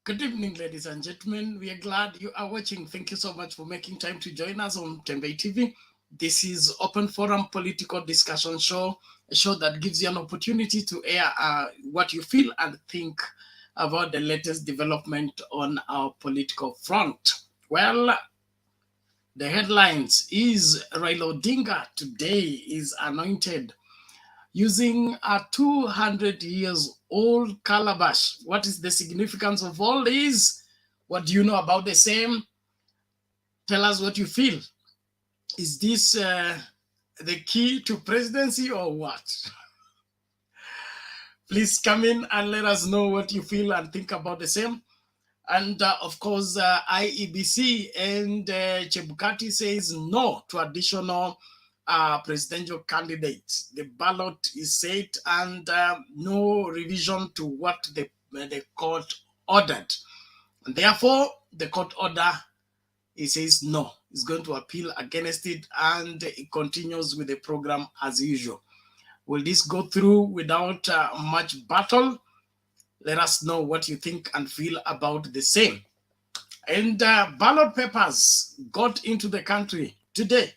Good evening, ladies and gentlemen. We are glad you are watching. Thank you so much for making time to join us on Tembe TV. This is Open Forum Political Discussion Show, a show that gives you an opportunity to air what you feel and think about the latest development on our political front. Well, the headlines is Raila Odinga today is anointed using a 200 years old calabash. What is the significance of all this? What do you know about the same? Tell us what you feel. Is this the key to presidency or what? Please come in and let us know what you feel and think about the same. And of course, Iebc and Chebukati says no to additional presidential candidates. The ballot is set and no revision to what the court ordered. And therefore, the court order, it says no. It's going to appeal against it and it continues with the program as usual. Will this go through without much battle? Let us know what you think and feel about the same. And ballot papers got into the country today.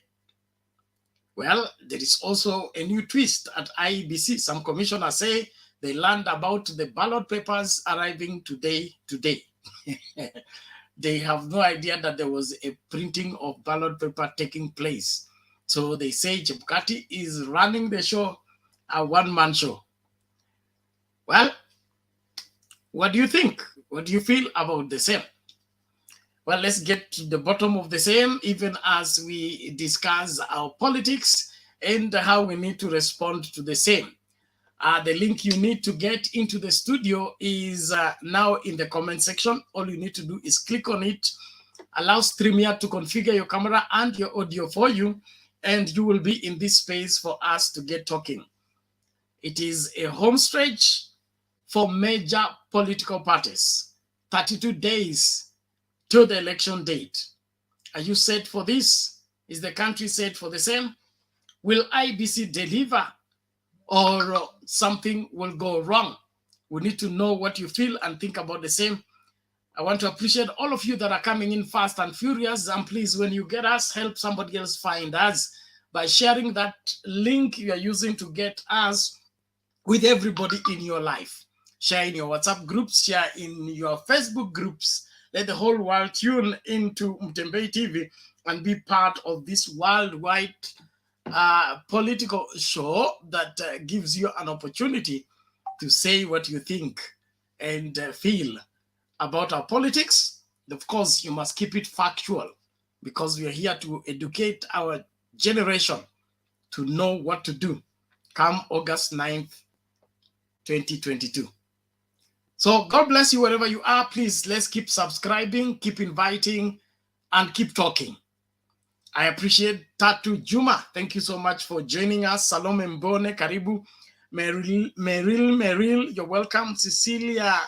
Well, there is also a new twist at Iebc. Some commissioners say they learned about the ballot papers arriving today. They have no idea that there was a printing of ballot paper taking place. So they say Chebukati is running the show, a one-man show. Well, what do you think? What do you feel about the same? Well, let's get to the bottom of the same, even as we discuss our politics and how we need to respond to the same. The link you need to get into the studio is now in the comment section. All you need to do is click on it, allow StreamYard to configure your camera and your audio for you, and you will be in this space for us to get talking. It is a home stretch for major political parties. 32 days to the election date. Are you set for this? Is the country set for the same? Will Iebc deliver or something will go wrong? We need to know what you feel and think about the same. I want to appreciate all of you that are coming in fast and furious. And please, when you get us, help somebody else find us by sharing that link you are using to get us with everybody in your life. Share in your WhatsApp groups, share in your Facebook groups. Let the whole world tune into Mtembe TV and be part of this worldwide political show that gives you an opportunity to say what you think and feel about our politics. Of course, you must keep it factual because we are here to educate our generation to know what to do come August 9th, 2022. So God bless you wherever you are. Please, let's keep subscribing, keep inviting, and keep talking. I appreciate Tatu Juma. Thank you so much for joining us. Salome Mbone, karibu. Meril, you're welcome. Cecilia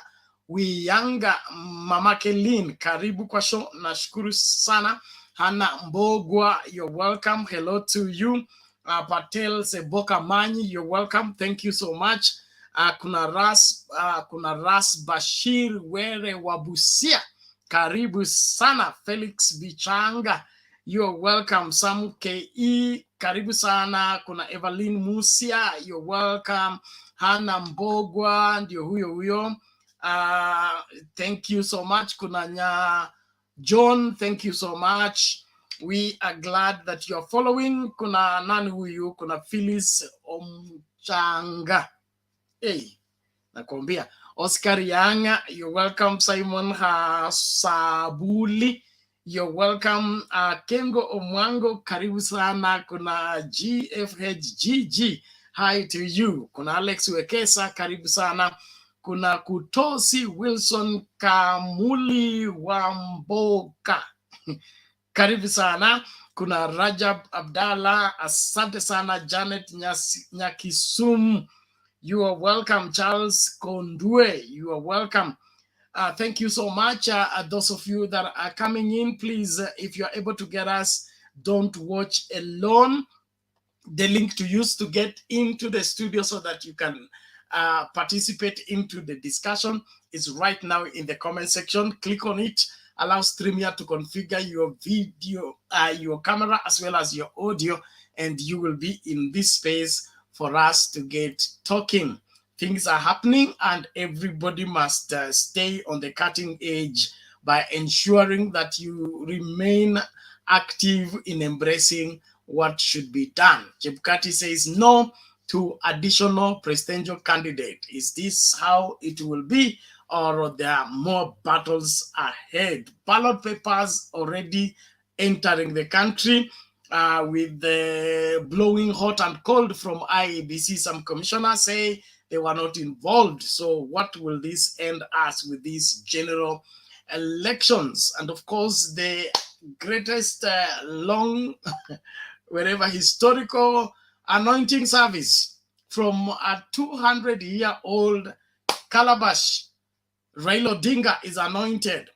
Wiyanga, Mama Kelin, karibu kwa show. Nashukuru sana. Hana Mbogwa, you're welcome. Hello to you. Patel Seboka Manyi, you're welcome. Thank you so much. Kuna Ras Bashir Were Wabusia, karibu sana. Felix Bichanga, you're welcome. Sam Ke, karibu sana. Kuna Evelyn Musia, you're welcome. Hana Mbogwa, ndio huyo. Thank you so much. Kuna Nya John, thank you so much. We are glad that you're following. Kuna nani huyu? Kuna Phyllis Omchanga. Hey, nakwambia. Oscar Yanga, you're welcome. Simon Hasabuli, you're welcome. Kengo Omwango, karibu sana. Kuna GFHGG, hi to you. Kuna Alex Wekesa, karibu sana. Kuna Kutosi Wilson Kamuli Wamboka, karibu sana. Kuna Rajab Abdallah, asante sana. Janet Nyakisum, you are welcome. Charles Kondue, you are welcome. Thank you so much. Those of you that are coming in, please, if you're able to get us, don't watch alone. The link to use to get into the studio so that you can participate into the discussion is right now in the comment section. Click on it. Allow StreamYard to configure your video, your camera, as well as your audio, and you will be in this space for us to get talking. Things are happening, and everybody must stay on the cutting edge by ensuring that you remain active in embracing what should be done. Chebukati says no to additional presidential candidate. Is this how it will be, or there are more battles ahead? Ballot papers already entering the country with the blowing hot and cold from Iebc. Some commissioners say they were not involved. So what will this end us with these general elections? And of course, the greatest wherever historical anointing service from a 200-year-old Calabash, Raila Odinga is anointed.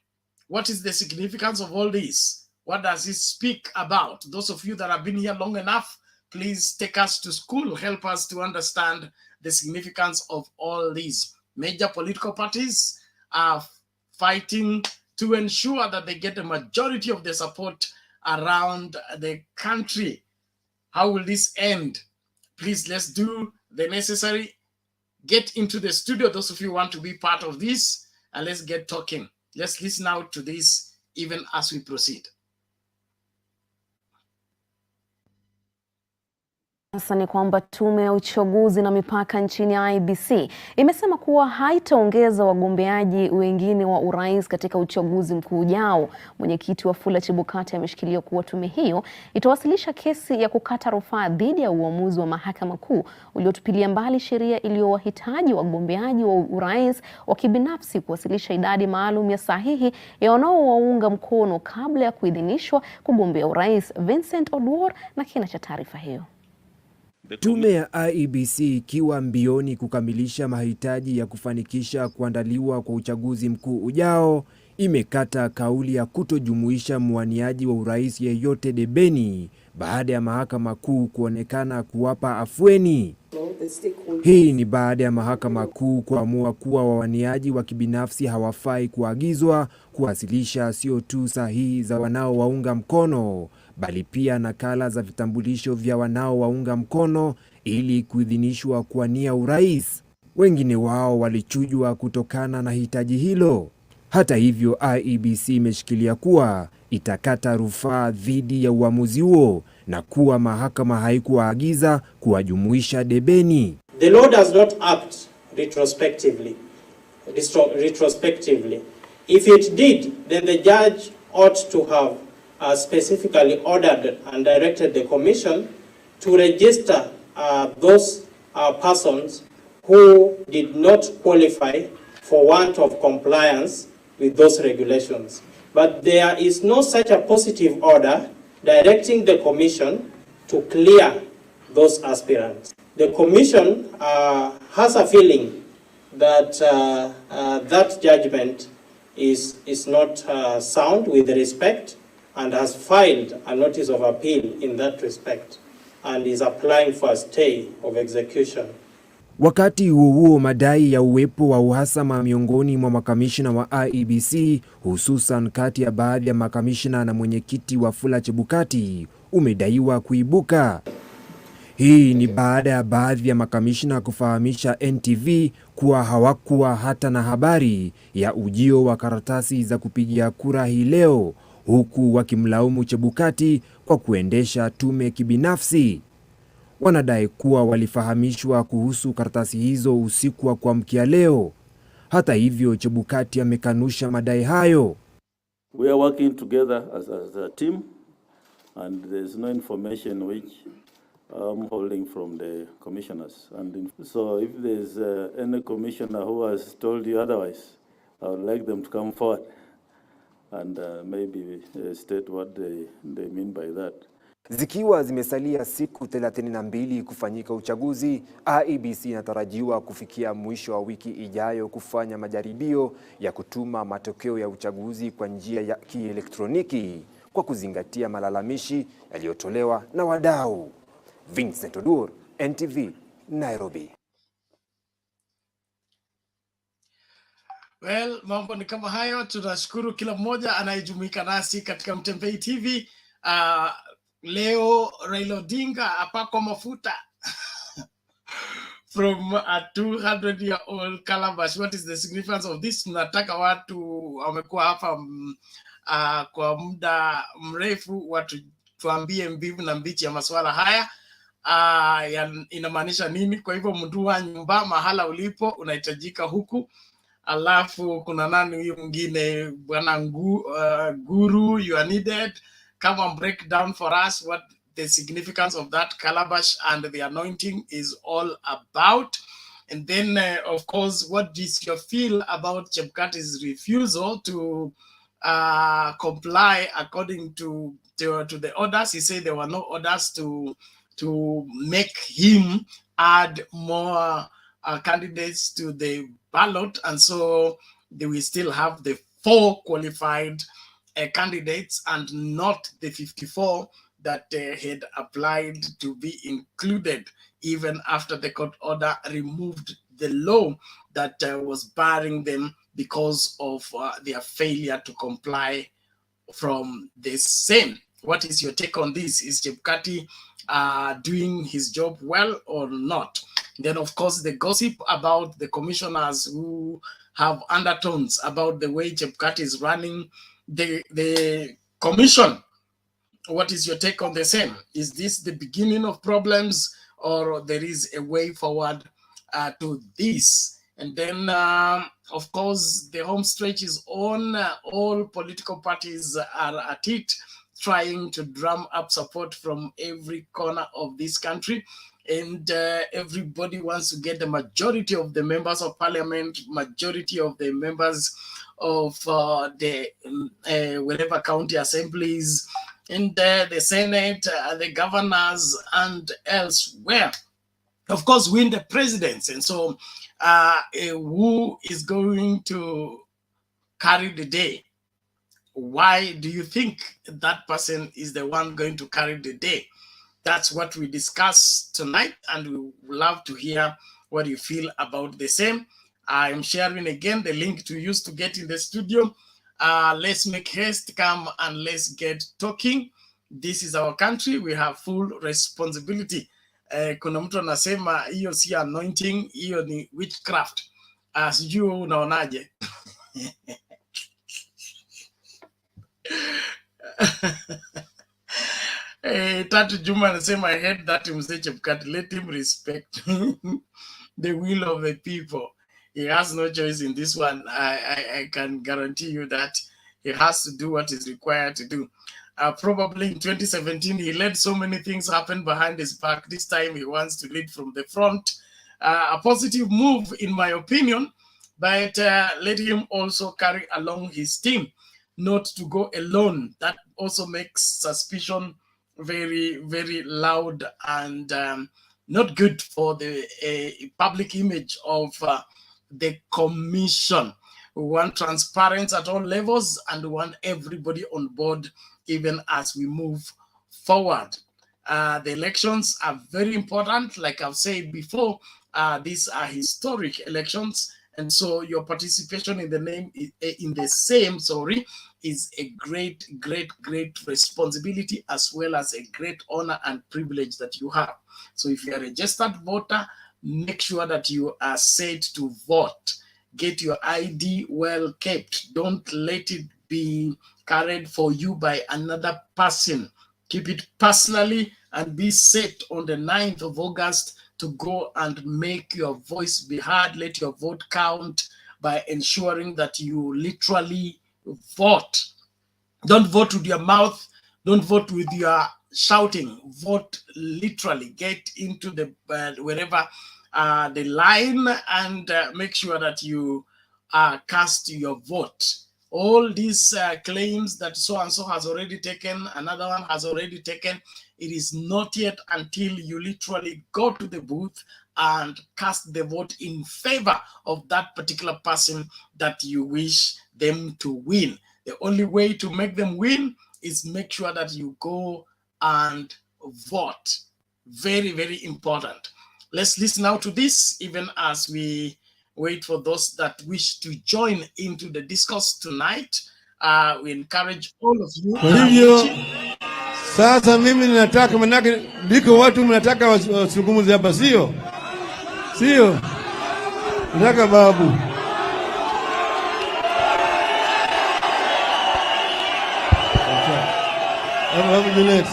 What is the significance of all this? What does it speak about? Those of you that have been here long enough, please take us to school, help us to understand the significance of all these. Major political parties are fighting to ensure that they get a majority of the support around the country. How will this end? Please, let's do the necessary. Get into the studio, those of you who want to be part of this, and let's get talking. Let's listen out to this even as we proceed. Sasa ni kwamba tume ya uchaguzi na mipaka nchini Iebc imesema kuwa haitaongeza wagombeaji wengine wa urais katika uchaguzi mkuu ujao. Mwenyekiti Wafula Chebukati ameshikilia kuwa tume hiyo itawasilisha kesi ya kukata rufaa dhidi ya uamuzi wa mahakama kuu uliotupilia mbali sheria iliyowahitaji wagombeaji wa urais wa kibinafsi kuwasilisha idadi maalum ya sahihi ya wanaowaunga mkono kabla ya kuidhinishwa kugombea urais. Vincent Odwor na kina cha taarifa hiyo. Tume ya Iebc ikiwa mbioni kukamilisha mahitaji ya kufanikisha kuandaliwa kwa uchaguzi mkuu ujao, imekata kauli ya kutojumuisha mwaniaji wa urais yeyote debeni baada ya mahakama kuu kuonekana kuwapa afueni. Hii ni baada ya mahakama kuu kuamua kuwa wawaniaji wa kibinafsi hawafai kuagizwa kuwasilisha sio tu sahihi za wanaowaunga mkono, bali pia nakala za vitambulisho vya wanaowaunga mkono ili kuidhinishwa kuwania urais. Wengine wao walichujwa kutokana na hitaji hilo. Hata hivyo, Iebc imeshikilia kuwa itakata rufaa dhidi ya uamuzi huo na kuwa mahakama haikuwaagiza kuwajumuisha debeni. The law does not act retrospectively. If it did, then the judge ought to have specifically ordered and directed the commission to register those persons who did not qualify for want of compliance with those regulations. But there is no such a positive order directing the commission to clear those aspirants. The commission has a feeling that that judgment is not sound with respect, and has filed a notice of appeal in that respect and is applying for a stay of execution. Wakati huo madai ya uwepo wa uhasama miongoni mwa makamishna wa Iebc, hususan kati ya baadhi ya makamishna na mwenyekiti Wafula Chebukati, umedaiwa kuibuka. Hii ni baada ya baadhi ya makamishna kufahamisha NTV kuwa hawakuwa hata na habari ya ujio wa karatasi za kupigia kura hii leo, huku wakimlaumu Chebukati kwa kuendesha tume kibinafsi. Wanadai kuwa walifahamishwa kuhusu karatasi hizo usiku wa kuamkia leo. Hata hivyo, Chebukati amekanusha madai hayo. We are working together as a team, and there's no information which I'm holding from the commissioners. And so if there's any commissioner who has told you otherwise, I would like them to come forward and maybe state what they mean by that. Zikiwa zimesalia siku 32 kufanyika uchaguzi, Iebc inatarajiwa kufikia mwisho wa wiki ijayo kufanya majaribio ya kutuma matokeo ya uchaguzi kwa njia ya kielektroniki kwa kuzingatia malalamishi yaliyotolewa na wadau. Vincent Odwor, NTV, Nairobi. Well, mambo ni kama hayo. Tunashukuru kila mmoja anayejumuika nasi katika Mtembei TV. Leo Raila Odinga apakwa mafuta from a 200-year-old Calabash. What is the significance of this? Tunataka watu wamekuwa hapa kwa muda mrefu, watu tuambie mbivu na mbichi ya masuala haya. Inamaanisha nini? Kwa hivyo mtu wa nyumba, mahala ulipo, unahitajika huku. Alafu kuna nani huyu mwingine, bwana Guru, you are needed. Come and break down for us what the significance of that Calabash and the anointing is all about. And then, of course, what is your feel about Chebukati's refusal to comply according to the orders? He said there were no orders to make him add more candidates to the ballot, and so they will still have the 4 qualified candidates and not the 54 that had applied to be included, even after the court order removed the law that was barring them because of their failure to comply from the same. What is your take on this? Is Chebukati doing his job well or not? Then, of course, the gossip about the commissioners who have undertones about the way Chebukati is running the commission. What is your take on the same? Is this the beginning of problems, or there is a way forward to this? And then, of course, the home stretch is on. All political parties are at it, trying to drum up support from every corner of this country. And everybody wants to get the majority of the members of parliament, majority of the members of the whatever county assemblies, and the Senate, the governors, and elsewhere. Of course, win the presidency. And so who is going to carry the day? Why do you think that person is the one going to carry the day? That's what we discuss tonight, and we would love to hear what you feel about the same. I'm sharing again the link to use to get in the studio. Let's make haste, come and let's get talking. This is our country. We have full responsibility. Kuna mtu anasema hiyo si anointing, hiyo ni witchcraft. Sijui unaonaje? Tatu Juma anasema, I heard that Mzee Chebukati, let him respect the will of the people. He has no choice in this one. I can guarantee you that he has to do what is required to do. Probably in 2017, he let so many things happen behind his back. This time he wants to lead from the front. A positive move, in my opinion, but let him also carry along his team, not to go alone. That also makes suspicion very, very loud and not good for the public image of the commission. We want transparency at all levels, and we want everybody on board, even as we move forward. The elections are very important. Like I've said before, these are historic elections, and so your participation in the same is a great, great, great responsibility, as well as a great honor and privilege that you have. So if you're a registered voter, make sure that you are set to vote. Get your ID well kept. Don't let it be carried for you by another person. Keep it personally and be set on the 9th of August to go and make your voice be heard. Let your vote count by ensuring that you literally vote. Don't vote with your mouth. Don't vote with your shouting. Vote literally. Get into the wherever the line, and make sure that you cast your vote. All these claims that so-and-so has already taken, another one has already taken, it is not yet until you literally go to the booth and cast the vote in favor of that particular person that you wish them to win. The only way to make them win is make sure that you go and vote. Very, very important. Let's listen now to this, even as we wait for those that wish to join into the discourse tonight. We encourage all of you. Kwa hivyo sasa mimi ninataka, manake ndiko watu mnataka wasungumuze hapa, sio? Sio? Nataka babu. Babu Juliet.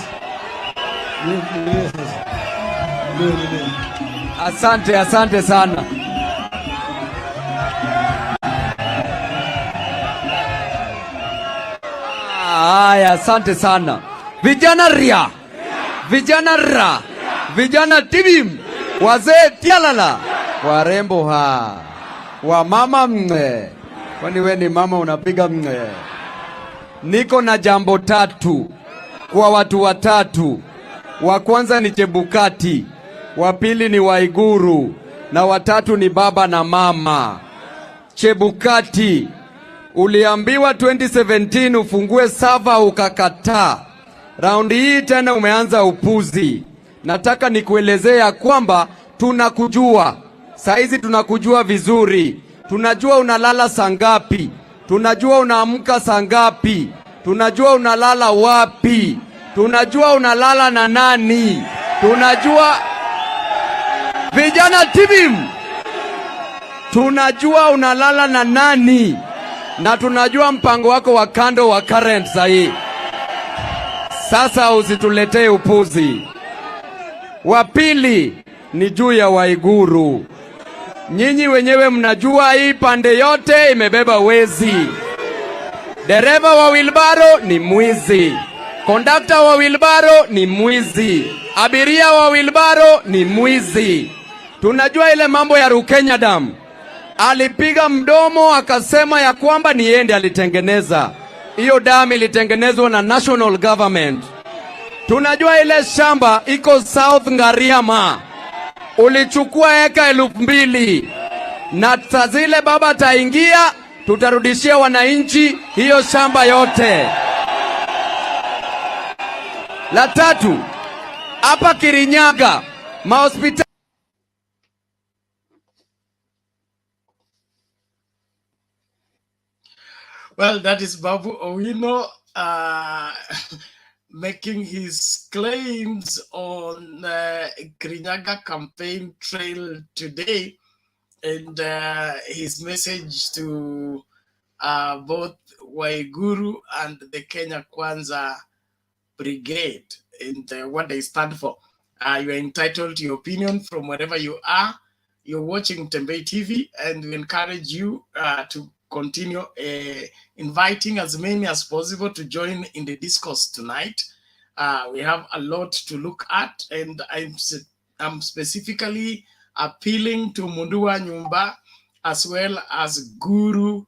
Asante sana. Haya, asante sana. Vijana ria, vijana ra, vijana tibim, wazee tialala, warembo wamama mnge. Kwani we ni mama unapiga mnge? Niko na jambo tatu kwa watu watatu. Wa kwanza ni Chebukati, wa pili ni Waiguru, na watatu ni baba na mama. Chebukati, uliambiwa 2017 ufungue sava ukakataa. Raundi hii tena umeanza upuzi. Nataka nikuelezea kwamba tunakujua. Saizi tunakujua vizuri. Tunajua unalala saa ngapi. Tunajua unaamka saa ngapi. Tunajua unalala wapi. Tunajua unalala na nani. Tunajua vijana tibim. Tunajua unalala na nani. Na tunajua mpango wako wa kando wa current sahi. Sasa usituletee upuzi. Wa pili ni juu ya Waiguru. Nyinyi wenyewe mnajua hii pande yote imebeba wezi. Dereva wa wilbaro ni mwizi. Kondakta wa wilbaro ni mwizi. Abiria wa wilbaro ni mwizi. Tunajua ile mambo ya Rukenya Dam. Alipiga mdomo akasema ya kwamba ni yeye alitengeneza. Hiyo damu ilitengenezwa na national government. Tunajua ile shamba iko South Ngariama. Ulichukua eka 2,000. Na zile baba taingia, tutarudishia wananchi hiyo shamba yote. La tatu, hapa Kirinyaga, mahospitali. Well, that is Babu Owino making his claims on Kirinyaga campaign trail today, and his message to both Waiguru and the Kenya Kwanza Brigade, and what they stand for. You are entitled to your opinion from wherever you are. You're watching Tembei TV, and we encourage you to continue inviting as many as possible to join in the discourse tonight. We have a lot to look at, and I'm specifically appealing to Mundua Nyumba as well as Guru,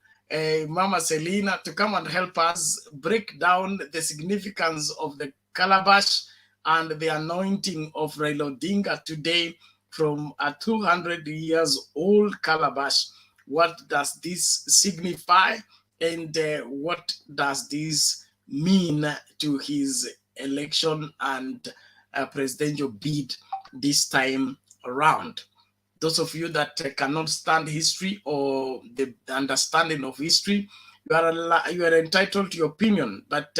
Mama Selina, to come and help us break down the significance of the Calabash and the anointing of Raila Odinga today from a 200 years old Calabash. What does this signify, and what does this mean to his election and presidential bid this time around? Those of you that cannot stand history or the understanding of history, you are entitled to your opinion, but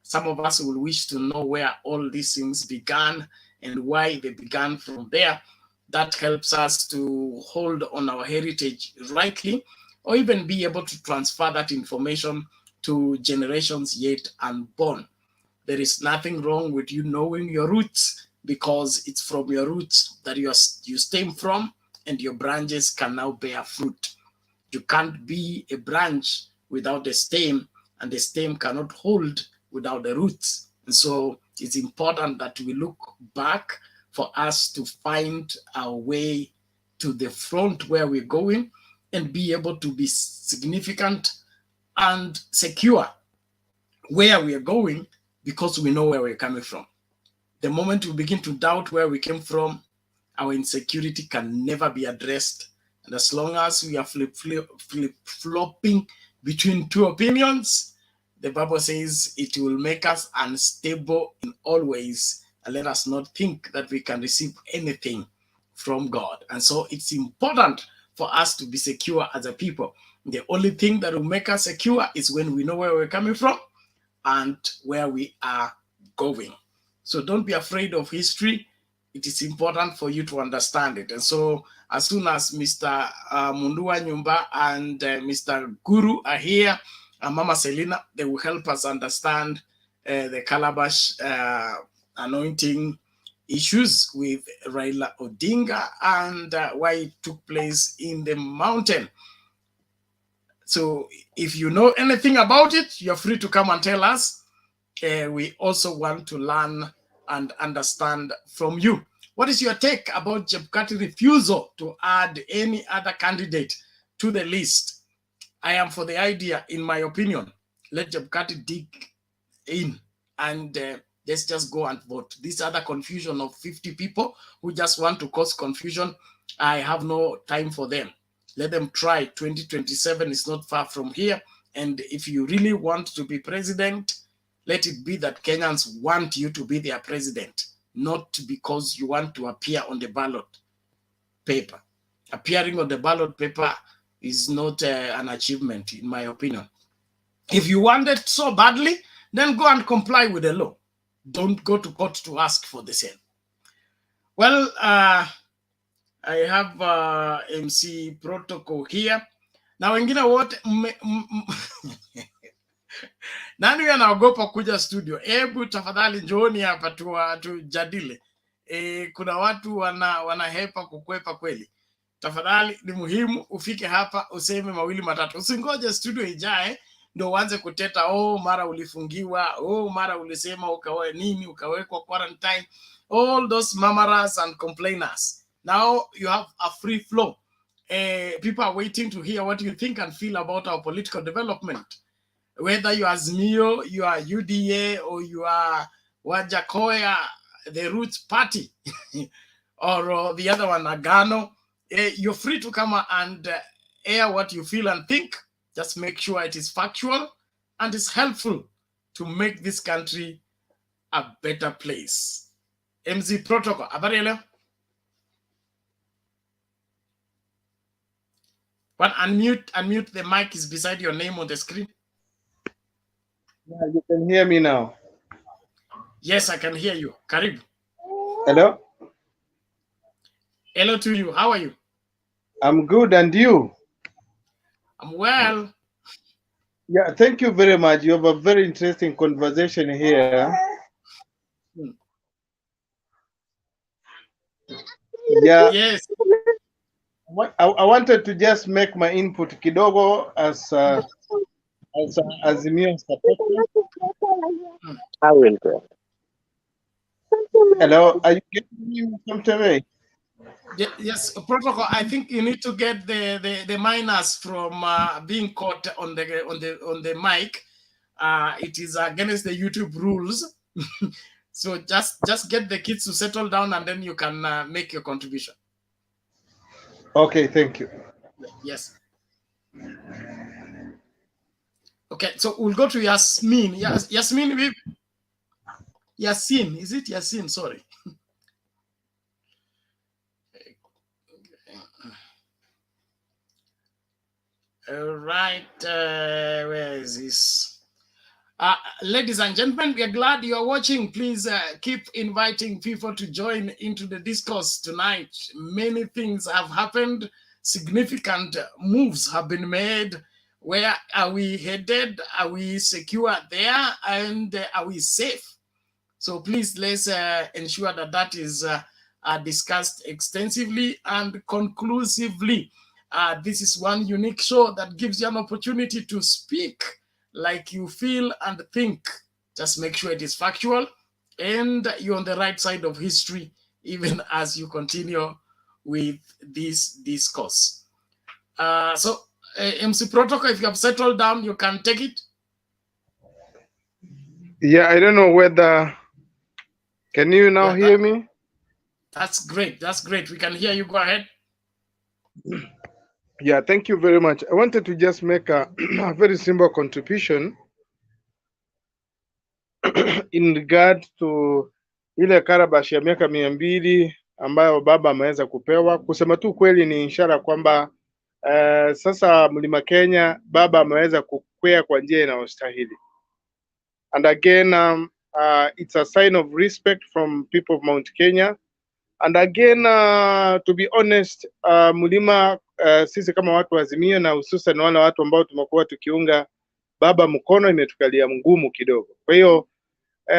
some of us will wish to know where all these things began and why they began from there. That helps us to hold on our heritage rightly, or even be able to transfer that information to generations yet unborn. There is nothing wrong with you knowing your roots, because it's from your roots that you stem from, and your branches can now bear fruit. You can't be a branch without a stem, and the stem cannot hold without the roots. And so it's important that we look back for us to find our way to the front where we're going, and be able to be significant and secure where we are going, because we know where we're coming from. The moment we begin to doubt where we came from, our insecurity can never be addressed. And as long as we are flip-flopping between two opinions, the Bible says it will make us unstable in all ways, and let us not think that we can receive anything from God. And so it's important for us to be secure as a people. The only thing that will make us secure is when we know where we're coming from and where we are going. So don't be afraid of history. It is important for you to understand it. And so as soon as Mr. Mundua Nyumba and Mr. Guru are here, and Mama Selina, they will help us understand the Calabash anointing issues with Raila Odinga and why it took place in the mountain. So if you know anything about it, you're free to come and tell us. We also want to learn and understand from you. What is your take about Chebukati's refusal to add any other candidate to the list? I am for the idea, in my opinion. Let Chebukati dig in and let's just go and vote. This other confusion of 50 people who just want to cause confusion, I have no time for them. Let them try. 2027 is not far from here. And if you really want to be president, let it be that Kenyans want you to be their president, not because you want to appear on the ballot paper. Appearing on the ballot paper is not an achievement, in my opinion. If you want it so badly, then go and comply with the law. Don't go to court to ask for the same. Well, I have MC Protocol here. Now, wengine wote nani anaogopa kuja studio? Hebu tafadhali njooni hapa tujadili. Kuna watu wanahepa kukwepa kweli. Tafadhali ni muhimu ufike hapa useme mawili matatu. Usingoje studio ijae ndo uanze kuteta, oh mara ulifungiwa, oh mara ulisema ukawe nini, ukawekwa quarantine. All those murmurers and complainers. Now you have a free flow. People are waiting to hear what you think and feel about our political development. Whether you are Azimio, you are UDA, or you are Wajakoya, the Roots Party, or the other one, Agano, you're free to come and air what you feel and think. Just make sure it is factual and is helpful to make this country a better place. MZ Protocol, habari leo? But unmute the mic is beside your name on the screen. Yeah, you can hear me now. Yes, I can hear you. Karibu. Hello? Hello to you. How are you? I'm good, and you? I'm well. Yeah, thank you very much. You have a very interesting conversation here. Yeah. Yes. I wanted to just make my input kidogo as Azimio supporter. I will go. Hello, are you getting me from today? Yes, Protocol. I think you need to get the minors from being caught on the mic. It is against the YouTube rules. So just get the kids to settle down, and then you can make your contribution. Okay, thank you. Yes. Okay, so we'll go to Yasmin. Yasmin, Yasin, is it Yasin? Sorry. All right, where is this? Ladies and gentlemen, we are glad you are watching. Please keep inviting people to join into the discourse tonight. Many things have happened. Significant moves have been made. Where are we headed? Are we secure there? And are we safe? So please, let's ensure that that is discussed extensively and conclusively. This is one unique show that gives you an opportunity to speak like you feel and think. Just make sure it is factual and you're on the right side of history, even as you continue with this discourse. So, MC Protocol, if you have settled down, you can take it. Yeah, I don't know whether, can you now hear me? That's great. That's great. We can hear you. Go ahead. Yeah, thank you very much. I wanted to just make a very simple contribution in regard to ile Calabash ya miaka 200 ambayo baba ameweza kupewa. Kusema tu kweli ni ishara kwamba Sasa Mlima Kenya baba ameweza kukwea kwa njia inayostahili. And again, it's a sign of respect from people of Mount Kenya. And again, to be honest, Mlima, sisi kama watu wa Azimio na hususan wale watu ambao tumekuwa tukiunga baba mkono, imetukalia mgumu kidogo. Kwa hiyo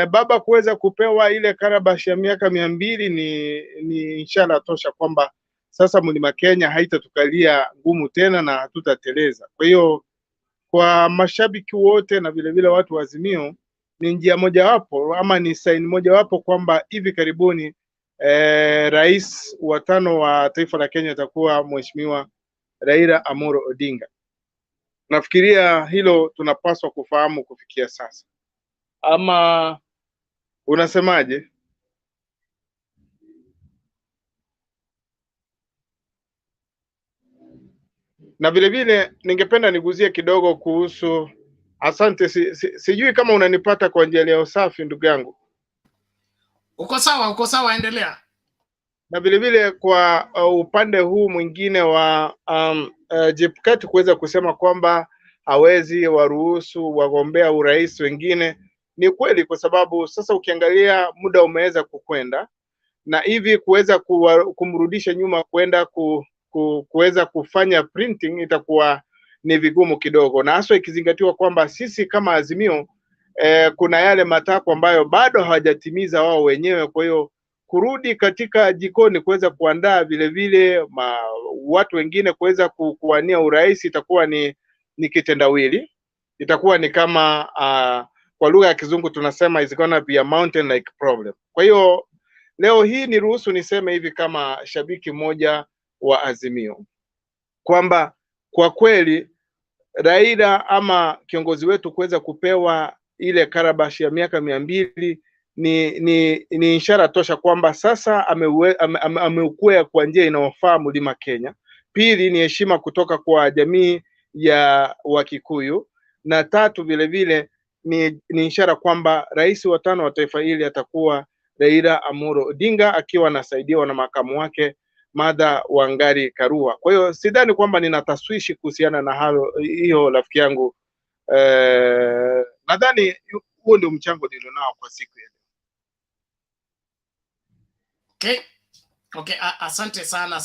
baba kuweza kupewa ile Calabash ya miaka 200 ni inshallah tosha kwamba sasa Mlima Kenya haitatukalia ngumu tena na hatutateleza. Kwa hiyo kwa mashabiki wote na vile vile watu wa Azimio, ni njia mojawapo ama ni sign mojawapo kwamba hivi karibuni rais wa 5 wa taifa la Kenya atakuwa Mheshimiwa Raila Amolo Odinga. Nafikiria hilo tunapaswa kufahamu kufikia sasa. Ama unasemaje? Na vile vile ningependa niguzie kidogo kuhusu asante, sijui kama unanipata kwa njia ya usafi ndugu yangu. Uko sawa, endelea. Na vile vile kwa upande huu mwingine wa Iebc kuweza kusema kwamba hawezi waruhusu wagombea urais wengine, ni kweli, kwa sababu sasa ukiangalia muda umeweza kukwenda, na hivi kuweza kumrudisha nyuma kwenda kuweza kufanya printing itakuwa ni vigumu kidogo, na hasa ikizingatiwa kwamba sisi kama Azimio kuna yale matakwa ambayo bado hawajatimiza wao wenyewe. Kwa hiyo kurudi katika jikoni kuweza kuandaa vile vile watu wengine kuweza kuwania urais itakuwa ni kitendawili, itakuwa ni kama kwa lugha ya Kizungu tunasema is gonna be a mountain like problem. Kwa hiyo leo hii ni ruhusu niseme hivi kama shabiki mmoja wa Azimio kwamba kwa kweli Raila ama kiongozi wetu kuweza kupewa ile Calabash ya miaka 200 ni ishara tosha kwamba sasa ameukwea kwa njia inayofaa Mlima Kenya. Pili, ni heshima kutoka kwa jamii ya Wakikuyu, na tatu vile vile ni ishara kwamba rais wa 5 wa taifa hili atakuwa Raila Amolo Odinga akiwa anasaidiwa na makamu wake Martha Wangari Karua. Kwa hiyo sidhani kwamba nina taswishi kuhusiana na hiyo rafiki yangu. Nadhani huo ndio mchango nilionao kwa siku ya leo. Okay, asante sana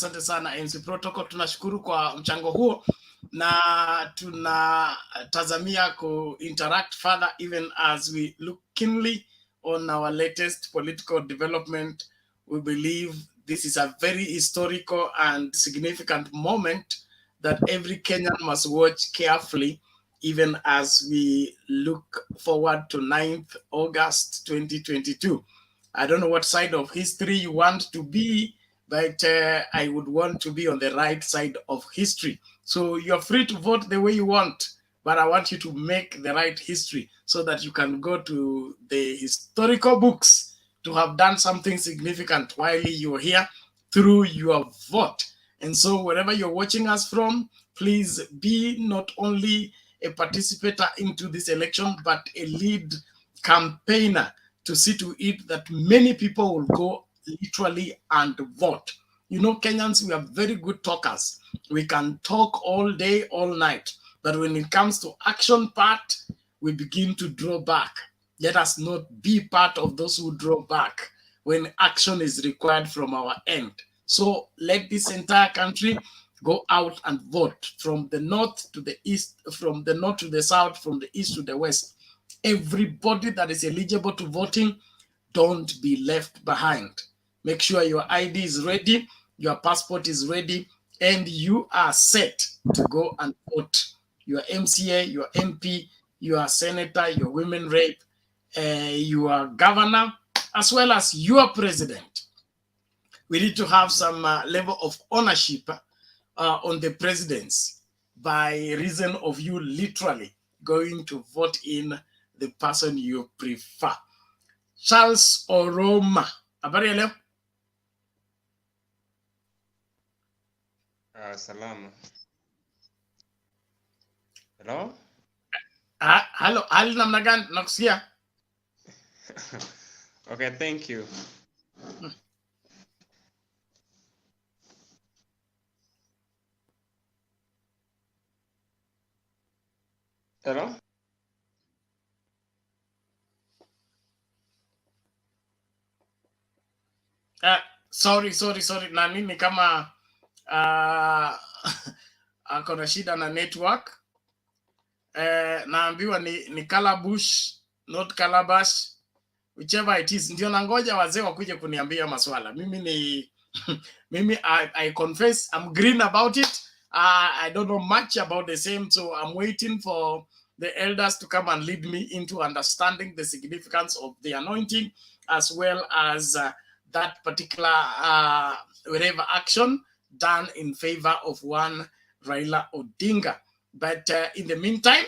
MC Protocol, tunashukuru kwa mchango huo na tunatazamia interact further even as we look keenly on our latest political development. We believe this is a very historical and significant moment that every Kenyan must watch carefully, even as we look forward to 9th August 2022. I don't know what side of history you want to be, but I would want to be on the right side of history. So you're free to vote the way you want, but I want you to make the right history so that you can go to the historical books to have done something significant while you're here through your vote. And so wherever you're watching us from, please be not only a participator into this election, but a lead campaigner to see to it that many people will go literally and vote. You know, Kenyans, we are very good talkers. We can talk all day, all night. But when it comes to action part, we begin to draw back. Let us not be part of those who draw back when action is required from our end. So let this entire country go out and vote, from the north to the east, from the north to the south, from the east to the west. Everybody that is eligible to voting, don't be left behind. Make sure your ID is ready, your passport is ready, and you are set to go and vote. Your MCA, your MP, your senator, your women rep, your governor, as well as your president. We need to have some level of ownership on the presidency by reason of you literally going to vote in the person you prefer. Charles Oroma, habari ya leo? Salama. Hello? Halo, hali namna gani? Nakusikia. Okay, thank you. Hello? Sorry. Na mimi kama akona shida na network. Naambiwa ni Calabash, not Calabash. Whichever it is. Ndio nangoja wazee wakuje kuniambia maswala. Mimi I confess I'm green about it. I don't know much about the same, so I'm waiting for the elders to come and lead me into understanding the significance of the anointing, as well as that particular whatever action done in favor of one Raila Odinga. But in the meantime,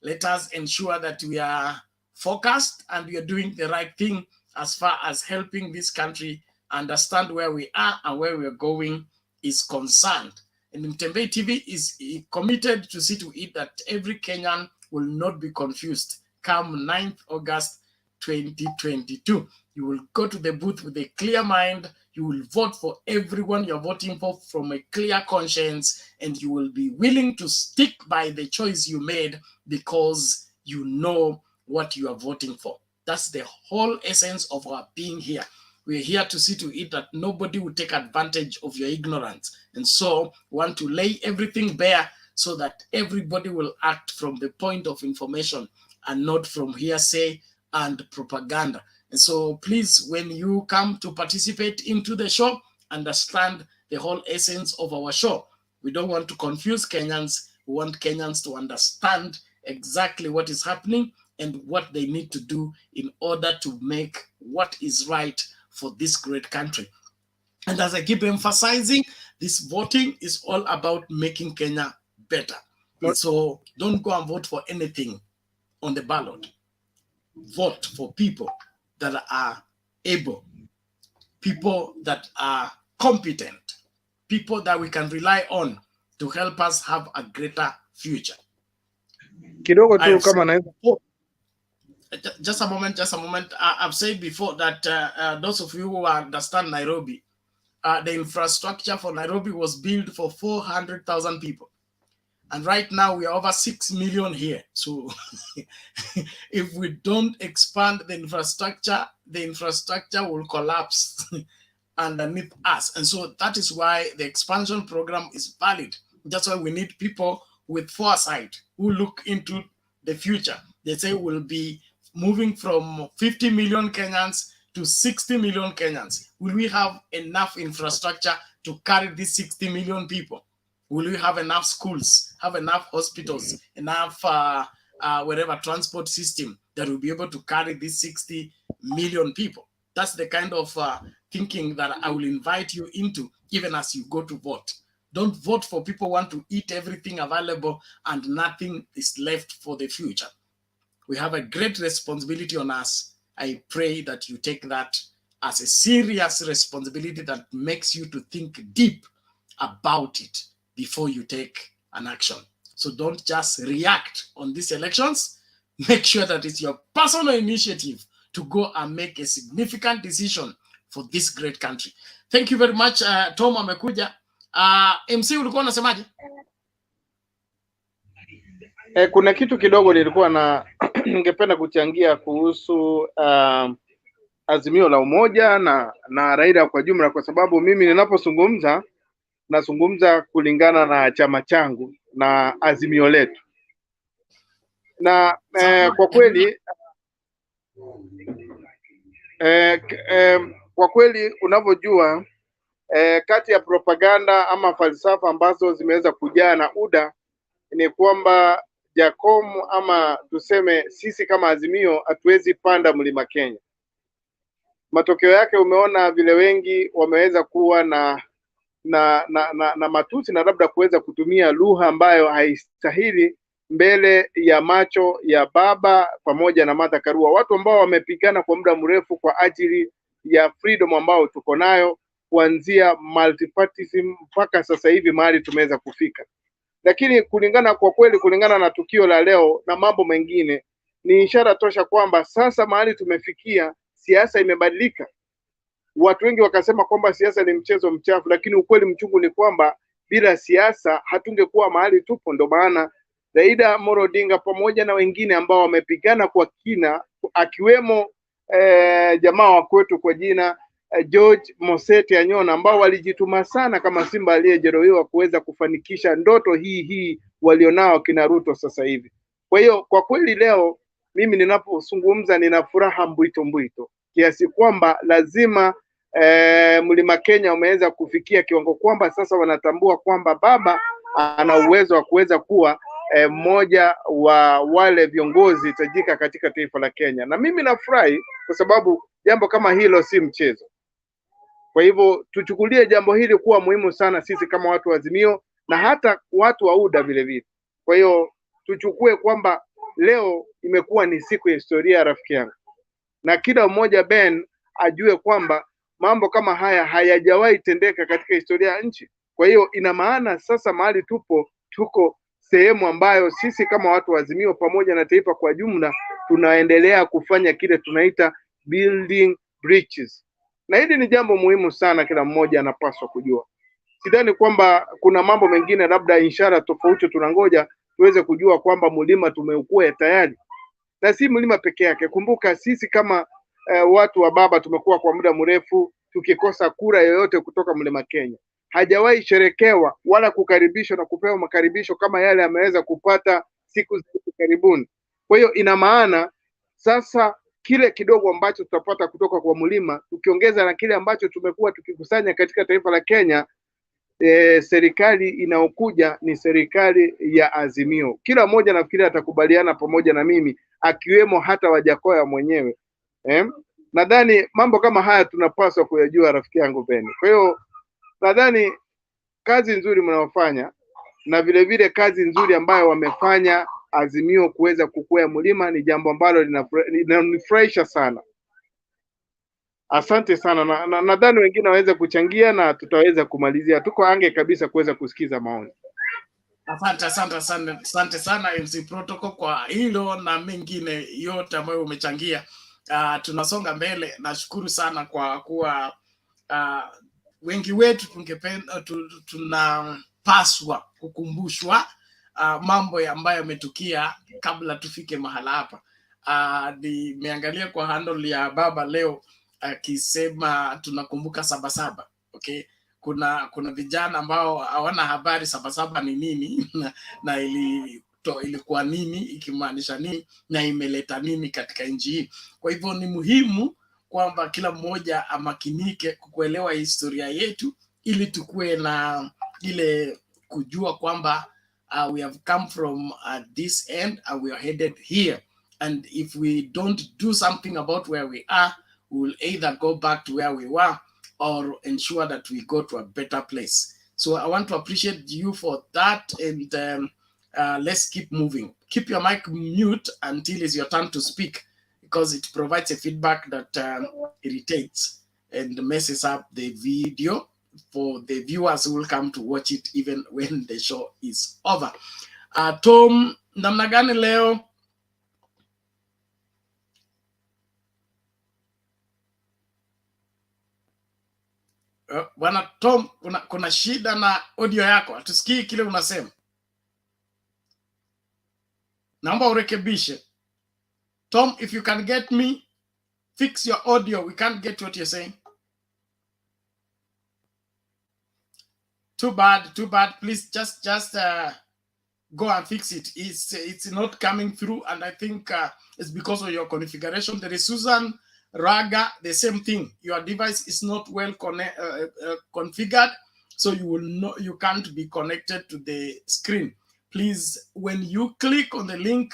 let us ensure that we are focused and we are doing the right thing as far as helping this country understand where we are and where we are going is concerned. And Mtembei TV is committed to see to it that every Kenyan will not be confused come 9th August 2022. You will go to the booth with a clear mind. You will vote for everyone you're voting for from a clear conscience, and you will be willing to stick by the choice you made because you know what you are voting for. That's the whole essence of our being here. We're here to see to it that nobody will take advantage of your ignorance. And so we want to lay everything bare so that everybody will act from the point of information and not from hearsay and propaganda. And so please, when you come to participate into the show, understand the whole essence of our show. We don't want to confuse Kenyans. We want Kenyans to understand exactly what is happening and what they need to do in order to make what is right for this great country. And as I keep emphasizing, this voting is all about making Kenya better. And so don't go and vote for anything on the ballot. Vote for people that are able, people that are competent, people that we can rely on to help us have a greater future. Kidogo tu kama naweza. Just a moment. I've said before that those of you who understand Nairobi, the infrastructure for Nairobi was built for 400,000 people. And right now we are over 6 million here. So if we don't expand the infrastructure will collapse underneath us. And so that is why the expansion program is valid. That's why we need people with foresight who look into the future. They say we'll be moving from 50 million Kenyans to 60 million Kenyans. Will we have enough infrastructure to carry these 60 million people? Will we have enough schools, have enough hospitals, enough whatever transport system that will be able to carry these 60 million people? That's the kind of thinking that I will invite you into even as you go to vote. Don't vote for people who want to eat everything available and nothing is left for the future. We have a great responsibility on us. I pray that you take that as a serious responsibility that makes you to think deep about it before you take an action. So don't just react on these elections. Make sure that it's your personal initiative to go and make a significant decision for this great country. Thank you very much. Tom amekuja. MC ulikuwa unasemaje? Kuna kitu kidogo nilikuwa na ningependa kuchangia kuhusu azimio la umoja na Raila kwa jumla, kwa sababu mimi ninapozungumza nazungumza kulingana na chama changu na azimio letu. Na kwa kweli unavyojua kati ya propaganda ama falsafa ambazo zimeweza kujaa na UDA ni kwamba Jacom ama tuseme sisi kama azimio hatuwezi panda mlima Kenya. Matokeo yake umeona vile wengi wameweza kuwa na matusi na labda kuweza kutumia lugha ambayo haistahili mbele ya macho ya baba pamoja na Martha Karua, watu ambao wamepigana kwa muda mrefu kwa ajili ya freedom ambao tuko nayo kuanzia multipartyism mpaka sasa hivi mahali tumeweza kufika. Lakini kulingana na tukio la leo na mambo mengine, ni ishara tosha kwamba sasa mahali tumefikia siasa imebadilika. Watu wengi wakasema kwamba siasa ni mchezo mchafu, lakini ukweli mchungu ni kwamba bila siasa hatungekuwa mahali tupo. Ndio maana Raila Amolo Odinga pamoja na wengine ambao wamepigana kwa kina, akiwemo jamaa wa kwetu kwa jina George Moseti Anyona, ambao walijituma sana kama simba aliyejeruhiwa kuweza kufanikisha ndoto hii walionao kina Ruto sasa hivi. Kwa hiyo kwa kweli leo mimi ninapozungumza nina furaha mbwito kiasi kwamba lazima Mlima Kenya umeweza kufikia kiwango kwamba sasa wanatambua kwamba baba ana uwezo wa kuweza kuwa mmoja wa wale viongozi tajika katika taifa la Kenya, na mimi nafurahi kwa sababu jambo kama hilo si mchezo. Kwa hivyo tuchukulie jambo hili kuwa muhimu sana sisi kama watu wa Azimio na hata watu wa UDA vile vile. Kwa hiyo tuchukue kwamba leo imekuwa ni siku ya historia, rafiki yangu, na kila mmoja Ben ajue kwamba mambo kama haya hayajawahi tendeka katika historia ya nchi. Kwa hiyo ina maana sasa mahali tuko sehemu ambayo sisi kama watu wa Azimio pamoja na taifa kwa jumla tunaendelea kufanya kile tunaita building bridges, na hili ni jambo muhimu sana, kila mmoja anapaswa kujua. Sidhani kwamba kuna mambo mengine labda ishara tofauti tunangoja tuweze kujua kwamba mlima tumeukua tayari, na si mlima peke yake. Kumbuka sisi kama watu wa baba tumekuwa kwa muda mrefu tukikosa kura yoyote kutoka Mlima Kenya. Hajawahi sherekewa wala kukaribishwa na kupewa makaribisho kama yale ameweza kupata siku za karibuni. Kwa hiyo ina maana sasa kile kidogo ambacho tutapata kutoka kwa mlima tukiongeza na kile ambacho tumekuwa tukikusanya katika taifa la Kenya, serikali inayokuja ni serikali ya Azimio. Kila mmoja nafikiri atakubaliana pamoja na mimi, akiwemo hata Wajakoya mwenyewe. Nadhani mambo kama haya tunapaswa kuyajua, rafiki yangu Ben. Kwa hiyo nadhani kazi nzuri mnaofanya na vile vile kazi nzuri ambayo wamefanya Azimio kuweza kukwea mlima ni jambo ambalo linanifurahisha sana. Asante sana, na nadhani wengine waweze kuchangia na tutaweza kumalizia. Tuko ange kabisa kuweza kusikiza maoni. Asante sana MC Protocol kwa hilo na mengine yote ambayo umechangia. Tunasonga mbele. Nashukuru sana kwa kuwa wengi wetu tunapaswa kukumbushwa mambo ambayo yametukia kabla tufike mahala hapa. Nimeangalia kwa handle ya baba leo akisema tunakumbuka Sabasaba. Okay, kuna vijana ambao hawana habari Sabasaba ni nini na ilikuwa nini, ikimaanisha nini na imeleta nini katika nchi hii. Kwa hivyo ni muhimu kwamba kila mmoja amakinike kuelewa historia yetu ili tukue na ile kujua kwamba we have come from this end and we are headed here, and if we don't do something about where we are, we will either go back to where we were or ensure that we go to a better place. So I want to appreciate you for that, and let's keep moving. Keep your mic mute until it's your turn to speak, because it provides a feedback that irritates and messes up the video for the viewers who will come to watch it even when the show is over. Tom, namna gani leo? Bwana Tom, kuna shida na audio yako, hatusikii kile unasema. Naomba urekebishe. Tom, if you can get me, fix your audio. We can't get what you're saying. Too bad. Please just go and fix it. It's not coming through, and I think it's because of your configuration. There is Susan Raga, the same thing. Your device is not well configured, so you can't be connected to the screen. Please, when you click on the link,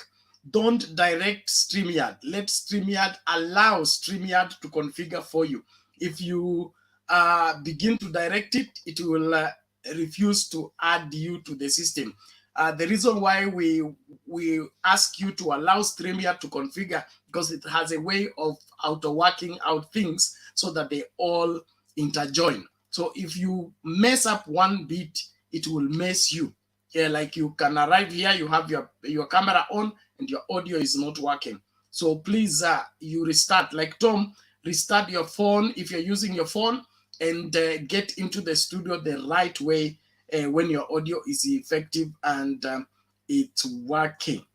don't direct StreamYard. Let StreamYard allow StreamYard to configure for you. If you begin to direct it, it will refuse to add you to the system. The reason why we ask you to allow StreamYard to configure, because it has a way of working out things so that they all interjoin. So if you mess up one bit, it will mess you. Yeah, like you can arrive here, you have your camera on and your audio is not working. So please, you restart. Like Tom, restart your phone if you're using your phone, and get into the studio the right way when your audio is effective and it's working.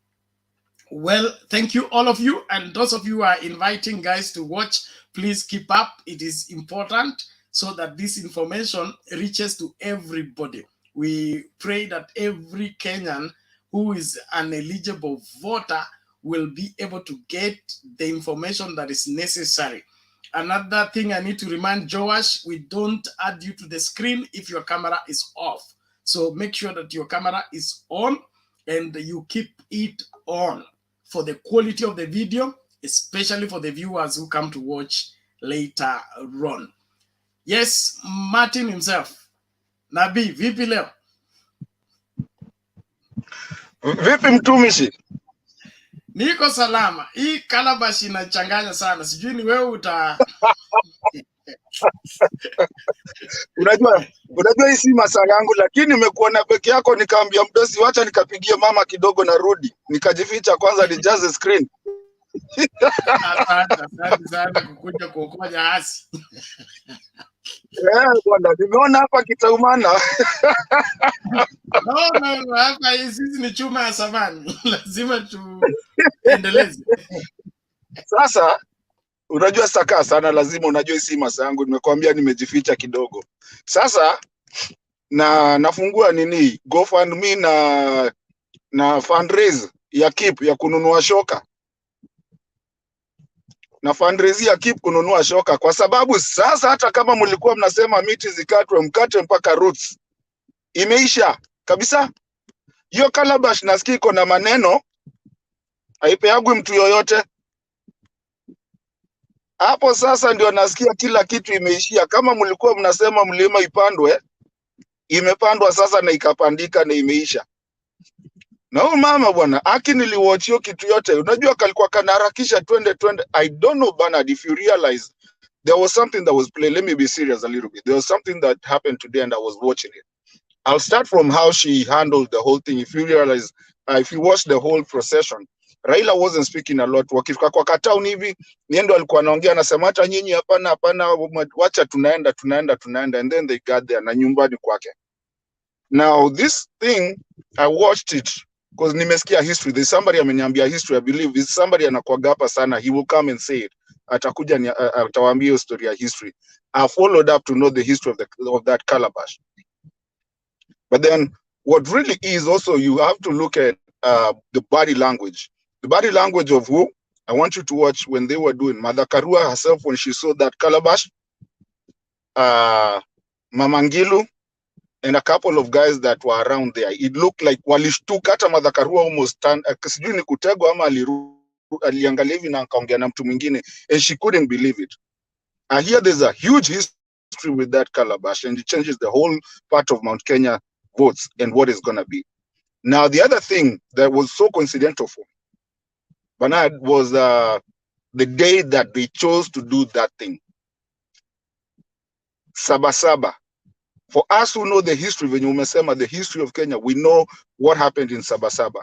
Well, thank you, all of you. And those of you who are inviting guys to watch, please keep up. It is important so that this information reaches to everybody. We pray that every Kenyan who is an eligible voter will be able to get the information that is necessary. Another thing I need to remind Joash, we don't add you to the screen if your camera is off. So make sure that your camera is on and you keep it on for the quality of the video, especially for the viewers who come to watch later on. Yes, Martin himself. Nabii, vipi leo? Vipi mtumishi? Niko salama. Hii Calabash inachanganya sana. Sijui ni wewe Unajua hii si masaa yangu, lakini nimekuona peke yako nikaambia mdosi wacha nikapigie mama kidogo na rudi. Nikajificha kwanza nijaze screen. Asante sana kukuja kuokoa jahazi. Bwana, nimeona hapa kitaumana. No, hapa sisi ni chuma ya samani. Lazima tuendeleze. Sasa unajua saka sana, lazima unajua hii si masaa yangu, nimekuambia nimejificha kidogo. Sasa nafungua nini GoFundMe na fundraise ya Keep ya kununua shoka. Na fundraise ya Keep kununua shoka kwa sababu sasa hata kama mlikuwa mnasema miti zikatwe mkate mpaka roots, imeisha kabisa. Hiyo Calabash nasikia iko na maneno haipeagwi mtu yoyote. Hapo sasa ndio nasikia kila kitu imeishia. Kama mlikuwa mnasema mlima ipandwe, imepandwa sasa na ikapandika na imeisha. Na huyu mama bwana, aki niliwatch hiyo kitu yote. Unajua kalikuwa kanaharakisha twende. I don't know Bernard, if you realize there was something that was played. Let me be serious a little bit. There was something that happened today and I was watching it. I'll start from how she handled the whole thing. If you realize, if you watch the whole procession, Raila wasn't speaking a lot. Wakifika kwa katown hivi, niendo alikuwa anaongea anasema hata nyinyi hapana, wacha tunaenda. And then they got there na nyumbani kwake. Now this thing, I watched it because nimesikia history. There's somebody ameniambia history. I believe it's somebody anakuaga hapa sana. He will come and say it. Atakuja atawaambia hiyo story ya history. I followed up to know the history of that Calabash. But then what really is also, you have to look at the body language. The body language of who? I want you to watch when they were doing Mother Karua herself when she saw that Calabash, Mamangilu, and a couple of guys that were around there. It looked like walishtuka, hata Mother Karua almost turned, sijui ni kutegwa ama aliangalia hivi na akaongea na mtu mwingine, and she couldn't believe it. Here there's a huge history with that Calabash, and it changes the whole part of Mount Kenya votes and what is going to be. Now, the other thing that was so coincidental for me, Bernard, was the day that they chose to do that thing. Sabasaba. For us who know the history, when you umesema the history of Kenya, we know what happened in Sabasaba.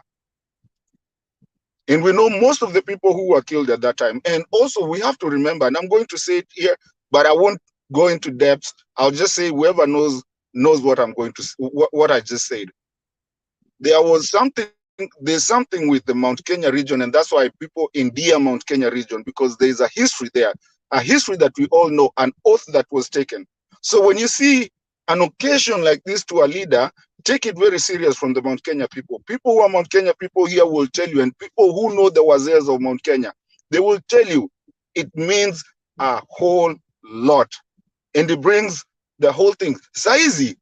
And we know most of the people who were killed at that time. And also we have to remember, and I'm going to say it here, but I won't go into depth. I'll just say whoever knows what I'm going to what I just said. There's something with the Mount Kenya region, and that's why people endear Mount Kenya region, because there's a history there, a history that we all know, an oath that was taken. So when you see an occasion like this to a leader, take it very serious from the Mount Kenya people. People who are Mount Kenya people here will tell you, and people who know the wazirs of Mount Kenya, they will tell you it means a whole lot. And it brings the whole thing. Saizi,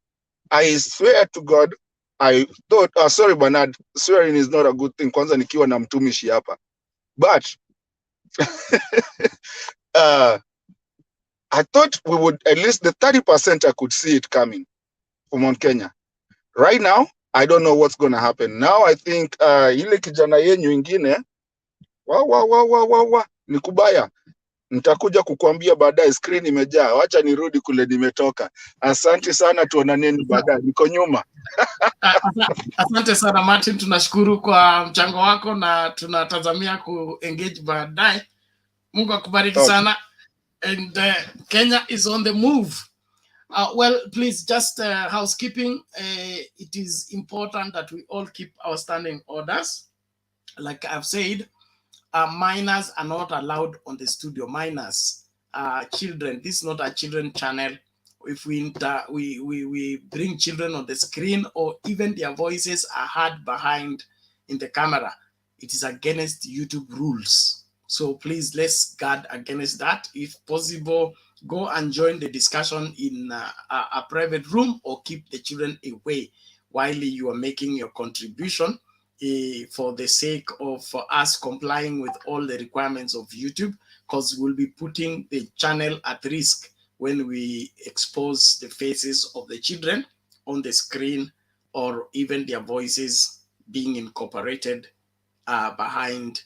I swear to God, I thought, sorry Bernard, swearing is not a good thing. Kwanza nikiwa na mtumishi hapa. But I thought we would, at least the 30% I could see it coming for Mount Kenya. Right now, I don't know what's going to happen. Now I think ile kijana yenyu ingine, ni kubaya. Nitakuja kukuambia baadaye, screen imejaa. Wacha nirudi kule nimetoka. Asante sana, tuonaneni baadaye. Niko nyuma. Asante sana Martin, tunashukuru kwa mchango wako na tunatazamia ku-engage baadaye. Mungu akubariki sana. And Kenya is on the move. Well, please, just housekeeping. It is important that we all keep our standing orders. Like I've said, minors are not allowed on the studio. Minors, children. This is not a children channel. If we bring children on the screen, or even their voices are heard behind in the camera, it is against YouTube rules. So please, let's guard against that. If possible, go and join the discussion in a private room, or keep the children away while you are making your contribution, for the sake of us complying with all the requirements of YouTube, because we'll be putting the channel at risk when we expose the faces of the children on the screen, or even their voices being incorporated behind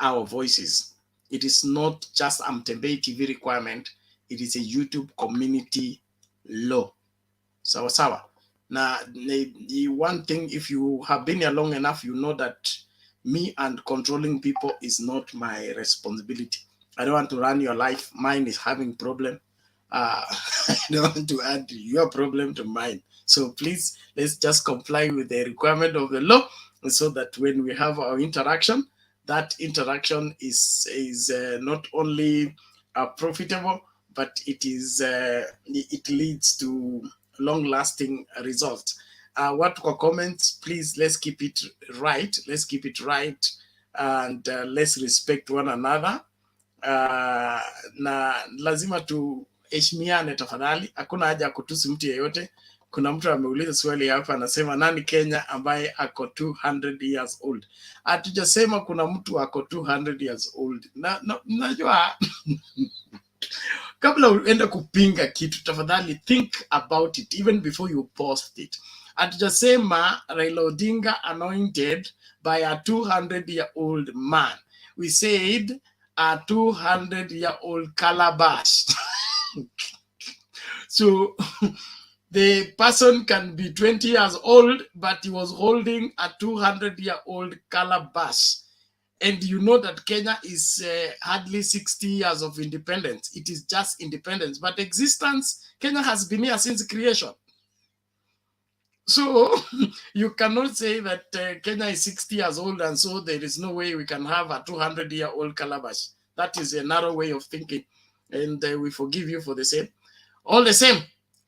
our voices. It is not just Mtembei TV requirement, it is a YouTube community law. Sawa sawa. Now, the one thing, if you have been here long enough, you know that me and controlling people is not my responsibility. I don't want to run your life. Mine is having problem. I don't want to add your problem to mine. So please, let's just comply with the requirement of the law, so that when we have our interaction, that interaction is not only profitable, but it leads to long-lasting results. What for comments? Please, let's keep it right. Let's keep it right, and let's respect one another. Na lazima tuheshimiane tafadhali. Hakuna haja kutusi mtu yeyote. Kuna mtu ameuliza swali hapa, anasema nani Kenya ambaye ako 200 years old? Hatujasema kuna mtu ako 200 years old. Najua kabla uende kupinga kitu, tafadhali think about it even before you post it. Hatujasema Raila Odinga anointed by a 200-year-old man. We said a 200-year-old Calabash. So the person can be 20 years old, but he was holding a 200-year-old Calabash. And you know that Kenya is hardly 60 years of independence. It is just independence. But existence, Kenya has been here since creation. So you cannot say that Kenya is 60 years old, and so there is no way we can have a 200-year-old Calabash. That is a narrow way of thinking. And we forgive you for the same. All the same,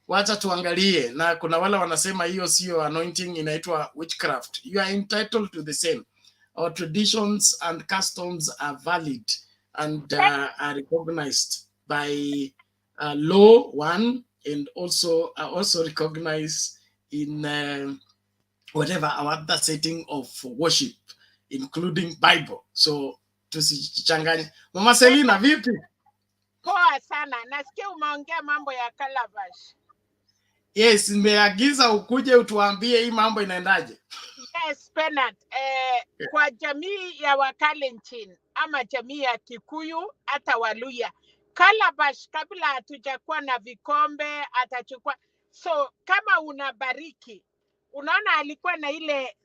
wacha tuangalie. Na kuna wala wanasema hiyo sio anointing, inaitwa witchcraft. You are entitled to the same. Our traditions and customs are valid and are recognized by law, one, and also are also recognized in whatever our other setting of worship, including Bible. So tusichanganye. Mama Selina, vipi? Poa sana. Nasikia umeongea mambo ya Calabash. Yes, nimeagiza ukuje utuambie hii mambo inaendaje. Yes, Bernard. Kwa jamii ya Wakalenjin ama jamii ya Kikuyu hata Waluya, Calabash kabla hatujakuwa na vikombe atachukua. So kama unabariki, unaona alikuwa na ile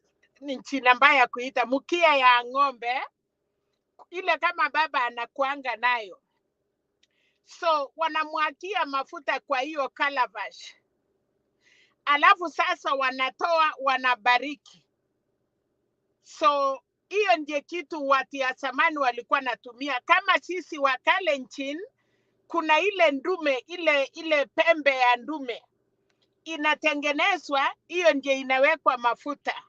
nchina mbaya kuita mkia ya ng'ombe, ile kama baba anakuanga nayo. So wanamwagia mafuta kwa hiyo Calabash. Alafu sasa wanatoa wanabariki. So hiyo ndiye kitu watu ya zamani walikuwa natumia. Kama sisi wa Kalenjin, kuna ile ndume, ile pembe ya ndume inatengenezwa, hiyo ndiye inawekwa mafuta,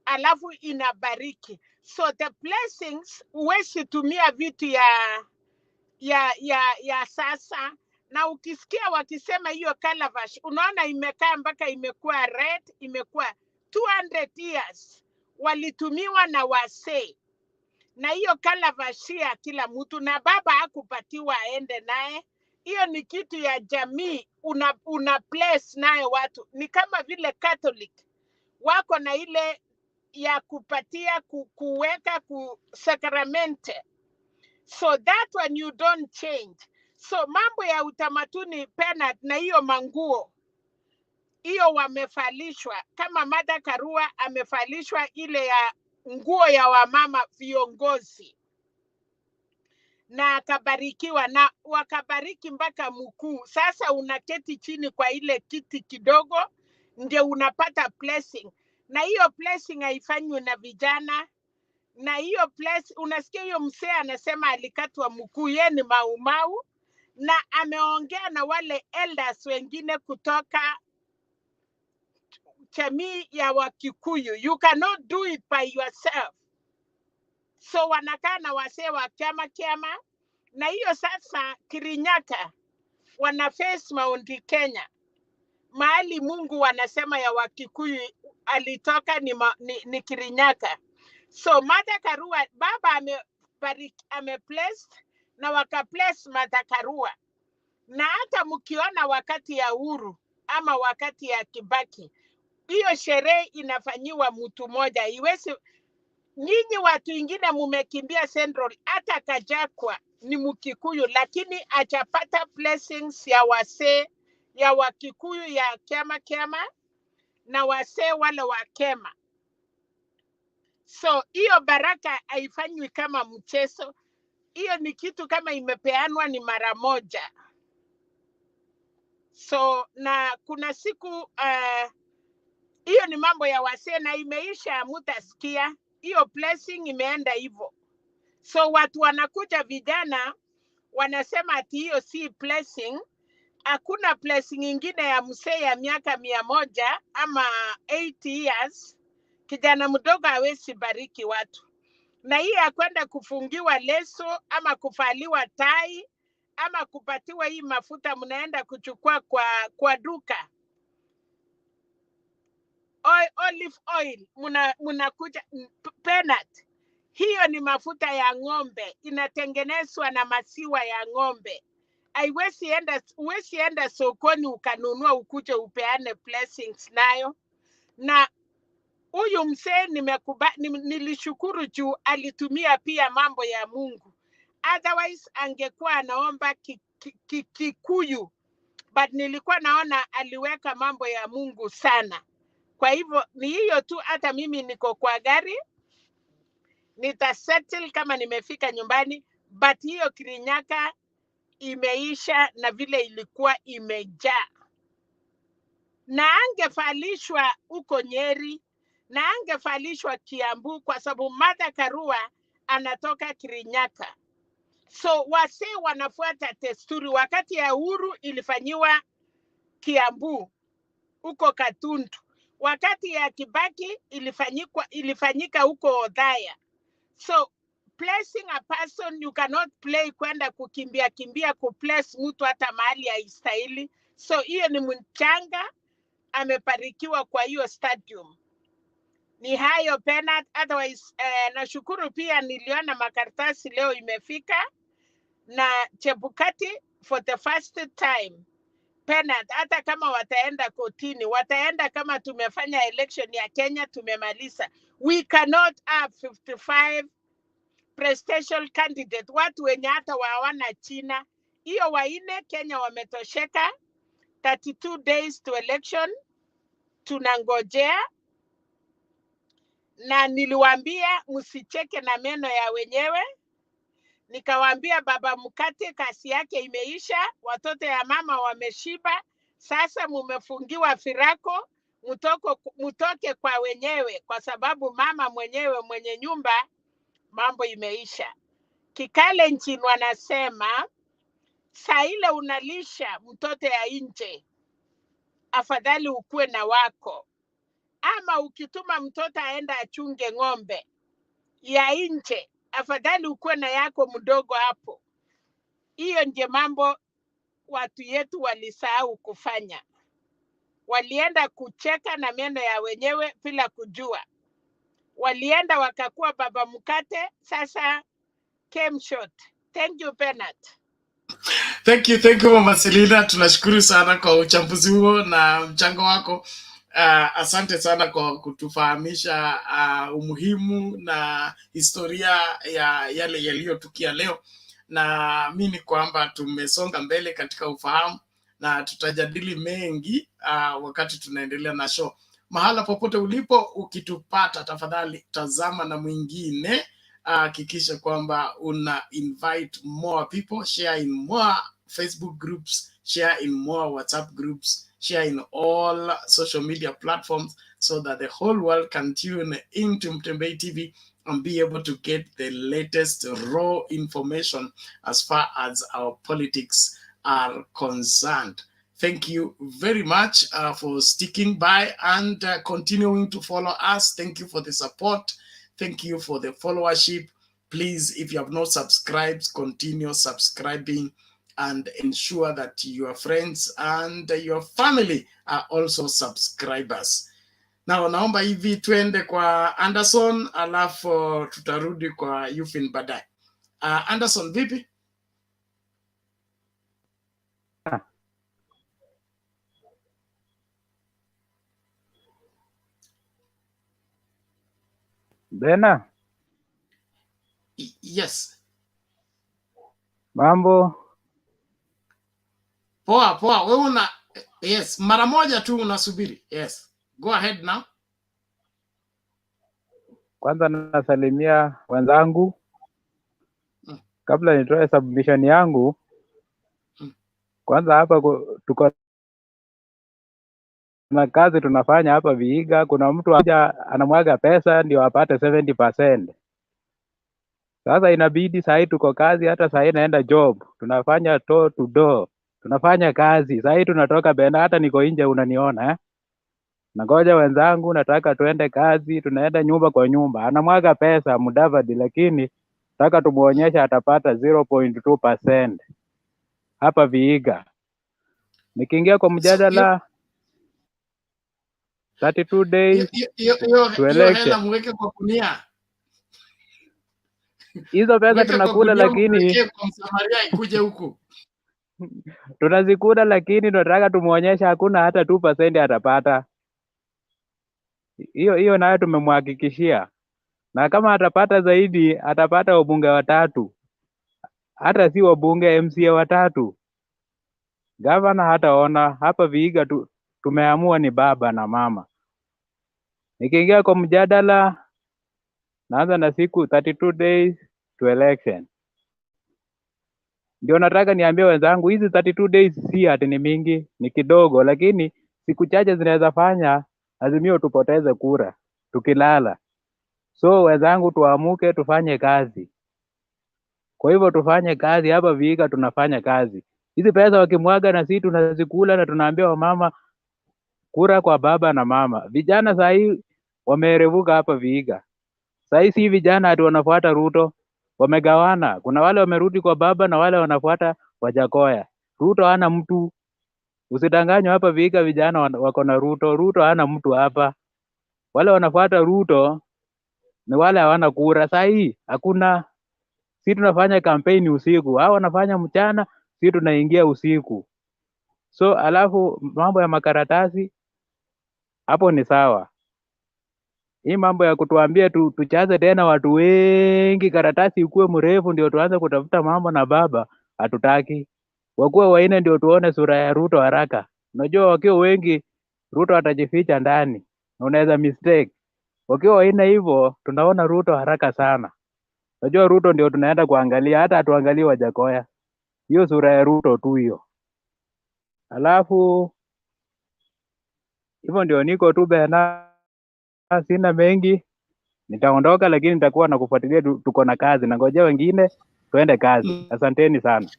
alafu inabariki. So the blessings huwezi tumia vitu ya sasa. Na ukisikia wakisema hiyo Calabash, unaona imekaa mpaka imekuwa red, imekuwa 200 years. Walitumiwa na wasee. Na hiyo Calabash ya kila mtu, na baba hakupatiwa aende naye. Hiyo ni kitu ya jamii, una place naye watu. Ni kama vile Catholic wako na ile ya kupatia kuweka sakramente. So that one you don't change. So mambo ya utamaduni Bernard, na hiyo manguo, hiyo wamefalishwa. Kama Martha Karua amefalishwa ile ya nguo ya wamama viongozi. na akabarikiwa na wakabariki mpaka mkuu. Sasa unaketi chini kwa ile kiti kidogo ndio unapata blessing, na hiyo blessing haifanywi na vijana. Na hiyo blessing, unasikia hiyo msee anasema alikatwa mkuu, yeye ni Maumau, na ameongea na wale elders wengine kutoka jamii ya Wakikuyu. You cannot do it by yourself. So wanakaa na wasee wa kiama, na hiyo sasa Kirinyaga wana face Mount Kenya, mahali Mungu wanasema ya Wakikuyu alitoka ni Kirinyaga. So Martha Karua baba amebless na wakabless Martha Karua, na hata mkiona wakati ya Uhuru ama wakati ya Kibaki, hiyo sherehe inafanyiwa mtu moja. Iwezi nyinyi watu wengine mumekimbia Central, hata Kajakwa ni Mkikuyu, lakini achapata blessings ya wasee ya Wakikuyu ya kiama na wasee wale wa Kema. So hiyo baraka haifanywi kama mchezo, hiyo ni kitu kama imepeanwa ni mara moja. So na kuna siku hiyo ni mambo ya wasee na imeisha, mutasikia hiyo blessing imeenda hivyo. So watu wanakuja vijana wanasema ati hiyo si blessing. Hakuna blessing ingine ya msee ya miaka 100 ama 80 years. Kijana mdogo hawezi bariki watu. Na hii ya kwenda kufungiwa leso ama kufaliwa tai ama kupatiwa hii mafuta mnaenda kuchukua kwa duka. Olive oil mnakuja peanut. Hiyo ni mafuta ya ng'ombe, inatengenezwa na maziwa ya ng'ombe. Huwezi enda sokoni ukanunua ukuje upeane blessings nayo. Na huyu mzee nilishukuru juu alitumia pia mambo ya Mungu. Otherwise angekuwa anaomba Kikuyu, but nilikuwa naona aliweka mambo ya Mungu sana. Kwa hivyo ni hiyo tu, hata mimi niko kwa gari nitasettle kama nimefika nyumbani, but hiyo Kirinyaga imeisha na vile ilikuwa imejaa. Na angefalishwa huko Nyeri na angefalishwa Kiambu, kwa sababu Martha Karua anatoka Kirinyaga. So wasee wanafuata desturi. Wakati ya Uhuru ilifanyiwa Kiambu huko Katuntu, wakati ya Kibaki ilifanyika huko Othaya. So placing a person, you cannot play kwenda kimbia kuplace mtu hata mahali haistahili. So hiyo ni mchanga amebarikiwa kwa hiyo stadium. Ni hayo Bernard. Otherwise nashukuru pia niliona makaratasi leo imefika na Chebukati for the first time. Bernard, hata kama wataenda kotini, wataenda kama tumefanya election ya Kenya tumemaliza. We cannot have 55 presidential candidate, watu wenye hata hawana China. Hiyo waine Kenya wametosheka. 32 days to election tunangojea, na niliwaambia msicheke na meno ya wenyewe. Nikawaambia baba mkate kasi yake imeisha, watoto ya mama wameshiba, sasa mumefungiwa firako, mutoke kwa wenyewe, kwa sababu mama mwenyewe mwenye nyumba mambo imeisha. Kikalenjin wanasema saa ile unalisha mtoto ya nje, afadhali ukue na wako. Ama ukituma mtoto aenda achunge ng'ombe ya nje, afadhali ukue na yako mdogo hapo. Hiyo ndio mambo watu yetu walisahau kufanya. Walienda kucheka na meno ya wenyewe bila kujua. Walienda wakakuwa baba mkate, sasa came short. Thank you Bernard. Thank you Mama Selina, tunashukuru sana kwa uchambuzi huo na mchango wako. Asante sana kwa kutufahamisha umuhimu na historia ya yale yaliyotukia leo. Na mimi kwamba tumesonga mbele katika ufahamu na tutajadili mengi wakati tunaendelea na show. Mahala popote ulipo ukitupata, tafadhali tazama na mwingine hakikisha kwamba una invite more people, share in more Facebook groups, share in more WhatsApp groups, share in all social media platforms, so that the whole world can tune into Mtembei TV and be able to get the latest raw information as far as our politics are concerned. Thank you very much for sticking by and continuing to follow us. Thank you for the support. Thank you for the followership. Please, if you have not subscribed, continue subscribing and ensure that your friends and your family are also subscribers. Now, naomba hivi twende kwa Anderson, alafu tutarudi kwa Yufin baadaye. Anderson, vipi? Bena, Yes. mambo? Poa, poa. Wewe una yes, mara moja tu unasubiri. Yes. Go ahead now. Kwanza nasalimia wenzangu. Kabla nitoe submission yangu, kwanza hapa tuko na kazi tunafanya hapa Vihiga. Kuna mtu anamwaga pesa ndio apate 70%. Sasa inabidi saa hii tuko kazi, hata saa hii naenda job. Tunafanya door to door. Tunafanya kazi. Saa hii tunatoka Bena, hata niko nje unaniona eh? Nangoja wenzangu, nataka tuende kazi, tunaenda nyumba kwa nyumba. Anamwaga pesa Mudavadi, lakini nataka tumuonyesha atapata 0.2% hapa Vihiga. Nikiingia kwa mjadala 32 days to election. Hela mweke kwa kunia. Hizo pesa tunakula, lakini kwa Msamaria ikuje huku. tunazikula, lakini tunataka tumuonyesha hakuna hata 2% atapata. Hiyo nayo tumemhakikishia, na kama atapata zaidi atapata wabunge 3, hata si wabunge, MCA 3. Gavana hataona. Hapa Vihiga tumeamua ni baba na mama. Nikiingia kwa mjadala, naanza na siku 32 days to election. Ndio nataka niambie wenzangu, hizi 32 days si ati ni mingi, ni kidogo, lakini siku chache zinaweza fanya Azimio tupoteze kura tukilala. So wenzangu, tuamuke tufanye kazi. Kwa hivyo tufanye kazi hapa Vihiga, tunafanya kazi. Hizi pesa wakimwaga na sisi tunazikula, na tunaambia wamama kura kwa baba na mama. Vijana saa hii wamerevuka hapa Vihiga. Saa hii si vijana ati wanafuata Ruto, wamegawana. Kuna wale wamerudi kwa baba na wale wanafuata Wajakoya. Ruto hana mtu. Usidanganywe hapa Vihiga, vijana wako na Ruto. Ruto hana mtu hapa. Wale wanafuata Ruto ni wale hawana kura. Saa hii hakuna. Si tunafanya kampeni usiku, hao wanafanya mchana, si tunaingia usiku. So alafu mambo ya makaratasi hapo ni sawa. Hii mambo ya kutuambia tuchaze tena watu wengi, karatasi ikuwe mrefu ndio tuanze kutafuta mambo na baba, hatutaki. Wakuwa waine ndio tuone sura ya Ruto haraka. Unajua wakiwa wengi Ruto atajificha ndani, unaweza mistake. Wakiwa waine hivyo tunaona Ruto haraka sana. Unajua Ruto ndio tunaenda kuangalia, hata atuangalie Wajakoya. Hiyo sura ya Ruto tu hiyo. Alafu hivyo ndio niko tu Bena, sina mengi. Nitaondoka, lakini nitakuwa na kufuatilia, tuko na kazi. Nangojea wengine tuende kazi. Asanteni sana.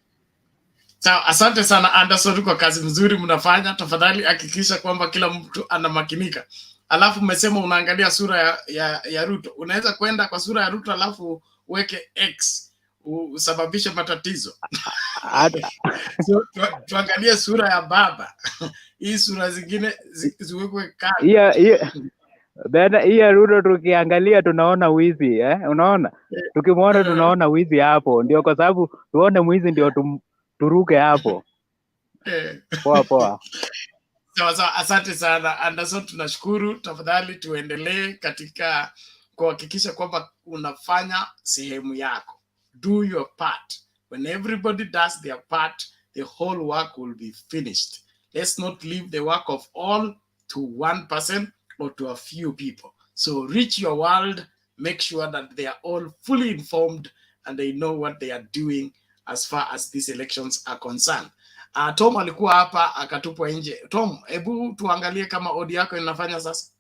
Sawa, asante sana Anderson kwa kazi nzuri mnafanya. Tafadhali hakikisha kwamba kila mtu anamakinika. Alafu umesema unaangalia sura ya Ruto. Unaweza kwenda kwa sura ya Ruto alafu uweke X usababishe matatizo. So, tuangalie sura ya baba. Hii sura zingine ziwekwe kando. Bena hii Ruto tukiangalia tunaona wizi unaona? Tukimwona tunaona wizi hapo. Ndio kwa sababu tuone mwizi ndio turuke hapo. Poa poa. Sawa, asante sana Anderson, tunashukuru. Tafadhali tuendelee katika kuhakikisha kwamba unafanya sehemu yako. Do your part. When everybody does their part, the whole work will be finished. Let's not leave the work of all to one person or to a few people. So reach your world make sure that they are all fully informed and they know what they are doing as far as these elections are concerned. Tom alikuwa hapa akatupwa nje. Tom, hebu tuangalie kama audio yako inafanya sasa.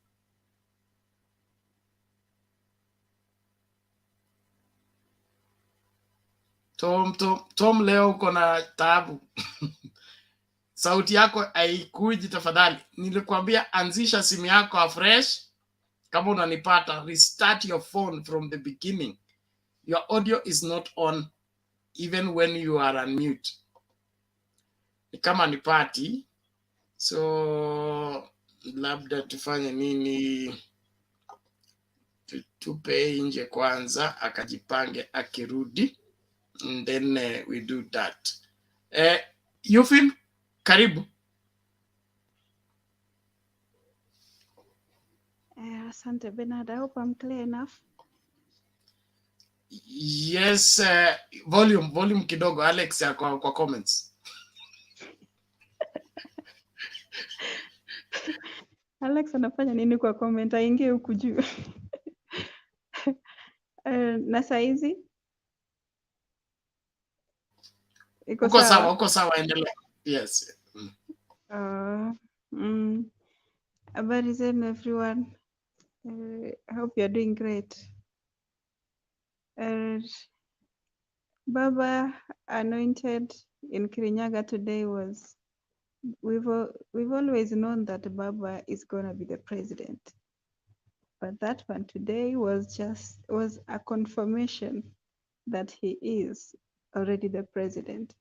Tom leo uko na taabu. Sauti yako haikuji tafadhali. Nilikwambia anzisha simu yako afresh. Kama unanipata, restart your phone from the beginning. Your audio is not on even when you are unmute. Ni kama ni party. So labda tufanye nini? Tupe nje kwanza akajipange akirudi. And then we do that. Yufin, karibu. Asante Bernard, I hope I'm clear enough. Yes, volume kidogo Alex ya kwa comments. Alex anafanya nini kwa comment? Aingie huku juu. Na saizi? Uko sawa, endelea. Yes. Habari zenu everyone. I hope you're doing great. Baba Annoited in Kirinyaga today was, we've always known that Baba is gonna be the president, but that one today was a confirmation that he is already the president.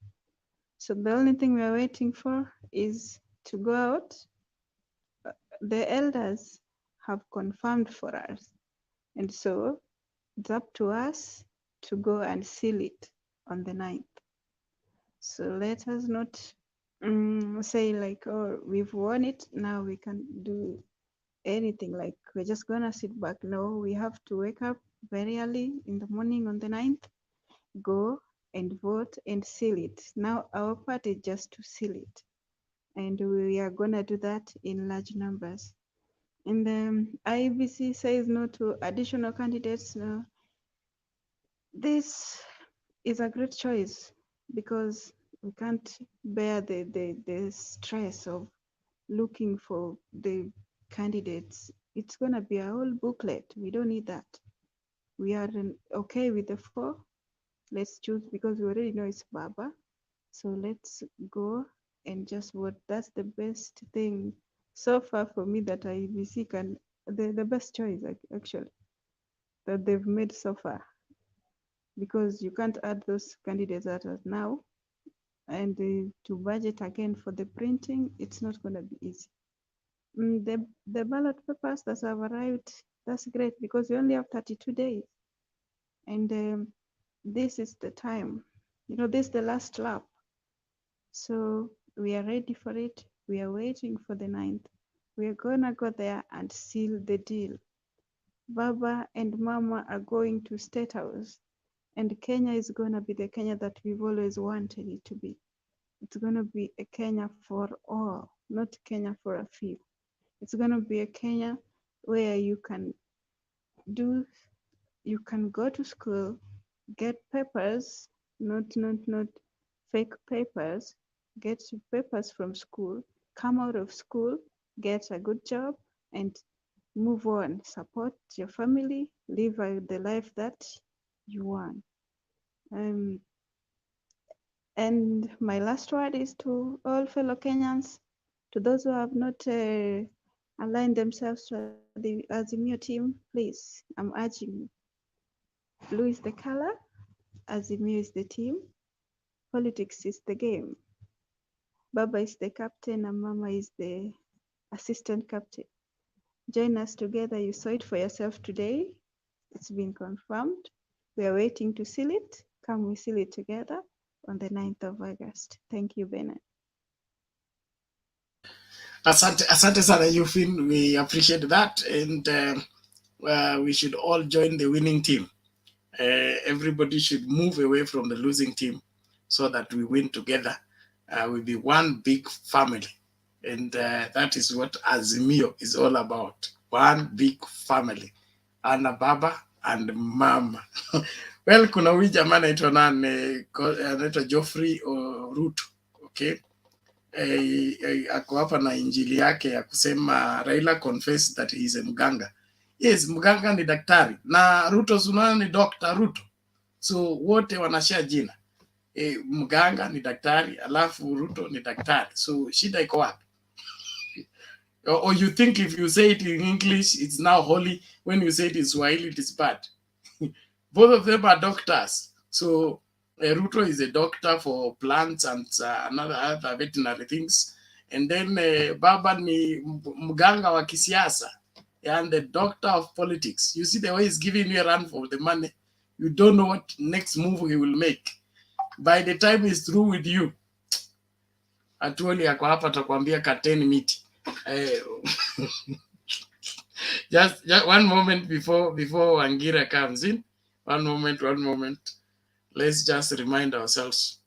So the only thing we are waiting for is to go out. The elders have confirmed for us, and so it's up to us to go and seal it on the 9th. So let us not say like, oh, we've won it, now we can do anything, like we're just gonna sit back. No, we have to wake up very early in the morning on the 9th, go and vote and seal it. Now our part is just to seal it, and we are gonna do that in large numbers. And the Iebc says no to additional candidates. No. This is a great choice because we can't bear the stress of looking for the candidates. It's gonna be a whole booklet. We don't need that. We are okay with the 4. Let's choose because we already know it's Baba. So let's go and just vote. That's the best thing so far for me that Iebc can, the best choice actually that they've made so far, because you can't add those candidates that are now, and to budget again for the printing, it's not going to be easy. The ballot papers that have arrived, that's great because we only have 32 days, and this is the time, this is the last lap. So we are ready for it. We are waiting for the 9th. We are gonna go there and seal the deal. Baba and Mama are going to State House, and Kenya is gonna be the Kenya that we've always wanted it to be. It's gonna be a Kenya for all, not Kenya for a few. It's gonna be a Kenya where you can go to school, get papers, not fake papers, get papers from school, come out of school, get a good job, and move on, support your family, live the life that you want. And my last word is to all fellow Kenyans, to those who have not aligned themselves to the Azimio team, please, I'm urging you. Blue is the color, Azimio is the team, politics is the game. Baba is the captain and Mama is the assistant captain. Join us together. You saw it for yourself today. It's been confirmed. We are waiting to seal it. Come, we seal it together on the 9th of August. Thank you, Bernard. Asante sana Yufin, we appreciate that, and we should all join the winning team. Everybody should move away from the losing team so that we win together. We'll be one big family, and that is what Azimio is all about. One big family. Ana Baba, and mama. Well, kuna huyu jamaa anaitwa nani, anaitwa Geoffrey Ruto, okay? Ako hapa na injili yake ya kusema Raila confessed that he is a mganga. Yes, mganga ni daktari na Ruto sunana ni Dr. Ruto, so wote wanashare jina. Mganga ni daktari alafu Ruto ni daktari, so shida iko wapi? Or you think if you say it in English it's now holy, when you say it in Swahili it is bad? Both of them are doctors. So Ruto is a doctor for plants and other veterinary things. And then Baba ni mganga wa kisiasa and the doctor of politics. You see the way he's giving you a run for the money. You don't know what next move he will make. By the time he's through with you, Atuoli ako hapa atakwambia kateni miti. Just one moment before Wangira comes in. One moment. Let's just remind ourselves.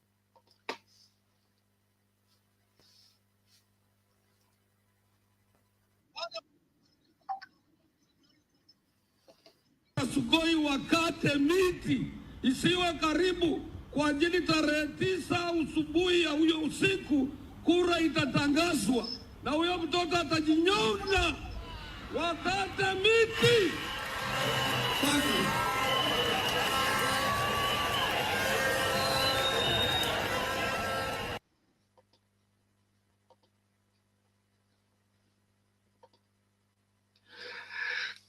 Sugoi wakate miti isiwe karibu kwa ajili tarehe 9 usubuhi ya huyo usiku kura itatangazwa na huyo mtoto atajinyonga. Wakate miti.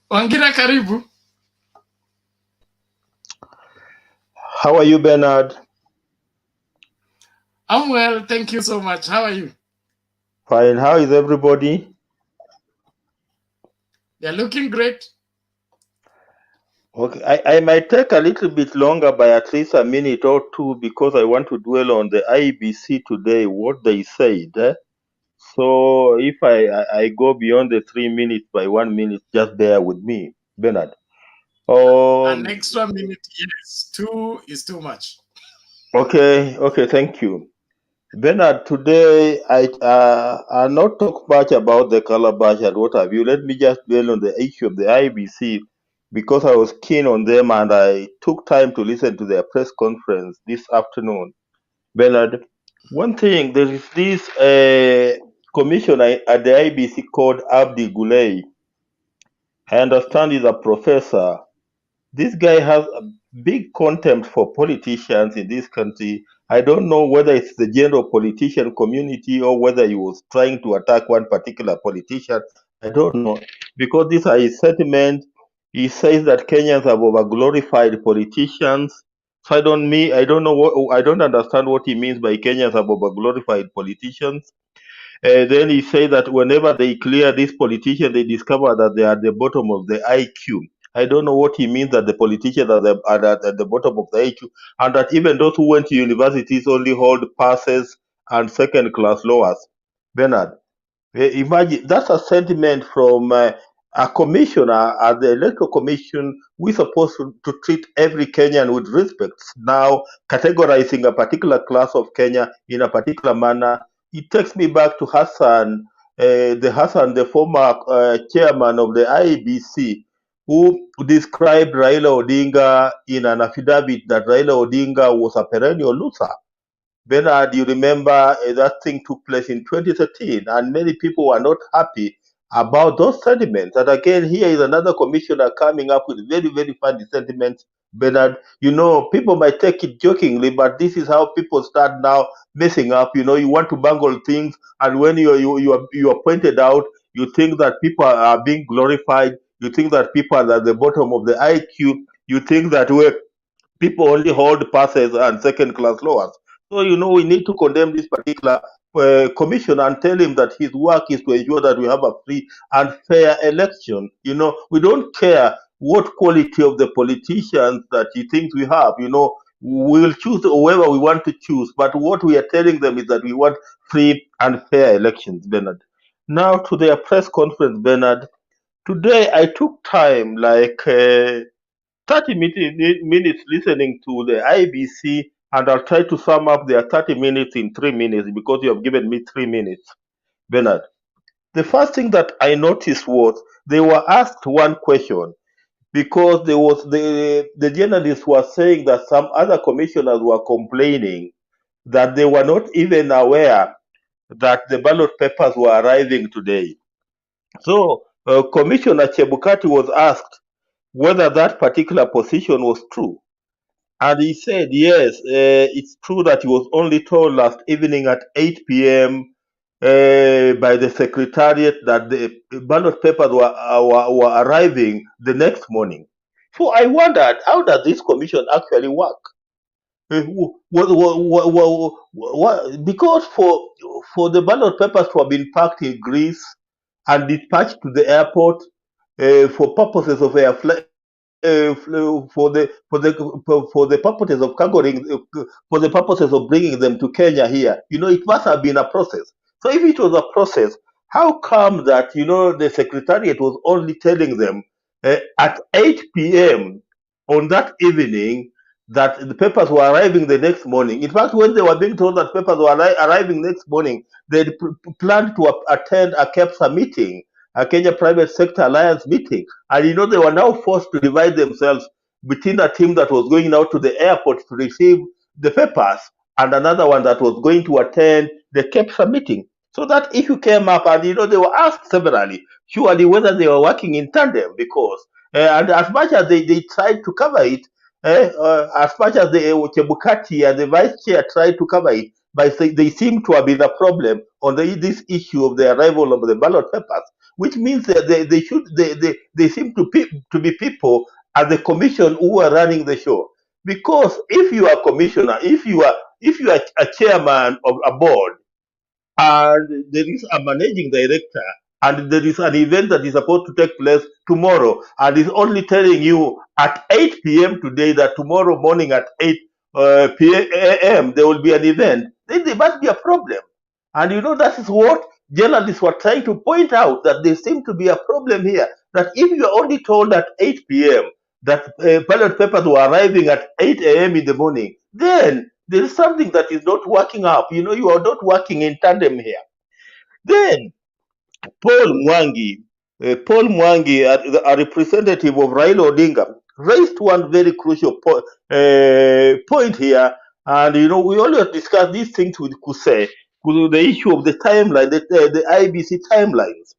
Wangira karibu. How are you, Bernard? I'm well, thank you so much. How are you? Fine. How is everybody? They're looking great. Okay, I might take a little bit longer by at least a minute or two because I want to dwell on the Iebc today, what they said. So if I go beyond the 3 minutes by 1 minute, just bear with me, Bernard. An extra minute, yes. 2 is too much. Okay, thank you. Bernard, today I'll not talk much about the Calabash and what have you. Let me just dwell on the issue of the Iebc because I was keen on them and I took time to listen to their press conference this afternoon. Bernard, one thing, there is this commissioner at the Iebc called Abdi Gulei. I understand he's a professor. This guy has a big contempt for politicians in this country. I don't know whether it's the general politician community or whether he was trying to attack one particular politician. I don't know. Because these are his sentiments. He says that Kenyans have overglorified politicians. So I don't understand what he means by Kenyans have overglorified politicians. Then he said that whenever they clear this politician, they discover that they are at the bottom of the IQ. I don't know what he means that the politicians are at the bottom of the IQ, and that even those who went to universities only hold passes and second-class lowers. Bernard, imagine that's a sentiment from a commissioner at the electoral commission. We're supposed to treat every Kenyan with respect. Now, categorizing a particular class of Kenya in a particular manner, it takes me back to Hassan, the former chairman of the Iebc, who described Raila Odinga in an affidavit that Raila Odinga was a perennial loser. Bernard, you remember that thing took place in 2013, and many people were not happy about those sentiments. And again, here is another commissioner coming up with very, very funny sentiments. Bernard, people might take it jokingly, but this is how people start now messing up. You want to bungle things, and when you are pointed out, you think that people are being glorified. You think that people are at the bottom of the IQ. You think that people only hold passes and second-class lowers. So, we need to condemn this particular commission and tell him that his work is to ensure that we have a free and fair election. We don't care what quality of the politicians that he thinks we have. We will choose whoever we want to choose. But what we are telling them is that we want free and fair elections, Bernard. Now, to their press conference, Bernard. Today, I took time, like 30 minutes listening to the Iebc, and I'll try to sum up their 30 minutes in 3 minutes because you have given me 3 minutes. Bernard, the first thing that I noticed was they were asked one question. because there was the journalists were saying that some other commissioners were complaining that they were not even aware that the ballot papers were arriving today. So Commissioner Chebukati was asked whether that particular position was true. And he said, yes, it's true that he was only told last evening at 8 p.m. By the secretariat that the ballot papers were arriving the next morning. So I wondered, how does this commission actually work? Because for the ballot papers to have been packed in Greece and dispatched to the airport for purposes of for the purposes of cargoing, for the purposes of bringing them to Kenya here, it must have been a process. So if it was a process, how come that the secretariat was only telling them at 8 p.m. on that evening that the papers were arriving the next morning? In fact, when they were being told that papers were arriving next morning, they planned to attend a KEPSA meeting, a Kenya Private Sector Alliance meeting. And they were now forced to divide themselves between a team that was going out to the airport to receive the papers and another one that was going to attend the KEPSA meeting. So that issue came up, and they were asked severally, surely whether they were working in tandem, because and as much as they tried to cover it, as much as the Chebukati and the vice chair tried to cover it, but they seem to have been a problem on this issue of the arrival of the ballot papers, which means that they seem to be people at the commission who are running the show. Because if you are a commissioner, if you are a chairman of a board, and there is a managing director, and there is an event that is supposed to take place tomorrow, and is only telling you at 8 p.m. today that tomorrow morning at 8 p.m. there will be an event, then there must be a problem. And that is what journalists were trying to point out, that there seems to be a problem here, that if you are only told at 8 p.m. that ballot papers were arriving at 8 a.m. in the morning, then there is something that is not working up. You are not working in tandem here. Then Paul Mwangi, a representative of Raila Odinga, raised one very crucial point here. And we always discuss these things with Kuse, with the issue of the timeline, the IBC timelines.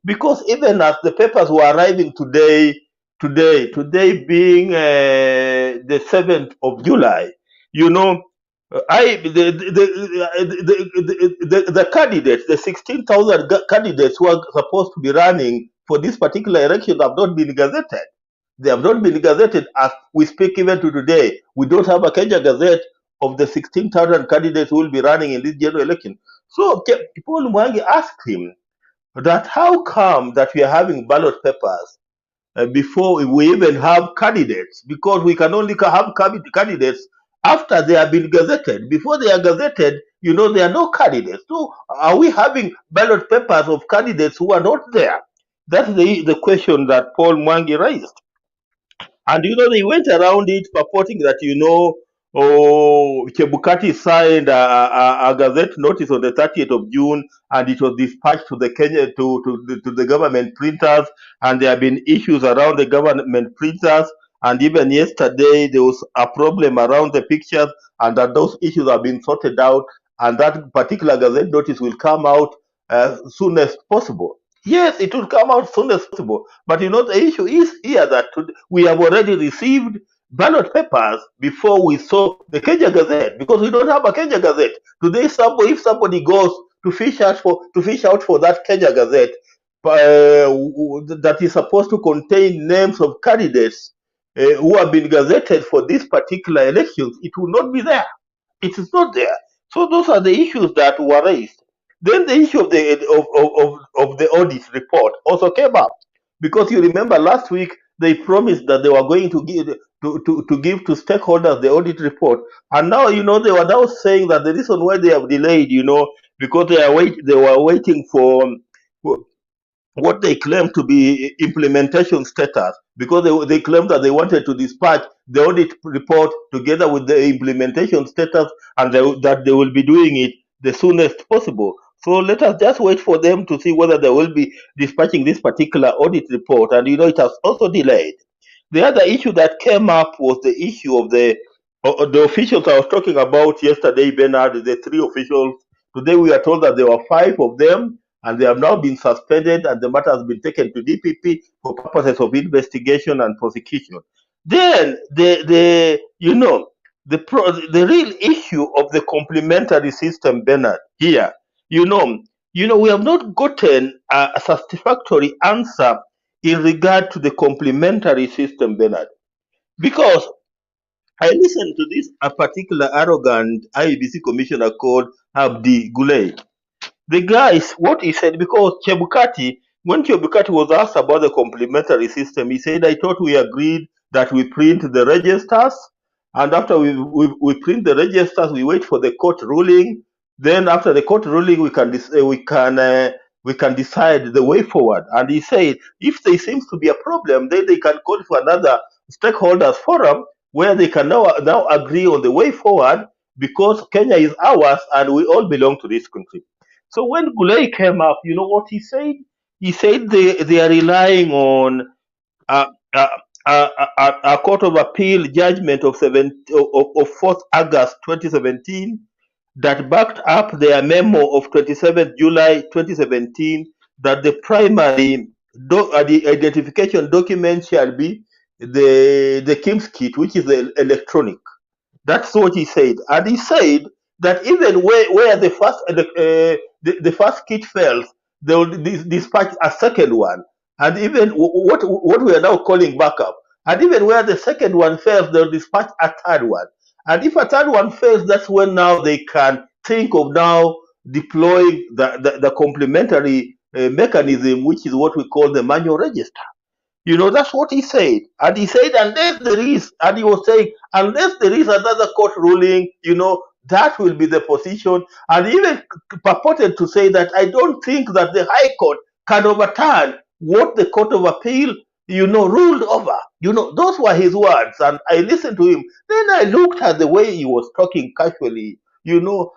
Because even as the papers were arriving today being the 7th of July, the candidates, the 16,000 candidates who are supposed to be running for this particular election have not been gazetted. They have not been gazetted as we speak even to today. We don't have a Kenya Gazette of the 16,000 candidates who will be running in this general election. So Paul Mwangi asked him that how come that we are having ballot papers before we even have candidates, because we can only have candidates after they have been gazetted. Before they are gazetted, there are no candidates. So are we having ballot papers of candidates who are not there? That's the question that Paul Mwangi raised. And they went around it purporting that Chebukati signed a gazette notice on the 30th of June, and it was dispatched to the to the government printers, and there have been issues around the government printers, and even yesterday there was a problem around the pictures, and that those issues have been sorted out, and that particular gazette notice will come out soon as possible. Yes, it will come out soon as possible. But the issue is here that we have already received ballot papers before we saw the Kenya Gazette, because we don't have a Kenya Gazette. Today, if somebody goes to fish out for that Kenya Gazette that is supposed to contain names of candidates who have been gazetted for this particular elections, it will not be there. It is not there. So those are the issues that were raised. Then the issue of the audit report also came up, because you remember last week they promised that they were going to give to stakeholders the audit report, and now they were now saying that the reason why they have delayed, because they were waiting for what they claim to be implementation status, because they claim that they wanted to dispatch the audit report together with the implementation status, and that they will be doing it the soonest possible. So let us just wait for them to see whether they will be dispatching this particular audit report. And it has also delayed. The other issue that came up was the issue of the officials I was talking about yesterday, Bernard, the 3 officials. Today we are told that there were 5 of them, and they have now been suspended, and the matter has been taken to DPP for purposes of investigation and prosecution. Then the real issue of the complementary system, Bernard, here, we have not gotten a satisfactory answer in regard to the complementary system, Bernard, because I listened to this a particular arrogant IEBC commissioner called Abdi Gulay. The guys, what he said, because when Chebukati was asked about the complementary system, he said, I thought we agreed that we print the registers, and after we print the registers, we wait for the court ruling. Then after the court ruling, we can decide the way forward. And he said, if there seems to be a problem, then they can call for another stakeholders forum where they can now agree on the way forward, because Kenya is ours and we all belong to this country. So when Gulay came up, you know what he said? He said they are relying on a, a, a court of appeal judgment of 4th August 2017 that backed up their memo of 27th July 2017 that the primary the identification document shall be the KIMS kit, which is the electronic. That's what he said, and he said that even where the first kit fails, they will dispatch a second one, and even what we are now calling backup, and even where the second one fails, they'll dispatch a third one, and if a third one fails, that's when now they can think of now deploying the complementary mechanism, which is what we call the manual register. That's what he said. And he said, unless there is, and he was saying, unless there is another court ruling, that will be the position. And he even purported to say that I don't think that the High Court can overturn what the Court of Appeal, ruled over. Those were his words. And I listened to him. Then I looked at the way he was talking casually. We don't,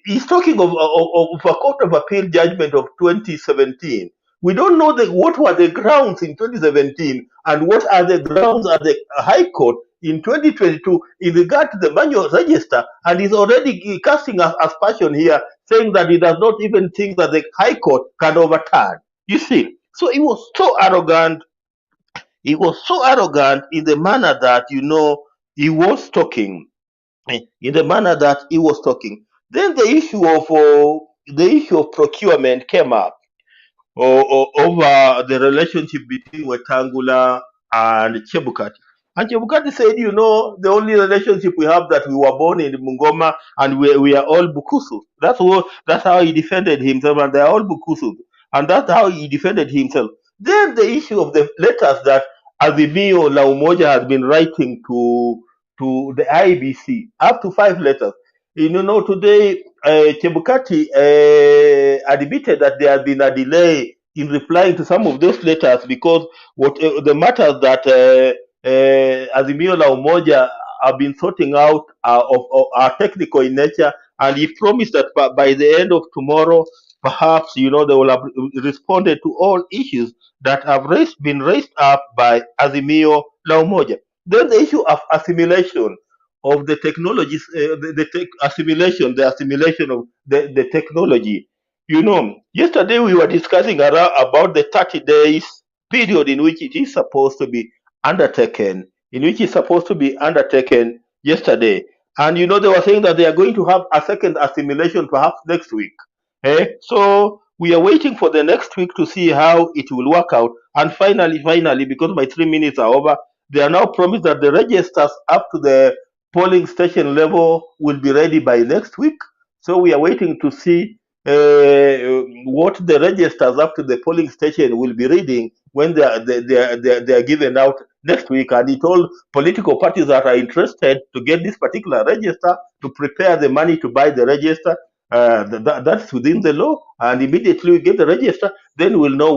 he's talking of a Court of Appeal judgment of 2017. We don't know what were the grounds in 2017 and what are the grounds at the High Court in 2022 in regard to the manual register, and he's already casting aspersion here, saying that he does not even think that the High Court can overturn. You see, so he was so arrogant. He was so arrogant in the manner that he was talking. In the manner that he was talking. Then the issue of procurement came up over the relationship between Wetangula and Chebukati. And Chebukati said, the only relationship we have that we were born in Bungoma and we are all Bukusu. That's how he defended himself, and they are all Bukusu. And that's how he defended himself. Then the issue of the letters that Azimio La Umoja has been writing to the IEBC, up to 5 letters. Today, Chebukati admitted that there has been a delay in replying to some of those letters because the matters that Azimio La Umoja have been sorting out are technical in nature, and he promised that by the end of tomorrow, perhaps, they will have responded to all issues that have been raised up by Azimio La Umoja. Then the issue of assimilation of the technologies, the assimilation of the technology. Yesterday we were discussing about the 30 days period in which it is supposed to be undertaken, yesterday. And they were saying that they are going to have a second assimilation perhaps next week. So we are waiting for the next week to see how it will work out. And finally, because my 3 minutes are over, they are now promised that the registers up to the polling station level will be ready by next week. So we are waiting to see what the registers up to the polling station will be reading when they are given out next week. And he told political parties that are interested to get this particular register to prepare the money to buy the register. That's within the law, and immediately we get the register, then we'll know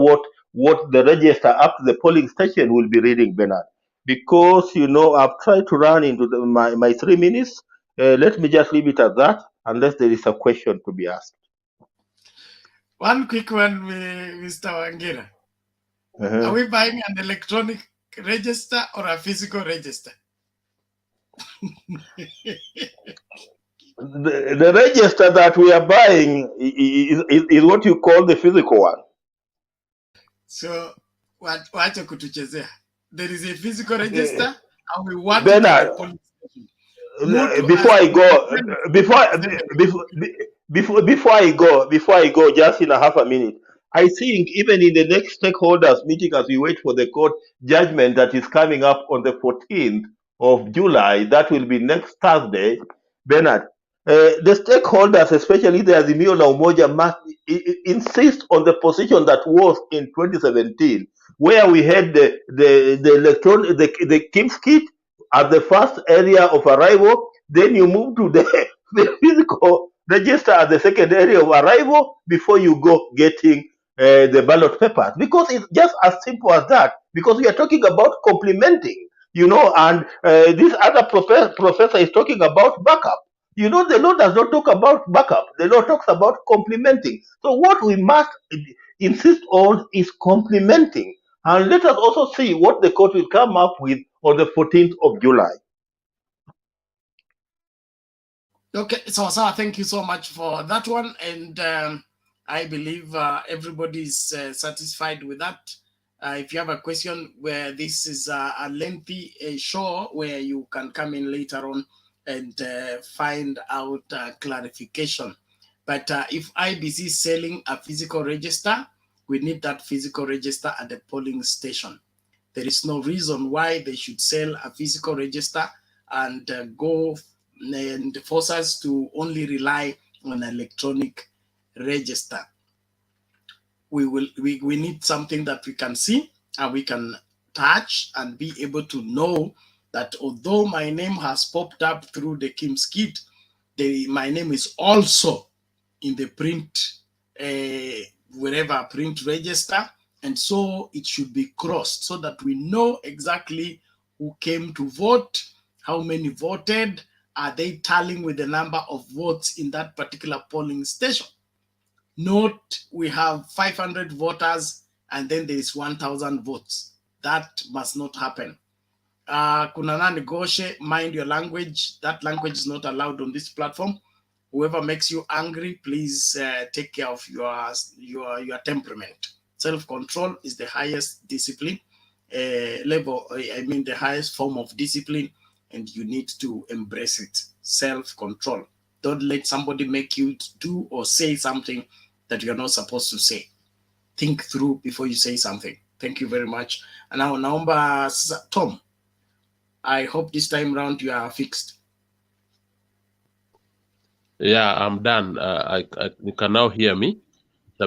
what the register up to the polling station will be reading, Bernard. Because I've tried to run into my 3 minutes. Let me just leave it at that, unless there is a question to be asked. One quick one, Mr. Wangira. Are we buying an electronic register or a physical register? The register that we are buying is what you call the physical one. So, wacha kutuchezea. There is a physical register and we want Bernard, it at the police station. before I go, just in a half a minute, I think even in the next stakeholders meeting, as we wait for the court judgment that is coming up on the 14th of July, that will be next Thursday, Bernard, the stakeholders, especially the Azimio na Umoja, must insist on the position that was in 2017, where we had the Kim's kit at the first area of arrival, then you move to the physical register at the second area of arrival before you go getting the ballot papers. Because it's just as simple as that. Because we are talking about complementing, and this other professor is talking about backup. The law does not talk about backup. The law talks about complementing. So what we must insist on is complementing. And let us also see what the court will come up with on the 14th of July. Okay, so thank you so much for that one. And I believe everybody is satisfied with that. If you have a question where this is a lengthy show where you can come in later on and find out clarification. But if IBC is selling a physical register, we need that physical register at the polling station. There is no reason why they should sell a physical register and go and force us to only rely on electronic register. We need something that we can see and we can touch and be able to know that although my name has popped up through the Kim's kit, my name is also in the print, wherever print register, and so it should be crossed so that we know exactly who came to vote, how many voted, are they tallying with the number of votes in that particular polling station. Note, we have 500 voters and then there is 1,000 votes. That must not happen. Kunana Negoshe, mind your language. That language is not allowed on this platform. Whoever makes you angry, please take care of your temperament. Self-control is the highest discipline level. I mean, the highest form of discipline, and you need to embrace it. Self-control. Don't let somebody make you do or say something that you're not supposed to say. Think through before you say something. Thank you very much. And now, naomba Tom, I hope this time round you are fixed. Yeah, I'm done. You can now hear me,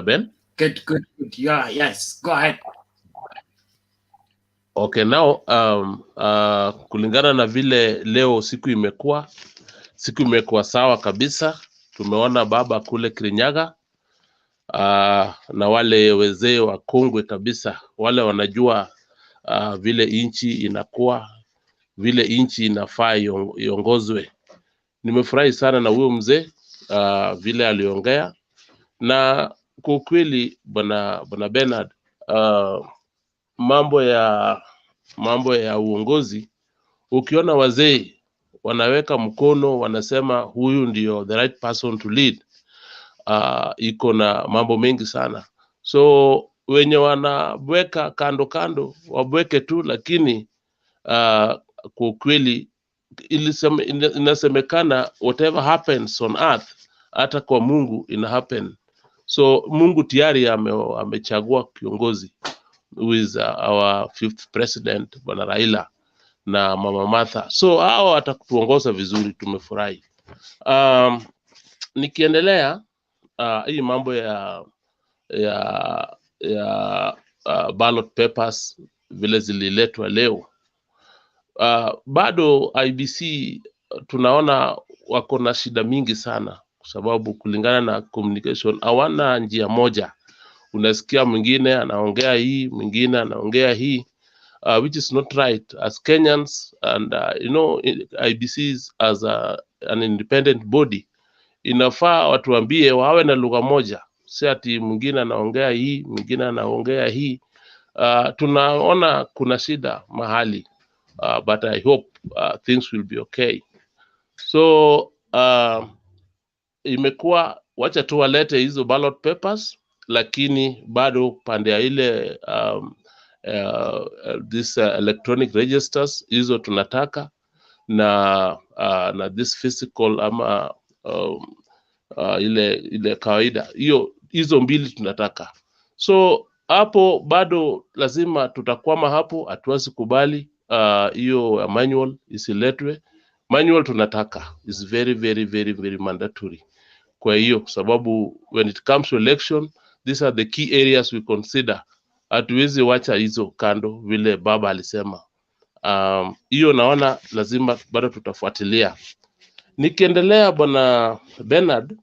Ben? Good. Yeah, yes, go ahead. Okay, now kulingana na vile leo siku imekuwa sawa kabisa. Tumeona baba kule Kirinyaga na wale wazee wa kongwe kabisa, wale wanajua vile inchi inakuwa, vile inchi inafaa iongozwe. Nimefurahi sana na huyo mzee vile aliongea, na kwa kweli bwana Bernard, mambo ya uongozi, ukiona wazee wanaweka mkono wanasema huyu ndio the right person to lead, iko na mambo mengi sana. So wenye wanaweka kando wabweke tu, lakini kwa kweli inasemekana whatever happens on earth, hata kwa Mungu ina happen. So Mungu tayari amechagua kiongozi, who is our 5th president, Bwana Raila na Mama Martha. So hao atakutuongoza vizuri, tumefurahi. Nikiendelea hii mambo ya ballot papers vile zililetwa leo, bado IBC tunaona wako na shida mingi sana, kwa sababu kulingana na communication hawana njia moja. Unasikia mwingine anaongea hii, mwingine anaongea hii, which is not right as Kenyans. And IBC as an independent body, inafaa watuambie wawe na lugha moja, si ati mwingine anaongea hii, mwingine anaongea hii. Tunaona kuna shida mahali, but I hope things will be okay. So imekuwa wacha tu walete hizo ballot papers, lakini bado pande ya ile this electronic registers hizo tunataka na this physical ama ile kawaida hizo mbili tunataka. So hapo bado lazima tutakwama hapo, hatuwezi kubali hiyo manual isiletwe. Manual tunataka is very very very very mandatory. Kwa hiyo sababu when it comes to election, these are the key areas we consider. Hatuwezi wacha hizo kando vile baba alisema. Hiyo naona lazima bado tutafuatilia. Nikiendelea bwana Bernard,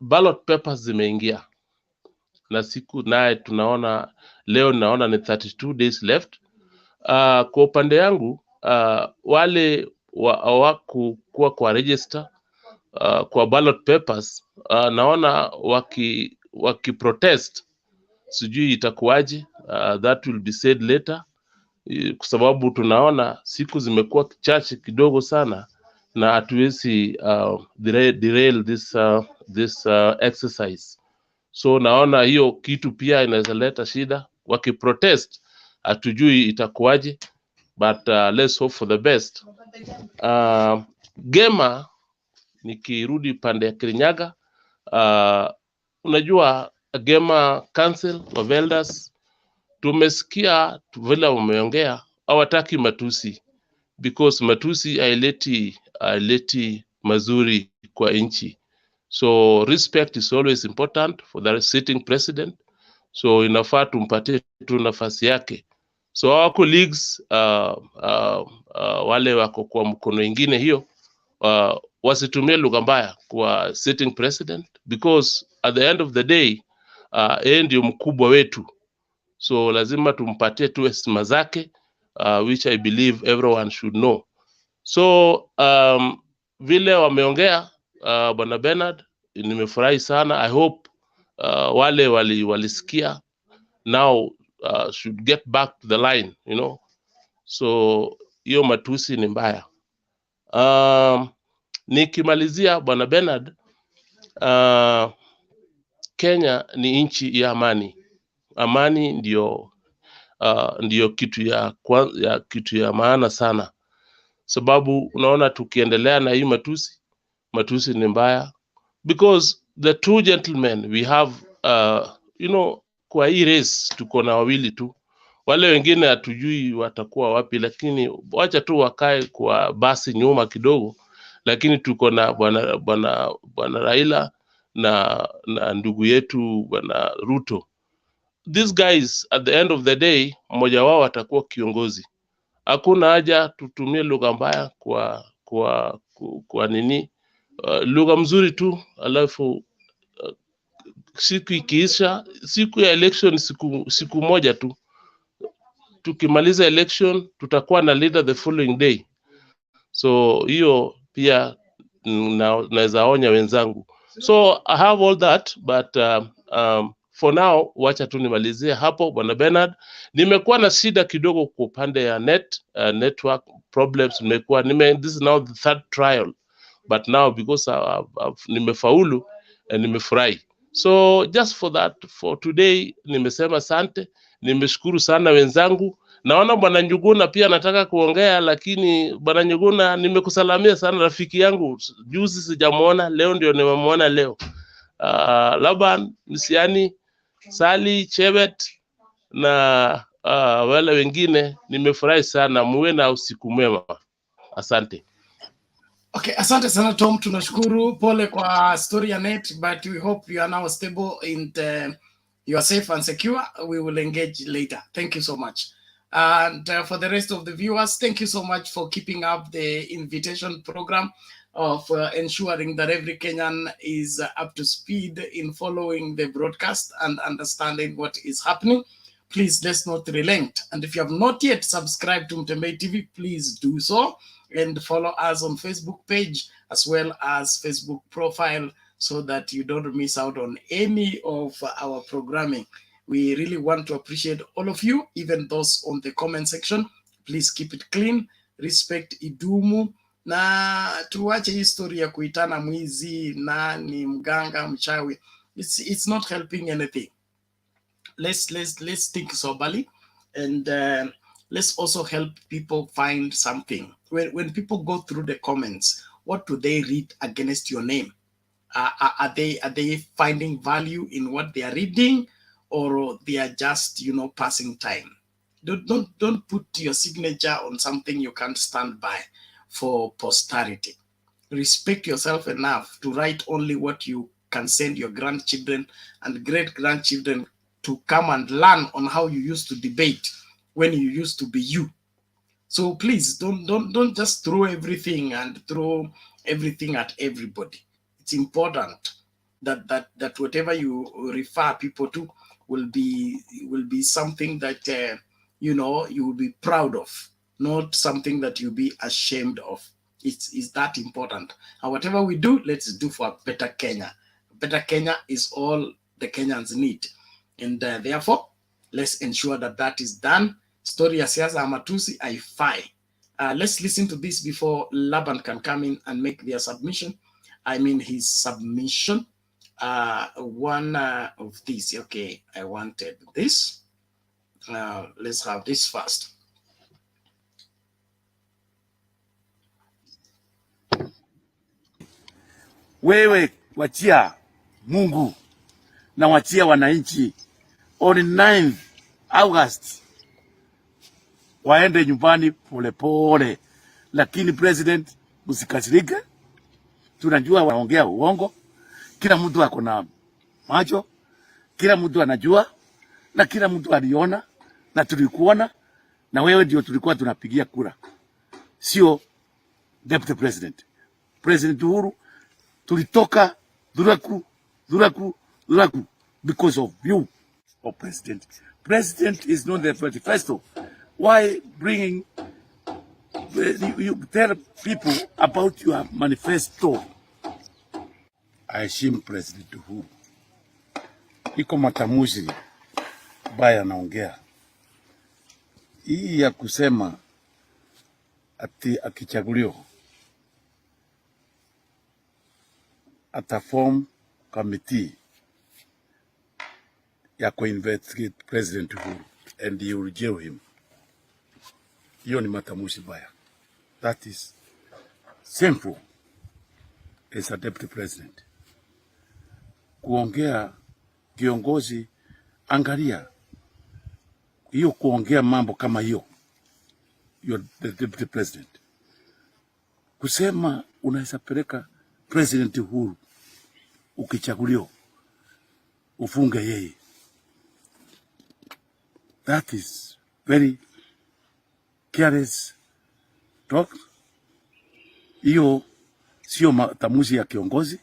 ballot papers zimeingia na siku naye tunaona leo naona ni 32 days left. Kwa upande yangu wale hawakuwa kwa register kwa ballot papers, naona waki protest, sijui itakuwaje. That will be said later, kwa sababu tunaona siku zimekuwa chache kidogo sana na hatuwezi derail this exercise. So naona hiyo kitu pia inaweza leta shida. Wakiprotest hatujui itakuwaje, but let's hope for the best. Gema, nikirudi pande ya Kirinyaga, unajua Gema Council of Elders, tumesikia vile wameongea, hawataki matusi, because matusi haileti mazuri kwa nchi. So respect is always important for the sitting president. So inafaa tumpatie tu nafasi yake. So our colleagues wale wako kwa mkono ingine hiyo, wasitumie lugha mbaya kwa sitting president, because at the end of the day yeye ndio mkubwa wetu. So lazima tumpatie tu heshima zake, which I believe everyone should know. So vile wameongea bwana Bernard, nimefurahi sana. I hope wale walisikia now should get back to the line, you know. So hiyo matusi ni mbaya. Nikimalizia bwana Bernard, Kenya ni nchi ya amani. Amani ndio kitu ya maana sana, sababu unaona tukiendelea na hii matusi ni mbaya, because the two gentlemen we have, you know, kwa hii race tuko na wawili tu, wale wengine hatujui watakuwa wapi, lakini wacha tu wakae kwa basi nyuma kidogo. Lakini tuko na bwana Raila na ndugu yetu bwana Ruto. These guys at the end of the day, mmoja wao atakuwa kiongozi. Hakuna haja tutumie lugha mbaya kwa nini, lugha mzuri tu, alafu siku ikiisha, siku ya election siku moja tu, tukimaliza election tutakuwa na leader the following day. So hiyo pia naweza onya wenzangu. So I have all that, but for now wacha tu nimalizie hapo bwana Bernard. Nimekuwa na shida kidogo kwa upande ya network problems. This is now the third trial, but now because nimefaulu and nimefurahi. So just for that, for today nimesema asante. Nimeshukuru sana wenzangu. Naona bwana Njuguna pia nataka kuongea, lakini bwana Njuguna, nimekusalamia sana rafiki yangu. Juzi sijamuona, leo ndio nimemuona leo. Laban, Msiani, Sali, Chebet na wale wengine, nimefurahi sana. Muwe na usiku mwema. Asante. Okay, asante sana Tom, tunashukuru. Pole kwa story ya net, but we hope you are now stable and you are safe and secure. We will engage later. Thank you so much. And for the rest of the viewers, thank you so much for keeping up the invitation program of ensuring that every Kenyan is up to speed in following the broadcast and understanding what is happening. Please, let's not relent. And if you have not yet subscribed to Mtembei TV, please do so and follow us on Facebook page as well as Facebook profile so that you don't miss out on any of our programming. We really want to appreciate all of you, even those on the comment section. Please keep it clean, respect idumu, na tuache history ya kuitana mwizi, nani, mganga, mchawi. It's not helping anything. Let's think soberly, and let's also help people find something. When people go through the comments, what do they read against your name? Are they finding value in what they are reading, or they are just passing time? Don't put your signature on something you can't stand by for posterity. Respect yourself enough to write only what you can send your grandchildren and great grandchildren to come and learn on how you used to debate when you used to be you. So please don't just throw everything at everybody. It's important that whatever you refer people to will be something that you will be proud of, not something that you'll be ashamed of. It's that important. And whatever we do, let's do for a better Kenya. Better Kenya is all the Kenyans need, and therefore let's ensure that is done. Story ya siasa matusi haifai. Let's listen to this before Laban can come in and make their submission. I mean his submission. One of these. Okay, I wanted this. Let's have this first. Wewe wachia Mungu na wachia wananchi. On 9th August waende nyumbani polepole, lakini president msikasirike. Tunajua wanaongea uongo, kila mtu ako na macho, kila mtu anajua, na kila mtu aliona, na tulikuona, na wewe ndio tulikuwa tunapigia kura, sio deputy president. President Uhuru tulitoka dhuraku because of you. Oh, president is not the manifesto. Why bringing you tell people about your manifesto? Aheshimu President Uhuru. Iko matamuzi baya naongea. Hii ya kusema ati akichaguliwa ataform committee ya investigate President Uhuru and you will jail him. Hiyo ni matamuzi baya. That is simple as a deputy president. Kuongea kiongozi, angalia hiyo kuongea mambo kama hiyo. You're the deputy president. Kusema unaweza peleka President Uhuru ukichaguliwa ufunge yeye. That is very careless talk. Hiyo sio matamuzi ya kiongozi.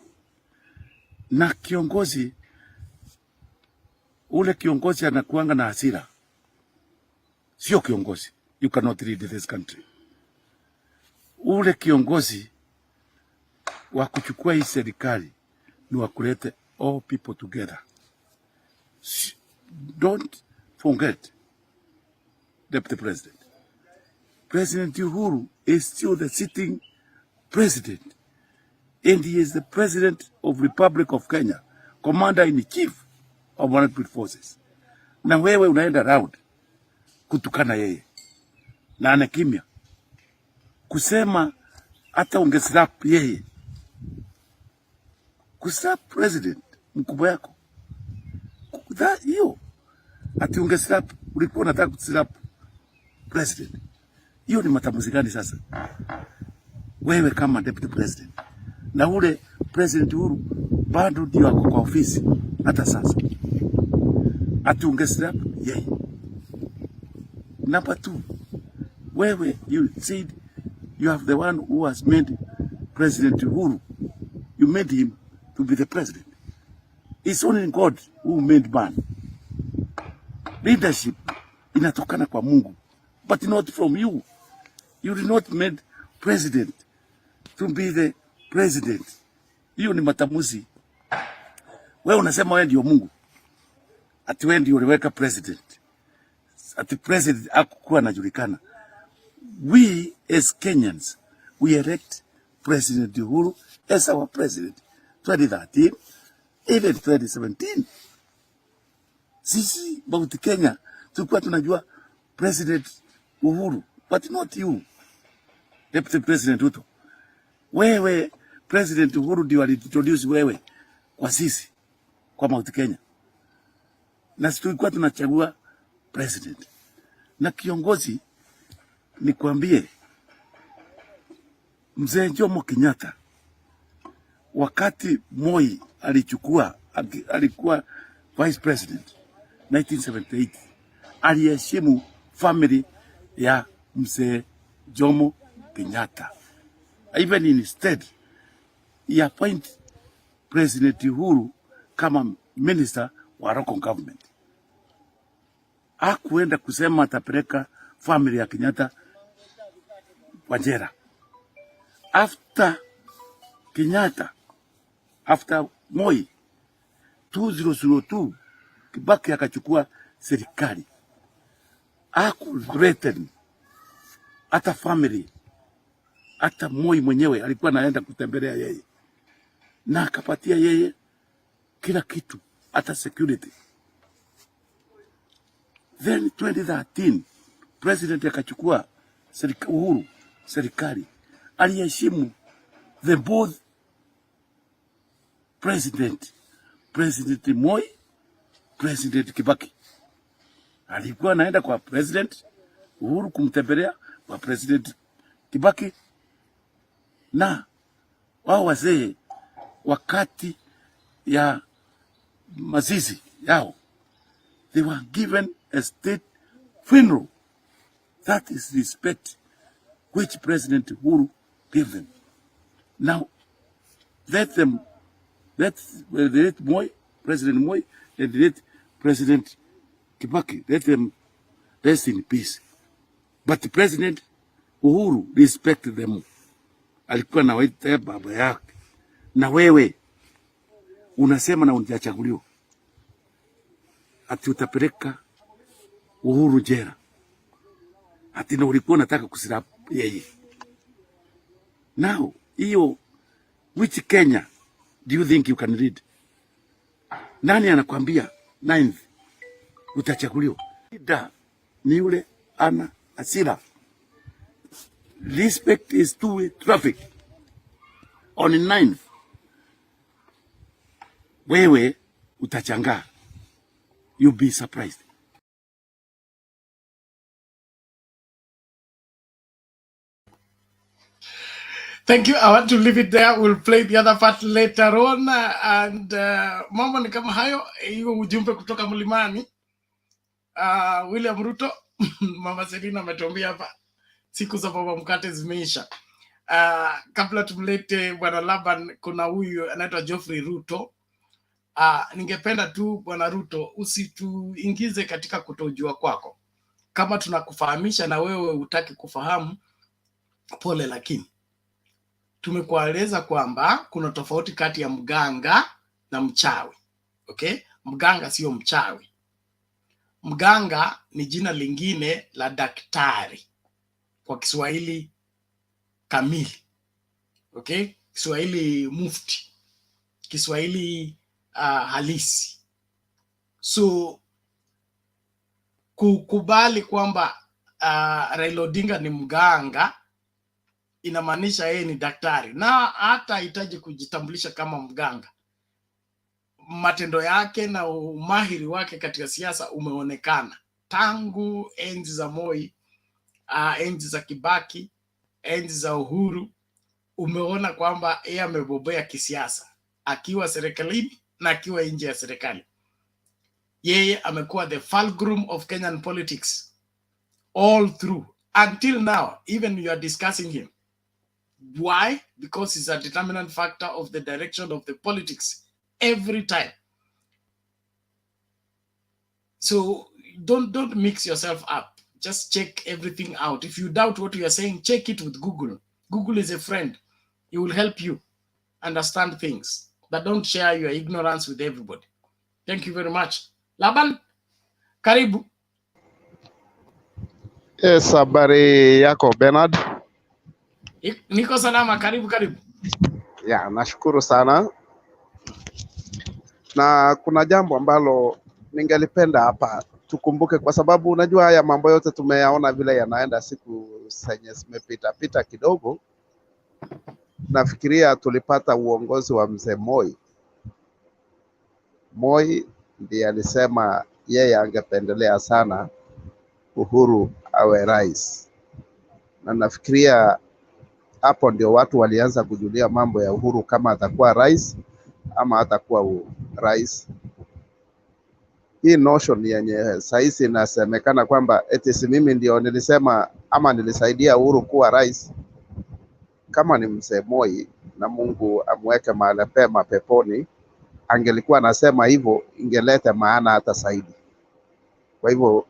Na kiongozi, ule kiongozi anakuanga na hasira. Sio kiongozi. You cannot lead this country. Ule kiongozi wa kuchukua hii serikali ni wa kuleta all people together. Don't forget, Deputy President. President Uhuru is still the sitting president, and he is the president of Republic of Kenya, commander-in-chief of military forces. Na wewe unaenda round kutukana yeye na anakimya kusema hata ungeslap yeye, kuslap president mkubwa yako hiyo, ati ungeslap, ulikuwa unataka kuslap president. Hiyo ni matamuzi gani sasa wewe kama deputy president? Na ule President Uhuru bado ndio ako kwa ofisi hata sasa, ati ungeslap yeye. Number 2, wewe, you said you have the one who has made President Uhuru, you made him to be the president. It's only God who made man. Leadership inatokana kwa Mungu, but not from you. You did not made president to be the president. Hiyo ni matamuzi Wewe unasema wewe ndio Mungu, ati wewe ndio uliweka president, ati president hakukuwa anajulikana. We as Kenyans, we elect President Uhuru as our president 2013, even 2017. Sisi Mount Kenya tulikuwa tunajua President Uhuru, but not you, Deputy President Ruto. Wewe President Uhuru ndio aliintroduce wewe kwa sisi kwa Mount Kenya, na sisi tulikuwa tunachagua president na kiongozi. Nikwambie, Mzee Jomo Kenyatta wakati Moi alikuwa vice president 1978, aliheshimu family ya Mzee Jomo Kenyatta. Even instead he appoint President Uhuru kama minister wa local government. Hakuenda kusema atapeleka family ya Kenyatta kwa jela. After Kenyatta, after Moi 2002, Kibaki akachukua serikali. Hakuthreaten hata family, hata Moi mwenyewe alikuwa anaenda kutembelea yeye, na akapatia yeye kila kitu, hata security. Then 2013 president akachukua Uhuru serikali, aliheshimu the both president Moi, President Kibaki. Alikuwa anaenda kwa President Uhuru kumtembelea, kwa President Kibaki, na wao wazee wakati ya mazizi yao, they were given a state funeral. That is respect which President Uhuru gave them. Now, let Moi, President Moi, and let President Kibaki, let them rest in peace. But the President Uhuru respect them. Alikuwa na waita baba yake. Na wewe unasema na unachaguliwa ati utapeleka Uhuru jela, ati na ulikuwa unataka kusirap yeye. Now, hiyo which Kenya do you think you can read? Nani anakwambia 9th utachaguliwa? Ida ni yule ana hasira. Respect is two-way traffic. On 9th wewe utachangaa, you'll be surprised. Thank you. I want to leave it there. We'll play the other part later on. And mambo ni kama hayo. Hiyo ujumbe kutoka mlimani. William Ruto, Mama Selina ametuambia hapa siku za baba mkate zimeisha. Kabla tumlete Bwana Laban, kuna huyu anaitwa Geoffrey Ruto. Ningependa tu Bwana Ruto usituingize katika kutojua kwako. Kama tunakufahamisha na wewe hutaki kufahamu, pole, lakini tumekueleza kwamba kuna tofauti kati ya mganga na mchawi. Okay? Mganga sio mchawi. Mganga ni jina lingine la daktari kwa Kiswahili kamili. Okay? Kiswahili mufti. Kiswahili halisi. So kukubali kwamba Raila Odinga ni mganga inamaanisha yeye ni daktari, na hata hahitaji kujitambulisha kama mganga. Matendo yake na umahiri wake katika siasa umeonekana tangu enzi za Moi, enzi za Kibaki, enzi za Uhuru. Umeona kwamba yeye amebobea kisiasa akiwa serikalini na akiwa nje ya serikali. Yeye amekuwa the fulcrum of Kenyan politics all through until now. Even you are discussing him. Why? Because he's a determinant factor of the direction of the politics every time. So don't mix yourself up. Just check everything out. If you doubt what you are saying, check it with Google. Google is a friend. It will help you understand things. but don't share your ignorance with everybody. Thank you very much. Laban, karibu. Yes, habari yako Bernard? Niko salama, karibu. Ya, nashukuru sana. Na kuna jambo ambalo ningelipenda hapa tukumbuke, kwa sababu unajua haya mambo yote tumeyaona vile yanaenda siku zenye zimepita kidogo. Nafikiria tulipata uongozi wa mzee Moi. Moi ndiye alisema yeye angependelea sana Uhuru awe rais, na nafikiria hapo ndio watu walianza kujulia mambo ya Uhuru, kama atakuwa rais ama atakuwa rais. Hii notion yenye saisi inasemekana kwamba eti si mimi ndio nilisema ama nilisaidia Uhuru kuwa rais, kama ni mzee Moi na Mungu amweke mahali pema peponi, angelikuwa anasema hivyo, ingeleta maana hata zaidi. Kwa hivyo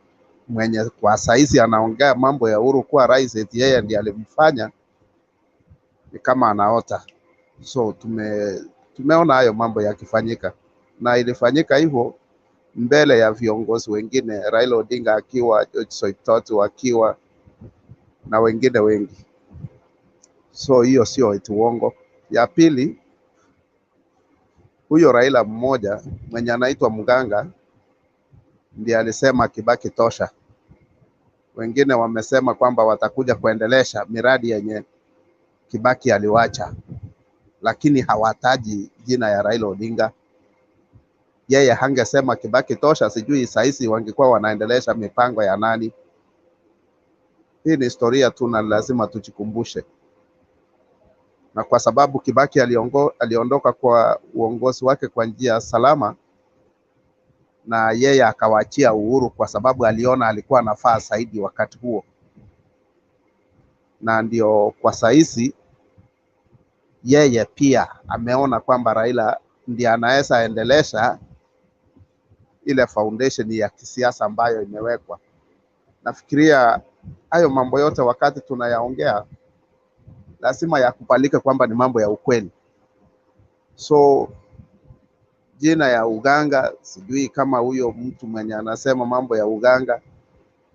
mwenye kwa saisi anaongea mambo ya Uhuru kuwa rais eti yeye ndiye alimfanya, ni kama anaota. So tumeona hayo mambo yakifanyika, na ilifanyika hivyo mbele ya viongozi wengine, Raila Odinga akiwa, George Soitoti akiwa na wengine wengi. So hiyo sio eti uongo. Ya pili, huyo Raila mmoja mwenye anaitwa Mganga ndiye alisema Kibaki tosha. Wengine wamesema kwamba watakuja kuendelesha miradi yenye Kibaki aliwacha, lakini hawataji jina ya Raila Odinga. Yeye hangesema Kibaki tosha, sijui saisi wangekuwa wanaendelesha mipango ya nani. Hii ni historia tu na lazima tujikumbushe. Na kwa sababu Kibaki aliondoka kwa uongozi wake kwa njia salama, na yeye akawaachia Uhuru kwa sababu aliona alikuwa anafaa zaidi wakati huo. Na ndio kwa saisi yeye pia ameona kwamba Raila ndiye anaweza endelesha ile foundation ya kisiasa ambayo imewekwa. Nafikiria hayo mambo yote wakati tunayaongea lazima yakubalike kwamba ni mambo ya ukweli. So jina ya uganga, sijui kama huyo mtu mwenye anasema mambo ya uganga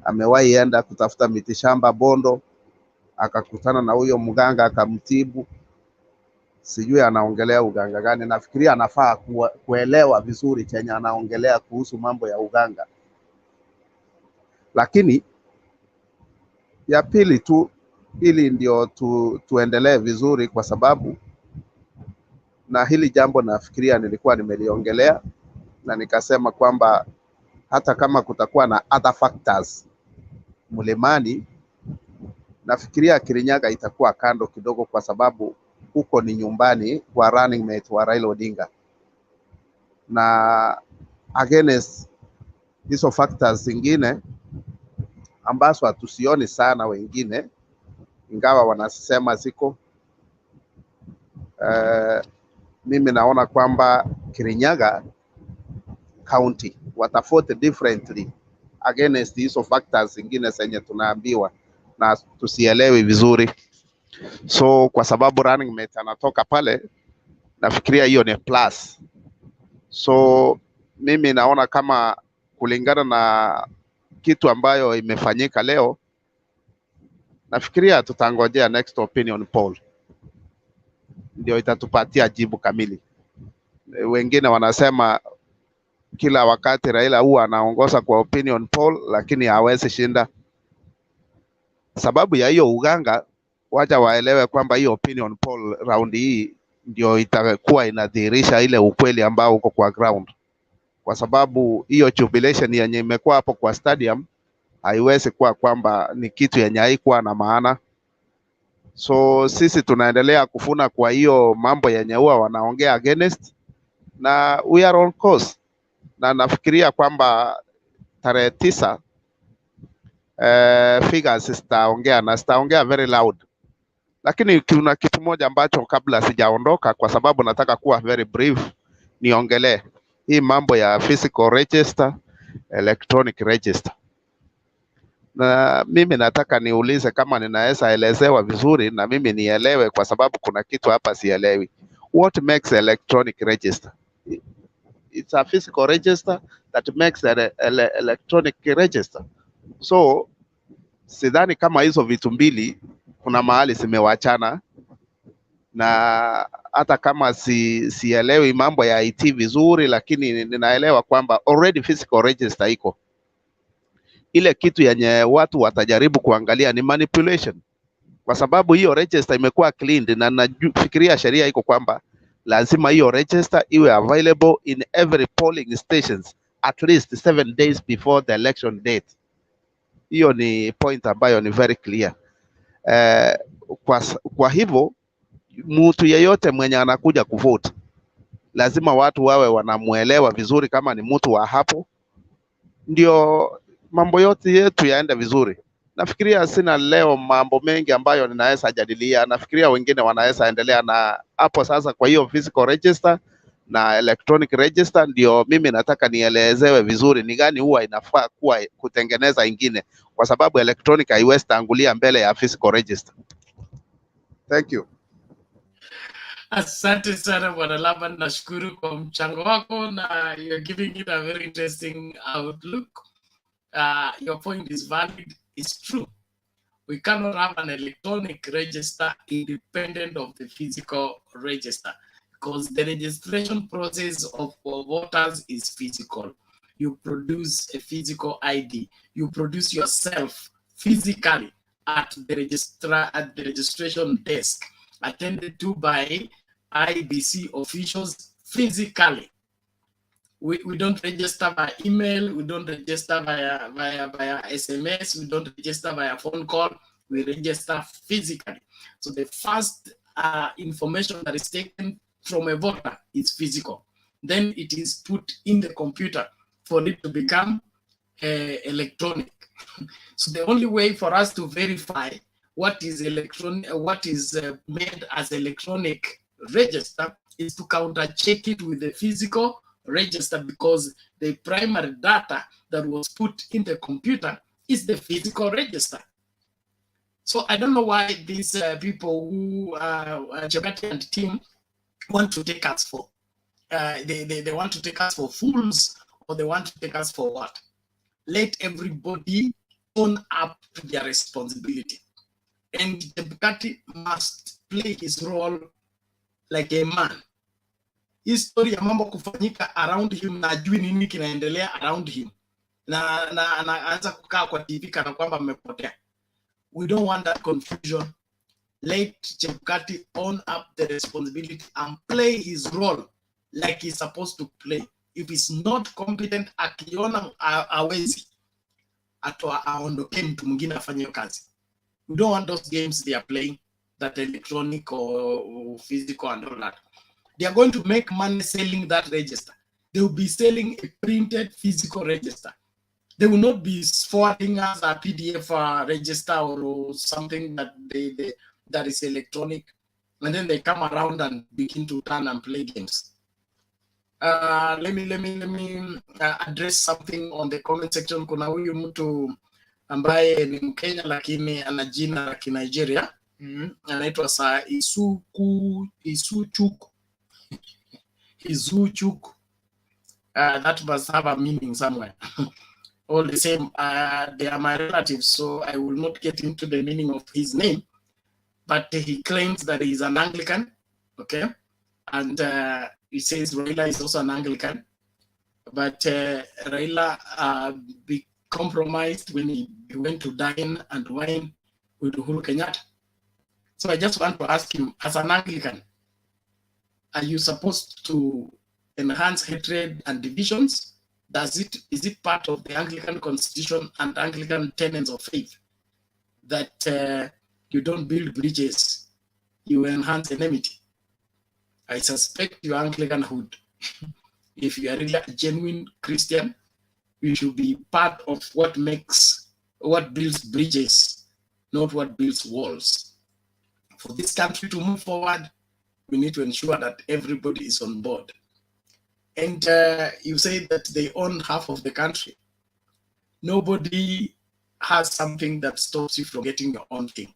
amewahi enda kutafuta mitishamba Bondo, akakutana na huyo mganga akamtibu. Sijui anaongelea uganga gani. Nafikiria anafaa kuelewa vizuri chenye anaongelea kuhusu mambo ya uganga. Lakini ya pili tu, ili ndio tuendelee vizuri, kwa sababu na hili jambo nafikiria nilikuwa nimeliongelea na nikasema kwamba hata kama kutakuwa na other factors Mlimani, nafikiria Kirinyaga itakuwa kando kidogo, kwa sababu huko ni nyumbani kwa running mate wa Raila Odinga. Na against hizo factors zingine ambazo hatusioni sana wengine, ingawa wanasema ziko, mimi naona kwamba Kirinyaga county watavote differently against hizo factors zingine zenye tunaambiwa na tusielewi vizuri. So kwa sababu running mate anatoka pale, nafikiria hiyo ni plus. So mimi naona kama kulingana na kitu ambayo imefanyika leo, nafikiria tutangojea next opinion poll ndio itatupatia jibu kamili. Wengine wanasema kila wakati Raila huwa anaongoza kwa opinion poll, lakini hawezi shinda. Sababu ya hiyo uganga, wacha waelewe kwamba hiyo opinion poll round hii ndio itakuwa inadhihirisha ile ukweli ambao uko kwa ground, kwa sababu hiyo jubilation yenye imekuwa hapo kwa stadium haiwezi kuwa kwamba ni kitu yenye haikuwa na maana. So sisi tunaendelea kufuna kwa hiyo mambo yenye huwa wanaongea against, na we are on course. Na nafikiria kwamba tarehe 9 figures zitaongea very loud. Lakini kuna kitu moja ambacho kabla sijaondoka, kwa sababu nataka kuwa very brief, niongelee hii mambo ya physical register, electronic register. Na mimi nataka niulize kama ninaweza elezewa vizuri na mimi nielewe, kwa sababu kuna kitu hapa sielewi. what makes electronic register? It's a physical register that makes an electronic register. So sidhani kama hizo vitu mbili kuna mahali zimewachana, na hata kama sielewi mambo ya IT vizuri, lakini ninaelewa kwamba already physical register iko. Ile kitu yenye watu watajaribu kuangalia ni manipulation, kwa sababu hiyo register imekuwa cleaned, na nafikiria sheria iko kwamba lazima hiyo register iwe available in every polling stations at least 7 days before the election date. Hiyo ni point ambayo ni very clear. Kwa hivyo mtu yeyote mwenye anakuja kuvote lazima watu wawe wanamuelewa vizuri kama ni mtu wa hapo, ndio mambo yote yetu yaende vizuri. Nafikiria sina leo mambo mengi ambayo ninaweza jadilia. Nafikiria wengine wanaweza endelea na hapo sasa. Kwa hiyo physical register na electronic register ndio mimi nataka nielezewe vizuri ni gani huwa inafaa kuwa kutengeneza ingine, kwa sababu electronic haiwezi tangulia mbele ya physical register. Thank you. Asante sana Bwana Laban, nashukuru kwa mchango wako na you're giving it a very interesting outlook. Your point is valid, it's true. We cannot have an electronic register independent of the physical register, because the registration process of voters is physical. You produce a physical ID. You produce yourself physically at the registration desk, attended to by IEBC officials physically. We don't register by email, we don't register via SMS, we don't register via phone call, we register physically. So the first information that is taken from a voter is physical. Then it is put in the computer for it to become electronic. So the only way for us to verify what is electronic, what is made as electronic register is to counter check it with the physical register, because the primary data that was put in the computer is the physical register. So I don't know why these people who Chebukati and team want to take us for. They want to take us for fools, or they want to take us for what? Let everybody own up to their responsibility. And Chebukati must play his role like a man. History ya mambo kufanyika around him na ajui nini kinaendelea around him. Na anaanza kukaa kwa TV kana kwamba amepotea. We don't want that confusion. Let Chebukati own up the responsibility and play his role like he's supposed to play. If he's not competent, akiona hawezi, aondoke mtu mwingine afanye kazi. We don't want those games they are playing, that electronic or physical and all that. They are going to make money selling that register. They will be selling a printed physical register. They will not be forwarding us a PDF register or something that that is electronic, and then they come around and begin to turn and play games. Let me address something on the comment section. Kuna huyu mtu ambaye ni Mkenya lakini ana jina la Kinigeria. Anaitwa Izuchuk. That must have a meaning somewhere. All the same, they are my relatives, so I will not get into the meaning of his name. But he claims that he's an Anglican, okay? And he says Raila is also an Anglican. But Raila be compromised when he went to dine and wine with Uhuru Kenyatta. So I just want to ask him, as an Anglican, are you supposed to enhance hatred and divisions? Is it part of the Anglican constitution and Anglican tenets of faith that you don't build bridges, you enhance enmity? I suspect your Anglicanhood, if you are really a genuine Christian, you should be part of what builds bridges, not what builds walls. For this country to move forward, we need to ensure that everybody is on board. And you say that they own half of the country. Nobody has something that stops you from getting your own thing.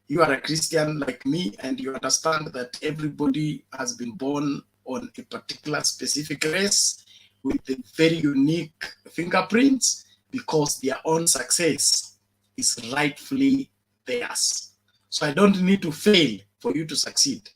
you are a Christian like me and you understand that everybody has been born on a particular specific race with a very unique fingerprints because their own success is rightfully theirs. So I don't need to fail for you to succeed.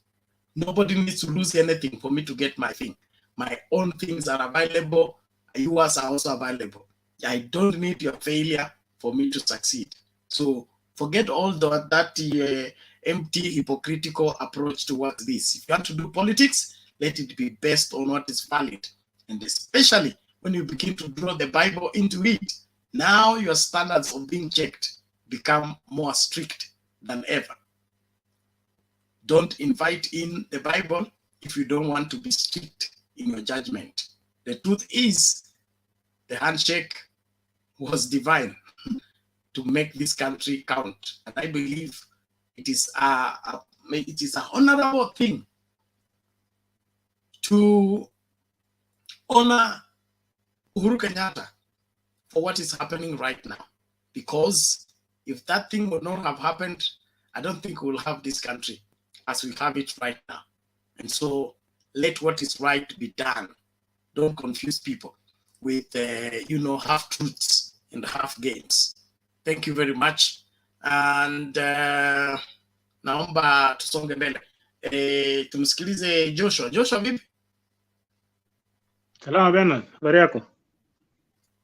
Nobody needs to lose anything for me to get my thing. My own things are available. Yours are also available. I don't need your failure for me to succeed. So forget all that empty, hypocritical approach towards this. If you want to do politics, let it be based on what is valid. And especially when you begin to draw the Bible into it, now your standards of being checked become more strict than ever. Don't invite in the Bible if you don't want to be strict in your judgment. The truth is, the handshake was divine to make this country count. And I believe it is a honorable thing to honor Uhuru Kenyatta for what is happening right now. Because if that thing would not have happened, I don't think we'll have this country as we have it right now. And so let what is right be done. Don't confuse people with, half-truths and half-games. Thank you very much. And naomba tusonge mbele. Tumsikilize Joshua. Joshua, vipi? Salama Bernard, habari yako?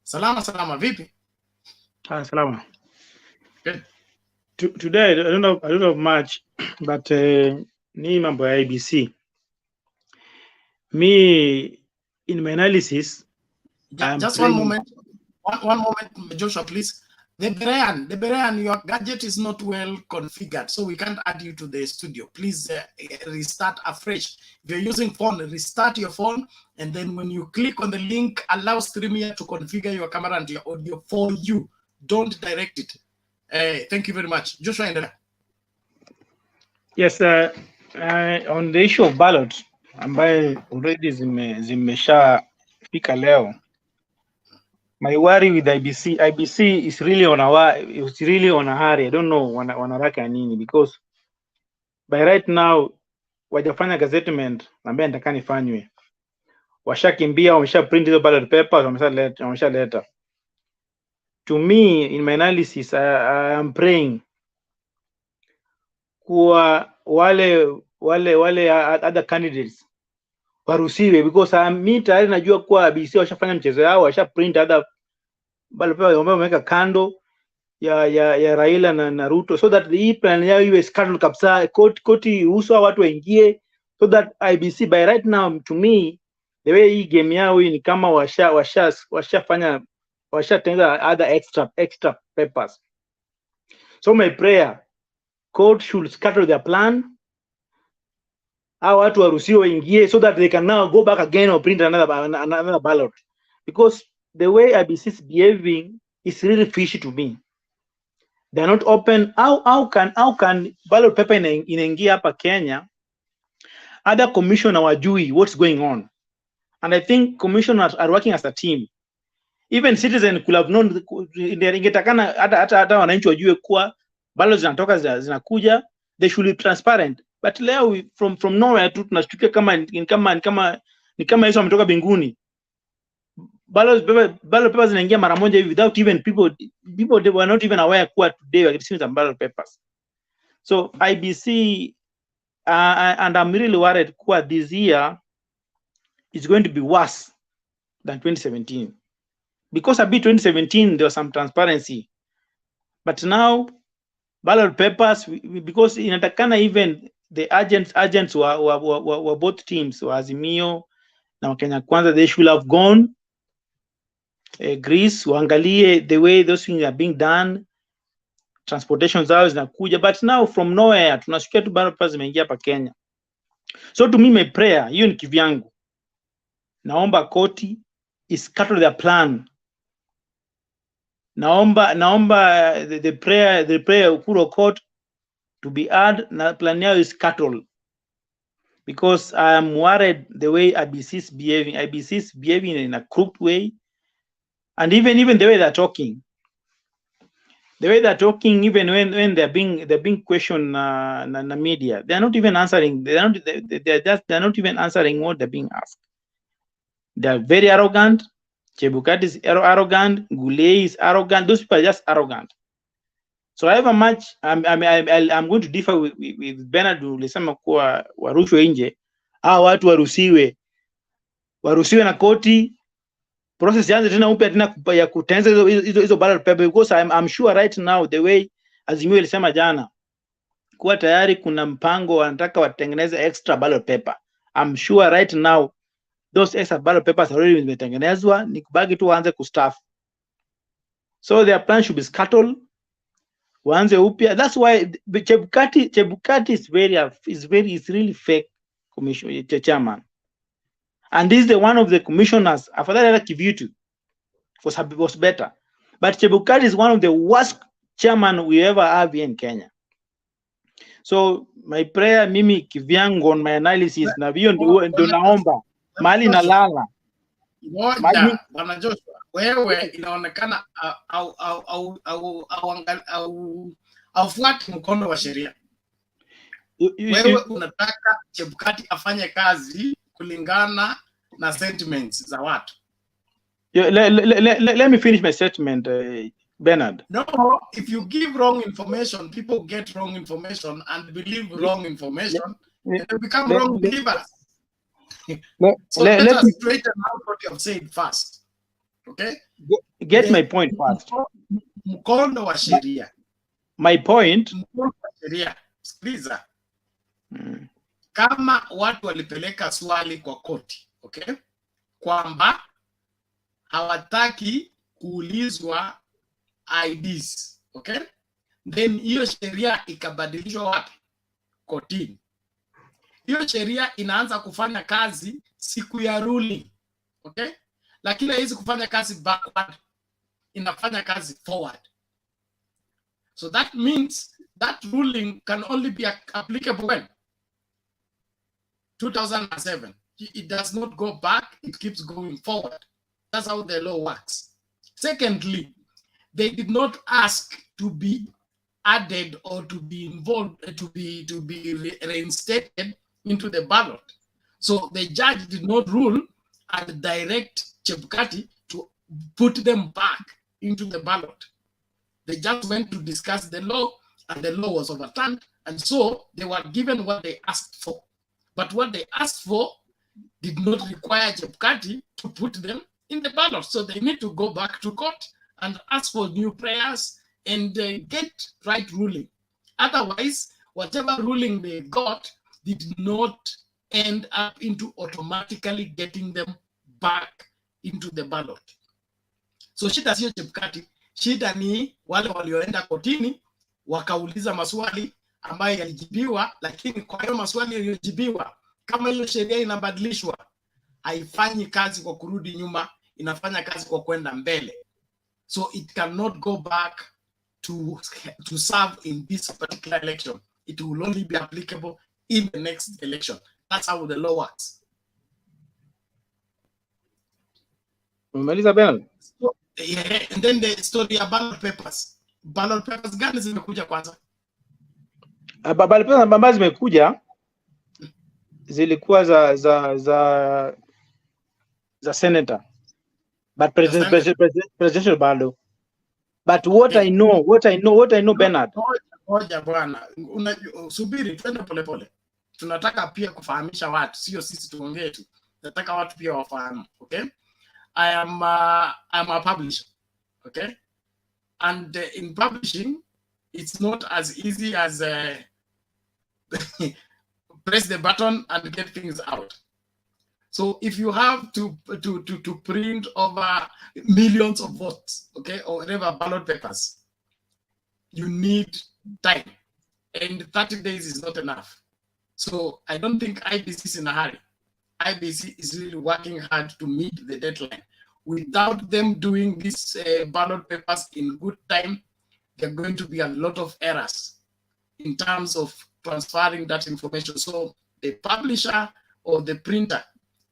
Salama, vipi? Salama. Good. Today I don't have much, but ni mambo ya IEBC. Me, in my analysis, Just one moment, Joshua, please. The Berean, your gadget is not well configured, so we can't add you to the studio. Please restart afresh. If you're using phone, restart your phone, and then when you click on the link, allow StreamYard to configure your camera and your audio for you. Don't direct it. Thank you very much. Joshua, endelea. Yes, on the issue of ballot, ambaye already zimeshafika leo. My worry with IBC is really on a hurry. I don't know wanaraka nini, because by right now wajafanya gazettement ambaye nataka nifanywe. Washakimbia, wamesha print the ballot papers, wameshaleta. To me, in my analysis, I am praying kuwa wale other candidates waruhusiwe, because mi tayari najua kuwa IBC washafanya mchezo yao, washa print other ballot papers ambao wameweka kando ya Raila na Ruto, so that the plan yao iwe scandal kabisa, koti uso watu waingie, so that IBC by right now, to me, the way hii game yao ni kama washatengeneza other extra papers. So my prayer, court should scatter their plan, hao watu waruhusiwe waingie, so that they can now go back again or print another ballot, because the way IBC is behaving is really fishy to me. They are not open. How can ballot paper inaingia hapa Kenya? Other commissioner wajui what's going on, and I think commissioners are working as a team. Even citizen could have known. Ingetakana hata wananchi wajue kuwa ballots zinatoka zinakuja, they should be transparent. But leo from nowhere tu tunashtukia kama hizo ametoka binguni. Ballot papers zinaingia mara moja hivi without even people they were not even aware kuwa today we receiving some ballot papers. So IBC and I'm really worried kuwa this year is going to be worse than 2017, because a bit 2017 there was some transparency, but now ballot papers, because inatakana even the agents were both teams wa Azimio na Kenya Kwanza, they should have gone Greece, waangalie the way those things are being done, transportation zao zinakuja, but now from nowhere tunasikia tu ballot papers zimeingia hapa Kenya. So to me, my prayer, hiyo ni kivyangu, naomba koti is scatter their plan. Naomba the prayer Ukuru court to be heard, na plan yao is scattered, because I am worried the way IBC is behaving. IBC is behaving in a crooked way, and even the way they're talking. The way they're talking, even when they're being questioned in the media, they're not even answering. They're not even answering what they're being asked. They're very arrogant. Chebukati is arrogant. Gule is arrogant. Those people are just arrogant. So however much I'm going to differ with Bernard ulisema kuwa warushwe nje, hao watu waruhusiwe na koti, process yanze tena upya tena ya kutengeneza hizo ballot paper, because I'm sure right now the way Azimio ilisema jana kuwa tayari kuna mpango wanataka watengeneze extra ballot paper. I'm sure right now those extra ballot papers already zimetengenezwa, ni kubaki tu waanze kustaff. So their plan should be scuttled, waanze upya. That's why Chebukati is really fake commission chairman. And this is the one of the commissioners. Afadhali hata Kivitu was better, but Chebukati is one of the worst chairman we ever have here in Kenya. So my prayer, mimi kivyangu, on my analysis, na vio ndo naomba mali na lala moja. Bwana Joshua, wewe inaonekana aufuati mkondo wa sheria. Wewe unataka Chebukati afanye kazi kulingana na sentiments za watu. Let me finish my statement, Bernard. No, if you give wrong information, people get wrong information and believe wrong information, and they become wrong believers. So let us straighten out what you have said first. Okay? Get my point first. Mkondo wa sheria. My point. Mkondo wa sheria. Sikiliza. Kama watu walipeleka swali kwa koti, okay, kwamba hawataki kuulizwa IDs, okay, then hiyo sheria ikabadilishwa wapi? Kotini. Hiyo sheria inaanza kufanya kazi siku ya ruling, okay, lakini haiwezi kufanya kazi backward, inafanya kazi forward. So that means that ruling can only be applicable when? 2007. It does not go back, it keeps going forward. That's how the law works. Secondly, they did not ask to be added or to be involved, to be reinstated into the ballot. So the judge did not rule and direct Chebukati to put them back into the ballot. They just went to discuss the law, and the law was overturned, and so they were given what they asked for. But what they asked for did not require Chebukati to put them in the ballot. So they need to go back to court and ask for new prayers and get right ruling. Otherwise, whatever ruling they got did not end up into automatically getting them back into the ballot. So shida sio Chebukati, shida ni wale walioenda kotini wakauliza maswali ambayo yalijibiwa, lakini kwa hiyo maswali yaliyojibiwa, kama hiyo sheria inabadilishwa, haifanyi kazi kwa kurudi nyuma, inafanya kazi kwa kwenda mbele. So it cannot go back to serve in this particular election. It will only be applicable in the next election. That's how the law works. So, yeah, and then the story of ballot papers. Ballot papers gani zimekuja kwanza? Ballot papers ambazo zimekuja zilikuwa za senator, but presidential ballot. But what I know, Bernard. Ngoja bwana, subiri twende polepole. Tunataka pia kufahamisha watu, sio sisi tuongee tu. Nataka watu pia wafahamu, okay? I'm a publisher, okay? And in publishing, it's not as easy as press the button and get things out. So if you have to print over millions of votes, okay, or whatever ballot papers, you need time, and 30 days is not enough. So I don't think IEBC is in a hurry. IEBC is really working hard to meet the deadline. Without them doing these ballot papers in good time, there are going to be a lot of errors in terms of transferring that information. So the publisher or the printer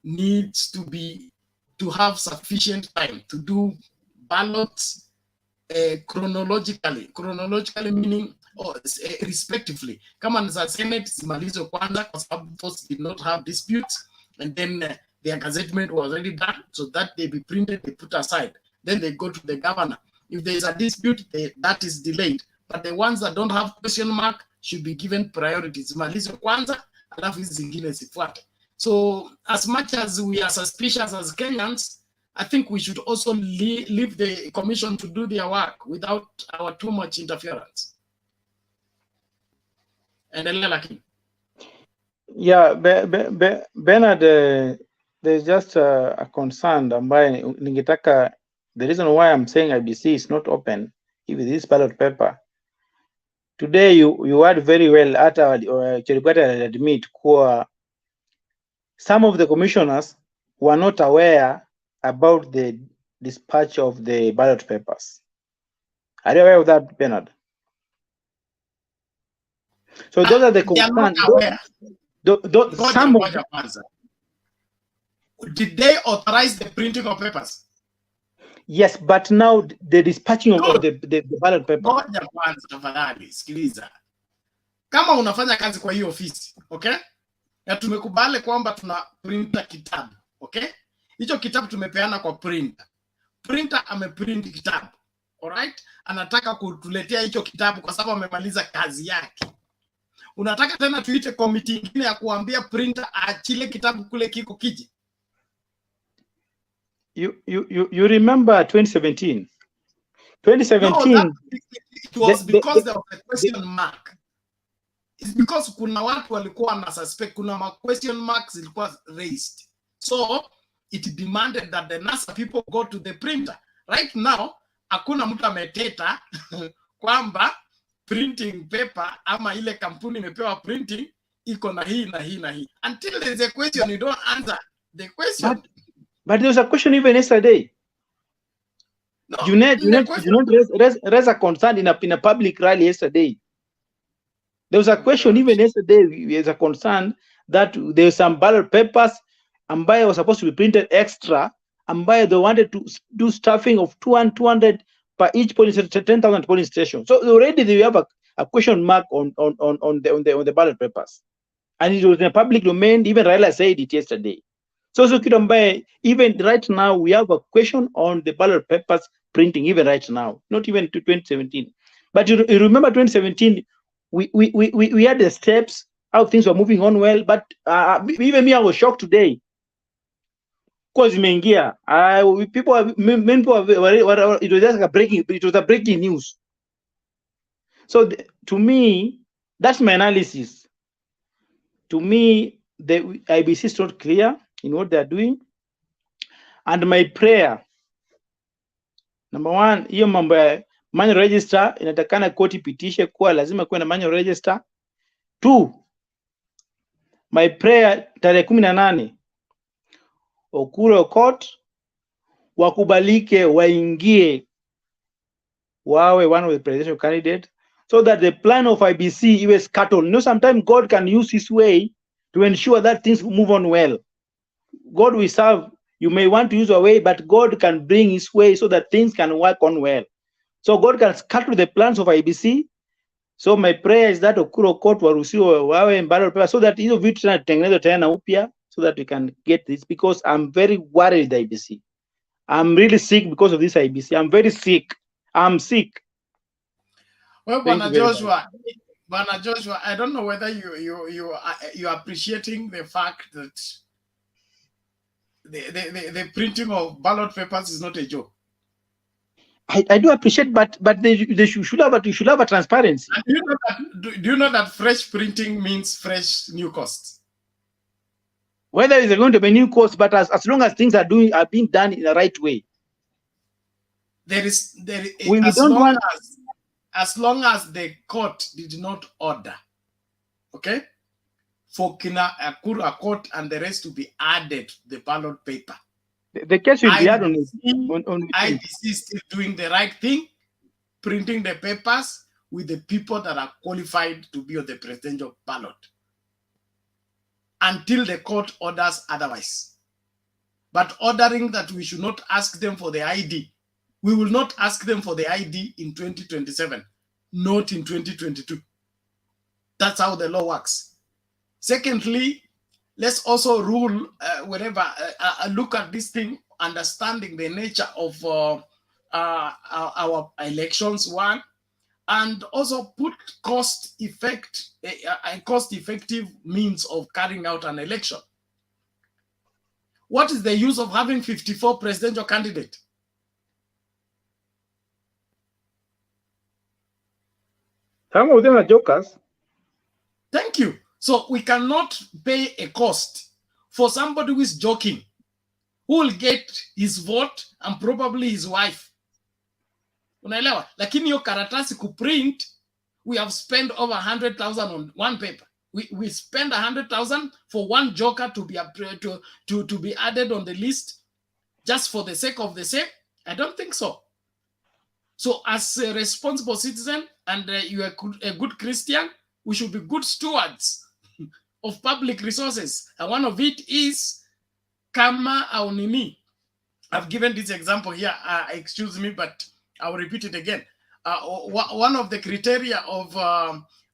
needs to have sufficient time to do ballots chronologically meaning respectively. Kama ni za Senate zimalizwe kwanza kwa sababu those did not have disputes, and then their gazettement was already done, so that they be printed, they put aside. Then they go to the governor. If there is a dispute, that is delayed. But the ones that don't have question mark should be given priority. Zimalizwe kwanza, alafu hizi zingine zifuate. So as much as we are suspicious as Kenyans, I think we should also leave the commission to do their work without our too much interference. Yeah, Bernard, there's just a concern ambaye ningetaka, the reason why I'm saying IBC is not open with this ballot paper. Today you heard very well hata Cheribwata admit kuwa some of the commissioners were not aware about the dispatch of the ballot papers. Are you aware of that, Bernard? So those are the concerns. Some of them. Did they authorize the printing of papers? Yes, but now the dispatching of the ballot paper. Ngoja kwanza tafadhali, sikiliza. Kama unafanya kazi kwa hiyo ofisi, okay? Na tumekubali kwamba tuna printer kitabu, okay? Hicho kitabu tumepeana kwa printer. Printer ameprint kitabu, alright? Anataka kutuletea hicho kitabu kwa sababu amemaliza kazi yake. Unataka tena tuite committee nyingine ya kuambia printer aachile kitabu kule kiko kije? You remember 2017? 2017. No, it was because there was a question mark. It's because kuna watu walikuwa na suspect, kuna question marks zilikuwa raised. So it demanded that the NASA people go to the printer. Right now, hakuna mtu ameteta kwamba printing paper ama ile kampuni imepewa printing iko na hii na hii na hii. Until there's a question, you don't answer the question. But there was a question even yesterday. No, you not raise a concern in a public rally yesterday. There was a question even yesterday. There's a concern that there's some ballot papers ambaye was supposed to be printed extra, ambaye they wanted to do staffing of 200 per each polling station, 10,000 polling stations. So already they have a question mark on the ballot papers, and it was in a public domain. Even Raila said it yesterday. So even right now we have a question on the ballot papers printing, even right now, not even to 2017. But you remember 2017, we had the steps, how things were moving on well. But even me, I was shocked today. Because many people, it was just a breaking news. So to me, that's my analysis. To me, the IBC is not clear in what they're doing. And my prayer, number one, hiyo mambo ya manual register inatakana koti ipitishe kuwa lazima kuwe na manual register. 2, my prayer, tarehe 18 Okuro court wakubalike waingie wawe one of the presidential candidate, so that the plan of IBC iwe scuttled. You know, sometimes God can use his way to ensure that things move on well. God we serve, you may want to use a way, but God can bring his way so that things can work on well. So God can scuttle the plans of IBC. So my prayer is that Okuro court waruhusiwe wawe ballot paper, so that hizo vitu tena tutengenezwe tena upya, so that we can get this, because I'm very worried with IBC. I'm really sick because of this IBC. I'm very sick. I'm sick. Well, Bwana Joshua, I don't know whether you are appreciating the fact that the printing of ballot papers is not a joke. I do appreciate, but they should have a transparency. And do you know that fresh printing means fresh new costs? Whether it's going to be new costs, but as long as things are being done in the right way. As long as the court did not order, okay, for Akura court and the rest to be added to the ballot paper. The case will be added on IBC is still doing the right thing, printing the papers with the people that are qualified to be on the presidential ballot, until the court orders otherwise. But ordering that we should not ask them for the ID We will not ask them for the ID in 2027, not in 2022. That's how the law works. Secondly, let's also rule look at this thing, understanding the nature of our elections, one, and also put cost-effective means of carrying out an election. What is the use of having 54 presidential candidates? Some of them are jokers. Thank you. So we cannot pay a cost for somebody who is joking, who will get his vote and probably his wife. Unaelewa? Lakini hiyo karatasi kuprint, we have spent over 100,000 on one paper. We spend 100,000 for one joker to be added on the list just for the sake of the sake? I don't think so. So as a responsible citizen, and you are a good Christian, we should be good stewards of public resources. And one of it is kama au nini. I've given this example here. Excuse me, but I'll repeat it again. One of the criteria of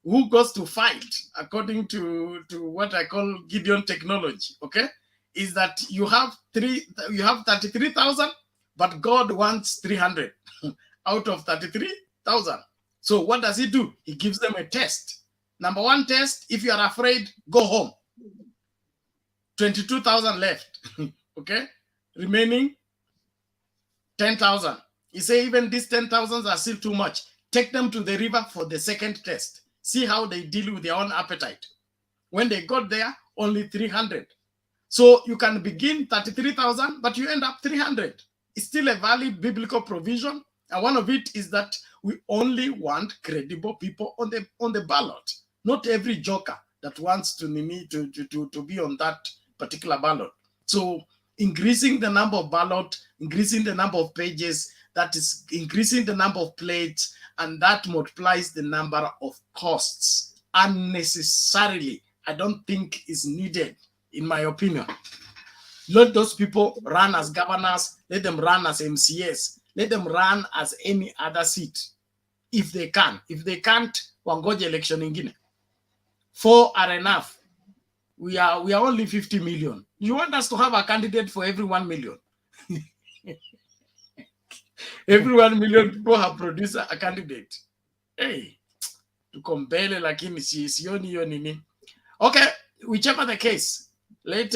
who goes to fight, according to what I call Gideon technology, okay, is that you have 33,000, but God wants 300 out of 33,000. So what does he do? He gives them a test. Number one test, if you are afraid, go home. 22,000 left, okay? Remaining 10,000. He say even these 10,000 are still too much. Take them to the river for the second test. See how they deal with their own appetite. When they got there, only 300. So you can begin 33,000, but you end up 300. It's still a valid biblical provision. And one of it is that we only want credible people on the ballot. Not every joker that wants to be on that particular ballot. So increasing the number of ballot, increasing the number of pages, that is increasing the number of plates, and that multiplies the number of costs unnecessarily. I don't think is needed, in my opinion. Let those people run as governors, let them run as MCS, let them run as any other seat, if they can. If they can't, wangoje election ingine. 4 are enough. We are only 50 million. You want us to have a candidate for every 1 million? Every 1 million people have produced a candidate. Hey, tuko mbele lakini sioni hiyo nini. Okay, whichever the case, let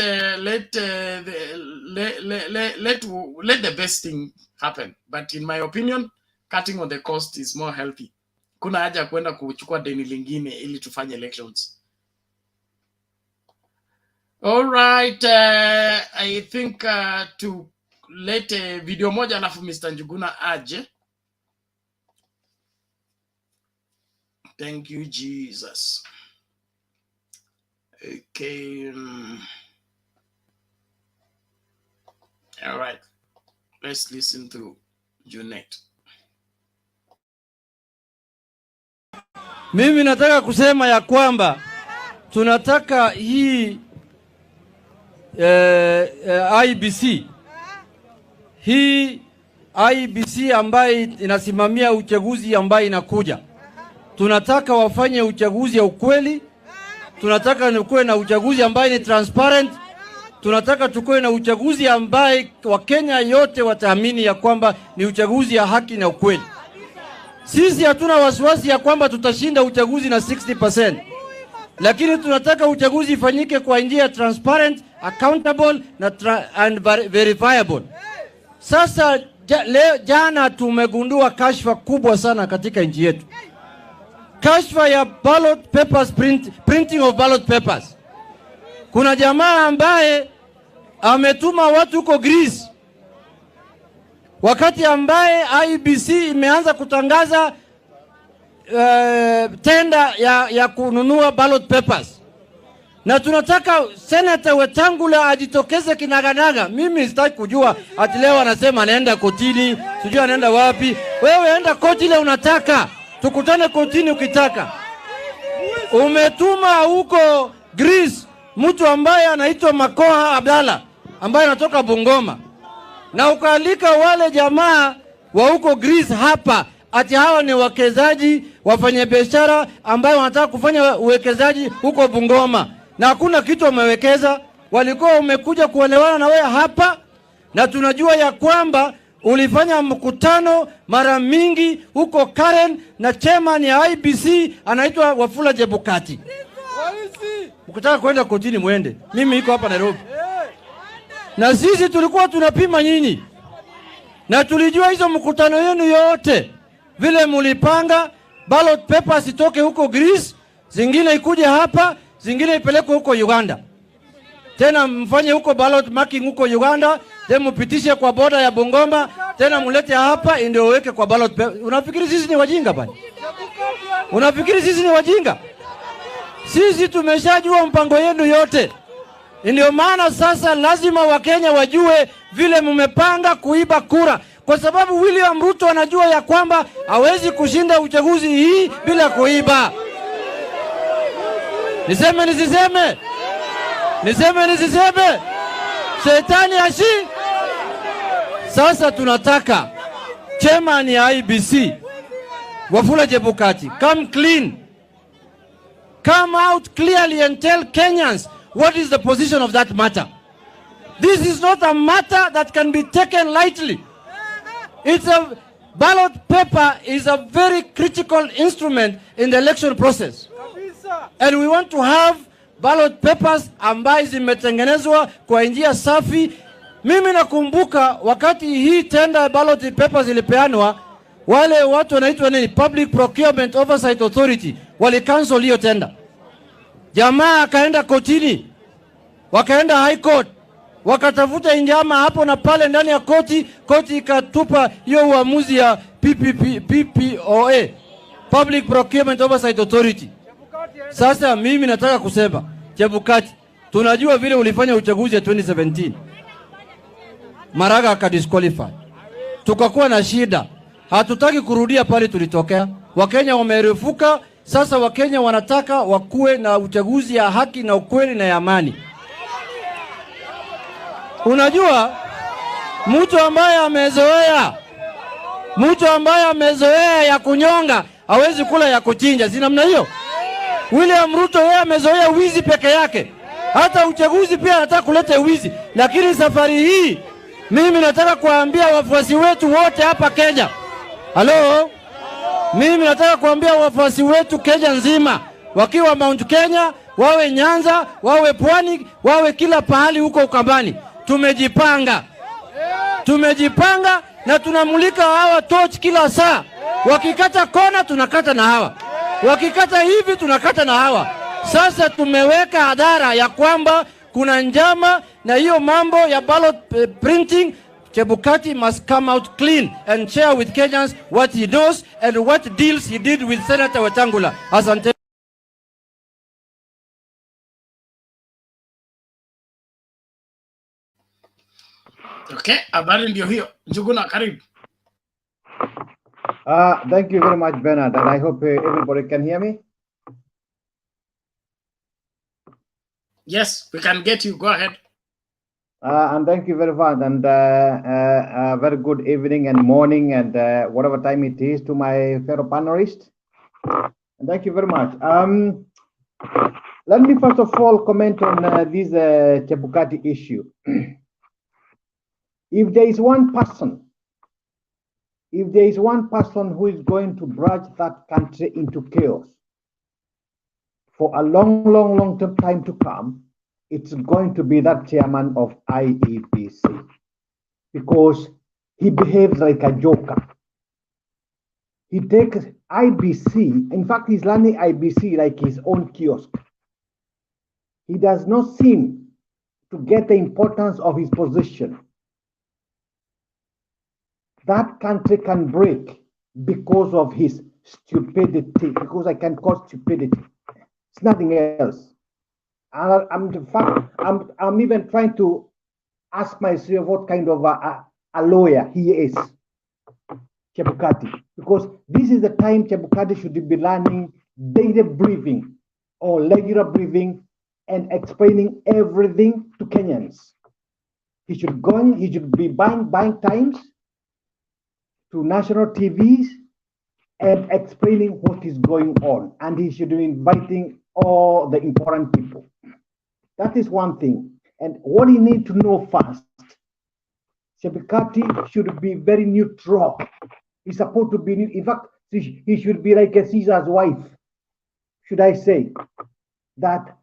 the best thing happen. But in my opinion, cutting on the cost is more healthy. Kuna haja kwenda kuchukua deni lingine ili tufanye elections. All right, I think to let video moja alafu Mr. Njuguna aje. Thank you, Jesus. Okay. All right. Let's listen to Junet. Mimi nataka kusema ya kwamba tunataka hii IEBC ambaye inasimamia uchaguzi ambaye inakuja, tunataka wafanye uchaguzi ya ukweli. Tunataka tukue na uchaguzi ambaye ni transparent. Tunataka tukue na uchaguzi ambaye Wakenya yote wataamini ya kwamba ni uchaguzi ya haki na ukweli. Sisi hatuna wasiwasi ya kwamba tutashinda uchaguzi na 60%. Lakini tunataka uchaguzi ifanyike kwa njia transparent, accountable and verifiable. Sasa jana tumegundua kashfa kubwa sana katika nchi yetu. Kashfa ya ballot papers, printing of ballot papers. Kuna jamaa ambaye ametuma watu huko Greece, wakati ambaye IEBC imeanza kutangaza tenda ya kununua ballot papers. Na tunataka Senator Wetangula ajitokeze kinaganaga. Mimi sitaki kujua ati leo anasema anaenda kotini, sijui anaenda wapi. Wewe enda koti ile unataka. Tukutane kotini ukitaka. Umetuma huko Greece mtu ambaye anaitwa Makoha Abdalla ambaye anatoka Bungoma. Na ukaalika wale jamaa wa huko Greece hapa ati hawa ni wawekezaji wafanyabiashara ambayo wanataka kufanya uwekezaji huko Bungoma, na hakuna kitu wamewekeza. Walikuwa wamekuja kuelewana na wewe hapa, na tunajua ya kwamba ulifanya mkutano mara mingi huko Karen na chairman ya IEBC anaitwa Wafula Chebukati. Ukitaka kwenda kotini mwende, mimi iko hapa Nairobi. Na sisi tulikuwa tunapima nyinyi, na tulijua hizo mkutano yenu yote vile mulipanga ballot papers itoke huko Greece, zingine ikuje hapa, zingine ipelekwe huko Uganda, tena mfanye huko ballot marking huko Uganda, tena mupitishe kwa boda ya Bungoma, tena mulete hapa ndio uweke kwa ballot paper. Unafikiri sisi ni wajinga bani? Unafikiri sisi ni wajinga? Sisi tumeshajua mpango yenu yote. Ndio maana sasa lazima Wakenya wajue vile mmepanga kuiba kura, kwa sababu William Ruto anajua ya kwamba hawezi kushinda uchaguzi hii bila kuiba. Niseme nisiseme? Niseme nisiseme? Shetani ashi. Sasa tunataka chairman ya IEBC Wafula Chebukati come clean, come out clearly and tell Kenyans what is the position of that matter. This is not a matter that can be taken lightly. Ballot paper is a very critical instrument in the election process. And we want to have ballot papers ambazo zimetengenezwa kwa njia safi. Mimi nakumbuka wakati hii tender ballot papers ilipeanwa, wale watu wanaitwa nini, Public Procurement Oversight Authority, wali cancel hiyo tender. Jamaa akaenda kotini, wakaenda high court, wakatafuta njama hapo na pale ndani ya koti ikatupa hiyo uamuzi ya PPOA, Public Procurement Oversight Authority. Sasa mimi nataka kusema Chebukati, tunajua vile ulifanya uchaguzi ya 2017. Maraga akadisqualify. Tukakuwa na shida. Hatutaki kurudia pale tulitokea. Wakenya wamerefuka, sasa Wakenya wanataka wakuwe na uchaguzi ya haki na ukweli na ya amani. Unajua mtu ambaye amezoea ya kunyonga hawezi kula ya kuchinja, si namna hiyo? William Ruto yeye amezoea wizi peke yake. Hata uchaguzi pia anataka kuleta wizi. Lakini safari hii mimi nataka kuambia wafuasi wetu wote hapa Kenya. Halo? Mimi nataka kuambia wafuasi wetu Kenya nzima, wakiwa Mount Kenya, wawe Nyanza, wawe Pwani, wawe kila pahali huko Ukambani. Tumejipanga na tunamulika hawa torch kila saa. Wakikata kona tunakata na hawa, wakikata hivi tunakata na hawa. Sasa tumeweka hadhara ya kwamba kuna njama na hiyo mambo ya ballot printing. Chebukati must come out clean and share with Kenyans what he knows and what deals he did with Senator Wetangula. Asante. Okay, habari ndio hiyo. Njuguna, karibu. Thank you very much, Bernard, and I hope everybody can hear me. Yes, we can get you. Go ahead. And thank you very much, and very good evening and morning and whatever time it is to my fellow panelists. And thank you very much. Let me first of all comment on this Chebukati issue. If there is one person who is going to drag that country into chaos for a long time to come, it's going to be that chairman of IEBC, because he behaves like a joker. He takes IBC, in fact, he's running IBC like his own kiosk. He does not seem to get the importance of his position. That country can break because of his stupidity, because I can call stupidity. It's nothing else. And in fact, I'm even trying to ask myself what kind of a lawyer he is, Chebukati, because this is the time Chebukati should be learning daily briefing or regular briefing and explaining everything to Kenyans. He should be buying times. to national TVs and explaining what is going on. And he should be inviting all the important people. That is one thing. And what he needs to know first, Chebukati should be very neutral. He's supposed to be, in fact, he should be like a Caesar's wife, should I say, that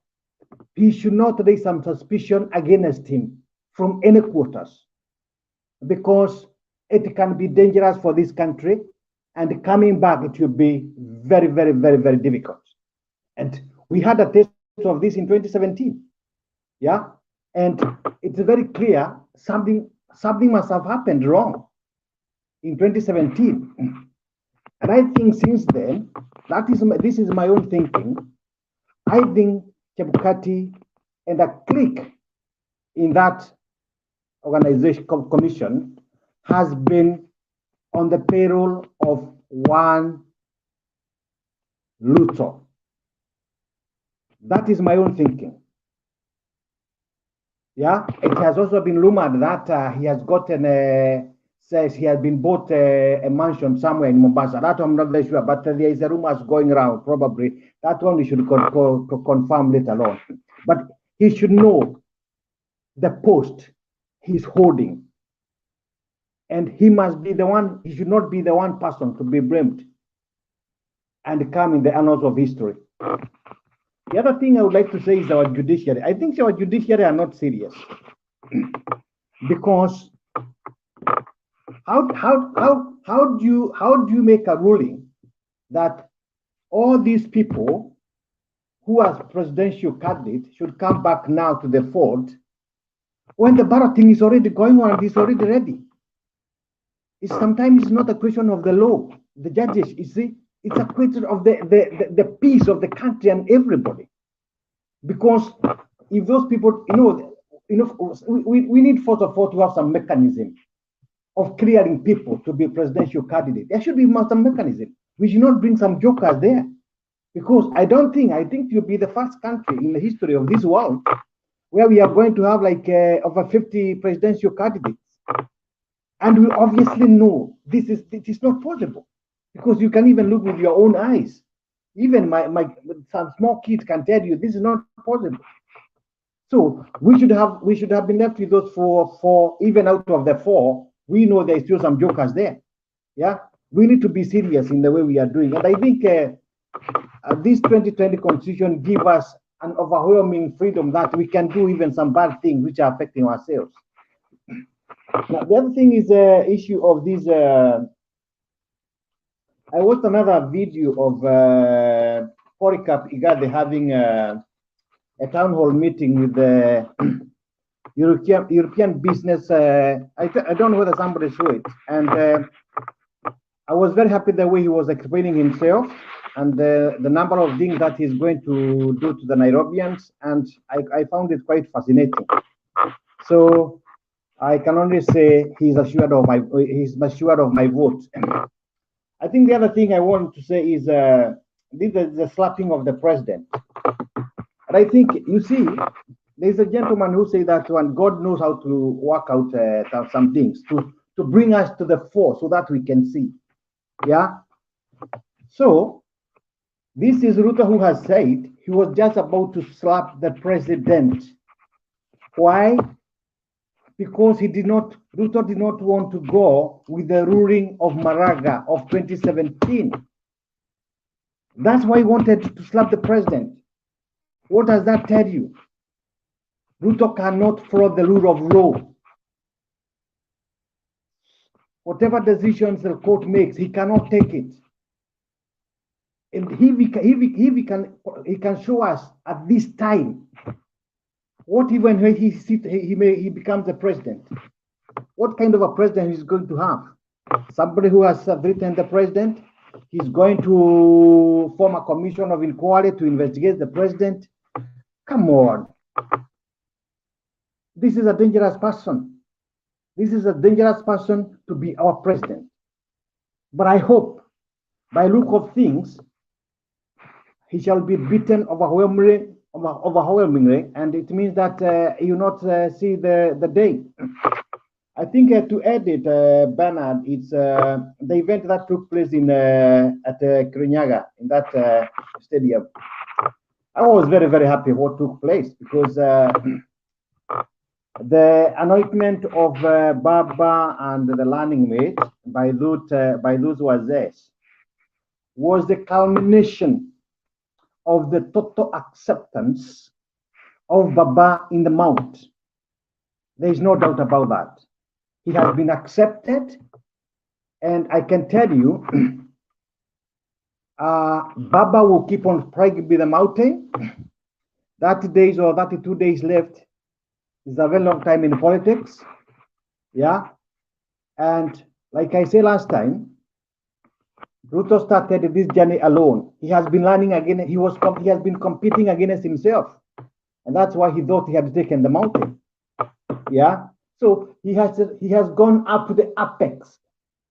he should not raise some suspicion against him from any quarters, because it can be dangerous for this country, and coming back, it will be very, very, very, very difficult. And we had a taste of this in 2017. Yeah, and it's very clear something must have happened wrong in 2017. And I think since then, this is my own thinking. I think Chebukati and a clique in that organization commission has been on the payroll of one Ruto. That is my own thinking. Yeah, it has also been rumored that he has gotten says he has been bought a mansion somewhere in Mombasa. That I'm not very sure, but there is a rumors going around. Probably that one we should confirm later on. But he should know the post he's holding, and he must be the one. He should not be the one person to be blamed and come in the annals of history. The other thing I would like to say is our judiciary. I think our judiciary are not serious, because how do you make a ruling that all these people who are presidential candidates should come back now to the fold when the balloting is already going on and is already ready? Sometimes it's not a question of the law, the judges, you see. It's a question of the peace of the country and everybody. Because if those people, we need first of all to have some mechanism of clearing people to be presidential candidate. There should be some mechanism. We should not bring some jokers there, because I think you'll be the first country in the history of this world where we are going to have like over 50 presidential candidates, and we obviously know this is not possible. Because you can even look with your own eyes. Even some small kids can tell you this is not possible. So we should have been left with those four. Even out of the four, we know there's still some jokers there. Yeah, we need to be serious in the way we are doing. And I think this 2020 constitution gives us an overwhelming freedom that we can do even some bad things which are affecting ourselves. Now, the other thing is the issue of this. I watched another video of Polycarp Igathe having a town hall meeting with the European business. I don't know whether somebody saw it, and I was very happy the way he was explaining himself and the number of things that he's going to do to the Nairobians, and I found it quite fascinating. So I can only say he's assured of my vote. I think the other thing I want to say is the slapping of the president. And I think, you see, there's a gentleman who said that one, God knows how to work out some things to bring us to the fore so that we can see. Yeah. So this is Ruto who has said he was just about to slap the president. Why? Because Ruto did not want to go with the ruling of Maraga of 2017. That's why he wanted to slap the president. What does that tell you? Ruto cannot follow the rule of law. Whatever decisions the court makes, he cannot take it. And he can show us at this time what when he becomes the president, what kind of a president he's going to have. Somebody who has written the president, he's going to form a commission of inquiry to investigate the president. Come on. This is a dangerous person. This is a dangerous person to be our president. But I hope, by look of things, he shall be beaten overwhelmingly, and it means that you will not see the day. I think to add it, Bernard, it's the event that took place in at Kirinyaga in that stadium. I was very, very happy what took place because the anointment of Baba and the learning mate by those wazes was the culmination of the total acceptance of Baba in the mount. There is no doubt about that. He has been accepted, and I can tell you, Baba will keep on praying with the mountain. 30 days or 32 days left is a very long time in politics. Yeah. And like I said last time, Ruto started this journey alone. He has been learning again. He has been competing against himself. And that's why he thought he had taken the mountain. Yeah. So he has gone up to the apex,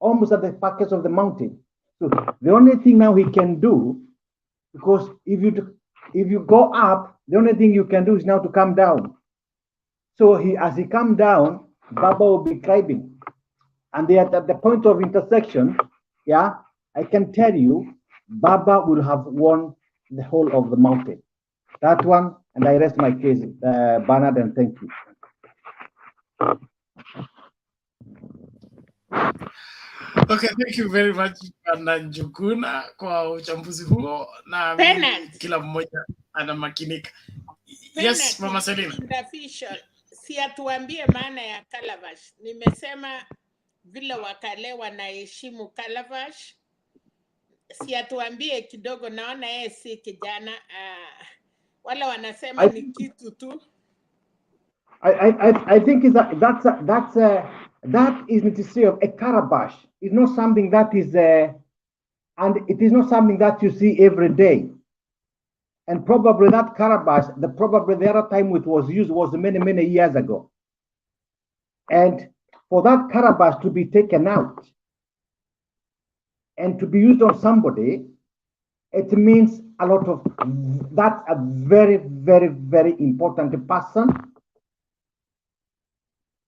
almost at the package of the mountain. So the only thing now he can do, because if you go up, the only thing you can do is now to come down. So as he come down, Baba will be climbing. And they are at the point of intersection, yeah, I can tell you, Baba will have won the whole of the mountain. That one, and I rest my case, Bernard, and thank you. Okay, thank you very much Bwana Njuguna kwa uchambuzi huo, na kila mmoja anamakinika. Yes, Mama Selina. Si atuambie maana ya Calabash. Nimesema vile wakale wanaheshimu Calabash. Si atuambie kidogo, naona yeye si kijana. Wala wanasema ni kitu tu. I think that is necessary of a Calabash. It's not something that is and it is not something that you see every day. And probably that Calabash, probably the other time it was used was many years ago. And for that Calabash to be taken out and to be used on somebody, it means a lot of, that's a very, very, very important person.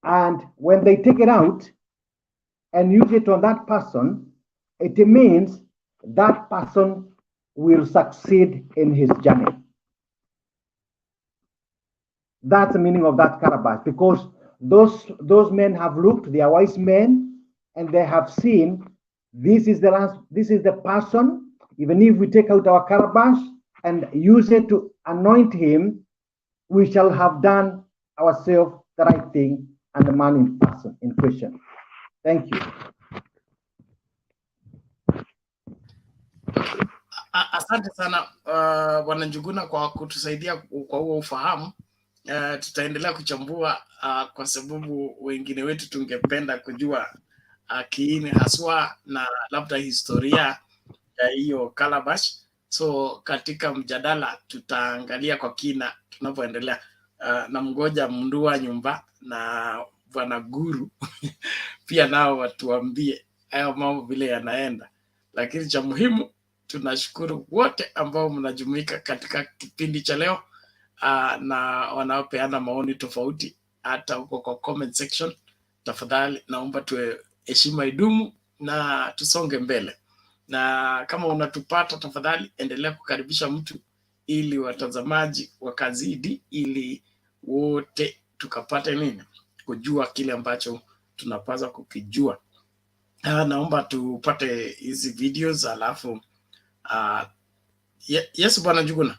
And when they take it out and use it on that person, it means that person will succeed in his journey. That's the meaning of that Calabash, because those men have looked, they are wise men, and they have seen this is the person. Even if we take out our Calabash and use it to anoint him, we shall have done ourselves the right thing and the man in person in question. Thank you. Asante sana Bwana Njuguna kwa kutusaidia kwa huo ufahamu. Tutaendelea kuchambua kwa sababu wengine wetu tungependa kujua kiini haswa na labda historia ya hiyo Calabash. So katika mjadala tutaangalia kwa kina tunapoendelea. Na mgoja mndua nyumba na Bwana Guru pia nao watuambie hayo mambo vile yanaenda. Lakini cha muhimu, tunashukuru wote ambao mnajumuika katika kipindi cha leo na wanaopeana maoni tofauti hata huko kwa comment section. Tafadhali naomba tuwe heshima idumu na tusonge mbele. Na kama unatupata, tafadhali endelea kukaribisha mtu ili watazamaji wakazidi, ili wote tukapate nini, kujua kile ambacho tunapaswa kukijua. Naomba tupate hizi videos alafu yes Bwana Njuguna.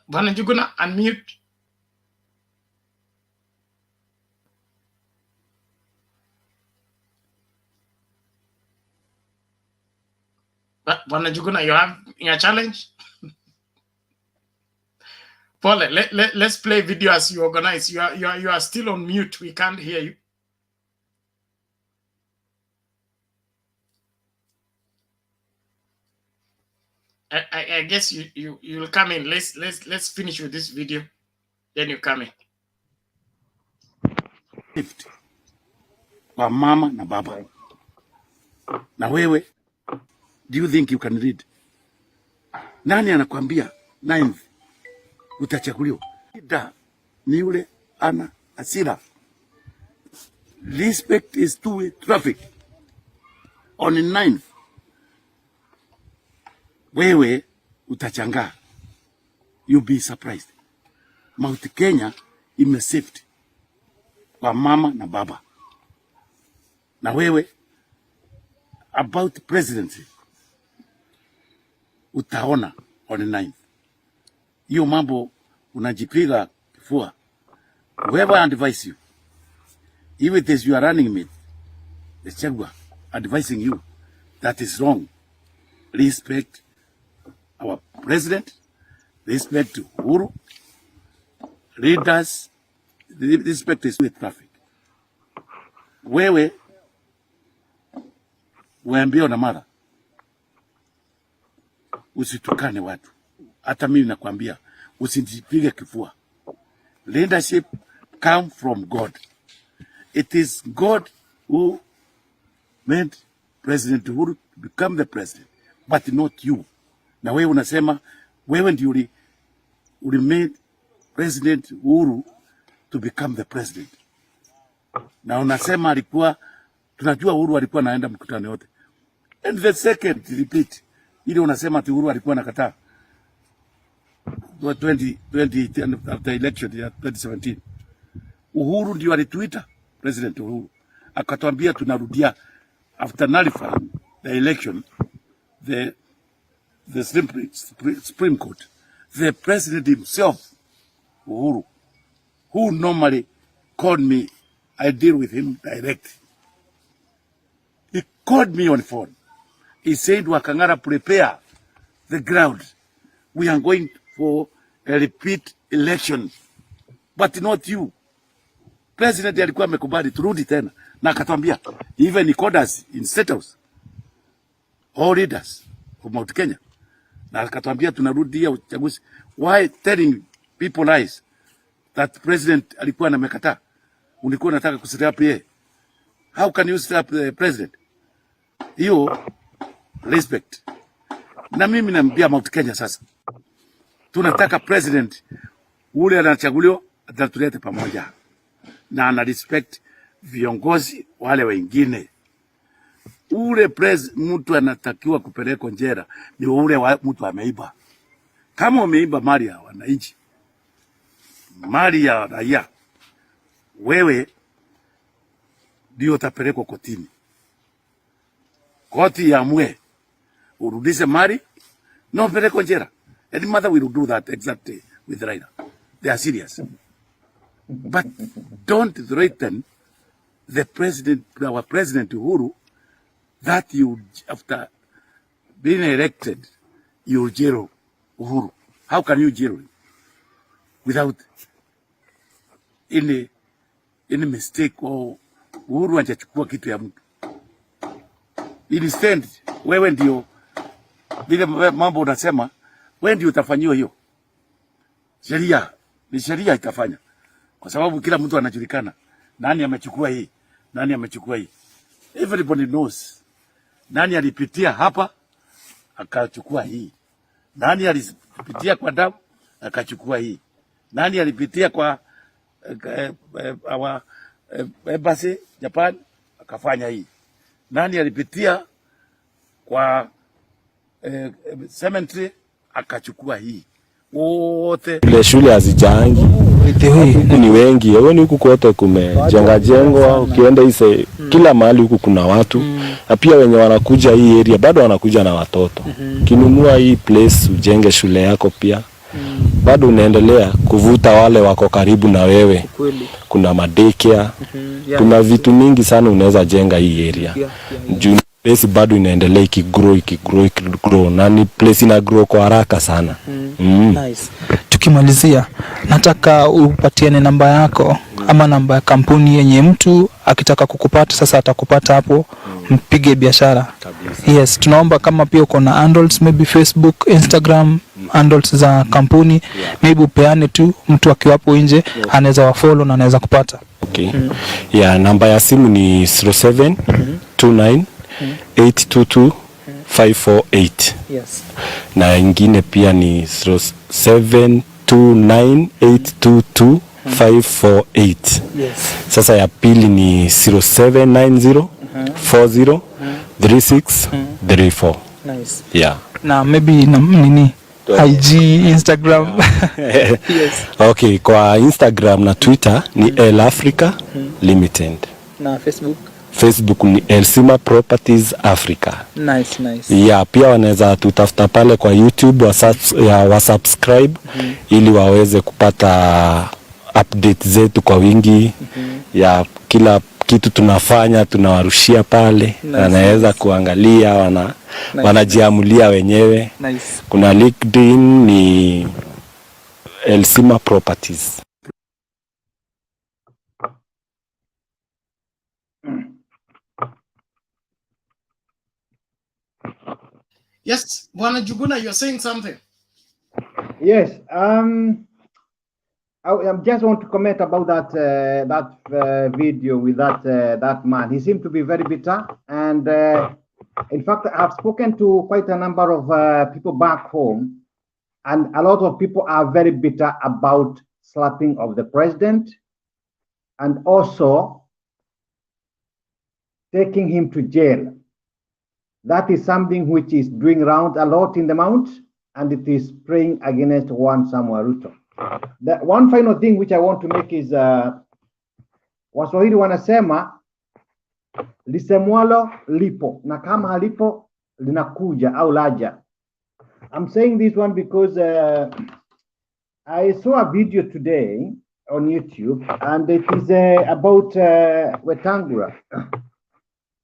Bwana Njuguna, unmute. Bwana Njuguna, you have a challenge? Paul, let's play video as you organize. You are still on mute. We can't hear you. I guess you'll come in. Let's finish with this video, then you come in. kwa mama na baba. Na wewe, do you think you can read? Nani anakuambia 9th utachaguliwa? Shida ni yule ana hasira. Respect is two-way traffic. On the 9th, wewe utachangaa. You'll be surprised. Mount Kenya imesafety kwa mama na baba. Na wewe, about presidency, utaona on the 9th. Hiyo mambo unajipiga kifua. Whoever advise you, if it is your running mate, the Chagwa advising you, that is wrong. Respect our president, respect Uhuru, leaders, respect is with traffic. Wewe, uambie na mara, usitukane watu. Hata mimi nakwambia, usijipige kifua. Leadership come from God. It is God who made President Uhuru to become the president, but not you. Na wewe unasema, wewe ndio uli made President Uhuru to become the president. Na unasema alikuwa, tunajua Uhuru alikuwa naenda mkutano yote. And the second repeat, ile unasema ati Uhuru alikuwa nakataa 20 after election ya 2017. Uhuru ndio alituita President Uhuru. Akatuambia tunarudia after nullifying the election, the Supreme Court. The president himself, Uhuru, who normally called me, I deal with him direct. He called me on phone. He said, Wakangara, prepare the ground. We are going for a repeat election, but not you. President alikuwa amekubali turudi tena. Na akatuambia, even he called us in State House, all leaders of Mount Kenya. Na akatuambia tunarudia uchaguzi. Why telling people lies that president alikuwa amekataa? Ulikuwa unataka kustrap yeye. How can you strap the president? Hiyo respect. Na mimi naambia Mount Kenya sasa, tunataka president ule anachaguliwa atatulete pamoja na ana respect viongozi wale wengine. Ule mtu anatakiwa kupelekwa njera ni ule mtu ameiba. Kama umeiba mali ya wananchi, mali ya raia, wewe ndio utapelekwa kotini. Koti iamue urudishe mali na upelekwe njera. And mother will do that exactly with Raila. They are serious. But don't threaten the president, our president Uhuru, that you, after being elected, you jail Uhuru. How can you jail him without any mistake or Uhuru anachukua kitu ya mtu? Instead, wewe ndio vile mambo unasema, wewe ndio utafanyiwa hiyo. Sheria itafanya. Kwa sababu kila mtu anajulikana nani amechukua hii, nani amechukua hii. Everybody knows nani alipitia hapa akachukua hii, nani alipitia kwa damu akachukua hii, nani alipitia kwa our embassy Japan akafanya hii, nani alipitia kwa cemetery akachukua hii. Wote shule hazijangi huku ni wengi, huoni huku kote kumejengwa, ukienda ise kila mahali huku kuna watu na pia wenye wanakuja hii area bado wanakuja na watoto. Kinunua hii place ujenge shule yako pia bado unaendelea kuvuta wale wako karibu na wewe. Kuna madaycare, kuna vitu mingi sana unaweza jenga hii area. Place bado inaendelea ikigrow na ni place ina grow kwa haraka sana. Nice. Tukimalizia, nataka upatiane namba yako ama namba ya kampuni yenye mtu akitaka kukupata sasa atakupata hapo, mpige biashara. Yes, tunaomba kama pia uko na handles maybe Facebook, Instagram, handles za kampuni, maybe upeane tu, mtu akiwapo nje anaweza wafollow na anaweza kupata. Okay. Yeah, namba ya simu ni 07 29 822 548. Yes. Na ingine pia ni 07 29 822 548. Yes. Sasa ya pili ni 0790 40 36 34. Nice. Yeah. Na maybe nini IG, Instagram. Yes. Okay, kwa Instagram na Twitter ni El Africa Limited. Na Facebook? Facebook ni Elsima Properties Africa. Nice. Yeah, pia wanaweza tutafuta pale kwa YouTube wasubscribe ili waweze kupata update zetu kwa wingi. Ya kila kitu tunafanya tunawarushia pale. Wanaweza kuangalia, wanajiamulia wenyewe. Nice. Kuna LinkedIn ni Elsima Properties. Yes, Bwana Juguna, you're saying something. Yes. I just want to comment about that video with that man. He seemed to be very bitter, and in fact, I've spoken to quite a number of people back home, and a lot of people are very bitter about slapping of the president, and also taking him to jail. That is something which is doing round a lot in the mount, and it is praying against one Samuel Ruto. The one final thing which I want to make is Waswahili wanasema lisemwalo lipo na kama halipo linakuja au laja. I'm saying this one because I saw a video today on YouTube, and it is about Wetangula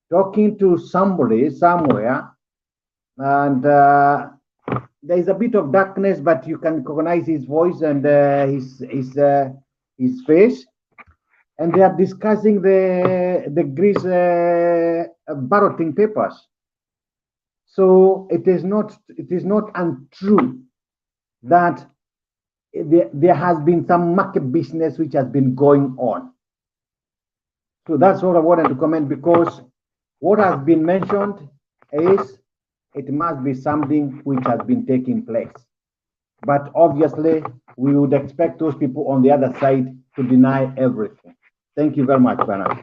talking to somebody somewhere, and there is a bit of darkness, but you can recognize his voice and his face, and they are discussing the Greece balloting papers. So it is not untrue that there has been some market business which has been going on. So that's what I wanted to comment, because what has been mentioned is it must be something which has been taking place. But obviously, we would expect those people on the other side to deny everything. Thank you very much, Bernard.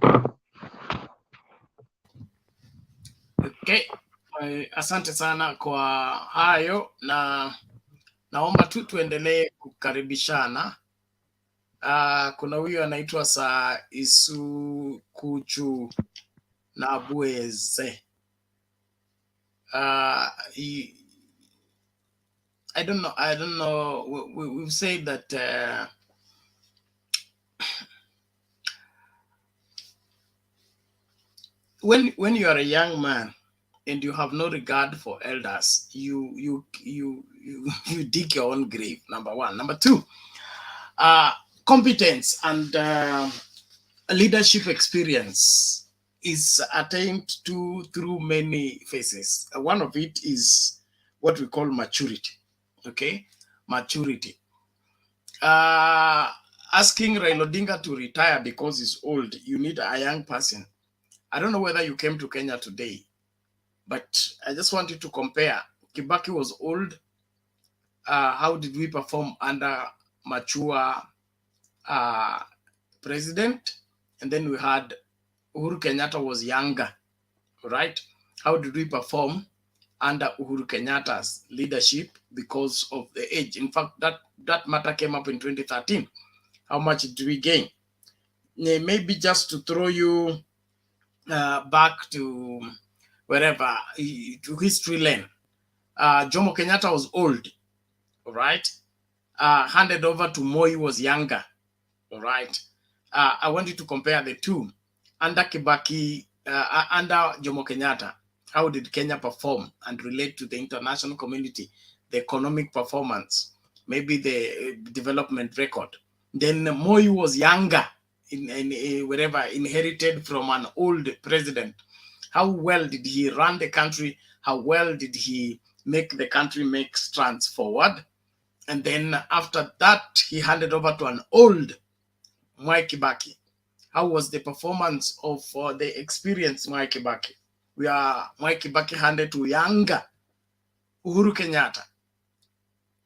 Okay. Asante sana kwa hayo, na naomba tu tuendelee kukaribishana. Kuna huyu anaitwa Sa Isu Kuchu na Bueze. I don't know. We've said that when you are a young man and you have no regard for elders, you dig your own grave. Number one. Number two, competence and leadership experience is attained through many phases. One of it is what we call maturity. Okay, maturity. Asking Raila Odinga to retire because he's old, you need a young person. I don't know whether you came to Kenya today, but I just want you to compare. Kibaki was old. How did we perform under mature president? And then we had Uhuru Kenyatta was younger, right? How did we perform under Uhuru Kenyatta's leadership because of the age? In fact, that matter came up in 2013. How much did we gain? Maybe just to throw you back to wherever, to history lane. Jomo Kenyatta was old, all right? Handed over to Moi was younger, all right? I want you to compare the two. Under Kibaki, under Jomo Kenyatta, how did Kenya perform and relate to the international community, the economic performance, maybe the development record? Then Moi was younger, wherever, inherited from an old president. How well did he run the country? How well did he make the country make strands forward? And then after that, he handed over to an old Mwai Kibaki. How was the performance of the experienced Mwai Kibaki? Mwai Kibaki handed to younger Uhuru Kenyatta.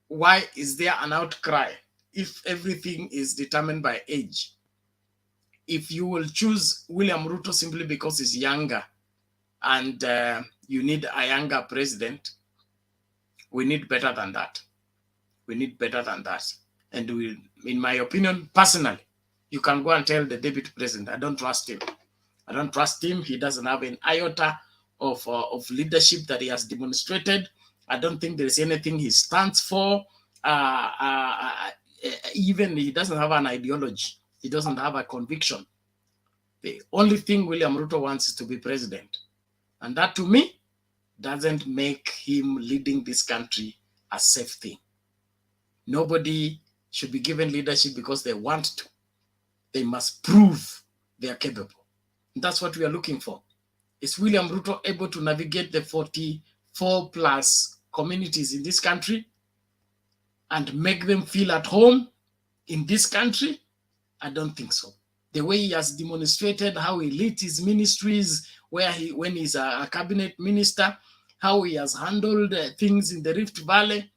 Why is there an outcry if everything is determined by age? If you will choose William Ruto simply because he's younger and you need a younger president, we need better than that. We need better than that. And in my opinion, personally, you can go and tell the deputy president, I don't trust him. I don't trust him. He doesn't have an iota of leadership that he has demonstrated. I don't think there is anything he stands for. Even he doesn't have an ideology. He doesn't have a conviction. The only thing William Ruto wants is to be president. And that, to me, doesn't make him leading this country a safe thing. Nobody should be given leadership because they want to. They must prove they are capable. And that's what we are looking for. Is William Ruto able to navigate the 44 plus communities in this country and make them feel at home in this country? I don't think so. The way he has demonstrated how he leads his ministries, when he's a cabinet minister, how he has handled things in the Rift Valley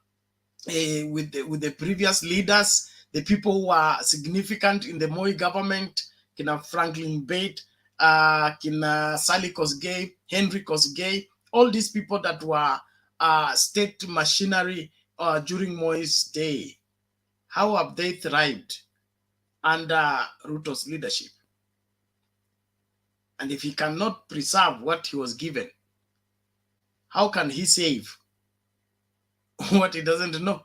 with the previous leaders, the people who are significant in the Moi government, Kina Franklin Bate, Kina Sally Kosgei, Henry Kosgei, all these people that were state machinery during Moi's day. How have they thrived under Ruto's leadership? And if he cannot preserve what he was given, how can he save what he doesn't know?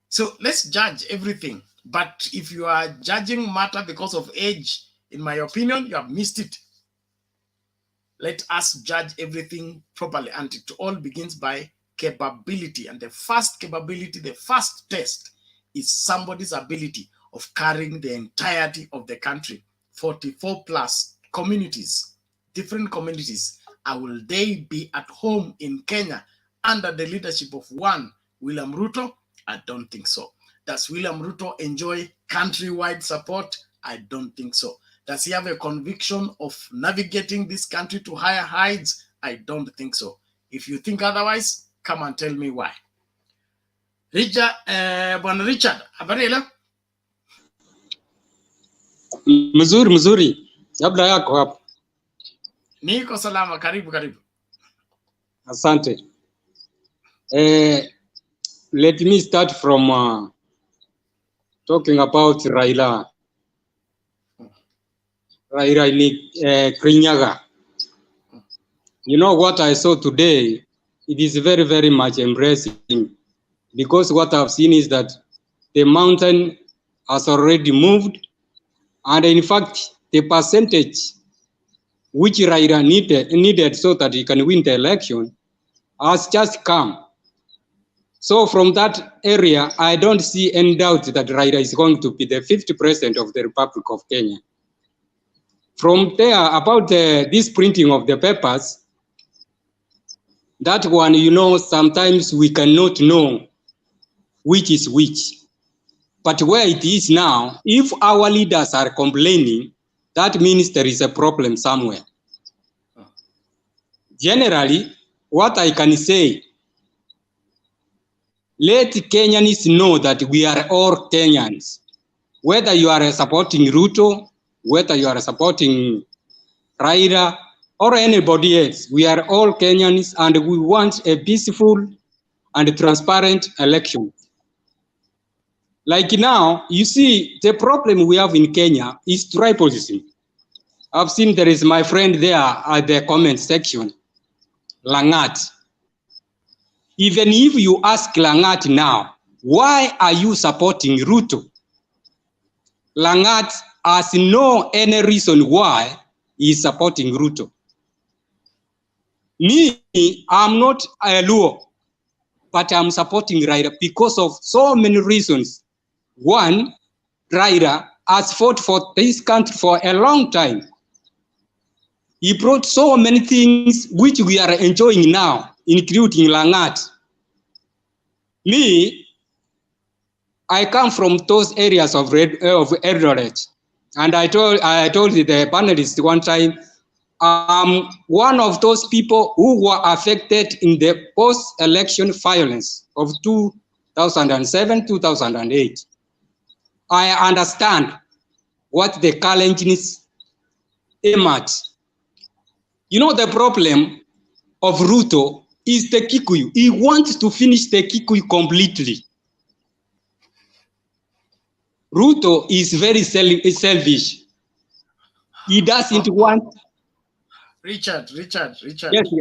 So let's judge everything. But if you are judging matter because of age, in my opinion, you have missed it. Let us judge everything properly. And it all begins by capability. And the first capability, the first test is somebody's ability of carrying the entirety of the country. 44 plus communities, different communities. Will they be at home in Kenya under the leadership of one William Ruto? I don't think so. Does William Ruto enjoy countrywide support? I don't think so. Does he have a conviction of navigating this country to higher heights? I don't think so. If you think otherwise, come and tell me why. Bwana Richard, habari leo? Mzuri. Labda yako hapo. Niko salama, karibu. Asante. Let me start from talking about Raila Kirinyaga. You know what I saw today? It is very, very much embracing, because what I've seen is that the mountain has already moved, and in fact, the percentage which Raila needed so that he can win the election has just come. So from that area, I don't see any doubt that Raila is going to be the 50th president of the Republic of Kenya. From there, about this printing of the papers, that one, you know, sometimes we cannot know which is which. But where it is now, if our leaders are complaining, that means there is a problem somewhere. Generally, what I can say, let Kenyans know that we are all Kenyans. Whether you are supporting Ruto, whether you are supporting Raila, or anybody else, we are all Kenyans, and we want a peaceful and transparent election. Like now, you see, the problem we have in Kenya is tribalism. I've seen there is my friend there at the comment section, Langat. Even if you ask Langat now, why are you supporting Ruto? Langat has no any reason why he's supporting Ruto. Me, I'm not a Luo, but I'm supporting Raila because of so many reasons. One, Raila has fought for this country for a long time. He brought so many things which we are enjoying now, including Langat. Me, I come from those areas of Eldoret, and I told the panelists one time, one of those people who were affected in the post-election violence of 2007, 2008. I understand what the challenges emerge. You know, the problem of Ruto is the Kikuyu. He wants to finish the Kikuyu completely. Ruto is very selfish. He doesn't want. Richard. Yes,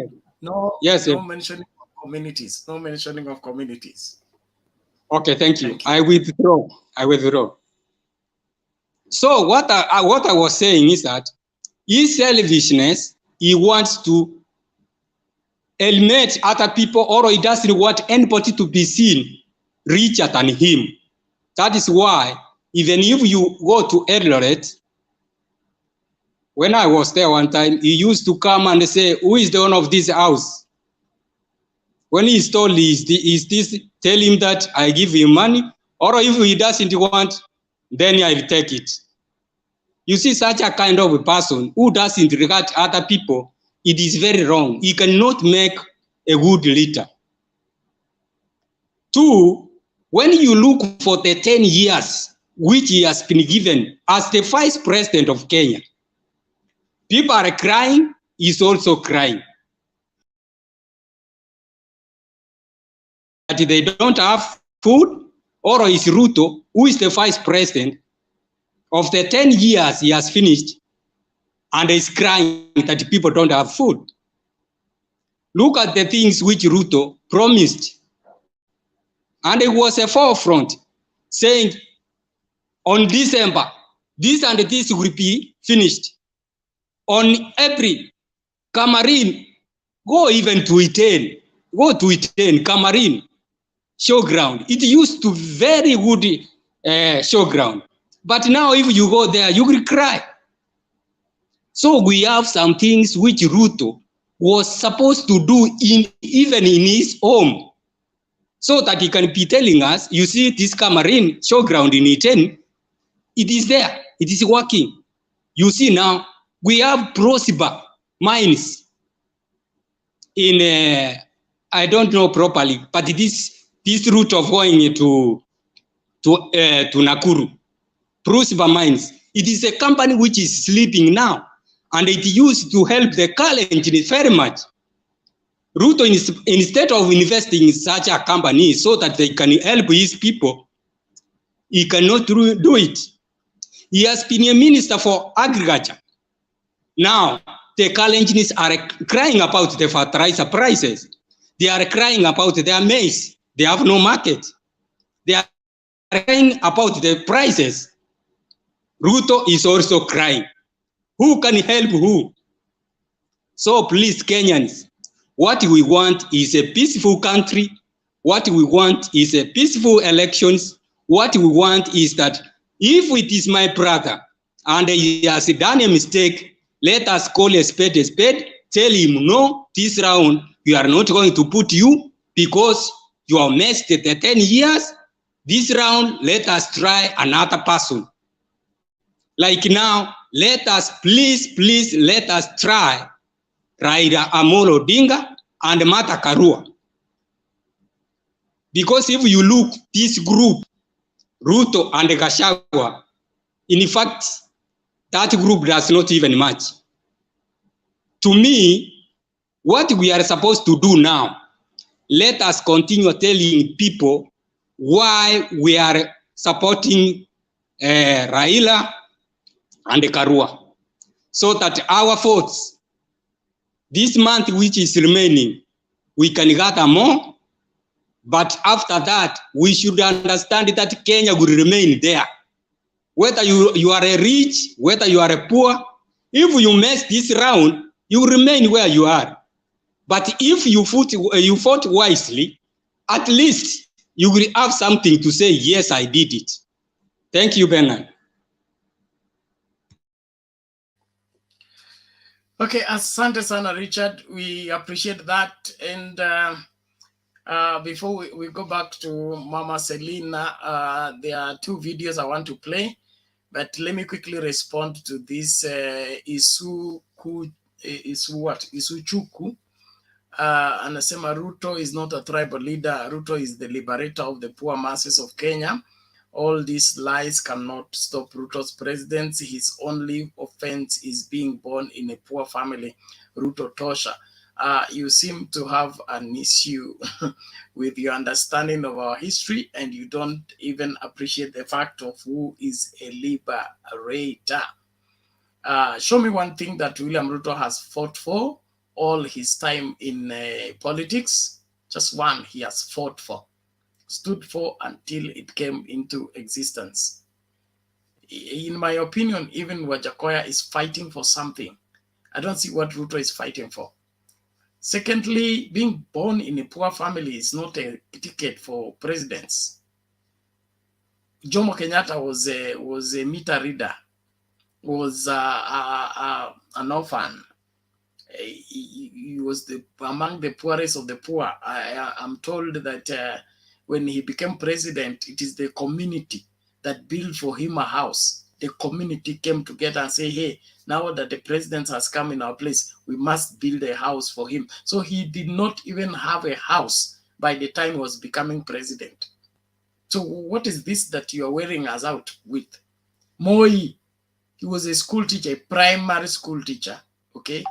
yes. No mentioning of communities. No mentioning of communities. Okay, thank you. I withdraw. So what I was saying is that his selfishness, he wants to eliminate other people, or he doesn't want anybody to be seen richer than him. That is why, even if you go to Eldoret, when I was there one time, he used to come and say, who is the owner of this house? When he is told, is this, tell him that I give him money, or if he doesn't want, then I will take it. You see, such a kind of a person who doesn't regard other people, it is very wrong. He cannot make a good leader. Two, when you look for the 10 years which he has been given as the vice president of Kenya, people are crying, he's also crying. That they don't have food, or is Ruto, who is the vice president, of the 10 years he has finished, and is crying that people don't have food. Look at the things which Ruto promised. And it was a forefront saying on December, this and this will be finished. On April, Cameroon, go even to Iten, Cameroon, showground. It used to very good showground. But now if you go there, you will cry. So we have some things which Ruto was supposed to do even in his home, so that he can be telling us, you see this Cameroon showground in Iten, it is there, it is working. You see now, we have Prosper mines in, I don't know properly, but this route of going to Nakuru, Prosper Mines, it is a company which is sleeping now, and it used to help the Kalenjin very much. Ruto, instead of investing in such a company so that they can help his people, he cannot do it. He has been a minister for agriculture. Now, the Kalenjins are crying about the fertilizer prices. They are crying about their maize. They have no market. They are crying about the prices. Ruto is also crying. Who can help who? So please, Kenyans, what we want is a peaceful country. What we want is a peaceful elections. What we want is that if it is my brother and he has done a mistake, let us call a spade, tell him, no, this round, we are not going to put you because you have missed the 10 years. This round, let us try another person. Like now, let us, please, let us try Raila Amolo Odinga and Martha Karua. Because if you look this group, Ruto and Gachagua, in fact, that group does not even match. To me, what we are supposed to do now, let us continue telling people why we are supporting Raila and Karua, so that our votes, this month which is remaining, we can gather more. But after that, we should understand that Kenya will remain there. Whether you are a rich, whether you are a poor, if you mess this round, you remain where you are. But if you fought wisely, at least you will have something to say, yes, I did it. Thank you, Bernard. Okay, asante sana Richard, we appreciate that. And Before we go back to Mama Selina, there are 2 videos I want to play, but let me quickly respond to this Isuchuku. Anasema Ruto is not a tribal leader. Ruto is the liberator of the poor masses of Kenya. All these lies cannot stop Ruto's presidency. His only offense is being born in a poor family. Ruto Tosha. You seem to have an issue with your understanding of our history, and you don't even appreciate the fact of who is a liberator. Show me one thing that William Ruto has fought for all his time in politics. Just one he has fought for, stood for until it came into existence. In my opinion, even Wajakoya is fighting for something. I don't see what Ruto is fighting for. Secondly, being born in a poor family is not a ticket for presidents. Jomo Kenyatta was a meter reader, was an orphan. He was among the poorest of the poor. I'm told that when he became president, it is the community that built for him a house. The community came together and say, hey, now that the president has come in our place, we must build a house for him. So he did not even have a house by the time he was becoming president. So what is this that you are wearing us out with? Moi, he was a school teacher, a primary school teacher, okay,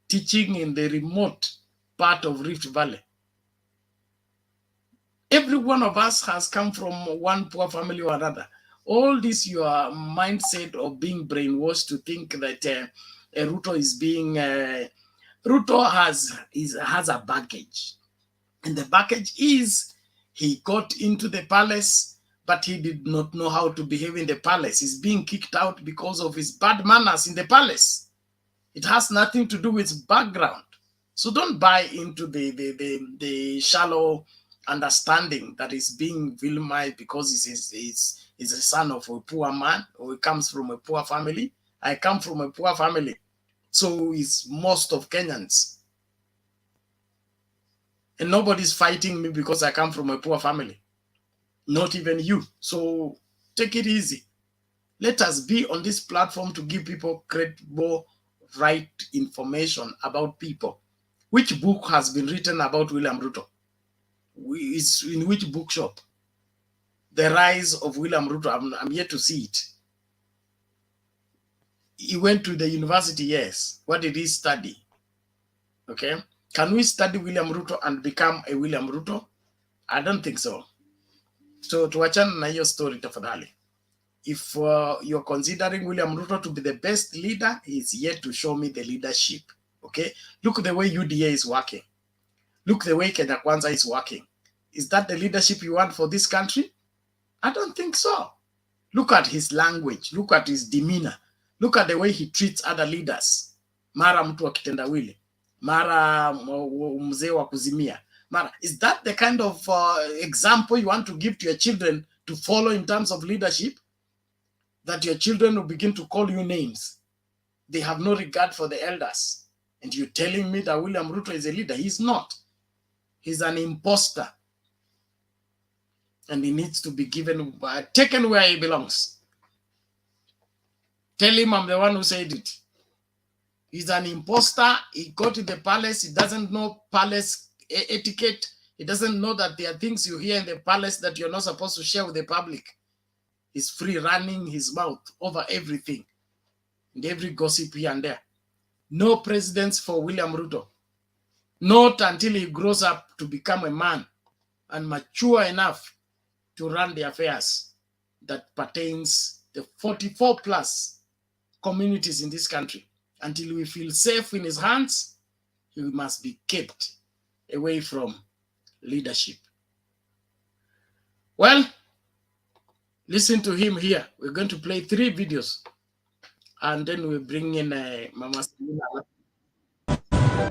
teaching in the remote part of Rift Valley. Every one of us has come from one poor family or another. All this, your mindset of being brainwashed to think that Ruto is being, Ruto has a baggage. And the baggage is he got into the palace, but he did not know how to behave in the palace. He's being kicked out because of his bad manners in the palace. It has nothing to do with his background. So don't buy into the shallow understanding that is being villainized because he's a son of a poor man or he comes from a poor family. I come from a poor family. So is most of Kenyans. And nobody's fighting me because I come from a poor family. Not even you. So take it easy. Let us be on this platform to give people credible, right information about people. Which book has been written about William Ruto? It's in which bookshop? The Rise of William Ruto. I'm yet to see it. He went to the university, yes. What did he study? Okay. Can we study William Ruto and become a William Ruto? I don't think so. So to wachana na hiyo story tafadhali. If you're considering William Ruto to be the best leader, he's yet to show me the leadership. Okay. Look the way UDA is working. Look the way Kenya Kwanza is working. Is that the leadership you want for this country? I don't think so. Look at his language. Look at his demeanor. Look at the way he treats other leaders. Mara mtu wa kitendawili. Mara mzee wa kuzimia. Mara, is that the kind of example you want to give to your children to follow in terms of leadership? That your children will begin to call you names. They have no regard for the elders. And you're telling me that William Ruto is a leader. He's not. He's an imposter. And he needs to be given, taken where he belongs. Tell him I'm the one who said it. He's an imposter. He got to the palace. He doesn't know palace etiquette. He doesn't know that there are things you hear in the palace that you're not supposed to share with the public. He's free running his mouth over everything. And every gossip here and there. No presidents for William Ruto. Not until he grows up to become a man and mature enough to run the affairs that pertains the 44 plus communities in this country. Until we feel safe in his hands, he must be kept away from leadership. Well, listen to him here. We're going to play 3 videos. And then we bring in Mama Selina.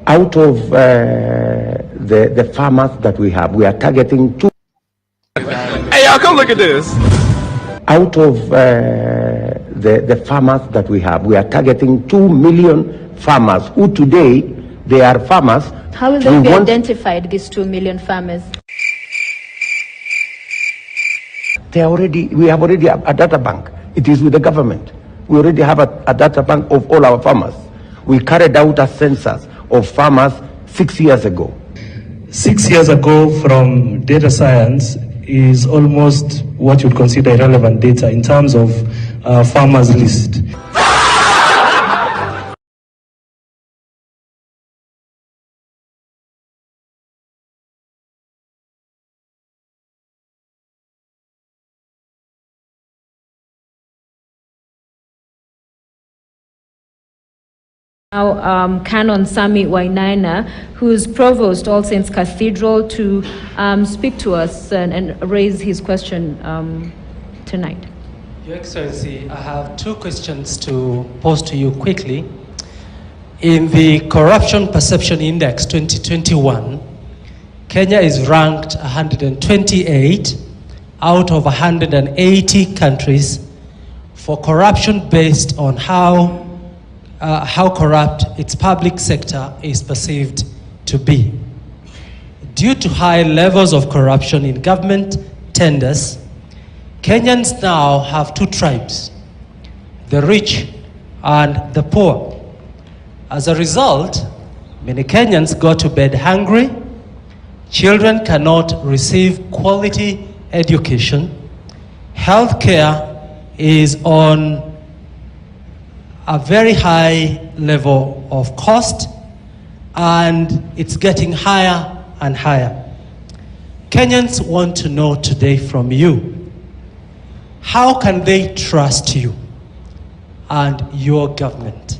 Out of the farmers that we have, we are targeting 2. Hey, y'all, come look at this. Out of the farmers that we have, we are targeting 2 million farmers who today, they are farmers. How will they be identified, these 2 million farmers? we have already a data bank. It is with the government. We already have a data bank of all our farmers. We carried out a census of farmers 6 years ago. 6 years ago from data science is almost what you'd consider irrelevant data in terms of farmers list. Now, Canon Sami Wainaina, who is Provost, All Saints Cathedral, to speak to us and raise his question tonight. Your Excellency, I have two questions to pose to you quickly. In the Corruption Perception Index 2021, Kenya is ranked 128 out of 180 countries for corruption based on how corrupt its public sector is perceived to be. Due to high levels of corruption in government tenders, Kenyans now have two tribes, the rich and the poor. As a result, many Kenyans go to bed hungry, children cannot receive quality education, healthcare is on a very high level of cost, and it's getting higher and higher. Kenyans want to know today from you, how can they trust you and your government?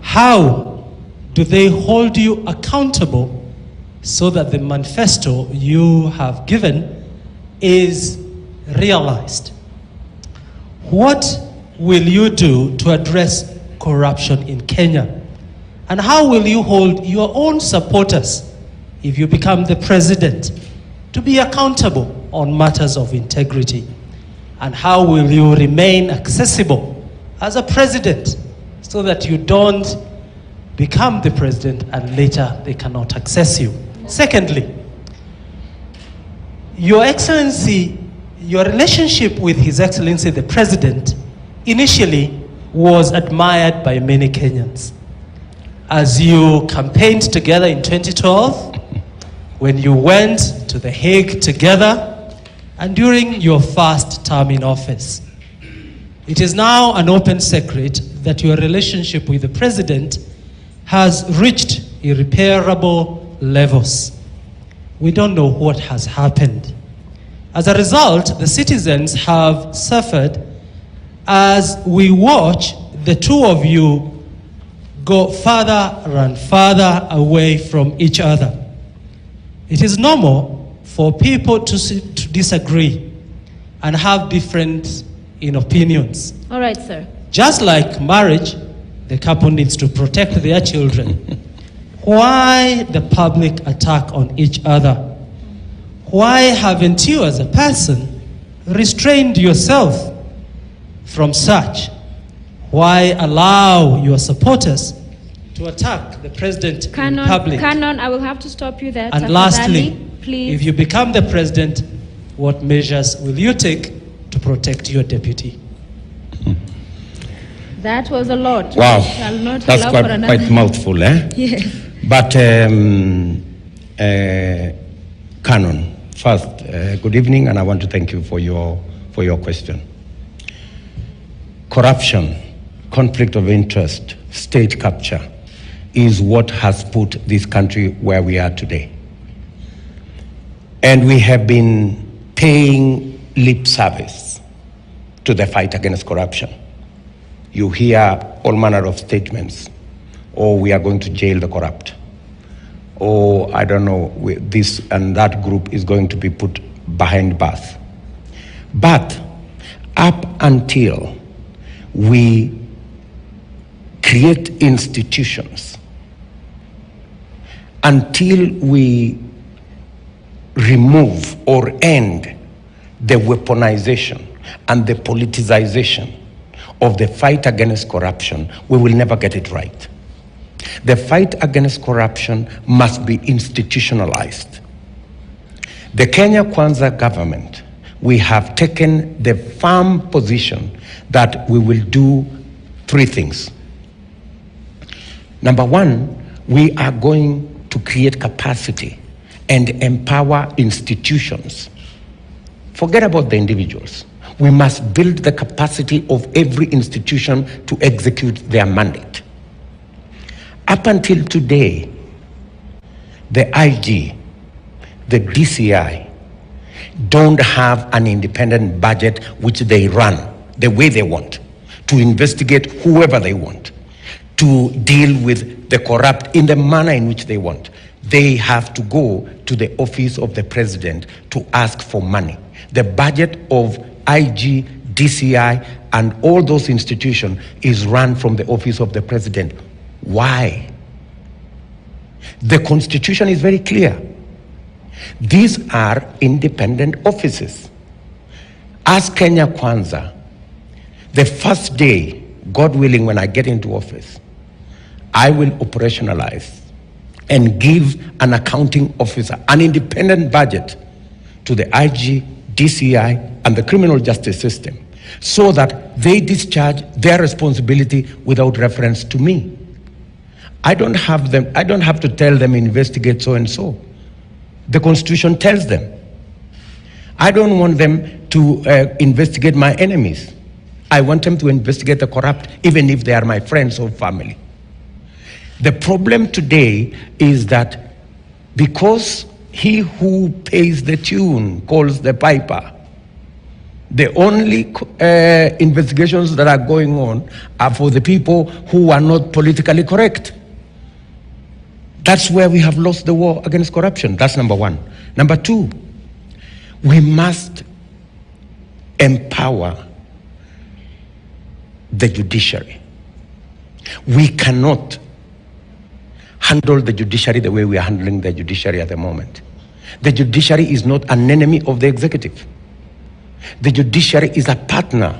How do they hold you accountable so that the manifesto you have given is realized? What will you do to address corruption in Kenya? And how will you hold your own supporters, if you become the president, to be accountable on matters of integrity? And how will you remain accessible as a president so that you don't become the president and later they cannot access you? Secondly, Your Excellency, your relationship with His Excellency the President initially was admired by many Kenyans. As you campaigned together in 2012, when you went to The Hague together, and during your first term in office. It is now an open secret that your relationship with the President has reached irreparable levels. We don't know what has happened. As a result, the citizens have suffered as we watch the two of you go further and further away from each other. It is normal for people to disagree and have different opinions. All right, sir. Just like marriage, the couple needs to protect their children. Why the public attack on each other? Why haven't you as a person restrained yourself from such? Why allow your supporters to attack the president in public? Canon, I will have to stop you there. And lastly, please. If you become the president, what measures will you take to protect your deputy? That was a lot. Wow, Shall not that's allow for another. quite mouthful, eh? Yes. But Canon, first, good evening, and I want to thank you for your question. Corruption, conflict of interest, state capture is what has put this country where we are today. And we have been paying lip service to the fight against corruption. You hear all manner of statements. Oh, we are going to jail the corrupt. Oh, I don't know, this and that group is going to be put behind bars. But up until we create institutions, until we remove or end the weaponization and the politicization of the fight against corruption, we will never get it right. The fight against corruption must be institutionalized. The Kenya Kwanza government we have taken the firm position that we will do 3 things. Number 1, we are going to create capacity and empower institutions. Forget about the individuals. We must build the capacity of every institution to execute their mandate. Up until today, the IG, the DCI, don't have an independent budget which they run the way they want, to investigate whoever they want, to deal with the corrupt in the manner in which they want. They have to go to the office of the president to ask for money. The budget of IG, DCI, and all those institutions is run from the office of the president. Why? The Constitution is very clear. These are independent offices. As Kenya Kwanza, the first day, God willing, when I get into office, I will operationalize and give an accounting officer an independent budget to the IG, DCI, and the criminal justice system, so that they discharge their responsibility without reference to me. I don't have to tell them investigate so and so. The Constitution tells them. I don't want them to investigate my enemies. I want them to investigate the corrupt, even if they are my friends or family. The problem today is that because he who pays the tune calls the piper, the only investigations that are going on are for the people who are not politically correct. That's where we have lost the war against corruption. That's number 1. Number 2, we must empower the judiciary. We cannot handle the judiciary the way we are handling the judiciary at the moment. The judiciary is not an enemy of the executive. The judiciary is a partner.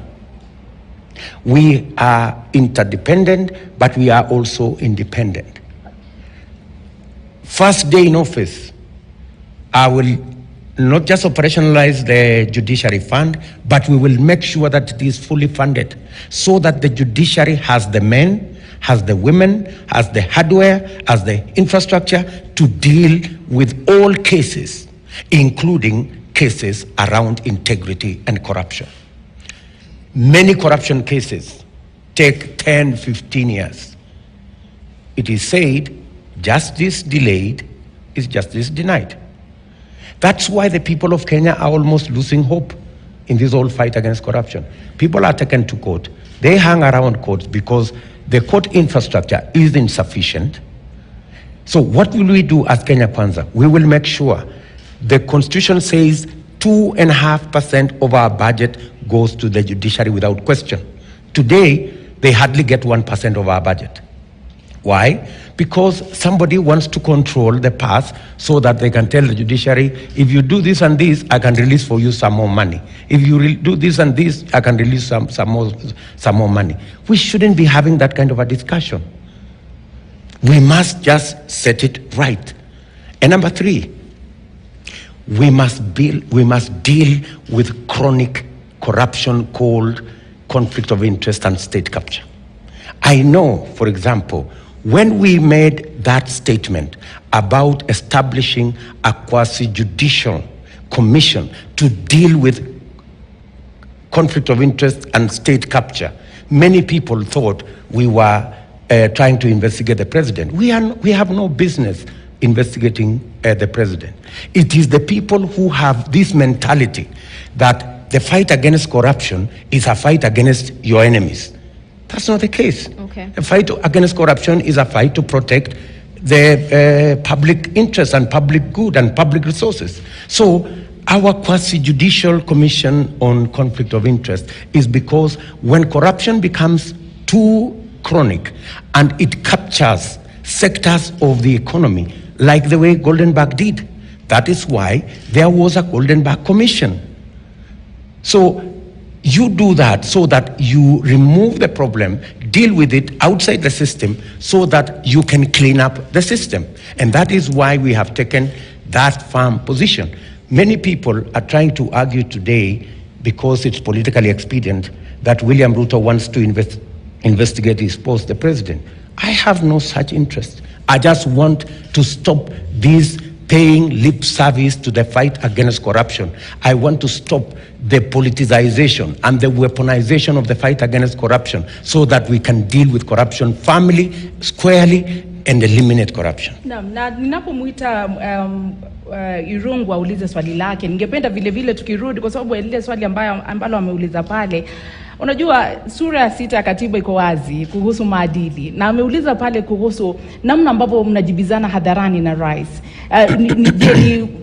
We are interdependent, but we are also independent. First day in office, I will not just operationalize the judiciary fund, but we will make sure that it is fully funded so that the judiciary has the men, has the women, has the hardware, has the infrastructure to deal with all cases, including cases around integrity and corruption. Many corruption cases take 10, 15 years. It is said, justice delayed is justice denied. That's why the people of Kenya are almost losing hope in this whole fight against corruption. People are taken to court. They hang around courts because the court infrastructure is insufficient. So what will we do as Kenya Kwanza? We will make sure the Constitution says 2.5% of our budget goes to the judiciary without question. Today, they hardly get 1% of our budget. Why? Because somebody wants to control the path so that they can tell the judiciary, if you do this and this, I can release for you some more money. If you do this and this, I can release some more money. We shouldn't be having that kind of a discussion. We must just set it right. And number 3, we must deal with chronic corruption called conflict of interest and state capture. I know, for example, when we made that statement about establishing a quasi-judicial commission to deal with conflict of interest and state capture, many people thought we were trying to investigate the president. We have no business investigating the president. It is the people who have this mentality that the fight against corruption is a fight against your enemies. That's not the case. Okay. The fight against corruption is a fight to protect the public interest and public good and public resources. So our quasi-judicial commission on conflict of interest is because when corruption becomes too chronic and it captures sectors of the economy, like the way Goldenberg did, that is why there was a Goldenberg Commission. So you do that so that you remove the problem, deal with it outside the system so that you can clean up the system. And that is why we have taken that firm position. Many people are trying to argue today, because it's politically expedient, that William Ruto wants to investigate his post the president. I have no such interest. I just want to stop this paying lip service to the fight against corruption. I want to stop the politicization and the weaponization of the fight against corruption so that we can deal with corruption firmly, squarely, and eliminate corruption. Na ninapomuita Irungu aulize swali lake, ningependa vile vile tukirudi kwa sababu ile swali ambalo ameuliza pale. Unajua sura ya 6 ya katiba iko wazi kuhusu maadili, na ameuliza pale kuhusu namna ambavyo mnajibizana hadharani na rais.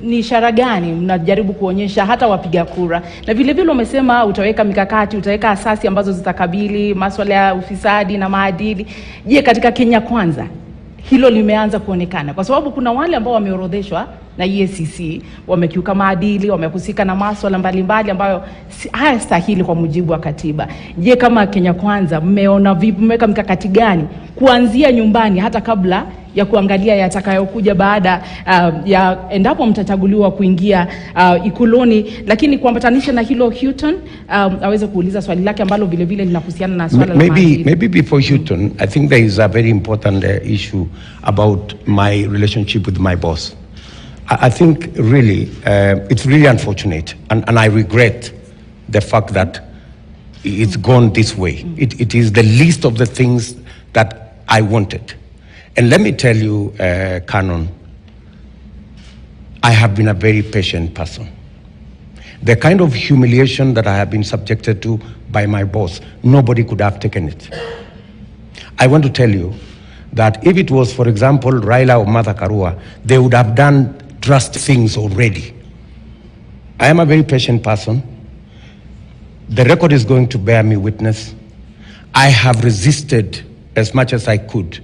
Ni ishara gani mnajaribu kuonyesha hata wapiga kura? Na vile vile umesema utaweka mikakati, utaweka asasi ambazo zitakabili masuala ya ufisadi na maadili. Je, katika Kenya Kwanza hilo limeanza kuonekana? Kwa sababu kuna wale ambao wameorodheshwa na EACC wamekiuka maadili, wamehusika na masuala mbalimbali ambayo hayastahili kwa mujibu wa katiba. Je, kama Kenya Kwanza mmeona vipi, mmeweka mikakati gani kuanzia nyumbani hata kabla ya kuangalia yatakayokuja baada ya endapo mtachaguliwa kuingia ikuloni? Lakini kuambatanisha na hilo Houghton aweze kuuliza swali lake ambalo vile vile linahusiana na swala la maadili. Maybe before Houghton, I think there is a very important issue about my relationship with my boss. I think really it's really unfortunate, and I regret the fact that it's gone this way. It is the least of the things that I wanted. And let me tell you, Canon, I have been a very patient person. The kind of humiliation that I have been subjected to by my boss, nobody could have taken it. I want to tell you that if it was, for example, Raila or Martha Karua, they would have done drastic things already. I am a very patient person. The record is going to bear me witness. I have resisted as much as I could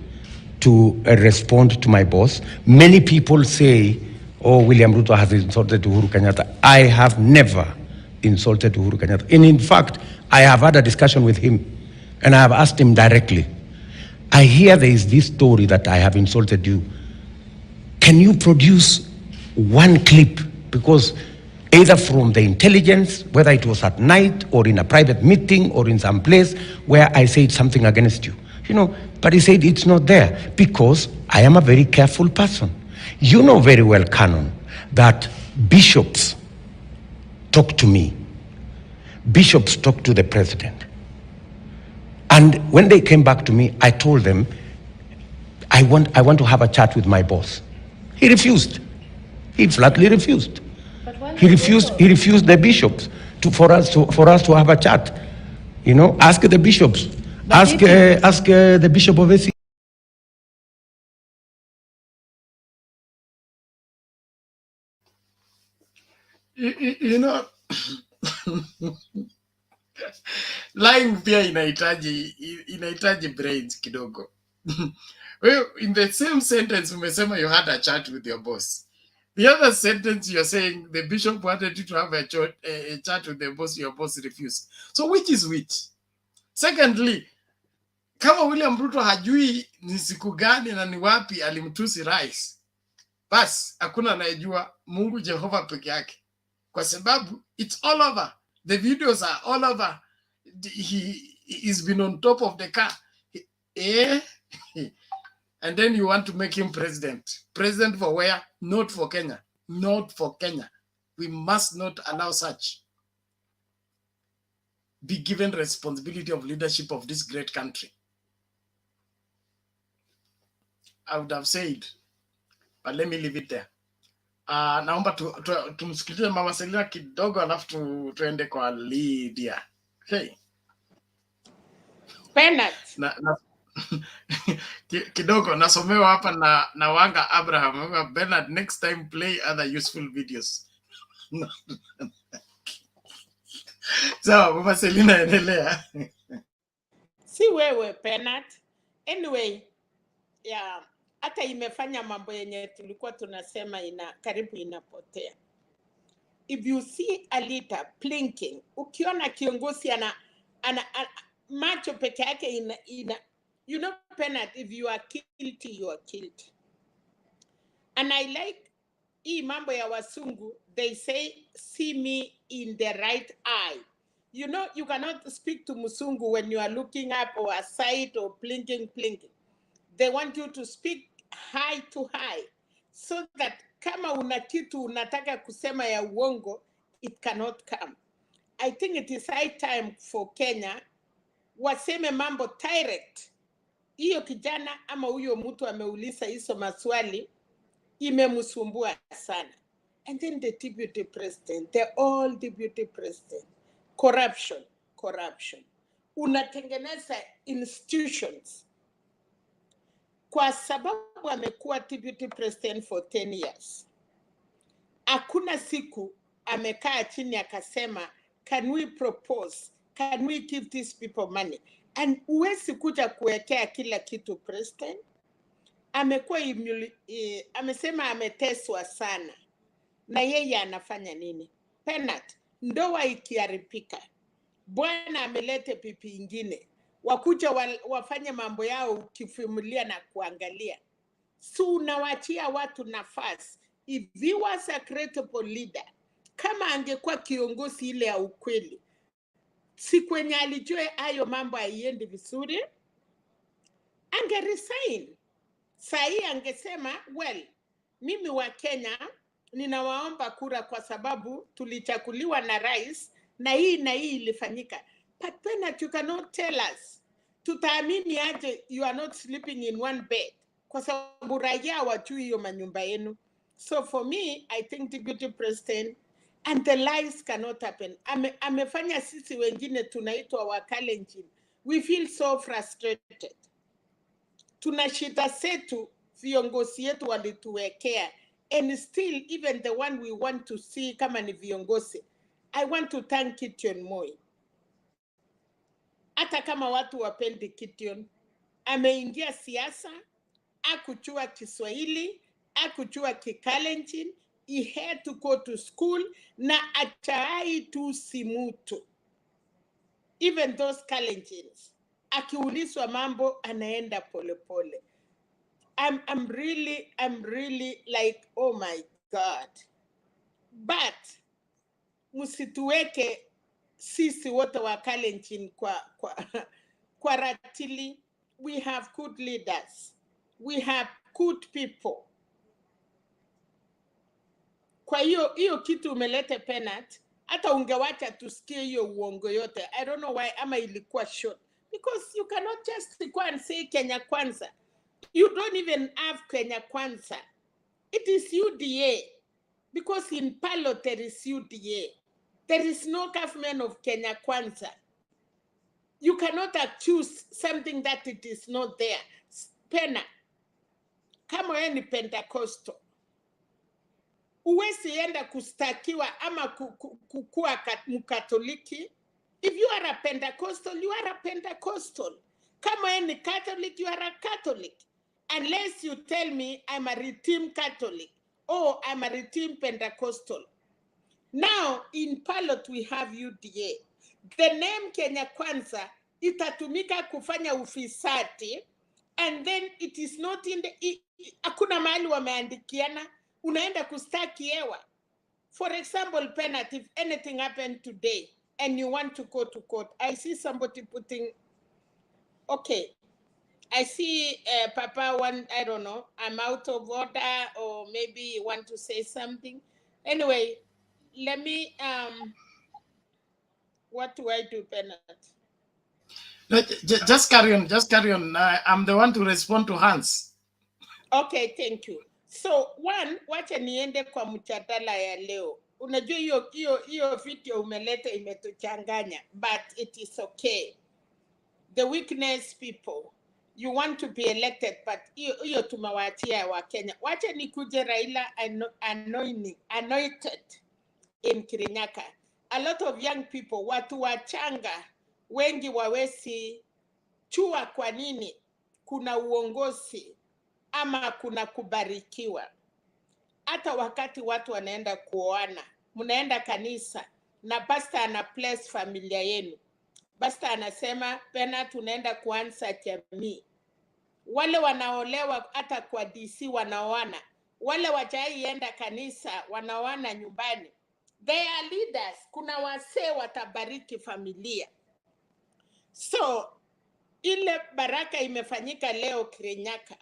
to respond to my boss. Many people say, oh, William Ruto has insulted Uhuru Kenyatta. I have never insulted Uhuru Kenyatta. And in fact, I have had a discussion with him, and I have asked him directly, I hear there is this story that I have insulted you. Can you produce one clip? Because either from the intelligence, whether it was at night or in a private meeting or in some place where I said something against you. You know, but he said it's not there because I am a very careful person. You know very well, Canon, that bishops talk to me. Bishops talk to the president. And when they came back to me, I told them, I want to have a chat with my boss. He refused. He flatly refused. He refused the bishops for us to have a chat. You know, ask the bishops. Ask the Bishop of AC. You know, lying pia inahitaji brains kidogo. Well, in the same sentence umesema you had a chat with your boss. The other sentence you're saying the bishop wanted you to have a chat with the boss, your boss refused. So which is which? Secondly, kama William Ruto hajui ni siku gani na ni wapi alimtusi rais, basi hakuna anayejua, Mungu Jehova peke yake. Kwa sababu it's all over. The videos are all over. He's been on top of the car. And then you want to make him president. President for where? Not for Kenya. Not for Kenya. We must not allow such. Be given responsibility of leadership of this great country. I would have said, but let me leave it there. Naomba tumsikilize Mama Selina kidogo alafu tuende kwa Lydia. Hey. Bernard. Kidogo nasomewa hapa na Wanga Abraham. Bernard, next time play other useful videos. So, Mama Selina endelea. Si wewe Bernard. Anyway, yeah, hata imefanya mambo yenye tulikuwa tunasema karibu inapotea. If you see a leader blinking, ukiona kiongozi ana macho peke yake you know, Bernard, if you are guilty, you are killed. And I like hii mambo ya wasungu, they say see me in the right eye. You know, you cannot speak to Musungu when you are looking up or aside or blinking. They want you to speak high to high, so that kama una kitu unataka kusema ya uongo, it cannot come. I think it is high time for Kenya waseme mambo direct. Hiyo kijana ama huyo mtu ameuliza hizo maswali imemsumbua sana. And then the deputy president, the all deputy president, corruption. Unatengeneza institutions. Kwa sababu amekuwa deputy president for 10 years. Hakuna siku amekaa chini akasema, can we propose? Can we give these people money? And uwezi kuja kuwekea kila kitu president. Amekuwa amesema ameteswa sana. Na yeye anafanya nini? Penat, ndoa ikiharibika, bwana amelete pipi ingine, wakuja wafanye mambo yao ukifumulia na kuangalia. So unawachia watu nafasi. If he was a credible leader, kama angekuwa kiongozi ile ya ukweli, si kwenye alijue hayo mambo haiendi vizuri, angeresign. Sahi angesema, well, mimi wa Kenya ninawaomba kura kwa sababu tulichakuliwa na rais na hii ilifanyika. But then you cannot tell us. Tutaamini aje you are not sleeping in one bed kwa sababu raia wajui hiyo manyumba yenu. So for me, I think deputy president and the lies cannot happen. Amefanya sisi wengine tunaitwa wakalenjin. We feel so frustrated. Tuna shida zetu viongozi yetu walituwekea, and still even the one we want to see kama ni viongozi. I want to thank Gideon Moi. Hata kama watu wapendi Gideon, ameingia siasa, akujua Kiswahili, akujua Kikalenjin, he had to go to school na achai tu simutu. Even those Kalenjins, akiulizwa mambo anaenda pole. I'm really like, oh my God. But musituweke sisi wote wa Kalenjin kwa ratili. We have good leaders. We have good people. Kwa hiyo kitu umelete penat, hata ungewacha tusikie hiyo uongo yote. I don't know why ama ilikuwa short. Because you cannot just go and say Kenya Kwanza. You don't even have Kenya Kwanza. It is UDA. Because in Ballot there is UDA. There is no government of Kenya Kwanza. You cannot accuse something that it is not there. Pena, kama wewe ni Pentecostal, uwezi enda kustakiwa ama kukua mkatoliki. If you are a Pentecostal, you are a Pentecostal. Kama wewe ni Catholic, you are a Catholic. Unless you tell me I'm a Redeemed Catholic or I'm a Redeemed Pentecostal. Now, in Ballot, we have UDA. The name Kenya Kwanza itatumika kufanya ufisadi, and then it is not in the... Hakuna mahali wameandikiana, unaenda kustaki hewa. For example, Penat, if anything happened today, and you want to go to court, I see somebody putting... Okay, I see Papa one, I don't know, I'm out of order, or maybe you want to say something. Anyway, let me, what do I do, Bernard? Just carry on. I'm the one to respond to Hans. Okay, thank you. So, one, wacha niende kwa mjadala ya leo. Unajua hiyo video umeleta imetuchanganya, but it is okay. The weakness people, you want to be elected, but hiyo tumewachia wa Kenya. Wacha nikuje Raila Annoited in Kirinyaga. A lot of young people, watu wachanga, wengi wawezi chua kwa nini kuna uongozi ama kuna kubarikiwa. Hata wakati watu wanaenda kuoana, mnaenda kanisa na pastor ana bless familia yenu. Pastor anasema, Pena tunaenda kuanza jamii. Wale wanaolewa hata kwa DC wanaoana, wale wajaienda kanisa wanawana nyumbani. They are leaders. Kuna wasee watabariki familia. So ile baraka imefanyika leo Kirinyaga.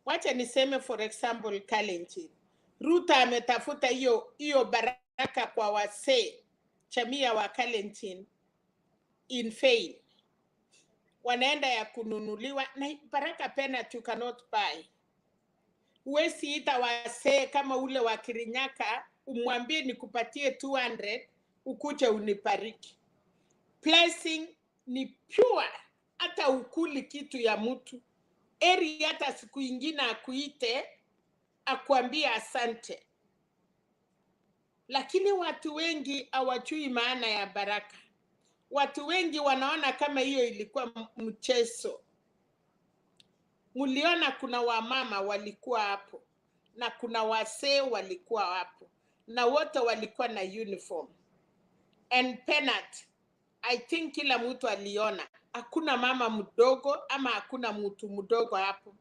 Wacha niseme for example Kalenjin. Ruta ametafuta hiyo baraka kwa wasee chamia wa Kalenjin in vain. Wanaenda ya kununuliwa na baraka penalty you cannot buy. Huwezi ita wasee kama ule wa Kirinyaga umwambie nikupatie 200 ukuje unibariki. Blessing ni pure, hata ukuli kitu ya mtu. Eri hata siku ingine akuite akuambie asante. Lakini watu wengi hawajui maana ya baraka. Watu wengi wanaona kama hiyo ilikuwa mchezo. Muliona kuna wamama walikuwa hapo na kuna wasee walikuwa hapo na wote walikuwa na uniform. And penalty, I think kila mtu aliona. Hakuna mama mdogo ama hakuna mtu mdogo hapo.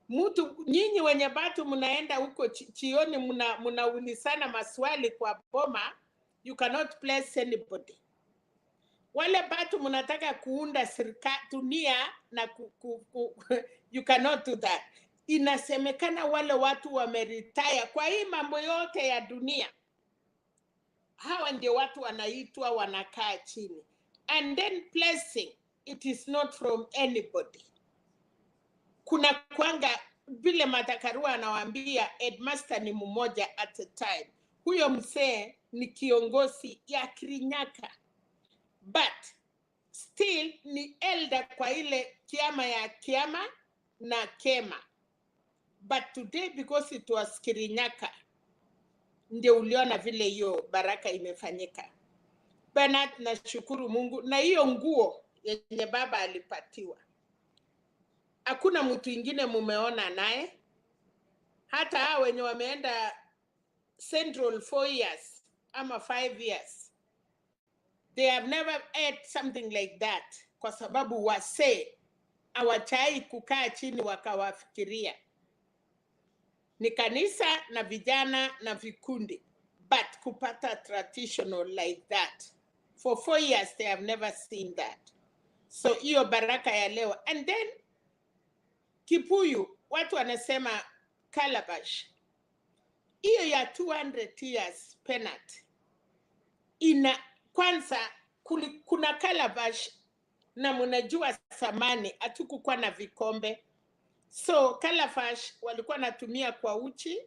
Mtu nyinyi wenye batu mnaenda huko chioni mnaulizana maswali kwa boma, you cannot place anybody. Wale batu mnataka kuunda serikali dunia na you cannot do that. Inasemekana wale watu wameretire kwa hii mambo yote ya dunia. Hawa ndio watu wanaitwa wanakaa chini. And then blessing, it is not from anybody. Kuna kwanga vile Matakarua anawaambia headmaster ni mmoja at a time. Huyo mzee ni kiongozi ya Kirinyaga. But still ni elder kwa ile kiama ya kiama na kema. But today because it was Kirinyaga, ndio uliona vile hiyo baraka imefanyika. Bernard, nashukuru Mungu na hiyo nguo yenye baba alipatiwa. Hakuna mtu ingine mumeona naye. Hata hao wenye wameenda Central 4 years ama 5 years. They have never had something like that. Kwa sababu wasee hawachai kukaa chini wakawafikiria. Ni kanisa na vijana na vikundi. But kupata traditional like that. For 4 years they have never seen that. So hiyo baraka ya leo. And then Kipuyu, watu wanasema Calabash. Hiyo ya 200 years penalty. Kwanza kuna Calabash na mnajua samani hatukukuwa na vikombe. So Calabash walikuwa natumia kwa uchi.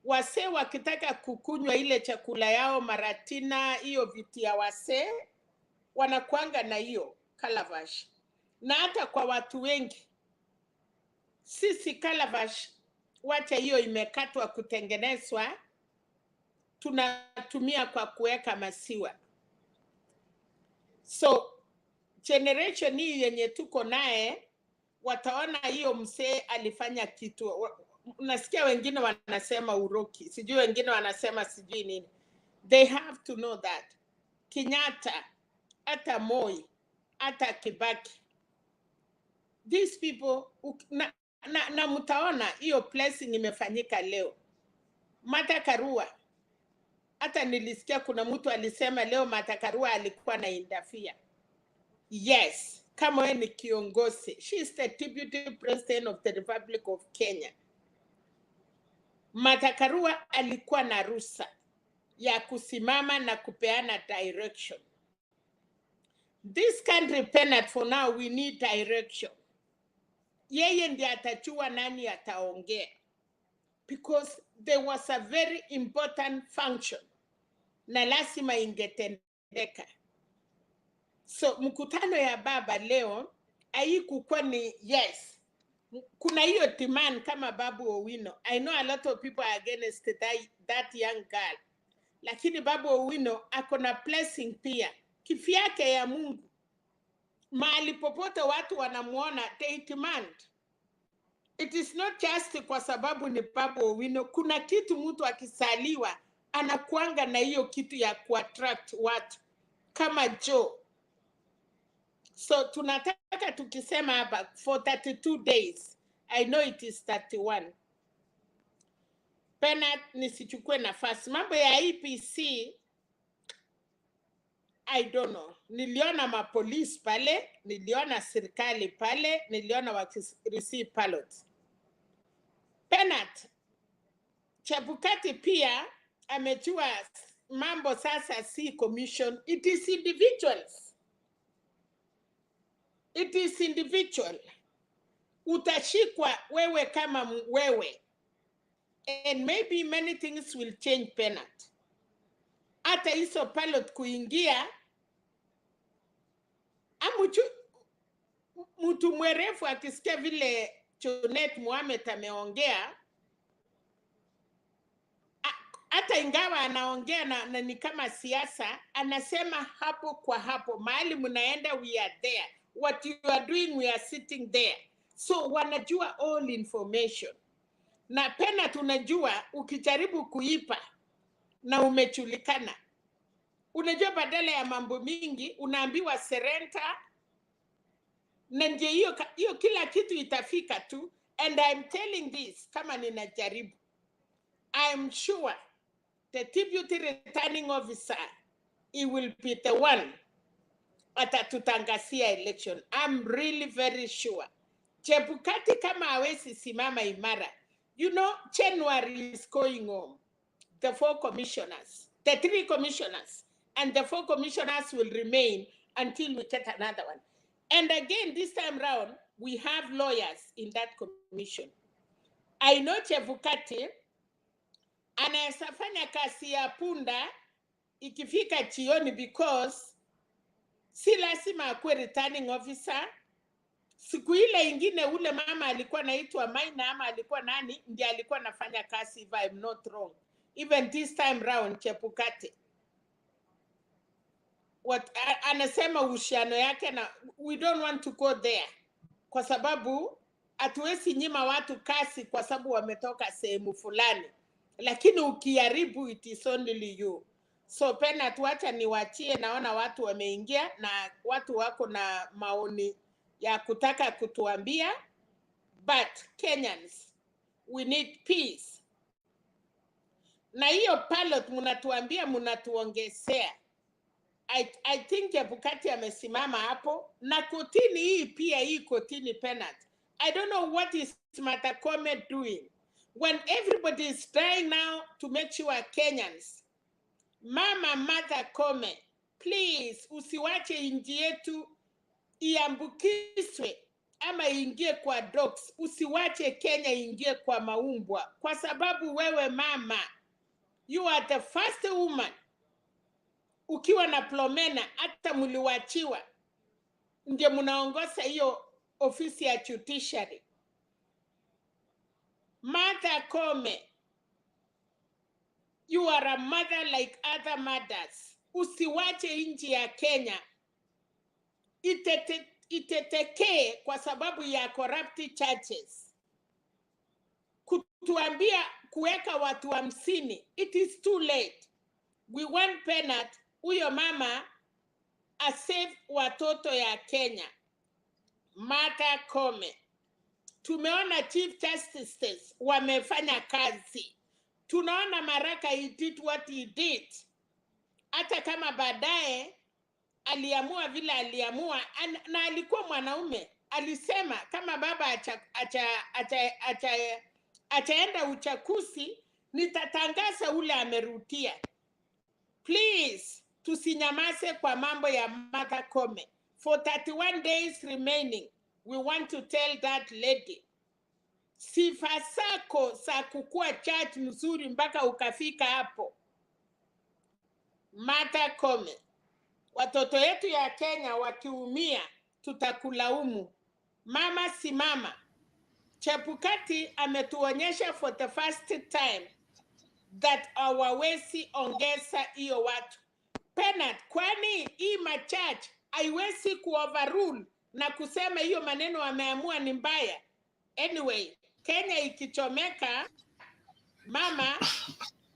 Wasee wakitaka kukunywa ile chakula yao maratina, hiyo viti ya wasee, wanakuanga na hiyo Calabash. Na hata kwa watu wengi, sisi Calabash, wacha hiyo imekatwa kutengenezwa, tunatumia kwa kuweka maziwa. So, generation hii yenye tuko naye, wataona hiyo mzee alifanya kitu. Unasikia wengine wanasema uroki, sijui wengine wanasema sijui nini. They have to know that. Kenyatta, hata Moi, hata Kibaki. These people, na mtaona hiyo blessing imefanyika leo. Matakarua, hata nilisikia kuna mtu alisema leo Matakarua alikuwa na interfere. Yes, kama wewe ni kiongozi. She is the deputy president of the Republic of Kenya. Matakarua alikuwa na ruhusa ya kusimama na kupeana direction. This country penalty for now, we need direction. Yeye ndiye atachua nani ataongea. Because there was a very important function na lazima ingetendeka. So mkutano ya baba leo haikukuwa ni yes. Kuna hiyo demand kama Babu Owino. I know a lot of people are against that young girl. Lakini Babu Owino akona blessing pia. Kifyake ya Mungu. Mahali popote watu wanamuona, they demand. It is not just kwa sababu ni Babu Owino. Kuna kitu mtu akisaliwa, anakuanga na hiyo kitu ya kuattract watu. Kama Joe. So tunataka tukisema hapa for 32 days. I know it is 31. Penat nisichukue nafasi. Mambo ya EPC, I don't know. Niliona mapolisi pale, niliona serikali pale, niliona wakisi ballot. Penat, Chebukati pia amejua mambo sasa si commission, it is individuals. It is individual. Utashikwa wewe kama wewe. And maybe many things will change Penat. Hata hizo ballot kuingia, mtu mwerefu akisikia vile Junet Mohamed ameongea, hata ingawa anaongea na ni kama siasa, anasema hapo kwa hapo, mahali mnaenda we are there, what you are doing we are sitting there. So wanajua all information. Na Penat unajua ukijaribu kuipa na umechulikana, unajua badala ya mambo mingi unaambiwa surrender, na ndio hiyo kila kitu itafika tu. And I'm telling this kama ninajaribu, I'm sure the deputy returning officer, he will be the one atatutangazia election. I'm really very sure. Chebukati kama hawezi simama imara, you know, January is going home. The 4 commissioners, the 3 commissioners, and the 4 commissioners will remain until we get another one. And again, this time round, we have lawyers in that commission. I know Chebukati anasafanya kasi ya punda ikifika jioni, because si lazima akuwe returning officer. Siku ile ingine ule mama alikuwa naitwa Maina ama alikuwa nani, ndiye alikuwa nafanya kasi, if I'm not wrong. Even this time round Chebukati, anasema uhusiano yake na, we don't want to go there, kwa sababu hatuwezi nyima watu kasi kwa sababu wametoka sehemu fulani, lakini ukiharibu it is only you. So Penat, wacha niwachie, naona watu wameingia na watu wako na maoni ya kutaka kutuambia, but Kenyans, we need peace. Na hiyo ballot mnatuambia mnatuongezea. I think Chebukati amesimama hapo, na kotini hii pia, hii kotini Penat, I don't know what is Martha Koome doing when everybody is trying now to make sure Kenyans. Mama Martha Koome, please usiwache nchi yetu iambukizwe ama ingie kwa dogs. Usiwache Kenya ingie kwa maumbwa, kwa sababu wewe mama, you are the first woman. Ukiwa na Plomena, hata mliwachiwa, ndio mnaongoza hiyo ofisi ya judiciary. Martha Koome, you are a mother like other mothers. Usiwache nchi ya Kenya itetekee kwa sababu ya corrupt churches. Kutuambia kuweka watu 50, it is too late. We want Penat, huyo mama, asave watoto ya Kenya. Martha Koome, tumeona chief justices wamefanya kazi. Tunaona Maraka, he did what he did. Hata kama baadaye aliamua vile aliamua, na alikuwa mwanaume, alisema kama baba achaenda uchaguzi, nitatangaza ule amerudia. Please, tusinyamaze kwa mambo ya Martha Koome. For 31 days remaining, we want to tell that lady, sifa zako za kukua church mzuri mpaka ukafika hapo. Martha Koome, watoto yetu ya Kenya wakiumia, tutakulaumu. Mama simama. Chebukati ametuonyesha for the first time that hawawezi ongeza hiyo watu. Penat, kwani hii machurch haiwezi kuoverrule na kusema hiyo maneno wameamua ni mbaya? Anyway, Kenya ikichomeka, mama,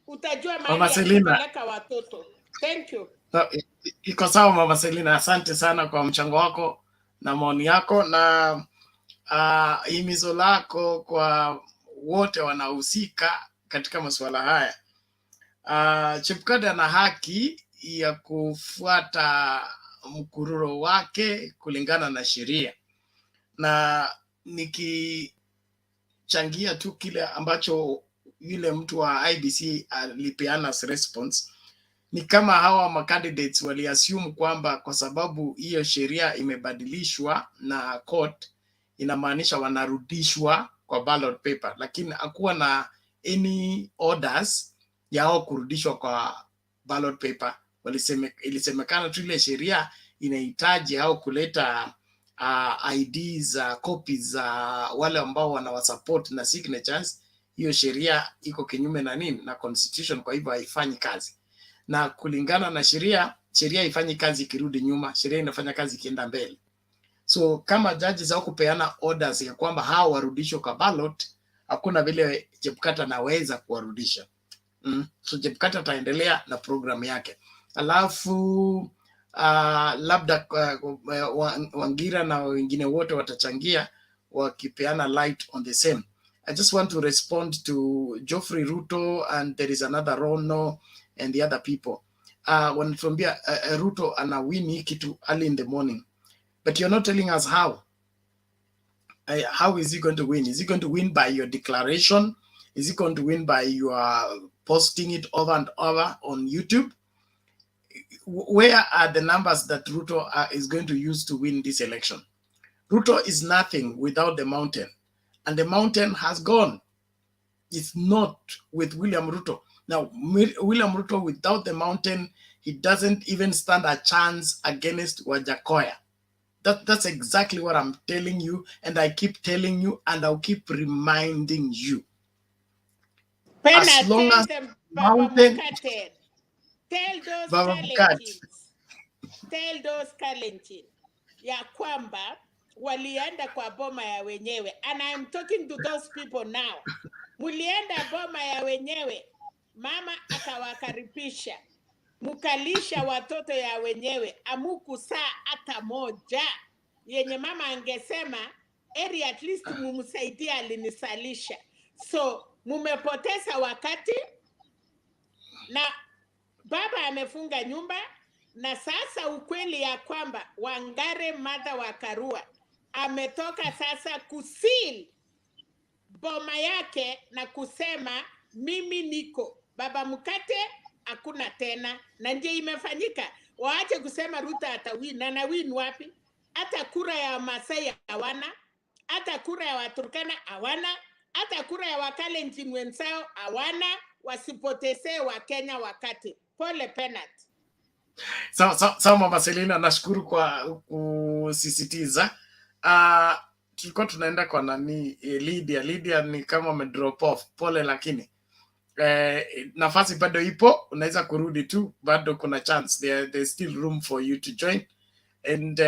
utajua mahali ya kupeleka watoto. Thank you. Iko sawa Mama Selina, asante sana kwa mchango wako na maoni yako. Na himizo lako kwa wote wanahusika katika masuala haya. Chebukati ana haki ya kufuata mkururo wake kulingana na sheria, na nikichangia tu kile ambacho yule mtu wa IEBC alipeana as response, ni kama hawa macandidates waliassume kwamba kwa sababu hiyo sheria imebadilishwa na court inamaanisha wanarudishwa kwa ballot paper, lakini hakuwa na any orders yao kurudishwa kwa ballot paper. Ilisemekana tu ile sheria inahitaji au kuleta IDs, copies za wale ambao wanawasupport na signatures. Hiyo sheria iko kinyume na nini? Na constitution, kwa hivyo haifanyi kazi. Na kulingana na sheria haifanyi kazi ikirudi nyuma, sheria inafanya kazi ikienda mbele. So kama judges hao kupeana orders ya kwamba hao warudishwe kwa ballot, hakuna vile Chebukati anaweza kuwarudisha. So Chebukati ataendelea na program yake. Alafu labda Wangira na wengine wote watachangia wakipeana light on the same. I just want to respond to Geoffrey Ruto, and there is another Rono and the other people. Wanatuambia Ruto anawini kitu early in the morning, but you're not telling us how. How is he going to win? Is he going to win by your declaration? Is he going to win by your posting it over and over on YouTube? Where are the numbers that Ruto is going to use to win this election? Ruto is nothing without the mountain, and the mountain has gone. It's not with William Ruto. Now, William Ruto without the mountain, he doesn't even stand a chance against Wajakoya. That's exactly what I'm telling you, and I keep telling you, and I'll keep reminding you. As long as mountain, tell those Kalenjin ya kwamba walienda kwa boma ya wenyewe, and I'm talking to those people now. Mulienda boma ya wenyewe, mama akawakaribisha, mukalisha watoto ya wenyewe, amukusaa hata moja yenye mama angesema eri at least mumsaidia alinisalisha. So mumepoteza wakati, na baba amefunga nyumba, na sasa ukweli ya kwamba Wangare mother wa Karua ametoka sasa kusil boma yake na kusema mimi niko baba mkate, hakuna tena, na nje imefanyika. Waache kusema Ruto atawin, na nawin wapi? Hata kura ya Masai hawana, hata kura ya Waturkana hawana, hata kura ya Wakalenjin wenzao hawana. Wasipotezee wa Kenya wakati. Pole Penat. Sawa Mama Selina, nashukuru kwa kusisitiza. Tulikuwa tunaenda kwa nani? Lydia ni kama umedrop off. Pole, lakini nafasi bado ipo, unaweza kurudi tu, bado kuna chance. There's still room for you to join. And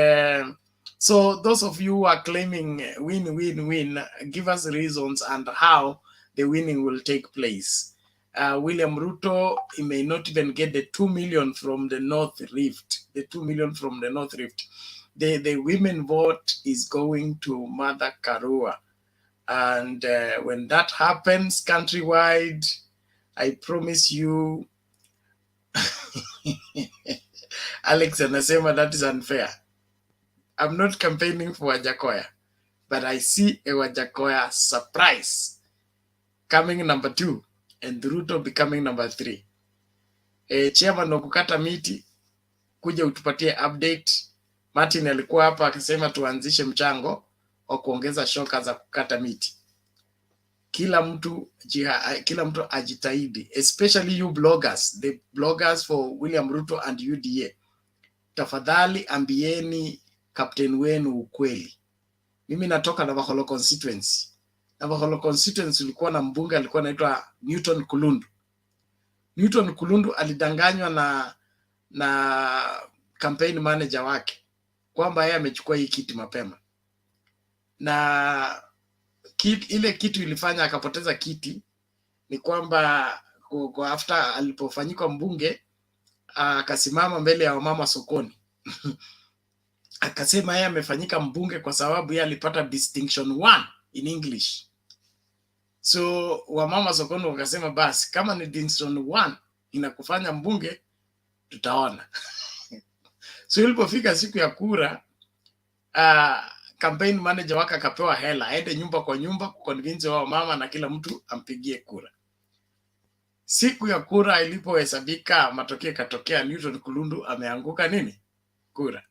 so those of you who are claiming win, give us reasons and how the winning will take place. William Ruto, he may not even get the 2 million from the North Rift. The 2 million from the North Rift. The women vote is going to Mother Karua. And when that happens countrywide, I promise you, Alex anasema that is unfair. I'm not campaigning for Wajakoya, but I see a Wajakoya surprise coming number 2 and Ruto becoming number 3. Chairman wa kukata miti, kuja utupatie update. Martin alikuwa hapa akisema tuanzishe mchango wa kuongeza shoka za kukata miti. Kila mtu ajitahidi, especially you bloggers, the bloggers for William Ruto and UDA. Tafadhali ambieni captain wenu ukweli. Mimi natoka Navakholo constituency. Navakholo constituency ulikuwa na mbunge alikuwa anaitwa Newton Kulundu. Newton Kulundu alidanganywa na campaign manager wake kwamba yeye amechukua hii kiti mapema, na ile kitu ilifanya akapoteza kiti ni kwamba after alipofanyika mbunge akasimama mbele ya wamama sokoni akasema yeye amefanyika mbunge kwa sababu yeye alipata distinction 1 in English. So wamama sokoni wakasema basi kama ni distinction 1 inakufanya mbunge tutaona. So ilipofika siku ya kura, campaign manager wake akapewa hela aende nyumba kwa nyumba kuconvince wao mama na kila mtu ampigie kura. Siku ya kura ilipohesabika, matokeo katokea Newton Kulundu ameanguka nini? Kura.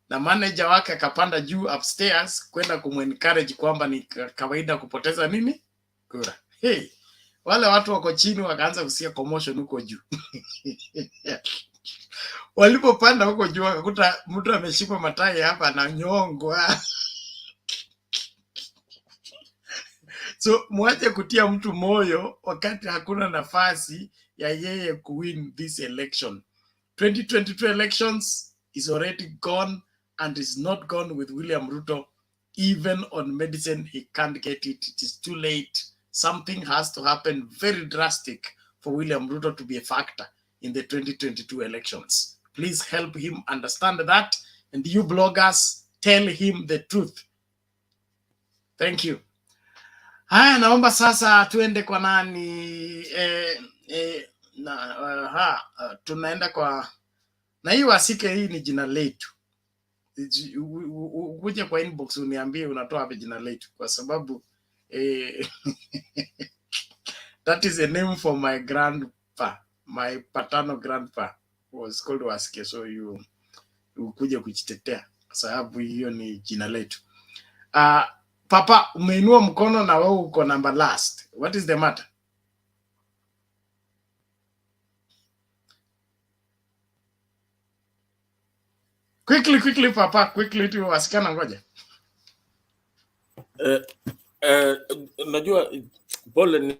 Na manager wake akapanda juu upstairs kwenda kumencourage kwamba ni kawaida kupoteza nini? Kura. Hey, wale watu wako chini wakaanza kusikia commotion huko juu. Walipopanda huko juu wakakuta mtu ameshikwa matai hapa na nyongwa. So mwache kutia mtu moyo wakati hakuna nafasi ya yeye kuwin this election. 2022 elections is already gone and is not gone with William Ruto. Even on medicine, he can't get it. It is too late. Something has to happen very drastic for William Ruto to be a factor in the 2022 elections. Please help him understand that. And you bloggers, tell him the truth. Thank you. Haya, naomba sasa tuende kwa nani? Tunaenda kwa na hii Wasike, hii ni jina letu. Ukuje kwa inbox uniambie unatoa wapi jina letu, kwa sababu that is a name for my grandpa. My paternal grandpa was called Wasike, so you ukuje kujitetea kwa sababu hiyo ni jina letu. Papa, umeinua mkono na wewe uko number last. What is the matter? Quickly, Papa, quickly tu wasikana ngoja. Najua pole,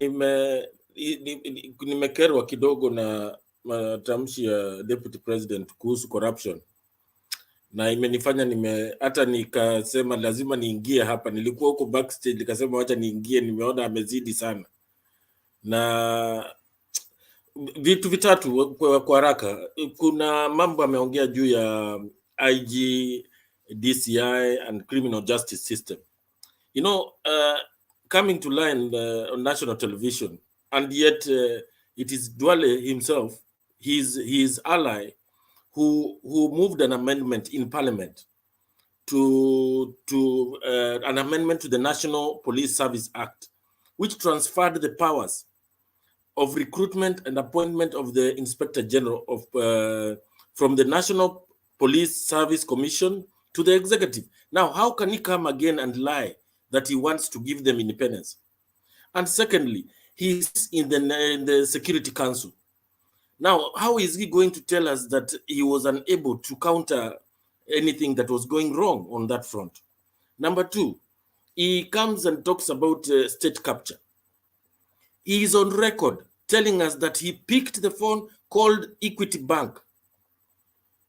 nimekerwa kidogo na matamshi ya Deputy President kuhusu corruption. Na imenifanya hata nikasema lazima niingie hapa. Nilikuwa huko backstage nikasema wacha niingie, nimeona amezidi sana. Na vitu vitatu kwa haraka. Kuna mambo ameongea juu ya IG, DCI and criminal justice system. You know, coming to line on national television, and yet it is Duale himself, his ally, who moved an amendment in Parliament to an amendment to the National Police Service Act, which transferred the powers of recruitment and appointment of the Inspector General of from the National Police Service Commission to the executive. Now, how can he come again and lie that he wants to give them independence? And secondly, he's in the Security Council. Now, how is he going to tell us that he was unable to counter anything that was going wrong on that front? Number two, he comes and talks about state capture. He is on record telling us that he picked the phone, called Equity Bank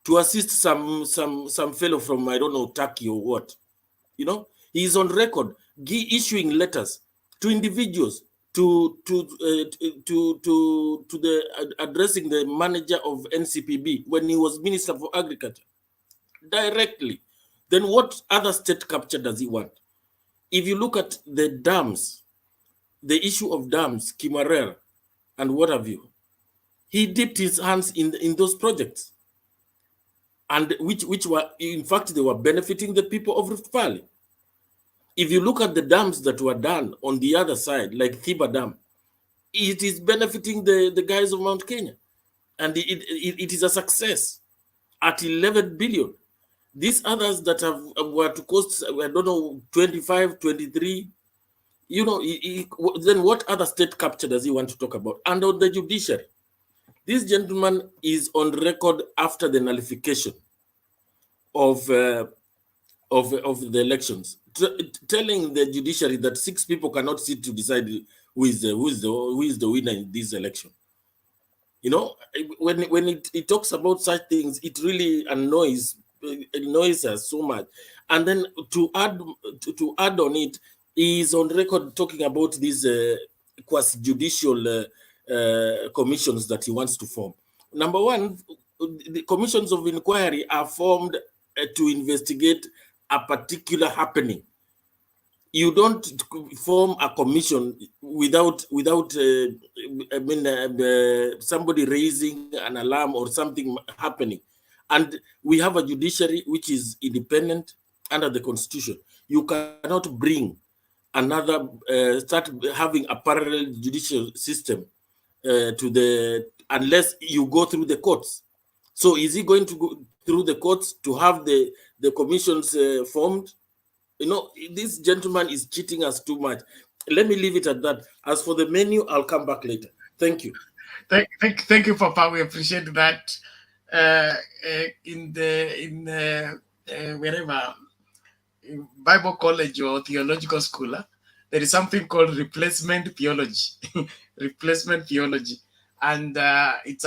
to assist some fellow from, I don't know, Turkey or what. You know, he is on record issuing letters to individuals to addressing the manager of NCPB when he was Minister for Agriculture directly. Then what other state capture does he want? If you look at the dams, the issue of dams, Kimarer, and what have you, he dipped his hands in those projects, and which were, in fact, they were benefiting the people of Rift Valley. If you look at the dams that were done on the other side, like Thiba Dam, it is benefiting the guys of Mount Kenya, and it is a success at 11 billion. These others that were to cost, I don't know, 25, 23, you know, then what other state capture does he want to talk about? And on the judiciary, this gentleman is on record after the nullification of the elections, telling the judiciary that 6 people cannot sit to decide who is the winner in this election. You know, when it talks about such things, it really annoys us so much. And then to add on it, he is on record talking about these quasi-judicial commissions that he wants to form. Number one, the commissions of inquiry are formed to investigate a particular happening. You don't form a commission without somebody raising an alarm or something happening. And we have a judiciary which is independent under the constitution. You cannot bring another, start having a parallel judicial system unless you go through the courts. So is he going to go through the courts to have the commissions formed? You know, this gentleman is cheating us too much. Let me leave it at that. As for the menu, I'll come back later. Thank you. Thank you, Papa. We appreciate that. Wherever Bible college or theological school, there is something called replacement theology. Replacement theology. And it's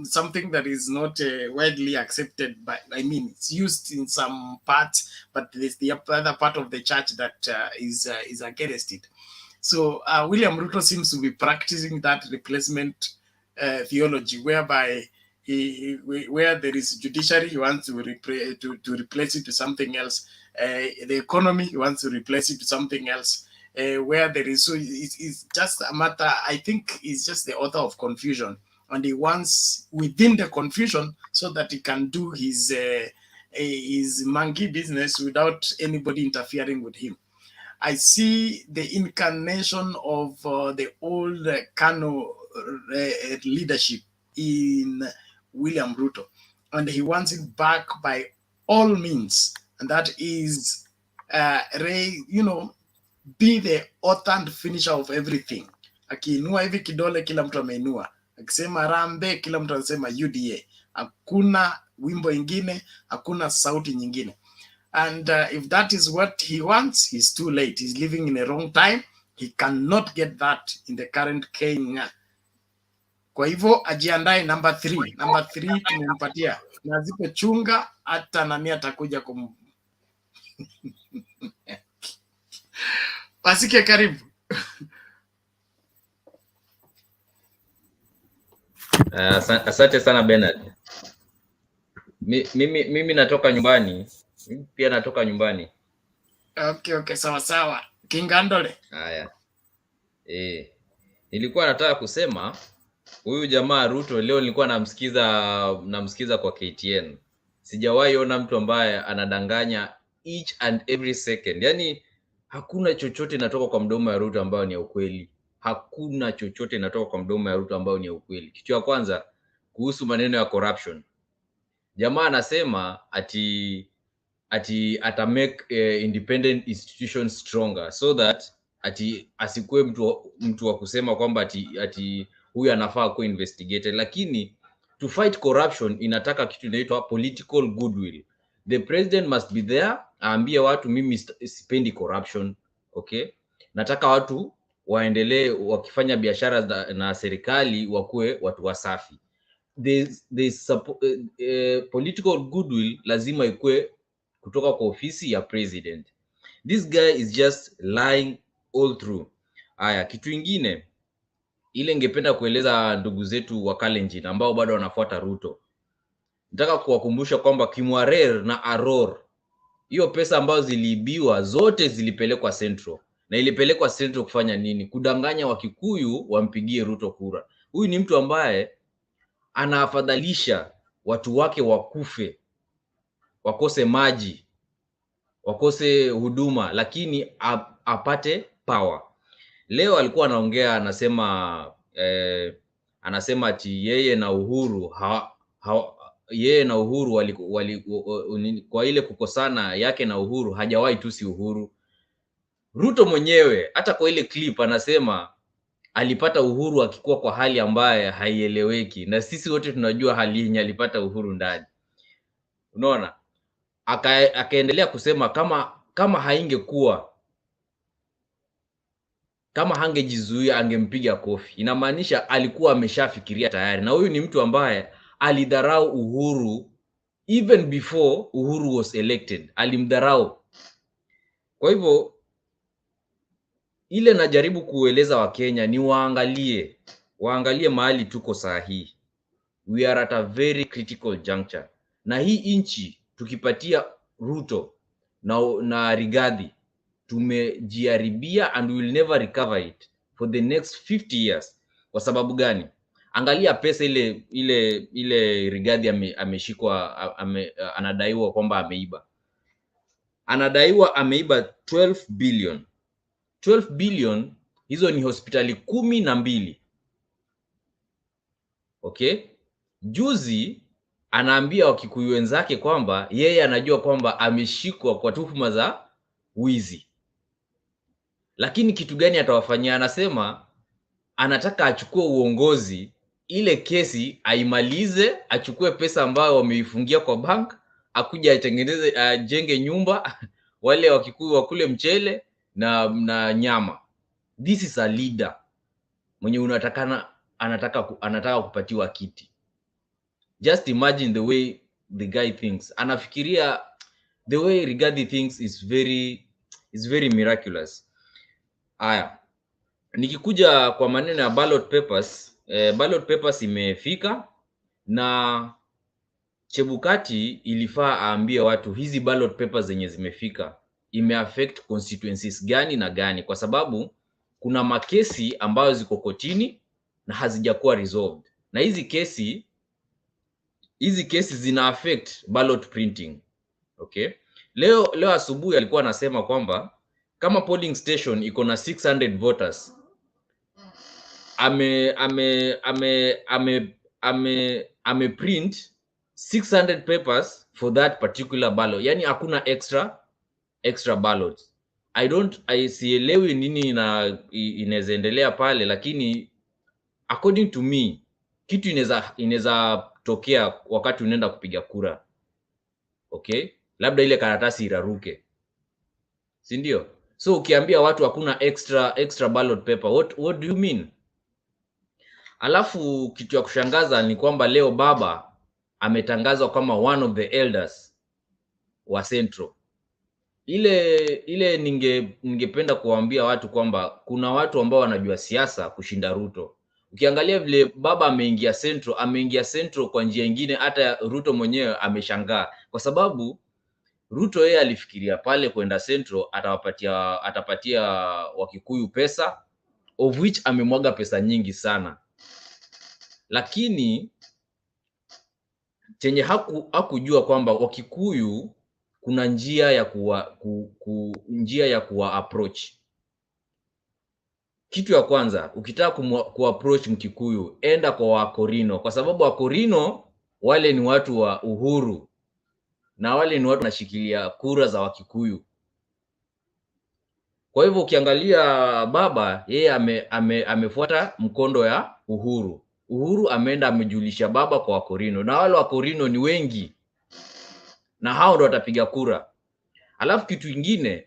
something that is not widely accepted by, it's used in some parts, but there's the other part of the church that is against it. So William Ruto seems to be practicing that replacement theology, whereby where there is judiciary, he wants to replace it to something else. The economy, he wants to replace it to something else. Where there is, so it's just a matter, I think it's just the author of confusion, and he wants within the confusion so that he can do his monkey business without anybody interfering with him. I see the incarnation of the old Kano leadership in William Ruto, and he wants it back by all means, and that is, be the author and finisher of everything. Akiinua hivi kidole kila mtu ameinua, akisema Rambe kila mtu anasema UDA. Hakuna wimbo ingine, hakuna sauti nyingine. And if that is what he wants, he's too late. He's living in a wrong time. He cannot get that in the current Kenya. Kwa hivyo ajiandae number 3. Number 3 tumempatia. Na zipo chunga hata nani atakuja Pasike, karibu. Asante sana Bernard. Mimi natoka nyumbani. Mimi pia natoka nyumbani. Okay, sawa. Kingandole. Haya. Nilikuwa nataka kusema huyu jamaa Ruto leo nilikuwa namsikiza kwa KTN. Sijawahi ona mtu ambaye anadanganya each and every second. Yaani hakuna chochote inatoka kwa mdomo ya Ruto ambayo ni ya ukweli. Hakuna chochote inatoka kwa mdomo ya Ruto ambayo ni ya ukweli. Kitu ya kwanza kuhusu maneno ya corruption. Jamaa anasema ati ata make independent institutions stronger so that asikue mtu wa kusema kwamba ati huyu anafaa kuwa investigated, lakini to fight corruption inataka kitu inaitwa political goodwill. The president must be there, aambie watu mimi sipendi corruption, okay? Nataka watu waendelee wakifanya biashara na serikali wakuwe watu wasafi. There's political goodwill lazima ikue kutoka kwa ofisi ya president. This guy is just lying all through. Aya, kitu ingine ile ningependa kueleza ndugu zetu wa Kalenjin ambao bado wanafuata Ruto. Nataka kuwakumbusha kwamba Kimwarer na Aror, hiyo pesa ambazo ziliibiwa zote zilipelekwa Central. Na ilipelekwa Central kufanya nini? Kudanganya Wakikuyu wampigie Ruto kura. Huyu ni mtu ambaye anaafadhalisha watu wake wakufe, wakose maji, wakose huduma, lakini apate power. Leo alikuwa anaongea, anasema ati yeye na Uhuru kwa ile kukosana yake na Uhuru hajawahi tusi Uhuru. Ruto mwenyewe hata kwa ile clip anasema alipata Uhuru akikuwa kwa hali ambaye haieleweki, na sisi wote tunajua hali yenye alipata Uhuru ndani. Unaona? Akaendelea kusema kama haingekuwa, kama hangejizuia angempiga kofi. Inamaanisha alikuwa ameshafikiria tayari, na huyu ni mtu ambaye alidharau Uhuru even before Uhuru was elected. Alimdharau. Kwa hivyo ile najaribu kueleza Wakenya ni waangalie mahali tuko saa hii. We are at a very critical juncture. Na hii inchi tukipatia Ruto na Rigathi, tumejiharibia and we will never recover it for the next 50 years. Kwa sababu gani? Angalia pesa ile Rigathi ameshikwa, anadaiwa kwamba ameiba. Anadaiwa ameiba 12 billion. 12 billion, hizo ni hospitali 12. Okay? Juzi anaambia Wakikuyu wenzake kwamba yeye anajua kwamba ameshikwa kwa tuhuma za wizi. Lakini kitu gani atawafanyia? Anasema anataka achukue uongozi, ile kesi aimalize, achukue pesa ambayo wameifungia kwa bank, akuja atengeneze, ajenge nyumba, wale Wakikuyu wakule mchele na nyama. This is a leader mwenye anataka kupatiwa kiti. Just imagine the way the guy thinks. Anafikiria, the way Rigathi thinks is very miraculous. Aya, nikikuja kwa maneno ya ballot papers imefika, na Chebukati ilifaa aambie watu hizi ballot papers zenye zimefika imeaffect constituencies gani na gani, kwa sababu kuna makesi ambayo ziko kotini na hazijakuwa resolved, na hizi kesi zina affect ballot printing. Okay, leo asubuhi alikuwa anasema kwamba kama polling station iko na 600 voters, ame print 600 papers for that particular ballot. Yani hakuna extra ballots. I sielewi nini inaweza endelea pale, lakini according to me kitu inaweza tokea wakati unaenda kupiga kura. Okay, labda ile karatasi iraruke, si ndio? So ukiambia watu hakuna extra ballot paper, what do you mean? Alafu kitu ya kushangaza ni kwamba leo baba ametangazwa kama one of the elders wa Central. Ile ningependa kuwaambia watu kwamba kuna watu ambao wanajua siasa kushinda Ruto. Ukiangalia vile baba ameingia Central kwa njia nyingine, hata Ruto mwenyewe ameshangaa, kwa sababu Ruto yeye alifikiria pale kwenda Central atapatia Wakikuyu pesa, of which amemwaga pesa nyingi sana, lakini chenye hakujua kwamba Wakikuyu kuna njia ya kuwa approach. Kitu ya kwanza, ukitaka kuapproach Mkikuyu, enda kwa Wakorino, kwa sababu Wakorino wale ni watu wa uhuru na wale ni watu wanashikilia kura za Wakikuyu. Kwa hivyo ukiangalia baba, yeye amefuata mkondo ya Uhuru. Uhuru ameenda amejulisha baba kwa Wakorino, na wale Wakorino ni wengi, na hao ndo watapiga kura. Alafu kitu kingine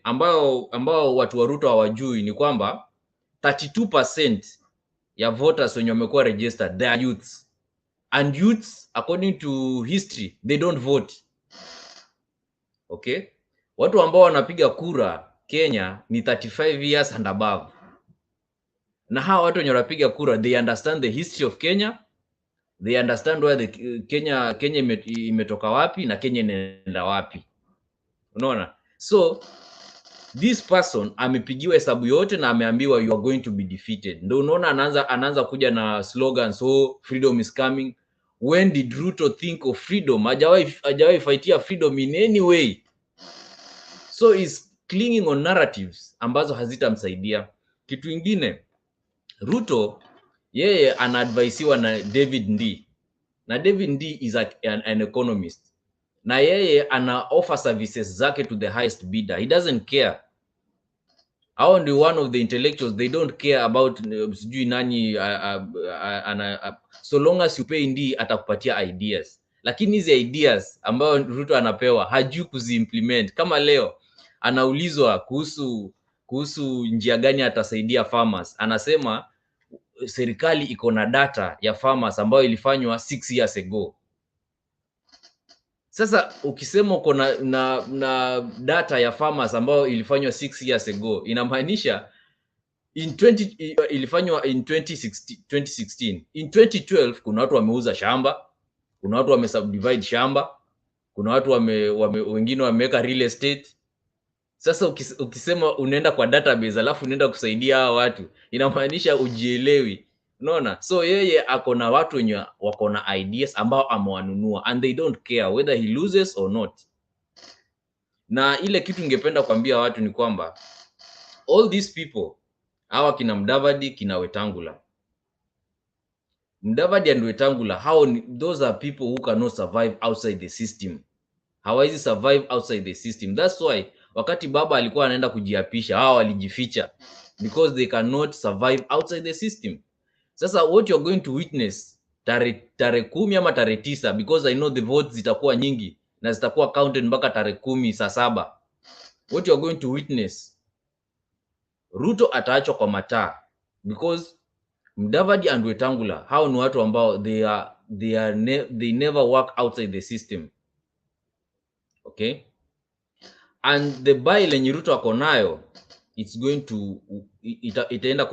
ambao watu wa Ruto hawajui ni kwamba 32% ya voters wenye wamekuwa registered, they are youths, and youths according to history they don't vote. Okay, watu ambao wanapiga kura Kenya ni 35 years and above, na hawa watu wenye wanapiga kura they understand the history of Kenya, they understand where the Kenya imetoka wapi na Kenya inaenda wapi. Unaona? So this person amepigiwa hesabu yote na ameambiwa you are going to be defeated. Ndio unaona anaanza kuja na slogans, so freedom is coming. When did Ruto think of freedom? Hajawahi fightia freedom in any way. So is clinging on narratives ambazo hazitamsaidia. Kitu kingine, Ruto yeye anaadvaisiwa na David Ndii, na David Ndii is an economist, na yeye ana offer services zake to the highest bidder. He doesn't care. Hao ndio one of the intellectuals, they don't care about sijui nani so long as you pay Ndii atakupatia ideas. Lakini hizi ideas ambayo Ruto anapewa hajui kuziimplement. Kama leo anaulizwa kuhusu njia gani atasaidia farmers, anasema serikali iko na data ya farmers ambayo ilifanywa 6 years ago. Sasa ukisema uko na data ya farmers ambayo ilifanywa 6 years ago, inamaanisha ilifanywa in 2016. In 2012 kuna watu wameuza shamba, kuna watu wamesubdivide shamba, kuna watu wengine wameweka real estate. Sasa ukisema unaenda kwa database alafu unaenda kusaidia hao watu, inamaanisha ujielewi. Unaona? So yeye ako na watu wenye wako na ideas ambao amewanunua, and they don't care whether he loses or not. Na ile kitu ningependa kuambia watu ni kwamba all these people, hawa kina Mudavadi, kina Wetangula, Mudavadi and Wetangula, those are people who cannot survive outside the system. Hawezi survive outside the system. That's why wakati baba alikuwa anaenda kujiapisha, hao walijificha, because they cannot survive outside the system. Sasa what you're going to witness tarehe 10 ama tarehe 9, because I know the votes zitakuwa nyingi na zitakuwa counted mpaka tarehe 10 saa 7. What you're going to witness, Ruto ataachwa kwa mataa, because Mudavadi and Wetangula, hao ni watu ambao they never work outside the system. Okay? And the buy lenye Ruto ako nayo, it's going to itaenda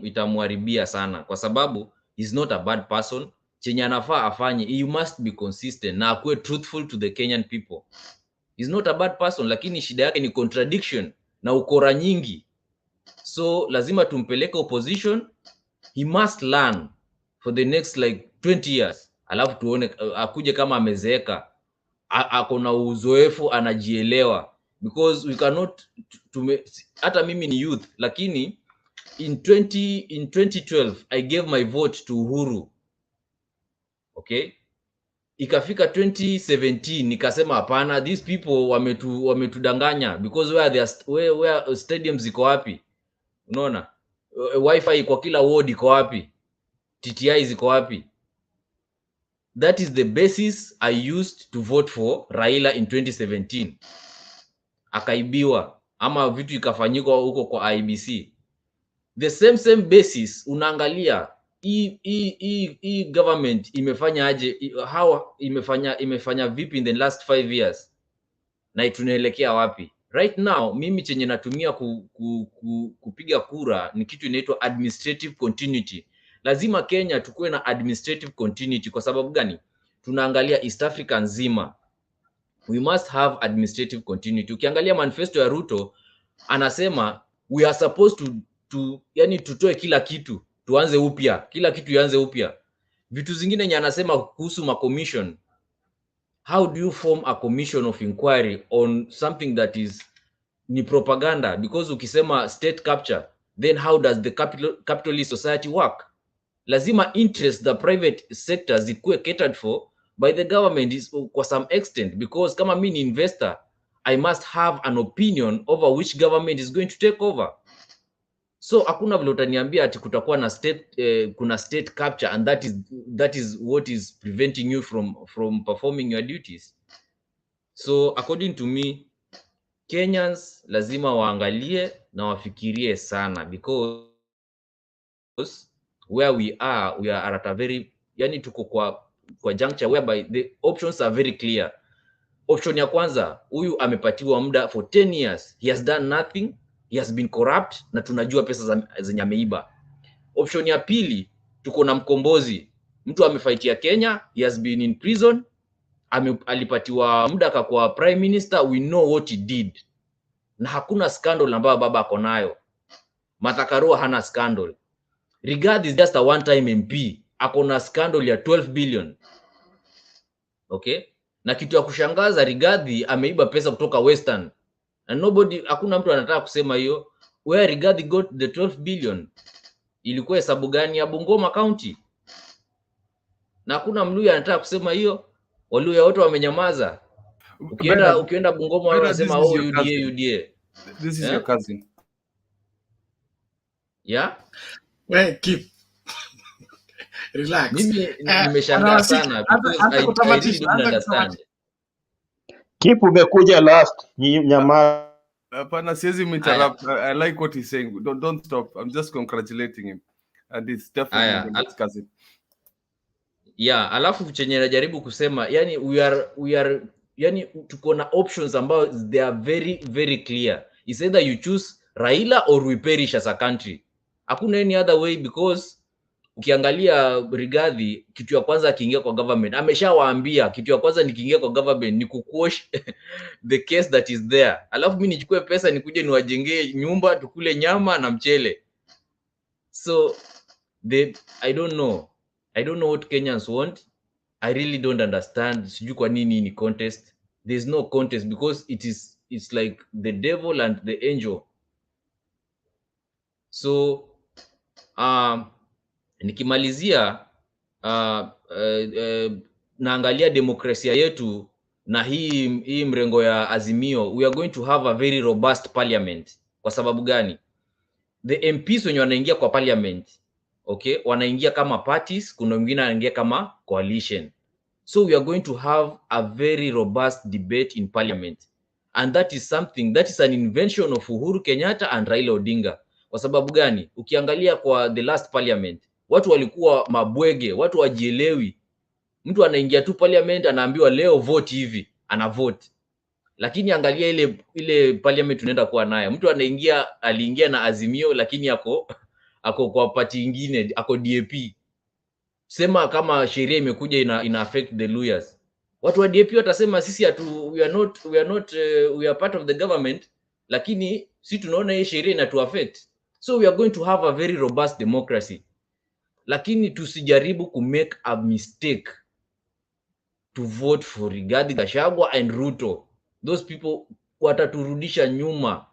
itamharibia sana, kwa sababu he's not a bad person. Chenye anafaa afanye, you must be consistent na akuwe truthful to the Kenyan people. He's not a bad person, lakini shida yake ni contradiction na ukora nyingi. So lazima tumpeleke opposition. He must learn for the next like 20 years, alafu tuone akuje kama amezeeka, ako na uzoefu, anajielewa, because we cannot hata mimi ni youth, lakini in 2012 I gave my vote to Uhuru. Okay, ikafika 2017 nikasema hapana, these people wametudanganya, because where stadiums ziko wapi? Unaona, wifi kwa kila ward iko wapi? TTI ziko wapi? That is the basis I used to vote for Raila in 2017. Akaibiwa ama vitu ikafanyika huko kwa Iebc. The same basis unaangalia hii government imefanya aje, how imefanya vipi in the last 5 years, na tunaelekea wapi right now. Mimi chenye natumia kupiga kura ni kitu inaitwa administrative continuity. Lazima Kenya tukue na administrative continuity. Kwa sababu gani? Tunaangalia East Africa nzima, we must have administrative continuity. Ukiangalia manifesto ya Ruto, anasema we are supposed to yani tutoe kila kitu, tuanze upya, kila kitu ianze upya. Vitu zingine nye anasema kuhusu ma commission, how do you form a commission of inquiry on something that ni propaganda? Because ukisema state capture, then how does the capitalist society work? Lazima interest the private sector zikuwe catered for by the government kwa some extent, because kama mimi ni investor, I must have an opinion over which government is going to take over. So hakuna vile utaniambia ati kutakuwa na kuna state capture and that is what is preventing you from performing your duties. So according to me, Kenyans lazima waangalie na wafikirie sana, because where we are at a very, yani tuko kwa juncture whereby the options are very clear. Option ya kwanza, huyu amepatiwa muda for 10 years, he has done nothing, he has been corrupt, na tunajua pesa zenye ameiba. Option ya pili, tuko na mkombozi, mtu amefaitia Kenya, he has been in prison, alipatiwa muda akakuwa prime minister, we know what he did, na hakuna scandal ambayo baba ako nayo. Martha Karua hana scandal. Rigathi is just a one time MP, ako na scandal ya 12 billion. Okay, na kitu ya kushangaza, Rigathi ameiba pesa kutoka Western, and hakuna mtu anataka kusema hiyo. Where Rigathi got the 12 billion, ilikuwa hesabu gani? Ya Bungoma County, na hakuna Mluya anataka kusema hiyo. Waluya wote wamenyamaza. Ukienda Bungoma wanasema UDA. This is your cousin. Yeah? Well, keep relax. Mimi nimeshangaa sana because I really don't understand. Keep umekuja last, nyama. Hapana, siwezi interrupt. I like what he's saying. Don't stop. I'm just congratulating him. And it's definitely his cousin. Yeah, alafu chenye najaribu kusema, yani we are yani tuko na options ambao they are very very clear. It's either you choose Raila or we perish as a country. Hakuna any other way, because Ukiangalia Rigathi, kitu ya kwanza akiingia kwa government, ameshawaambia kitu ya kwanza nikiingia kwa government ni kuquash the case that is there. Alafu mimi nichukue pesa nikuje niwajengee nyumba, tukule nyama na mchele. So I don't know what Kenyans want. I really don't understand. Sijui kwa nini ni contest. There's no contest because it's like the devil and the angel. So nikimalizia naangalia demokrasia yetu na hii mrengo ya Azimio, we are going to have a very robust parliament. Kwa sababu gani? The MPs wenye wanaingia kwa parliament, okay, wanaingia kama parties, kuna wengine wanaingia kama coalition. So we are going to have a very robust debate in parliament, and that is an invention of Uhuru Kenyatta and Raila Odinga. Kwa sababu gani? Ukiangalia kwa the last parliament, watu walikuwa mabwege, watu wajielewi. Mtu anaingia tu parliament anaambiwa leo vote hivi, ana vote. Lakini angalia ile parliament tunaenda kuwa nayo. Mtu aliingia na Azimio lakini ako kwa party nyingine, ako DAP. Sema kama sheria imekuja ina affect the lawyers. Watu wa DAP watasema sisi we are part of the government, lakini sisi tunaona hii sheria inatu affect. So we are going to have a very robust democracy. Lakini tusijaribu ku make a mistake to vote for Rigathi Gachagua and Ruto. Those people wataturudisha nyuma.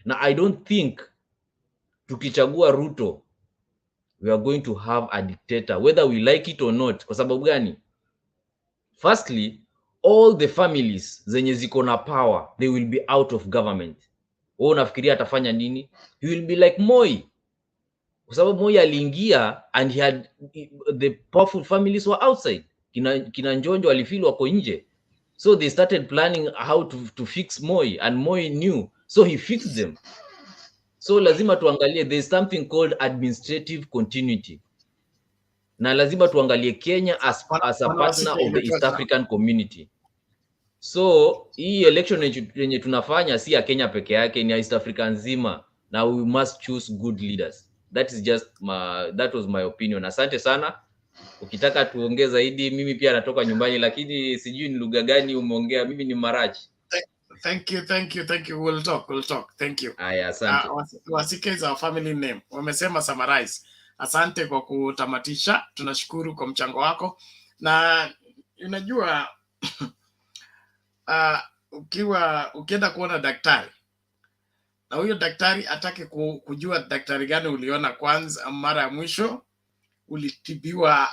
Na I don't think tukichagua Ruto we are going to have a dictator, whether we like it or not. Kwa sababu gani? Firstly, all the families zenye ziko na power, they will be out of government. Wewe unafikiria atafanya nini? He will be like Moi. Kwa sababu Moi aliingia and he had the powerful families were outside. Kina Njonjo walifeel wako nje. So they started planning how to fix Moi, and Moi knew. So he fixed them. So lazima tuangalie, there is something called administrative continuity. Na lazima tuangalie Kenya as a partner of the East African community. So hii election yenye tunafanya si ya Kenya peke yake, ni ya East Africa nzima. Now we must choose good leaders. That was my opinion. Asante sana. Ukitaka tuongee zaidi, mimi pia natoka nyumbani, lakini sijui ni lugha gani umeongea. Mimi ni Marachi. Thank you. We'll talk. Thank you. Aya, asante. Wasike is our family name. Wamesema summarize. Asante kwa kutamatisha. Tunashukuru kwa mchango wako. Na unajua ukienda kuona daktari, na huyo daktari atake kujua daktari gani uliona kwanza mara ya mwisho, ulitibiwa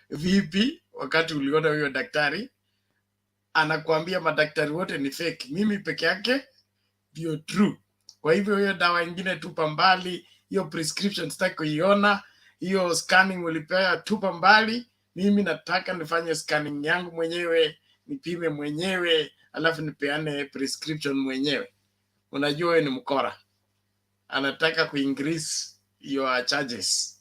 vipi wakati uliona huyo daktari, anakuambia madaktari wote ni fake, mimi peke yake ndio true. Kwa hivyo hiyo dawa nyingine tupa mbali, hiyo prescription sitaki kuiona, hiyo scanning ulipewa tupa mbali. Mimi nataka nifanye scanning yangu mwenyewe, nipime mwenyewe, alafu nipeane prescription mwenyewe. Unajua wewe ni mkora. Anataka kuincrease your charges.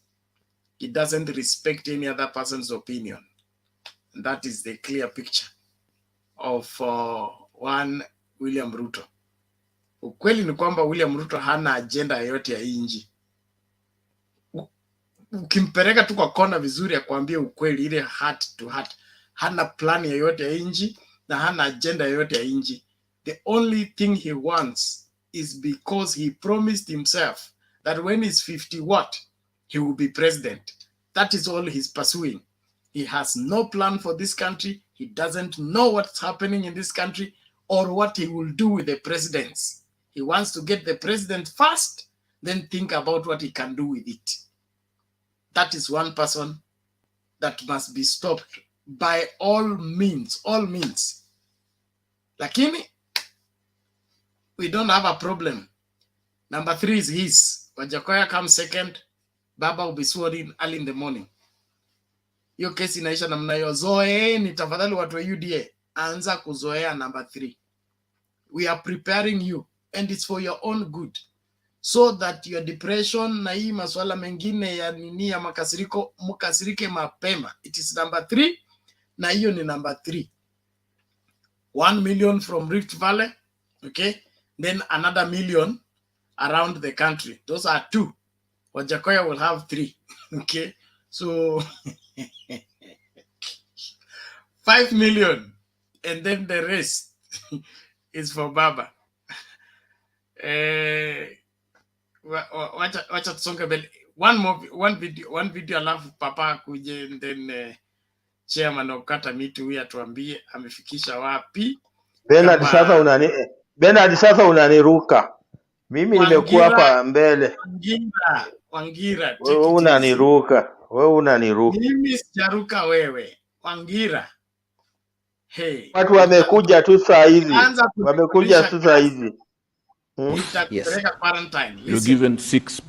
He doesn't respect any other person's opinion. And that is the clear picture of one William Ruto. Ukweli ni kwamba William Ruto hana agenda yoyote ya nchi. Ukimpeleka tu kwa kona vizuri ya kuambia ukweli, ile heart to heart, hana plan yoyote ya nchi na hana agenda yoyote ya nchi. The only thing he wants is because he promised himself that when he's 50 what, he will be president. That is all he's pursuing. He has no plan for this country. He doesn't know what's happening in this country or what he will do with the presidents. He wants to get the president first, then think about what he can do with it. That is one person that must be stopped by all means, Lakini, we don't have a problem. Number 3 is his. Wajakoya comes second. Baba will be sworn in early in the morning. Hiyo kesi inaisha namna hiyo. Zoeeni tafadhali watu wa UDA. Anza kuzoea number 3. We are preparing you and it's for your own good. So that your depression na hii masuala mengine ya nini ya makasiriko, mukasirike mapema. It is number 3 na hiyo ni number 3. 1 million from Rift Valley, okay? Then another million around the country. Those are 2. Wajakoya will have 3. Okay, so 5 million, and then the rest is for Baba. Wacha tusonge mbele. One video alafu Papa kuje, and then chairman of Kata Miti huyu atuambie amefikisha wapi. Bernard, sasa unaniruka mimi, nimekuwa hapa mbele. Wangira, Wewe unaniruka. Mimi sijaruka wewe. Wangira. Hey, watu wamekuja tu saa hizi, Yes. You're given 6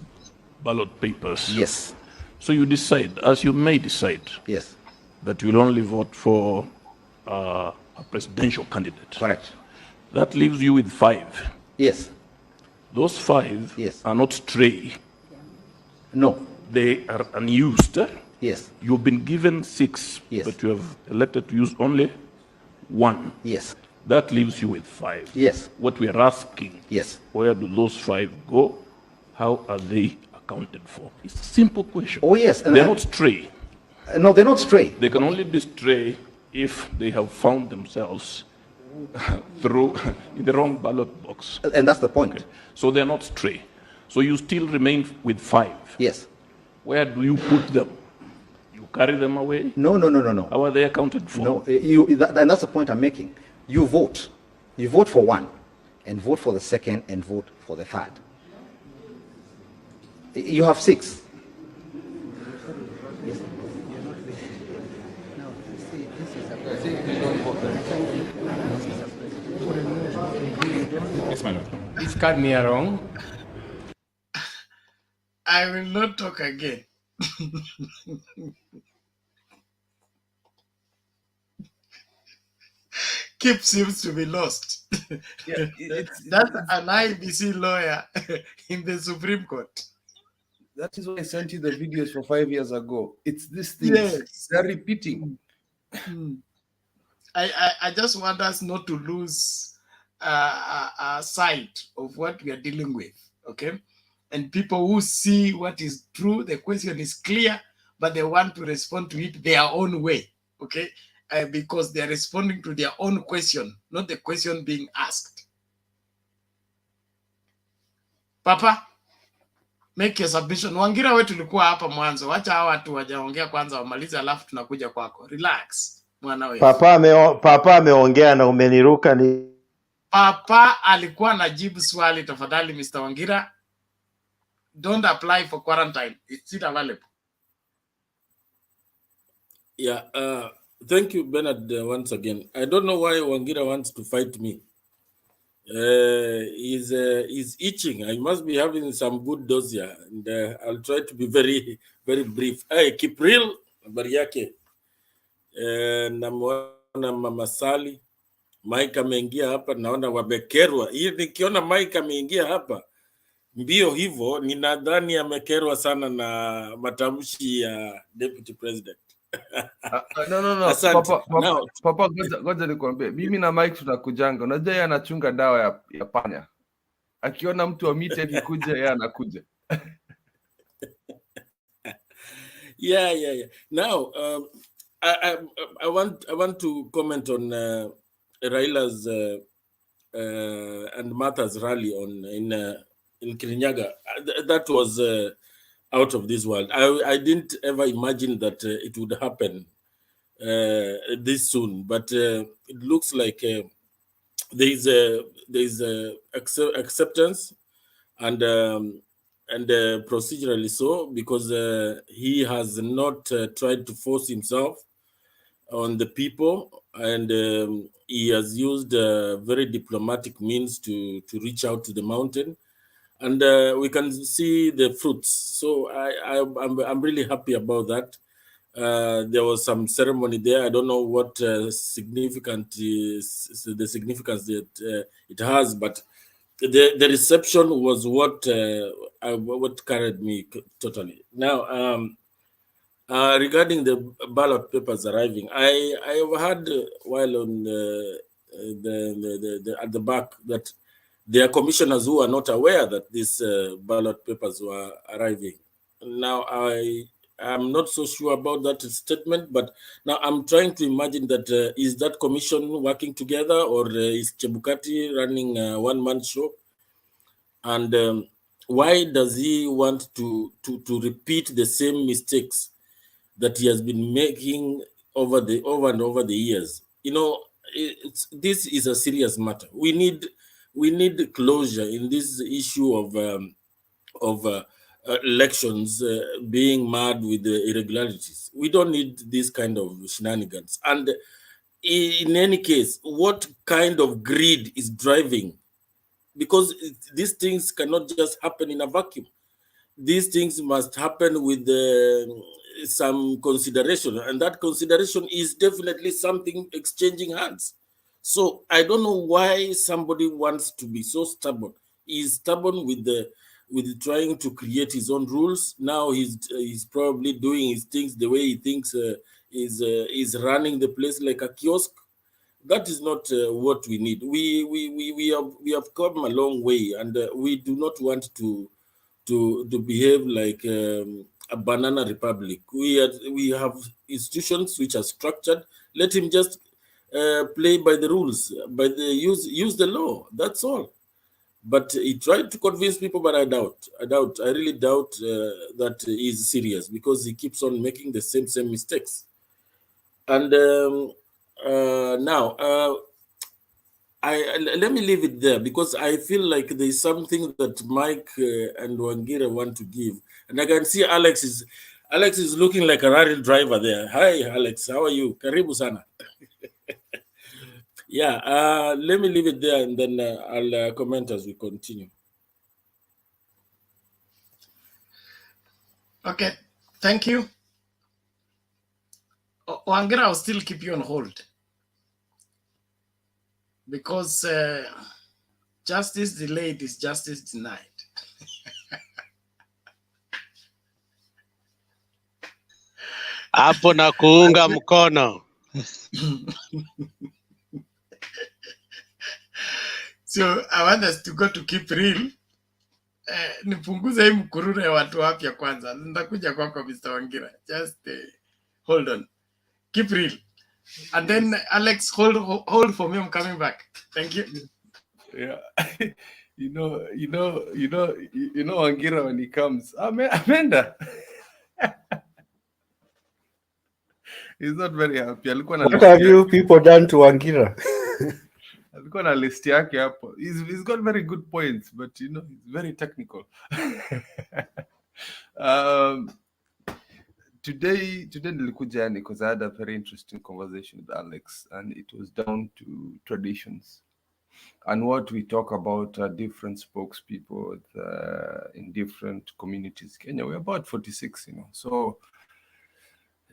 ballot papers. Yes. So you decide, as you may decide, yes, that you'll only vote for a presidential candidate. Correct. That leaves you with 5. Yes. Those 5 are not stray. No. They are unused. Yes. You've been given 6, but you have elected to use only 1. Yes. That leaves you with 5. Yes. What we are asking, where do those 5 go? How are they accounted for? It's a simple question. Oh, yes. They're not stray. No, they're not stray. They can only be stray if they have found themselves through in the wrong ballot box. And that's the point. Okay. So they're not stray. So you still remain with 5. Yes. Where do you put them? You carry them away? No. How are they accounted for? No, and that's the point I'm making. You vote. You vote for 1, and vote for the 2nd, and vote for the 3rd. You have 6. Yes, my lord. Please cut me wrong. I will not talk again. Kip seems to be lost. That's an IBC lawyer in the Supreme Court. That is why I sent you the videos for 5 years ago. It's this thing. Yes. They're repeating. I just want us not to lose sight of what we are dealing with, okay? And people who see what is true, the question is clear, but they want to respond to it their own way, okay? Because they are responding to their own question, not the question being asked. Papa, make your submission. Wangira wetu tulikuwa hapa mwanzo. Wacha hawa watu wajaongea kwanza wamalize, alafu tunakuja kwako. Relax, mwana wewe. Papa ameongea na umeniruka ni. Papa alikuwa anajibu swali, tafadhali Mr. Wangira. Don't apply for quarantine. It's still available. Yeah, thank you, Bernard, once again. I don't know why Wangira wants to fight me. He's itching. I must be having some good dossier, and I'll try to be very, very brief. Hey, Kipril, habari yake. Namuona Mama Sali. Mike ameingia hapa, naona wamekerwa. Hii nikiona Mike ameingia hapa mbio hivyo, ninadhani amekerwa sana na matamshi ya Deputy President. No. Papa, ngoja nikwambie. Mimi na Mike tunakujanga. Unajua yeye anachunga dawa ya panya. Akiona mtu wa miti akikuja, yeye anakuja. Yeah. Now, I want to comment on Raila's and Martha's rally in Kirinyaga. That was out of this world. I didn't ever imagine that it would happen this soon, but it looks like there is acceptance and procedurally so, because he has not tried to force himself on the people, and he has used very diplomatic means to reach out to the mountain, and we can see the fruits. So I'm really happy about that. There was some ceremony there. I don't know what the significance that it has, but the reception was what carried me totally. Now, regarding the ballot papers arriving, I have heard while on the at the back that there are commissioners who are not aware that these ballot papers were arriving. Now I'm not so sure about that statement, but now I'm trying to imagine that is that commission working together, or is Chebukati running a one-man show? And why does he want to repeat the same mistakes that he has been making over and over the years? You know, this is a serious matter. We need closure in this issue of elections being marred with the irregularities. We don't need this kind of shenanigans. And in any case, what kind of greed is driving? Because these things cannot just happen in a vacuum. These things must happen with some consideration, and that consideration is definitely something exchanging hands. So I don't know why somebody wants to be so stubborn. He's stubborn with trying to create his own rules. Now he's probably doing his things the way he thinks is running the place like a kiosk. That is not what we need. We have come a long way, and we do not want to behave like a banana republic. We have institutions which are structured. Let him just play by the rules, by the use the law. That's all. But he tried to convince people, but I really doubt that he's serious, because he keeps on making the same mistakes. And now, let me leave it there, because I feel like there's something that Mike and Wangira want to give, and I can see Alex is looking like a rally driver there. Hi, Alex, how are you? Karibu sana. Yeah, let me leave it there, and then I'll comment as we continue. Okay, thank you. Wangira, I'll still keep you on hold, because justice delayed is justice denied. Hapo na kuunga mkono. So I want us to go to keep real. Nipunguze hii mkurure ya watu wapya kwanza. Nitakuja kwako Mr. Wangira. Just hold on. Keep real. And then Alex, hold for me. I'm coming back. Thank you. Yeah. you know, Wangira, when he comes, Amanda. He's not very happy. What have you people done to Wangira? Alikuwa na list yake hapo. He's got very good points, but he's very technical. Today nilikuja because I had a very interesting conversation with Alex, and it was down to traditions. And what we talk about are different spokespeople in different communities. Kenya, we're about 46, So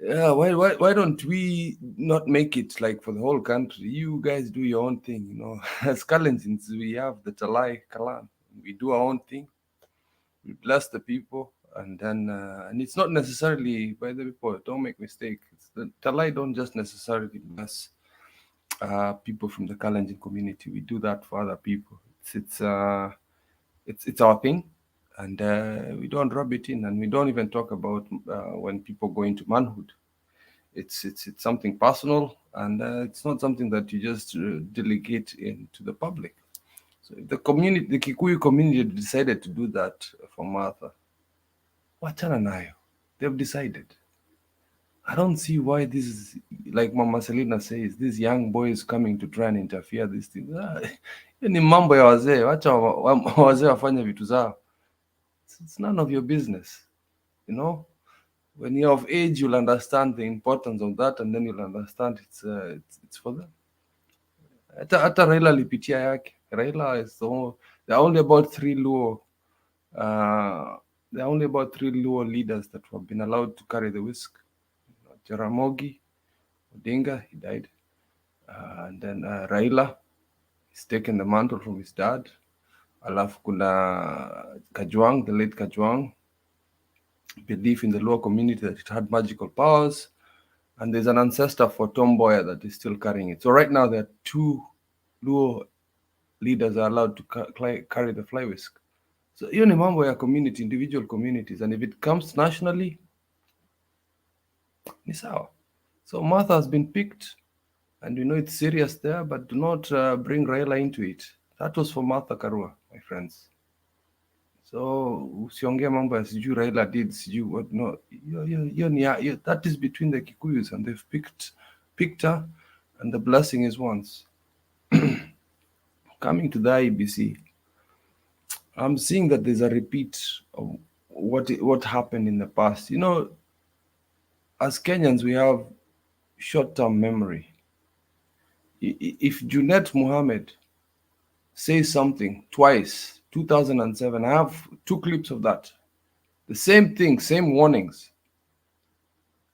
yeah, why don't we not make it like for the whole country? You guys do your own thing, As Kalenjins, we have the Talai Kalan. We do our own thing. We bless the people, and then and it's not necessarily by the people. Don't make mistake. The Talai don't just necessarily bless people from the Kalenjin community. We do that for other people. It's our thing, and we don't rub it in, and we don't even talk about when people go into manhood. It's something personal, and it's not something that you just delegate into the public. So if the Kikuyu community decided to do that for Martha, wachana nayo. They've decided. I don't see why this is, like Mama Selina says, this young boy is coming to try and interfere this thing. Ni mambo ya wazee, wacha wazee wafanye vitu zao. It's none of your business, When you're of age, you'll understand the importance of that, and then you'll understand it's for them. Hata Raila alipitia yake. Raila is there are only about three Luo leaders that have been allowed to carry the whisk. Jaramogi Odinga, he died, and then Raila, he's taken the mantle from his dad. Alafu kuna Kajwang, the late Kajwang, belief in the Luo community that it had magical powers, and there's an ancestor for Tom Mboya that is still carrying it. So right now there are two Luo leaders are allowed to carry the fly whisk. So hiyo ni mambo ya community, individual communities, and if it comes nationally ni sawa. So Martha has been picked, and we know it's serious there, but do not bring Raila into it. That was for Martha Karua, my friends. So usiongea mambo ya sijui Raila did sijui what, no, that is between the Kikuyus, and they've picked her, and the blessing is once. Coming to the Iebc, I'm seeing that there's a repeat of what happened in the past. You know, as Kenyans, we have short-term memory. If Junet Mohammed says something twice, 2007, I have 2 clips of that. The same thing, same warnings.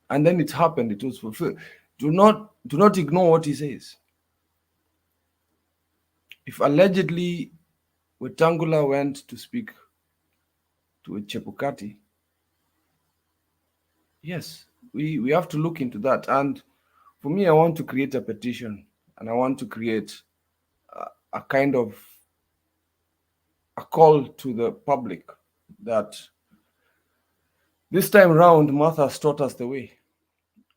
And then it happened, it was fulfilled. Do not ignore what he says. If allegedly Wetangula went to speak to a Chebukati, yes, we have to look into that. And for me, I want to create a petition, and I want to create a kind of a call to the public that this time round, Martha has taught us the way.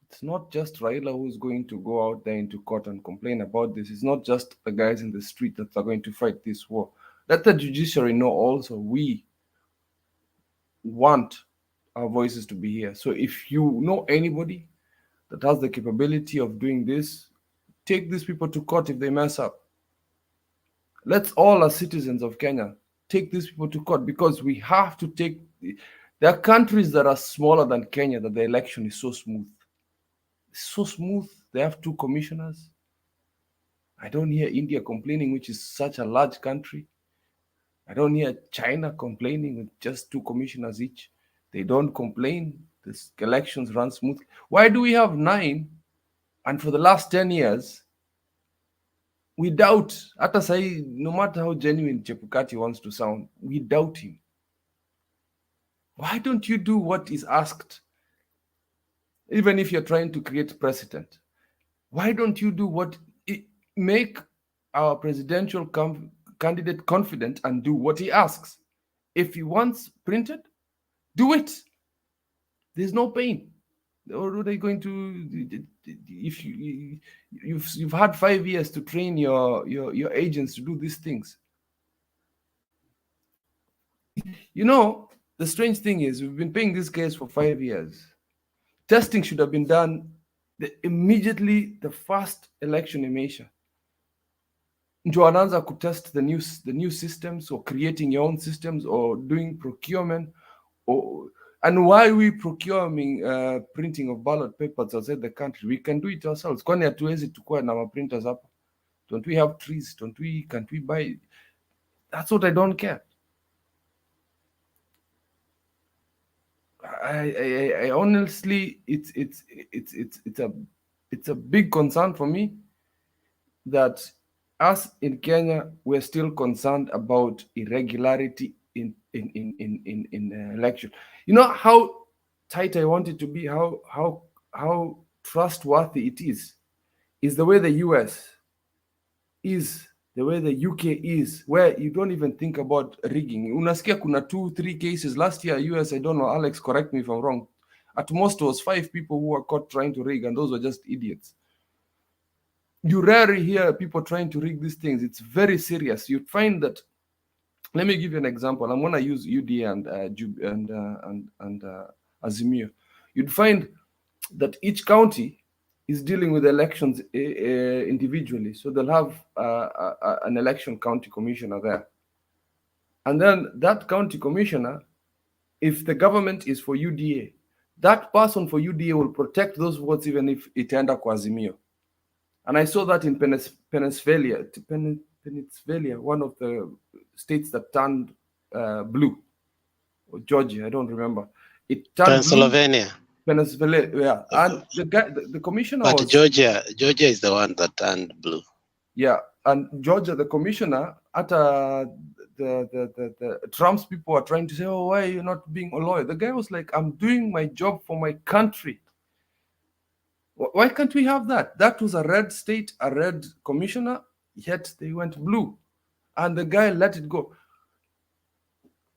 It's not just Raila who's going to go out there into court and complain about this. It's not just the guys in the street that are going to fight this war. Let the judiciary know also we want our voices to be here. So if you know anybody that has the capability of doing this, take these people to court if they mess up. Let's all, as citizens of Kenya, take these people to court, because we have to take. There are countries that are smaller than Kenya that the election is so smooth. It's so smooth. They have 2 commissioners. I don't hear India complaining, which is such a large country. I don't hear China complaining with just 2 commissioners each. They don't complain. The elections run smoothly. Why do we have 9? And for the last 10 years, we doubt, hata sahi, no matter how genuine Chebukati wants to sound, we doubt him. Why don't you do what is asked? Even if you're trying to create precedent, why don't you do what make our presidential candidate confident and do what he asks? If he wants printed, do it. There's no pain. Or are they going to? If you've had 5 years to train your agents to do these things. You know, the strange thing is we've been paying this case for 5 years. Testing should have been done immediately the first election in Asia. Ndio anaanza kutest the new systems, or creating your own systems, or doing procurement, and why we procuring printing of ballot papers outside the country? We can do it ourselves. Kwani hatuwezi tukua na printers hapa? Don't we have trees? Can't we buy? That's what I don't care. I honestly, it's a big concern for me that us in Kenya, we're still concerned about irregularity in election. You know how tight I want it to be, how trustworthy it is the way the US is, the way the UK is, where you don't even think about rigging. Unasikia kuna 2-3 cases last year US, I don't know, Alex, correct me if I'm wrong. At most it was 5 people who were caught trying to rig, and those were just idiots. You rarely hear people trying to rig these things. It's very serious. You'd find that. Let me give you an example. I'm going to use UD and Azimio. You'd find that each county is dealing with elections individually. So they'll have an election county commissioner there. And then that county commissioner, if the government is for UDA, that person for UDA will protect those votes even if it enda kwa Azimio. And I saw that in Pennsylvania, one of the states that turned blue, or Georgia, I don't remember. It turned Pennsylvania. Blue. Pennsylvania, yeah. And the commissioner But was... Georgia is the one that turned blue. Yeah, and Georgia, the commissioner, at the Trump's people are trying to say, oh, why are you not being a lawyer? The guy was like, I'm doing my job for my country. Why can't we have that? That was a red state, a red commissioner, yet they went blue. And the guy let it go.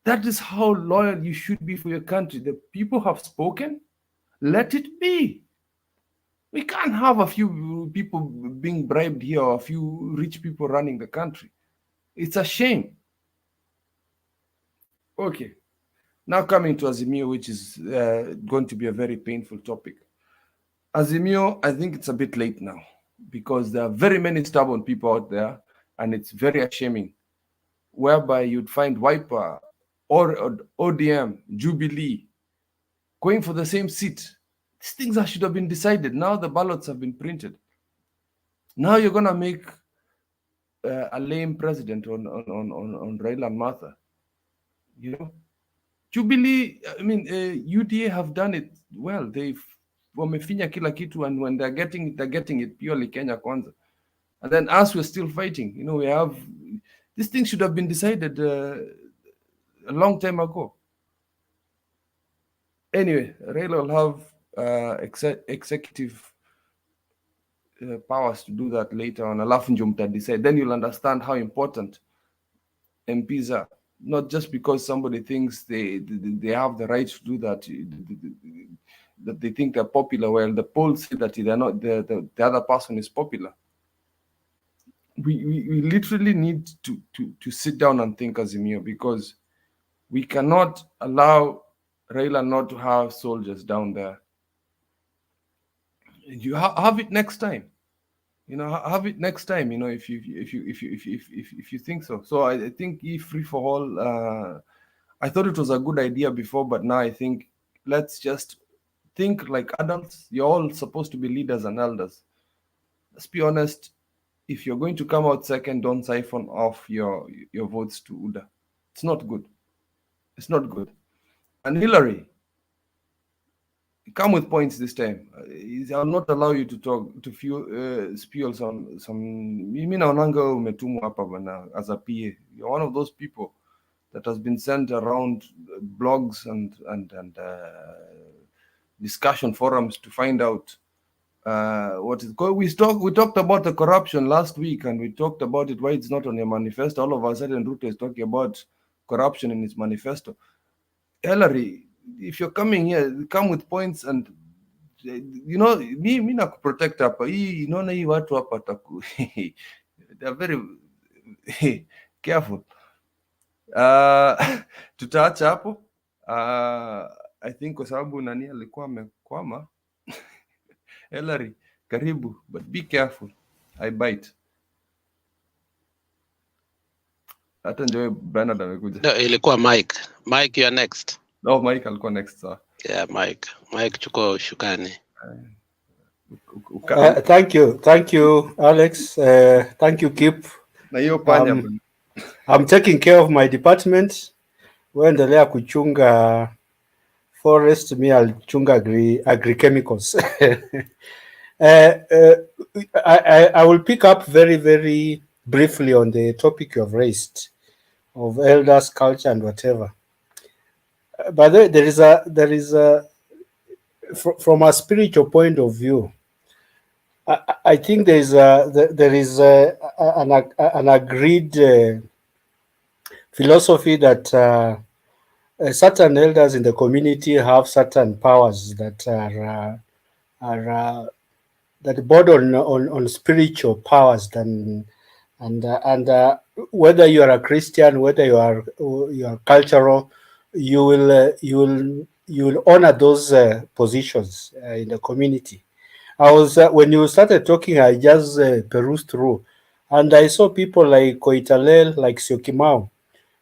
That is how loyal you should be for your country. The people have spoken. Let it be. We can't have a few people being bribed here or a few rich people running the country. It's a shame. Okay. Now coming to Azimio, which is going to be a very painful topic. Azimio, I think it's a bit late now because there are very many stubborn people out there, and it's very shaming, whereby you'd find Wiper or ODM, Jubilee, going for the same seat. These things that should have been decided. Now the ballots have been printed. Now you're gonna make a lame president on Raila and Martha. You know, Jubilee. I mean, UDA have done it well. They've wamefinya kila kitu, and when they're getting it purely Kenya Kwanza. And then us, we're still fighting. You know, we have this thing should have been decided a long time ago. Anyway, Raila will have executive powers to do that later on. Alafu ndio mtadecide. Then you'll understand how important MPs are. Not just because somebody thinks they have the right to do that, that they think they're popular. Well, the polls say that they're not. The other person is popular. We literally need to sit down and think, Azimio, because we cannot allow Raila not to have soldiers down there. You have it next time. You know, have it next time. You know, if you think so. So I think free for all. I thought it was a good idea before, but now I think let's just think like adults. You're all supposed to be leaders and elders. Let's be honest. If you're going to come out second, don't siphon off your votes to UDA. It's not good. It's not good. And Hillary, come with points this time. I'll not allow you to talk to spew some. Mimi naonanga umetumwa hapa bana as a PA. You're one of those people that has been sent around blogs and discussion forums to find out what is going. We talked about the corruption last week, and we talked about it, why it's not on your manifesto. All of a sudden, Ruto is talking about corruption in his manifesto. Hillary, if you're coming here, come with points, and you know, me na protect hapa. You know, hii watu hapa taku. They're very careful. Tutaacha hapo. I think kwa sababu nani alikuwa amekwama. Hillary, karibu, but be careful. I bite. Hata ndio Bernard amekuja. No, ilikuwa Mike. Mike, you are next. No, Mike alikuwa next, sir. Yeah, Mike. Mike, chukua shukani. Thank you, Alex. Thank you, Kip. Na hiyo panya. I'm taking care of my department. Waendelea kuchunga forest, me I'll chunga agri-chemicals. I will pick up very, very briefly on the topic you have raised of elders, culture, and whatever. But there is a from a spiritual point of view, I think there is an agreed philosophy that certain elders in the community have certain powers that are that border on spiritual powers and whether you are a Christian, whether you are cultural, you will honor those positions in the community. I was when you started talking, I just perused through, and I saw people like Koitalel, like Syokimau.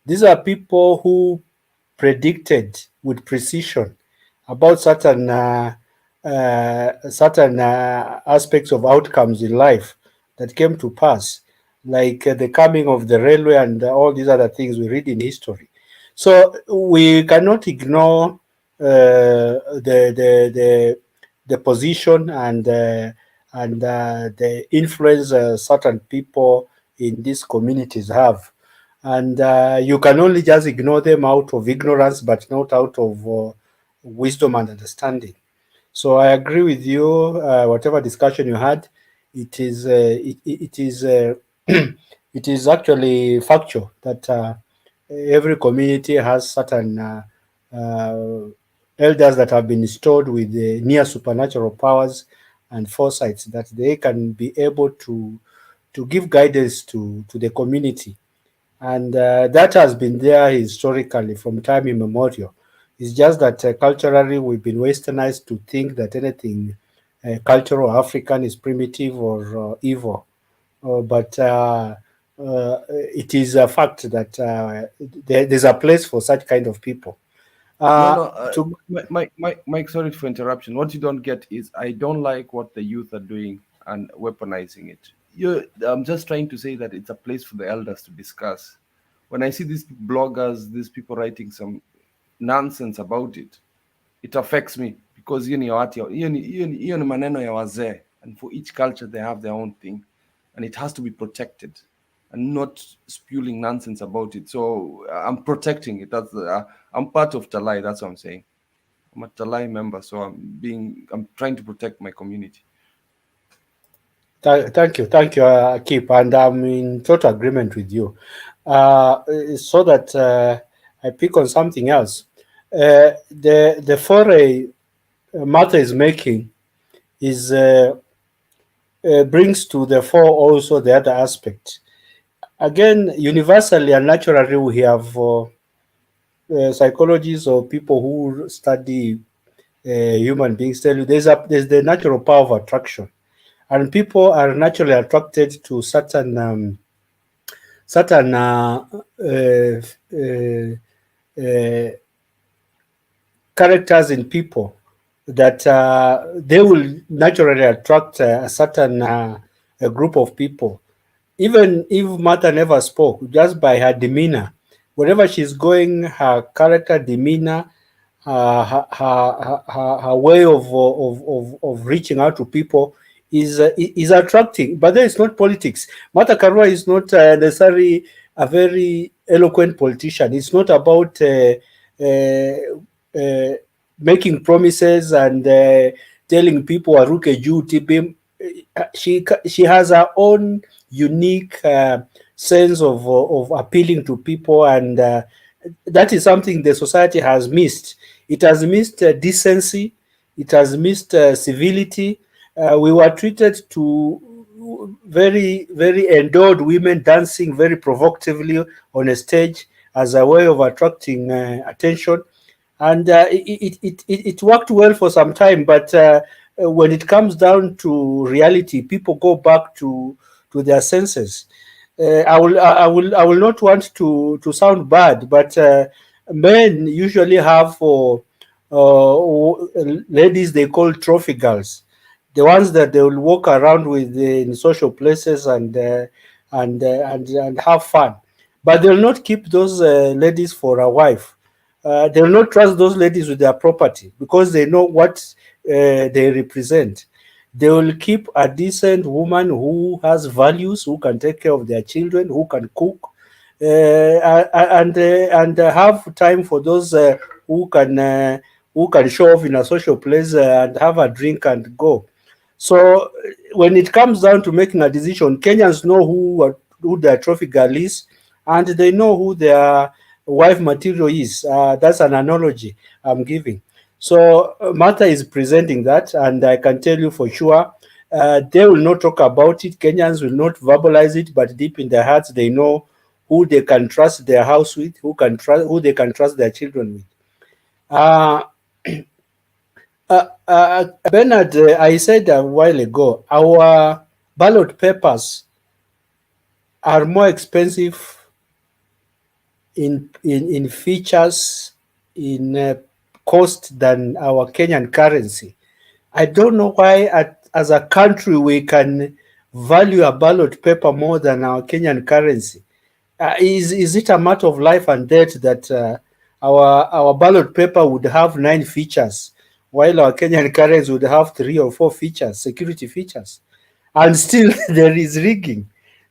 These are people who predicted with precision about certain aspects of outcomes in life that came to pass, like the coming of the railway and all these other things we read in history. So we cannot ignore the position and the influence certain people in these communities have. And you can only just ignore them out of ignorance, but not out of wisdom and understanding. So I agree with you. Whatever discussion you had, it is it is actually factual that every community has certain elders that have been installed with near supernatural powers and foresights that they can be able to give guidance to the community. And that has been there historically from time immemorial. It's just that culturally we've been westernized to think that anything cultural African is primitive or evil. But it is a fact that there's a place for such kind of people. Mike, sorry for interruption. What you don't get is I don't like what the youth are doing and weaponizing it. I'm just trying to say that it's a place for the elders to discuss. When I see these bloggers, these people writing some nonsense about it, it affects me because hiyo ni maneno ya wazee, and for each culture they have their own thing, and it has to be protected and not spewing nonsense about it. So I'm protecting it. That's I'm part of Talai. That's what I'm saying. I'm a Talai member, so I'm trying to protect my community. Thank you, Kip, and I'm in total agreement with you. So that I pick on something else. The foray Martha is making is brings to the fore also the other aspect. Again, universally and naturally, we have psychologists or people who study human beings tell you there's the natural power of attraction, and people are naturally attracted to certain characters in people that they will naturally attract a certain a group of people. Even if Martha never spoke, just by her demeanor, wherever she's going, her character, demeanor, her way of reaching out to people is attracting. But then it's not politics. Martha Karua is not necessarily a very eloquent politician. It's not about making promises and telling people Aruke Juu Tibim. She has her own unique sense of appealing to people, and that is something the society has missed. It has missed decency. It has missed civility. We were treated to very, very endowed women dancing very provocatively on a stage as a way of attracting attention. And it worked well for some time, but when it comes down to reality, people go back to their senses. I will not want to sound bad, but men usually have for ladies they call trophy girls, the ones that they will walk around with in social places and have fun, but they'll not keep those ladies for a wife. They will not trust those ladies with their property because they know what they represent. They will keep a decent woman who has values, who can take care of their children, who can cook, and have time for those who can show off in a social place and have a drink and go. So when it comes down to making a decision, Kenyans know who their trophy girl is, and they know who their wife material is. That's an analogy I'm giving. So Martha is presenting that, and I can tell you for sure, they will not talk about it. Kenyans will not verbalize it, but deep in their hearts, they know who they can trust their house with, who they can trust their children with. Bernard, I said a while ago, our ballot papers are more expensive in features, in cost than our Kenyan currency. I don't know why as a country we can value a ballot paper more than our Kenyan currency. Is it a matter of life and death that our ballot paper would have 9 features while our Kenyan currency would have 3 or 4 features, security features, and still there is rigging?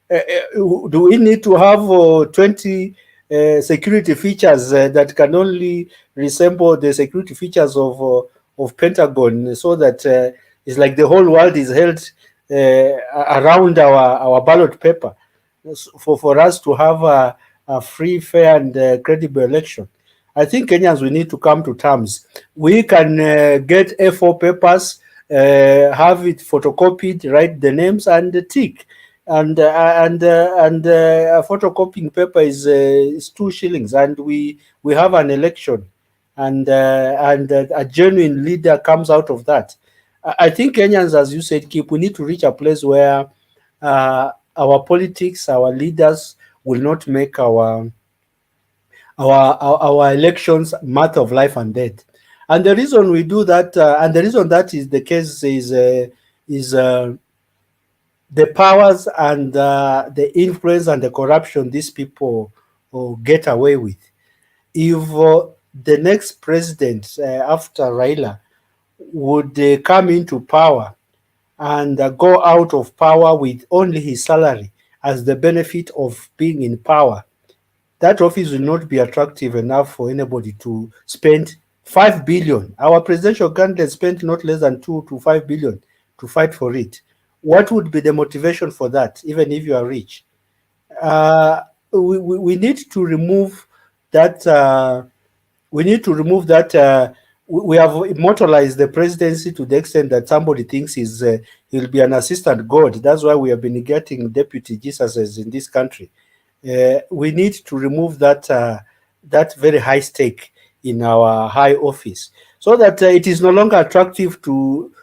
Do we need to have 20 security features that can only resemble the security features of Pentagon, so that it's like the whole world is held around our ballot paper, for us to have a free, fair, and credible election. I think Kenyans, we need to come to terms. We can get A4 papers, have it photocopied, write the names, and tick. And a photocopying paper is 2 shillings, and we have an election, and a genuine leader comes out of that. I think Kenyans, as you said, we need to reach a place where our politics, our leaders will not make our elections matter of life and death. And the reason we do that, and the reason that is the case, is the powers and the influence and the corruption these people get away with. If the next president after Raila would come into power and go out of power with only his salary as the benefit of being in power, that office will not be attractive enough for anybody to spend 5 billion. Our presidential candidate spent not less than 2 to 5 billion to fight for it. What would be the motivation for that, even if you are rich? We need to remove that. We need to remove that. We have immortalized the presidency to the extent that somebody thinks he'll be an assistant God. That's why we have been getting deputy Jesuses in this country. We need to remove that that very high stake in our high office, so that it is no longer attractive to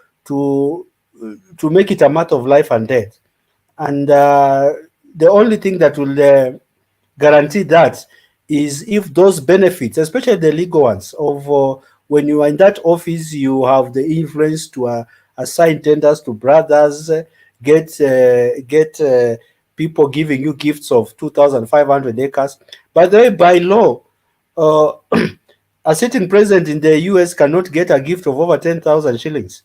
make it a matter of life and death. And the only thing that will guarantee that is if those benefits, especially the legal ones, of when you are in that office, you have the influence to assign tenders to brothers, get people giving you gifts of 2,500 acres. By the way, by law, a sitting president in the US cannot get a gift of over 10,000 shillings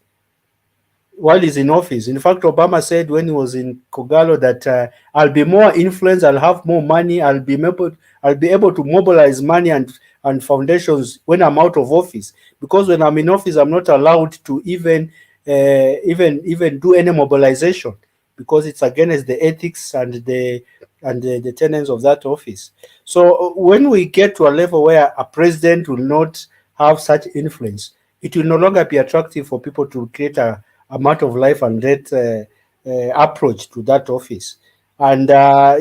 while he's in office. In fact, Obama said when he was in Kogalo that I'll be more influenced, I'll have more money, I'll be able to mobilize money and foundations when I'm out of office, because when I'm in office, I'm not allowed to even do any mobilization, because it's against the ethics and the tenets of that office. So when we get to a level where a president will not have such influence, it will no longer be attractive for people to create a matter of life and death approach to that office. And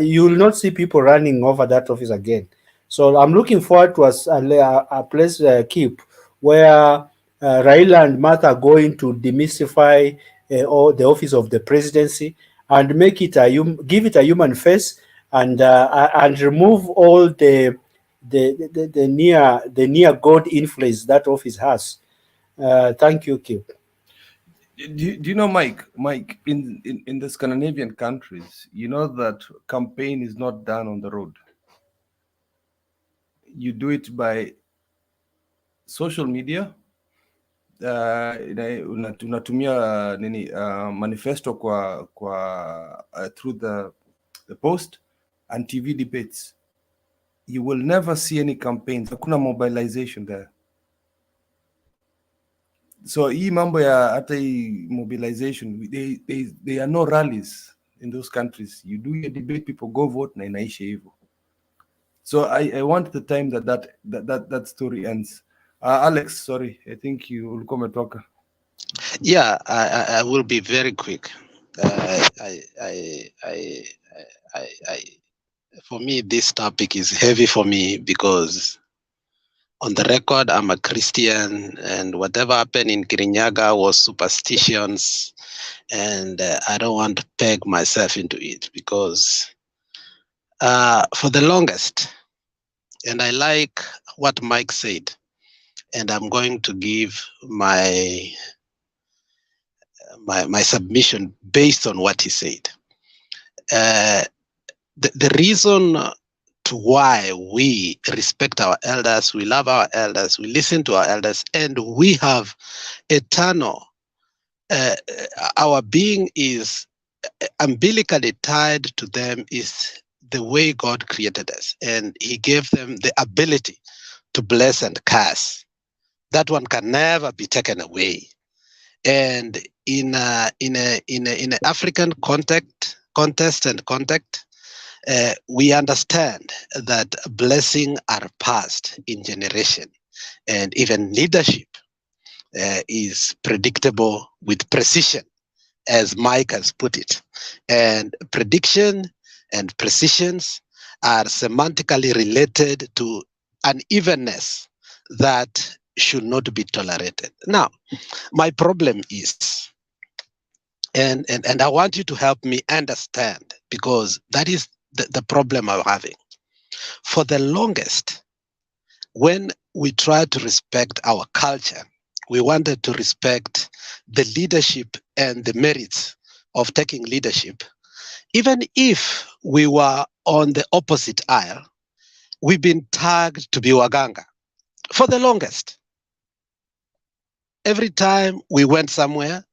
you will not see people running over that office again. So I'm looking forward to a place, keep, where Raila and Martha are going to demystify the office of the presidency and make it give it a human face, and remove all the near God influence that office has. Thank you, Kip. Do you know, Mike, in the Scandinavian countries, you know that campaign is not done on the road. You do it by social media. Unatumia nini manifesto kwa through the post and TV debates. You will never see any campaigns. Hakuna mobilization there. So hii mambo ya hata hii mobilization, there are no rallies in those countries. You do your debate, people go vote, na inaisha hivyo. So I want the time that story ends. Alex, sorry, I think you will come and talk. Yeah, I will be very quick. For me, this topic is heavy for me because on the record, I'm a Christian, and whatever happened in Kirinyaga was superstitions, and I don't want to peg myself into it because for the longest, and I like what Mike said, and I'm going to give my submission based on what he said. The reason to why we respect our elders, we love our elders, we listen to our elders, and we have eternal, our being is umbilically tied to them, is the way God created us, and He gave them the ability to bless and curse. That one can never be taken away. And in an African context, we understand that blessings are passed in generation, and even leadership is predictable with precision, as Mike has put it. And prediction and precisions are semantically related to unevenness that should not be tolerated. Now, my problem is, and I want you to help me understand, because that is the problem I'm having. For the longest, when we try to respect our culture, we wanted to respect the leadership and the merits of taking leadership. Even if we were on the opposite aisle, we've been tagged to be Waganga for the longest. Every time we went somewhere,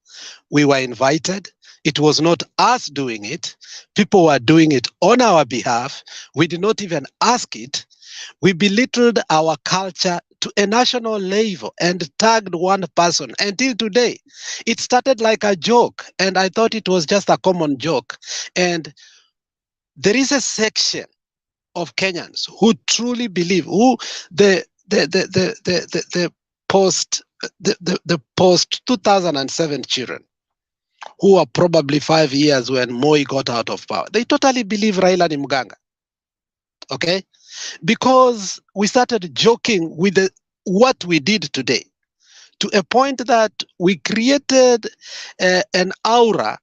we were invited. It was not us doing it. People were doing it on our behalf. We did not even ask it. We belittled our culture to a national level and tagged one person until today. It started like a joke, and I thought it was just a common joke. And there is a section of Kenyans who truly believe, who the post 2007 children, who are probably 5 years when Moi got out of power, they totally believe Raila ni mganga. Okay? Because we started joking with what we did today, to a point that we created an aura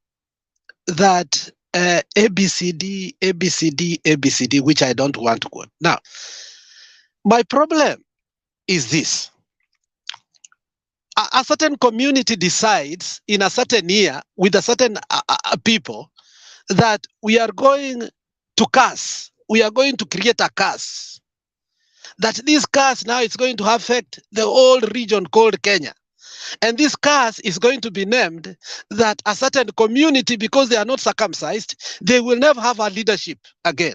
that ABCD, ABCD, ABCD, which I don't want to quote. Now, my problem is this. A certain community decides in a certain year with a certain people that we are going to curse. We are going to create a curse. That this curse now is going to affect the whole region called Kenya. And this curse is going to be named that a certain community, because they are not circumcised, they will never have a leadership again.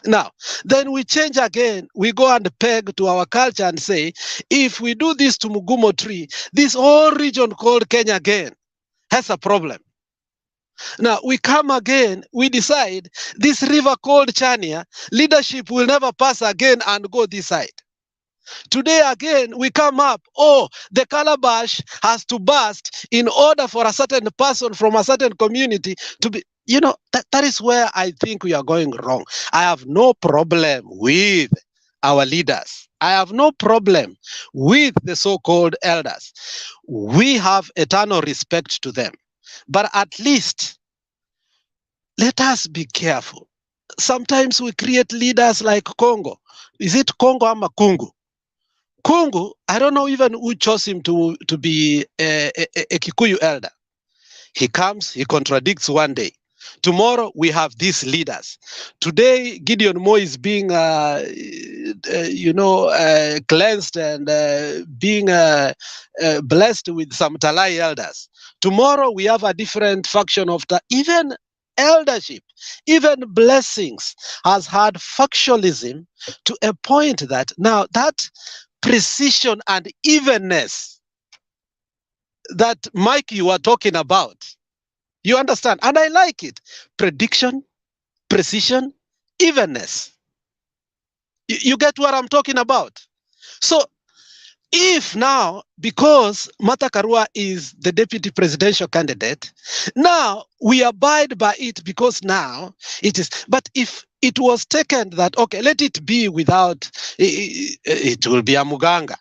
Now, then we change again. We go and peg to our culture and say, if we do this to Mugumo tree, this whole region called Kenya again has a problem. Now, we come again, we decide this river called Chania, leadership will never pass again and go this side. Today again, we come up, oh, the Calabash has to burst in order for a certain person from a certain community to be, you know, that is where I think we are going wrong. I have no problem with our leaders. I have no problem with the so-called elders. We have eternal respect to them. But at least, let us be careful. Sometimes we create leaders like Congo. Is it Congo or Makungu? Kungu, I don't know even who chose him to be a Kikuyu elder. He comes, he contradicts one day. Tomorrow we have these leaders. Today Gideon Moi is being, cleansed and being blessed with some Talai elders. Tomorrow we have a different faction of even eldership, even blessings has had factionalism to a point that now that precision and evenness that Mike you are talking about, you understand, and I like it. Prediction, precision, evenness. You get what I'm talking about? So if now, because Martha Karua is the deputy presidential candidate, now we abide by it because now it is, but if it was taken that, okay, let it be without, it will be a muganga.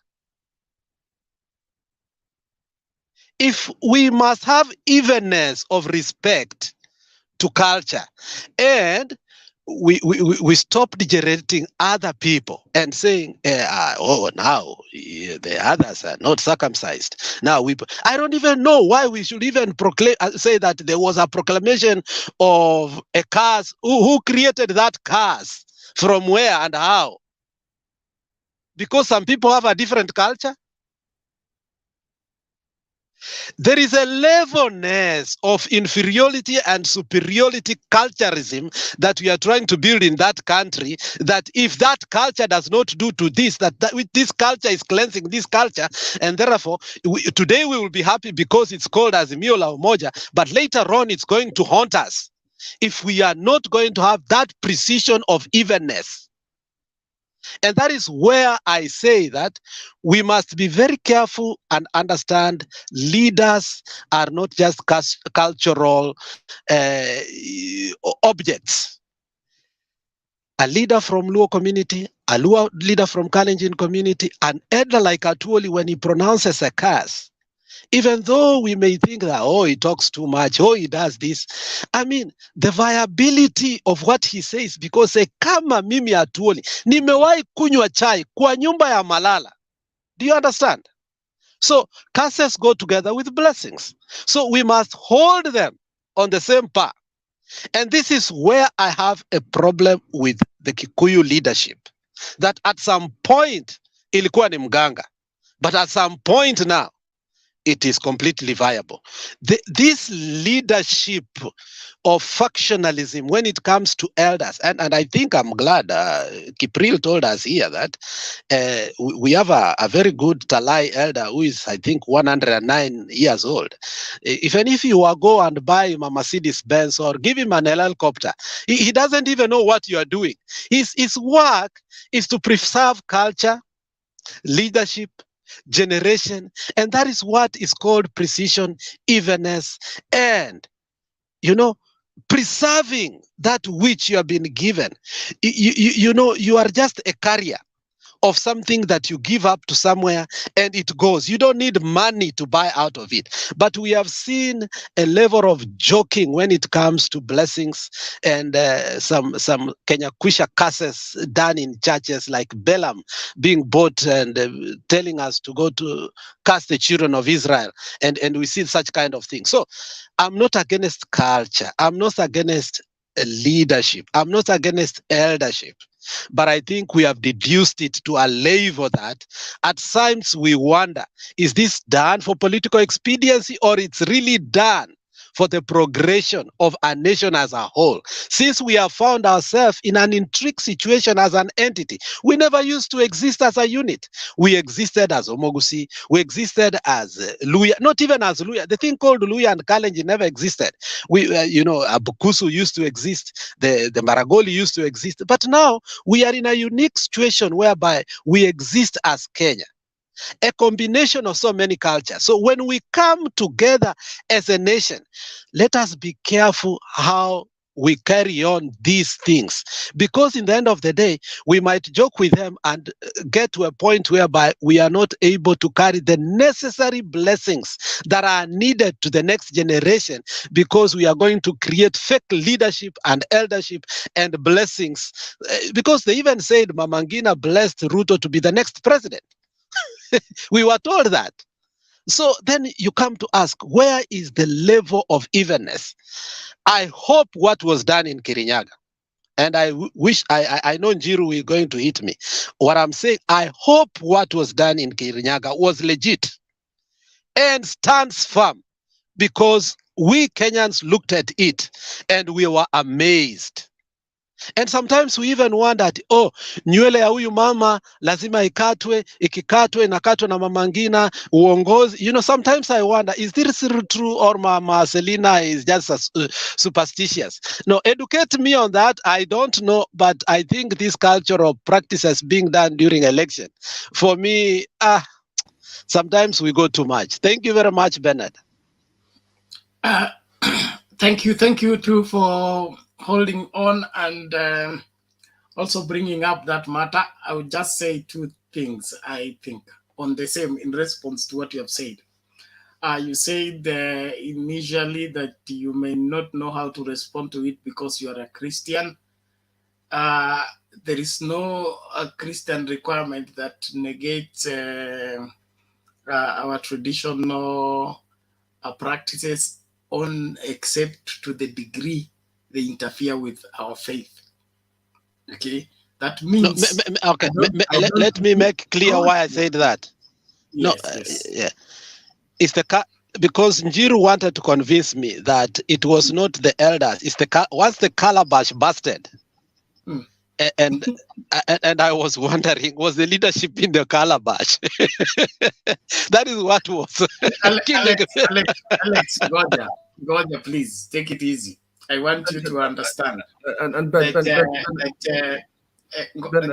If we must have evenness of respect to culture, and we stop degenerating other people and saying, oh, now the others are not circumcised. Now I don't even know why we should even say that there was a proclamation of a curse. Who created that curse? From where and how? Because some people have a different culture. There is a levelness of inferiority and superiority culturalism that we are trying to build in that country, that if that culture does not do to this, that this culture is cleansing this culture, and therefore today we will be happy because it's called as Miola Umoja, but later on it's going to haunt us. if we are not going to have that precision of evenness. And that is where I say that we must be very careful and understand leaders are not just cultural objects. A leader from Luo community, a Luo leader from Kalenjin community, an elder like Atuoli, when he pronounces a curse, even though we may think that, oh, he talks too much, oh, he does this. I mean, the viability of what he says, because kama mimi Atuoli, nimewahi kunywa chai kwa nyumba ya Malala. Do you understand? So curses go together with blessings. So we must hold them on the same par. And this is where I have a problem with the Kikuyu leadership. That at some point, ilikuwa ni mganga. But at some point now, it is completely viable. This leadership of factionalism when it comes to elders, and I think I'm glad Kipril told us here that we have a very good Talai elder who is, I think, 109 years old. Even if you go and buy him a Mercedes-Benz or give him an helicopter, he doesn't even know what you are doing. His work is to preserve culture, leadership, generation, and that is what is called precision, evenness, and preserving that which you have been given. You are just a carrier of something that you give up to somewhere and it goes. You don't need money to buy out of it. But we have seen a level of joking when it comes to blessings and some Kenya Kwisha curses done in churches like Balaam being bought and telling us to go to curse the children of Israel. And we see such kind of things. So I'm not against culture. I'm not against leadership. I'm not against eldership. But I think we have deduced it to a level that at times we wonder, is this done for political expediency or it's really done for the progression of a nation as a whole? Since we have found ourselves in an intrigued situation as an entity, we never used to exist as a unit. We existed as Omogusi, we existed as Luya, not even as Luya. The thing called Luya and Kalenjin never existed. We, Abukusu used to exist, the Maragoli used to exist, but now we are in a unique situation whereby we exist as Kenya, a combination of so many cultures. So when we come together as a nation, let us be careful how we carry on these things, because in the end of the day, we might joke with them and get to a point whereby we are not able to carry the necessary blessings that are needed to the next generation, because we are going to create fake leadership and eldership and blessings. Because they even said Mamangina blessed Ruto to be the next president. We were told that. So then you come to ask, where is the level of evenness? I hope what was done in Kirinyaga, and I wish, I know Njiru is going to hit me. What I'm saying, I hope what was done in Kirinyaga was legit and stands firm, because we Kenyans looked at it and we were amazed. And sometimes we even wondered, oh, nywele ya huyu mama lazima ikatwe, ikikatwe inakatwa na mama ngina, uongozi. Sometimes I wonder, is this true or Mama Selina is just superstitious? No, educate me on that. I don't know, but I think this cultural practices being done during election, for me, sometimes we go too much. Thank you very much, Bernard. Thank you too for holding on and also bringing up that matter. I would just say two things, I think, on the same, in response to what you have said. You said initially that you may not know how to respond to it because you are a Christian. There is no Christian requirement that negates our traditional practices except to the degree they interfere with our faith. Okay, that means. Let me make clear why I said that. Yes. Yeah, it's because Njiru wanted to convince me that it was not the elders. It's once the Calabash busted, and I was wondering, was the leadership in the Calabash? That is what was. Alex, Goja, please take it easy. I want you to understand and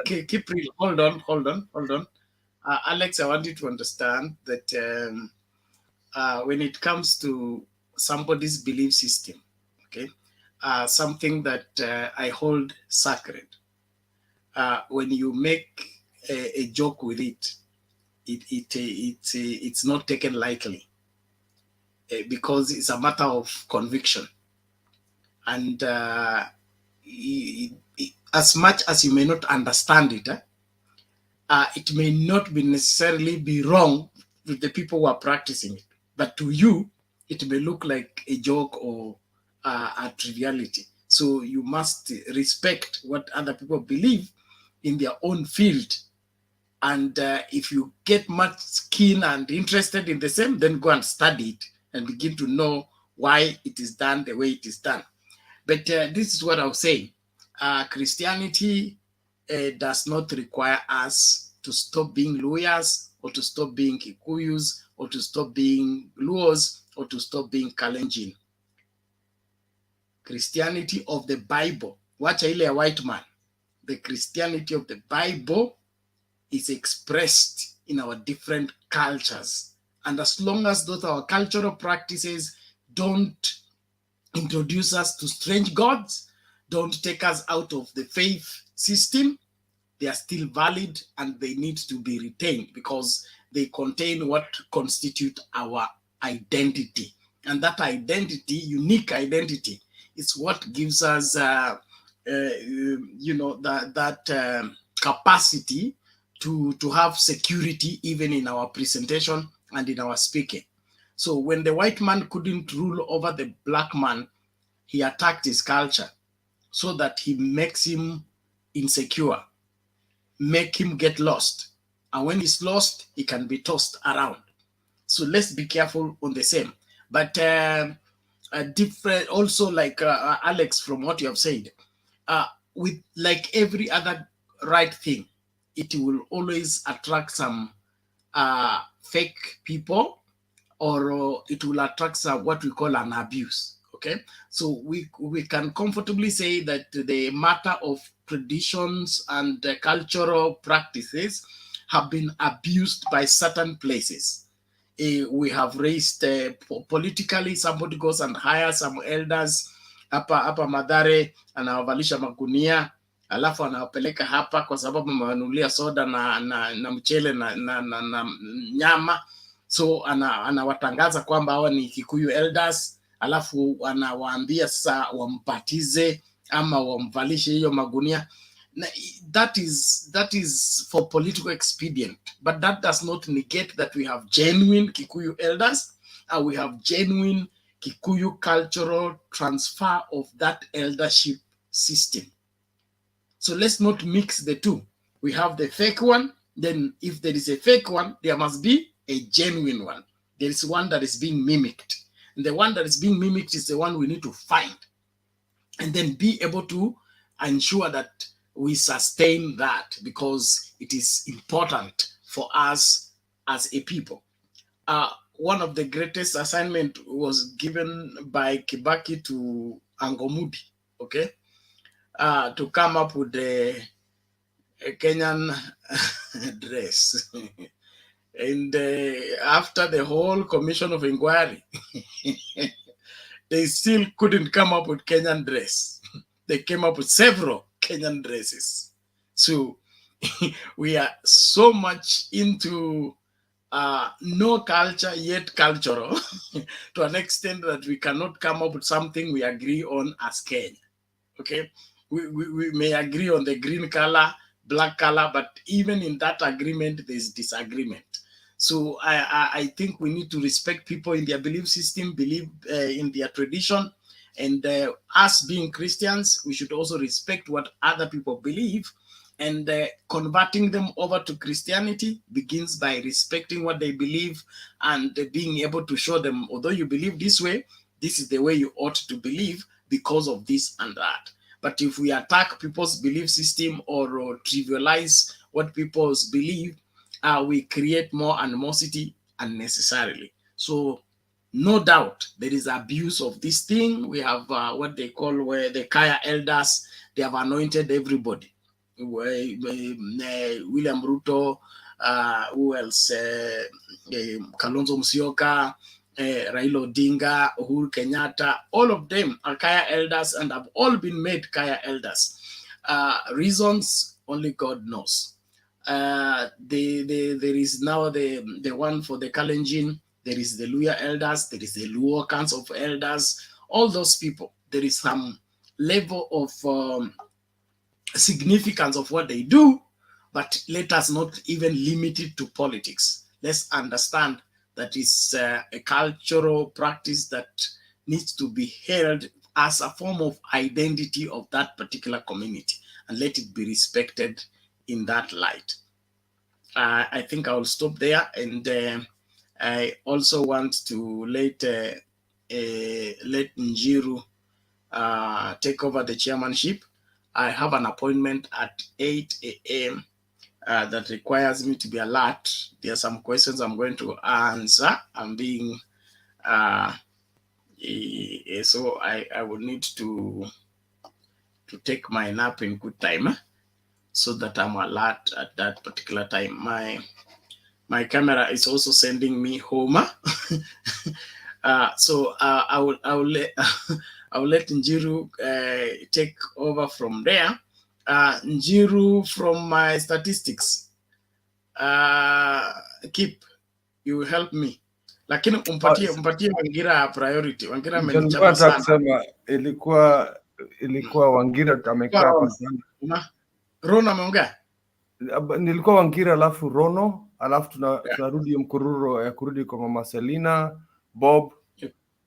keep real. Hold on. Alex, I want you to understand that when it comes to somebody's belief system, okay, something that I hold sacred. When you make a joke with it's not taken lightly because it's a matter of conviction. And as much as you may not understand it, it may not be necessarily be wrong with the people who are practicing it, but to you, it may look like a joke or a triviality. So you must respect what other people believe in their own field. And if you get much keen and interested in the same, then go and study it and begin to know why it is done the way it is done. But this is what I was saying. Christianity does not require us to stop being lawyers or to stop being Kikuyus or to stop being Luos or to stop being Kalenjin. Christianity of the Bible, wacha ile a white man, the Christianity of the Bible is expressed in our different cultures. And as long as those our cultural practices don't introduce us to strange gods, don't take us out of the faith system, they are still valid and they need to be retained because they contain what constitute our identity. And that identity, unique identity, is what gives us, that capacity to have security even in our presentation and in our speaking. So when the white man couldn't rule over the black man, he attacked his culture so that he makes him insecure, make him get lost. And when he's lost, he can be tossed around. So let's be careful on the same. But different, also like Alex, from what you have said, with like every other right thing, it will always attract some fake people, or it will attract some what we call an abuse. Okay, so we can comfortably say that the matter of traditions and cultural practices have been abused by certain places. We have raised politically, somebody goes and hires some elders hapa Madhare, anawavalisha magunia alafu anawapeleka hapa kwa sababu amewanunulia soda na mchele na nyama. So anawatangaza kwamba hawa ni Kikuyu elders, alafu anawaambia sasa wampatize ama wamvalishe hiyo magunia. That is for political expedient, but that does not negate that we have genuine Kikuyu elders and we have genuine Kikuyu cultural transfer of that eldership system. So let's not mix the two. We have the fake one, then if there is a fake one, there must be a genuine one. There is one that is being mimicked. And the one that is being mimicked is the one we need to find and then be able to ensure that we sustain that because it is important for us as a people. One of the greatest assignment was given by Kibaki to Angomudi, okay, to come up with a Kenyan dress. And after the whole commission of inquiry, they still couldn't come up with Kenyan dress. They came up with several Kenyan dresses. So we are so much into no culture yet cultural to an extent that we cannot come up with something we agree on as Kenya. Okay, we may agree on the green color, black color, but even in that agreement, there's disagreement. So I think we need to respect people in their belief system, believe in their tradition, and us being Christians, we should also respect what other people believe. And converting them over to Christianity begins by respecting what they believe and being able to show them, although you believe this way, this is the way you ought to believe because of this and that. But if we attack people's belief system or trivialize what people believe, we create more animosity unnecessarily. So No doubt there is abuse of this thing. We have what they call where the Kaya elders, they have anointed everybody. William Ruto, who else? Kalonzo Musyoka, Raila Odinga, Uhuru Kenyatta, all of them are Kaya elders and have all been made Kaya elders. Reasons only God knows. There is now the one for the Kalenjin. There is the Luya elders. There is the Luo Council of Elders. All those people. There is some level of significance of what they do, but let us not even limit it to politics. Let's understand that it's a cultural practice that needs to be held as a form of identity of that particular community, and let it be respected in that light. I think I will stop there, and I also want to let Njiru take over the chairmanship. I have an appointment at 8 a.m. That requires me to be alert. There are some questions I'm going to answer. I'm being so I will need to take my nap in good time, so that I'm alert at that particular time. My camera is also sending me home. So I will let I will let Njiru take over from there. Njiru, from my statistics, keep, you help me, lakini umpatie Wangira priority. Wangira amenichapa sana. Kusema ilikuwa Wangira amekaa hapa sana. Rono ameongea? Nilikuwa Wangira alafu Rono, alafu tunarudi mkururo ya kurudi kwa Mama Selina, Bob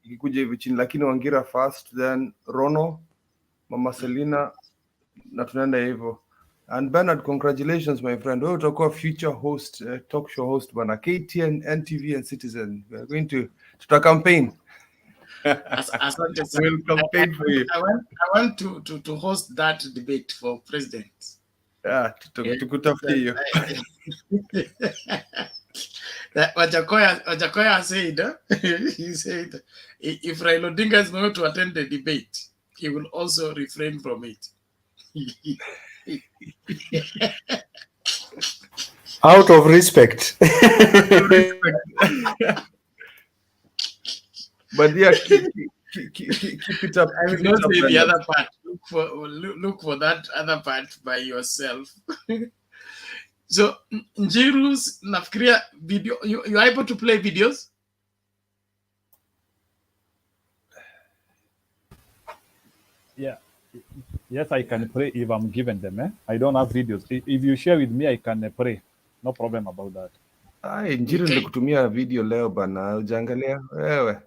ikikuja hivi chini, lakini Wangira first, then Rono, Mama Selina, na tunaenda hivyo. And Bernard, congratulations my friend. Wewe utakuwa future host, talk show host bana, KTN, NTV and Citizen. We are going to campaign. Asante sana. We'll campaign for you. I want to host that debate for president. Yeah, tukutafutie hiyo. Wajakoya said, he said, if Raila Odinga is going to attend the debate, he will also refrain from it. Out of respect. But yeah, keep it up. I will not say the other part. Look for that other part by yourself. So, Njiru's nafikiria video, you are able to play videos? Yeah. Yes, I can pray if I'm given them. I don't have videos. If you share with me, I can pray. No problem about that. Njiru nilikutumia video leo bana, ujaangalia wewe?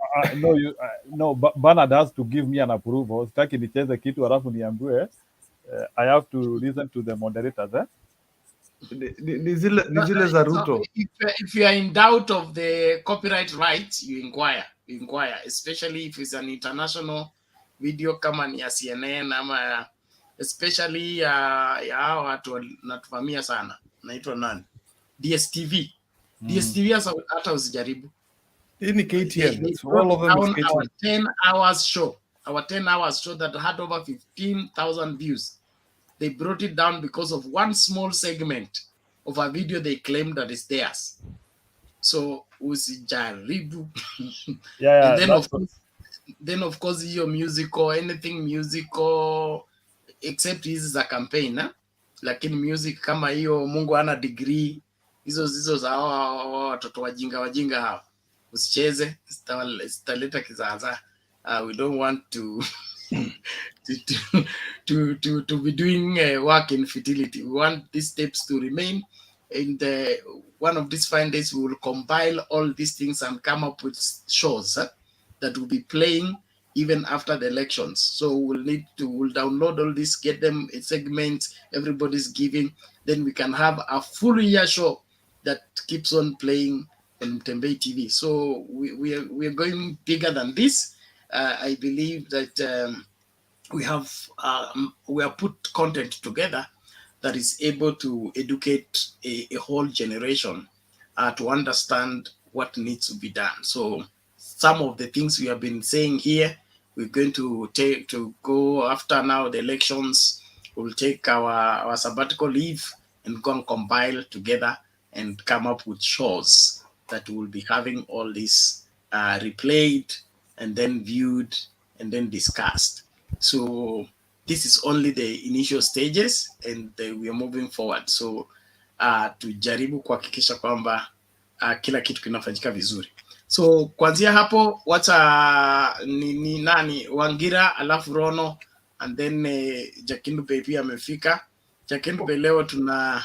No, Bernard has to give me an approval. Sitaki nicheze kitu alafu niambiwe. I have to listen to the moderators. Ni zile za Ruto. If you are in doubt of the copyright rights, you inquire, especially if it's an international video kama ni ya CNN ama especially ya hao watu natuvamia sana. Naitwa nani? DSTV. DSTV hata usijaribu. Hii ni KTN. All of them is KTN. Our 10 hours show. Our 10 hours show that had over 15,000 views. They brought it down because of one small segment of a video they claimed that is theirs. So usijaribu. Yeah, and then of course your musical, anything musical, except hizi za campaign, lakini music kama hiyo Mungu hana degree, hizo za watoto wajinga hawa usicheze, zitaleta kizaza. We don't want to to be doing work in futility. We want these steps to remain. In one of these fine days, we will compile all these things and come up with shows that will be playing even after the elections. So we'll download all this, get them in segments, everybody's giving, then we can have a full year show that keeps on playing on Mtembei TV. So we are going bigger than this. I believe that we have put content together that is able to educate a whole generation to understand what needs to be done. So some of the things we have been saying here. We're going to go after now the elections. We'll take our sabbatical leave and go and compile together and come up with shows that will be having all this replayed and then viewed and then discussed. So this is only the initial stages and we are moving forward. So tujaribu kuhakikisha kwamba kila kitu kinafanyika vizuri. So kuanzia hapo wacha ni nani Wangira alafu Rono and then Jakindube pia amefika. Jakindube leo tuna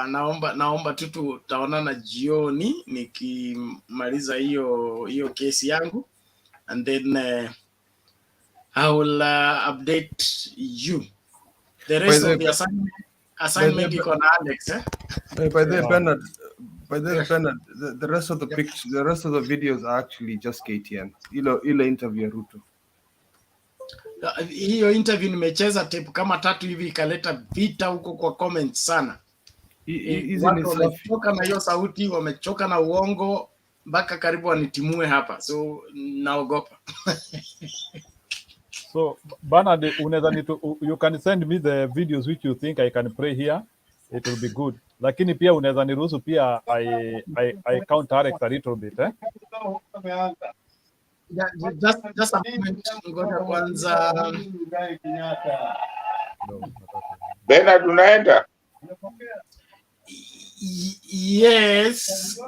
naomba tu tutaonana jioni nikimaliza hiyo kesi yangu and then I will update you. The rest of the assignment iko na Alex By the Bernard, the rest of the pictures, the rest of the videos are actually just KTN. Ile interview Ruto. Hiyo interview nimecheza tape kama 3 hivi ikaleta vita huko kwa comments sana. Watu wamechoka na hiyo sauti, wamechoka na uongo mpaka karibu wanitimue hapa. So naogopa. So Bernard, you can send me the videos which you think I can play here. It will be good. Lakini pia unaweza niruhusu pia I counteract a little bit Just a moment, ngoja kwanza. Bernard unaenda? Yes.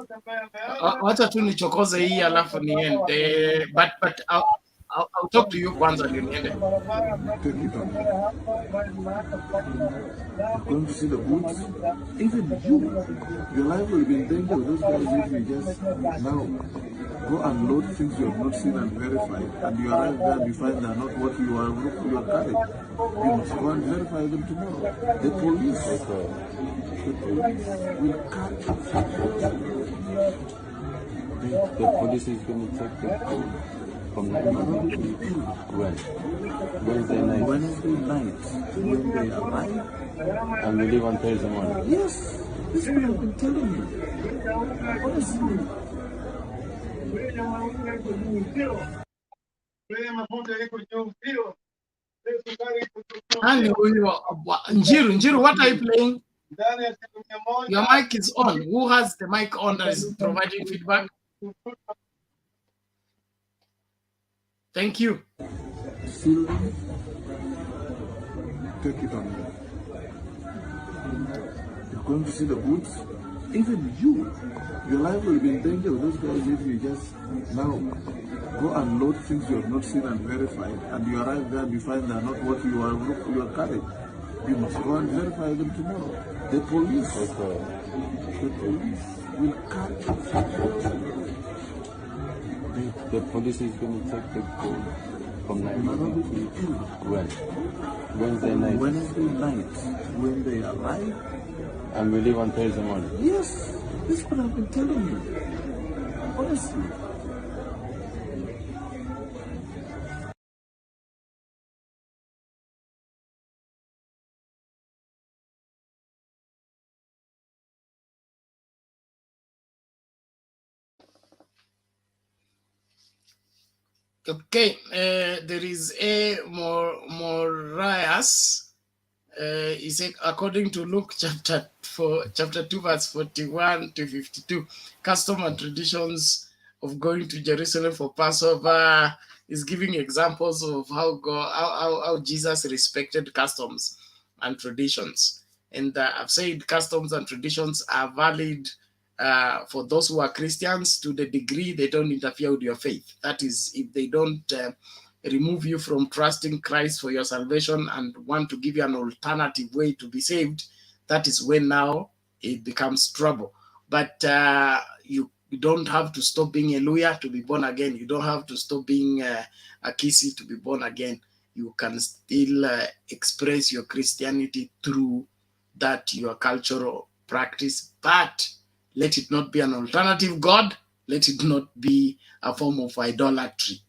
Wacha tu nichokoze hii alafu niende. But I'll talk to you kwanza ndio niende. Going to see the boots, even your life will be in danger with those guys if you just now go and load things you have not seen and verified, and you arrive there and you find they are not what you are carrying. You must go and verify them tomorrow. The police will catch you. The police is going to check them from Wednesday night. When they arrive. And we leave on Thursday morning. Yes, this is what I've been telling you. Honestly. Njiru, what are you playing? Your mic is on. Who has the mic on that is providing feedback? Thank you. Take it on me. You're going to see the boots. Even your life will be in danger with those guys if you just now go and load things you have not seen and verified, and you arrive there and you find they are not what you are carrying. You must go and verify them tomorrow. The police will catch you. The police is going to take the gold from Nairobi to Wednesday night. When they arrive. And we leave on Thursday morning. Yes, this is what I've been telling you. Honestly. Okay, there is a Morias. He said, according to Luke chapter 2, verse 41 to 52, custom and traditions of going to Jerusalem for Passover is giving examples of how Jesus respected customs and traditions. And I've said customs and traditions are valid for those who are Christians to the degree they don't interfere with your faith. That is, if they don't remove you from trusting Christ for your salvation and want to give you an alternative way to be saved, that is when now it becomes trouble. But you don't have to stop being a Luya to be born again. You don't have to stop being a Kisi to be born again. You can still express your Christianity through that, your cultural practice, but let it not be an alternative God. Let it not be a form of idolatry.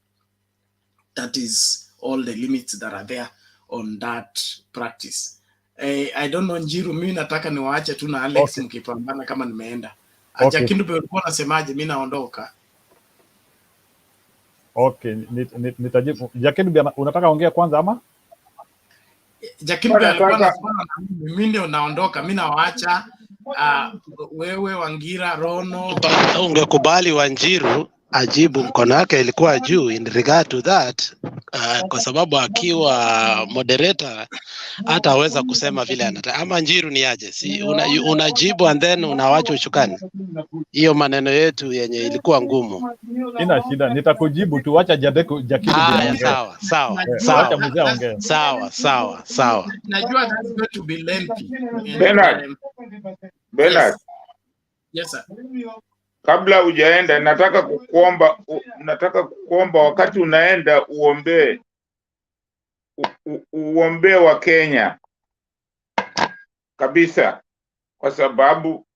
That is all the limits that are there on that practice. I don't know, Njiru, mimi nataka niwaache tu na Alex mkipambana kama nimeenda. Acha Kindu ulikuwa unasemaje? Mimi naondoka. Okay, nitajibu. Jackie, unataka ongea kwanza ama? Jackie alikuwa na swali na mimi ndio naondoka. Mimi nawaacha wewe Wangira, Rono. Ungekubali Wanjiru ajibu, mkono wake ilikuwa juu in regard to that, kwa sababu akiwa moderator hataweza kusema vile anataka. Ama Njiru ni aje? Si unajibu and then unawacha uchukani. Hiyo maneno yetu yenye ilikuwa ngumu. Ina shida, nitakujibu tu, acha Jackie aongee. Sawa. Acha mzee aongee. Sawa. Najua that's going to be lengthy. Bernard. Yes sir. Kabla hujaenda nataka kukuomba wakati unaenda uombee wa Kenya kabisa, kwa sababu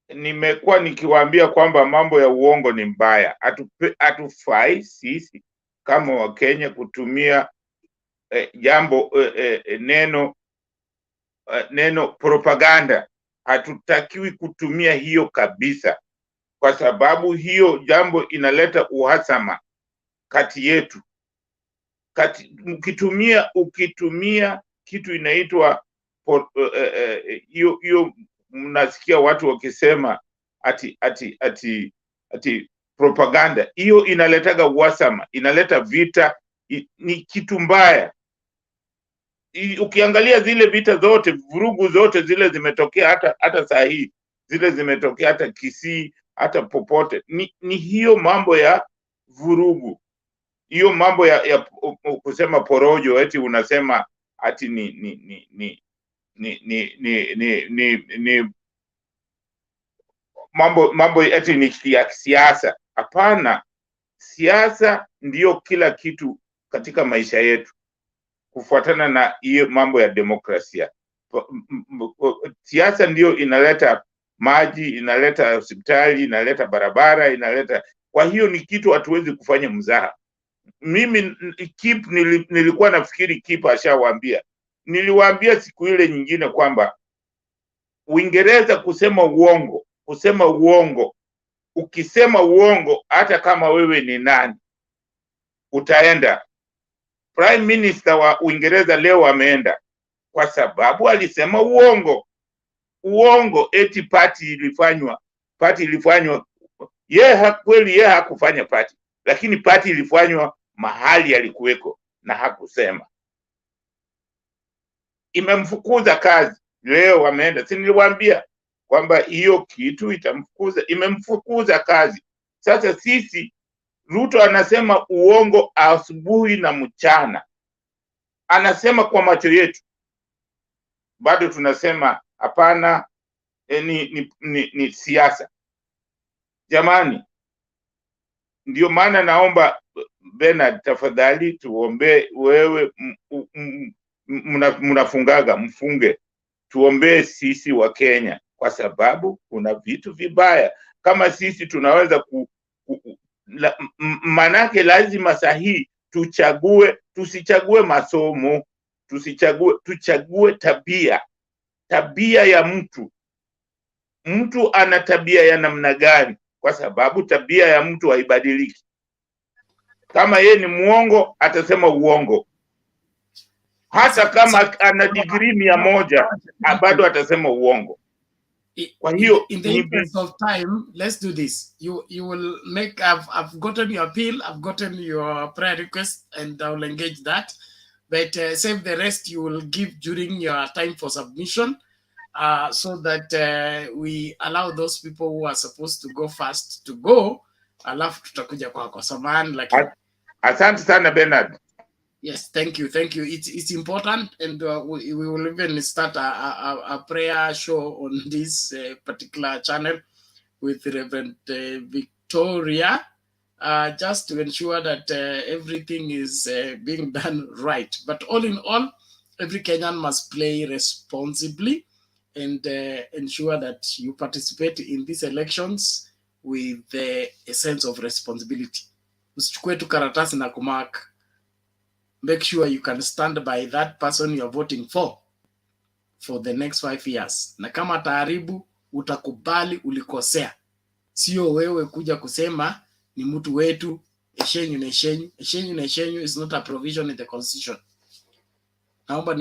nimekuwa nikiwaambia kwamba mambo ya uongo ni mbaya. Hatufai sisi kama wa Kenya kutumia neno propaganda. Hatutakiwi kutumia hiyo kabisa, kwa sababu hiyo jambo inaleta uhasama kati yetu. Ukitumia kitu inaitwa hiyo, mnasikia watu wakisema ati propaganda. Hiyo inaletaga uhasama, inaleta vita, ni kitu mbaya. Ukiangalia zile vita zote, vurugu zote zile zimetokea hata saa hii, zile zimetokea hata Kisii, hata popote, ni hiyo mambo ya vurugu, hiyo mambo ya kusema porojo, eti unasema ati ni mambo eti ni ya siasa. Hapana, siasa ndiyo kila kitu katika maisha yetu, kufuatana na hiyo mambo ya demokrasia. Siasa ndiyo inaleta maji, inaleta hospitali, inaleta barabara, inaleta. Kwa hiyo ni kitu hatuwezi kufanya mzaha. Mimi nilikuwa nafikiri Kip ashawaambia. Niliwaambia siku ile nyingine kwamba Uingereza kusema uongo, ukisema uongo hata kama wewe ni nani utaenda. Prime Minister wa Uingereza leo ameenda kwa sababu alisema uongo eti party ilifanywa. Kweli hakufanya party, lakini party ilifanywa mahali alikuweko na hakusema. Imemfukuza kazi, leo ameenda. Si niliwaambia kwamba hiyo kitu imemfukuza kazi. Sasa sisi, Ruto anasema uongo asubuhi na mchana, anasema kwa macho yetu, bado tunasema hapana, ni siasa. Jamani, ndio maana naomba Bernard, tafadhali tuombe. Wewe mnafungaga, mfunge, tuombee sisi wa Kenya, kwa sababu kuna vitu vibaya. Kama sisi tunaweza manake lazima sahihi tusichague masomo, tuchague tabia ya mtu ana tabia ya namna gani, kwa sababu tabia ya mtu haibadiliki. Kama ye ni muongo, atasema uongo. Hata kama ana degree 100, bado atasema uongo. Kwa hiyo in the interest of time, let's do this. You will make. I've gotten your appeal. I've gotten your prayer request, and I will engage that. But save the rest. You will give during your time for submission, so that we allow those people who are supposed to go first to go. Alafu tutakuja kwako. Samahani lakini. Asante sana Bernard. Yes, thank you. It's important, and we will even start a prayer show on this particular channel with Reverend Victoria, just to ensure that everything is being done right. But all in all, every Kenyan must play responsibly and ensure that you participate in these elections with a sense of responsibility. Usichukue tu karatasi na kumark. Make sure you can stand by that person you are voting for the next 5 years. Na kama taharibu, utakubali ulikosea. Sio wewe kuja kusema ni mtu wetu, Eshenyu is not a provision in the constitution. Naomba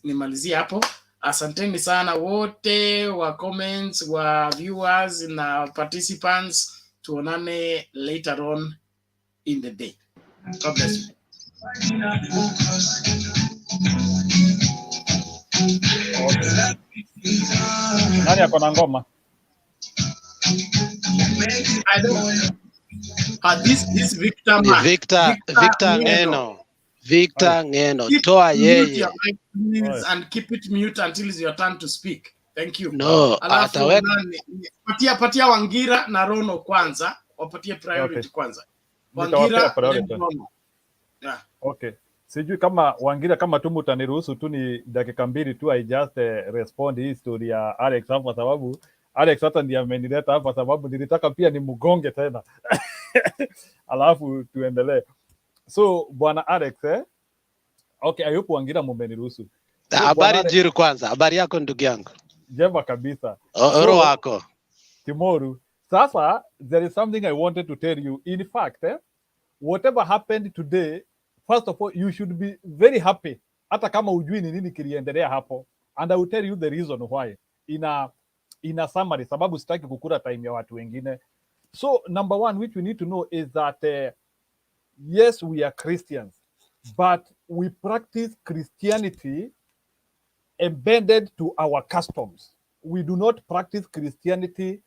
nimalizie hapo. Asanteni sana wote wa comments, wa viewers na participants. Tuonane later on in the day. God bless you. Nani ako na ngoma? I don't. This Victor man. Victor Ngeno. Victor Ngeno. Toa yeye. Please, and keep it mute until it's your turn to speak. Thank you. No, Alafu patia Wangira na Rono kwanza, wapatie priority kwanza. Wangira priority. Yeah. Okay. Sijui kama Wangira, kama tu mtaniruhusu tu ni dakika mbili tu, I just respond hii story ya Alex hapa, sababu Alex hata ndiye amenileta hapa, sababu nilitaka pia ni mgonge tena. Alafu tuendelee. So bwana Alex, okay, ayupo Wangira mumeniruhusu. Habari nzuri kwanza. Habari yako ndugu yangu? Jema kabisa. Oro wako. Timoru. Sasa there is something I wanted to tell you. In fact, whatever happened today, first of all, you should be very happy. Hata kama ujui ni nini kiliendelea hapo. And I will tell you the reason why. In a summary, sababu sitaki kukura time ya watu wengine. So number one, which we need to know is that yes, we are Christians, but we practice Christianity embedded to our customs. We do not practice Christianity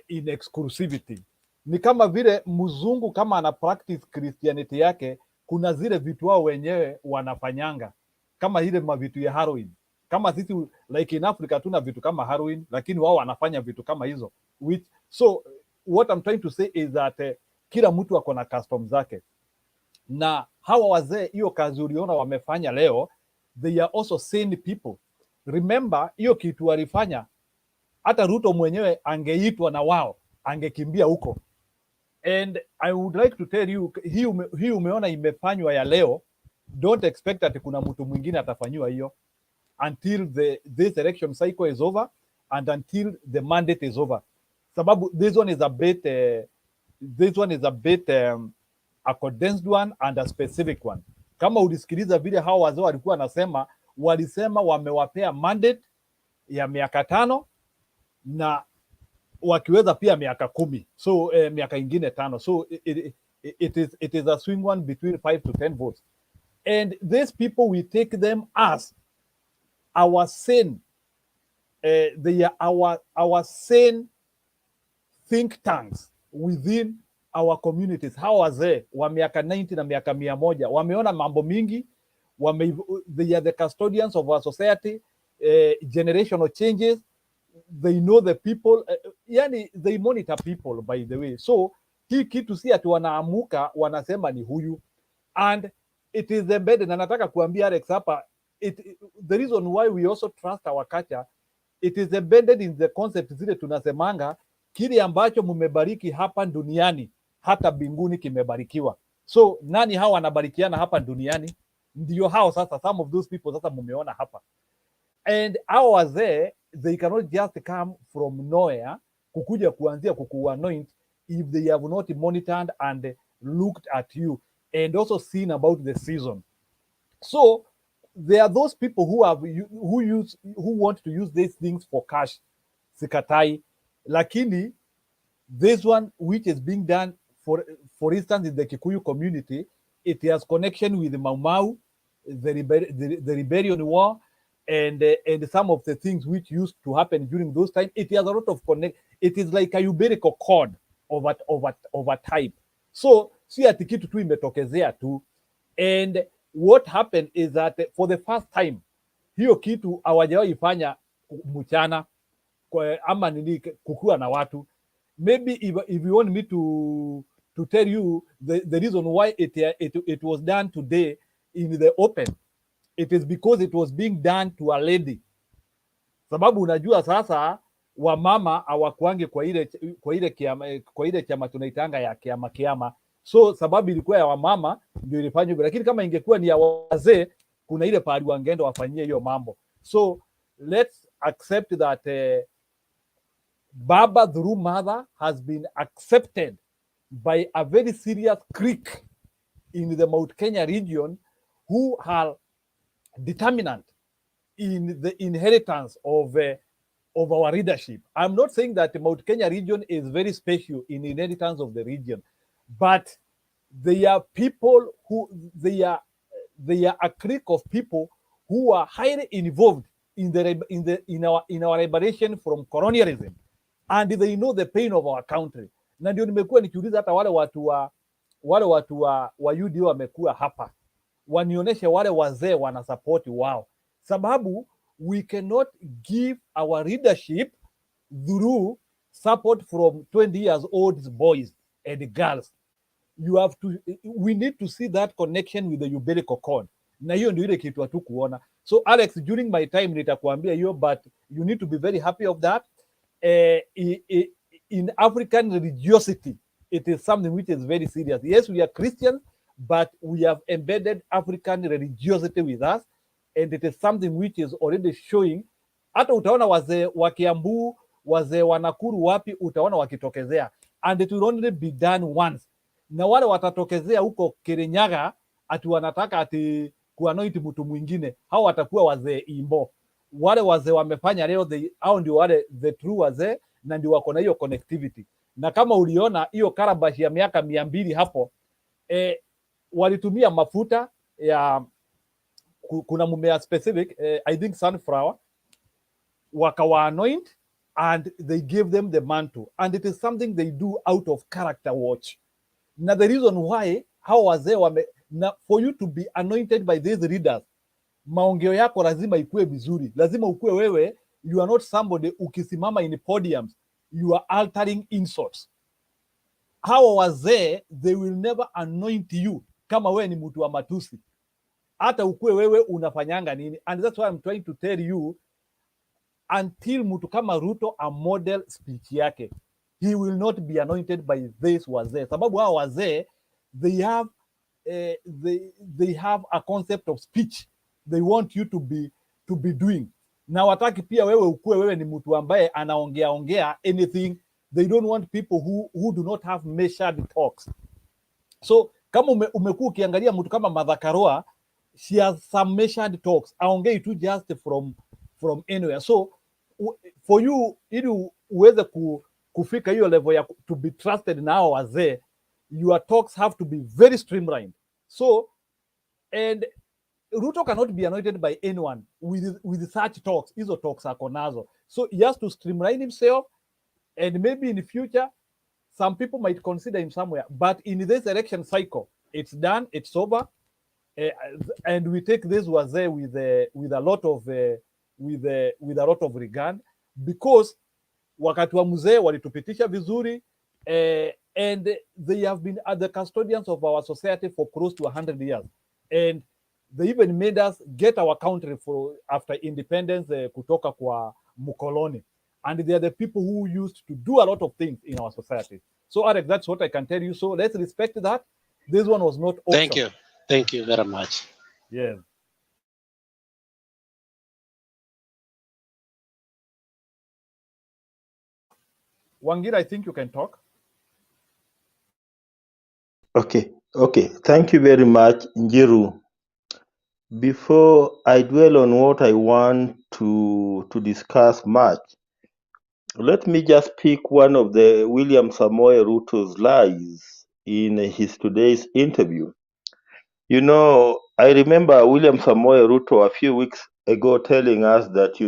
in exclusivity. Ni kama vile mzungu kama ana practice Christianity yake, kuna zile vitu wao wenyewe wanafanyanga, kama ile mavitu ya heroin. Kama sisi like in Africa tuna vitu kama heroin, lakini wao wanafanya vitu kama hizo. So what I'm trying to say is that kila mtu ako na customs zake. Na hawa wazee hiyo kazi uliona wamefanya leo, they are also sane people. Remember hiyo kitu walifanya, hata Ruto mwenyewe angeitwa na wao angekimbia huko. And I would like to tell you, hii umeona imefanywa ya leo, don't expect that kuna mtu mwingine atafanywa hiyo until this election cycle is over and until the mandate is over. Sababu this one is a bit a condensed one and a specific one. Kama ulisikiliza vile hao wazee walikuwa walisema wamewapea mandate ya miaka 5 na wakiweza pia miaka 10. So miaka ingine 5. So it is a swing one between 5 to 10 votes. And these people, we take them as our sane, they are our sane think tanks within our communities. Hawa wazee wa miaka 90 na miaka 100 wameona mambo mingi, they are the custodians of our society, generational changes, they know the people, yani they monitor people by the way. So hii kitu si ati wanaamuka wanasema ni huyu, and it is embedded. Na nataka kuambia Alex hapa, the reason why we also trust our culture, it is embedded in the concept zile tunasemanga, kile ambacho mumebariki hapa duniani hata mbinguni kimebarikiwa. So nani hawa wanabarikiana hapa duniani? Ndio hao sasa, some of those people sasa mumeona hapa. And hao wazee, they cannot just come from nowhere kukuja kuanzia kukuanoint if they have not monitored and looked at you and also seen about the season. So there are those people who want to use these things for cash. Sikatai, lakini this one which is being done for instance in the Kikuyu community, it has connection with the Mau Mau, the rebellion war, and some of the things which used to happen during those times. It has a lot of connect. It is like a umbilical cord over time. So si ati kitu tu imetokezea tu. And what happened is that for the first time hiyo kitu hawajawahi fanya mchana ama nini kukua na watu. Maybe if you want me to tell you the reason why it was done today in the open, it is because it was being done to a lady. Sababu unajua sasa wamama hawakuange kwa ile chama tunaitanga ya kiama. So sababu ilikuwa ya wamama ndio ilifanywa, lakini kama ingekuwa ni ya wazee kuna ile pahali wangeenda wafanyie hiyo mambo. So let's accept that Baba through mother has been accepted by a very serious clique in the Mount Kenya region who are determinant in the inheritance of our leadership. I'm not saying that the Mount Kenya region is very special in inheritance of the region, but they are people who they are a clique of people who are highly involved in our liberation from colonialism, and they know the pain of our country. Na ndio nimekuwa nikiuliza hata wale watu wa UDA wamekuwa hapa wanionyeshe wale wazee wana support wao, sababu we cannot give our leadership through support from 20 years old boys and girls. We need to see that connection with the umbilical cord, na hiyo ndio ile kitu hatu kuona. So Alex, during my time nitakuambia hiyo, but you need to be very happy of that. In African religiosity, it is something which is very serious. Yes, we are Christians, but we have embedded African religiosity with us, and it is something which is already showing. Hata utaona wazee wa Kiambu, wazee wa Nakuru wapi, utaona wakitokezea, and it will only be done once. Na wale watatokezea huko Kirinyaga ati wanataka ati kuanoint mtu mwingine, hao watakuwa wazee Imbo. Wale wazee wamefanya leo, hao ndio wale the true wazee, na ndio wako na hiyo connectivity. Na kama uliona hiyo Calabash ya miaka 200 hapo, walitumia mafuta ya kuna mumea specific, I think sunflower, wakawa anoint and they gave them the mantle, and it is something they do out of character watch. Now the reason why how wazee na for you to be anointed by these leaders, maongeo yako lazima ikue vizuri, lazima ukue wewe, you are not somebody ukisimama in podiums you are altering insults. Hawa wazee, they will never anoint you kama wewe ni mtu wa matusi, hata ukue wewe unafanyanga nini. And that's why I'm trying to tell you, until mtu kama Ruto a model speech yake, he will not be anointed by this wazee, sababu hawa wazee they have a concept of speech they want you to be doing, na wataki pia wewe ukue wewe ni mtu ambaye anaongea anything. They don't want people who do not have measured talks. So kama umekuwa ukiangalia mtu kama Martha Karua, she has some measured talks, aongei tu just from anywhere. So for you, ili uweze kufika hiyo level ya to be trusted na hao wazee, your talks have to be very streamlined. So, and Ruto cannot be anointed by anyone with such talks. Hizo talks ako nazo. So he has to streamline himself, and maybe in the future some people might consider him somewhere, but in this election cycle it's done, it's over, and we take this wazee with a lot of regard, because wakati wa mzee walitupitisha vizuri, and they have been the custodians of our society for close to 100 years, and they even made us get our country for after independence, kutoka kwa mukoloni, and they are the people who used to do a lot of things in our society. So Alex, that's what I can tell you. So let's respect that. This one was not option. Thank you very much. Yes. Wangira, I think you can talk. Okay. Thank you very much, Njiru. Before I dwell on what I want to discuss much, let me just pick one of the William Samoei Ruto's lies in his today's interview. You know, I remember William Samoei Ruto a few weeks ago telling us that,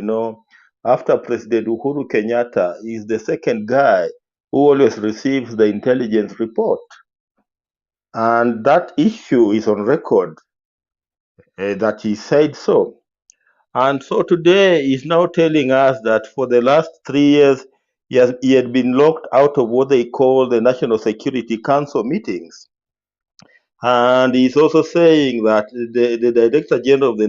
after President Uhuru Kenyatta is the second guy who always receives the intelligence report. And that issue is on record, that he said so. And so today he's now telling us that for the last 3 years, he had been locked out of what they call the National Security Council meetings. And he's also saying that the Director General of the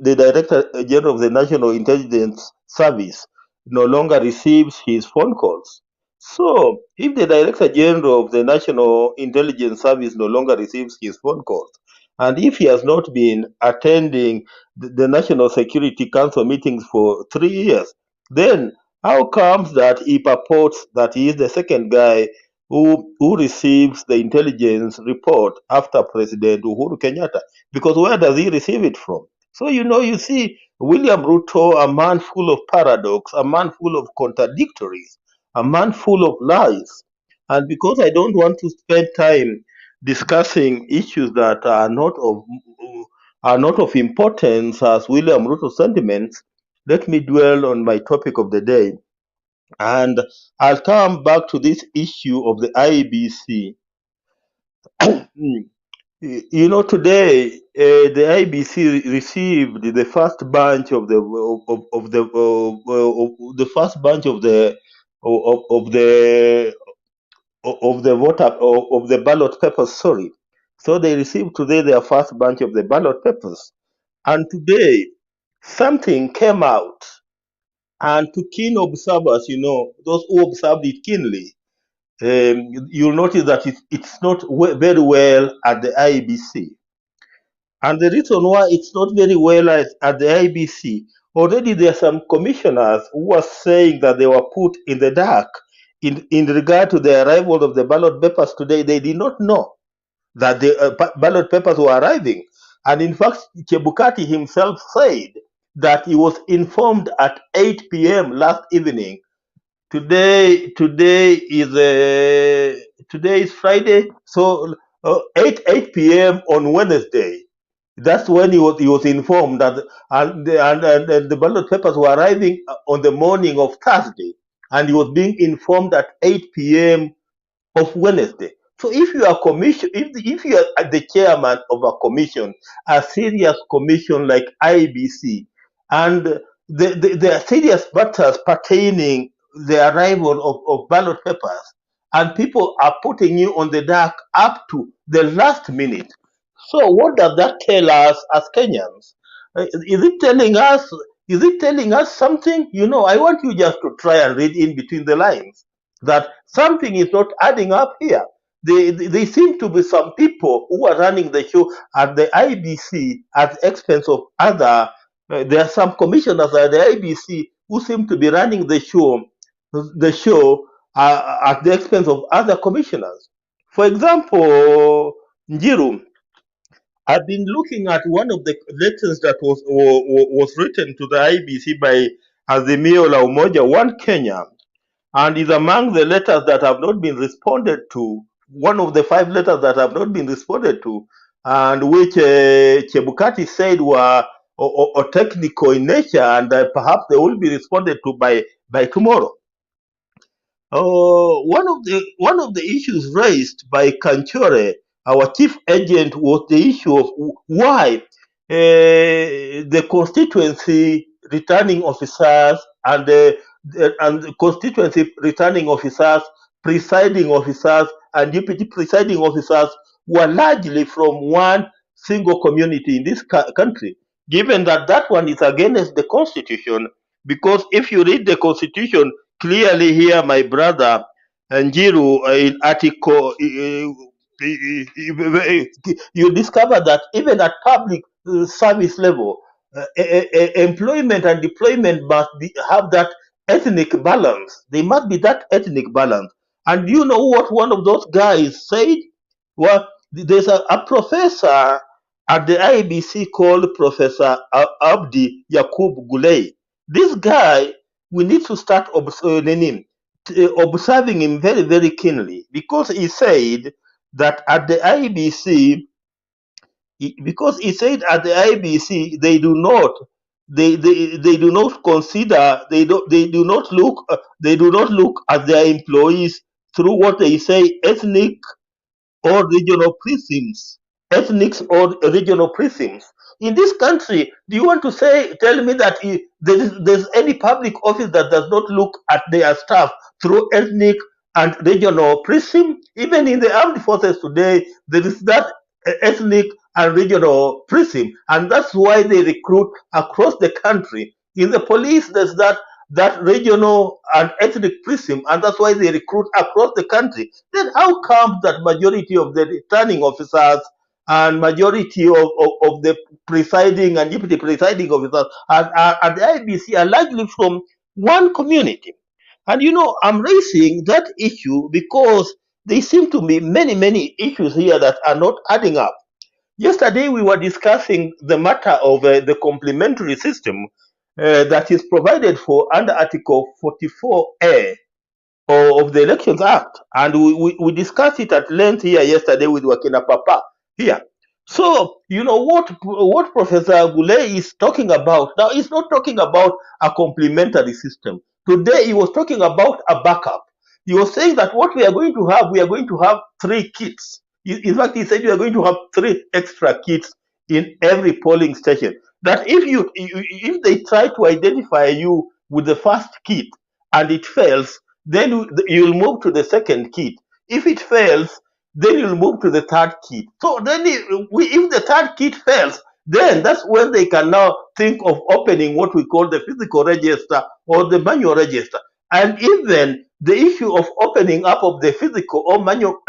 the Director General of the National Intelligence Service no longer receives his phone calls. So, if the Director General of the National Intelligence Service no longer receives his phone calls, and if he has not been attending the National Security Council meetings for 3 years, then How comes that he purports that he is the second guy who receives the intelligence report after President Uhuru Kenyatta? Because where does he receive it from? So, you see, William Ruto, a man full of paradox, a man full of contradictories, a man full of lies. And because I don't want to spend time discussing issues that are not of importance as William Ruto sentiments, let me dwell on my topic of the day. And I'll come back to this issue of the IEBC. Today the IEBC received the first bunch of the first bunch of the voter of the ballot papers. Sorry, so they received today their first bunch of the ballot papers, and today something came out. And to keen observers, those who observed it keenly, you'll notice that it's not very well at the IEBC. And the reason why it's not very well at the IEBC, already there are some commissioners who are saying that they were put in the dark in regard to the arrival of the ballot papers today. They did not know that the ballot papers were arriving. And in fact, Chebukati himself said that he was informed at 8 p.m. last evening. Today is Friday, so 8 p.m. on Wednesday. That's when he was informed that and the ballot papers were arriving on the morning of Thursday, and he was being informed at 8 p.m. of Wednesday. So if you are if you are the chairman of a commission, a serious commission like IBC, and there are serious matters pertaining the arrival of ballot papers, and people are putting you on the dark up to the last minute. So what does that tell us as Kenyans? Is it telling us? Is it telling us something? I want you just to try and read in between the lines that something is not adding up here. They seem to be some people who are running the show at the IBC at the expense of other. There are some commissioners at the IBC who seem to be running the show at the expense of other commissioners. For example, Njiru, I've been looking at one of the letters that was written to the IBC by Azimio la Umoja One Kenya, and is among the letters that have not been responded to. One of the 5 letters that have not been responded to, and which Chebukati said were or technical in nature, and perhaps they will be responded to by tomorrow. One of the issues raised by Kanchore, our chief agent, was the issue of why the constituency returning officers and the constituency returning officers, presiding officers, and deputy presiding officers were largely from one single community in this country, given that that one is against the constitution. Because if you read the constitution clearly here, my brother Njiru, in article, you discover that even at public service level, employment and deployment must have that ethnic balance. They must be that ethnic balance. And you know what one of those guys said? Well, there's a professor at the IBC called Professor Abdi Yakub Gulei. This guy, we need to start observing him very, very keenly, because he said that at the IBC, they do not consider, they do not look at their employees through what they say ethnic or regional prisms. Ethnics or regional prisms. In this country, do you want to tell me that there's any public office that does not look at their staff through ethnic and regional prism? Even in the armed forces today, there is that ethnic and regional prism, and that's why they recruit across the country. In the police, there's that regional and ethnic prism, and that's why they recruit across the country. Then how come that majority of the returning officers and majority of the presiding and deputy presiding officers at the IBC are largely from one community. And I'm raising that issue because there seem to be many, many issues here that are not adding up. Yesterday, we were discussing the matter of the complementary system that is provided for under Article 44A of the Elections Act. And we discussed it at length here yesterday with Wakina Papa here. So, what Professor Goulet is talking about now, he's not talking about a complementary system. Today, he was talking about a backup. He was saying that what we are going to have 3 kits. In fact, he said we are going to have 3 extra kits in every polling station. That if they try to identify you with the first kit and it fails, then you'll move to the second kit. If it fails, then you'll move to the third kit. So then if the third kit fails, then that's when they can now think of opening what we call the physical register or the manual register. And even the issue of opening up of the physical or manual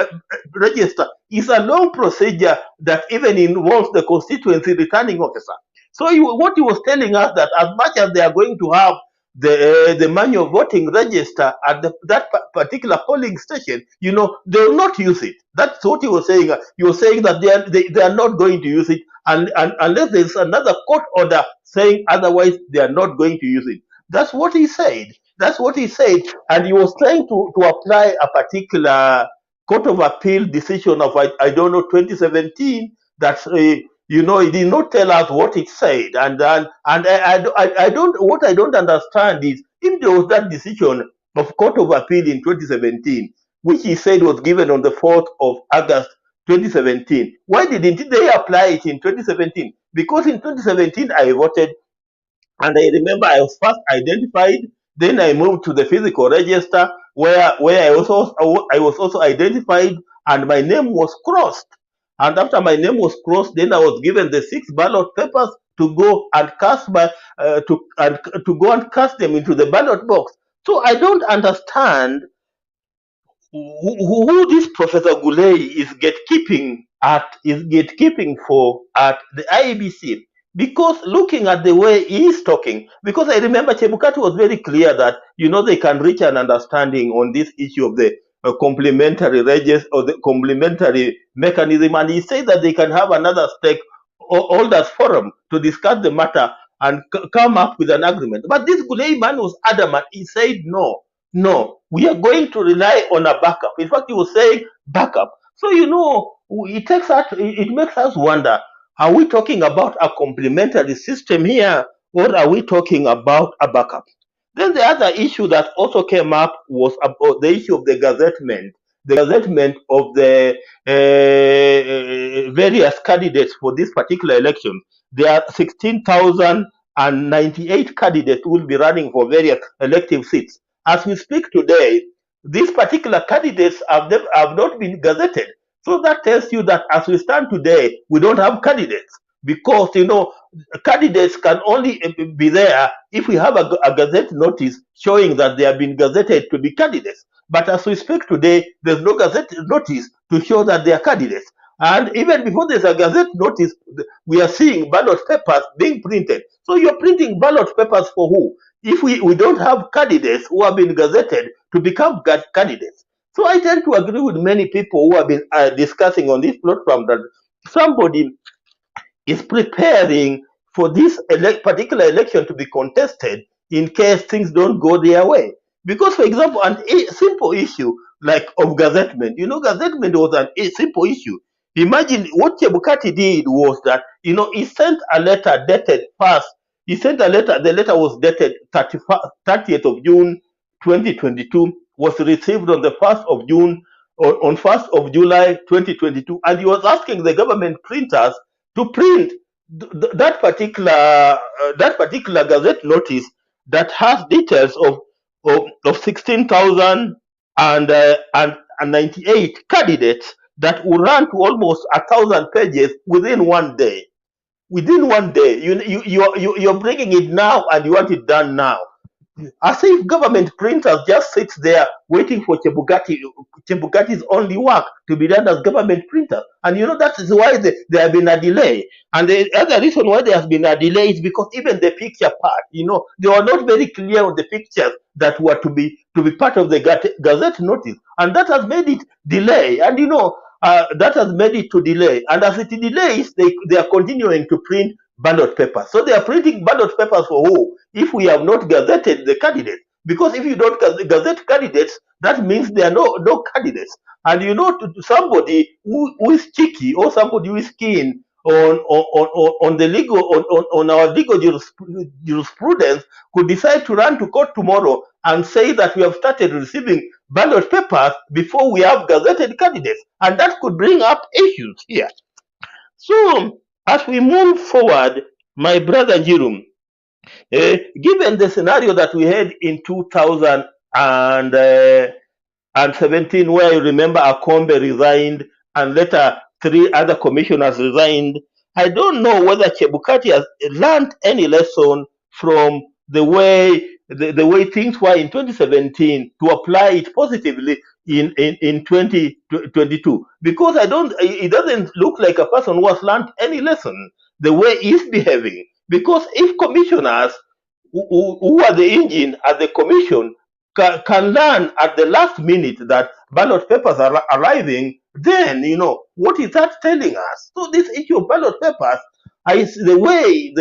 register is a long procedure that even involves the constituency returning officer. So what he was telling us that as much as they are going to have the manual voting register at that particular polling station, they will not use it. That's what he was saying. He was saying that they are not going to use it unless there's another court order saying otherwise they are not going to use it. That's what he said. That's what he said. And he was trying to apply a particular Court of Appeal decision of, I don't know, 2017, that he did not tell us what it said, and I don't. What I don't understand is if there was that decision of Court of Appeal in 2017, which he said was given on the 4th of August 2017, why didn't they apply it in 2017? Because in 2017 I voted, and I remember I was first identified. Then I moved to the physical register where I was also identified, and my name was crossed. And after my name was crossed, then I was given the 6 ballot papers to go and cast them into the ballot box. So I don't understand who this Professor Goulet is gatekeeping for at the IEBC. Because looking at the way he is talking, because I remember Chebukati was very clear that they can reach an understanding on this issue of the complementary register or the complementary mechanism, and he said that they can have another stakeholders forum to discuss the matter and come up with an agreement. But this Goulet man was adamant. He said no, we are going to rely on a backup. In fact, he was saying backup. So it makes us wonder: are we talking about a complementary system here, or are we talking about a backup? Then the other issue that also came up was about the issue of the gazettement of the various candidates for this particular election. There are 16,098 candidates who will be running for various elective seats. As we speak today, these particular candidates have not been gazetted. So that tells you that as we stand today, we don't have candidates, because candidates can only be there if we have a gazette notice showing that they have been gazetted to be candidates. But as we speak today, there's no gazette notice to show that they are candidates. And even before there's a gazette notice, we are seeing ballot papers being printed. So you're printing ballot papers for who? If we don't have candidates who have been gazetted to become candidates. So I tend to agree with many people who have been discussing on this platform that somebody is preparing for this particular election to be contested in case things don't go their way. Because, for example, a simple issue like of gazettement, gazettement was a simple issue. Imagine what Chebukati did was that, he sent a letter dated first. He sent a letter, the letter was dated 30th of June 2022, was received on the 1st of June, or on 1st of July 2022, and he was asking the government printers to print that particular gazette notice that has details of 16,098 candidates that will run to almost 1,000 pages within one day. Within one day, you're bringing it now and you want it done now. as if government printers just sits there waiting for Chebukati's only work to be done as government printer. And you know, that is why there have been a delay. And the other reason why there has been a delay is because even the picture part, you know, they were not very clear on the pictures that were to be part of the Gazette notice. And that has made it delay. And you know, that has made it to delay. And as it delays, they are continuing to print ballot papers. So they are printing ballot papers for who? If we have not gazetted the candidates. Because if you don't gazette candidates, that means there are no candidates. And you know, to somebody who is cheeky or somebody who is keen on the legal on our legal jurisprudence could decide to run to court tomorrow and say that we have started receiving ballot papers before we have gazetted candidates, and that could bring up issues here. So as we move forward, my brother Jirum, given the scenario that we had in 2017, where you remember Akombe resigned and later 3 other commissioners resigned, I don't know whether Chebukati has learned any lesson from the way things were in 2017 to apply it positively in 2022, because it doesn't look like a person who has learned any lesson the way he's behaving. Because if commissioners who are the engine at the commission can learn at the last minute that ballot papers are arriving, then you know what is that telling us? So this issue of ballot papers, the way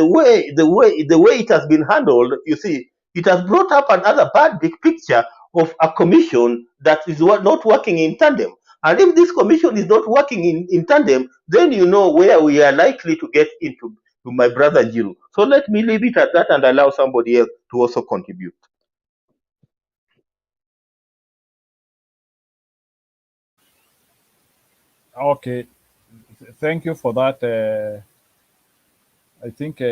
it has been handled, you see, it has brought up another bad big picture of a commission that is not working in tandem. And if this commission is not working in tandem, then you know where we are likely to get into, to my brother Jiru. So let me leave it at that and allow somebody else to also contribute. Okay, thank you for that. I think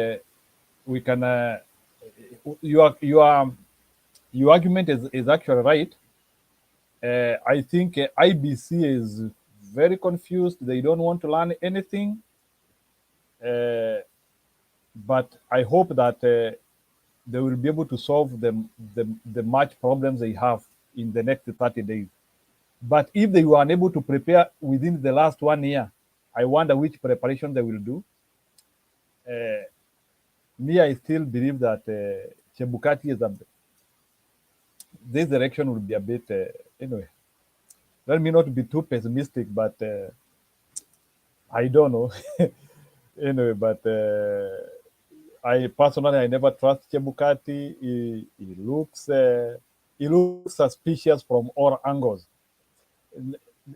we can. Your argument is actually right. I think IBC is very confused. They don't want to learn anything. But I hope that they will be able to solve the much problems they have in the next 30 days. But if they were unable to prepare within the last 1 year, I wonder which preparation they will do. Me, I still believe that Chebukati is this election will be a bit, anyway, let me not be too pessimistic, but I don't know. Anyway, but I personally, I never trust Chebukati. He looks suspicious from all angles.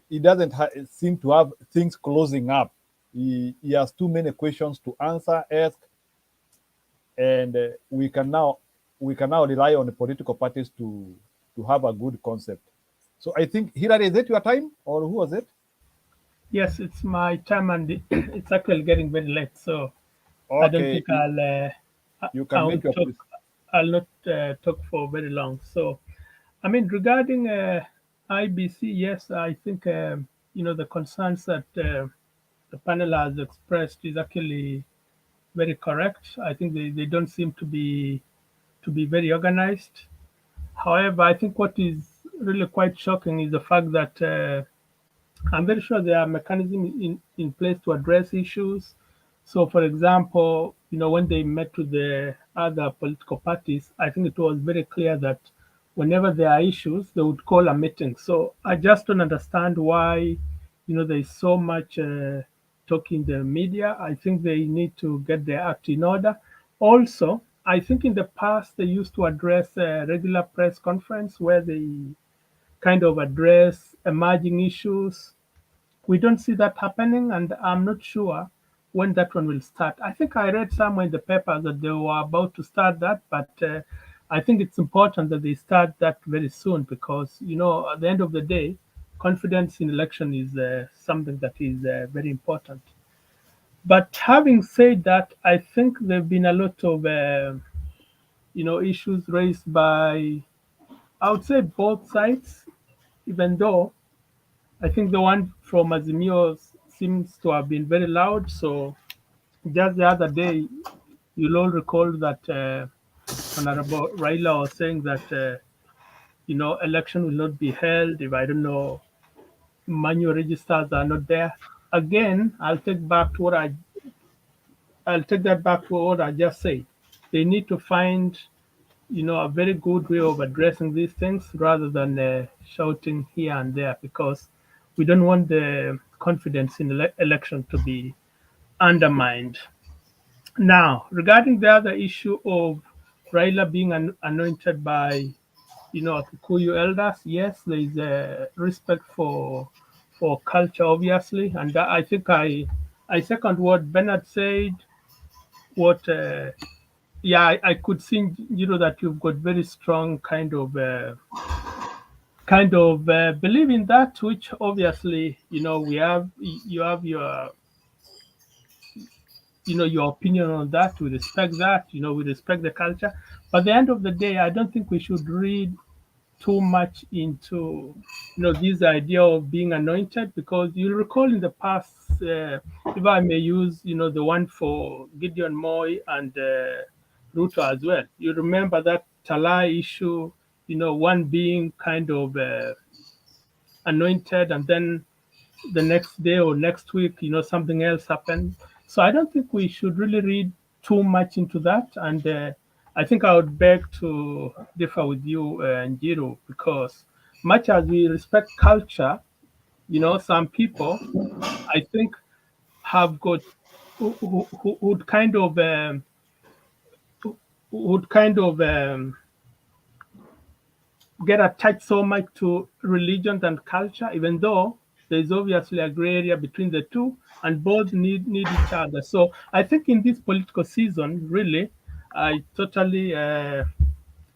He doesn't seem to have things closing up. He has too many questions to answer, ask, and we can now rely on the political parties to have a good concept. So I think, Hilary, is it your time or who was it? Yes, it's my time, and it's actually getting very late, so I don't Okay, think I'll. you can make your talk. I'll not talk for very long. So, I mean, regarding IBC, yes, I think you know, the concerns that the panel has expressed is actually very correct. I think they don't seem to be very organized. However, I think what is really quite shocking is the fact that I'm very sure there are mechanisms in place to address issues. So, for example, you know, when they met with the other political parties, I think it was very clear that whenever there are issues, they would call a meeting. So I just don't understand why, you know, there is so much talk in the media. I think they need to get their act in order. Also, I think in the past they used to address a regular press conference where they kind of address emerging issues. We don't see that happening, and I'm not sure when that one will start. I think I read somewhere in the paper that they were about to start that, but I think it's important that they start that very soon because, you know, at the end of the day, confidence in election is something that is very important. But having said that, I think there have been a lot of, you know, issues raised by, I would say, both sides, even though I think the one from Azimio seems to have been very loud. So just the other day, you'll all recall that Honorable Raila was saying that election will not be held if, I don't know, manual registers are not there. Again, I'll take that back to what I just said. They need to find a very good way of addressing these things rather than shouting here and there, because we don't want the confidence in the election to be undermined. Now, regarding the other issue of Raila being anointed by, Kikuyu elders, yes, there is a respect for culture, obviously, and I think I second what Bernard said. What Yeah, I could see, that you've got very strong kind of believe in that, which obviously, we have you have your opinion on that. We respect that. We respect the culture. But at the end of the day, I don't think we should read too much into this idea of being anointed, because you'll recall in the past, if I may use the one for Gideon Moy and Ruto as well. You remember that Talai issue, one being kind of anointed, and then the next day or next week, something else happened. So I don't think we should really read too much into that. And I think I would beg to differ with you, Njiro, because much as we respect culture, some people, I think, have got who would kind of get attached so much to religion and culture, even though there's obviously a gray area between the two, and both need each other. So I think in this political season, really, I totally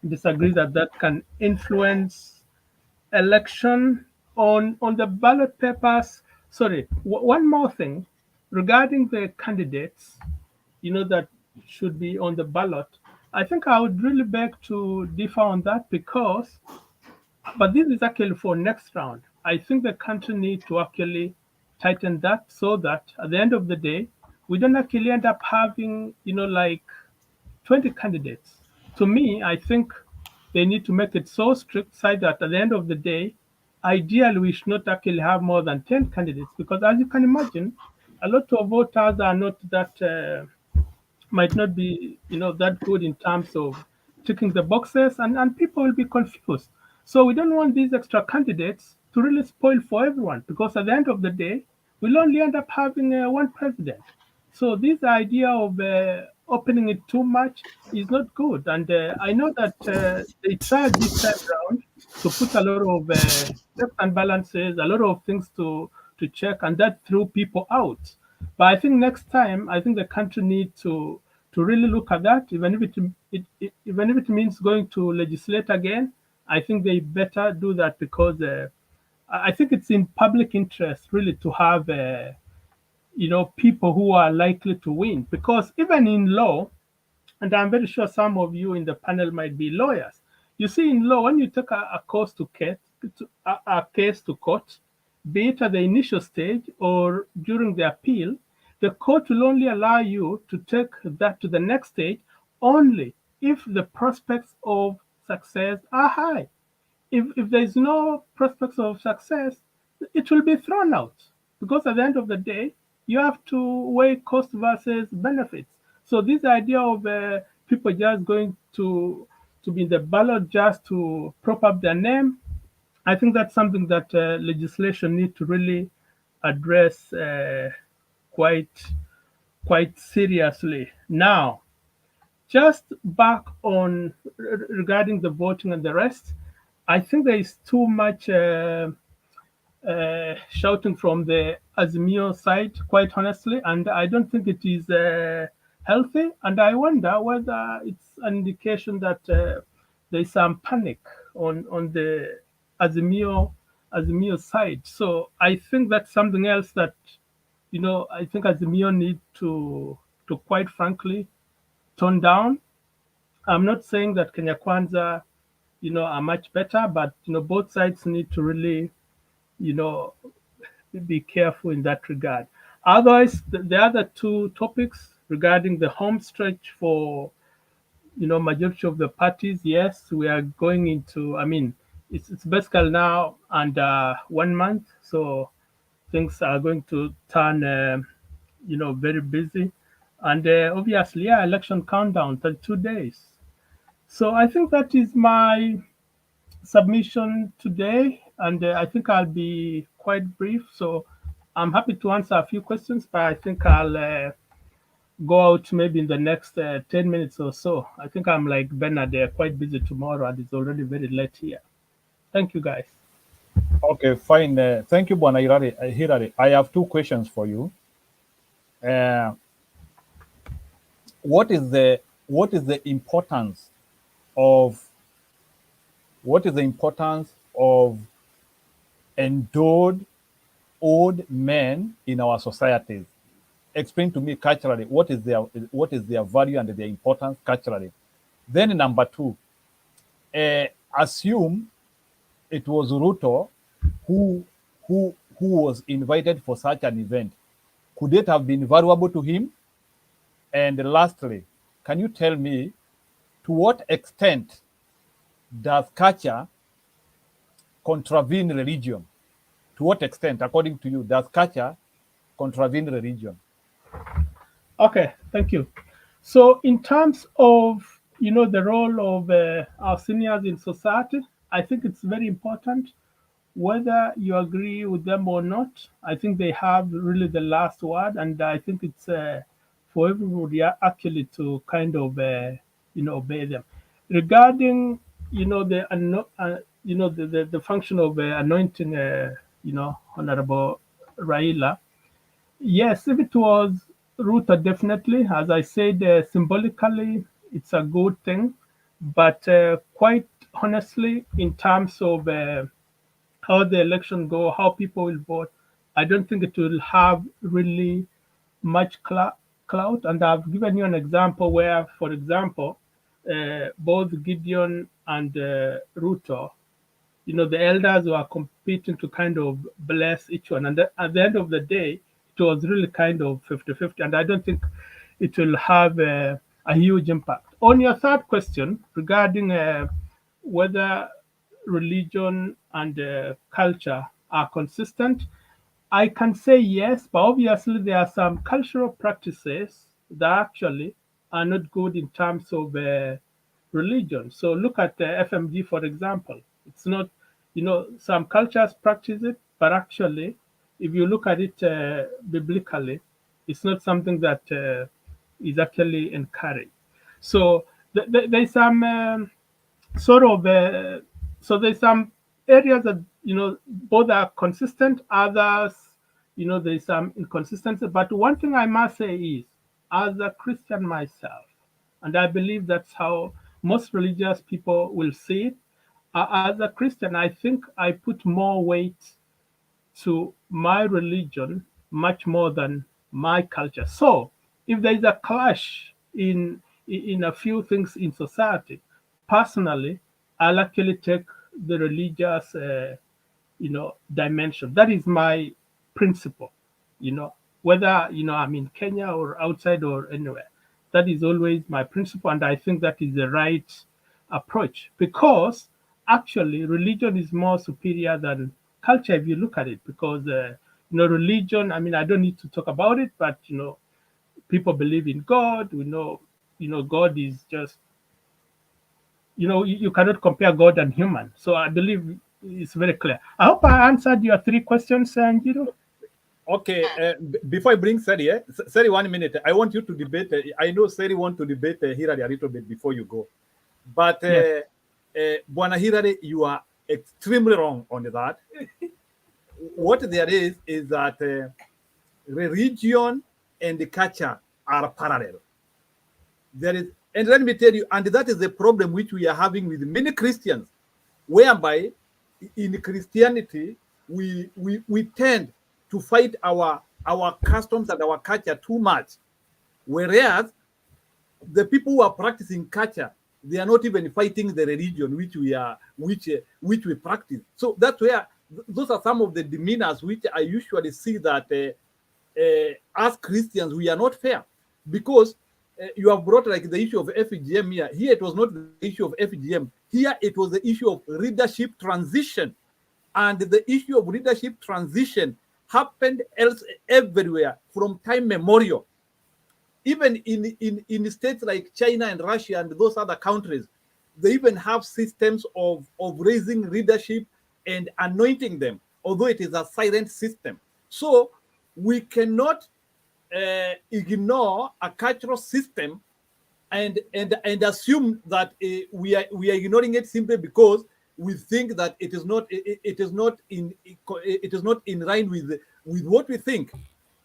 disagree that can influence election on the ballot papers. Sorry, one more thing regarding the candidates, that should be on the ballot. I think I would really beg to differ on that, because but this is actually for next round. I think the country need to actually tighten that, so that at the end of the day, we don't actually end up having, like 20 candidates. To me, I think they need to make it so strict so that at the end of the day, ideally, we should not actually have more than 10 candidates, because as you can imagine, a lot of voters are not that might not be that good in terms of ticking the boxes, and people will be confused. So we don't want these extra candidates to really spoil for everyone, because at the end of the day, we'll only end up having one president. So this idea of opening it too much is not good. And I know that they tried this time around to put a lot of checks and balances, a lot of things to check, and that threw people out. But I think next time, I think the country needs to really look at that, even if even if it means going to legislate again. I think they better do that, because I think it's in public interest really to have people who are likely to win, because even in law, and I'm very sure some of you in the panel might be lawyers. You see, in law, when you take a case to court, be it at the initial stage or during the appeal, the court will only allow you to take that to the next stage only if the prospects of success are high. If there's no prospects of success, it will be thrown out, because at the end of the day, you have to weigh cost versus benefits. So this idea of people just going to be in the ballot just to prop up their name, I think that's something that legislation need to really address quite seriously. Now, just back on regarding the voting and the rest, I think there is too much shouting from the Azimio side, quite honestly, and I don't think it is healthy. And I wonder whether it's an indication that there is some panic on the Azimio side. So I think that's something else that I think Azimio need to quite frankly tone down. I'm not saying that Kenya Kwanza, are much better, but both sides need to really, be careful in that regard. Otherwise, the other two topics regarding the home stretch for majority of the parties, yes, we are going into, I mean, it's basically now under 1 month, so things are going to turn, very busy. And obviously, yeah, election countdown, 32 days. So I think that is my submission today, and I think I'll be quite brief. So I'm happy to answer a few questions, but I think I'll go out maybe in the next 10 minutes or so. I think I'm like Bernard, they're quite busy tomorrow, and it's already very late here. Thank you, guys. Okay, fine. Thank you, Bwana Hirari. I have two questions for you. What is the importance of endowed old men in our societies? Explain to me culturally what is their value and their importance culturally. Then number two, assume it was Ruto who was invited for such an event. Could it have been valuable to him? And lastly, can you tell me to what extent does culture contravene religion? To what extent, according to you, does culture contravene religion? Okay, thank you. So in terms of the role of our seniors in society, I think it's very important. Whether you agree with them or not, I think they have really the last word, and I think it's for everybody actually to kind of obey them. Regarding the function of anointing Honorable Raila, yes, if it was Ruta, definitely, as I said, symbolically, it's a good thing, but quite honestly, in terms of how the election go, how people will vote, I don't think it will have really much clout. And I've given you an example where, for example, both Gideon and Ruto, the elders were competing to kind of bless each one. And at the end of the day, it was really kind of 50-50. And I don't think it will have a huge impact. On your third question regarding whether religion and culture are consistent, I can say yes, but obviously there are some cultural practices that actually are not good in terms of religion. So look at FMG, for example. It's not, some cultures practice it, but actually, if you look at it biblically, it's not something that is actually encouraged. So there's some sort of so there's some areas that both are consistent, others there's some inconsistency. But one thing I must say is, as a Christian myself, and I believe that's how most religious people will see it, as a Christian, I think I put more weight to my religion much more than my culture. So if there is a clash in a few things in society, personally, I'll actually take the religious dimension. That is my principle. Whether I'm in Kenya or outside or anywhere, that is always my principle, and I think that is the right approach, because actually religion is more superior than culture if you look at it. Because religion, I mean, I don't need to talk about it, but people believe in God. We know God is just, you cannot compare God and human. So I believe it's very clear. I hope I answered your three questions, Sanjiro. Okay, before I bring Seri, Seri, 1 minute. I want you to debate. I know Seri want to debate Hirari a little bit before you go. But Yes. Bwana Hirari, you are extremely wrong on that. What there is that religion and the culture are parallel. There is, and let me tell you, and that is the problem which we are having with many Christians, whereby in Christianity we tend to fight our customs and our culture too much, whereas the people who are practicing culture, they are not even fighting the religion which we practice. So that's where those are some of the demeanors which I usually see that as Christians we are not fair, because you have brought like the issue of FGM here. Here it was not the issue of FGM. Here it was the issue of leadership transition. And the issue of leadership transition happened everywhere from time memorial. Even in states like China and Russia and those other countries, they even have systems of raising leadership and anointing them, although it is a silent system. So we cannot ignore a cultural system and assume that we are ignoring it simply because we think that it is not in line with what we think.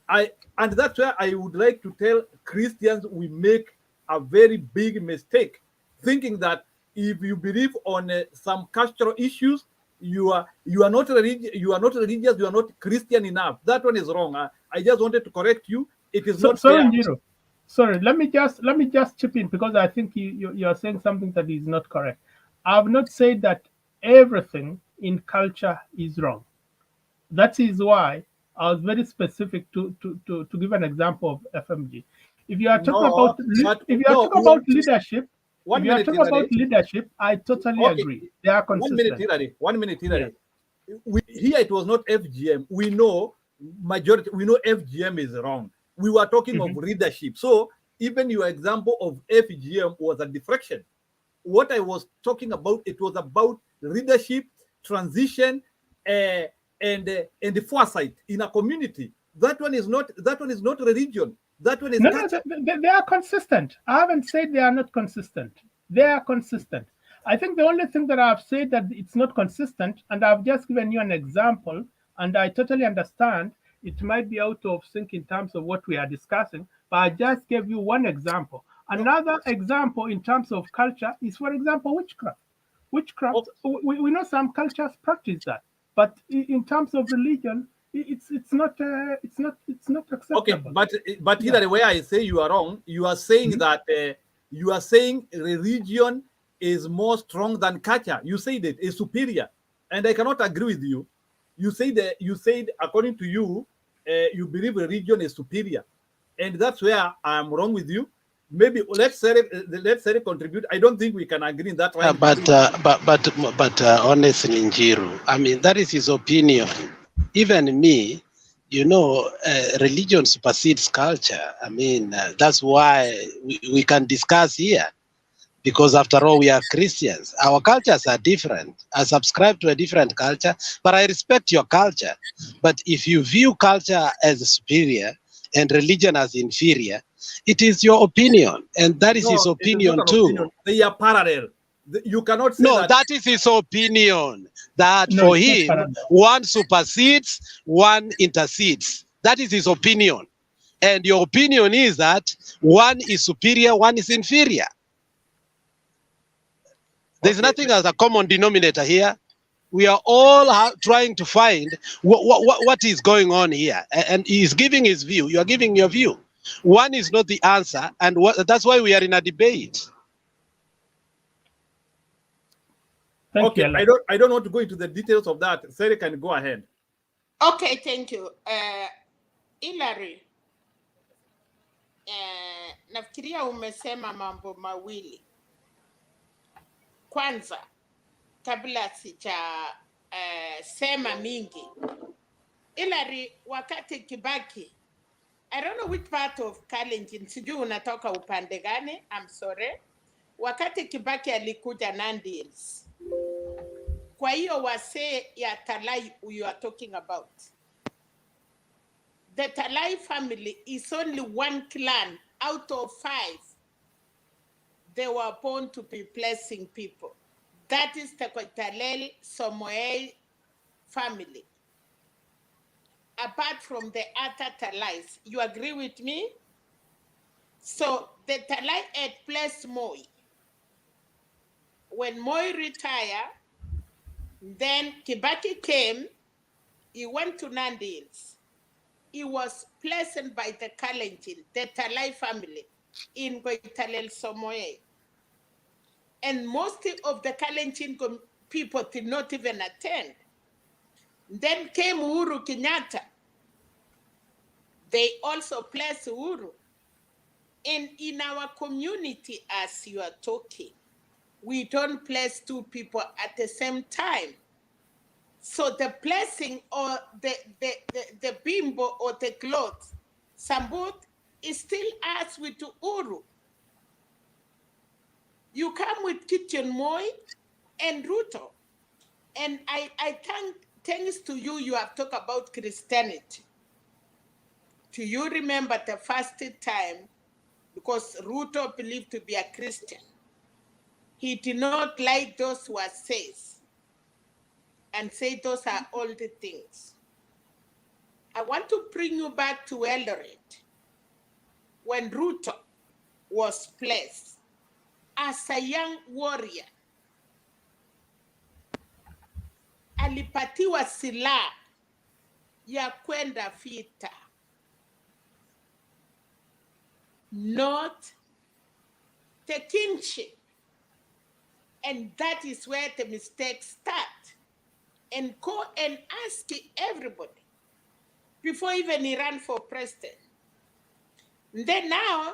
And that's where I would like to tell Christians we make a very big mistake, thinking that if you believe on some cultural issues, you are not religious, you are not Christian enough. That one is wrong. I just wanted to correct you. It is not sorry, fair. Njiro. Sorry, let me just chip in because I think you are saying something that is not correct. I've not said that everything in culture is wrong. That is why I was very specific to give an example of FMG. If you are talking about leadership, if you are talking about leadership, I totally agree. They are consistent. 1 minute, Hilary. Here it was not FGM. We know FGM is wrong. We were talking of leadership. So even your example of FGM was a deflection. What I was talking about, it was about leadership, transition, and the foresight in a community. That one is not religion. That one is culture. They are consistent. I haven't said they are not consistent. They are consistent. I think the only thing that I've said that it's not consistent, and I've just given you an example, and I totally understand it might be out of sync in terms of what we are discussing, but I just gave you one example. Another example in terms of culture is, for example, witchcraft. Witchcraft, we know some cultures practice that, but in terms of religion, it's not acceptable. Okay, but either way, I say you are wrong. You are saying that you are saying religion is more strong than culture. You said it is superior, and I cannot agree with you. You said according to you, you believe religion is superior, and that's where I'm wrong with you. Maybe let's say contribute. I don't think we can agree in that. But honestly, Njiru, I mean, that is his opinion. Even me, religion supersedes culture. I mean, that's why we can discuss here. Because after all, we are Christians. Our cultures are different. I subscribe to a different culture, but I respect your culture. But if you view culture as superior and religion as inferior, it is your opinion. And that is his opinion too. Opinion. They are parallel. You cannot say that. No, that is his opinion. That for him, one supersedes, one intercedes. That is his opinion. And your opinion is that one is superior, one is inferior. There's nothing as a common denominator here. We are all trying to find what is going on here. And he's giving his view. You are giving your view. One is not the answer. And that's why we are in a debate. Okay, I don't want to go into the details of that. Sarah can go ahead. Okay, thank you. Hilary, nafikiria umesema mambo mawili. Kwanza, kabla sija sema mingi. Hilary, wakati Kibaki, I don't know which part of Kalenjin, sijui unatoka upande gani, I'm sorry. Wakati Kibaki alikuja Nandi Hills. Kwa hiyo wasee ya Talai you are talking about. The Talai family is only one clan out of 5. They were born to be blessing people. That is the Koitalel Somoe family. Apart from the other Talais, you agree with me? So the Talai had blessed Moi. When Moi retired, then Kibaki came, he went to Nandi Hills. He was blessed by the Kalenjin, the Talai family, in Koitalel Somoe. And most of the Kalenjin people did not even attend. Then came Uhuru Kenyatta. They also blessed Uhuru. And in our community, as you are talking, we don't place two people at the same time. So the blessing or the bimbo or the clothes, Sambut is still us with Uru. You come with Kitchen Moy and Ruto. And I thanks to you, you have talked about Christianity. Do you remember the first time, because Ruto believed to be a Christian, he did not like those who are says and say those are all the things. I want to bring you back to Eldoret when Ruto was placed as a young warrior. Alipatiwa silaha ya kwenda vita, not the kingship. And that is where the mistakes start. And go and ask everybody before even he ran for president. And then now,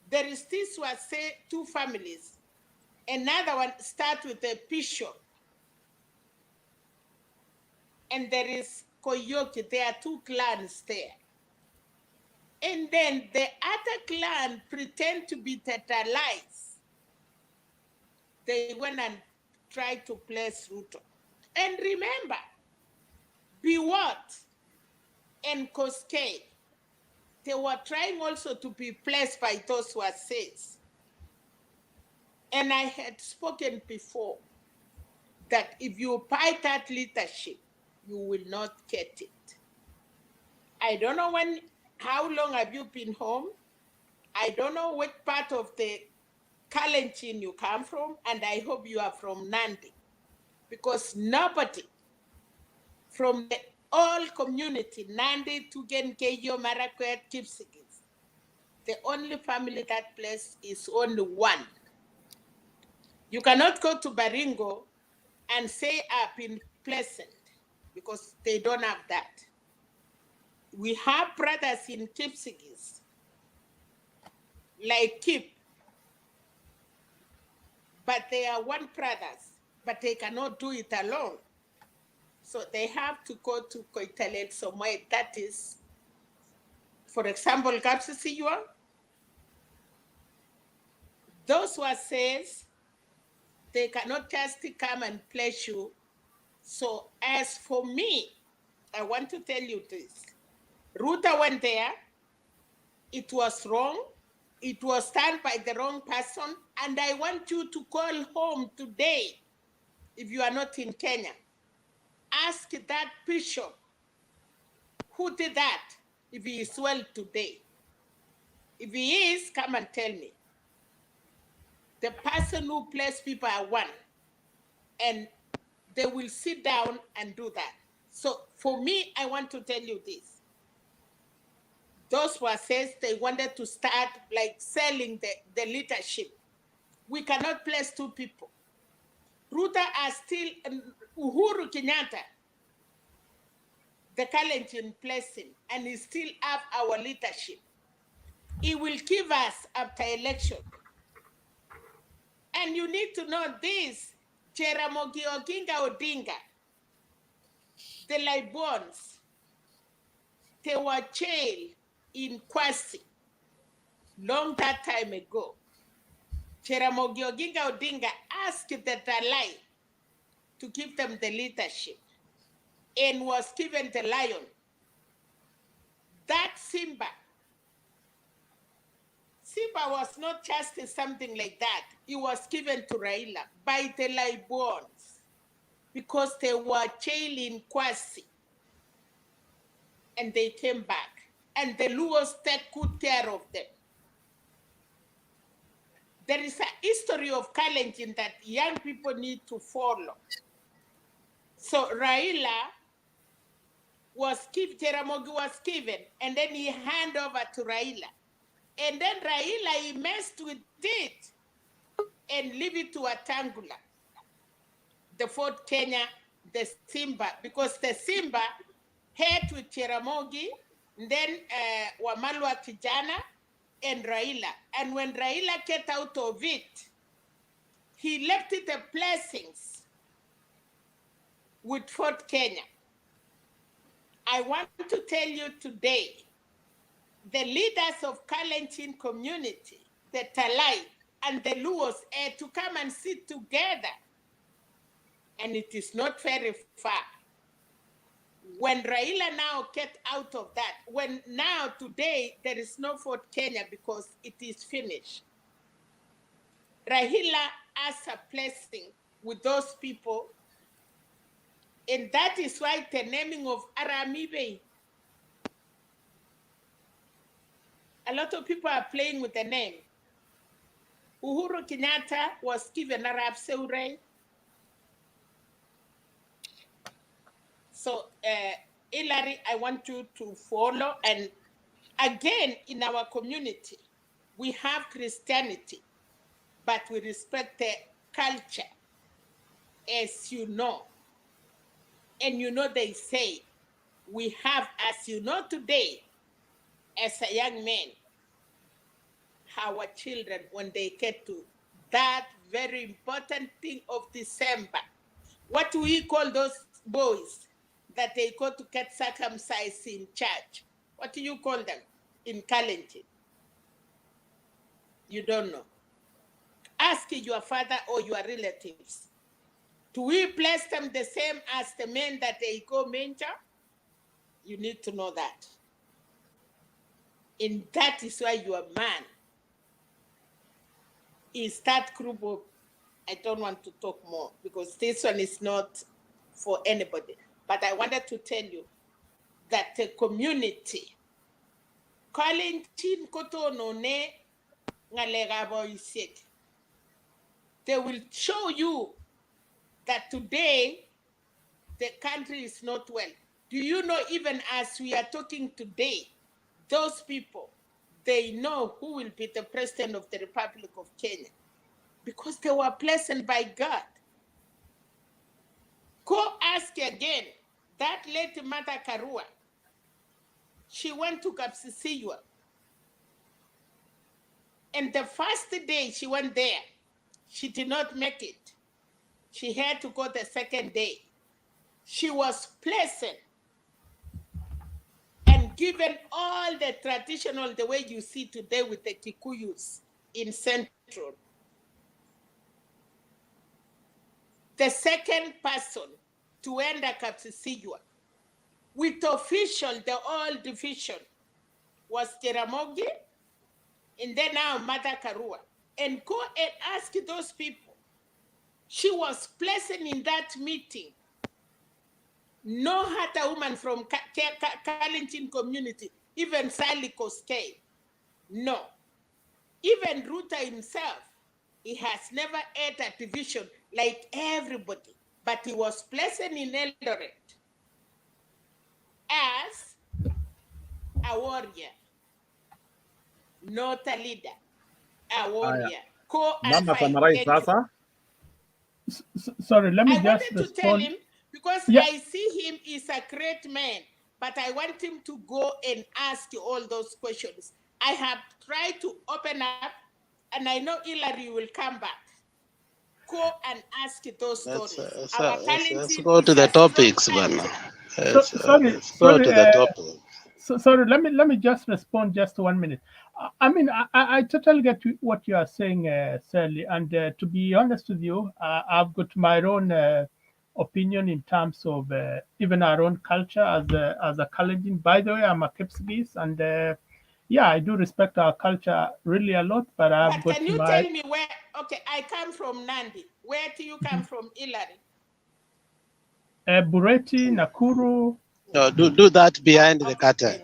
there is this was say two families. Another one start with a bishop. And there is Koyoki, there are two clans there. And then the other clan pretend to be Tatalites. They went and tried to place Ruto. And remember, Biwot and Koskei, they were trying also to be placed by those who are saints. And I had spoken before that if you buy that leadership, you will not get it. I don't know how long have you been home? I don't know what part of the Kalenjin you come from, and I hope you are from Nandi, because nobody from the all community, Nandi, Tugen, Keyo, Marakwet, Kipsigis, the only family that place is only one. You cannot go to Baringo and say up in Pleasant, because they don't have that. We have brothers in Kipsigis, like Kip, but they are one brothers, but they cannot do it alone. So they have to go to Koitalel somewhere. That is, for example, Kapsisiwa, those who are says they cannot just come and place you. So as for me, I want to tell you this. Ruta went there, it was wrong, it was done by the wrong person, and I want you to call home today, if you are not in Kenya. Ask that bishop who did that, if he is well today. If he is, come and tell me. The person who placed people are one, and they will sit down and do that. So for me, I want to tell you this. Those who says they wanted to start like selling the leadership. We cannot place two people. Ruta are still, Uhuru Kenyatta, the Kalenjin blessing, and he still have our leadership. He will give us after election. And you need to know this, Jaramogi Oginga Odinga, the Libons, they were jailed in Kwasi long that time ago. Jaramogi Oginga Odinga asked the Dalai to give them the leadership and was given the lion. That Simba was not just something like that. It was given to Raila by the Libons because they were jailed in Kwasi and they came back. And the Luos take good care of them. There is a history of Kalenjin that young people need to follow. So Raila was given, Jaramogi was given, and then he handed over to Raila. And then Raila, he messed with it and leave it to Atangula, the Fort Kenya, the Simba, because the Simba had with Jaramogi, and then Wamalwa Kijana, and Raila. And when Raila get out of it, he left it a blessings with Fort Kenya. I want to tell you today, the leaders of Kalenjin community, the Talai and the Luos are to come and sit together. And it is not very far. When Raila now get out of that, when now today there is no Fort Kenya because it is finished. Raila has a blessing with those people. And that is why the naming of Aramibe, a lot of people are playing with the name. Uhuru Kenyatta was given Arab Seure. So, Hilary, I want you to follow. And again, in our community, we have Christianity, but we respect the culture, as you know. And you know, they say, we have, as you know today, as a young man, our children, when they get to that very important thing of December, what do we call those boys that they go to get circumcised in church? What do you call them in Kalenjin? You don't know. Ask your father or your relatives. Do we bless them the same as the men that they go manger? You need to know that. And that is why your man is that group of, I don't want to talk more because this one is not for anybody. But I wanted to tell you that the community, Kalenjin koto ne ngalega boisek, they will show you that today the country is not well. Do you know, even as we are talking today, those people, they know who will be the president of the Republic of Kenya because they were blessed by God. Go ask again, that lady Mother Karua, she went to Kapsisiywa. And the first day she went there, she did not make it. She had to go the second day. She was blessed and given all the traditional, the way you see today with the Kikuyus in Central. The second person to enter Kapsisiywa with official, the old division, was Jaramogi, and then now Mother Karua. And go and ask those people. She was present in that meeting. No other woman from Kalenjin community, even Sally Koskei. No. Even Ruta himself, he has never had a division like everybody, but he was present in Eldoret as a warrior, not a leader, a warrior. Mama summarize sasa. Sorry, let me I just wanted to tell him because I see him is a great man, but I want him to go and ask all those questions. I have tried to open up, and I know Hilary will come back. Go and ask those stories. Let's go to the topics, man. Sorry, let me just respond just 1 minute. I mean, I totally get what you are saying, Sally, and to be honest with you, I've got my own opinion in terms of even our own culture as a Kalenjin. By the way, I'm a Kipsigis, and yeah, I do respect our culture really a lot. But I've got can you tell me where? Okay, I come from Nandi. Where do you come from, Hilary? Bureti, Nakuru. No, do that behind the curtain.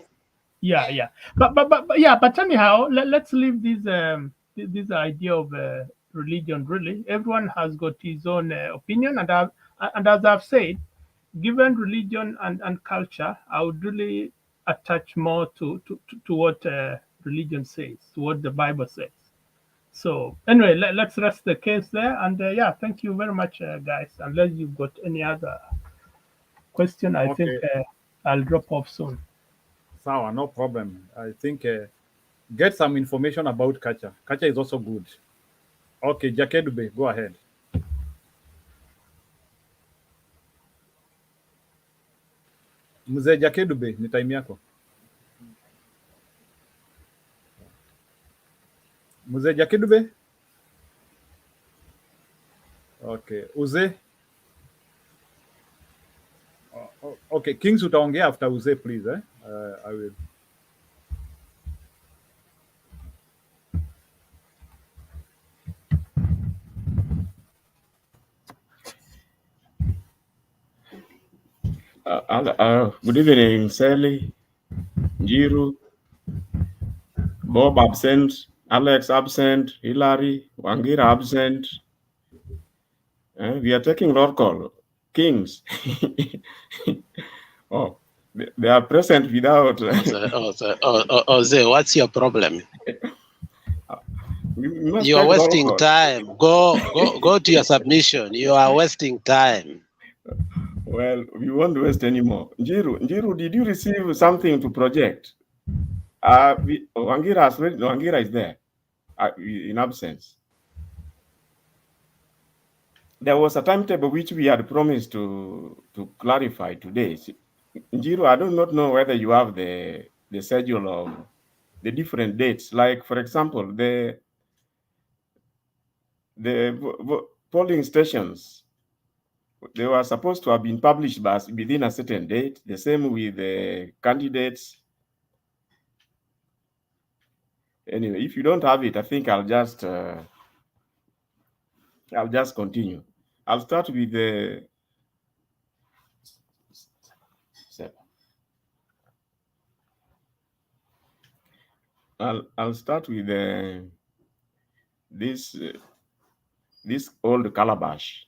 Yeah. But anyhow, let's leave this idea of religion. Really, everyone has got his own opinion, and as I've said, given religion and culture, I would really attach more to what religion says, to what the Bible says. So anyway, let's rest the case there, and yeah, thank you very much, guys. Unless you've got any other question, I think I'll drop off soon. Sawa, no problem. I think get some information about culture. Culture is also good. Okay, Jakedube, go ahead. Mzee Jakedube, ni time yako. Mzee Jakedube? Okay, Uze? Okay, Kings utaongea after Uze, please. I will. Good evening, Sally, Jiru, Bob absent, Alex absent, Hilary, Wangira absent. We are taking roll call. Kings. Oh, they are present without. Jose, what's your problem? You are wasting time. Go to your submission. You are wasting time. Well, we won't waste anymore. Njiru, did you receive something to project? Wangira is there in absence. There was a timetable which we had promised to clarify today. Njiru, I do not know whether you have the schedule of the different dates. Like, for example, the polling stations, they were supposed to have been published within a certain date. The same with the candidates. Anyway, if you don't have it, I think I'll just continue. I'll start with the I'll start with this old Calabash.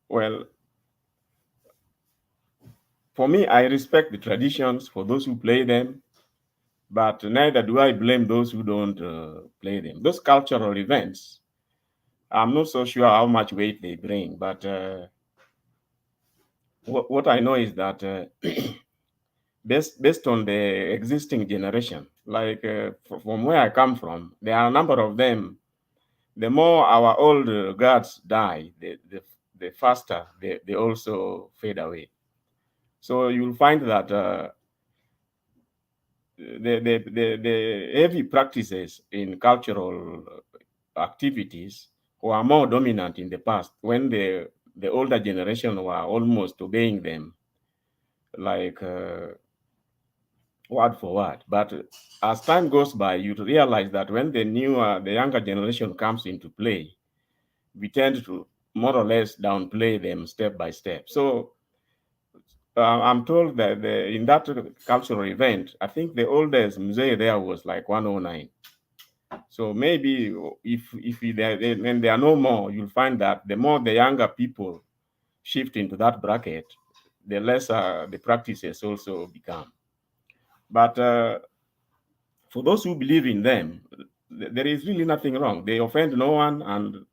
Well, for me, I respect the traditions for those who play them, but neither do I blame those who don't play them. Those cultural events, I'm not so sure how much weight they bring, but what I know is that based on the existing generation, like from where I come from, there are a number of them. The more our old guards die, the faster they also fade away. So you'll find that the heavy practices in cultural activities were more dominant in the past when the older generation were almost obeying them, like word for word. But as time goes by, you realize that when the younger generation comes into play, we tend to more or less downplay them step by step. So I'm told that in that cultural event, I think the oldest mzee there was like 109. So maybe if when there are no more, you'll find that the more the younger people shift into that bracket, the lesser the practices also become. But for those who believe in them, there is really nothing wrong. They offend no one, and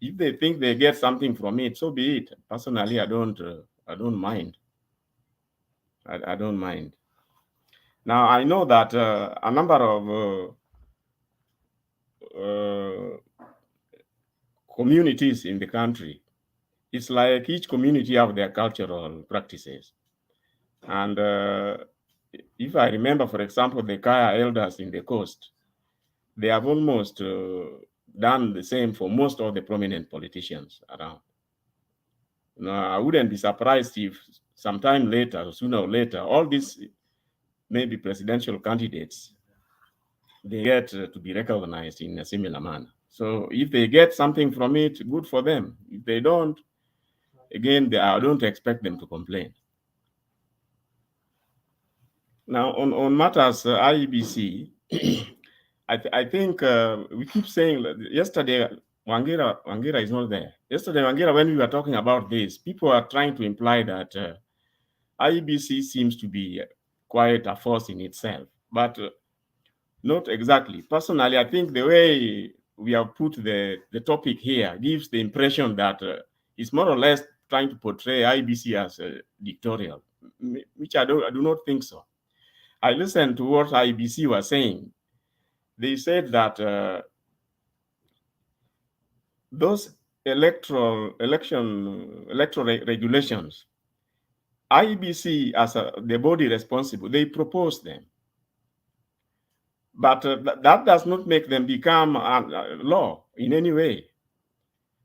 if they think they get something from it, so be it. Personally, I don't mind. I don't mind. Now I know that a number of communities in the country, it's like each community have their cultural practices, and if I remember, for example, the Kaya elders in the coast, they have almost done the same for most of the prominent politicians around. Now, I wouldn't be surprised if sometime later, sooner or later, all these maybe presidential candidates, they get to be recognized in a similar manner. So if they get something from it, good for them. If they don't, again, I don't expect them to complain. Now, on matters Iebc, I think we keep saying yesterday, Wangira is not there. Yesterday, Wangira, when we were talking about this, people are trying to imply that Iebc seems to be quite a force in itself, but not exactly. Personally, I think the way we have put the topic here gives the impression that it's more or less trying to portray Iebc as dictatorial. which I do not think so. I listened to what Iebc was saying. They said that those electoral regulations, Iebc as the body responsible, they proposed them. But that does not make them become law in any way.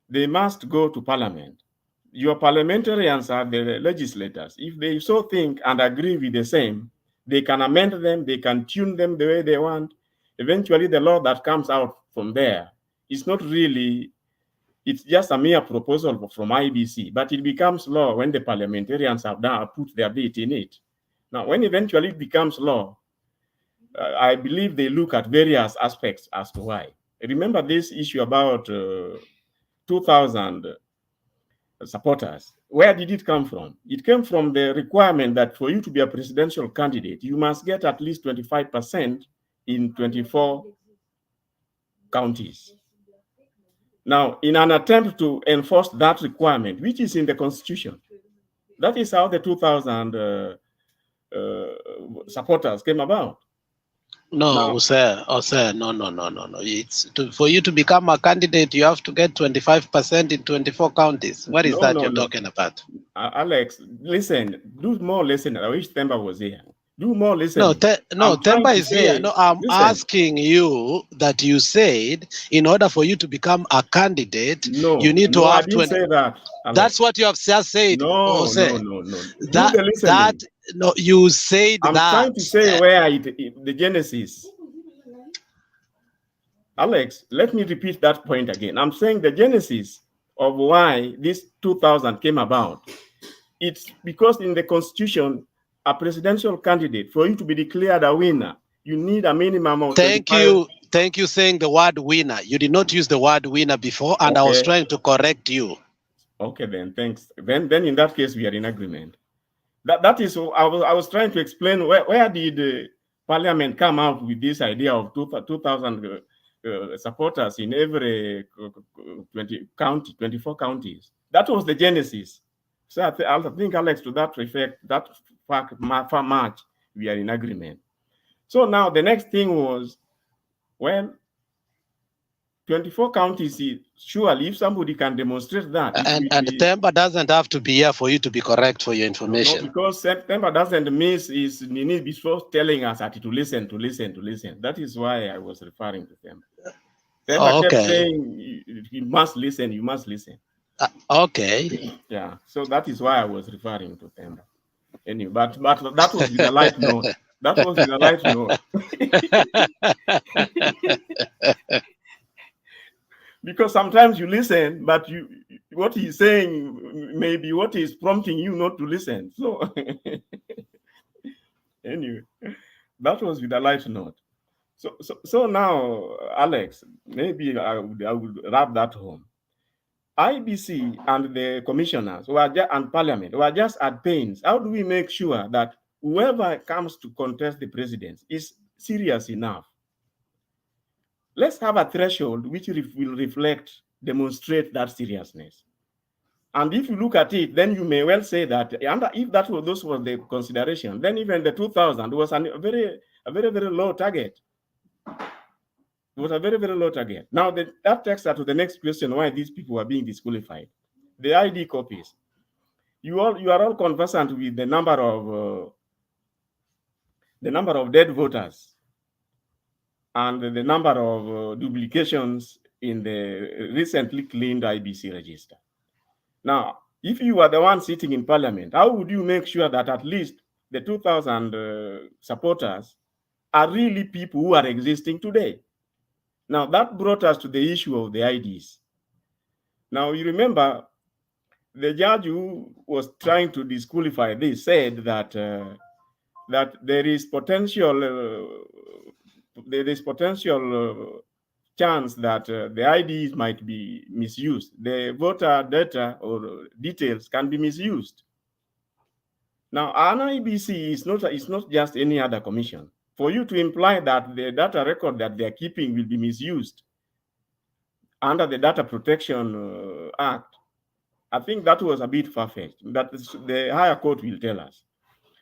They must go to parliament. Your parliamentarians are the legislators. If they so think and agree with the same, they can amend them, they can tune them the way they want. Eventually, the law that comes out from there is not really, it's just a mere proposal from Iebc, but it becomes law when the parliamentarians have put their bit in it. Now, when eventually it becomes law, I believe they look at various aspects as to why. Remember this issue about 2,000 supporters. Where did it come from? It came from the requirement that for you to be a presidential candidate, you must get at least 25% in 24 counties. Now, in an attempt to enforce that requirement, which is in the Constitution, that is how the 2,000 supporters came about. No, sir. No. For you to become a candidate, you have to get 25% in 24 counties. What is that you're talking about? Alex, listen. Do more listening. I wish Temba was here. Do more listening. No, Temba is here. No, I'm asking you that you said in order for you to become a candidate, you need to have 20. I didn't say that. Alex. That's what you have just said. No. No, you said I'm trying to say where the genesis. Alex, let me repeat that point again. I'm saying the genesis of why this 2,000 came about. It's because in the Constitution, a presidential candidate, for you to be declared a winner, you need a minimum of. Thank you saying the word winner. You did not use the word winner before, and I was trying to correct you. Okay, then thanks. Then in that case, we are in agreement. That is, I was trying to explain where did Parliament come out with this idea of 2,000 supporters in every 24 counties. That was the genesis. So I think, Alex, to that effect, that fact, much we are in agreement. So now the next thing was, well, 24 counties, surely if somebody can demonstrate that. And Temba doesn't have to be here for you to be correct for your information. No, because Temba doesn't miss his need before telling us that to listen. That is why I was referring to Temba. Temba kept saying, you must listen. Okay. Yeah, so that is why I was referring to Temba. Anyway, but that was with a light note. That was with a light note. Because sometimes you listen, but what he's saying may be what is prompting you not to listen. So anyway, that was with a light note. So now, Alex, maybe I would wrap that home. Iebc and the commissioners and Parliament were just at pains. How do we make sure that whoever comes to contest the presidency is serious enough? Let's have a threshold which will demonstrate that seriousness. And if you look at it, then you may well say that, and if those were the consideration, then even the 2,000 was a very, very low target. It was a very, very low target. Now that takes us to the next question: why these people are being disqualified? The ID copies. You are all conversant with the number of dead voters and the number of duplications in the recently cleaned Iebc register. Now, if you are the one sitting in Parliament, how would you make sure that at least the 2,000 supporters are really people who are existing today? Now, that brought us to the issue of the IDs. Now, you remember, the judge who was trying to disqualify this said that there is potential chance that the IDs might be misused. The voter data or details can be misused. Now, an Iebc is not just any other commission. For you to imply that the data record that they are keeping will be misused under the Data Protection Act, I think that was a bit far-fetched. That the higher court will tell us.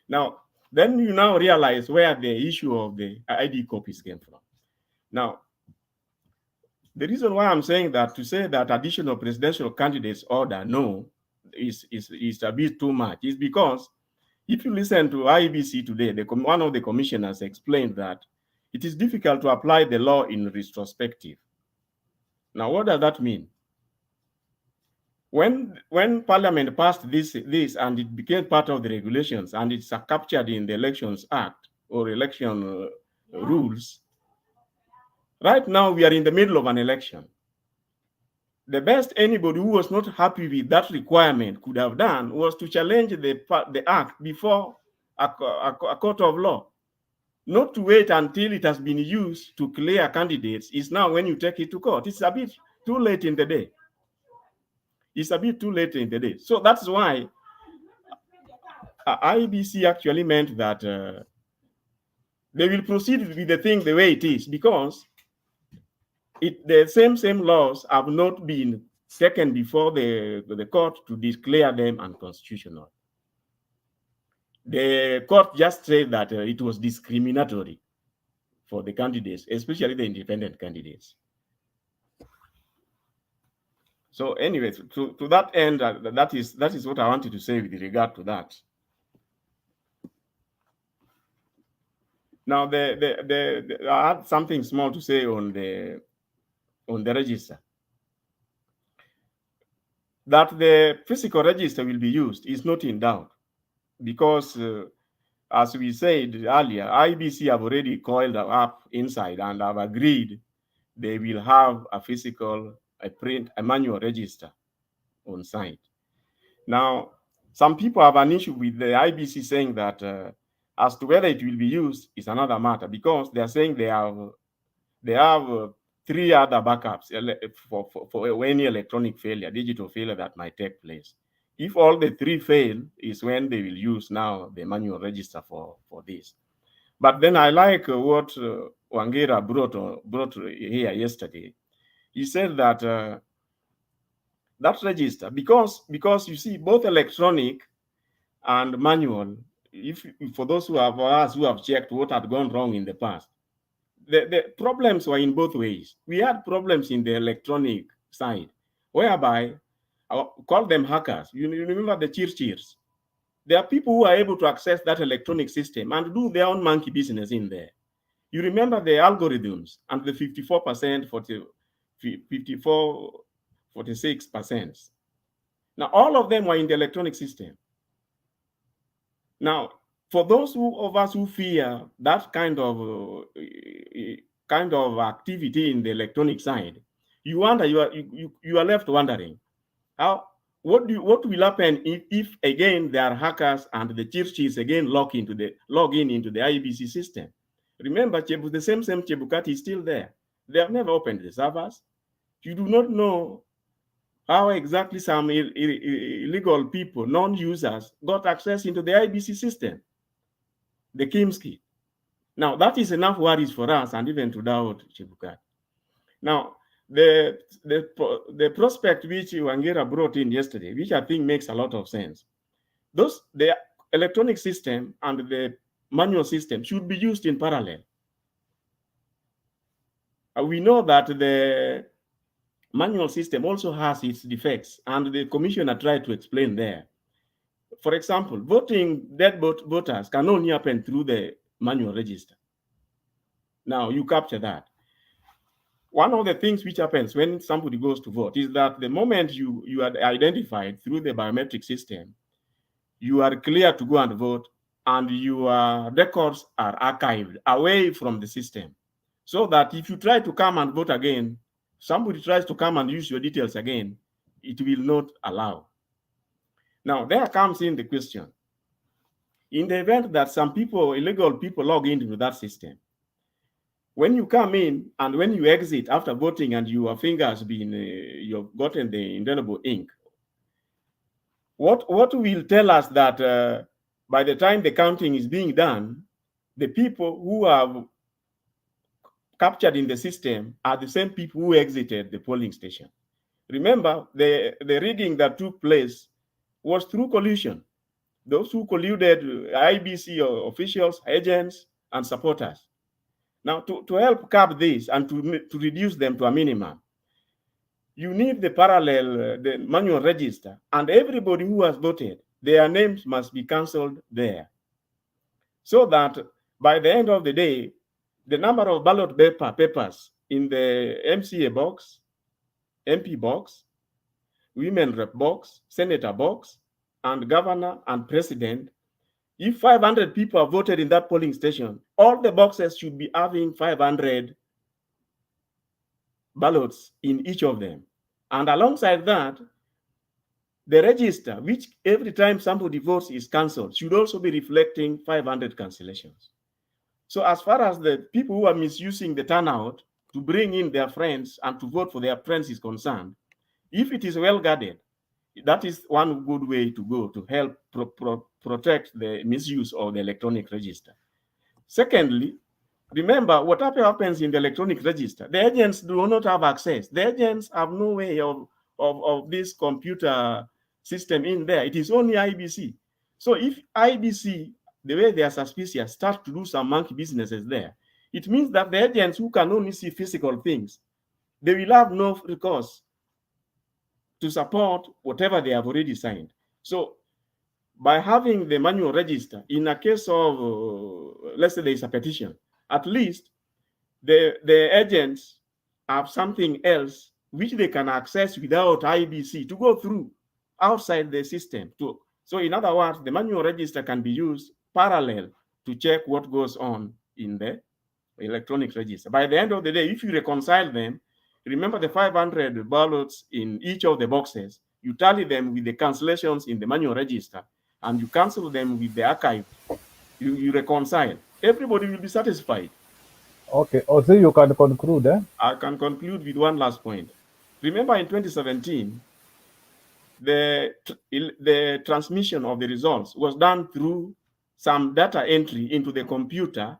Now, then you now realize where the issue of the ID copies came from. Now, the reason why I'm saying that, to say that additional presidential candidates order no is a bit too much, is because if you listen to Iebc today, one of the commissioners explained that it is difficult to apply the law in retrospective. Now, what does that mean? When Parliament passed this and it became part of the regulations and it's captured in the Elections Act or election rules, right now we are in the middle of an election. The best anybody who was not happy with that requirement could have done was to challenge the act before a court of law. Not to wait until it has been used to clear candidates is now when you take it to court. It's a bit too late in the day. It's a bit too late in the day. So that's why Iebc actually meant that they will proceed with the thing the way it is, because the same laws have not been taken before the court to declare them unconstitutional. The court just said that it was discriminatory for the candidates, especially the independent candidates. So anyway, to that end, that is what I wanted to say with regard to that. Now, I had something small to say on the register. That the physical register will be used is not in doubt, because as we said earlier, Iebc have already coiled up inside and have agreed they will have a physical, a manual register on site. Now, some people have an issue with the Iebc saying that as to whether it will be used is another matter, because they are saying they have 3 other backups for any electronic failure, digital failure that might take place. If all the 3 fail, is when they will use now the manual register for this. But then I like what Wangera brought here yesterday. He said that that register, because you see, both electronic and manual, for those who have checked what had gone wrong in the past, the problems were in both ways. We had problems in the electronic side, whereby I call them hackers. You remember the cheers? There are people who are able to access that electronic system and do their own monkey business in there. You remember the algorithms and the 54%, 54, 46%. Now, all of them were in the electronic system. Now, for those of us who fear that kind of activity in the electronic side, you wonder, you are left wondering what will happen if again there are hackers and the churches again log in into the Iebc system. Remember, the same Chebukati is still there. They have never opened the servers. You do not know how exactly some illegal people, non-users, got access into the Iebc system, the Kimski. Now, that is enough worries for us, and even to doubt Chebukati. Now, the prospect which Wangera brought in yesterday, which I think makes a lot of sense, the electronic system and the manual system should be used in parallel. We know that the manual system also has its defects, and the commissioner tried to explain there. For example, dead voters can only happen through the manual register. Now, you capture that. One of the things which happens when somebody goes to vote is that the moment you are identified through the biometric system, you are clear to go and vote, and your records are archived away from the system, so that if you try to come and vote again, somebody tries to come and use your details again, it will not allow. Now, there comes in the question. In the event that some people, illegal people, log into that system, when you come in and when you exit after voting and your fingers been, you've gotten the indelible ink, what will tell us that by the time the counting is being done, the people who are captured in the system are the same people who exited the polling station? Remember, the rigging that took place was through collusion. those who colluded, IEBC officials, agents, and supporters. Now, to help curb this and to reduce them to a minimum, you need the parallel, the manual register, and everybody who has voted, their names must be cancelled there. So that by the end of the day, the number of ballot papers in the MCA box, MP box, women rep box, senator box, and governor and president, if 500 people are voted in that polling station, all the boxes should be having 500 ballots in each of them. And alongside that, the register, which every time somebody votes is cancelled, should also be reflecting 500 cancellations. So as far as the people who are misusing the turnout to bring in their friends and to vote for their friends is concerned, if it is well guarded, that is one good way to go to help protect the misuse of the electronic register. Secondly, remember, whatever happens in the electronic register, the agents do not have access. The agents have no way of this computer system in there. It is only IEBC. So if IEBC, the way they are suspicious, start to do some monkey businesses there, it means that the agents who can only see physical things, they will have no recourse to support whatever they have already signed. So by having the manual register, in a case of, let's say there is a petition, at least the agents have something else which they can access without IEBC to go through outside the system. So in other words, the manual register can be used parallel to check what goes on in the electronic register. By the end of the day, if you reconcile them, remember the 500 ballots in each of the boxes, you tally them with the cancellations in the manual register, and you cancel them with the archive. You reconcile. Everybody will be satisfied. Okay, so you can conclude. I can conclude with one last point. Remember in 2017, the transmission of the results was done through some data entry into the computer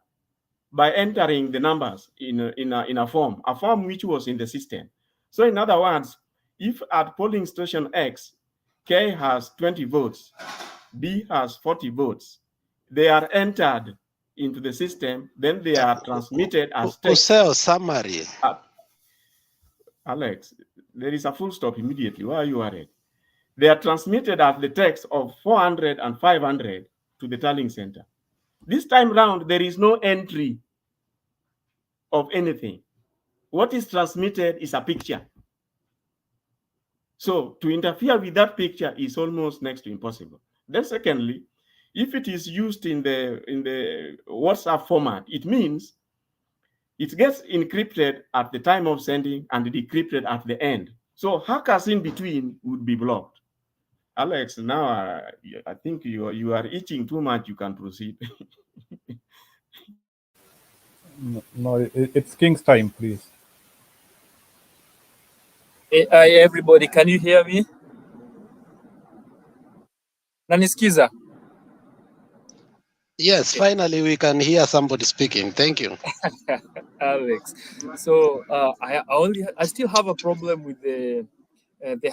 by entering the numbers in a form which was in the system. So in other words, if at polling station X, K has 20 votes, B has 40 votes, they are entered into the system, then they are transmitted as text. Summary. Alex, there is a full stop immediately. Why are you worried? They are transmitted as the text of 400 and 500 to the tallying center. This time round, there is no entry of anything. What is transmitted is a picture. So to interfere with that picture is almost next to impossible. Then secondly, if it is used in the WhatsApp format, it means it gets encrypted at the time of sending and decrypted at the end. So hackers in between would be blocked. Alex, now I think you are eating too much. You can proceed. No, it's King's time, please. Hi everybody, can you hear me? Nanisikiza? Yes, finally we can hear somebody speaking. Thank you. Alex. So I still have a problem with the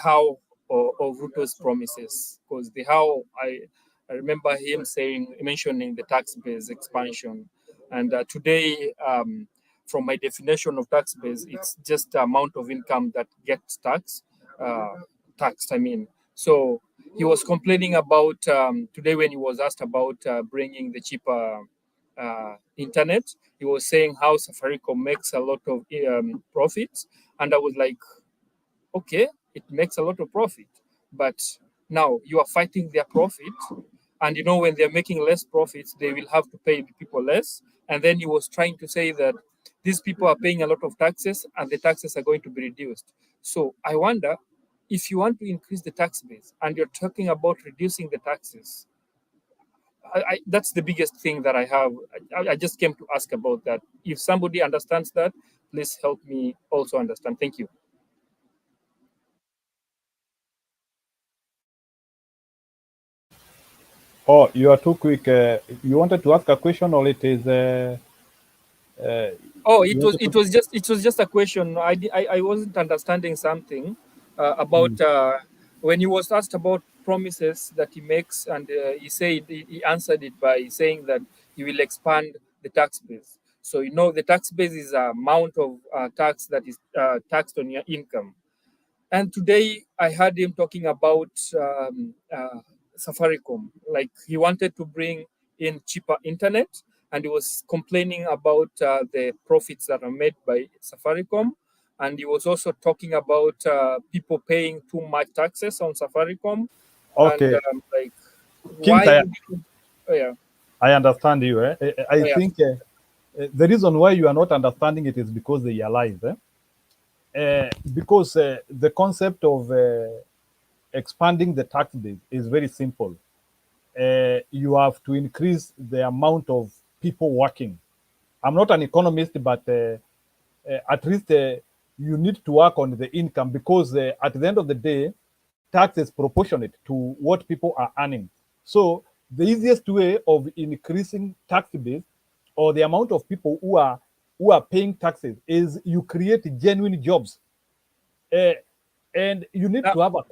how of Ruto's promises, because the how I remember him mentioning the tax base expansion, and today from my definition of tax base, it's just the amount of income that gets taxed. I mean, so he was complaining about today when he was asked about bringing the cheaper internet. He was saying how Safaricom makes a lot of profits, and I was like, okay, it makes a lot of profit, but now you are fighting their profit, and you know when they're making less profits, they will have to pay the people less. And then he was trying to say that these people are paying a lot of taxes, and the taxes are going to be reduced. So I wonder, if you want to increase the tax base and you're talking about reducing the taxes, that's the biggest thing that I have. I just came to ask about that. If somebody understands that, please help me also understand. Thank you. Oh, you are too quick. You wanted to ask a question, or it is? It was just a question. I wasn't understanding something about when he was asked about promises that he makes, and he answered it by saying that he will expand the tax base. So the tax base is a amount of tax that is taxed on your income. And today I heard him talking about Safaricom, like he wanted to bring in cheaper internet, and he was complaining about the profits that are made by Safaricom. And he was also talking about people paying too much taxes on Safaricom. Okay. And like, Kings, why would you? Oh, yeah. I understand you. I yeah. think the reason why you are not understanding it is because they are lies. Because the concept of expanding the tax base is very simple. You have to increase the amount of people working. I'm not an economist, but at least you need to work on the income, because at the end of the day, tax is proportionate to what people are earning. So the easiest way of increasing tax base, or the amount of people who are paying taxes, is you create genuine jobs. And you need to have a...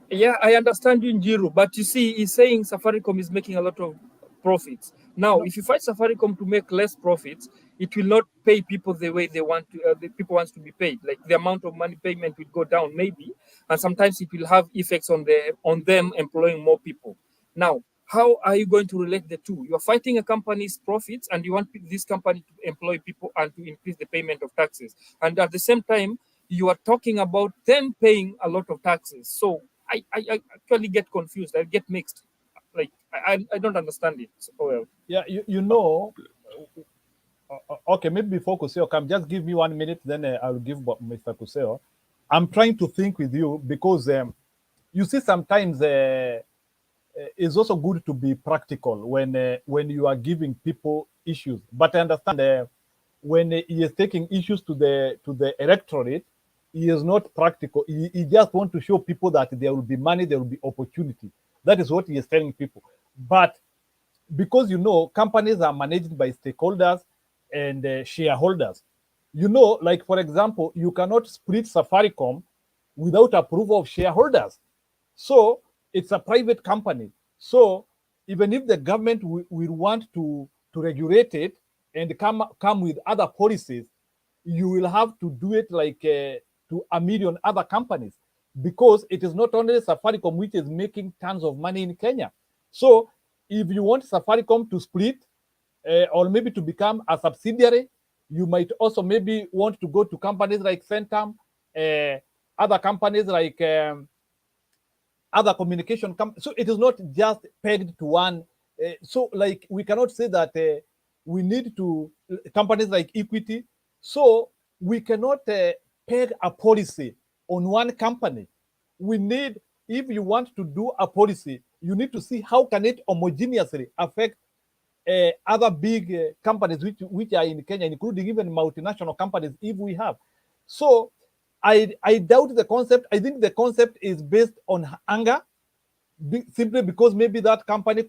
Yeah, I understand you, Njiru, but you see, he's saying Safaricom is making a lot of profits. Now, if you fight Safaricom to make less profits, it will not pay people the way they want to. The people wants to be paid. Like the amount of money payment will go down, maybe, and sometimes it will have effects on them employing more people. Now, how are you going to relate the two? You are fighting a company's profits, and you want this company to employ people and to increase the payment of taxes, and at the same time, you are talking about them paying a lot of taxes. So I actually get confused. I get mixed. Like I don't understand it so well. Yeah, you know. Okay, maybe before Kuseo come, just give me 1 minute, then I'll give Mr. Kuseo. I'm trying to think with you, because you see, sometimes it's also good to be practical when you are giving people issues. But I understand when he is taking issues to the electorate, he is not practical. He just want to show people that there will be money, there will be opportunity. That is what he is telling people. But because companies are managed by stakeholders and shareholders, like for example, you cannot split Safaricom without approval of shareholders. So it's a private company. So even if the government will want to regulate it and come with other policies, you will have to do it like to a million other companies, because it is not only Safaricom which is making tons of money in Kenya. So if you want Safaricom to split or maybe to become a subsidiary, you might also maybe want to go to companies like Centum, other companies like other communication companies. So it is not just pegged to one. So like we cannot say that we need to companies like Equity. So we cannot peg a policy on one company. We need, if you want to do a policy, you need to see how can it homogeneously affect other big companies which are in Kenya, including even multinational companies, if we have. So I doubt the concept. I think the concept is based on anger, simply because maybe that company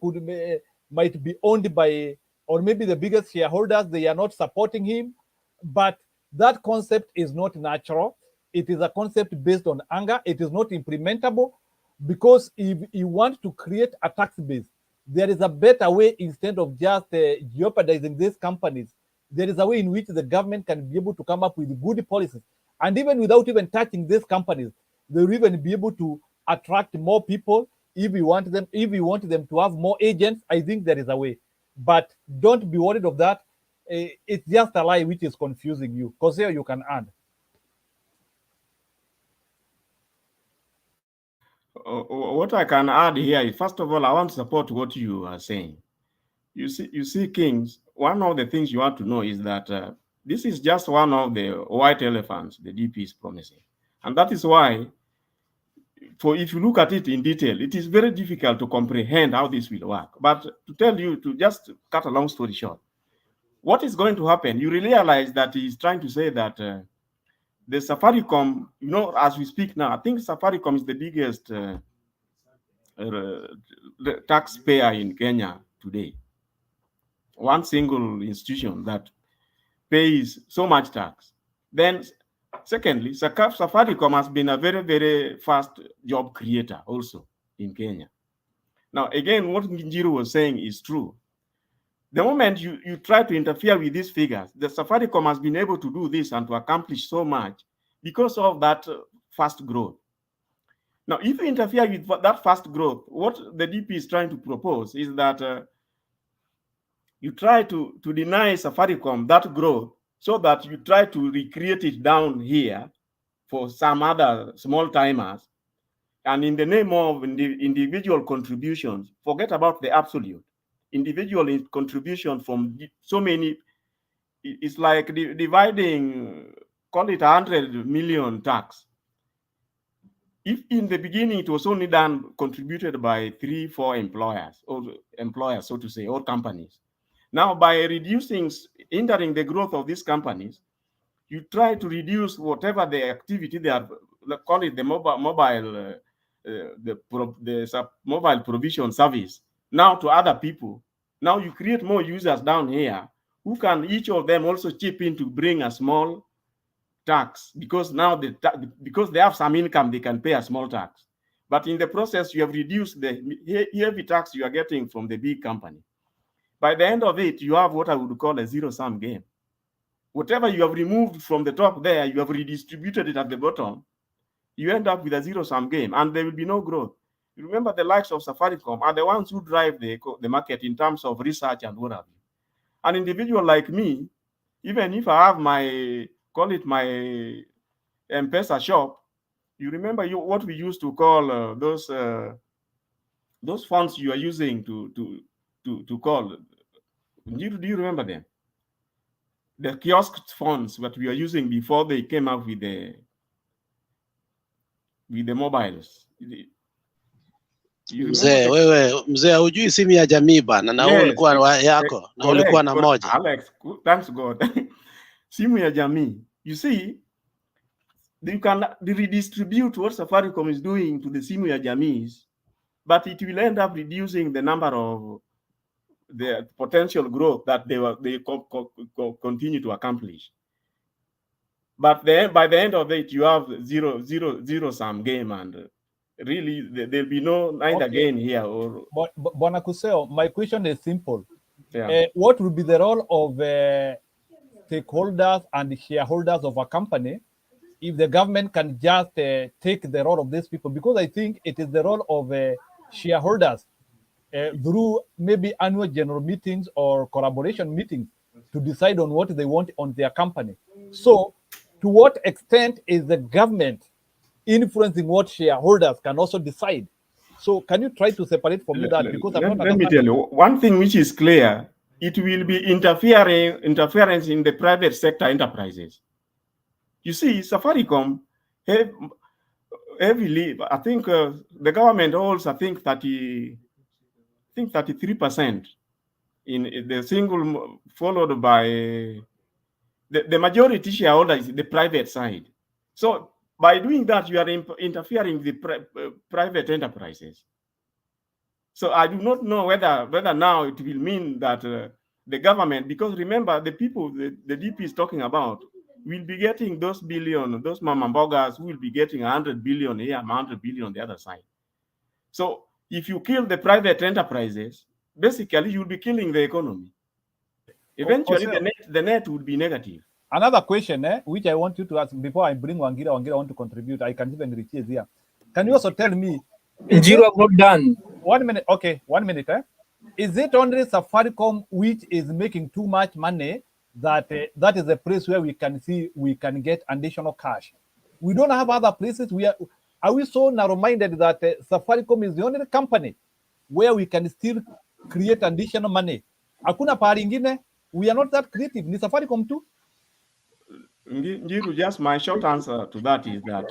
might be owned by, or maybe the biggest shareholders, they are not supporting him. But that concept is not natural. It is a concept based on anger. It is not implementable, because if you want to create a tax base, there is a better way. Instead of just jeopardizing these companies, there is a way in which the government can be able to come up with good policies. And even without even touching these companies, they will even be able to attract more people. If we want them to have more agents, I think there is a way. But don't be worried of that. It's just a lie which is confusing you. Koseo, you can add. What I can add here is, first of all, I want to support what you are saying. You see, Kings, one of the things you want to know is that this is just one of the white elephants the DP is promising. And that is why, if you look at it in detail, it is very difficult to comprehend how this will work. But to just cut a long story short, what is going to happen, you realize that he's trying to say that the Safaricom, as we speak now, I think Safaricom is the biggest taxpayer in Kenya today. One single institution that pays so much tax. Then, secondly, Safaricom has been a very, very fast job creator also. in Kenya. Now, again, what Njiru was saying is true. The moment you try to interfere with these figures, the Safaricom has been able to do this and to accomplish so much because of that fast growth. Now, if you interfere with that fast growth, what the DP is trying to propose is that you try to deny Safaricom that growth so that you try to recreate it down here for some other small timers. And in the name of individual contributions, forget about the absolute. Individual contribution from so many, it's like dividing, call it 100 million tax. If in the beginning it was only contributed by 3-4 employers, so to say, or companies. Now, by hindering the growth of these companies, you try to reduce whatever the activity they are, call it the mobile provision service, now to other people. Now you create more users down here who can each of them also chip in to bring a small tax, because now because they have some income, they can pay a small tax. But in the process, you have reduced the heavy tax you are getting from the big company. By the end of it, you have what I would call a zero-sum game. Whatever you have removed from the top there, you have redistributed it at the bottom. You end up with a zero-sum game, and there will be no growth. You remember, the likes of Safaricom are the ones who drive the market in terms of research and what have you. An individual like me, even if I have my, call it my M-Pesa shop, you remember what we used to call those funds you are using to call. Do you remember them? The kiosk funds that we are using before they came up with the mobiles. Mzee hujui simu ya jamii bana, na wewe ulikuwa yako na ulikuwa na moja. Alex, thanks God. Simu ya jamii. You see, you can redistribute what Safaricom is doing to the simu ya jamis, but it will end up reducing the number of the potential growth that they continue to accomplish. But by the end of it, you have zero-sum game, and really there'll be neither gain here or. But Bwana Kuseo, my question is simple. Yeah. What will be the role of stakeholders and shareholders of a company if the government can just take the role of these people? Because I think it is the role of shareholders through maybe annual general meetings or collaboration meetings to decide on what they want on their company. So, to what extent is the government influencing what shareholders can also decide? So, can you try to separate for me that? Because let me tell you one thing which is clear: it will be interference in the private sector enterprises. You see, Safaricom heavily, I think the government holds, I think 33% in the single, followed by the majority shareholder is the private side. So by doing that, you are interfering with the private enterprises. So I do not know whether now it will mean that the government, because remember, the people the DP is talking about will be getting those mama bogas who will be getting 100 billion here, 100 billion on the other side. So if you kill the private enterprises, basically you'll be killing the economy. Eventually, the net would be negative. Another question, which I want you to ask before I bring Wangira. Wangira want to contribute. I can even reach here. Can you also tell me? Njiru, I'm not done. 1 minute. Okay, 1 minute. Is it only Safaricom which is making too much money that that is a place where we can see we can get additional cash? We don't have other places. Are we so narrow-minded that Safaricom is the only company where we can still create additional money? Hakuna pahali ingine. We are not that creative. Ni Safaricom too. Njiru, just my short answer to that is that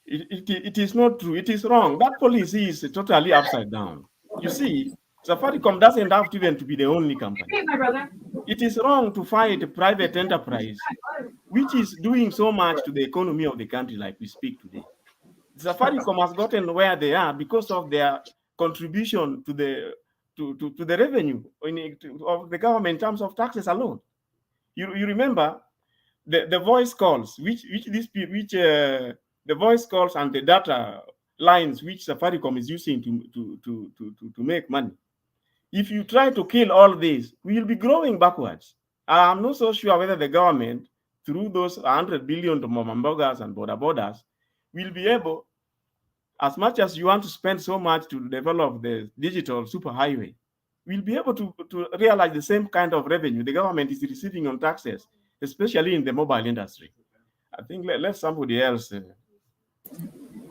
it is not true. It is wrong. That policy is totally upside down. You see, Safaricom doesn't have to even to be the only company. Hey, my brother. It is wrong to fight a private enterprise which is doing so much to the economy of the country like we speak today. Safaricom has gotten where they are because of their contribution to the revenue of the government in terms of taxes alone. You remember the voice calls, the voice calls and the data, lines which Safaricom is using to make money. If you try to kill all this, we will be growing backwards. I'm not so sure whether the government, through those 100 billion to Momambogas and borders, will be able, as much as you want to spend so much to develop the digital superhighway, we'll be able to realize the same kind of revenue the government is receiving on taxes, especially in the mobile industry. I think let somebody else.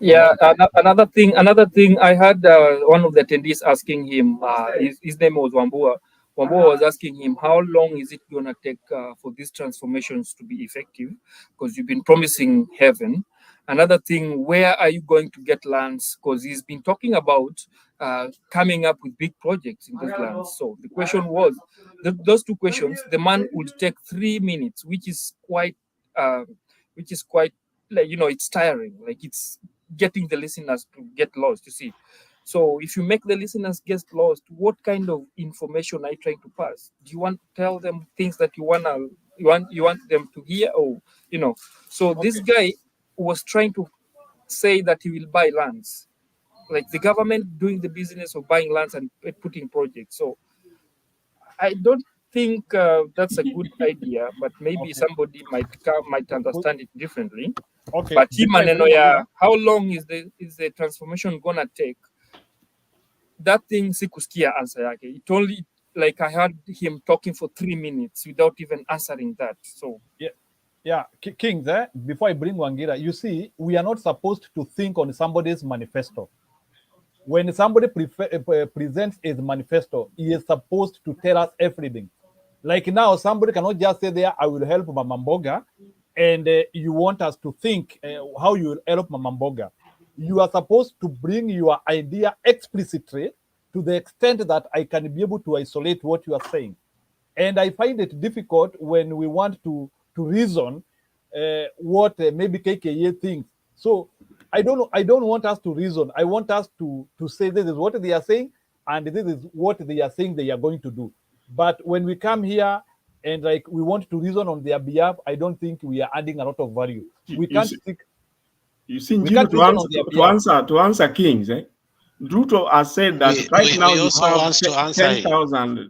Yeah, another thing. I had one of the attendees asking him. His name was Wambua. Wambua was asking him, how long is it gonna take for these transformations to be effective? Because you've been promising heaven. Another thing, where are you going to get lands? Because he's been talking about coming up with big projects in those lands. So the question was, those two questions. The man would take 3 minutes, which is quite, like, it's tiring. Like, it's getting the listeners to get lost, you see. So if you make the listeners get lost, what kind of information are you trying to pass? Do you want to tell them things that you want them to hear, or so okay. This guy was trying to say that he will buy lands, like the government doing the business of buying lands and putting projects. So I don't think that's a good idea, but maybe somebody might understand it differently. Okay. But how long is the transformation gonna take? That thing sikuskia answer yake. It only, like, I heard him talking for 3 minutes without even answering that. So yeah, Kings, before I bring Wangira, you see, we are not supposed to think on somebody's manifesto. When somebody presents his manifesto, he is supposed to tell us everything. Like now, somebody cannot just say there, I will help Mamamboga, and you want us to think how you will help Mamamboga. You are supposed to bring your idea explicitly to the extent that I can be able to isolate what you are saying. And I find it difficult when we want to reason what maybe KKA thinks. So I don't want us to reason. I want us to say this is what they are saying, and this is what they are saying they are going to do. But when we come here and like we want to reason on their behalf, I don't think we are adding a lot of value. We can't speak. You see, to answer Kings, Ruto has said that right now you have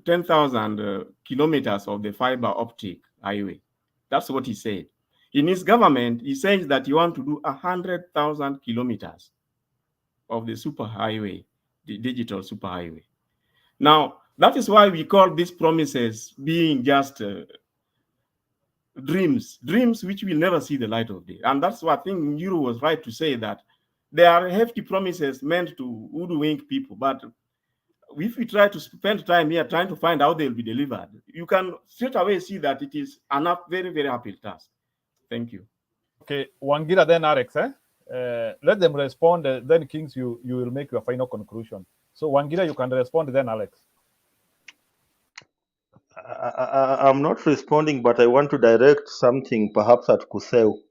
10,000 kilometers of the fiber optic highway. That's what he said. In his government, he says that you want to do 100,000 kilometers of the superhighway, the digital superhighway. Now, that is why we call these promises being just dreams which will never see the light of day. And that's why I think Njuru was right to say that there are hefty promises meant to hoodwink people. But if we try to spend time here trying to find how they'll be delivered, you can straight away see that it is a very, very happy task. Thank you. Okay, Wangira, then Alex. Let them respond. Then Kings, you will make your final conclusion. So Wangira, you can respond. Then Alex. I'm not responding, but I want to direct something perhaps at Kuseu.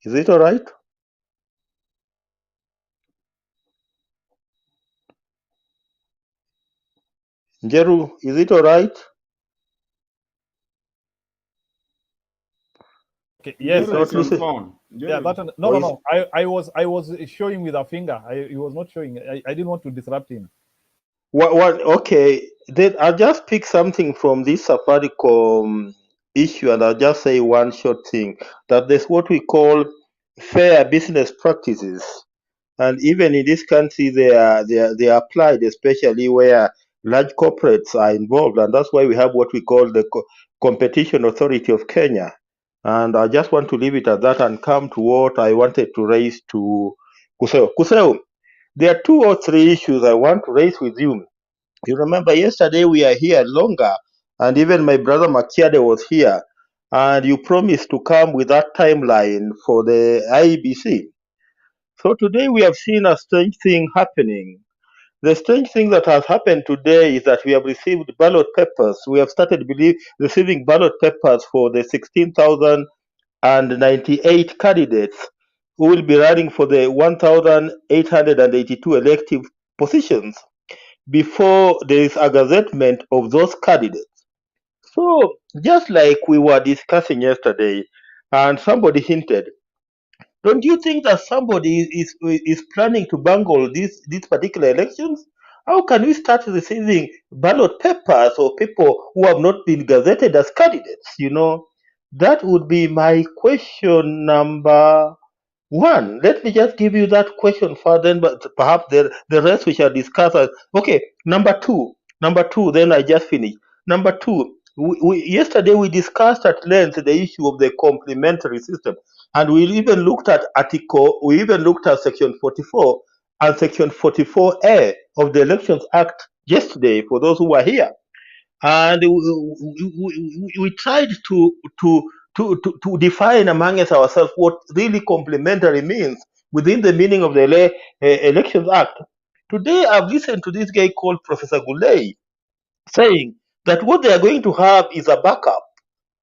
Is it all right? Njeru, is it all right? Okay, yes, yeah, no. I was showing with a finger. He was not showing. I didn't want to disrupt him. What? Okay, then I'll just pick something from this Safaricom issue, and I'll just say one short thing. That there's what we call fair business practices, and even in this country, they are applied, especially where large corporates are involved, and that's why we have what we call the Competition Authority of Kenya. And I just want to leave it at that and come to what I wanted to raise to Kuseo. Kuseo, there are 2 or 3 issues I want to raise with you. You remember yesterday we are here longer, and even my brother Makiade was here, and you promised to come with that timeline for the IEBC. So today we have seen a strange thing happening. The strange thing that has happened today is that we have received ballot papers. We have started receiving ballot papers for the 16,098 candidates who will be running for the 1,882 elective positions before there is a gazettement of those candidates. So just like we were discussing yesterday, and somebody hinted, Don't you think that somebody is planning to bungle these particular elections? How can we start receiving ballot papers or people who have not been gazetted as candidates? That would be my question number one. Let me just give you that question for then, but perhaps the rest we shall discuss. Okay, number two. Then I just finish. Number two. Yesterday we discussed at length the issue of the complementary system, and we even looked at section 44 and section 44A of the Elections Act yesterday for those who were here, and we tried to define amongst ourselves what really complementary means within the meaning of the Elections Act. Today, I've listened to this guy called Professor Gulei saying that what they are going to have is a backup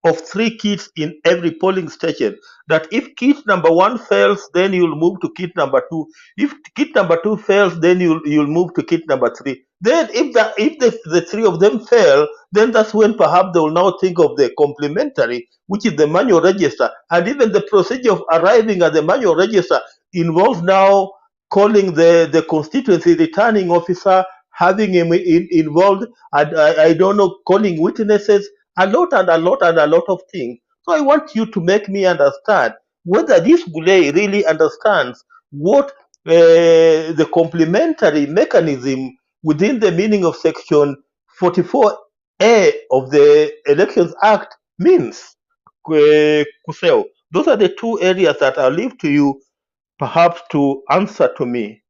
of 3 kits in every polling station. That if kit number 1 fails, then you'll move to kit number 2. If kit number 2 fails, then you'll move to kit number 3. Then if the 3 of them fail, then that's when perhaps they will now think of the complementary, which is the manual register. And even the procedure of arriving at the manual register involves now calling the constituency returning officer, having him involved, and I don't know, calling witnesses, a lot of things. So I want you to make me understand whether this Gulei really understands what the complementary mechanism within the meaning of section 44A of the Elections Act means. Kuseo. Those are the 2 areas that I'll leave to you perhaps to answer to me.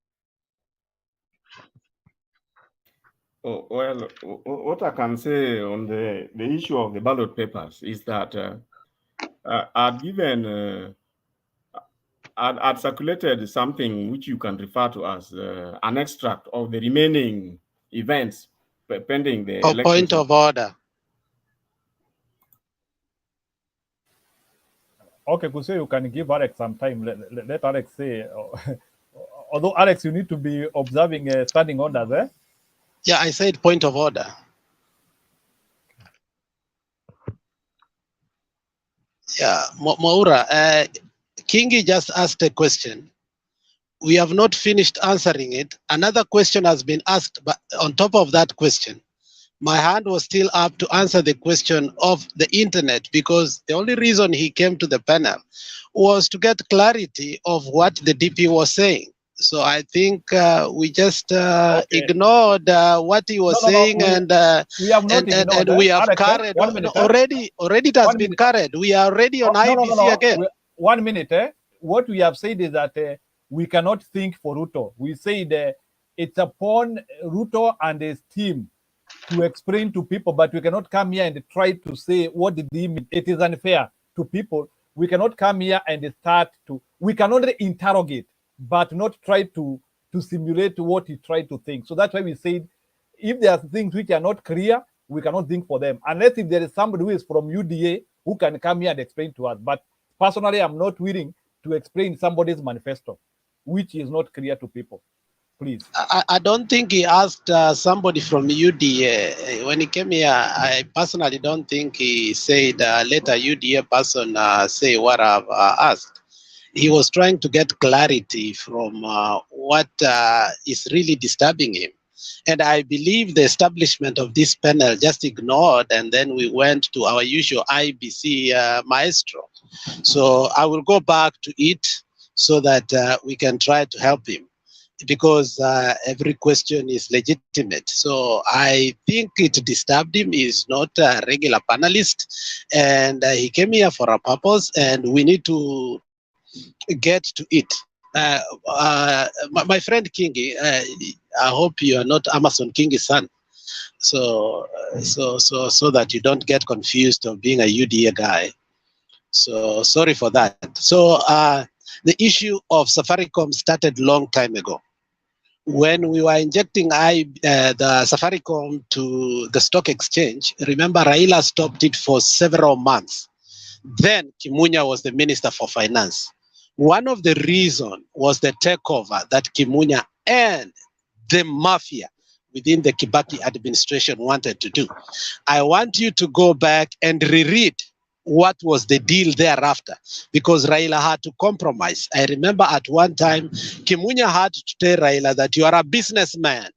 Oh, well, what I can say on the issue of the ballot papers is that I'd circulated something which you can refer to as an extract of the remaining events pending the elections. Point of order. Okay, Kuse, you can give Alex some time. Let Alex say. Although, Alex, you need to be observing standing orders, eh? Yeah, I said point of order. Yeah, Maura, Kingi just asked a question. We have not finished answering it. Another question has been asked, but on top of that question, my hand was still up to answer the question of the internet, because the only reason he came to the panel was to get clarity of what the DP was saying. So I think we just ignored what he was saying, and we have carried already. Already it has been carried. We are already on IBC again. 1 minute. What we have said is that we cannot think for Ruto. We said it's upon Ruto and his team to explain to people, but we cannot come here and try to say what did he mean. It is unfair to people. We cannot come here and start to. We can only interrogate, but not try to simulate what he tried to think. So that's why we said, if there are things which are not clear, we cannot think for them, unless if there is somebody who is from UDA who can come here and explain to us. But personally, I'm not willing to explain somebody's manifesto, which is not clear to people. Please. I don't think he asked somebody from UDA. When he came here, I personally don't think he said, let a UDA person say what I've asked. He was trying to get clarity from what is really disturbing him. And I believe the establishment of this panel just ignored, and then we went to our usual IBC maestro. So I will go back to it so that we can try to help him, because every question is legitimate. So I think it disturbed him. He's not a regular panelist, and he came here for a purpose, and we need to get to it. My friend Kingi, I hope you are not Amazon Kingi's son, so that you don't get confused of being a UDA guy. So sorry for that. So the issue of Safaricom started long time ago. When we were injecting the Safaricom to the stock exchange, remember Raila stopped it for several months. Then Kimunya was the Minister for Finance. One of the reasons was the takeover that Kimunya and the mafia within the Kibaki administration wanted to do. I want you to go back and reread what was the deal thereafter, because Raila had to compromise. I remember at one time, Kimunya had to tell Raila that you are a businessman.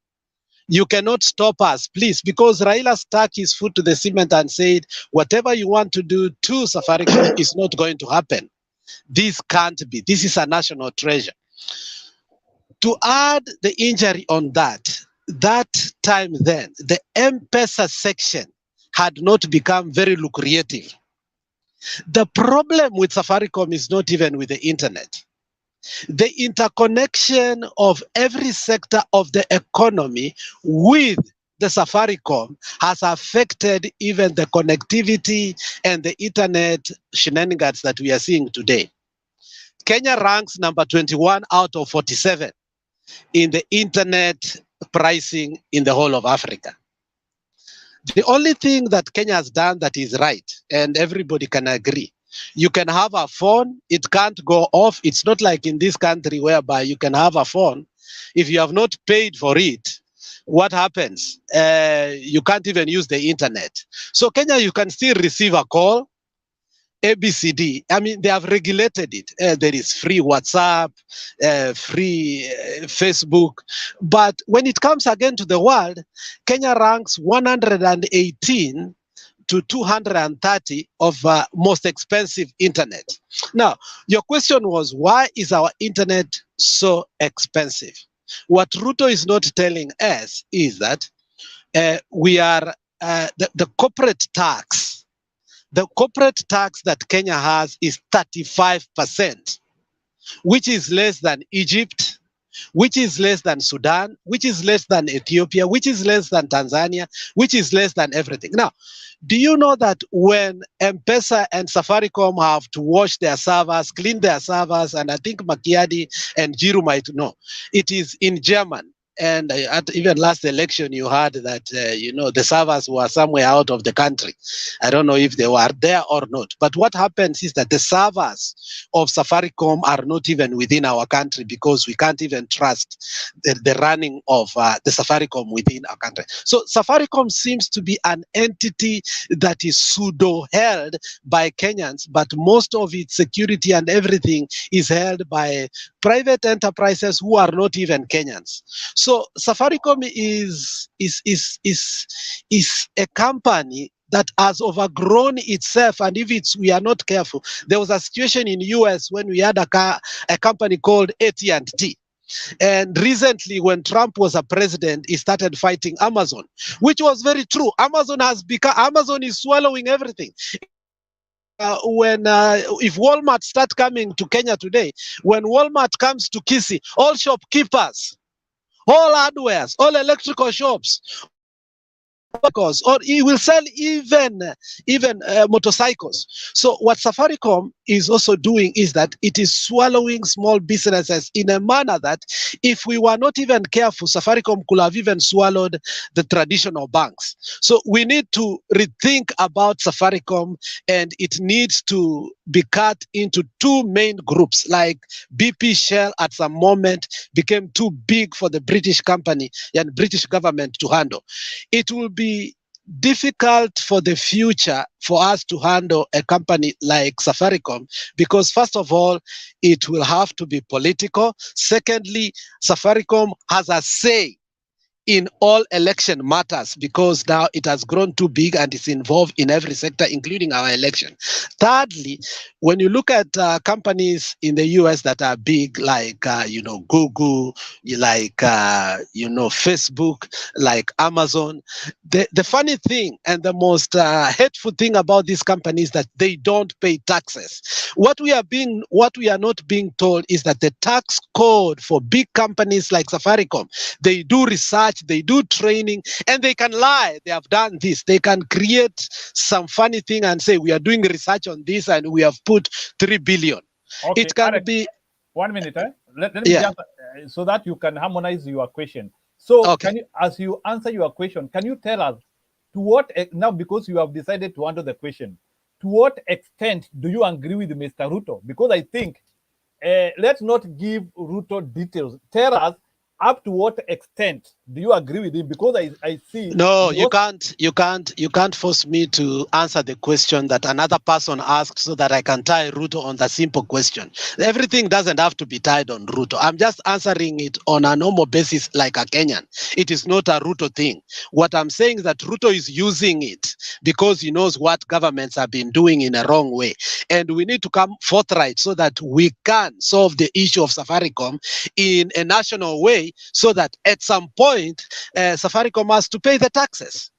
You cannot stop us, please, because Raila stuck his foot to the cement and said, whatever you want to do to Safaricom is not going to happen. This can't be. This is a national treasure. To add the injury on that time then, the M-Pesa section had not become very lucrative. The problem with Safaricom is not even with the internet. The interconnection of every sector of the economy with the Safaricom has affected even the connectivity and the internet shenanigans that we are seeing today. Kenya ranks number 21 out of 47 in the internet pricing in the whole of Africa. The only thing that Kenya has done that is right, and everybody can agree, you can have a phone, it can't go off. It's not like in this country whereby you can have a phone. If you have not paid for it, what happens? You can't even use the internet. So Kenya, you can still receive a call, ABCD. I mean, they have regulated it. There is free WhatsApp, free Facebook. But when it comes again to the world, Kenya ranks 118 to 230 of most expensive internet. Now, your question was, why is our internet so expensive? What Ruto is not telling us is that we are the corporate tax. The corporate tax that Kenya has is 35%, which is less than Egypt, which is less than Sudan, which is less than Ethiopia, which is less than Tanzania, which is less than everything. Now, do you know that when M-Pesa and Safaricom have to wash their servers, clean their servers, and I think Makiadi and Jiru might know, it is in German. And at even last election, you heard that, the servers were somewhere out of the country. I don't know if they were there or not. But what happens is that the servers of Safaricom are not even within our country because we can't even trust the running of the Safaricom within our country. So Safaricom seems to be an entity that is pseudo-held by Kenyans, but most of its security and everything is held by private enterprises who are not even Kenyans. So Safaricom is a company that has overgrown itself, and if we are not careful, there was a situation in US when we had a company called AT&T. And recently, when Trump was a president, he started fighting Amazon, which was very true. Amazon is swallowing everything. If Walmart start coming to Kenya today, when Walmart comes to Kisii, all shopkeepers, all hardwares, all electrical shops, or he will sell even motorcycles. So what Safaricom is also doing is that it is swallowing small businesses in a manner that if we were not even careful, Safaricom could have even swallowed the traditional banks. So we need to rethink about Safaricom, and it needs to be cut into two main groups. Like BP Shell at some moment became too big for the British company and British government to handle. It will be difficult for the future for us to handle a company like Safaricom because, first of all, it will have to be political. Secondly, Safaricom has a say in all election matters because now it has grown too big and is involved in every sector, including our election. Thirdly, when you look at companies in the US that are big, like Google, like Facebook, like Amazon, the funny thing and the most hateful thing about these companies is that they don't pay taxes. What we are not being told is that the tax code for big companies like Safaricom, they do research, they do training, and they can lie. They have done this. They can create some funny thing and say, we are doing research on this and we have put 3 billion. Okay, It can Alex, be... 1 minute, let me just, so that you can harmonize your question. So can you, as you answer your question, can you tell us to what, now because you have decided to answer the question, to what extent do you agree with Mr. Ruto? Because I think, let's not give Ruto details. Tell us up to what extent do you agree with him? Because I see. No, you can't force me to answer the question that another person asked so that I can tie Ruto on the simple question. Everything doesn't have to be tied on Ruto. I'm just answering it on a normal basis like a Kenyan. It is not a Ruto thing. What I'm saying is that Ruto is using it because he knows what governments have been doing in a wrong way. And we need to come forthright so that we can solve the issue of Safaricom in a national way so that at some point, Safaricom has to pay the taxes.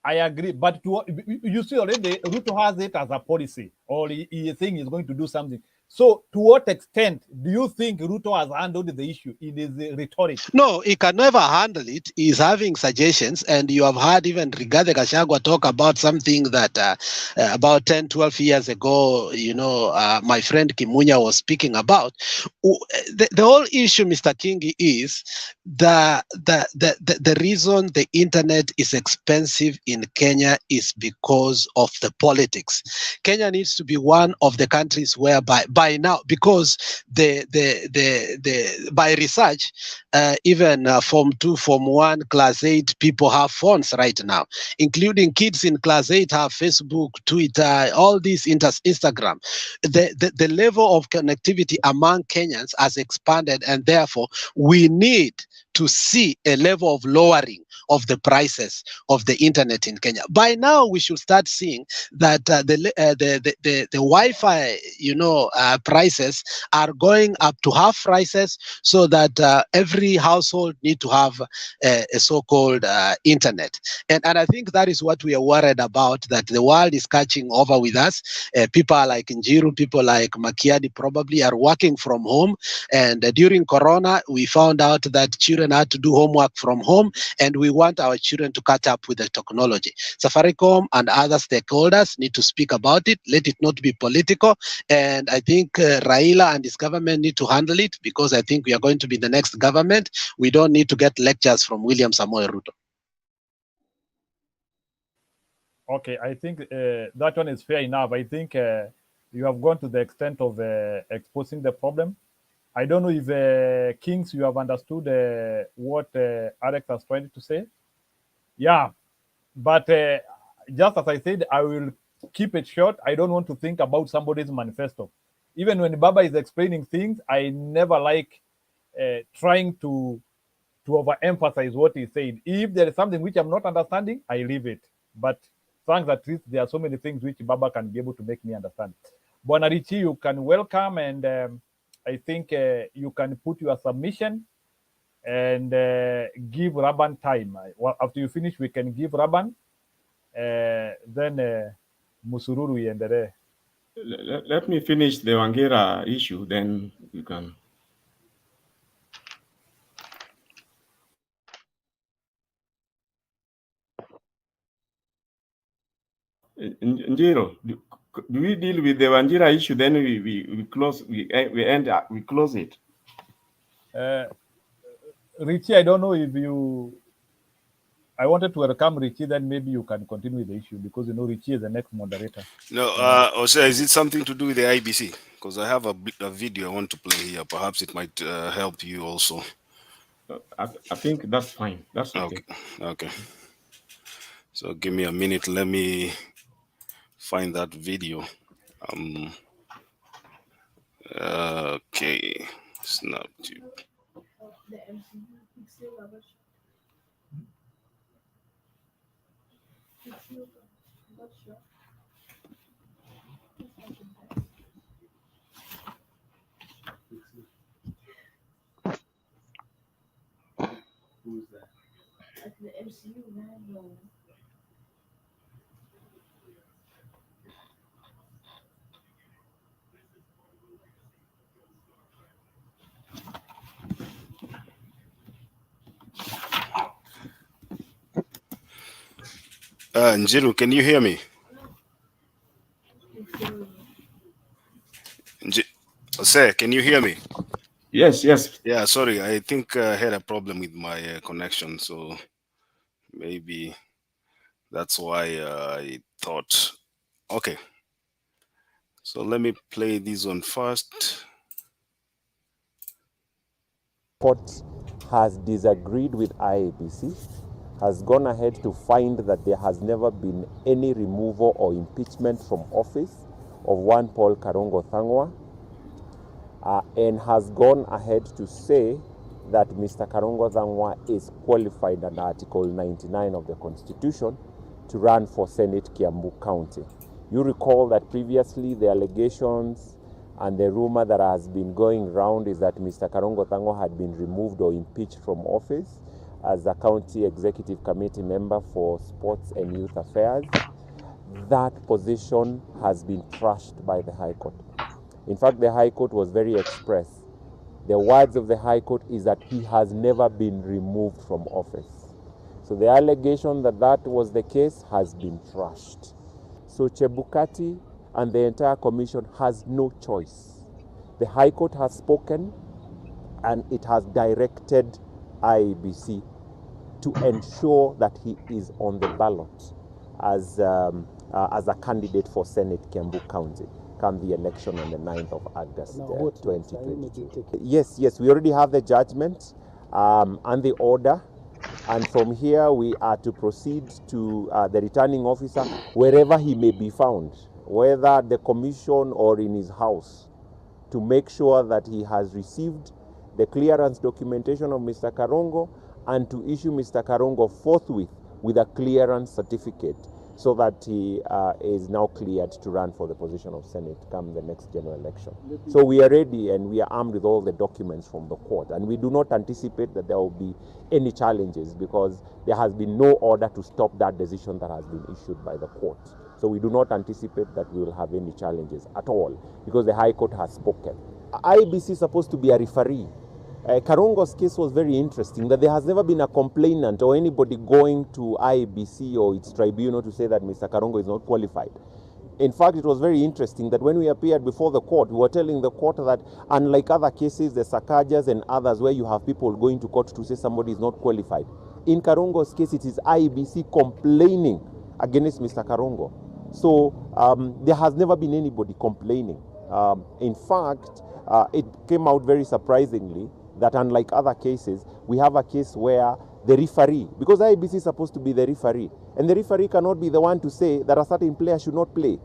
I agree, but you see already Ruto has it as a policy, or he thinks he's going to do something. So to what extent do you think Ruto has handled the issue in his rhetoric? No, he can never handle it. He's having suggestions, and you have heard even Rigathi Gachagua talk about something that about 10, 12 years ago, my friend Kimunya was speaking about. The whole issue, Mr. Kingi, is the reason the internet is expensive in Kenya is because of the politics. Kenya needs to be one of the countries whereby by now, because by research, even Form 2, Form 1, Class 8 people have phones right now, including kids in Class 8 have Facebook, Twitter, all these Instagram. The level of connectivity among Kenyans has expanded, and therefore we need to see a level of lowering of the prices of the internet in Kenya. By now, we should start seeing that the Wi-Fi, prices are going up to half prices, so that every household need to have a so-called internet. And I think that is what we are worried about, that the world is catching over with us. People like Njiru, people like Makiadi probably are working from home. And during Corona, we found out that children had to do homework from home, and we want our children to catch up with the technology. Safaricom and other stakeholders need to speak about it. Let it not be political. And I think Raila and his government need to handle it, because I think we are going to be the next government. We don't need to get lectures from William Samoei Ruto. Okay, I think that one is fair enough. I think you have gone to the extent of exposing the problem. I don't know if Kings, you have understood what Alex was trying to say. Yeah, but just as I said, I will keep it short. I don't want to think about somebody's manifesto. Even when Baba is explaining things, I never like trying to overemphasize what he's saying. If there is something which I'm not understanding, I leave it. But thanks, at least there are so many things which Baba can be able to make me understand. Bonarichi, you can welcome, and I think you can put your submission and give Raban time. Well, after you finish, we can give Raban. Then Musururu iendelee. Let me finish the Wangera issue, then you can. Njiro, do we deal with the Wangera issue? Then we close. We close it. Richie, I don't know if you. I wanted to welcome Richie, then maybe you can continue with the issue, because Richie is the next moderator. No, Ose, is it something to do with the IBC? Because I have a video I want to play here. Perhaps it might help you also. I think that's fine. That's okay. Okay. So give me a minute. Let me find that video. Okay. SnapTube. Who's that? At the MCU, man. Njiru, can you hear me? Ose, can you hear me? Yes. Yeah, sorry. I think I had a problem with my connection, so maybe that's why I thought. Okay. So let me play this one first. has disagreed with Iebc, has gone ahead to find that there has never been any removal or impeachment from office of one Paul Karongo Thangwa, and has gone ahead to say that Mr. Karongo Thangwa is qualified under Article 99 of the Constitution to run for Senate Kiambu County. You recall that previously the allegations and the rumor that has been going around is that Mr. Karongo Thangwa had been removed or impeached from office as a county executive committee member for sports and youth affairs. That position has been trashed by the High Court. In fact, the High Court was very express. The words of the High Court is that he has never been removed from office. So the allegation that that was the case has been trashed. So Chebukati and the entire commission has no choice. The High Court has spoken and it has directed Iebc to ensure that he is on the ballot as a candidate for Senate Kiambu County come the election on the 9th of August 2022. Yes, we already have the judgment and the order, and from here we are to proceed to the returning officer wherever he may be found, whether at the commission or in his house, to make sure that he has received the clearance documentation of Mr. Karongo and to issue Mr. Karongo forthwith with a clearance certificate so that he is now cleared to run for the position of Senate come the next general election. So we are ready and we are armed with all the documents from the court, and we do not anticipate that there will be any challenges because there has been no order to stop that decision that has been issued by the court. So we do not anticipate that we will have any challenges at all because the High Court has spoken. Iebc is supposed to be a referee. Karongo's case was very interesting, that there has never been a complainant or anybody going to Iebc or its tribunal to say that Mr. Karongo is not qualified. In fact, it was very interesting that when we appeared before the court, we were telling the court that unlike other cases, the Sakajas and others where you have people going to court to say somebody is not qualified, in Karongo's case, it is Iebc complaining against Mr. Karongo. So there has never been anybody complaining. In fact, it came out very surprisingly that unlike other cases, we have a case where the referee, because Iebc is supposed to be the referee, and the referee cannot be the one to say that a certain player should not play.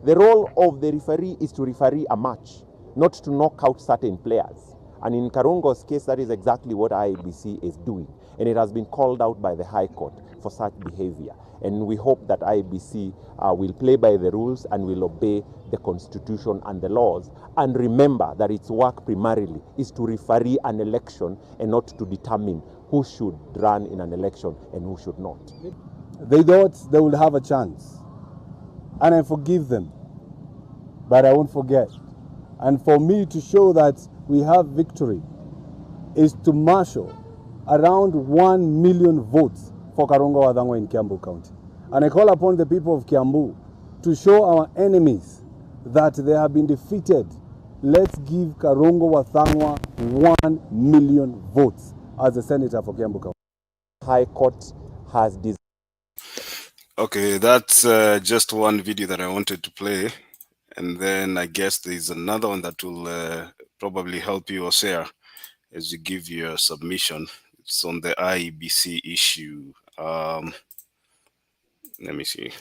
The role of the referee is to referee a match, not to knock out certain players. And in Karongo's case, that is exactly what Iebc is doing. And it has been called out by the High Court for such behavior. And we hope that Iebc will play by the rules and will obey the Constitution and the laws. And remember that its work primarily is to referee an election and not to determine who should run in an election and who should not. They thought they would have a chance. And I forgive them. But I won't forget. And for me to show that we have victory is to marshal around 1 million votes for Karongo Thangwa in Kiambu County. And I call upon the people of Kiambu to show our enemies that they have been defeated. Let's give Karongo Thangwa 1 million votes as a senator for Kiambu County. High Court has decided. Okay, that's just one video that I wanted to play. And then I guess there's another one that will probably help you, Osea, as you give your submission. It's on the Iebc issue. Let me see.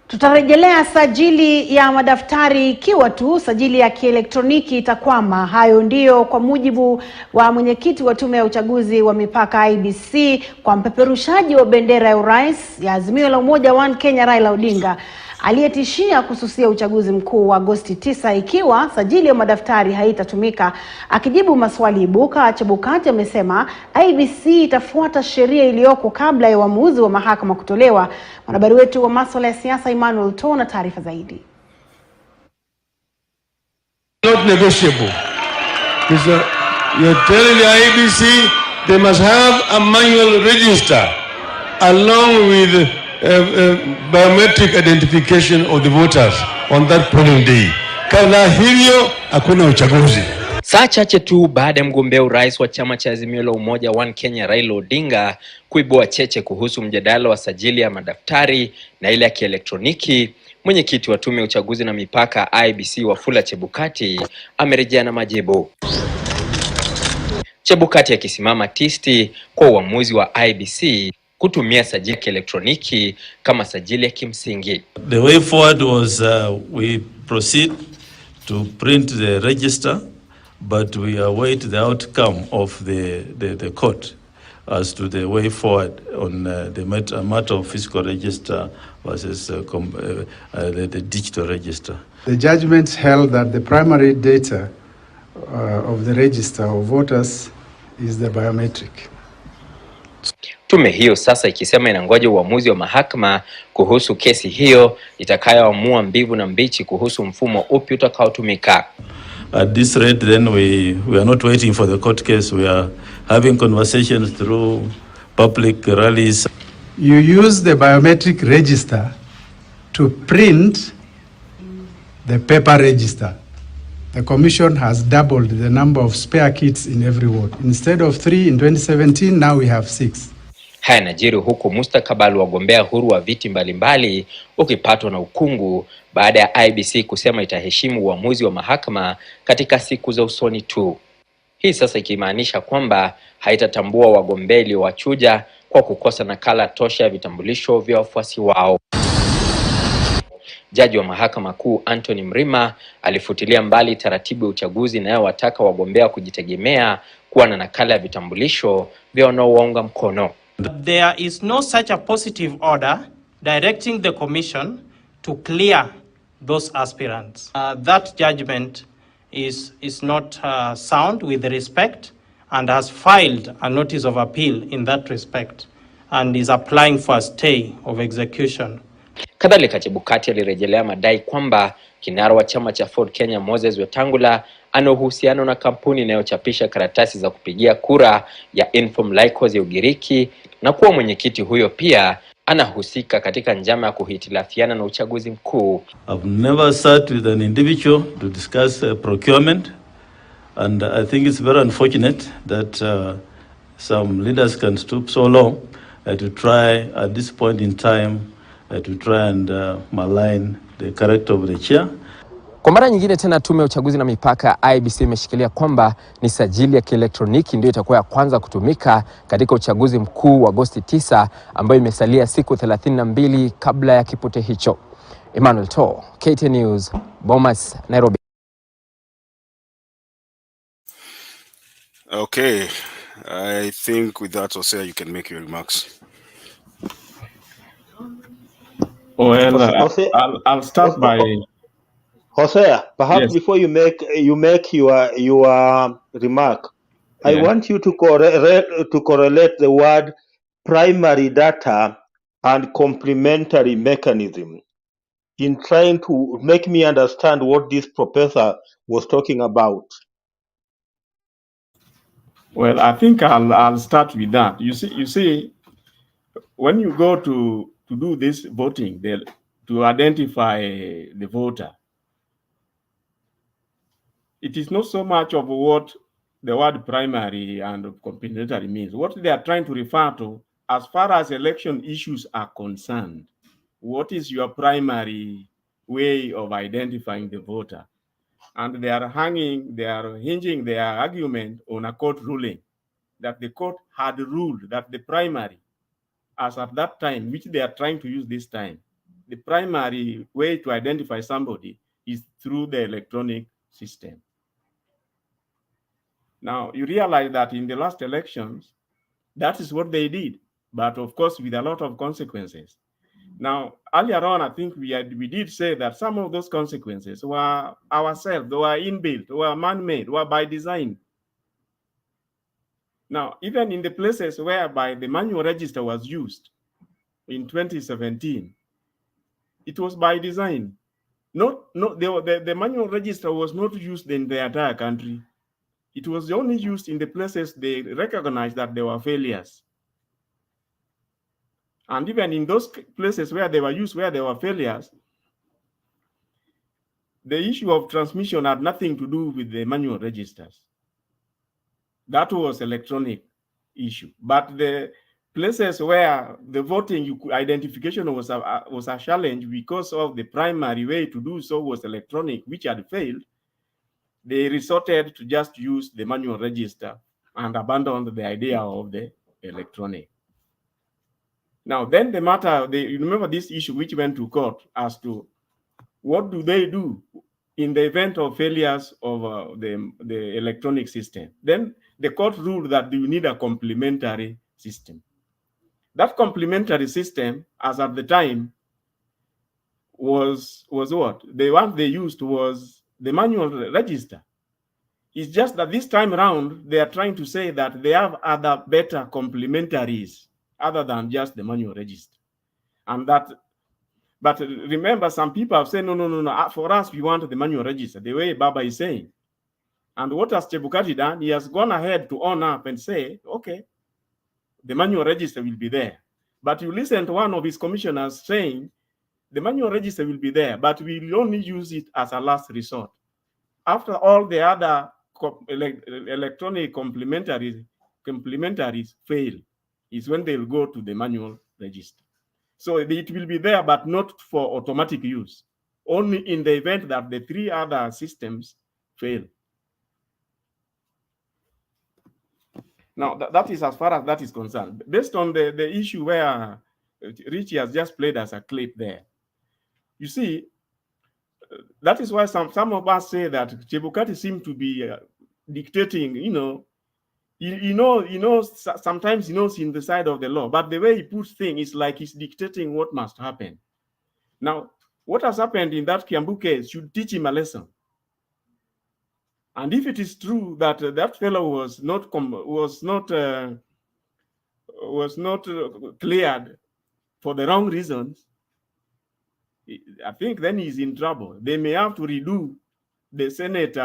Tutarejelea sajili ya madaftari ikiwa tu sajili ya kielektroniki itakwama. Hayo ndio kwa mujibu wa mwenyekiti wa tume ya uchaguzi wa mipaka Iebc kwa mpeperushaji wa bendera ya urais ya Azimio la Umoja One Kenya Raila Odinga, aliyetishia kususia uchaguzi mkuu wa Agosti 9 ikiwa sajili ya madaftari haitatumika. Akijibu maswali ibuka, Chebukati amesema Iebc itafuata sheria iliyoko kabla ya uamuzi wa mahakama kutolewa. Mwanahabari wetu wa masuala ya siasa Emmanuel To na taarifa zaidi. Not negotiable. Because you're telling the Iebc they must have a manual register along with biometric identification of the voters on that polling day. Kabla hivyo hakuna uchaguzi. Saa chache tu baada ya mgombea urais wa chama cha Azimio la Umoja One Kenya Raila Odinga kuibua cheche kuhusu mjadala wa sajili ya madaftari na ile ya kielektroniki, mwenyekiti wa tume ya uchaguzi na mipaka Iebc Wafula Chebukati amerejea na majibu. Chebukati akisimama tisti kwa uamuzi wa IEBC kutumia sajili ya kielektroniki kama sajili ya kimsingi. The way forward was we proceed to print the register, but we await the outcome of the court as to the way forward on the matter of physical register versus the digital register. The judgment held that the primary data of the register of voters is the biometric. Tume hiyo sasa ikisema inangoja uamuzi wa mahakama kuhusu kesi hiyo itakayoamua mbivu na mbichi kuhusu mfumo upi utakaotumika. At this rate, then we are not waiting for the court case. We are having conversations through public rallies. You use the biometric register to print the paper register. The Commission has doubled the number of spare kits in every ward. Instead of 3 in 2017, now we have 6. Haya yanajiri huku mustakabali wa wagombea huru wa viti mbalimbali ukipatwa na ukungu baada ya IEBC kusema itaheshimu uamuzi wa mahakama katika siku za usoni tu. Hii sasa ikimaanisha kwamba haitatambua wagombea iliyowachuja kwa kukosa nakala tosha ya vitambulisho vya wafuasi wao. Jaji wa mahakama kuu Anthony Mrima alifutilia mbali taratibu ya uchaguzi inayowataka wagombea kujitegemea kuwa na nakala ya vitambulisho vya wanaowaunga mkono. There is no such a positive order directing the commission to clear those aspirants. That judgment is not sound with respect and has filed a notice of appeal in that respect and is applying for a stay of execution. Kadhalika Chebukati alirejelea madai kwamba kinara wa chama cha Ford Kenya Moses Wetangula ana uhusiano na kampuni inayochapisha karatasi za kupigia kura ya Inform Lycos ya Ugiriki na kuwa mwenyekiti huyo pia anahusika katika njama ya kuhitilafiana na uchaguzi mkuu. I've never sat with an individual to discuss procurement, and I think it's very unfortunate that some leaders can stoop so low to try at this point in time to try and malign the character of the chair. Kwa mara nyingine tena tume ya uchaguzi na mipaka IEBC imeshikilia kwamba ni sajili ya kielektroniki ndio itakuwa ya kwanza kutumika katika uchaguzi mkuu wa Agosti 9 ambayo imesalia siku 32 kabla ya kipute hicho. Emmanuel To, KTN News, Bomas, Nairobi. Okay, I think with that, Hosea, you can make your remarks. Well, I'll start by Hosea, perhaps yes. before you make your remark, I want you to correlate the word primary data and complementary mechanism in trying to make me understand what this professor was talking about. Well, I think I'll start with that. You see, when you go to do this voting, to identify the voter, it is not so much of what the word primary and complementary means. What they are trying to refer to, as far as election issues are concerned, what is your primary way of identifying the voter? And they are hinging their argument on a court ruling that the court had ruled that the primary, as at that time, which they are trying to use this time, the primary way to identify somebody is through the electronic system. Now, you realize that in the last elections, that is what they did, but of course, with a lot of consequences. Now, earlier on, I think we did say that some of those consequences were ourselves, they were inbuilt, were man-made, were by design. Now, even in the places whereby the manual register was used in 2017, it was by design. The manual register was not used in the entire country. It was only used in the places they recognized that there were failures. And even in those places where they were used, where there were failures, the issue of transmission had nothing to do with the manual registers. That was electronic issue. But the places where the voting identification was a challenge because of the primary way to do so was electronic, which had failed, they resorted to just use the manual register and abandoned the idea of the electronic. Now, then the matter, you remember this issue which went to court as to what do they do in the event of failures of the electronic system. Then the court ruled that you need a complementary system. That complementary system, as at the time, was what? The one they used was the manual register. It's just that this time around, they are trying to say that they have other better complementaries other than just the manual register. And that, but remember, some people have said, no, for us, we want the manual register, the way Baba is saying. And what has Chebukati done? He has gone ahead to own up and say, okay, the manual register will be there. But you listen to one of his commissioners saying, the manual register will be there, but we will only use it as a last resort. After all the other electronic complementaries fail, is when they'll go to the manual register. So it will be there, but not for automatic use, only in the event that the 3 other systems fail. Now, that is as far as that is concerned. Based on the issue where Richie has just played as a clip there, you see, that is why some of us say that Chebukati seems to be dictating, sometimes he knows in the side of the law, but the way he puts things is like he's dictating what must happen. Now, what has happened in that Kiambu case should teach him a lesson. And if it is true that that fellow was not cleared for the wrong reasons, I think then he's in trouble. They may have to redo the Senate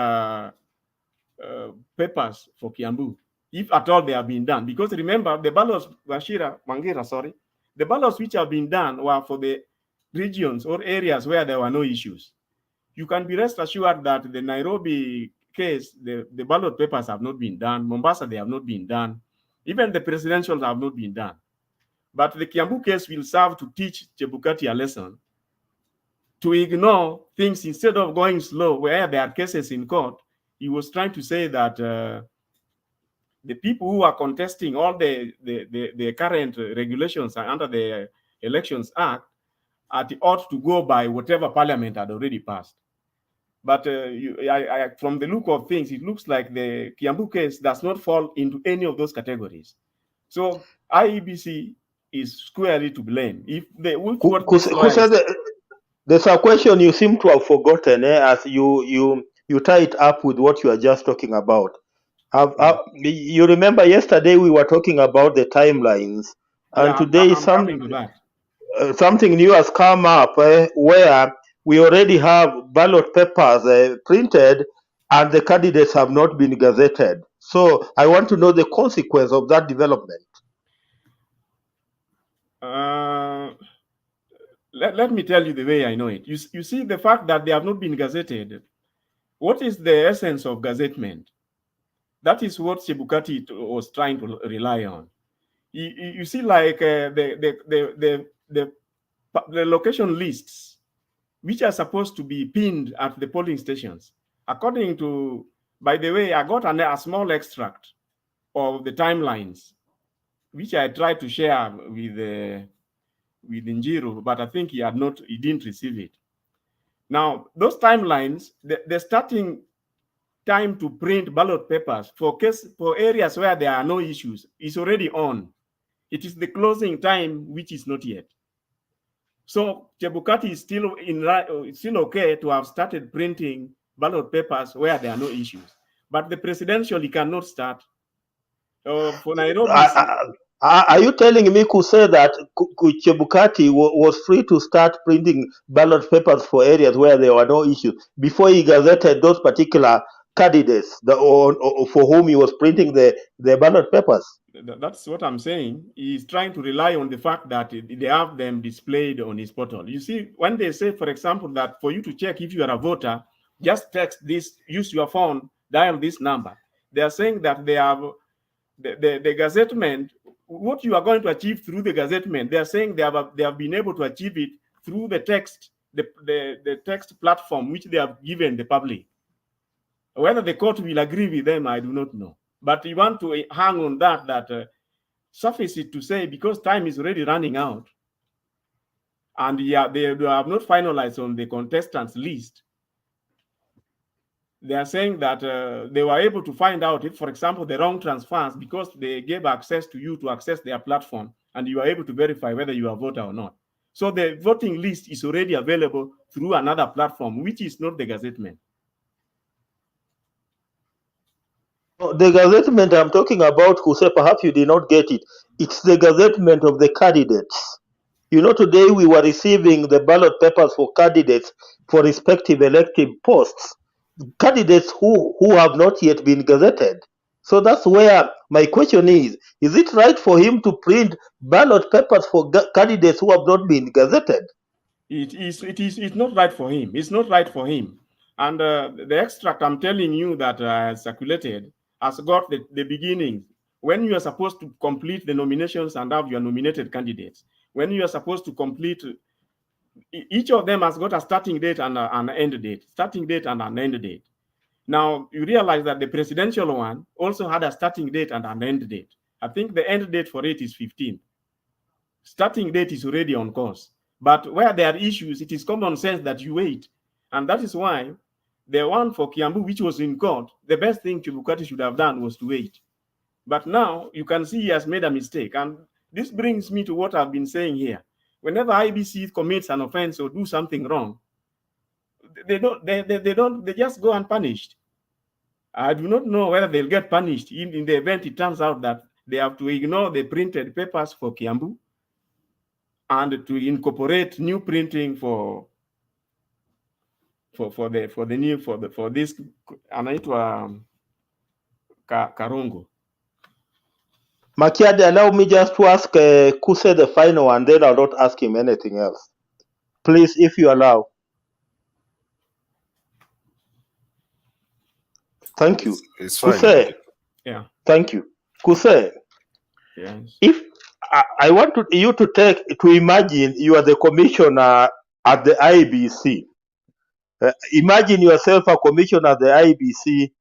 papers for Kiambu, if at all they have been done. Because remember, the ballots, the ballots which have been done were for the regions or areas where there were no issues. You can be rest assured that the Nairobi case, the ballot papers have not been done. Mombasa, they have not been done. Even the presidentials have not been done. But the Kiambu case will serve to teach Chebukati a lesson, to ignore things instead of going slow where there are cases in court. He was trying to say that the people who are contesting all the current regulations under the Elections Act ought to go by whatever Parliament had already passed. But from the look of things, it looks like the Kiambu case does not fall into any of those categories. So Iebc is squarely to blame. If there's a question you seem to have forgotten, as you tie it up with what you are just talking about. You remember yesterday we were talking about the timelines, and today something new has come up where we already have ballot papers printed and the candidates have not been gazetted. So I want to know the consequence of that development. Let me tell you the way I know it. You see, the fact that they have not been gazetted, what is the essence of gazettement? That is what Chebukati was trying to rely on. You see, like the location lists, which are supposed to be pinned at the polling stations. According to, by the way, I got a small extract of the timelines, which I tried to share with Njiru, but I think he didn't receive it. Now, those timelines, the starting time to print ballot papers for areas where there are no issues is already on. It is the closing time which is not yet. So Chebukati is still okay to have started printing ballot papers where there are no issues, but the presidential he cannot start. For Nairobi. Are you telling me, Kuse, that Chebukati was free to start printing ballot papers for areas where there were no issues before he gazetted those particular candidates for whom he was printing the ballot papers? That's what I'm saying. He's trying to rely on the fact that they have them displayed on his portal. You see, when they say, for example, that for you to check if you are a voter, just text this, use your phone, dial this number. They are saying that they have the gazettement. What you are going to achieve through the gazettement, they are saying they have been able to achieve it through the text, the text platform which they have given the public. Whether the court will agree with them, I do not know. But you want to hang on that suffice it to say, because time is already running out, and yeah, they have not finalized on the contestants list. They are saying that they were able to find out if, for example, the wrong transfers, because they gave access to you to access their platform, and you are able to verify whether you are a voter or not. So the voting list is already available through another platform, which is not the gazettement. The gazettement I'm talking about, Jose, perhaps you did not get it. It's the gazettement of the candidates. You know, today we were receiving the ballot papers for candidates for respective elective posts, candidates who have not yet been gazetted. So that's where my question is it right for him to print ballot papers for candidates who have not been gazetted? It's not right for him. It's not right for him. And the extract I'm telling you that has circulated has got the beginning. When you are supposed to complete the nominations and have your nominated candidates, when you are supposed to complete, each of them has got a starting date and an end date, starting date and an end date. Now, you realize that the presidential one also had a starting date and an end date. I think the end date for it is 15. Starting date is already on course. But where there are issues, it is common sense that you wait. And that is why the one for Kiambu, which was in court, the best thing Chebukati should have done was to wait. But now you can see he has made a mistake. And this brings me to what I've been saying here. Whenever IBC commits an offense or do something wrong, they just go unpunished. I do not know whether they'll get punished in the event it turns out that they have to ignore the printed papers for Kiambu and to incorporate new printing for this anaitwa Karongo. Makiadi, allow me just to ask Kuse the final one, then I'll not ask him anything else. Please, if you allow. Thank you. It's fine. Kuse. Yeah. Thank you. Kuse. Yes. If I want you to imagine you are the commissioner at the IBC. Imagine yourself a commissioner at the IBC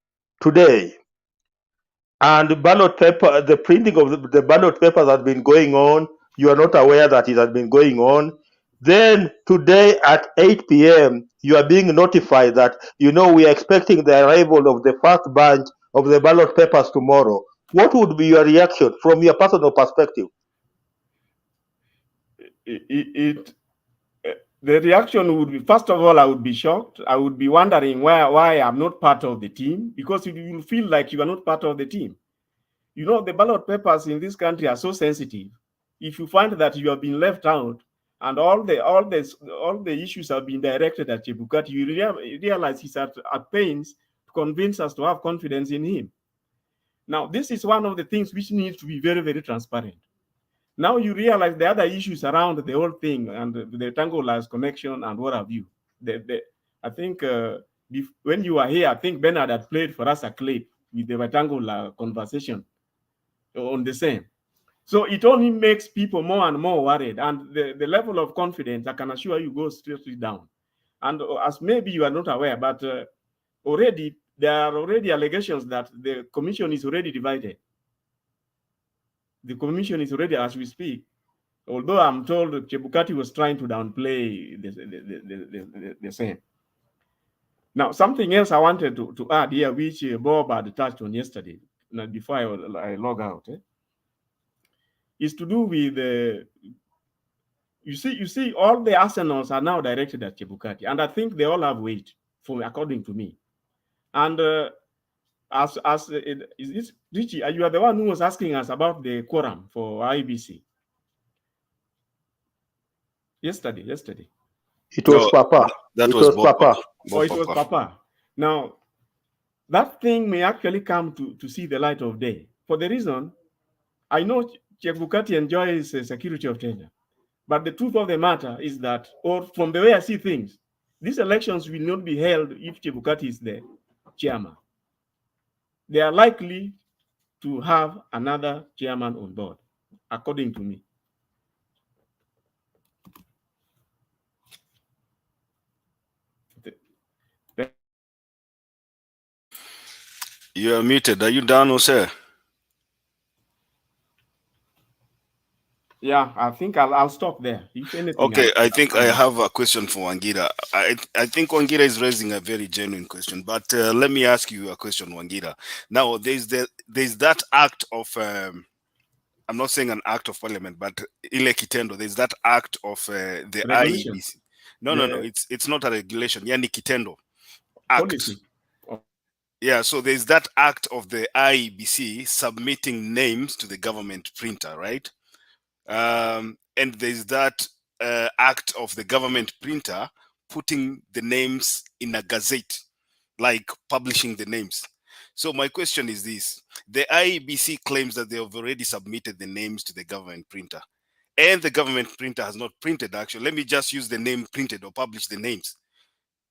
today, and the printing of the ballot papers has been going on. You are not aware that it has been going on. Then today at 8 p.m., you are being notified that, we are expecting the arrival of the first batch of the ballot papers tomorrow. What would be your reaction from your personal perspective? The reaction would be, first of all, I would be shocked. I would be wondering why I'm not part of the team, because you feel like you are not part of the team. The ballot papers in this country are so sensitive. If you find that you have been left out and all the issues have been directed at Chebukati, you realize he's at pains to convince us to have confidence in him. Now, this is one of the things which needs to be very, very transparent. Now you realize the other issues around the whole thing and the Tango Lives connection and what have you. I think when you were here, I think Bernard had played for us a clip with the Tango conversation on the same. So it only makes people more and more worried, and the level of confidence, I can assure you, goes straight down. And as maybe you are not aware, but there are already allegations that the commission is already divided. The commission is already, as we speak, although I'm told Chebukati was trying to downplay the same. Now, something else I wanted to add here, which Bob had touched on yesterday, before I log out, is to do with you see, all the arsenals are now directed at Chebukati, and I think they all have weight, according to me. And is this Richie? You are the one who was asking us about the quorum for IBC yesterday. It was Papa. That was Papa. It was Papa. Now, that thing may actually come to see the light of day. For the reason, I know Chebukati enjoys the security of Kenya. But the truth of the matter is that, or from the way I see things, these elections will not be held if Chebukati is the chairman. They are likely to have another chairman on board, according to me. You are muted. Are you done, or sir? Yeah, I think I'll stop there. If anything, Okay, I think I I'll have a question for Wangira. I think Wangira is raising a very genuine question, but let me ask you a question, Wangira. Now, there's that act of I'm not saying an act of parliament, but ile kitendo. There's that act of the regulation. IEBC. No. It's not a regulation. Yani kitendo act. Policy. Yeah, so there's that act of the IEBC submitting names to the government printer, right? And there's that act of the government printer putting the names in a gazette, like publishing the names. So my question is this: the IEBC claims that they have already submitted the names to the government printer, and the government printer has not printed. Actually, let me just use the name printed or publish the names.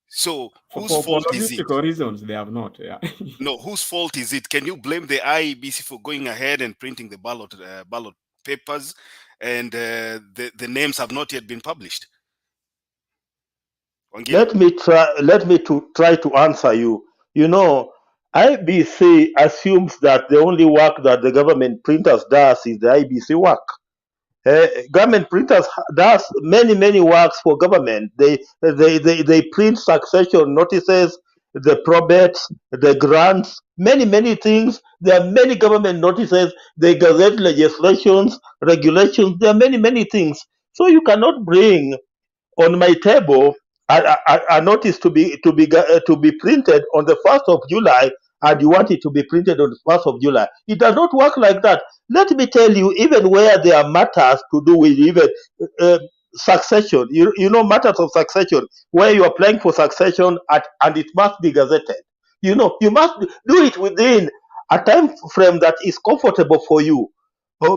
So whose fault is it? For logistical reasons, they have not. Yeah. No, whose fault is it? Can you blame the IEBC for going ahead and printing the ballot papers, and the names have not yet been published? Let me try to answer you. You know, IBC assumes that the only work that the government printers does is the IBC work. Government printers does many works for government. They print succession notices, the probates, the grants, many things. There are many government notices. They gazette legislations, regulations. There are many things. So you cannot bring on my table a notice to be printed on the 1st of July, and you want it to be printed on the 1st of July. It does not work like that. Let me tell you, even where there are matters to do with even succession, you know, matters of succession, where you are applying for succession and it must be gazetted. You know, you must do it within a time frame that is comfortable for you.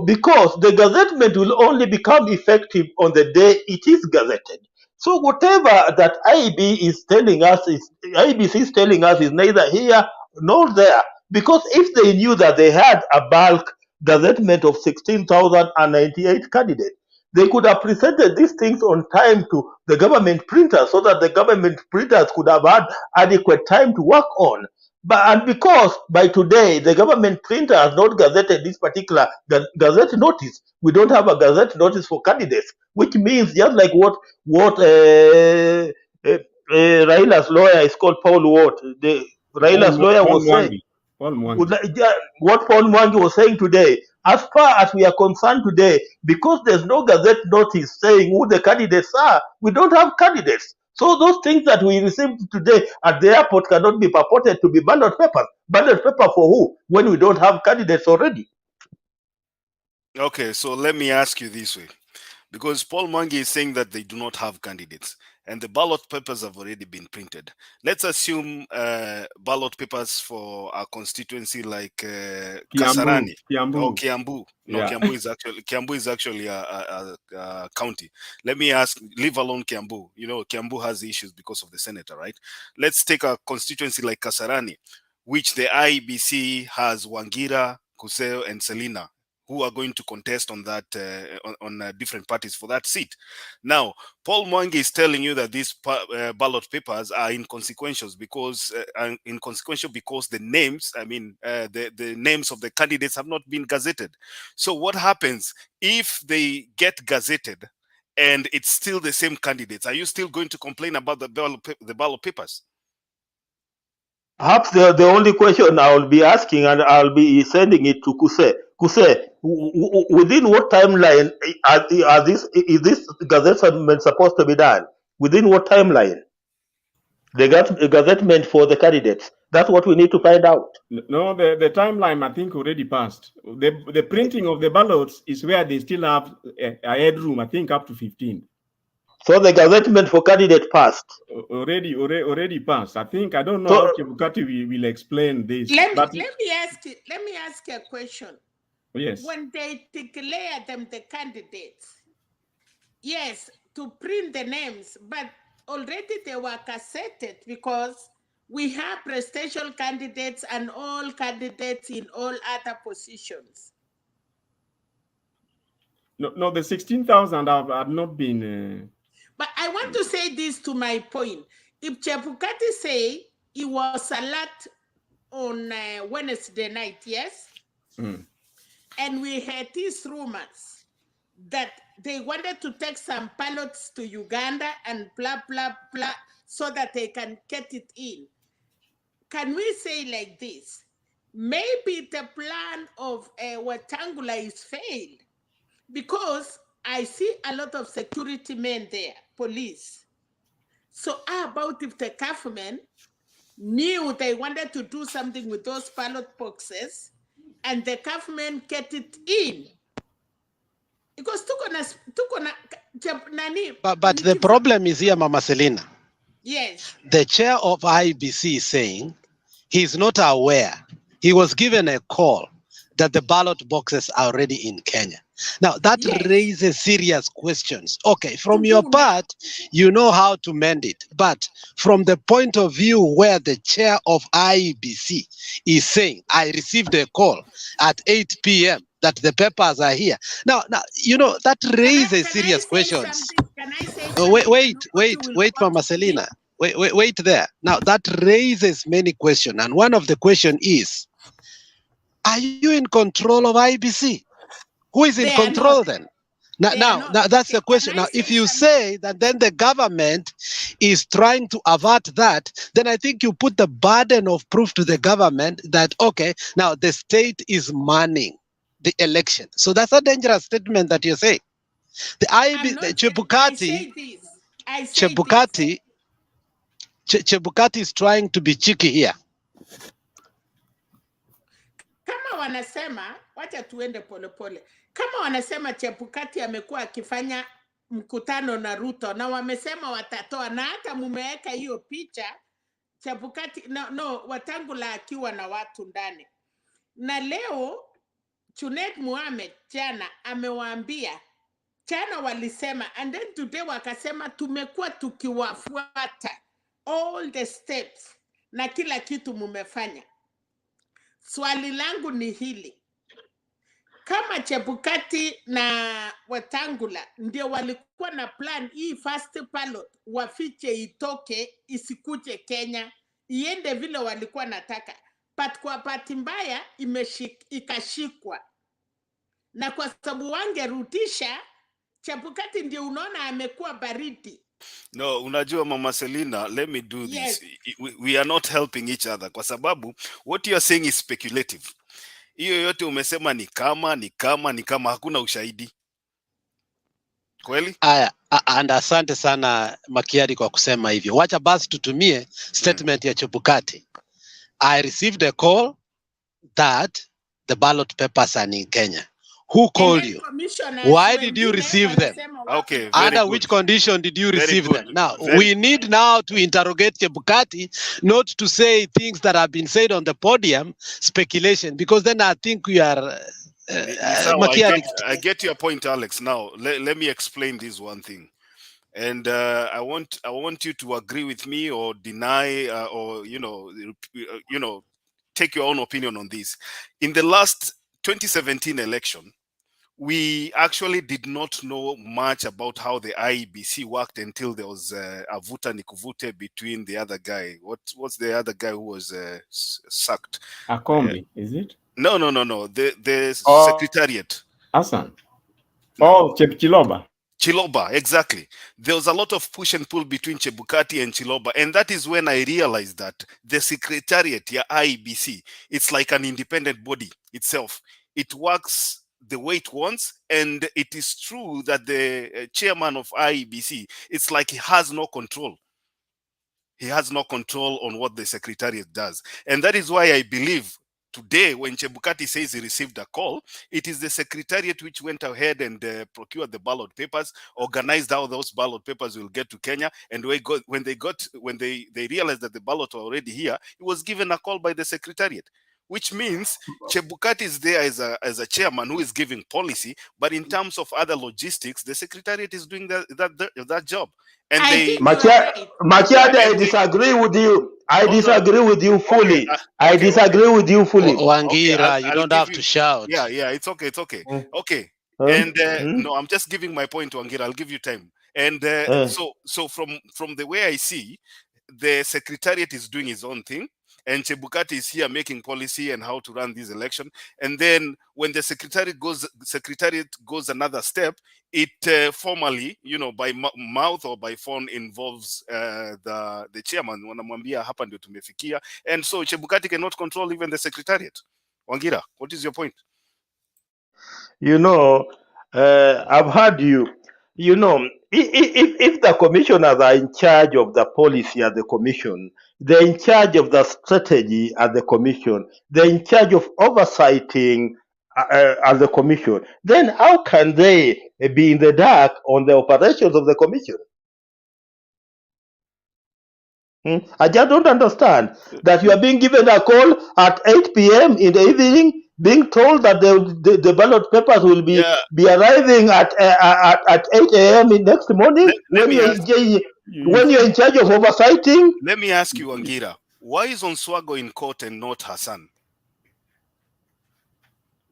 Because the gazettement will only become effective on the day it is gazetted. So whatever that IEBC is telling us is neither here nor there. Because if they knew that they had a bulk gazettement of 16,098 candidates, they could have presented these things on time to the government printers so that the government printers could have had adequate time to work on. And because by today the government printer has not gazetted this particular gazette notice, we don't have a gazette notice for candidates, which means just like what Raila's lawyer is called Paul Watt. Raila's lawyer was saying. What Paul Mwangi was saying today, as far as we are concerned today, because there's no gazette notice saying who the candidates are, we don't have candidates. So those things that we received today at the airport cannot be purported to be ballot papers. Ballot paper for who, when we don't have candidates already? Okay, so let me ask you this way. Because Paul Mwangi is saying that they do not have candidates and the ballot papers have already been printed. Let's assume ballot papers for a constituency like Kasarani or Kiambu. No, yeah. Kiambu is actually a county. Let me ask, leave alone Kiambu. You know, Kiambu has issues because of the senator, right? Let's take a constituency like Kasarani, which the IEBC has Wangira, Kuseo, and Selina, who are going to contest on that on different parties for that seat. Now, Paul Mwangi is telling you that these ballot papers are inconsequential because the names, the names of the candidates have not been gazetted. So what happens if they get gazetted and it's still the same candidates? Are you still going to complain about the ballot papers? Perhaps the only question I will be asking, and I'll be sending it to Kuse. Kuse, within what timeline is this gazettement supposed to be done? Within what timeline? The gazettement for the candidates. That's what we need to find out. No, the timeline I think already passed. The printing of the ballots is where they still have a headroom, I think up to 15. So the gazettement for candidate passed. Already passed. I think I don't know how Chebukati will explain this. Let me ask a question. Yes. When they declare them the candidates, yes, to print the names, but already they were cassetted because we have presidential candidates and all candidates in all other positions. No, the 16,000 have not been. But I want to say this to my point. If Chebukati say he was select on Wednesday night, yes? And we had these rumors that they wanted to take some ballots to Uganda and blah, blah, blah, so that they can get it in. Can we say like this? Maybe the plan of Wetangula is failed, because I see a lot of security men there, police. So how about if the government knew they wanted to do something with those ballot boxes and the government get it in? Because But the problem is here, Mama Selina. Yes. The chair of IEBC is saying he's not aware. He was given a call that the ballot boxes are already in Kenya. Now, that raises serious questions. Okay, from your part, you know how to mend it. But from the point of view where the chair of IEBC is saying, I received a call at 8 p.m. that the papers are here. Now, you know, that raises serious questions. Can I say something? Wait, Mama Selina. Wait there. Now, that raises many questions. And one of the questions is, are you in control of IEBC? Who is in control then? Now, that's the question. Now, if you say that then the government is trying to avert that, then I think you put the burden of proof to the government that, okay, now the state is manning the election. So that's a dangerous statement that you're saying. The Chebukati is trying to be cheeky here. Kama wanasema, wacha tuende polepole. Kama wanasema Chebukati amekuwa akifanya mkutano na Ruto na wamesema watatoa, na hata mumeweka hiyo picha Chebukati Wetangula akiwa na watu ndani. Na leo Junet Mohamed jana amewaambia, jana walisema, and then today wakasema tumekuwa tukiwafuata all the steps na kila kitu mumefanya. Swali langu ni hili. Kama Chebukati na Wetangula ndio walikuwa na plan hii first ballot wafiche itoke isikuje Kenya, iende vile walikuwa nataka. But kwa bahati mbaya ikashikwa. Na kwa sababu wangerudisha, Chebukati ndio unaona amekuwa baridi. No, unajua Mama Selina, let me do this. We are not helping each other kwa sababu what you are saying is speculative. Hiyo yote umesema ni kama hakuna ushahidi. Kweli? Aya, and asante sana Makiadi kwa kusema hivyo. Wacha basi tutumie statement ya Chebukati. I received a call that the ballot papers are in Kenya. Who called you? Why did you receive them? Okay, under which condition did you receive them? Now, we need now to interrogate Chebukati, not to say things that have been said on the podium, speculation, because then I think we are... I get your point, Alex. Now, let me explain this one thing. And I want you to agree with me or deny or, take your own opinion on this. In the last 2017 election, we actually did not know much about how the IEBC worked until there was a vuta nikuvute between the other guy. What's the other guy who was sacked? Akombi, is it? No. The secretariat. Hassan. Oh, Chiloba. Chiloba, exactly. There was a lot of push and pull between Chebukati and Chiloba, and that is when I realized that the secretariat, IEBC, it's like an independent body itself. It works the way it wants, and it is true that the chairman of IEBC, it's like he has no control. He has no control on what the secretariat does. And that is why I believe today, when Chebukati says he received a call, it is the secretariat which went ahead and procured the ballot papers, organized how those ballot papers will get to Kenya. And when they realized that the ballot were already here, it was given a call by the secretariat, which means Chebukati is there as a chairman who is giving policy, but in terms of other logistics, the secretariat is doing that job. And Machiadi, I disagree with you. I disagree with you fully. I disagree with you fully. Wangira, you don't have to shout. Yeah, it's okay. Okay. And no, I'm just giving my point, Wangira. I'll give you time. And so from the way I see, the secretariat is doing his own thing. and Chebukati is here making policy and how to run this election. And then when the secretariat goes another step, it formally, by mouth or by phone involves the chairman. Wanamwambia hapa ndio tumefikia, and so Chebukati cannot control even the secretariat. Wangira, what is your point? I've heard you. If the commissioners are in charge of the policy at the commission, they're in charge of the strategy at the commission, they're in charge of oversighting at the commission, then how can they be in the dark on the operations of the commission? I just don't understand that you are being given a call at 8 p.m. in the evening, being told that the ballot papers will be arriving at 8 a.m. next morning when you're in charge of oversighting. Let me ask you, Wangira, why is Onswago in court and not Hassan?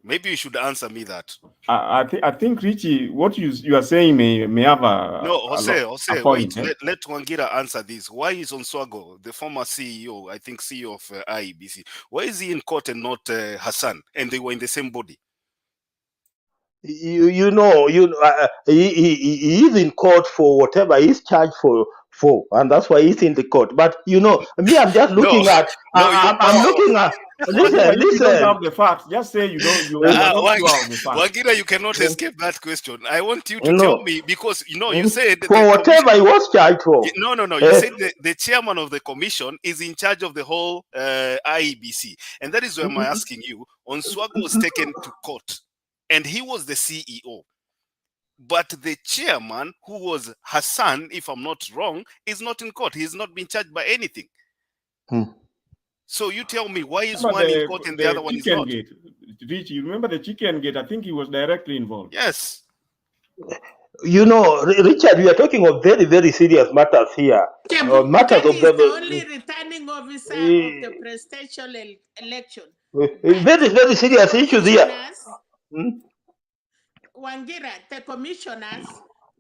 Maybe you should answer me that. I think Richie, what you are saying may have Jose, point, wait. Let Wangira answer this. Why is Onswago, the former CEO, I think CEO of Iebc, why is he in court and not Hassan? And they were in the same body. He is in court for whatever he's charged for, and that's why he's in the court. But me, I'm just looking at. I'm looking at. Listen. You don't have the facts. Just say you don't. You are not sure of the facts. Wangira, you cannot escape that question. I want you to tell me, because you said for whatever he was charged for. No. You said the chairman of the commission is in charge of the whole IEBC, and that is why I'm asking you. Onswago was taken to court, and he was the CEO. But the chairman, who was Hassan, if I'm not wrong, is not in court. He's not been charged by anything. So you tell me, why is one in court and the other one is not? Rich, you remember the chicken gate? I think he was directly involved. Yes. Richard, we are talking of very, very serious matters here. Matters of the only returning officer of the presidential election. Very, very serious issues here. Wangira, the commissioners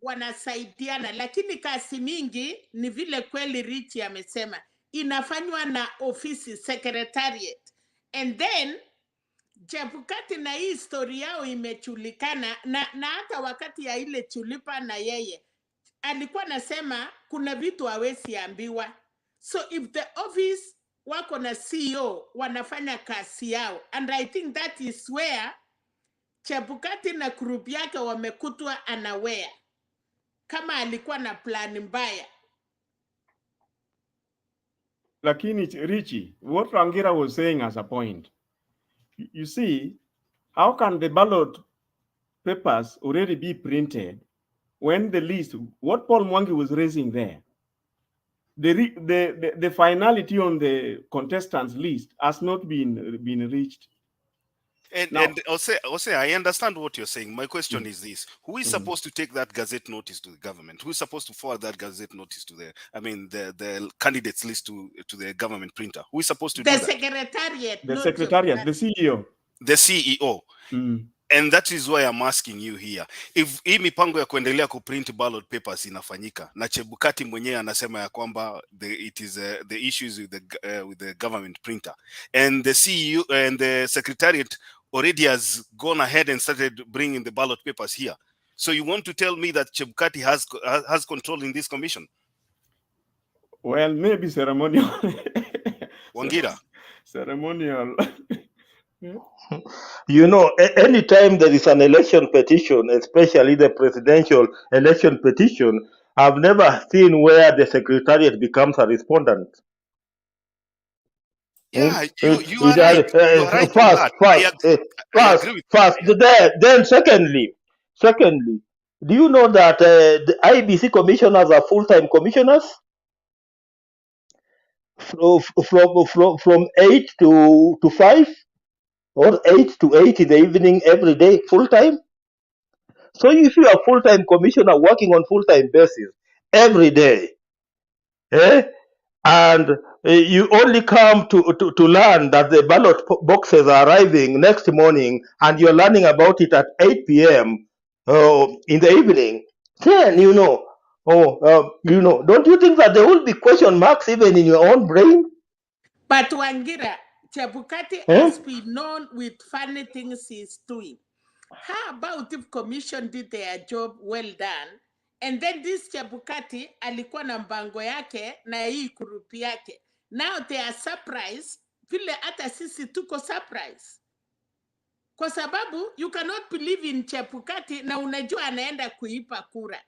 wanasaidiana, lakini kasi mingi ni vile kweli Richi amesema inafanywa na ofisi secretariat, and then Chebukati na hii story yao imechulikana na hata wakati ya ile chulipa na yeye alikuwa nasema kuna vitu hawezi ambiwa. So if the office wako na CEO wanafanya kazi yao, and I think that is where Chebukati na group yake wamekutwa unaware kama alikuwa na plan mbaya. Lakini Richie, what Wangira was saying as a point, you see, how can the ballot papers already be printed when the list, what Paul Mwangi was raising there, the finality on the contestants list has not been reached. And also, I understand what you're saying. My question is this: who is supposed to take that gazette notice to the government? Who is supposed to forward that gazette notice to the candidates list to the government printer? Who is supposed to do that? Secretariat. The secretariat, the CEO. The CEO. And that is why I'm asking you here. If hii mipango ya kuendelea kuprint ballot papers inafanyika na Chebukati mwenyewe anasema ya kwamba the issues with the government printer, and the CEO and the secretariat already has gone ahead and started bringing the ballot papers here. So you want to tell me that Chebukati has control in this commission? Well, maybe ceremonial. Wangira. Ceremonial. Anytime there is an election petition, especially the presidential election petition, I've never seen where the secretariat becomes a respondent. Yeah, you are right. You are right. First. Then secondly, do you know that the IEBC commissioners are full-time commissioners? From 8 to 5? Or 8 to 8 in the evening every day, full-time? So if you are full-time commissioner working on full-time basis every day, and you only come to learn that the ballot boxes are arriving next morning, and you're learning about it at 8 p.m. In the evening, then don't you think that there will be question marks even in your own brain? But Wangira, Chebukati has been known with funny things he's doing. How about if commission did their job well done, and then this Chebukati alikuwa na mpango yake na hii kurupi yake. Now they are surprised, vile hata sisi tuko surprised. Kwa sababu you cannot believe in Chebukati na unajua anaenda kuipa kura.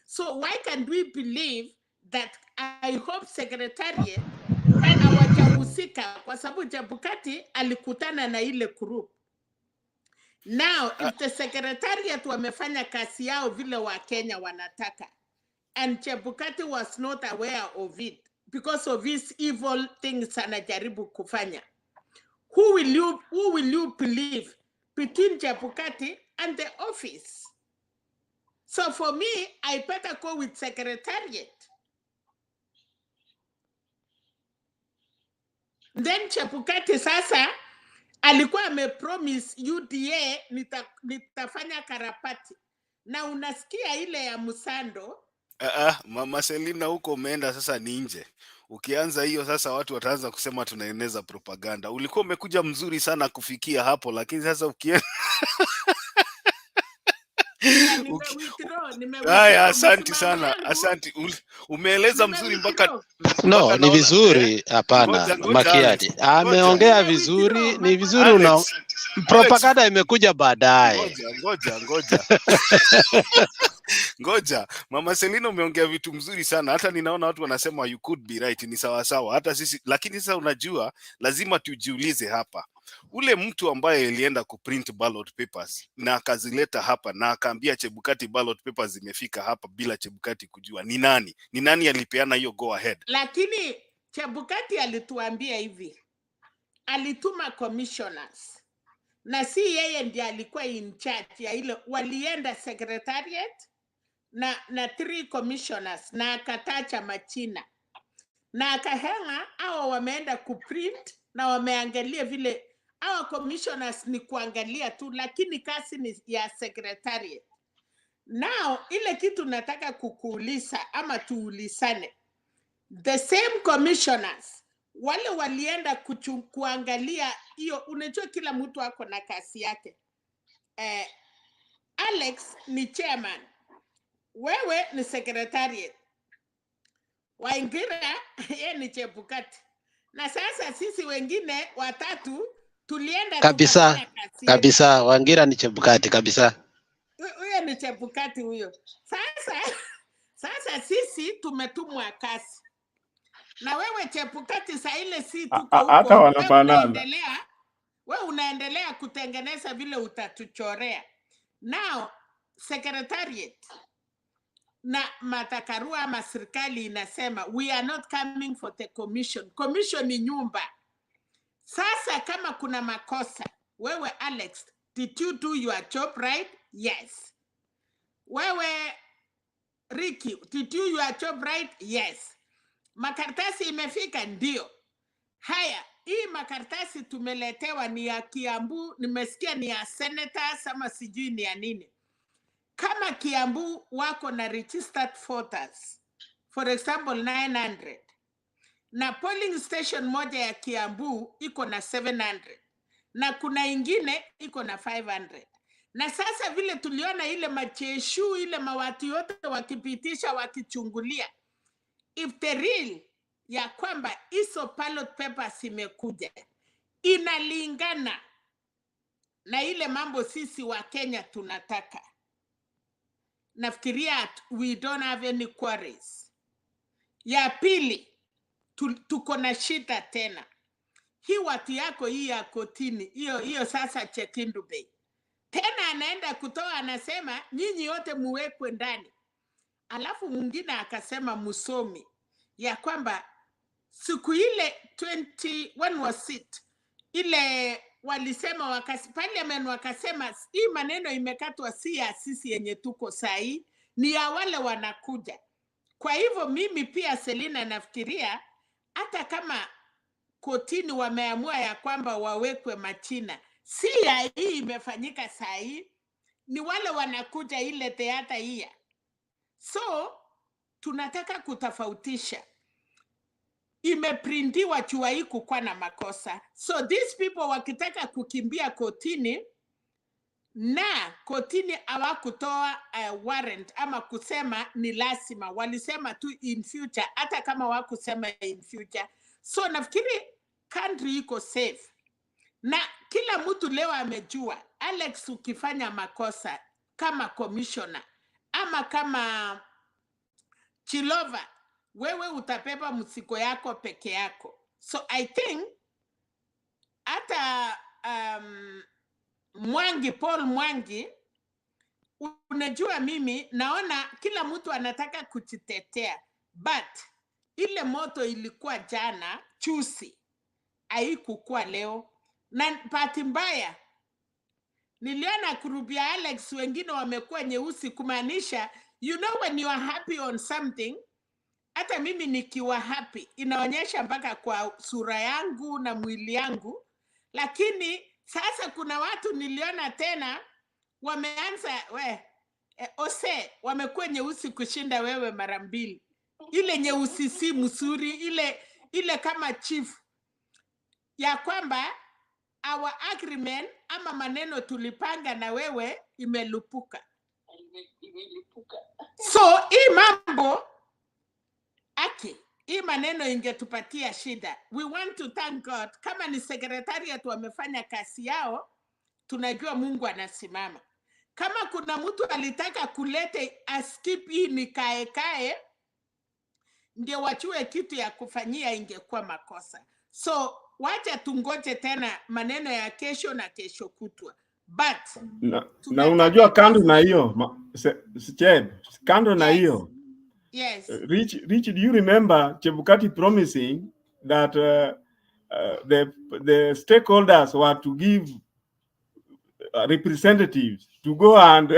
So why can't we believe that I hope secretariat hawajahusika kwa sababu Chebukati alikutana na ile group. Now, if the secretariat wamefanya kazi yao vile wa Kenya wanataka, and Chebukati was not aware of it because of his evil things anajaribu kufanya, who will you believe between Chebukati and the office? So for me, I better go with secretariat. Then Chebukati sasa alikuwa amepromise UDA nitafanya karapati. Na unasikia ile ya Musando. Mama Selina huko umeenda sasa ni nje. Ukianza hiyo sasa watu wataanza kusema tunaeneza propaganda. Ulikuwa umekuja mzuri sana kufikia hapo, lakini sasa ukienda Haya, asante sana. Asante. Umeeleza mzuri mpaka no, ni vizuri. Hapana, Makiadi ameongea vizuri, ni vizuri. Una propaganda imekuja baadaye. Ngoja. Mama Selina umeongea vitu mzuri sana. Hata ninaona watu wanasema you could be right, ni sawa sawa. Hata sisi, lakini sasa unajua lazima tujiulize hapa. Ule mtu ambaye alienda kuprint ballot papers na akazileta hapa na akaambia Chebukati ballot papers zimefika hapa bila Chebukati kujua, ni nani? Ni nani alipeana hiyo go ahead? Lakini Chebukati alituambia hivi. Alituma commissioners. Na si yeye ndiye alikuwa in charge ya ile, walienda secretariat na 3 commissioners na akatacha machina. Na akahenga hao wameenda kuprint na wameangalia vile hao commissioners ni kuangalia tu, lakini kazi ni ya secretariat. Now ile kitu nataka kukuuliza ama tuulisane. The same commissioners wale walienda kuangalia hiyo, unajua kila mtu ako na kazi yake. Alex ni chairman, wewe ni secretariat, Waingira yeye ni Chebukati, na sasa sisi wengine watatu tulienda kabisa. Waingira ni Chebukati kabisa. Huyo ni Chebukati huyo. Sasa sisi tumetumwa kazi. Na wewe Chebukati saa ile si tuko huko. Hata wanafanana. Wewe unaendelea kutengeneza vile utatuchorea. Now secretariat na matakarua ama serikali inasema we are not coming for the commission. Commission ni nyumba. Sasa kama kuna makosa, wewe Alex, did you do your job right? Yes. Wewe Ricky, did you do your job right? Yes. Makaratasi imefika? Ndio. Haya, hii makaratasi tumeletewa ni ya Kiambu, nimesikia ni ya senators ama sijui ni ya nini. Kama Kiambu wako na registered voters, for example 900, na polling station moja ya Kiambu iko na 700, na kuna ingine iko na 500. Na sasa vile tuliona ile majeshu ile mawati yote wakipitisha wakichungulia, if the real ya kwamba hizo ballot papers imekuja inalingana na ile mambo sisi wa Kenya tunataka, nafikiria we don't have any quarries. Ya pili, tuko na shida tena. Hii watu yako hii ya kotini, hiyo sasa Chekindu Bay. Tena anaenda kutoa anasema nyinyi yote muwekwe ndani. Alafu mwingine akasema musomi ya kwamba siku ile 21 was it, ile walisema parliament wakasema hii maneno imekatwa si ya sisi yenye tuko sahi, ni ya wale wanakuja. Kwa hivyo mimi pia Selina nafikiria hata kama kotini wameamua ya kwamba wawekwe machina, si ya hii imefanyika sahi, ni wale wanakuja ile theater hii. So tunataka kutofautisha. imeprintiwa chua hii kukuwa na makosa. So these people wakitaka kukimbia kotini na kotini hawakutoa warrant ama kusema ni lazima, walisema tu in future, hata kama wakusema in future. So nafikiri country iko safe. Na kila mtu leo amejua Alex, ukifanya makosa kama commissioner ama kama Chilova, wewe utapepa msiko yako peke yako. So I think hata Mwangi, Paul Mwangi, unajua mimi naona kila mtu anataka kujitetea, but ile moto ilikuwa jana chusi, haikukuwa leo. Na bahati mbaya niliona grupu ya Alex wengine wamekuwa nyeusi, kumaanisha you know when you are happy on something, hata mimi nikiwa happy inaonyesha mpaka kwa sura yangu na mwili yangu. Lakini sasa kuna watu niliona tena wameanza ose wamekuwa nyeusi kushinda wewe mara mbili. Ile nyeusi si mzuri, ile kama chief ya kwamba our agreement ama maneno tulipanga na wewe imelupuka. So hii mambo hii maneno ingetupatia shida. We want to thank God. Kama ni secretariat wamefanya kazi yao, tunajua Mungu anasimama. Kama kuna mtu alitaka kulete skip hii ni kae, ndio wachue kitu ya kufanyia, ingekuwa makosa. So wacha tungoje tena maneno ya kesho na kesho kutwa. But na unajua kando na hiyo kando na hiyo, yes, Rich, do you remember Chebukati promising that the stakeholders were to give representatives to go and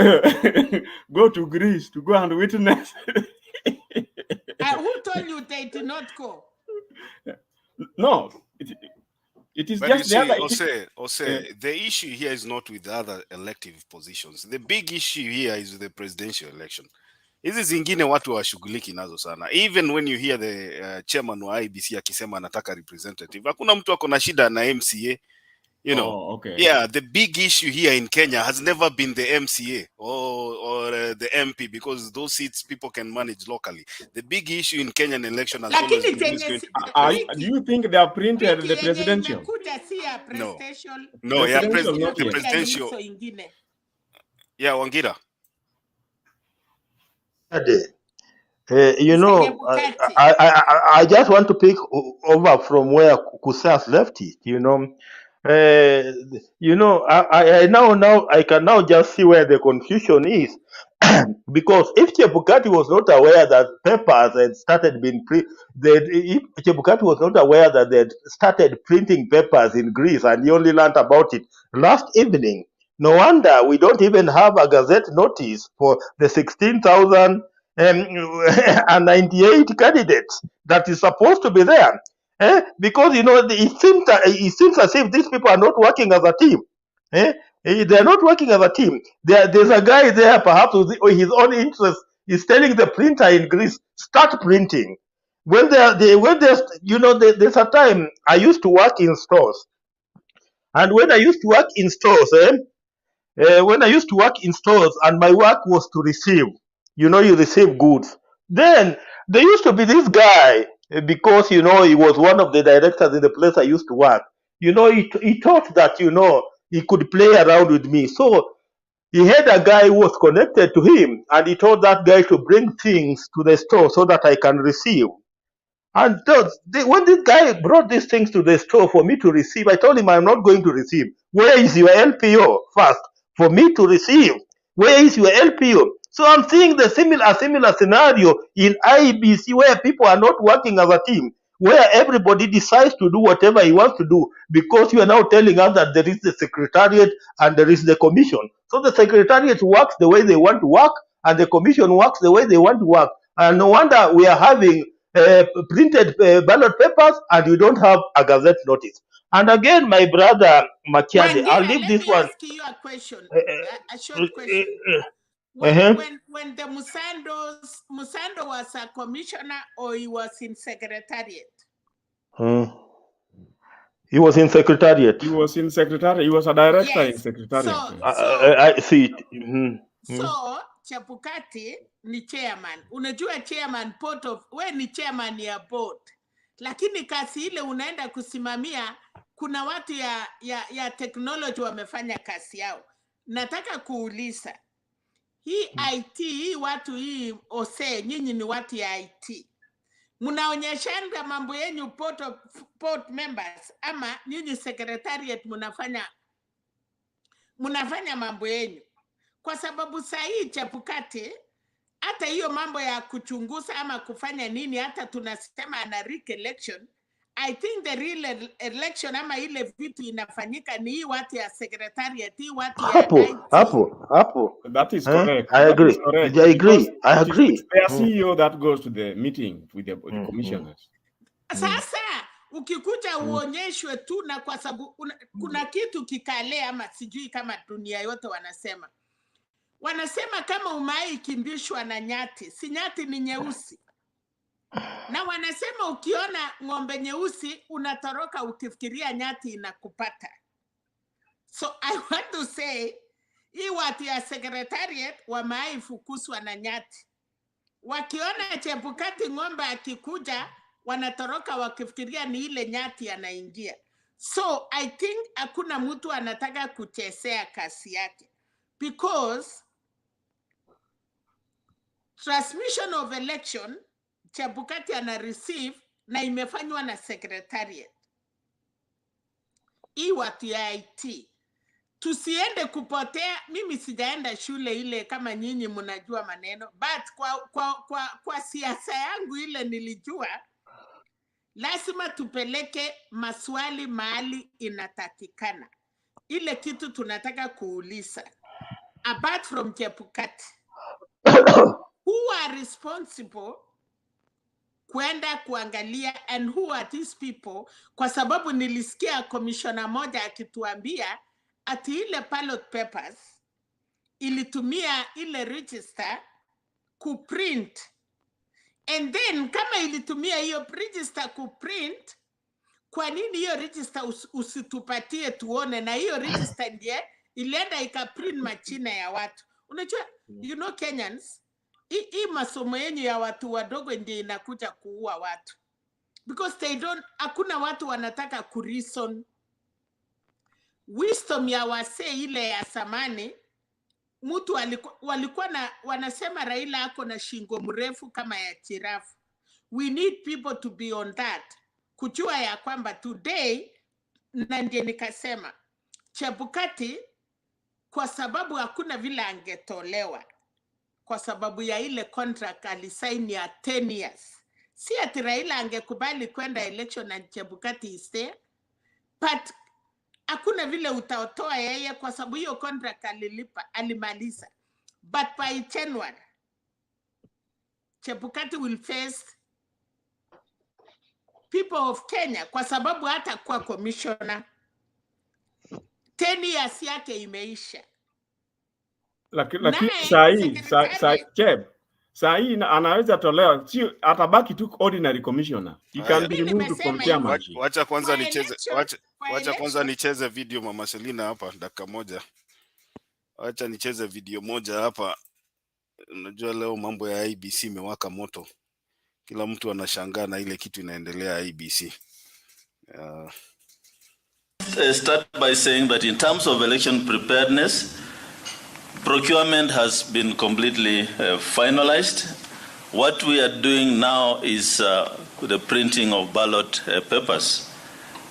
go to Greece to go and witness? Who told you they did not go? No, it is but just you see, the issue here is not with the other elective positions. The big issue here is with the presidential election. Hizi zingine watu washughuliki nazo sana. Even when you hear the chairman wa IEBC akisema anataka representative, hakuna mtu ako na shida na MCA. You know, okay. Yeah, the big issue here in Kenya has never been the MCA or the MP, because those seats people can manage locally. The big issue in Kenyan election has always been who's going to be do you think they are printed the presidential? No, yeah, the presidential. Yeah, Wangira. You know, I just want to pick over from where Kusas left it. I now I can now just see where the confusion is. Because if Chebukati was not aware that papers had started being if Chebukati was not aware that they had started printing papers in Greece and he only learned about it last evening, no wonder we don't even have a gazette notice for the 16,000 and 98 candidates that is supposed to be there. Because it seems as if these people are not working as a team. They are not working as a team. There's a guy there, perhaps with his own interest, is telling the printer in Greece, start printing. There's a time I used to work in stores, and when I used to work in stores, and my work was to receive, you receive goods. Then there used to be this guy, because he was one of the directors in the place I used to work. He thought that he could play around with me. So he had a guy who was connected to him, and he told that guy to bring things to the store so that I can receive. And when this guy brought these things to the store for me to receive, I told him I'm not going to receive. Where is your LPO first? For me to receive, where is your LPO? So I'm seeing the similar scenario in IEBC, where people are not working as a team, where everybody decides to do whatever he wants to do, because you are now telling us that there is the secretariat and there is the commission. So the secretariat works the way they want to work, and the commission works the way they want to work. And no wonder we are having printed ballot papers, and you don't have a gazette notice. And again, my brother Makiade, I'll leave this one. Ask you a question, a short question. When the Musando was a commissioner, or he was in secretariat? He was in Secretariat. He was in Secretariat. He was a director in Yes. Secretariat. I see it. So Chebukati ni chairman. Unajua chairman we ni chairman ya board. Lakini kazi ile unaenda kusimamia, kuna watu ya technology wamefanya kazi yao. Nataka kuuliza, hii IT, hii watu hii nyinyi ni watu ya IT. Mnaonyeshanga mambo yenu port members, ama nyinyi secretariat mnafanya mambo yenu? Kwa sababu saa hii Chebukati, hata hiyo mambo ya kuchunguza ama kufanya nini, hata tunasema ana election. I think the real election ama ile vitu inafanyika ni hii watu ya secretariat, hii watu ya hapo. That is correct. I agree. I agree. I agree. It's their CEO that goes to the meeting with the commissioners. Sasa ukikuja uonyeshwe tu, na kwa sababu kuna kitu kikale ama sijui kama dunia yote wanasema kama umai kimbishwa na nyati, si nyati ni nyeusi. Na wanasema ukiona ng'ombe nyeusi unatoroka ukifikiria nyati inakupata. So I want to say, hii watu ya secretariat wamai fukuswa na nyati. Wakiona Chebukati ng'ombe akikuja, wanatoroka wakifikiria ni ile nyati anaingia. So I think hakuna mtu anataka kuchezea kazi yake, because transmission of election Chebukati ana receive na imefanywa na secretariat. Hii watu ya IT tusiende kupotea. Mimi sijaenda shule ile kama nyinyi mnajua maneno, but kwa siasa yangu ile nilijua lazima tupeleke maswali mahali inatakikana. Ile kitu tunataka kuuliza, apart from Chebukati, who are responsible kwenda kuangalia, and who are these people? Kwa sababu nilisikia commissioner moja akituambia ati ile ballot papers ilitumia ile register kuprint, and then kama ilitumia hiyo register kuprint, kwa nini hiyo register usitupatie tuone? Na hiyo register ndiye ilienda ikaprint machina ya watu. Unajua, you know Kenyans, hii masomo yenyu ya watu wadogo ndiye inakuja kuua watu, because hakuna watu wanataka kureason. Wisdom ya wasee ile ya samani, mtu walikuwa wanasema Raila ako na shingo mrefu kama ya giraffe. We need people to be on that, kujua ya kwamba today, na ndiye nikasema Chebukati, kwa sababu hakuna vile angetolewa, kwa sababu ya ile contract alisaini ya 10 years. Si ati Raila angekubali kwenda election na Chebukati is but hakuna vile utaotoa yeye kwa sababu hiyo contract alimaliza. But by January, Chebukati will face people of Kenya, kwa sababu hata kwa commissioner 10 years yake imeisha. Lakini saa hii anaweza tolewa, si atabaki tu ordinary commissioner. He can be removed from chairmanship. Wacha kwanza nicheze video Mama Selina hapa dakika moja. Wacha nicheze video moja hapa. Unajua leo mambo ya IEBC imewaka moto. Kila mtu anashangaa na ile kitu inaendelea IEBC. Start by saying that in terms of election preparedness, procurement has been completely finalized. What we are doing now is the printing of ballot papers,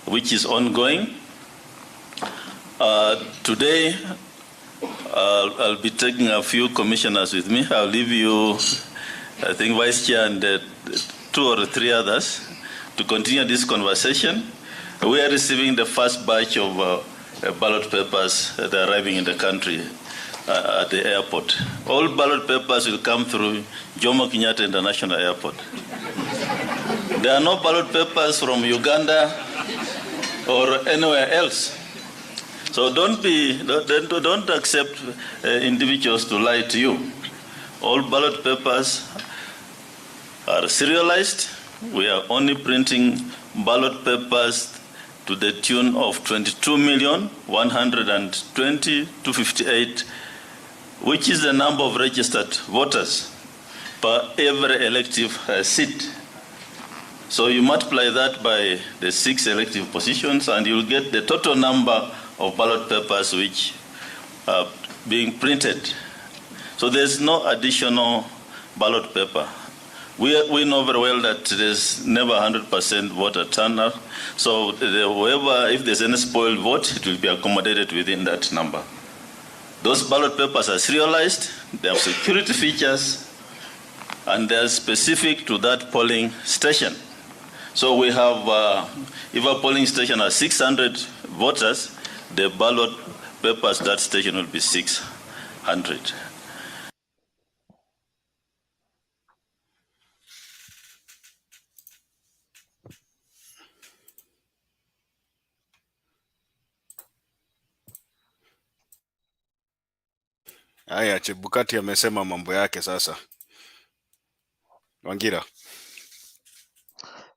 which is ongoing. Today, I'll be taking a few commissioners with me. I'll leave you, I think, Vice Chair and 2 or 3 others to continue this conversation. We are receiving the first batch of ballot papers that are arriving in the country at the airport. All ballot papers will come through Jomo Kenyatta International Airport. There are no ballot papers from Uganda or anywhere else. So don't accept individuals to lie to you. All ballot papers are serialized. We are only printing ballot papers to the tune of 22,120,258, which is the number of registered voters per every elective seat. So you multiply that by the 6 elective positions and you'll get the total number of ballot papers which are being printed. So there's no additional ballot paper. We know very well that there's never 100% voter turnout. So whoever, if there's any spoiled vote, it will be accommodated within that number. Those ballot papers are serialized, they have security features, and they're specific to that polling station. So we have, if a polling station has 600 voters, the ballot papers that station will be 600. Haya, Chebukati amesema mambo yake sasa. Wangira.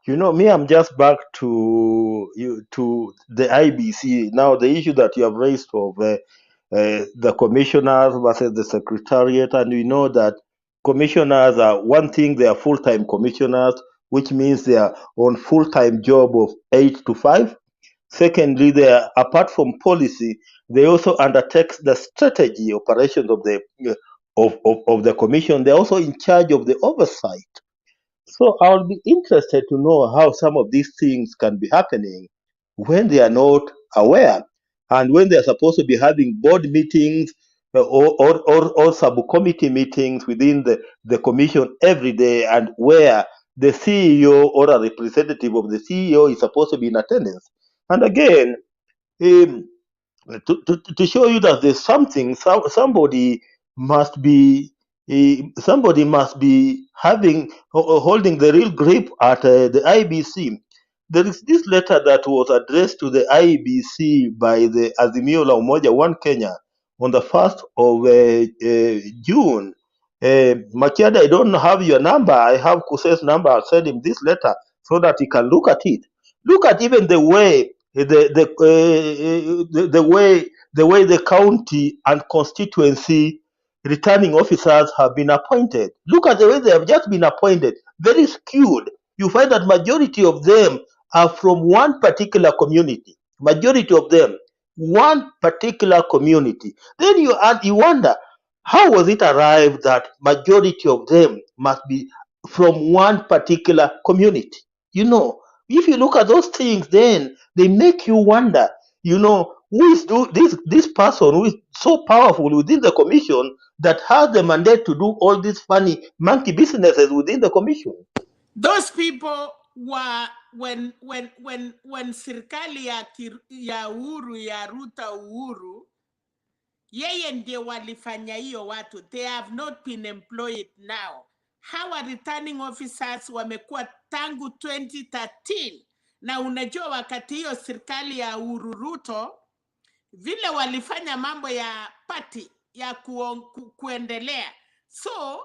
You know, me, I'm just back to the IBC. Now, the issue that you have raised of the commissioners versus the secretariat, and we know that commissioners are one thing, they are full-time commissioners, which means they are on full-time job of 8 to 5. Secondly, they are, apart from policy, they also undertake the strategy operations of the of the commission. They're also in charge of the oversight. So I'll be interested to know how some of these things can be happening when they are not aware, and when they are supposed to be having board meetings or subcommittee meetings within the commission every day, and where the CEO or a representative of the CEO is supposed to be in attendance. And again, to show you that there's something, somebody must be having holding the real grip at the IBC. There is this letter that was addressed to the IBC by the Azimio la Umoja One Kenya on the 1st of June. Machiada, I don't have your number. I have Kuse's number. I'll send him this letter so that he can look at it. Look at even the way the way the county and constituency returning officers have been appointed. Look at the way they have just been appointed. Very skewed. You find that majority of them are from one particular community. Majority of them, one particular community. Then you wonder, how was it arrived that majority of them must be from one particular community? You know, if you look at those things, then they make you wonder, you know, who is this person who is so powerful within the commission that has the mandate to do all these funny monkey businesses within the commission. Those people were when serikali ya Uhuru ya Ruta Uhuru, yeye ndiye walifanya hiyo watu. They have not been employed now. Hawa returning officers wamekuwa tangu 2013, na unajua wakati hiyo serikali ya Uhuru Ruto vile walifanya mambo ya party ya kuendelea, so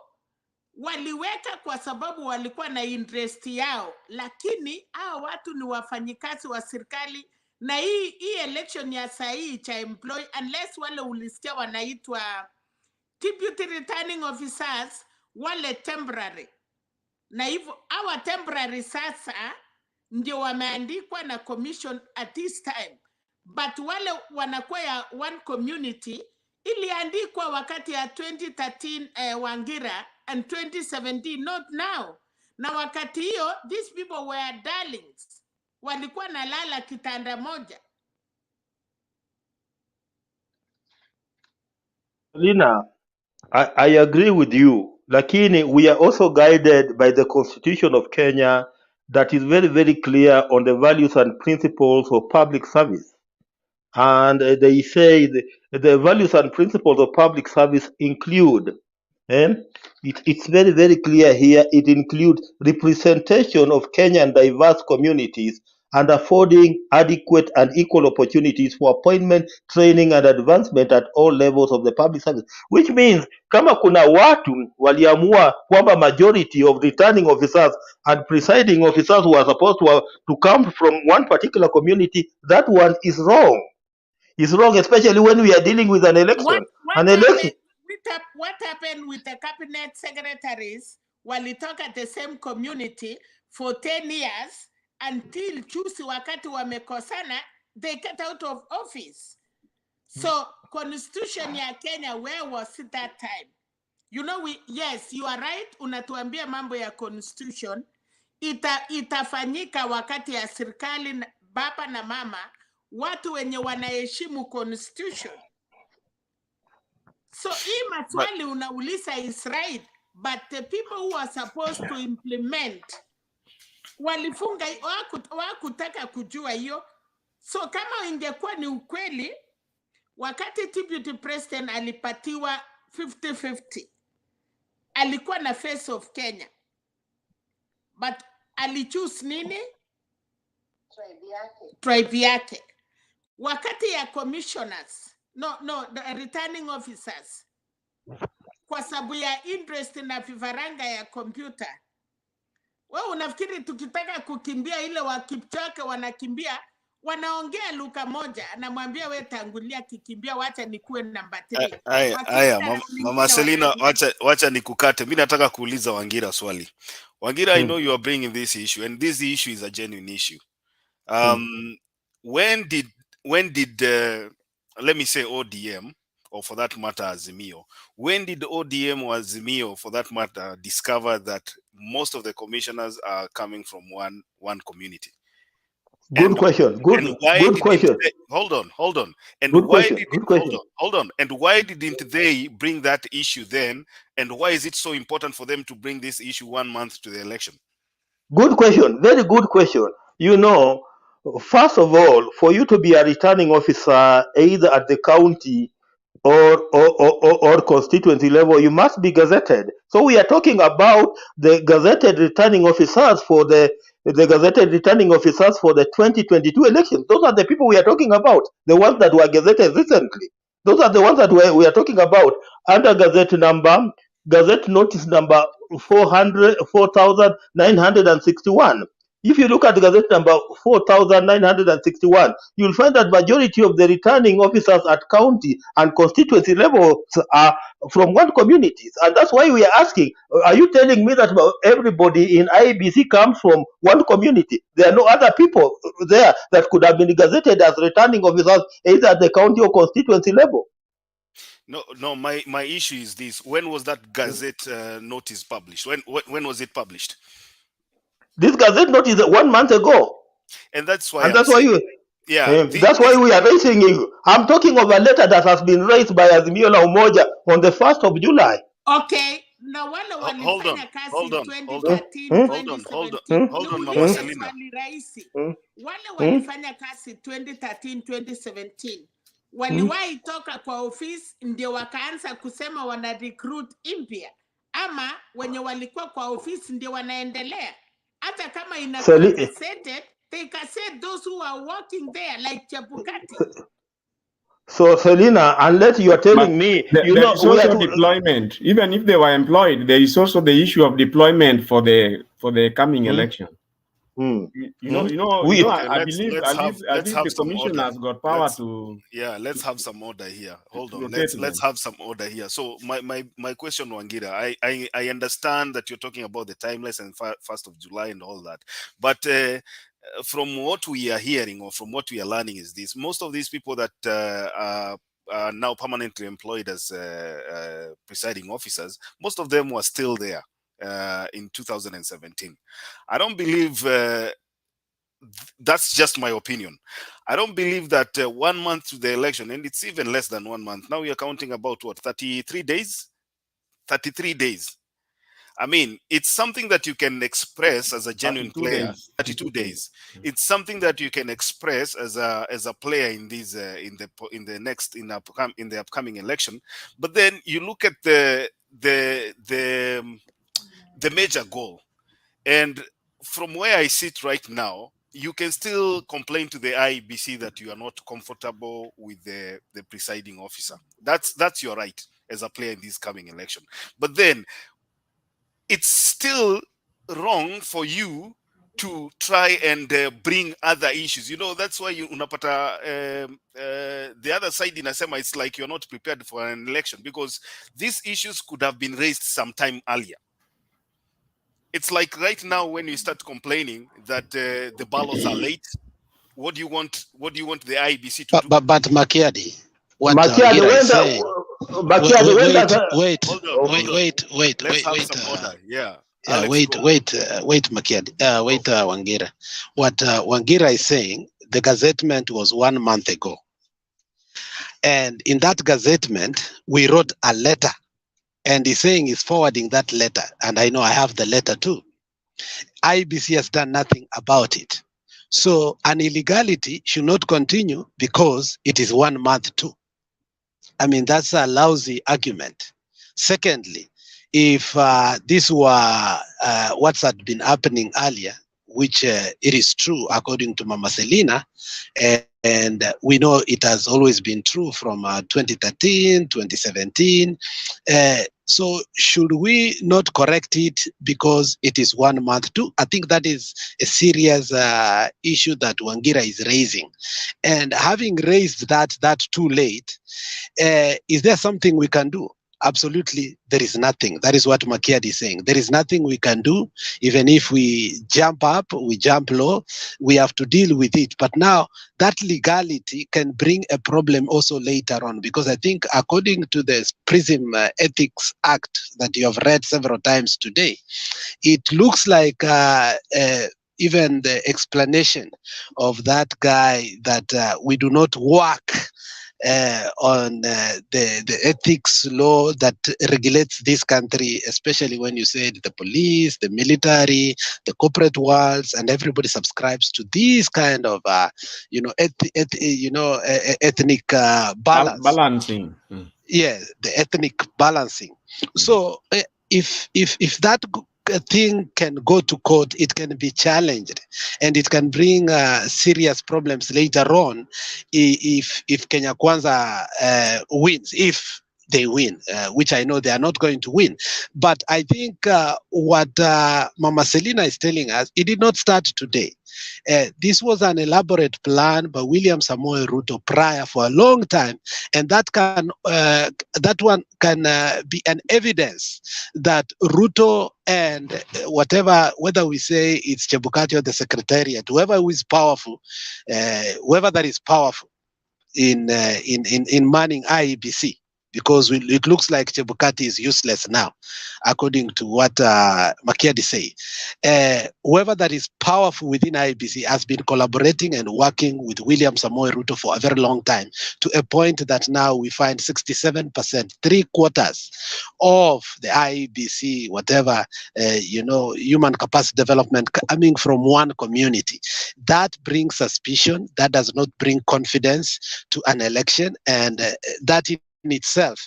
waliweka kwa sababu walikuwa na interest yao, lakini hao watu ni wafanyikazi wa serikali, na hii election ya sahi cha employee, unless wale ulisikia wanaitwa deputy returning officers, wale temporary, na hivyo hawa temporary sasa ndio wameandikwa na commission at this time, but wale wanakuwa ya one community iliandikwa wakati ya 2013 Wangira, and 2017, not now. Na wakati hiyo, these people were darlings. Walikuwa na lala kitanda moja. Lina, I agree with you. Lakini, we are also guided by the Constitution of Kenya that is very, very clear on the values and principles of public service. And they say the values and principles of public service include, it's very, very clear here, it includes representation of Kenyan diverse communities and affording adequate and equal opportunities for appointment, training, and advancement at all levels of the public service. Which means kama kuna watu waliamua kwamba majority of returning officers and presiding officers who are supposed to come from one particular community, that one is wrong. It's wrong, especially when we are dealing with an election. What happened with the cabinet secretaries walitoka the same community for 10 years until chusi wakati wamekosana, they get out of office. So constitution ya Kenya, where was it that time? You know, yes, you are right, unatuambia mambo ya constitution. Itafanyika wakati ya serikali baba na mama, watu wenye wanaheshimu constitution. So hii maswali unauliza is right, but the people who are supposed to implement walifunga, wakutaka kujua hiyo. So kama ingekuwa ni ukweli, wakati deputy president alipatiwa 50-50, alikuwa na face of Kenya, but alichoose nini? Tribe yake. Wakati ya commissioners, the returning officers, kwa sababu ya interest na vifaranga ya computer. Wewe unafikiri tukitaka kukimbia ile wakipchoke wanakimbia, wanaongea lugha moja, anamwambia wewe tangulia kikimbia, wacha nikuwe namba 3. Haya, Mama Selina, wacha nikukate. Mimi nataka kuuliza Wangira swali. Wangira, I know you are bringing this issue, and this issue is a genuine issue. When did let me say ODM, or for that matter Azimio, when did ODM or Azimio, for that matter, discover that most of the commissioners are coming from one community? Good question. Good question. Hold on. And good why question. did hold on. And why didn't they bring that issue then? And why is it so important for them to bring this issue 1 month to the election? Good question. Very good question. You know, first of all, for you to be a returning officer, either at the county or constituency level, you must be gazetted. So we are talking about the gazetted returning officers for the gazetted returning officers for the 2022 elections. Those are the people we are talking about, the ones that were gazetted recently. Those are the ones that we are talking about under gazette notice number 4,961. If you look at the gazette number 4,961, you'll find that majority of the returning officers at county and constituency levels are from one community. And that's why we are asking, are you telling me that everybody in IEBC comes from one community? There are no other people there that could have been gazetted as returning officers either at the county or constituency level? No, my issue is this. When was that gazette notice published? When was it published? This gazette notice 1 month ago. And that's why that's why we are raising it. I'm talking of a letter that has been raised by Azimio la Umoja on the 1st of July. Okay. Now wale walifanya kazi 2013, 2017. Mama Selina. Wale walifanya kazi 2013, 2017. Waliwahi toka kwa ofisi ndio wakaanza kusema wana recruit impia, ama wenye walikuwa kwa ofisi ndio wanaendelea. Hata kama inakuwa gazetted, they can say those who are working there, like Chebukati. So Selina, unless you are telling me, there is also deployment. Even if they were employed, there is also the issue of deployment for the coming election. I believe the commission has got power to. Yeah, let's have some order here. Hold on, let's have some order here. So my question, Wangira, I understand that you're talking about the timeless and 1st of July and all that, but from what we are hearing or from what we are learning is this: most of these people that are now permanently employed as presiding officers, most of them were still there in 2017. I don't believe that's just my opinion. I don't believe that 1 month to the election, and it's even less than 1 month. Now we are counting about what, 33 days? 33 days. I mean, it's something that you can express as a genuine player. 32 days. It's something that you can express as a player in these in the upcoming election. But then you look at the major goal, and from where I sit right now, you can still complain to the IEBC that you are not comfortable with the presiding officer. That's your right as a player in this coming election. But then it's still wrong for you to try and bring other issues. You know, that's why you unapata the other side inasema it's like you're not prepared for an election, because these issues could have been raised sometime earlier. It's like right now when you start complaining that the ballots are late. What do you want? What do you want the IEBC to do? But Makiadi, what Makiadi, Wangira when is the saying. Makiadi, when does Let's have some order. Yeah. Yeah, Alex, wait, go. Makiadi. Wait, Wangira. What Wangira is saying, the gazettement was 1 month ago. And in that gazettement, we wrote a letter. And he's saying he's forwarding that letter. And I know I have the letter too. IBC has done nothing about it. So an illegality should not continue because it is 1 month too. I mean, that's a lousy argument. Secondly, if this were what's had been happening earlier, which it is true according to Mama Selina, and we know it has always been true from 2013, 2017. So should we not correct it because it is 1 month too? I think that is a serious issue that Wangira is raising. And having raised that too late, is there something we can do? Absolutely, there is nothing. That is what Makiadi is saying. There is nothing we can do. Even if we jump up, we jump low, we have to deal with it. But now that legality can bring a problem also later on, because I think according to the PRISM Ethics Act that you have read several times today, it looks like even the explanation of that guy that we do not work on the ethics law that regulates this country, especially when you said the police, the military, the corporate worlds, and everybody subscribes to this kind of, ethnic balance. Balancing. Yeah, the ethnic balancing. So if that thing can go to court, it can be challenged, and it can bring serious problems later on if Kenya Kwanza wins, if they win, which I know they are not going to win. But I think what Mama Selina is telling us, it did not start today. This was an elaborate plan by William Samoei Ruto prior for a long time, and that one can be an evidence that Ruto and whether we say it's Chebukati or the Secretariat, whoever is powerful, whoever that is powerful in manning IEBC, because it looks like Chebukati is useless now, according to what Makiadi say. Whoever that is powerful within IEBC has been collaborating and working with William Samoei Ruto for a very long time, to a point that now we find 67%, 3/4 of the IEBC, human capacity development coming from one community. That brings suspicion. That does not bring confidence to an election, and that in itself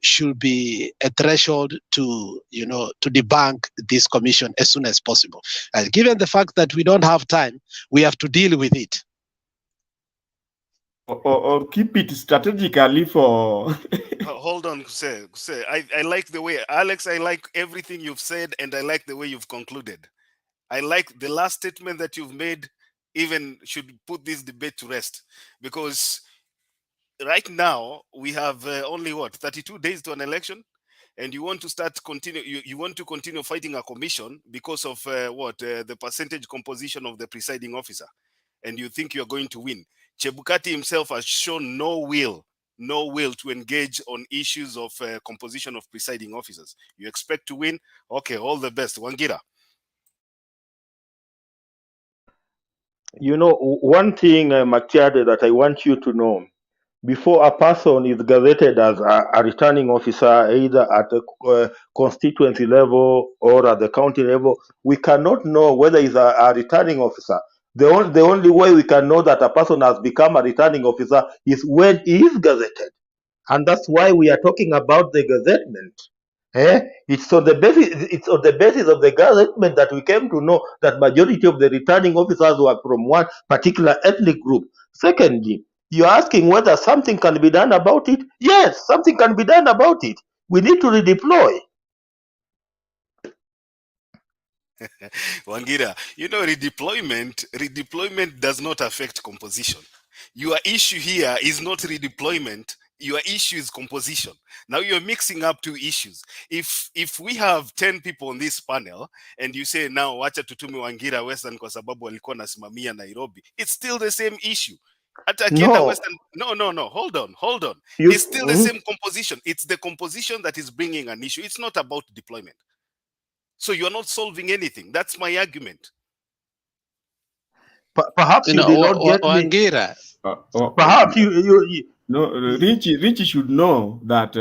should be a threshold to debunk this commission as soon as possible. And given the fact that we don't have time, we have to deal with it. Or keep it strategically for... Hold on, Kuse. I like the way, Alex, I like everything you've said, and I like the way you've concluded. I like the last statement that you've made, even should put this debate to rest, because right now we have only 32 days to an election, and you want to continue fighting a commission because of the percentage composition of the presiding officer, and you think you're going to win. Chebukati himself has shown no will to engage on issues of composition of presiding officers. You expect to win? Okay, all the best. Wangira. You know, one thing, Makiadi, that I want you to know, before a person is gazetted as a returning officer, either at the constituency level or at the county level, we cannot know whether he's a returning officer. The only way we can know that a person has become a returning officer is when he is gazetted. And that's why we are talking about the gazettement. It's on the basis of the government that we came to know that majority of the returning officers were from one particular ethnic group. Secondly, you're asking whether something can be done about it. Yes, something can be done about it. We need to redeploy. Wangira, redeployment does not affect composition. Your issue here is not redeployment. Your issue is composition. Now you're mixing up two issues. If we have 10 people on this panel and you say now wacha tutume Wangira Western kwa sababu walikuwa nasimamia Nairobi, it's still the same issue. No. Western, no, hold on. It's still the same composition. It's the composition that is bringing an issue. It's not about deployment. So you're not solving anything. That's my argument. Perhaps you did not get Wangira. Perhaps you No, Richie should know that,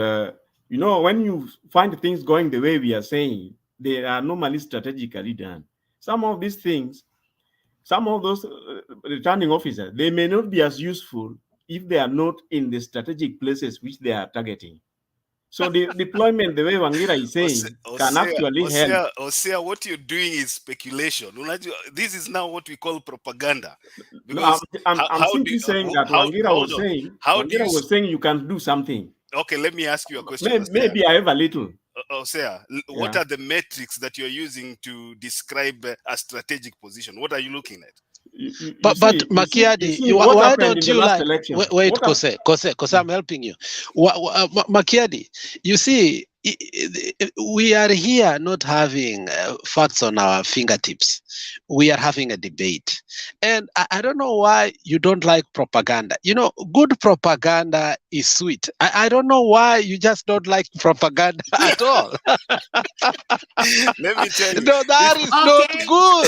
when you find things going the way we are saying, they are normally strategically done. Some of these things, some of those returning officers, they may not be as useful if they are not in the strategic places which they are targeting. So the deployment, the way Wangira is saying, can actually help. Osea, what you're doing is speculation. This is now what we call propaganda. No, I'm simply saying that Wangira was saying you can do something. Okay, let me ask you a question. Maybe I have a little. Osea, what are the metrics that you're using to describe a strategic position? What are you looking at? But Makiadi, why don't you wait, Kose, I'm helping you. Makiadi, you see, we are here not having facts on our fingertips. We are having a debate. And I don't know why you don't like propaganda. Good propaganda is sweet. I don't know why you just don't like propaganda at all. Let me tell you. No, that is not good.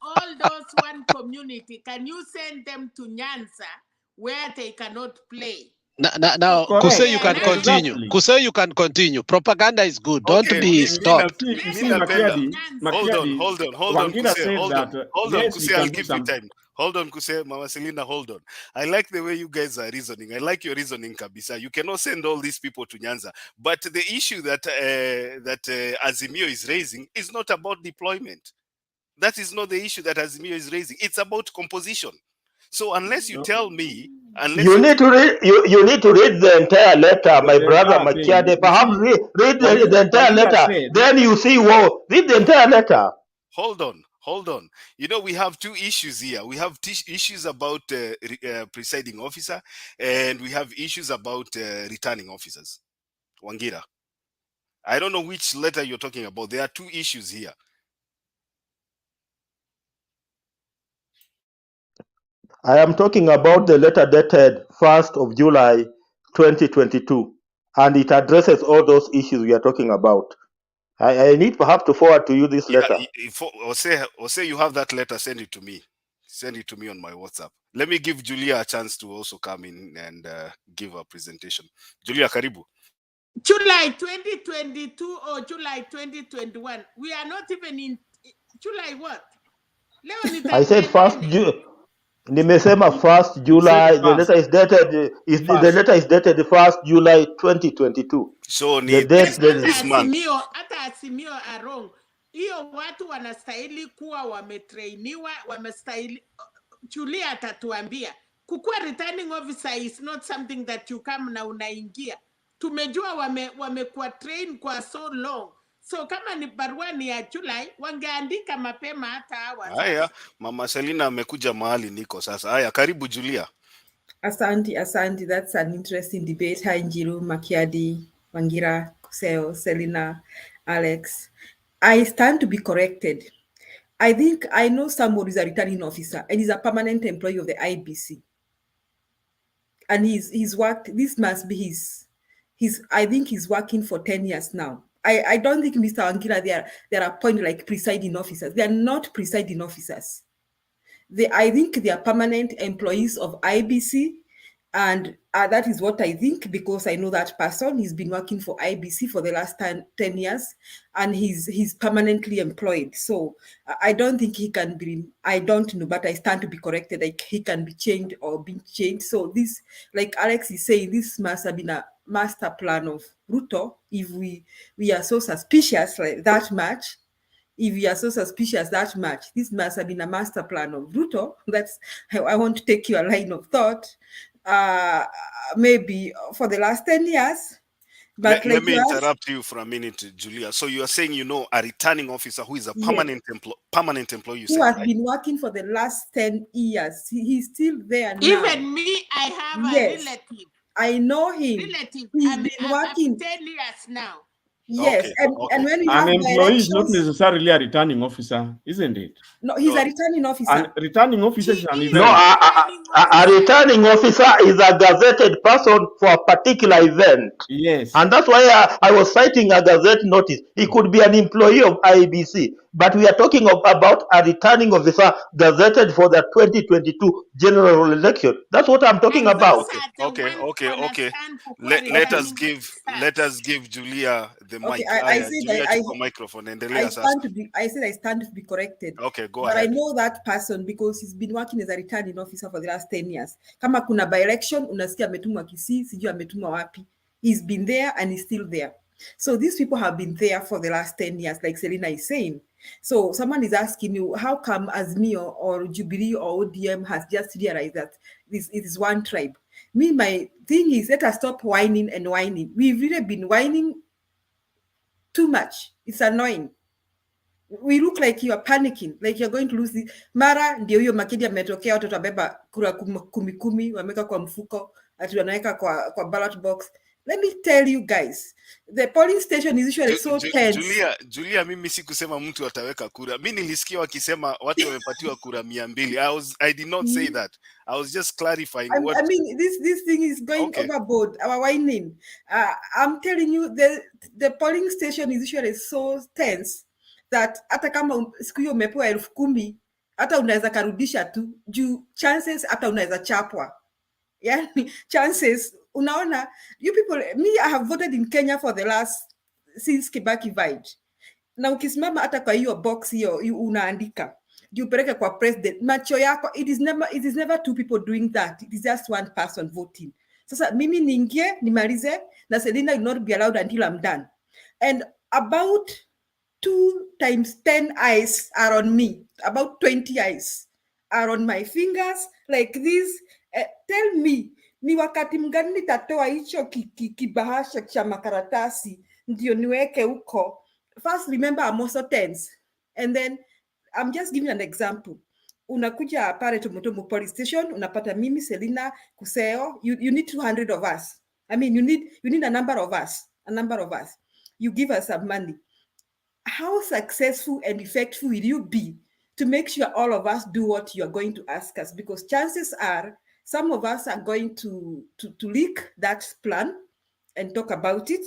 All those one community, can you send them to Nyanza where they cannot play? Now, Kuse, you can continue. Exactly. Kuse, you can continue. Propaganda is good. Don't be stopped. Hold on, Kuse, I'll give you time. Hold on, Kuse, Mama Selina, hold on. I like the way you guys are reasoning. I like your reasoning, Kabisa. You cannot send all these people to Nyanza. But the issue that Azimio is raising is not about deployment. That is not the issue that Azimio is raising. It's about composition. So unless you tell me, you need to read the entire letter, my brother Makiade. Perhaps read the entire letter. Then you see read the entire letter. Hold on. We have two issues here. We have issues about presiding officer, and we have issues about returning officers. Wangira, I don't know which letter you're talking about. There are two issues here. I am talking about the letter dated 1st of July 2022, and it addresses all those issues we are talking about. I need perhaps to forward to you this letter. Or say you have that letter, send it to me. Send it to me on my WhatsApp. Let me give Julia a chance to also come in and give a presentation. Julia, karibu. July 2022 or July 2021. We are not even in July what? I said 1st July. Nimesema 1st July. The letter is dated. The letter is dated 1st July 2022. So hata Azimio are wrong. Hiyo watu wanastahili kuwa wametrainiwa, wamestahili. Julia atatuambia. Kukua returning officer is not something that you come na unaingia. Tumejua wamekuwa train kwa so long. So kama ni barua ni ya July, wangeandika mapema hata hawa. Haya, Mama Selina amekuja mahali niko sasa. Haya, karibu Julia. Asante. That's an interesting debate. Hi, Njiru, Makiadi, Wangira, Kuseo, Selina, Alex. I stand to be corrected. I think I know somebody is a returning officer and he's a permanent employee of the IBC. And he's worked, this must be I think he's working for 10 years now. I don't think Mr. Wangira, they are appointed like presiding officers. They are not presiding officers. I think they are permanent employees of IBC, and that is what I think, because I know that person. He's been working for IBC for the last 10 years, and he's permanently employed. So I don't think he can be, I don't know, but I stand to be corrected. Like he can be changed or be changed. So this, like Alex is saying, this must have been master plan of Ruto if we are so suspicious like that much. If we are so suspicious that much, this must have been a master plan of Ruto. That's I want to take your line of thought. Maybe for the last 10 years. But Let me interrupt you for a minute, Julia. So you are saying a returning officer who is a permanent employee, you who said, has right? been working for the last 10 years. He's still there now. Even me, I have a relative. I know him. Relative. He's been working 10 years now. Yes, Okay, and when we an have employee is not elections, necessarily a returning officer, isn't it? no, he's a returning officer. And returning officer is an No, event. a returning officer is a gazetted person for a particular event. Yes. And that's why I was citing a gazette notice. He could be an employee of IEBC, but we are talking about a returning officer gazetted for the 2022 general election. That's what I'm talking about. Okay. Let us give Julia the mic. Okay, I said Julia I chukua microphone. I stand to be corrected. Okay, go but ahead. I know that person because he's been working as a returning officer for the last 10 years. Kama kuna by election, unasikia ametumwa Kisii, sijui ametumwa wapi. He's been there and he's still there. So these people have been there for the last 10 years, like Selina is saying. So someone is asking you, how come Azmio or Jubilee or ODM has just realized that it is one tribe? Me, my thing is, let us stop whining and whining. We've really been whining too much. It's annoying. We look like you are panicking, like you're going to lose the mara. Ndio hiyo Makidi ametokea, watu wabeba kura kumi wameka kwa mfuko ati wanaweka kwa ballot box. Let me tell you guys, the polling station is usually so tense. Julia, mimi sikusema mtu ataweka kura. Mimi nilisikia wakisema watu wamepatiwa kura 200. I did not say that. I was just clarifying what. I mean, this thing is going overboard. Our whining. I'm telling you, the polling station is usually so tense that hata kama siku hiyo umepewa 10,000 hata unaweza karudisha tu juu chances hata unaweza chapwa. Yani chances unaona, you people, me, I have voted in Kenya for the last since Kibaki vibed. Na ukisimama hata kwa hiyo box hiyo unaandika upeleke kwa president, macho yako, it is never two people doing that, it is just one person voting. Sasa mimi niingie nimalize na Selina will not be allowed until I'm done, and about 2 times 10 eyes are on me, about 20 eyes are on my fingers like this. Tell me, ni wakati mgani nitatoa hicho kibahasha cha makaratasi ndio niweke huko? First, remember, I'm also tense. And then I'm just giving an example. Unakuja pale Tomotomo police station, unapata mimi, Selina, Kuseo, you need 200 of us. I mean, you need a number of us. You give us some money. How successful and effective will you be to make sure all of us do what you are going to ask us? Because chances are some of us are going to leak that plan and talk about it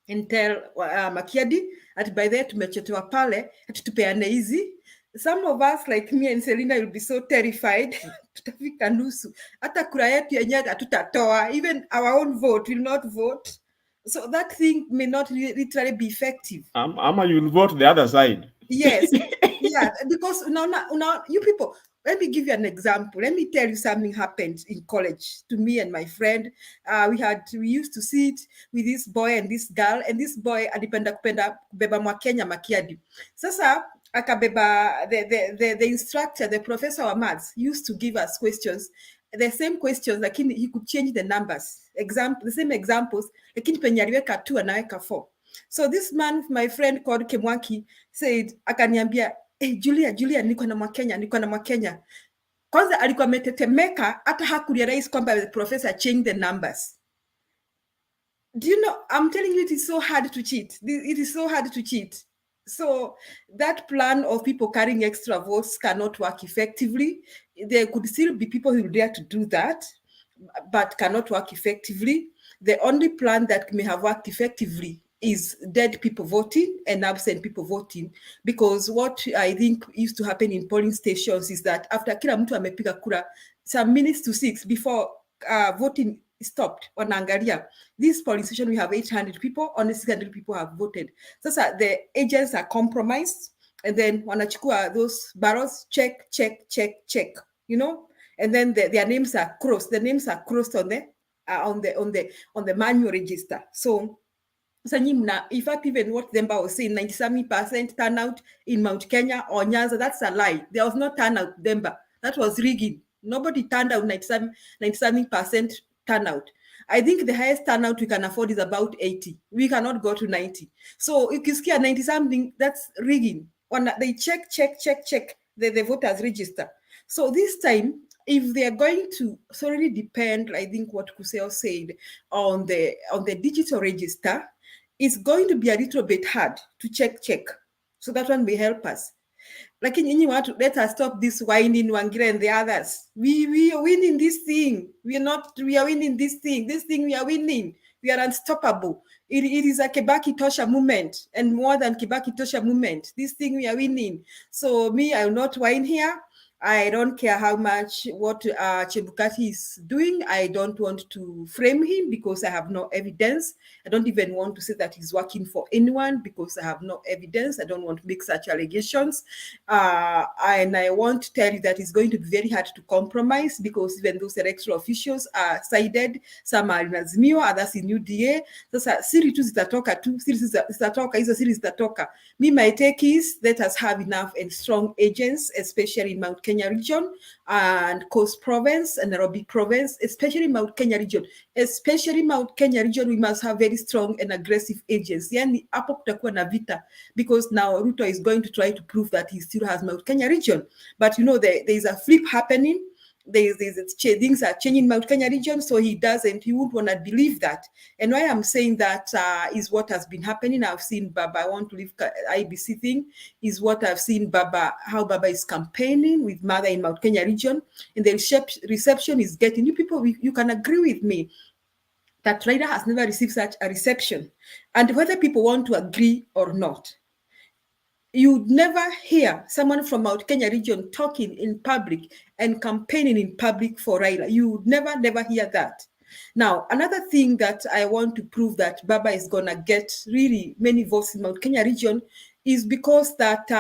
and tell Makiadi at by there tumechetewa pale tupeane hizi. Some of us like me and Selina will be so terrified tutafika nusu hata kura yetu yenyewe hatutatoa, even our own vote will not vote. So that thing may not literally be effective. Ama you'll vote the other side. Yes. Yeah, because now you people, let me give you an example. Let me tell you something happened in college to me and my friend. We used to sit with this boy and this girl, and this boy alipenda kubeba Mwakenya Makiadi. Sasa akabeba the instructor, the professor of maths used to give us questions, the same questions, lakini he could change the numbers. The same examples, lakini penye aliweka 2 anaweka 4. So this man, my friend called Kemwaki, said, akaniambia, hey, Julia, niko na Mwakenya. Kwanza alikuwa ametetemeka hata hakurealize kwamba the professor changed the numbers. Do you know, I'm telling you, it is so hard to cheat. It is so hard to cheat. So that plan of people carrying extra votes cannot work effectively. There could still be people who dare to do that, but cannot work effectively. The only plan that may have worked effectively is dead people voting and absent people voting, because what I think used to happen in polling stations is that after kila mtu amepiga kura, some minutes to 6 before voting stopped, wanaangalia, this polling station we have 800 people, only 600 people have voted. So the agents are compromised, and then wanachukua those ballots, check, you know, and then their names are crossed. The names are crossed on on the manual register. So in fact, even what Demba was saying, 97% turnout in Mount Kenya or Nyanza, that's a lie. There was no turnout, Demba. That was rigging. Nobody turned out 97% turnout. I think the highest turnout we can afford is about 80. We cannot go to 90. So if you scare 90 something, that's rigging. When they check the voters register. So this time, if they are going to solely depend, I think what Kuseo said, on the digital register, it's going to be a little bit hard to check. So that one will help us. Like in want to let us stop this whining, Wangira and the others. We are winning this thing. We are winning this thing. This thing we are winning. We are unstoppable. It is a Kibaki Tosha movement, and more than Kibaki Tosha movement. This thing we are winning. So me, I will not whine here. I don't care how much what Chebukati is doing. I don't want to frame him because I have no evidence. I don't even want to say that he's working for anyone because I have no evidence. I don't want to make such allegations. And I want to tell you that it's going to be very hard to compromise because even those electoral officials are sided. Some are in Azimio, others in UDA. Sasa siri tu zitatoka tu, hizo siri zitatoka. Me, my take is let us have enough and strong agents, especially in Mount Kenya region and Coast Province and Nairobi Province, especially Mount Kenya region. Especially Mount Kenya region, we must have very strong and aggressive agents. Yani hapo kutakuwa na vita because now Ruto is going to try to prove that he still has Mount Kenya region. But you know, there is a flip happening. Things are changing in Mount Kenya region, so he won't want to believe that. And why I'm saying that is what has been happening. I've seen Baba, I want to leave IBC thing, is what I've seen Baba, how Baba is campaigning with Mother in Mount Kenya region, and the reception is getting, you people, you can agree with me that Raila has never received such a reception. And whether people want to agree or not, you'd never hear someone from Mount Kenya region talking in public and campaigning in public for Raila. You would never hear that. Now, another thing that I want to prove that Baba is going to get really many votes in Mount Kenya region is because that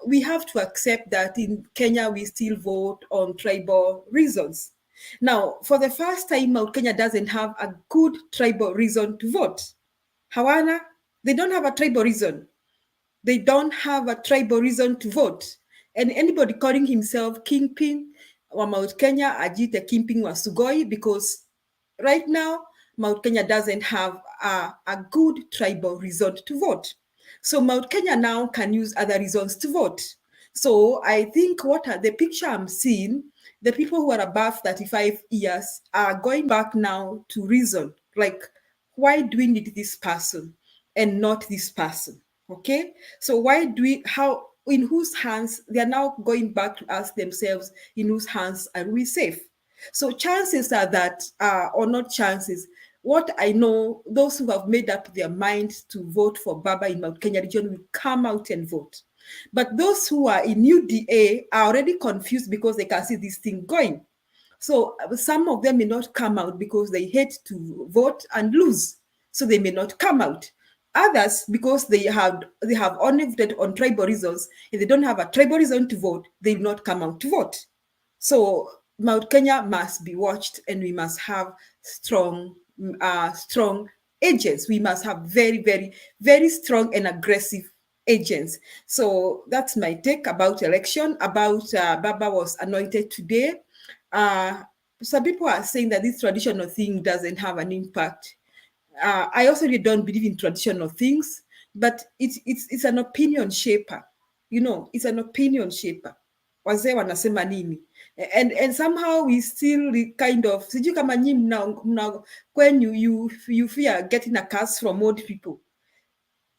we have to accept that in Kenya, we still vote on tribal reasons. Now, for the first time, Mount Kenya doesn't have a good tribal reason to vote. Hawana, they don't have a tribal reason. They don't have a tribal reason to vote. And anybody calling himself Kingpin or Mount Kenya, ajite Kingpin wa Sugoi, because right now, Mount Kenya doesn't have a good tribal reason to vote. So Mount Kenya now can use other reasons to vote. So I think the picture I'm seeing, the people who are above 35 years are going back now to reason, like, why do we need this person and not this person? Okay, so in whose hands, they are now going back to ask themselves, in whose hands are we safe? So chances are that, or not chances, what I know, those who have made up their minds to vote for Baba in Mount Kenya region will come out and vote. But those who are in UDA are already confused because they can see this thing going. So some of them may not come out because they hate to vote and lose. So they may not come out. Others, because they have only voted on tribal reasons, if they don't have a tribal reason to vote, they will not come out to vote. So Mount Kenya must be watched, and we must have strong agents. We must have very, very, very strong and aggressive agents. So that's my take about election, about Baba was anointed today. Some people are saying that this traditional thing doesn't have an impact. I also really don't believe in traditional things, but it's an opinion shaper. You know, it's an opinion shaper. Wazee wanasema nini? And somehow we still kind of, sijui kama when you fear getting a curse from old people.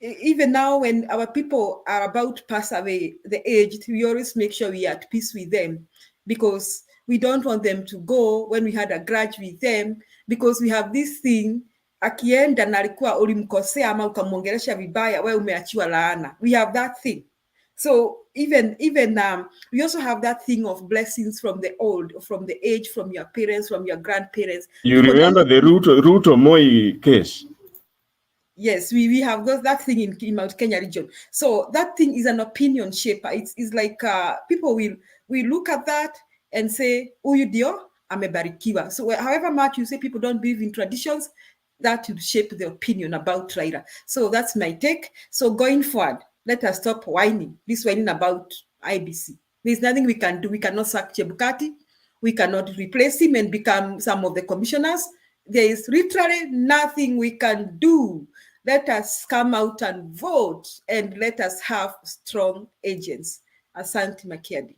Even now, when our people are about to pass away, the aged, we always make sure we are at peace with them, because we don't want them to go when we had a grudge with them, because we have this thing, akienda na alikuwa ulimkosea ama ukamwongelesha vibaya, wewe umeachiwa laana. We have that thing. So even we also have that thing of blessings from the old, from the age, from your parents, from your grandparents. You remember the Ruto Moi case? Yes, we have that thing in Mount Kenya region. So that thing is an opinion shaper. It's like people will look at that and say, Uyu dio amebarikiwa. So however much you say people don't believe in traditions, that will shape the opinion about Raila. So that's my take. So going forward, let us stop whining about IBC. There's nothing we can do. We cannot sack Chebukati. We cannot replace him and become some of the commissioners. There is literally nothing we can do. Let us come out and vote, and let us have strong agents. Asante Makiadi.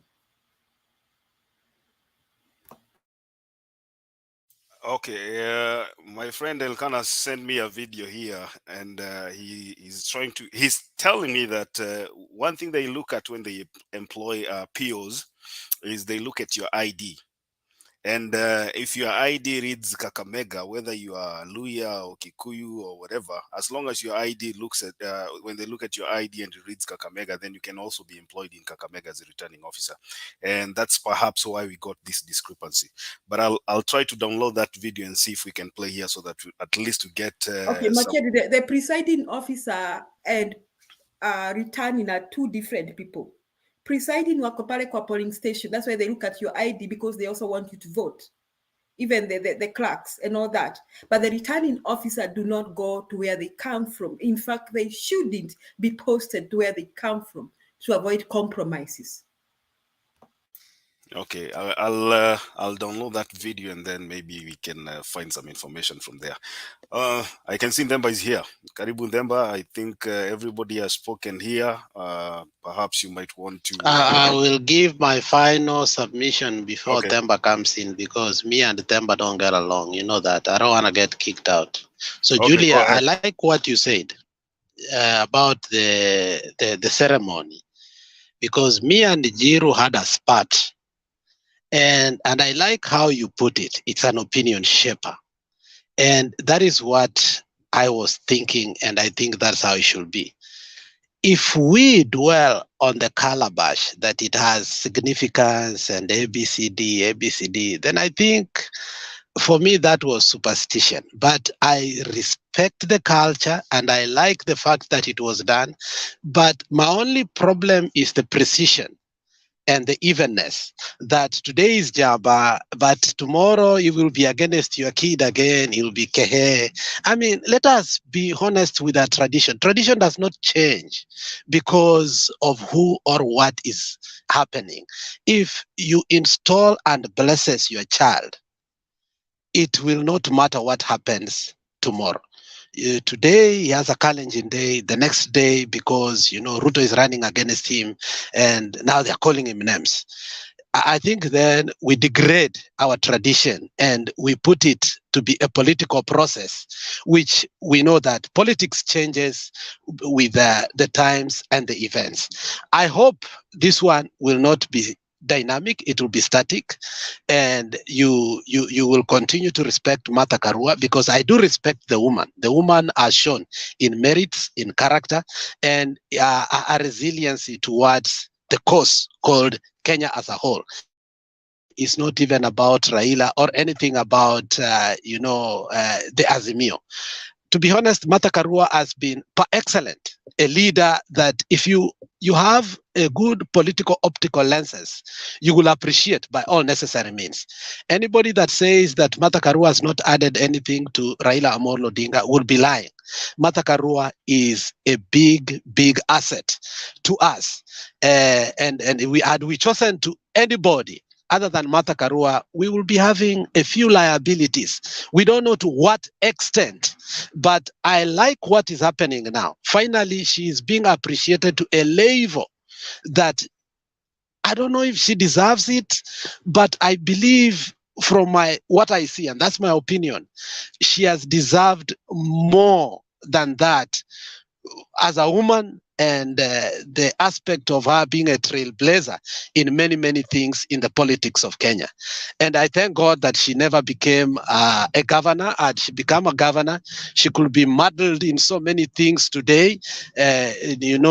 Okay, my friend Elkanah sent me a video here, and he's telling me that one thing they look at when they employ POs is they look at your ID. And if your ID reads Kakamega, whether you are Luya or Kikuyu or whatever, as long as your ID looks at, when they look at your ID and it reads Kakamega, then you can also be employed in Kakamega as a returning officer. And that's perhaps why we got this discrepancy. But I'll try to download that video and see if we can play here so that at least to get... okay, Makiadi, the presiding officer and returning are two different people. Presiding wako pale kwa polling station. That's why they look at your ID, because they also want you to vote. Even the clerks and all that. But the returning officer do not go to where they come from. In fact, they shouldn't be posted to where they come from to avoid compromises. Okay, I'll download that video and then maybe we can find some information from there. I can see Ndemba is here. Karibu Ndemba, I think everybody has spoken here. Perhaps you might want to... I will give my final submission before Okay. Themba comes in, because me and Themba don't get along. You know that. I don't want to get kicked out. So, Okay, Julia, go I ahead. like what you said about the ceremony, because me and Jiru had a spat. And I like how you put it. It's an opinion shaper. And that is what I was thinking, and I think that's how it should be. If we dwell on the Calabash, that it has significance and ABCD, then I think for me that was superstition. But I respect the culture and I like the fact that it was done. But my only problem is the precision and the evenness, that today is Jaba, but tomorrow you will be against your kid again, he'll be Kehe. I mean, let us be honest with our tradition. Tradition does not change because of who or what is happening. If you install and blesses your child, it will not matter what happens tomorrow. Today he has a challenging day, the next day because Ruto is running against him and now they're calling him names. I think then we degrade our tradition and we put it to be a political process, which we know that politics changes with the times and the events. I hope this one will not be dynamic, it will be static, and you will continue to respect Martha Karua, because I do respect the woman. The woman has shown in merits, in character, and a resiliency towards the cause called Kenya as a whole. It's not even about Raila or anything about the Azimio. To be honest, Martha Karua has been excellent, a leader that if you have a good political optical lenses, you will appreciate by all necessary means. Anybody that says that Martha Karua has not added anything to Raila Amolo Odinga will be lying. Martha Karua is a big asset to us. And had we chosen to anybody other than Martha Karua, we will be having a few liabilities. We don't know to what extent, but I like what is happening now. Finally, she is being appreciated to a level that I don't know if she deserves it, but I believe from what I see, and that's my opinion, she has deserved more than that as a woman, and the aspect of her being a trailblazer in many things in the politics of Kenya. And I thank God that she never became a governor. Had she become a governor, she could be muddled in so many things today.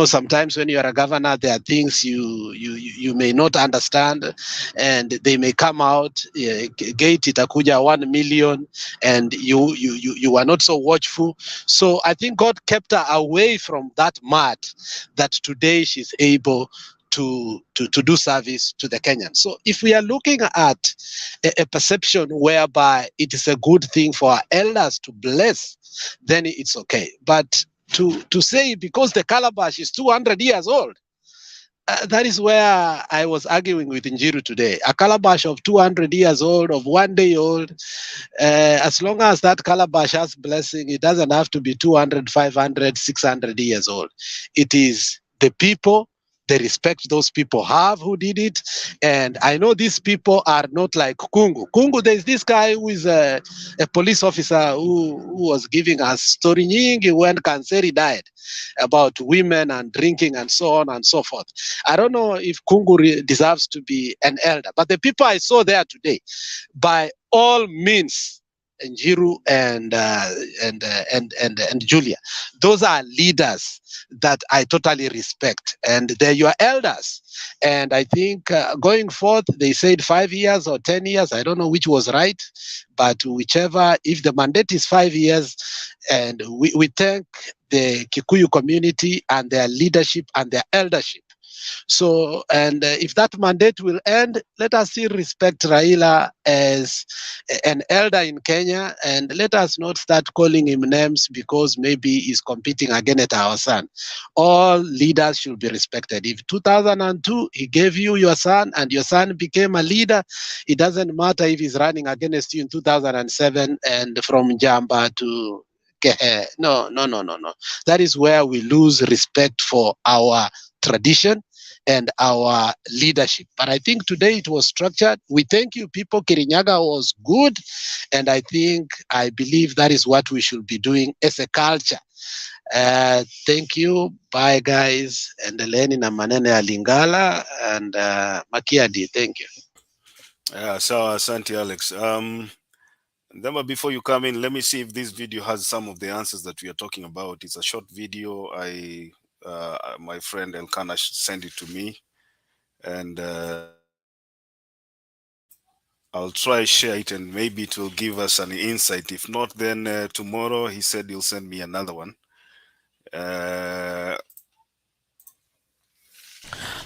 Sometimes when you are a governor, there are things you may not understand, and they may come out, gate itakuja 1 million, and you are not so watchful. So I think God kept her away from that mud, that today she's able to do service to the Kenyans. So if we are looking at a perception whereby it is a good thing for our elders to bless, then it's okay. But to say because the Calabash is 200 years old, that is where I was arguing with Njiru today. A Calabash of 200 years old, of 1 day old, as long as that Calabash has blessing, it doesn't have to be 200, 500, 600 years old. It is the people, the respect those people have who did it. And I know these people are not like Kungu. Kungu, there's this guy who is a police officer who was giving us story nyingi when Kanseri died about women and drinking and so on and so forth. I don't know if Kungu deserves to be an elder, but the people I saw there today, by all means, Njiru and Julia, those are leaders that I totally respect, and they're your elders. And I think going forth, they said 5 years or 10 years. I don't know which was right, but whichever, if the mandate is 5 years, and we thank the Kikuyu community and their leadership and their eldership. So, and if that mandate will end, let us still respect Raila as an elder in Kenya, and let us not start calling him names because maybe he's competing against our son. All leaders should be respected. If 2002, he gave you your son and your son became a leader, it doesn't matter if he's running against you in 2007 and from Jamba to no. That is where we lose respect for our tradition and our leadership. But I think today it was structured. We thank you, people. Kirinyaga was good. And I believe that is what we should be doing as a culture. Thank you. Bye, guys. And Eleni na manene ya Lingala and Makiadi. Thank you. Yeah, so asante, Alex. Then before you come in, let me see if this video has some of the answers that we are talking about. It's a short video. My friend Elkanah sent it to me, and I'll try share it, and maybe it will give us an insight. If not, then tomorrow he said he'll send me another one.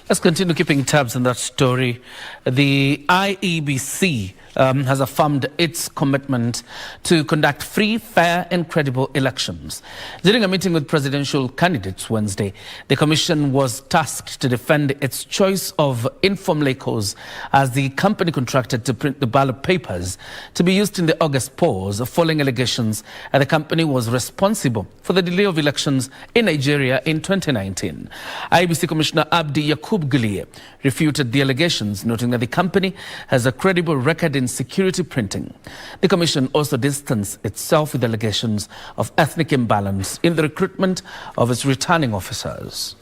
Let's continue keeping tabs on that story. The Iebc has affirmed its commitment to conduct free, fair and credible elections. During a meeting with presidential candidates Wednesday, the commission was tasked to defend its choice of Inform Lacos as the company contracted to print the ballot papers to be used in the August polls, following allegations that the company was responsible for the delay of elections in Nigeria in 2019. Iebc Commissioner Abdi Yakub Gulie refuted the allegations, noting that the company has a credible record in security printing. The commission also distanced itself with allegations of ethnic imbalance in the recruitment of its returning officers.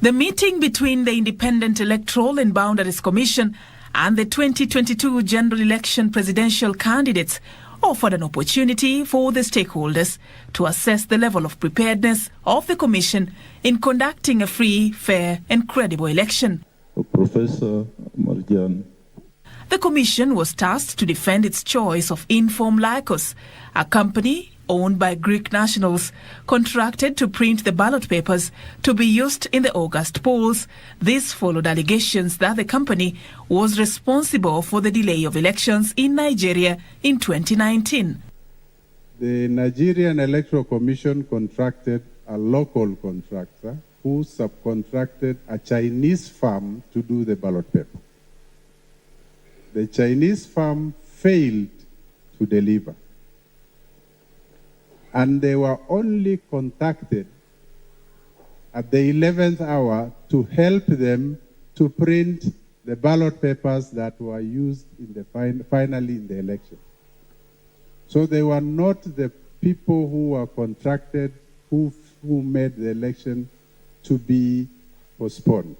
The meeting between the Independent Electoral and Boundaries Commission and the 2022 general election presidential candidates offered an opportunity for the stakeholders to assess the level of preparedness of the Commission in conducting a free, fair and credible election. Professor Marjan. The Commission was tasked to defend its choice of Inform Lacos, a company owned by Greek nationals, contracted to print the ballot papers to be used in the August polls. This followed allegations that the company was responsible for the delay of elections in Nigeria in 2019. The Nigerian Electoral Commission contracted a local contractor who subcontracted a Chinese firm to do the ballot paper. The Chinese firm failed to deliver, and they were only contacted at the 11th hour to help them to print the ballot papers that were used in the finally in the election. So they were not the people who were contracted who made the election to be postponed.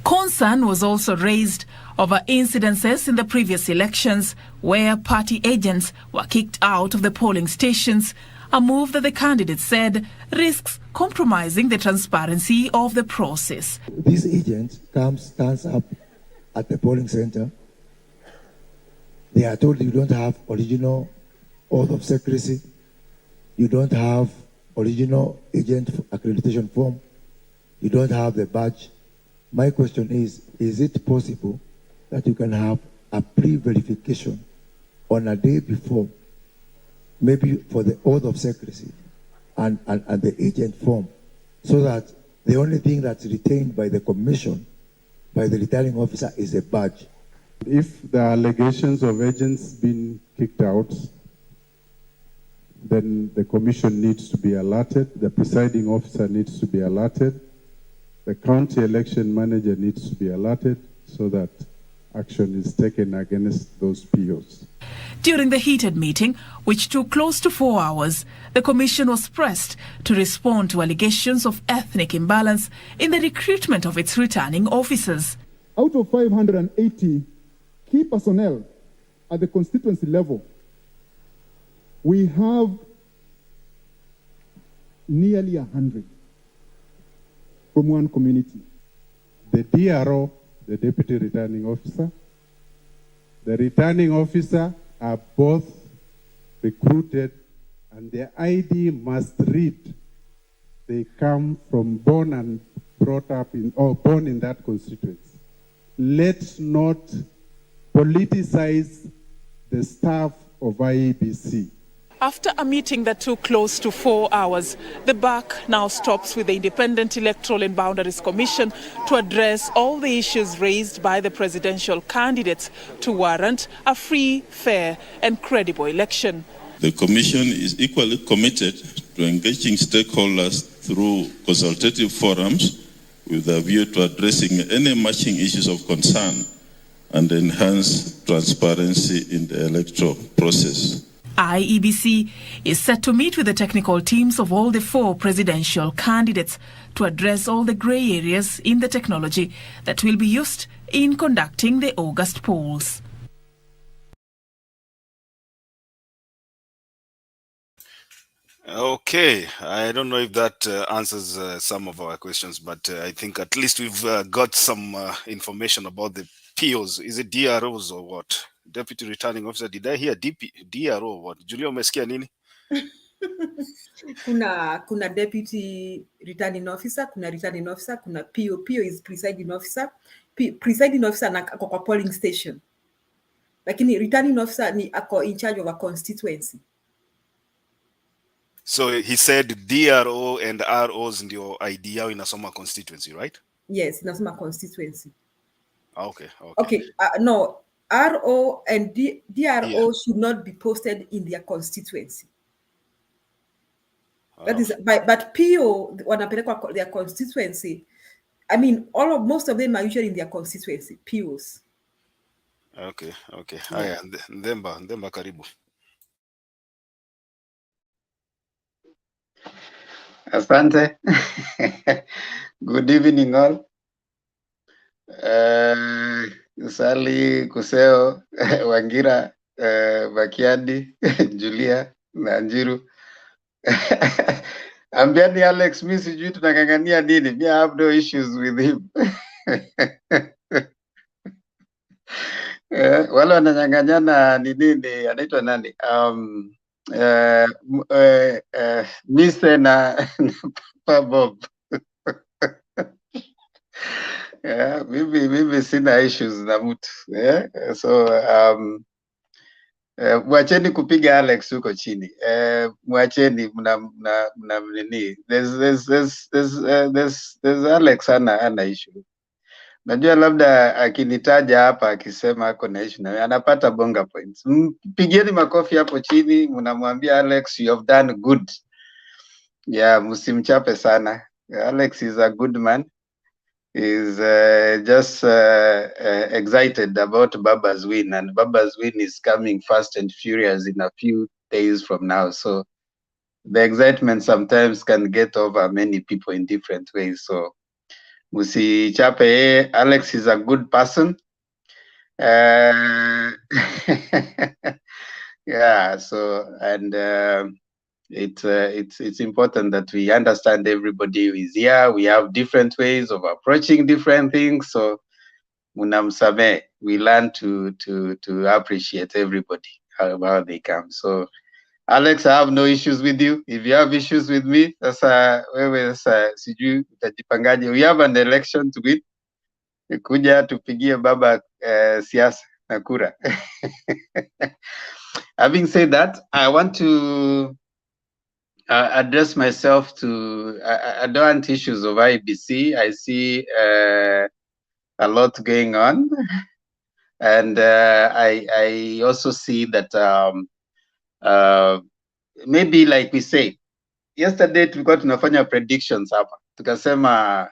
Concern was also raised over incidences in the previous elections where party agents were kicked out of the polling stations, a move that the candidates said risks compromising the transparency of the process. This agent stands up at the polling center. They are told you don't have original oath of secrecy. You don't have original agent accreditation form, you don't have the badge. My question is it possible that you can have a pre-verification on a day before, maybe for the oath of secrecy and the agent form, so that the only thing that's retained by the commission, by the returning officer, is a badge? If the allegations of agents being kicked out, then the commission needs to be alerted, the presiding officer needs to be alerted, the county election manager needs to be alerted so that action is taken against those POs. During the heated meeting, which took close to 4 hours, the Commission was pressed to respond to allegations of ethnic imbalance in the recruitment of its returning officers. Out of 580 key personnel at the constituency level, we have nearly 100 from one community. The DRO, the deputy returning officer, the returning officer are both recruited, and their ID must read they come from born and brought up in, or born in that constituency. Let's not politicize the staff of IEBC. After a meeting that took close to 4 hours, the buck now stops with the Independent Electoral and Boundaries Commission to address all the issues raised by the presidential candidates to warrant a free, fair and credible election. The Commission is equally committed to engaging stakeholders through consultative forums with a view to addressing any emerging issues of concern and enhance transparency in the electoral process. IEBC is set to meet with the technical teams of all the 4 presidential candidates to address all the grey areas in the technology that will be used in conducting the August polls. Okay, I don't know if that answers some of our questions, but I think at least we've got some information about the POs. Is it DROs or what? Deputy Returning Officer. Did I hear DRO or what? Julia, umesikia nini? Kuna deputy returning officer, kuna returning officer, kuna PO. PO is presiding officer. Presiding officer na ako kwa polling station. Lakini returning officer ni ako in charge of a constituency. So he said DRO and ROs ndio ID yao inasoma constituency, right? Yes, inasoma constituency. Okay. Okay, no, RO and DRO should not be posted in their constituency. That is, but PO wanapelekwa their constituency. I mean, most of them are usually in their constituency, POs. Okay. Haya, Ndemba karibu. Asante. Good evening all. Sali, Kuseo, Wangira, Bakiadi, Julia, na Njiru. Ambiani Alex, mi sijui tunang'ang'ania nini. Me, I have no issues with him. Wale wananyang'anyana ni nini, anaitwa nani? Mise na Papa Bob. Mimi sina issues na mtu. So mwacheni kupiga Alex huko chini. Mwacheni mna nini. There's Alex ana issue. Najua labda akinitaja hapa akisema ako na issue na anapata bonga points. Pigeni makofi hapo chini, mnamwambia Alex, you have done good. Yeah, msimchape sana. Alex is a good man. Is just excited about Baba's win, and Baba's win is coming fast and furious in a few days from now. So the excitement sometimes can get over many people in different ways. So Musi Chape, Alex is a good person. Yeah, so and it's important that we understand everybody who is here. We have different ways of approaching different things. So munamsame, we learn to appreciate everybody how they come. So Alex, I have no issues with you. If you have issues with me, sasa wewe sasa sijui utajipangaje. We have an election to win. Kuja tupigie baba siasa na kura. Having said that, I want to address myself to, I don't want issues of IEBC. I see a lot going on. And I also see that maybe like we said, yesterday tulikuwa tunafanya predictions hapa. Tukasema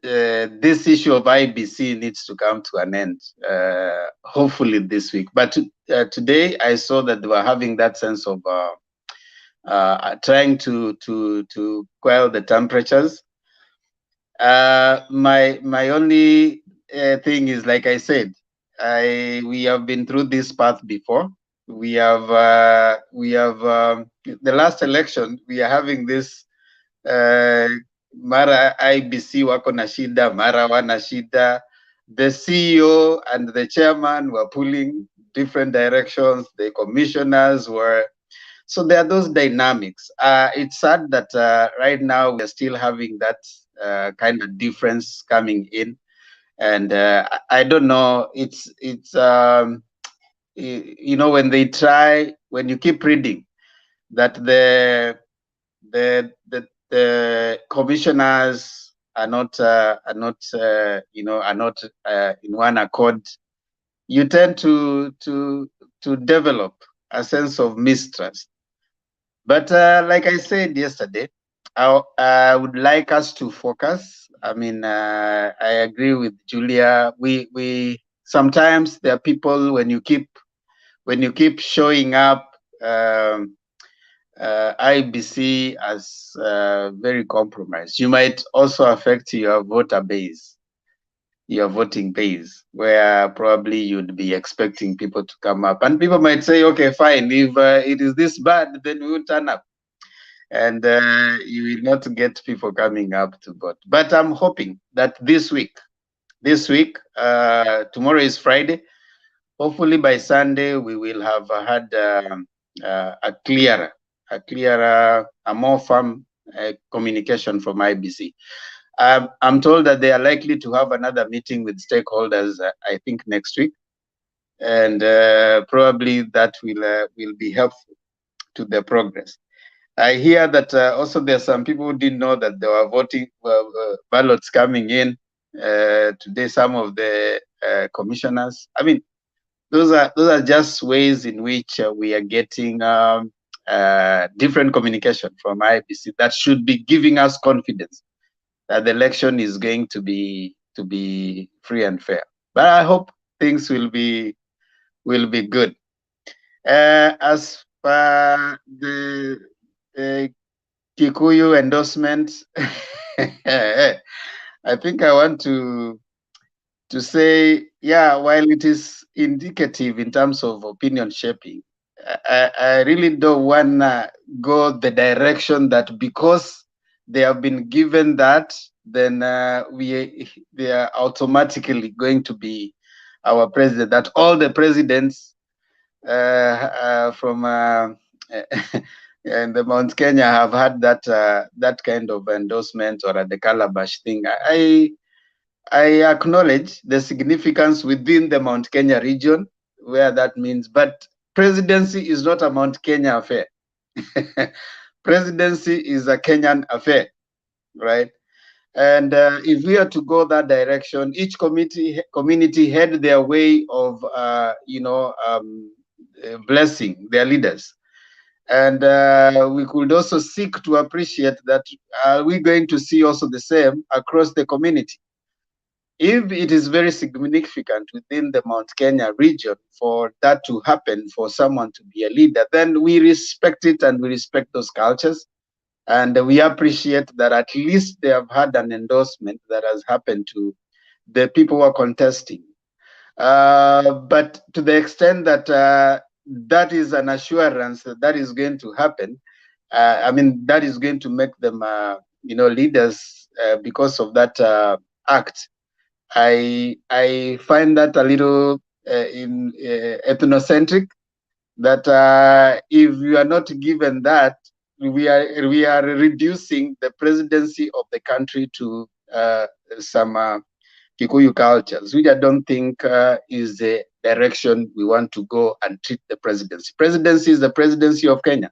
this issue of IEBC needs to come to an end, hopefully this week. But today I saw that they were having that sense of trying to quell the temperatures. My only thing is, like I said, we have been through this path before. We have the last election, we are having this mara IBC wako na shida, mara wana shida. The CEO and the chairman were pulling different directions. The commissioners were, so there are those dynamics. It's sad that right now we're still having that kind of difference coming in, and I don't know. It's you know, when they try, when you keep reading that the commissioners are not you know, are not in one accord, you tend to develop a sense of mistrust. But like I said yesterday, I would like us to focus. I mean, I agree with Julia. We sometimes there are people, when you keep showing up IBC as very compromised, you might also affect your voter base, your voting base, where probably you'd be expecting people to come up, and people might say, okay, fine, if it is this bad, then we will turn up, and you will not get people coming up to vote. But I'm hoping that this week, tomorrow is Friday, hopefully by Sunday we will have had a clearer, a more firm communication from IBC. I'm told that they are likely to have another meeting with stakeholders, I think next week, and probably that will be helpful to the progress. I hear that also there are some people who didn't know that there were voting ballots coming in today. Some of the commissioners. I mean, those are just ways in which we are getting different communication from IBC that should be giving us confidence that the election is going to be free and fair. But I hope things will be good. As per the Kikuyu endorsement, I think I want to say, yeah, while it is indicative in terms of opinion shaping, I really don't want to go the direction that because they have been given that, then they are automatically going to be our president. That all the presidents from and the Mount Kenya have had that kind of endorsement, or the Calabash thing. I acknowledge the significance within the Mount Kenya region where that means, but presidency is not a Mount Kenya affair. Presidency is a Kenyan affair, right? And if we are to go that direction, each community had their way of, blessing their leaders. And we could also seek to appreciate that we're going to see also the same across the community. If it is very significant within the Mount Kenya region for that to happen, for someone to be a leader, then we respect it and we respect those cultures. And we appreciate that at least they have had an endorsement that has happened to the people who are contesting. But to the extent that that is an assurance that is going to happen, I mean, that is going to make them, leaders because of that act. I find that a little ethnocentric, that if you are not given that, we are reducing the presidency of the country to some Kikuyu cultures, which I don't think is the direction we want to go and treat the presidency. Presidency is the presidency of Kenya.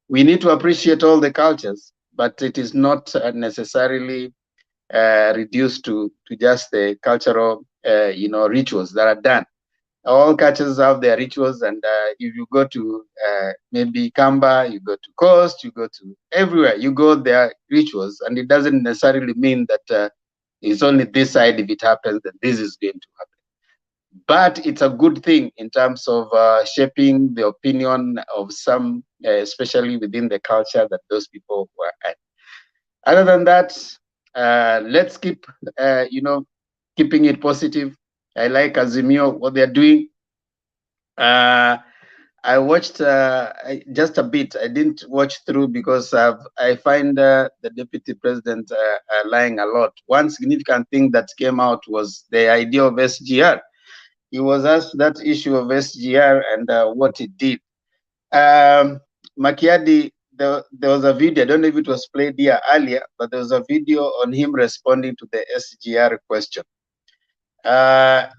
We need to appreciate all the cultures, but it is not necessarily reduced to just the cultural, rituals that are done. All cultures have their rituals, and if you go to maybe Kamba, you go to Coast, you go to everywhere, you go their rituals, and it doesn't necessarily mean that it's only this side. If it happens, that this is going to happen. But it's a good thing in terms of shaping the opinion of some, especially within the culture that those people were at. Other than that, let's keep, keeping it positive. I like Azimio, what they're doing. I watched just a bit. I didn't watch through because I find the deputy president lying a lot. One significant thing that came out was the idea of SGR. He was asked that issue of SGR and what it did. Makiadi, there was a video, I don't know if it was played here earlier, but there was a video on him responding to the SGR question.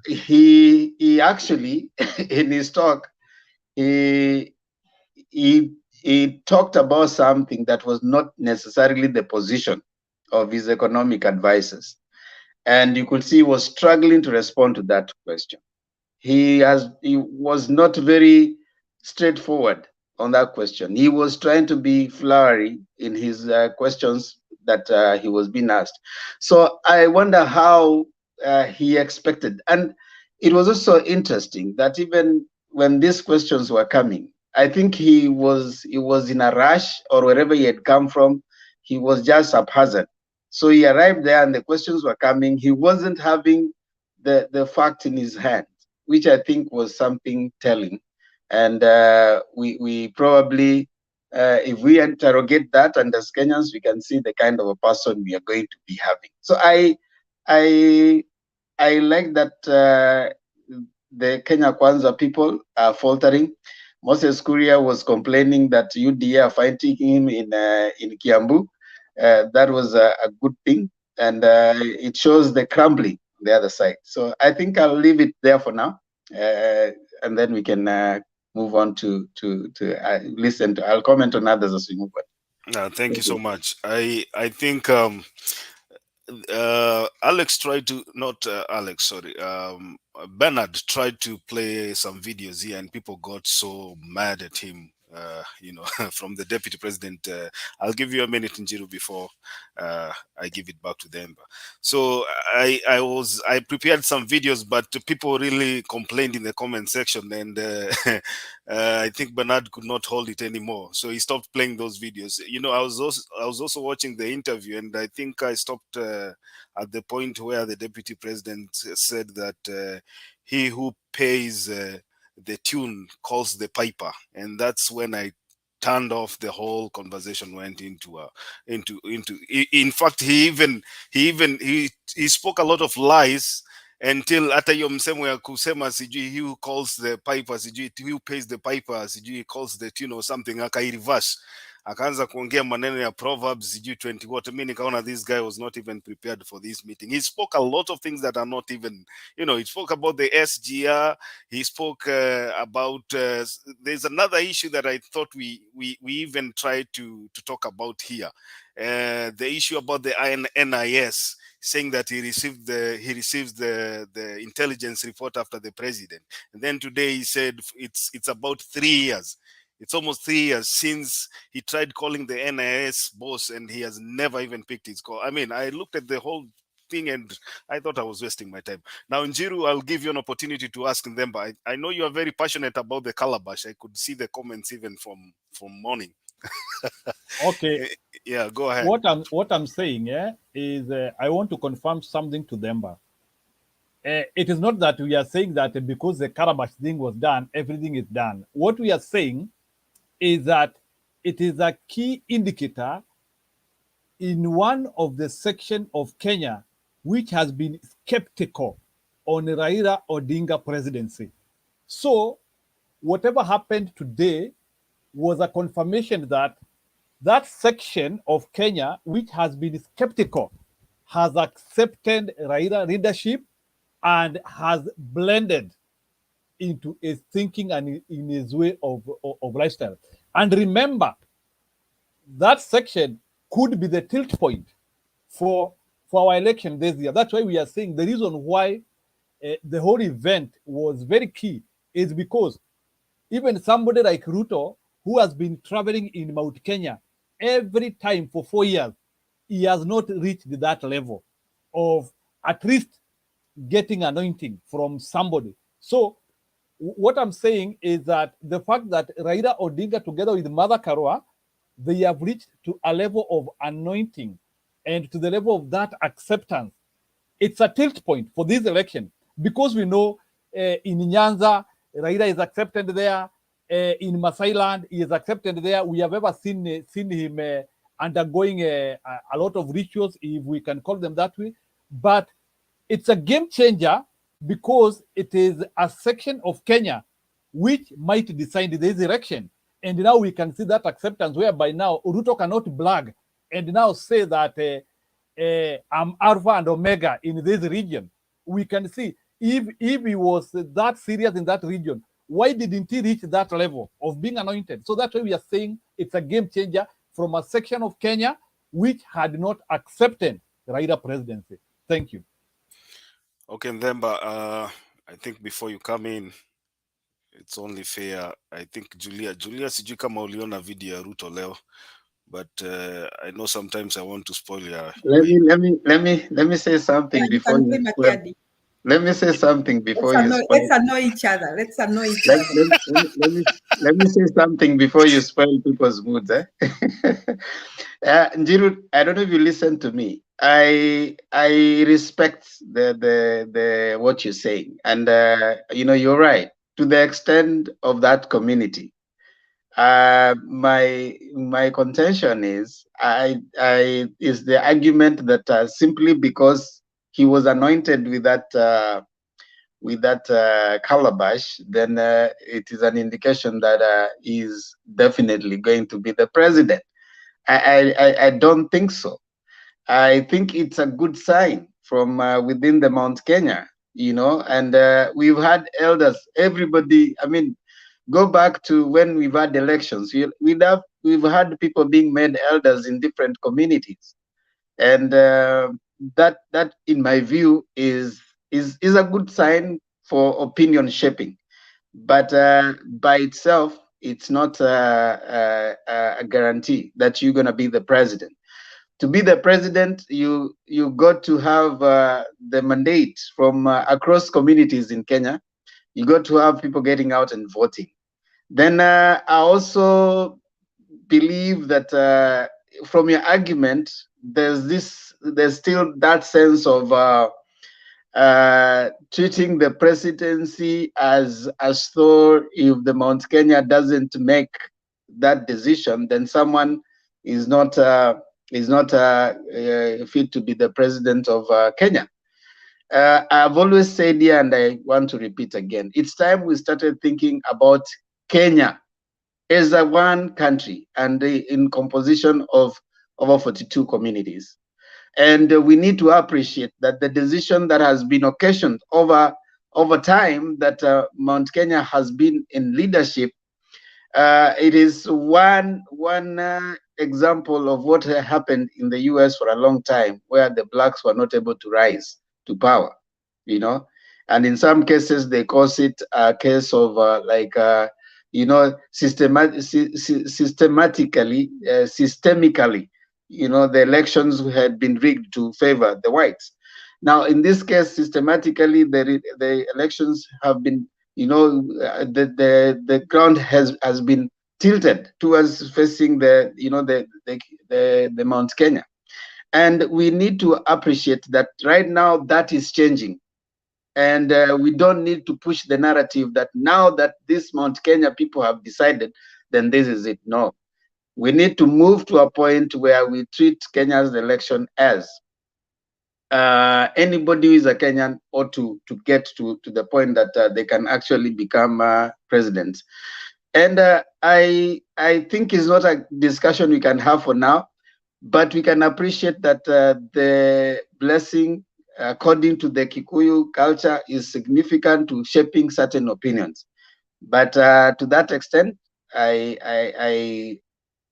He actually, in his talk, he talked about something that was not necessarily the position of his economic advisors. And you could see he was struggling to respond to that question. He was not very straightforward on that question. He was trying to be flowery in his questions that he was being asked. So I wonder how he expected. And it was also interesting that even when these questions were coming, I think he was in a rush, or wherever he had come from, he was just haphazard. So he arrived there and the questions were coming. He wasn't having the fact in his hand, which I think was something telling. And we probably, if we interrogate that, and as Kenyans, we can see the kind of a person we are going to be having. So I like that the Kenya Kwanza people are faltering. Moses Kuria was complaining that UDA are fighting him in Kiambu. That was a good thing, and it shows the crumbling on the other side. So I think I'll leave it there for now, and then we can move on to listen to. I'll comment on others as we move on. Thank you so much. I think Alex tried to, not Alex, sorry, Bernard tried to play some videos here, and people got so mad at him. From the deputy president. I'll give you a minute, Njiru, before I give it back to them. So I prepared some videos, but people really complained in the comment section, and I think Bernard could not hold it anymore, so he stopped playing those videos. I was also watching the interview, and I think I stopped at the point where the deputy president said that he who pays the tune calls the piper, and that's when I turned off. The whole conversation went into in fact he spoke a lot of lies until hata hiyo msemo ya kusema sijui he who calls the piper, sijui he who pays the piper, sijui he calls the tune or something, reverse, akaanza kuongea maneno ya Proverbs sijui 20 what. Mimi nikaona this guy was not even prepared for this meeting. He spoke a lot of things that are not even, he spoke about the SGR. He spoke about there's another issue that I thought we even tried to talk about here, the issue about the NIS, saying that he receives the intelligence report after the president, and then today he said it's about 3 years. It's almost 3 years since he tried calling the NIS boss, and he has never even picked his call. I mean, I looked at the whole thing and I thought I was wasting my time. Now, Njiru, I'll give you an opportunity to ask them, but I know you are very passionate about the Calabash. I could see the comments even from morning. Okay. Yeah, go ahead. What I'm saying is I want to confirm something to Demba. It is not that we are saying that because the Calabash thing was done, everything is done. What we are saying is that it is a key indicator in one of the section of Kenya which has been skeptical on Raila Odinga presidency. So whatever happened today was a confirmation that that section of Kenya, which has been skeptical, has accepted Raila leadership and has blended into his thinking and in his way of lifestyle. And remember, that section could be the tilt point for our election this year. That's why we are saying the reason why the whole event was very key is because even somebody like Ruto, who has been traveling in Mount Kenya every time for 4 years, he has not reached that level of at least getting anointing from somebody. So what I'm saying is that the fact that Raila Odinga together with Mother Karua, they have reached to a level of anointing and to the level of that acceptance. It's a tilt point for this election because we know in Nyanza, Raila is accepted there. In Masai Land, he is accepted there. We have ever seen him undergoing a lot of rituals, if we can call them that way. But it's a game changer because it is a section of Kenya which might decide this election. And now we can see that acceptance whereby now Ruto cannot brag and now say that I'm Alpha and Omega in this region. We can see if he was that serious in that region, why didn't he reach that level of being anointed? So that's why we are saying it's a game changer from a section of Kenya which had not accepted Raila presidency. Thank you. Okay, Ndemba, I think before you come in, it's only fair. I think Julia, sijui kama uliona video ya Ruto leo, but I know sometimes I want to spoil your. Let me say something before you spoil. Let me say something before you spoil. Let's annoy each other. Let's annoy each other. Let me say something before you spoil people's moods. Njiru, I don't know if you listen to me. I respect the what you're saying, and you're right to the extent of that community. My contention is is the argument that simply because he was anointed with that calabash, then it is an indication that he's definitely going to be the president. I don't think so. I think it's a good sign from within the Mount Kenya, and we've had elders, everybody. I mean, go back to when we've had elections. We've had people being made elders in different communities, and that in my view is a good sign for opinion shaping. But by itself, it's not a guarantee that you're going to be the president. To be the president, you got to have the mandate from across communities in Kenya. You got to have people getting out and voting. Then I also believe that from your argument, there's still that sense of treating the presidency as though if the Mount Kenya doesn't make that decision, then someone is not fit to be the president of Kenya. I've always said here, and I want to repeat again, it's time we started thinking about Kenya as a one country and in composition of over 42 communities. And we need to appreciate that the decision that has been occasioned over time that Mount Kenya has been in leadership, it is one example of what happened in the US for a long time, where the blacks were not able to rise to power, and in some cases they cause it a case of systemically, the elections had been rigged to favor the whites. Now, in this case, systematically, the elections have been, the ground has been tilted towards facing the Mount Kenya, and we need to appreciate that right now that is changing, and we don't need to push the narrative that now that this Mount Kenya people have decided, then this is it. No. We need to move to a point where we treat Kenya's election as anybody who is a Kenyan ought to get to the point that they can actually become presidents. And I think it's not a discussion we can have for now, but we can appreciate that the blessing, according to the Kikuyu culture, is significant to shaping certain opinions. But to that extent, I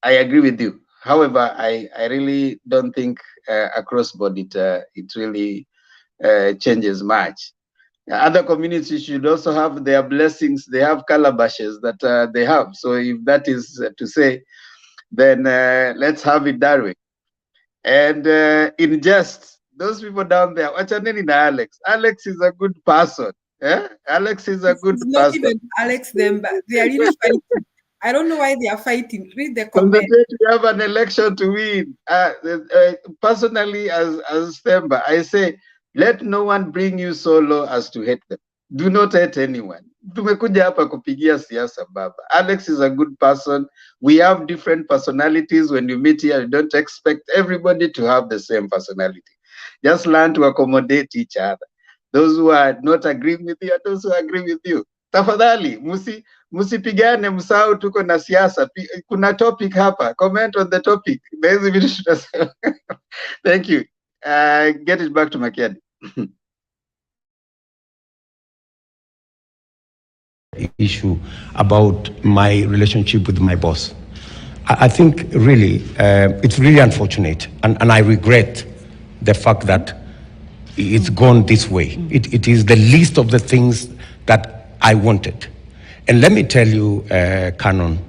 agree with you. However, I really don't think across board it really changes much. Other communities should also have their blessings. They have calabashes that they have. So if that is to say, then let's have it that way. And in jest, those people down there, what's your name, Alex? Alex is a good person. Yeah? Alex is a good It's not person. even Alex them, but they are really fighting. I don't know why they are fighting. Read the On the comment. day we have an election to win, personally, as Themba, I say, let no one bring you so low as to hate them. Do not hate anyone. Tumekuja hapa kupigia siasa baba. Alex is a good person. We have different personalities. When you meet here, you don't expect everybody to have the same personality. Just learn to accommodate each other. Those who are not agreeing with you and those who agree with you. Tafadhali, musipigane, msahau tuko na siasa. Kuna topic hapa. Comment on the topic. Thank you. Get it back to Makiadi. Issue about my relationship with my boss. I think really it's really unfortunate, and I regret the fact that it's gone this way. It is the least of the things that I wanted. And let me tell you, Canon,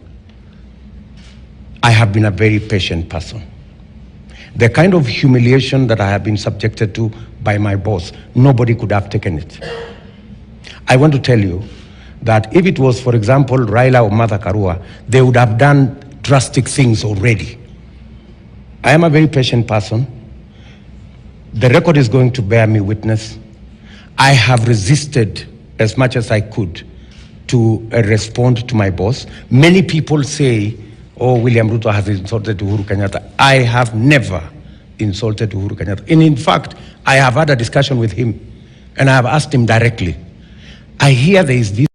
I have been a very patient person. The kind of humiliation that I have been subjected to by my boss, nobody could have taken it. I want to tell you that if it was, for example, Raila or Martha Karua, they would have done drastic things already. I am a very patient person. The record is going to bear me witness. I have resisted as much as I could to respond to my boss. Many people say, oh, William Ruto has insulted Uhuru Kenyatta. I have never insulted Uhuru Kenyatta. And in fact, I have had a discussion with him, and I have asked him directly. I hear there is this.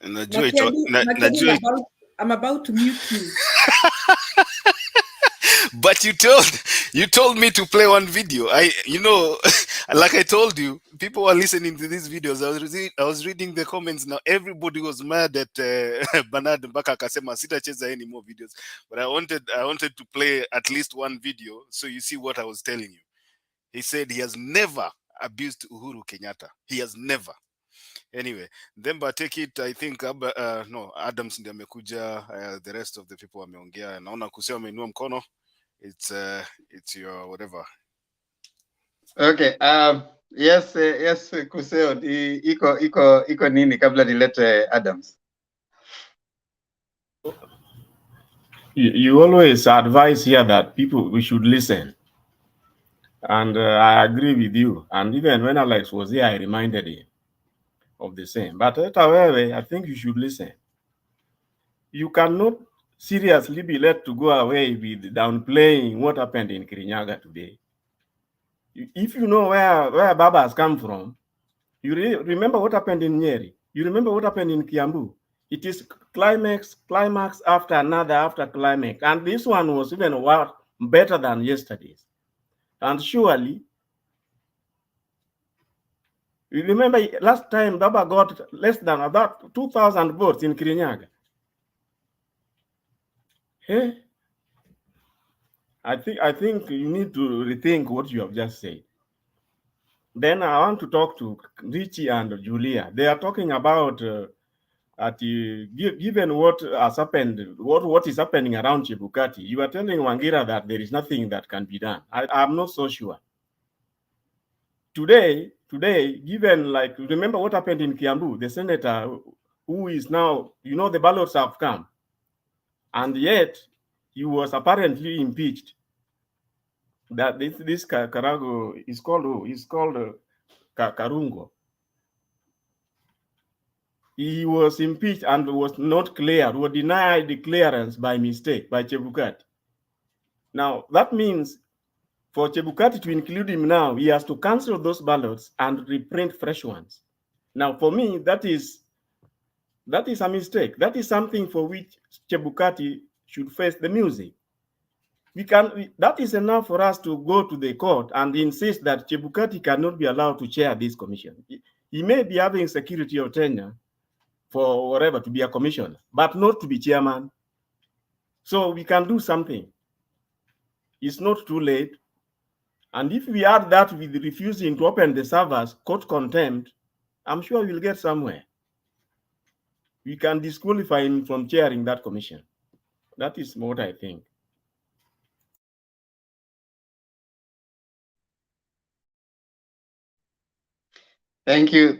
Makiadi, I'm about to mute you. But you told me to play one video. Like I told you, people were listening to these videos. I was reading the comments now. Everybody was mad at Bernard Mbaka akasema sitacheza any more videos. But I wanted to play at least one video so you see what I was telling you. He said he has never abused Uhuru Kenyatta. He has never. Anyway, then but take it, I think no, Adams ndiye amekuja, the rest of the people wameongea. Naona kusema ameinua mkono. It's your whatever. Okay. Yes, Kuseo, iko nini kabla nilete Adams? You always advise here that we should listen. And I agree with you. And even when Alex was here, I reminded him of the same. But however, I think you should listen. You cannot seriously be let to go away with downplaying what happened in Kirinyaga today. If you know where Baba has come from, you remember what happened in Nyeri. You remember what happened in Kiambu. It is climax after another after climax. And this one was even better than yesterday's. And surely, you remember last time Baba got less than about 2,000 votes in Kirinyaga. Hey, I think you need to rethink what you have just said. Then I want to talk to Richie and Julia. They are talking about given what has happened, what is happening around Chebukati. You are telling Wangira that there is nothing that can be done. I'm not so sure. Today, given, like, remember what happened in Kiambu, the senator who is now, the ballots have come, and yet he was apparently impeached. That this Karago is called Karungo. he was impeached and was not cleared, or denied the clearance by mistake by Chebukati. Now, that means for Chebukati to include him now, he has to cancel those ballots and reprint fresh ones. Now, for me, that is a mistake. That is something for which Chebukati should face the music. That is enough for us to go to the court and insist that Chebukati cannot be allowed to chair this commission. He may be having security or tenure for whatever to be a commissioner, but not to be chairman. So we can do something. It's not too late. And if we add that with refusing to open the servers, court contempt, I'm sure we'll get somewhere. We can disqualify him from chairing that commission. That is what I think. Thank you,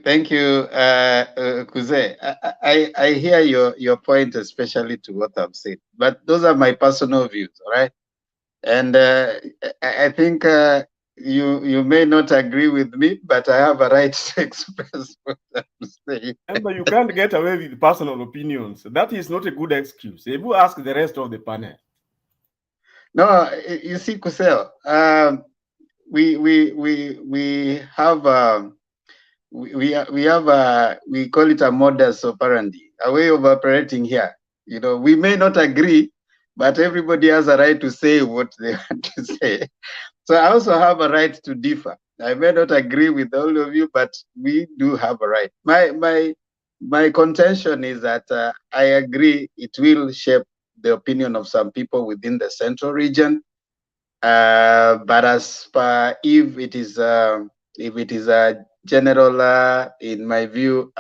Kuze. I hear your point, especially to what I've said, but those are my personal views, all right? And I think you may not agree with me, but I have a right to express what I'm saying. But you can't get away with personal opinions. That is not a good excuse. If you ask the rest of the panel. No, you see, Kusel, we have. We call it a modus operandi, a way of operating here. You know, we may not agree, but everybody has a right to say what they want to say. So I also have a right to differ. I may not agree with all of you, but we do have a right. My contention is that I agree it will shape the opinion of some people within the central region. But as far if it is a general, in my view,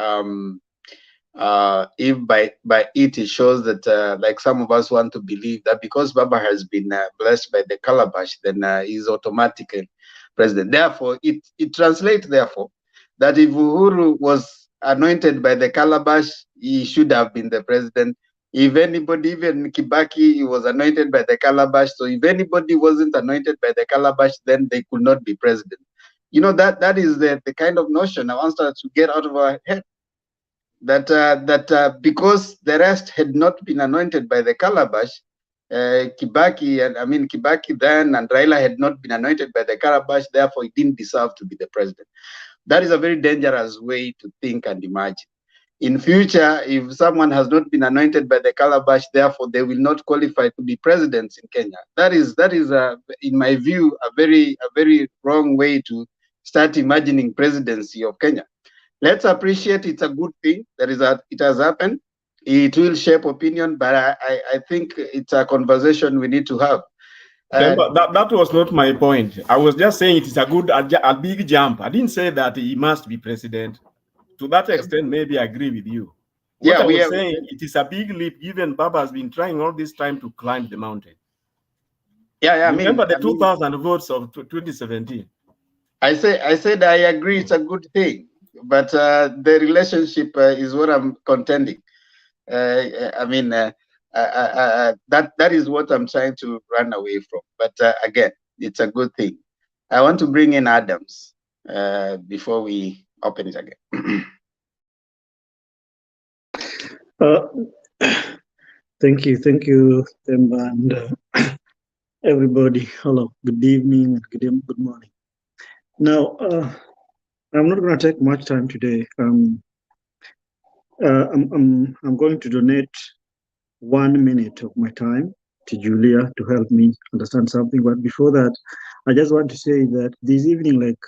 if by it shows that like some of us want to believe that because Baba has been blessed by the Calabash, then he's automatically president. Therefore, it translates therefore that if Uhuru was anointed by the Calabash, he should have been the president. If anybody, even Kibaki, he was anointed by the Calabash. So if anybody wasn't anointed by the Calabash, then they could not be president. You know, that is the kind of notion I want us to get out of our head. That because the rest had not been anointed by the Calabash, Kibaki then and Raila had not been anointed by the Calabash, therefore he didn't deserve to be the president. That is a very dangerous way to think and imagine. In future, if someone has not been anointed by the Calabash, therefore they will not qualify to be presidents in Kenya. That is, in my view, a very wrong way to start imagining presidency of Kenya. Let's appreciate it's a good thing that it has happened. It will shape opinion, but I think it's a conversation we need to have. That was not my point. I was just saying it is a big jump. I didn't say that he must be president. To that extent, maybe I agree with you. What I was saying, it is a big leap given Baba has been trying all this time to climb the mountain. Remember the 2,000 votes of 2017. I said I agree it's a good thing, but the relationship is what I'm contending. That is what I'm trying to run away from. But again, it's a good thing. I want to bring in Adams before we open it again. Thank you, Themba, and everybody. Hello, good evening, good morning. Now, I'm not going to take much time today. I'm going to donate 1 minute of my time to Julia to help me understand something. But before that, I just want to say that this evening, like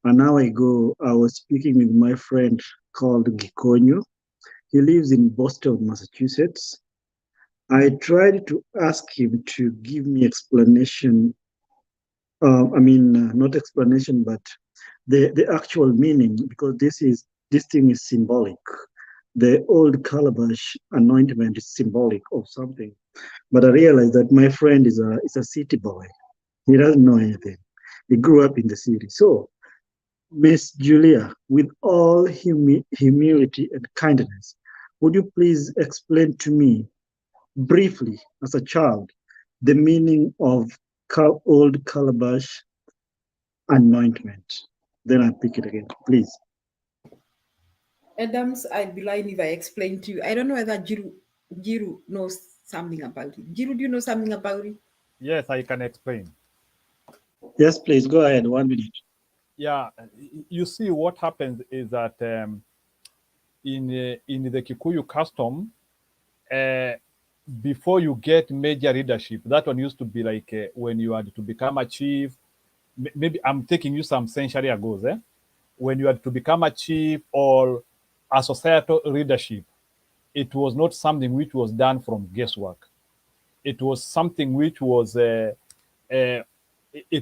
an hour ago, I was speaking with my friend called Gikonyo. He lives in Boston, Massachusetts. I tried to ask him to give me explanation. Not explanation, but the actual meaning, because this thing is symbolic. The old Calabash anointment is symbolic of something. But I realized that my friend is a city boy. He doesn't know anything. He grew up in the city. So, Miss Julia, with all humility and kindness, would you please explain to me briefly, as a child, the meaning of old Calabash anointment? Then I pick it again, please. Adams, I'd be lying if I explained to you. I don't know whether Jiru knows something about it. Jiru, do you know something about it? Yes, I can explain. Yes, please go ahead. 1 minute. Yeah, you see, what happens is that in the Kikuyu custom, before you get major leadership, that one used to be like when you had to become a chief. Maybe I'm taking you some century ago, when you had to become a chief or a societal leadership, it was not something which was done from guesswork. It was something which was it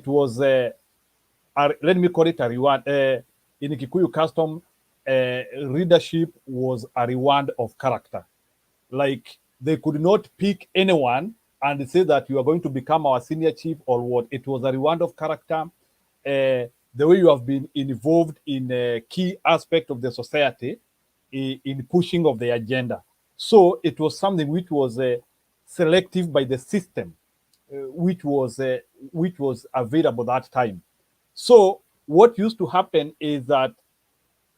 was let me call it a reward. In Kikuyu custom, leadership was a reward of character. Like they could not pick anyone and say that you are going to become our senior chief or what. It was a reward of character. The way you have been involved in a key aspect of the society in pushing of the agenda. So it was something which was selective by the system, which was available that time. So what used to happen is that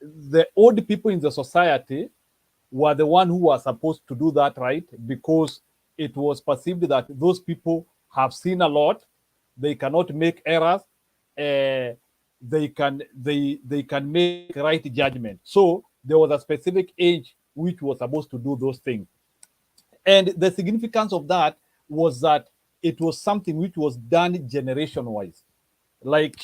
the old people in the society were the one who were supposed to do that, right? Because it was perceived that those people have seen a lot, they cannot make errors, they can make right judgment. So there was a specific age which was supposed to do those things. And the significance of that was that it was something which was done generation wise. Like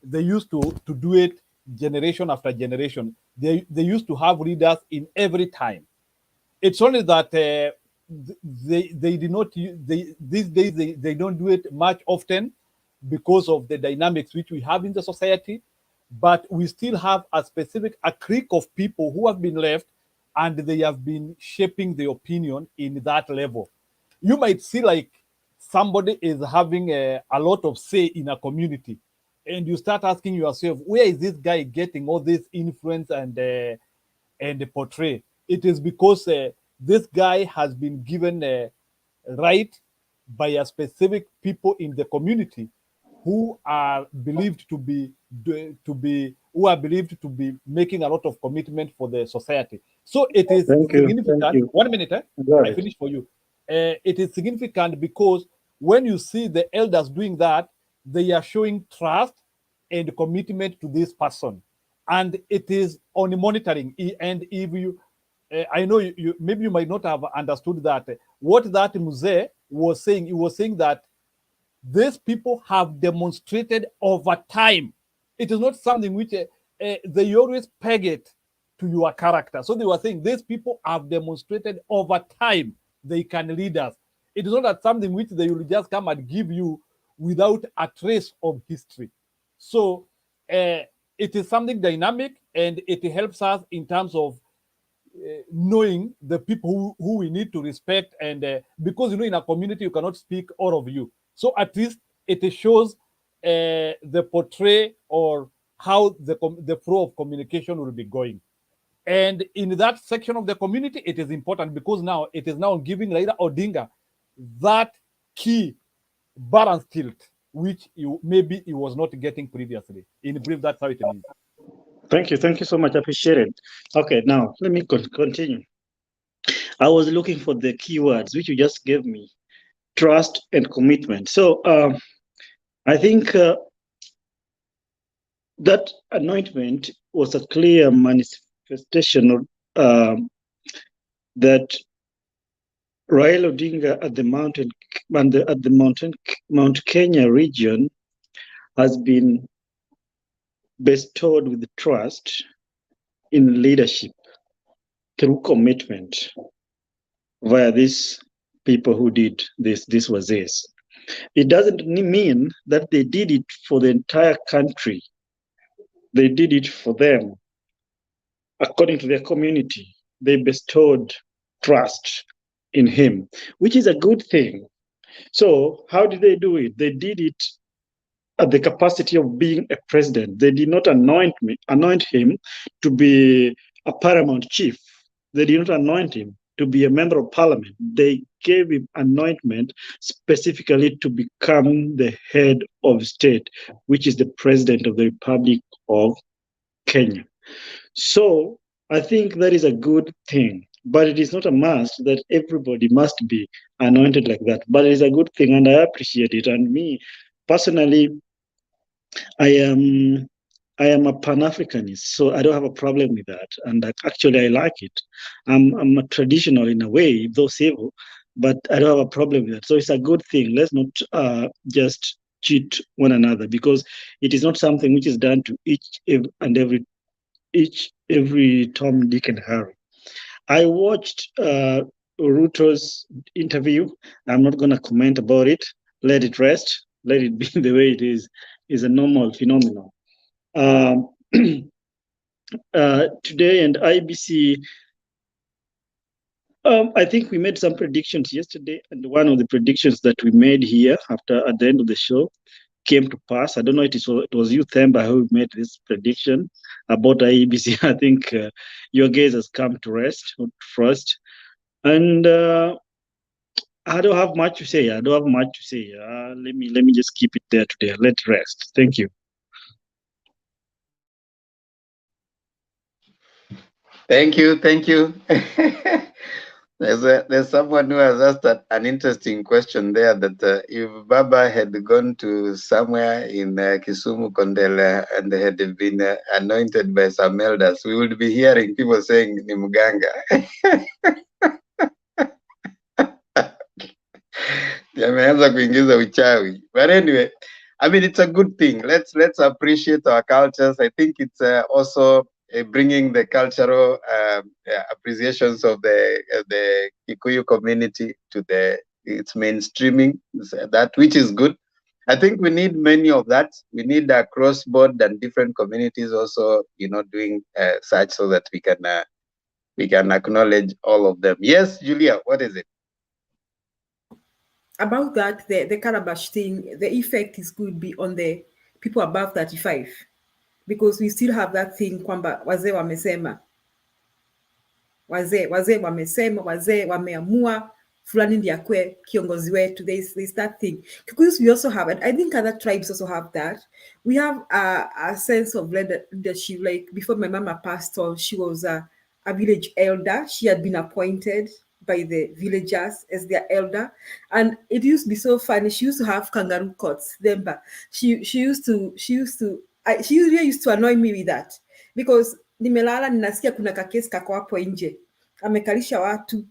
they used to do it generation after generation. They used to have leaders in every time. It's only that they did not these days they don't do it much often because of the dynamics which we have in the society, but we still have a clique of people who have been left and they have been shaping the opinion in that level. You might see like somebody is having a lot of say in a community, and you start asking yourself, where is this guy getting all this influence and portray? It is because this guy has been given a right by a specific people in the community who are believed to be making a lot of commitment for the society. So it is significant. Thank you. 1 minute, Go I ahead. finish for you. It is significant because when you see the elders doing that, they are showing trust and commitment to this person, and it is on monitoring. And if you, I know you maybe you might not have understood that what that Muse was saying. He was saying that these people have demonstrated over time. It is not something which they always peg it to your character. So they were saying these people have demonstrated over time they can lead us. It is not that something which they will just come and give you without a trace of history. So it is something dynamic, and it helps us in terms of knowing the people who we need to respect. And because in a community you cannot speak all of you, so at least it shows the portray or how the flow of communication will be going. And in that section of the community, it is important because now it is now giving Raila Odinga that key balance tilt, which maybe he was not getting previously. In brief, that's how it is. Thank you so much. I appreciate it. Okay, now let me continue. I was looking for the keywords which you just gave me: trust and commitment. So I think that anointment was a clear manifestation of that Raila Odinga at the Mount Kenya region has been bestowed with trust in leadership through commitment via these people who did this. This was this. It doesn't mean that they did it for the entire country. They did it for them. According to their community, they bestowed trust in him, which is a good thing. So how did they do it? They did it at the capacity of being a president. They did not anoint him to be a paramount chief. They did not anoint him to be a member of parliament. They gave him anointment specifically to become the head of state, which is the president of the Republic of Kenya. So I think that is a good thing, but it is not a must that everybody must be anointed like that. But it is a good thing, and I appreciate it. And me personally, I am a Pan-Africanist, so I don't have a problem with that. And actually, I like it. I'm a traditional in a way, though civil, but I don't have a problem with that. So it's a good thing. Let's not just cheat one another, because it is not something which is done to every Tom, Dick, and Harry. I watched Ruto's interview. I'm not going to comment about it. Let it rest. Let it be the way it is. It's a normal phenomenon. Today and IBC, I think we made some predictions yesterday, and one of the predictions that we made here at the end of the show came to pass. I don't know if it was you, Themba, who made this prediction about IEBC. I think your gaze has come to rest first. And I don't have much to say. Let me just keep it there today. Let it rest. Thank you. Thank you. There's someone who has asked an interesting question there, that if Baba had gone to somewhere in Kisumu, Kondele, and had been anointed by some elders, we would be hearing people saying ni mganga. Yameanza kuingiza uchawi. But anyway, I mean, it's a good thing. Let's appreciate our cultures. I think it's also bringing the cultural appreciations of the Kikuyu community to its mainstreaming, that which is good. I think we need many of that. We need cross-board and different communities also, doing such, so that we can acknowledge all of them. Yes, Julia, what is it? About that, the Calabash thing, the effect is going to be on the people above 35, because we still have that thing kwamba wazee wamesema, wazee wamesema, wazee wameamua, fulani ndiye akwe kiongozi wetu. There's that thing. Because we also have, and I think other tribes also have that. We have a sense of leadership. Like before my mama passed on, she was a village elder. She had been appointed by the villagers as their elder, and it used to be so funny. She used to have kangaroo courts. Remember, she really used to annoy me with that, because nimelala ninasikia kuna kakesi kako hapo nje, amekalisha watu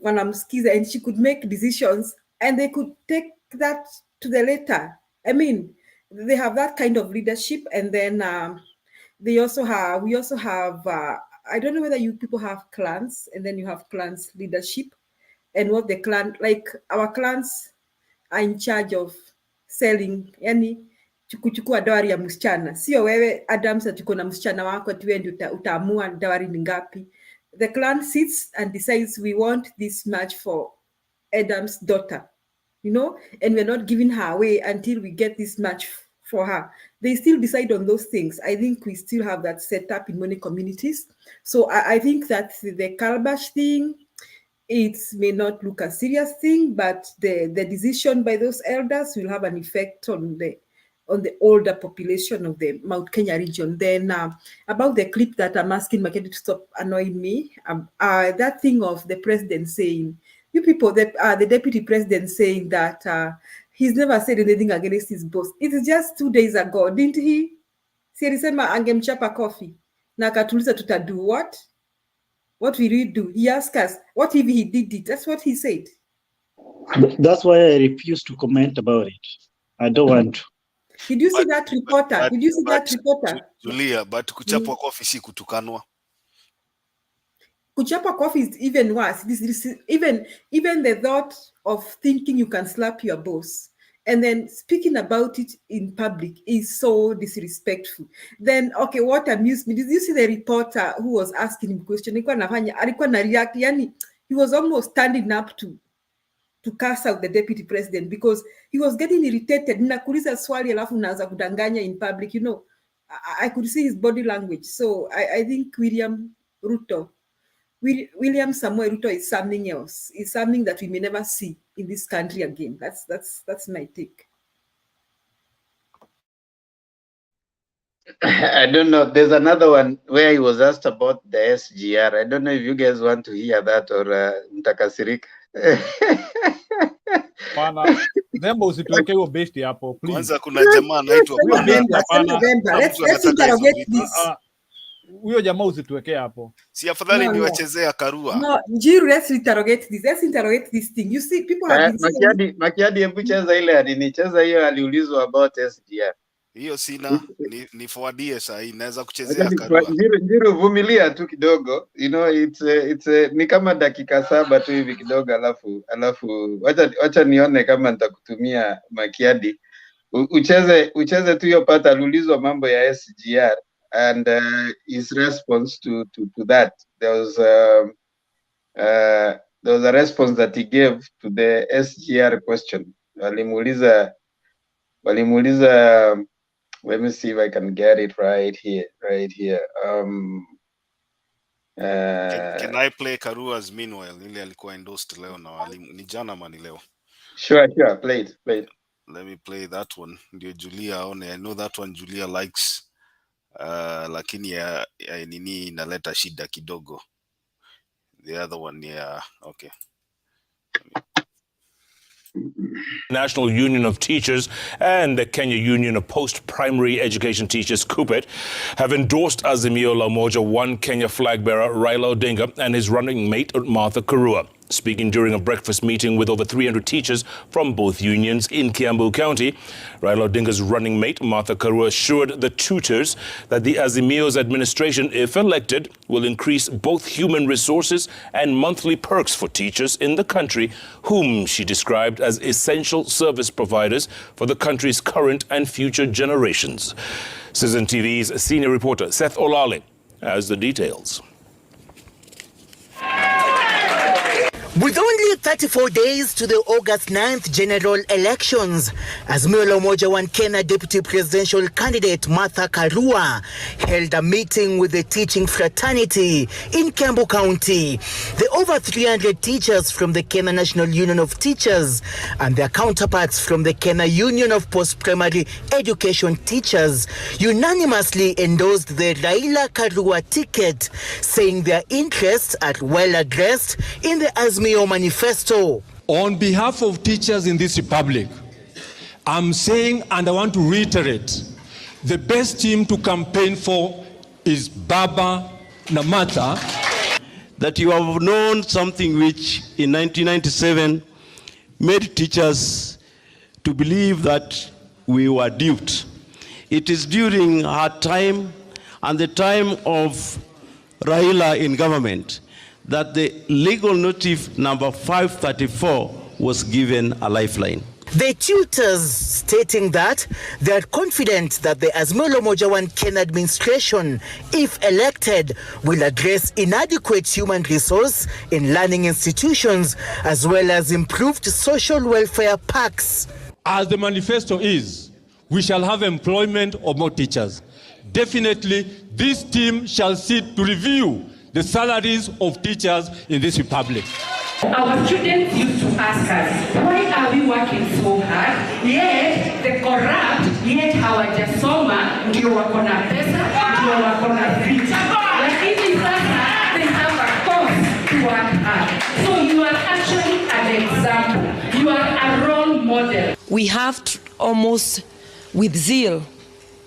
wanamsikiza, and she could make decisions and they could take that to the letter. I mean, they have that kind of leadership. And then we also have I don't know whether you people have clans, and then you have clans leadership, and what the clan, like our clans are in charge of selling, yani kuchukua dawari ya msichana. Sio wewe Adams tuko na msichana wako tu ndio utaamua dawari ni ngapi. The clan sits and decides, we want this much for Adam's daughter, and we're not giving her away until we get this much for her. They still decide on those things. I think we still have that set up in many communities. So I think that the Calabash thing, it may not look a serious thing, but the decision by those elders will have an effect on the older population of the Mount Kenya region. Then about the clip that I'm asking Makedi to stop annoying me, that thing of the president saying, you people, the deputy president saying that he's never said anything against his boss. It is just 2 days ago, didn't he? Si alisema angemchapa coffee na akatuliza tutadu what? What will we do? He asked us, what if he did it? That's what he said. That's why I refuse to comment about it. I don't want to. Did you see that reporter? Did you see that reporter? Julia, but kuchapwa coffee si kutukanwa. Kuchapa coffee is even worse. This even the thought of thinking you can slap your boss and then speaking about it in public is so disrespectful. Then, okay, what amused me, did you see the reporter who was asking him question? Alikuwa na react, yani, he was almost standing up to curse out the deputy president because he was getting irritated. Nakuuliza swali alafu unaanza kudanganya in public, I could see his body language. So I think William Samoei Ruto is something else. It's something that we may never see in this country again. That's my take. I don't know. There's another one where he was asked about the SGR. I don't know if you guys want to hear that or mtakasirika. Pana, Zemba usituweke hiyo besti hapo, please. Kwanza kuna jamaa anaitwa Huyo besti hapana. Let's interrogate this. Huyo jamaa usituwekee hapo. Si afadhali niwachezea Karua. No, Njiru, let's interrogate this. Let's interrogate this thing. You see, people have been saying... Makiadi, hebu cheza ile alinicheza hiyo, aliulizwa about SGR. Hiyo sina, ni forwardie saa hii, naweza kuchezea Karua. Njiru, vumilia tu kidogo. You know, it's ni kama dakika 7 tu hivi kidogo, alafu wacha nione kama nitakutumia Makiadi. Ucheze tu hiyo pata, aliulizwa mambo ya SGR and his response to that. There was a response that he gave to the SGR question. Walimuuliza, let me see if I can get it right here. Can I play Karua's meanwhile? Ile alikuwa endorsed leo na walimu ni jana mani leo. Sure, play it. Let me play that one. Ndio Julia aone. I know that one Julia likes. Lakini ya nini inaleta shida kidogo. The other one, yeah, okay. National Union of Teachers and the Kenya Union of Post-Primary Education Teachers, KUPPET, have endorsed Azimio la Umoja One Kenya flag bearer Raila Odinga and his running mate Martha Karua. Speaking during a breakfast meeting with over 300 teachers from both unions in Kiambu County, Raila Odinga's running mate Martha Karua assured the tutors that the Azimio's administration, if elected, will increase both human resources and monthly perks for teachers in the country, whom she described as essential service providers for the country's current and future generations. Citizen TV's senior reporter Seth Olale has the details. With only 34 days to the August 9th general elections, Azimio la Umoja One Kenya deputy presidential candidate Martha Karua held a meeting with the teaching fraternity in Kiambu County. The over 300 teachers from the Kenya National Union of Teachers and their counterparts from the Kenya Union of Post-Primary Education Teachers unanimously endorsed the Raila Karua ticket, saying their interests are well addressed in the Azimio Manifesto. On behalf of teachers in this republic, I'm saying, and I want to reiterate, the best team to campaign for is Baba Namata. That you have known something which in 1997 made teachers to believe that we were duped. It is during her time and the time of Raila in government that the legal notice number 534 was given a lifeline. The tutors stating that they are confident that the Azimio la Umoja One Kenya administration, if elected, will address inadequate human resource in learning institutions as well as improved social welfare packs. As the manifesto is, we shall have employment of more teachers. Definitely, this team shall sit to review the salaries of teachers in this republic. Our students used to ask us, why are we working so hard? Yet the corrupt, yet hawajasoma, ndio wako na pesa, ndio wako na vita. Lakini sasa they have a cause to work hard. So you are actually an example. You are a role model. We have almost with zeal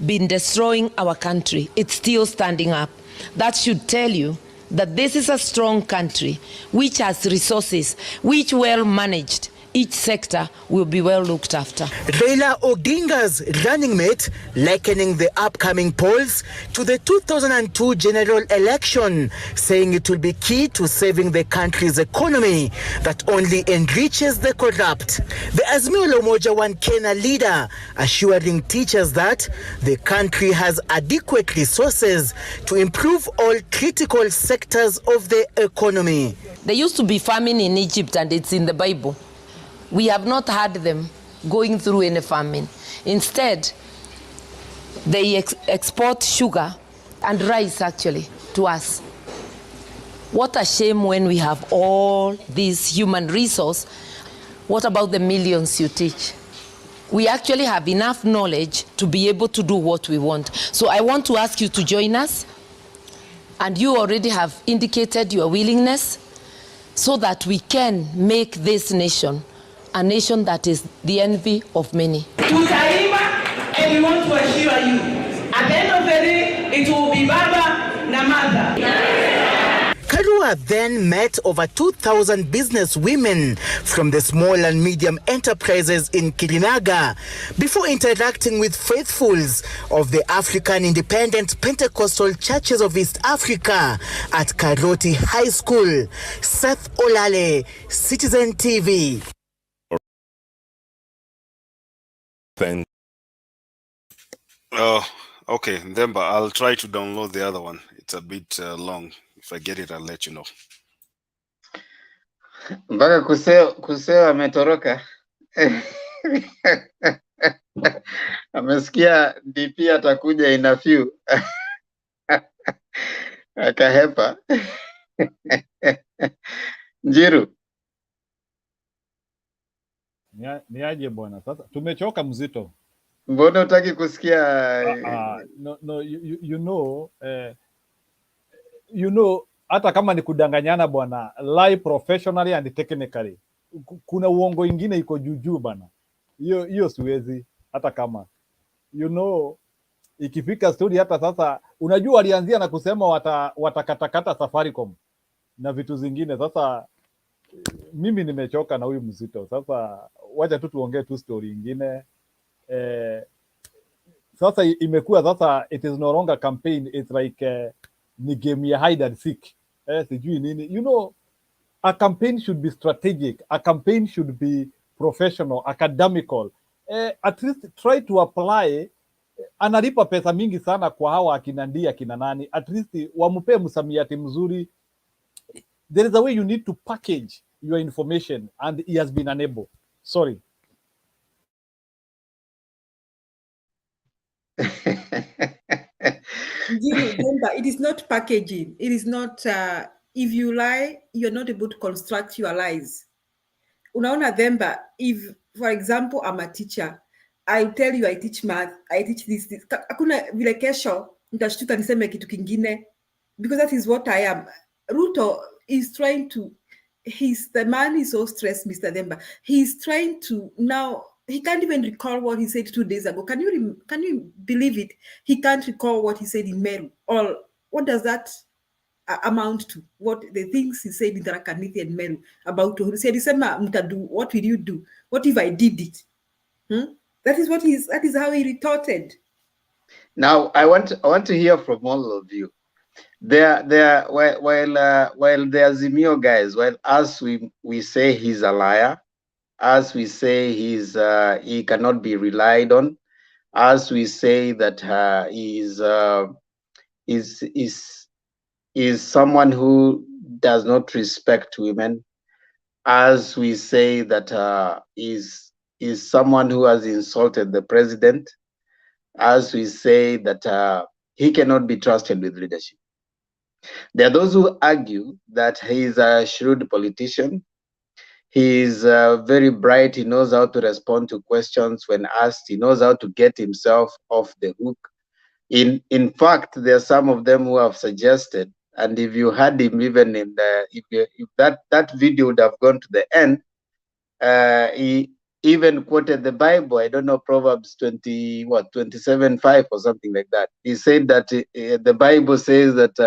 been destroying our country. It's still standing up. That should tell you that this is a strong country which has resources, which well managed. Each sector will be well looked after. Raila Odinga's running mate likening the upcoming polls to the 2002 general election, saying it will be key to saving the country's economy that only enriches the corrupt. The Azimio la Umoja One Kenya leader assuring teachers that the country has adequate resources to improve all critical sectors of the economy. There used to be famine in Egypt, and it's in the Bible. We have not had them going through any famine. Instead, they export sugar and rice actually to us. What a shame when we have all this human resource. What about the millions you teach? we actually have enough knowledge to be able to do what we want. So I want to ask you to join us, and you already have indicated your willingness, so that we can make this nation a nation that is the envy of many. Tutaiba, and we want to assure you, at the end of the day, it will be Baba na Mother. Karua then met over 2,000 business women from the small and medium enterprises in Kirinaga before interacting with faithfuls of the African Independent Pentecostal Churches of East Africa at Karoti High School. Seth Olale, Citizen TV. Thank. Okay, Ndemba, I'll try to download the other one. It's a bit long. If I get it, I'll let you know. Mpaka kuseo ametoroka. Amesikia DP atakuja in a few. Akahepa. Njiru. Ni aje bwana. Sasa tumechoka mzito. Mbona utaki kusikia? No, you know, hata kama ni kudanganyana bwana, lie professionally and technically. Kuna uongo ingine iko juju bwana. Hiyo siwezi, hata kama ikifika story. Hata sasa unajua walianzia na kusema watakatakata Safaricom na vitu zingine. Sasa mimi nimechoka na huyu mzito. Sasa wacha tu tuongee tu story ingine. Sasa imekuwa sasa, it is no longer campaign, it's like ni game ya hide and seek. Sijui nini. A campaign should be strategic, a campaign should be professional, academical. At least try to apply. Analipa pesa mingi sana kwa hawa akina Ndia akina nani, at least wampe msamiati mzuri. There is a way you need to package your information, and he has been unable. Sorry. It is not packaging. It is not, if you lie, you're not able to construct your lies. Unaona Themba, if, for example, I'm a teacher, I tell you I teach math, I teach this. Hakuna vile kesho, nitashtuka niseme kitu kingine, because that is what I am. Ruto is trying to, the man is so stressed, Mr. Themba. He's trying to now, he can't even recall what he said 2 days ago. Can you believe it? He can't recall what he said in Meru. Or what does that amount to? What the things he said in Tharaka-Nithi and Meru about he said, what will you do? What if I did it? That is how he retorted. Now I want to hear from all of you. While the Azimio guys, while as we say he's a liar, as we say he cannot be relied on, as we say that is someone who does not respect women, as we say that is someone who has insulted the president, as we say that he cannot be trusted with leadership. There are those who argue that he is a shrewd politician. He is very bright. He knows how to respond to questions when asked. He knows how to get himself off the hook. In fact, there are some of them who have suggested, and if you had him even in the, if that video would have gone to the end, he even quoted the Bible. I don't know, Proverbs 27:5 or something like that. He said that the Bible says that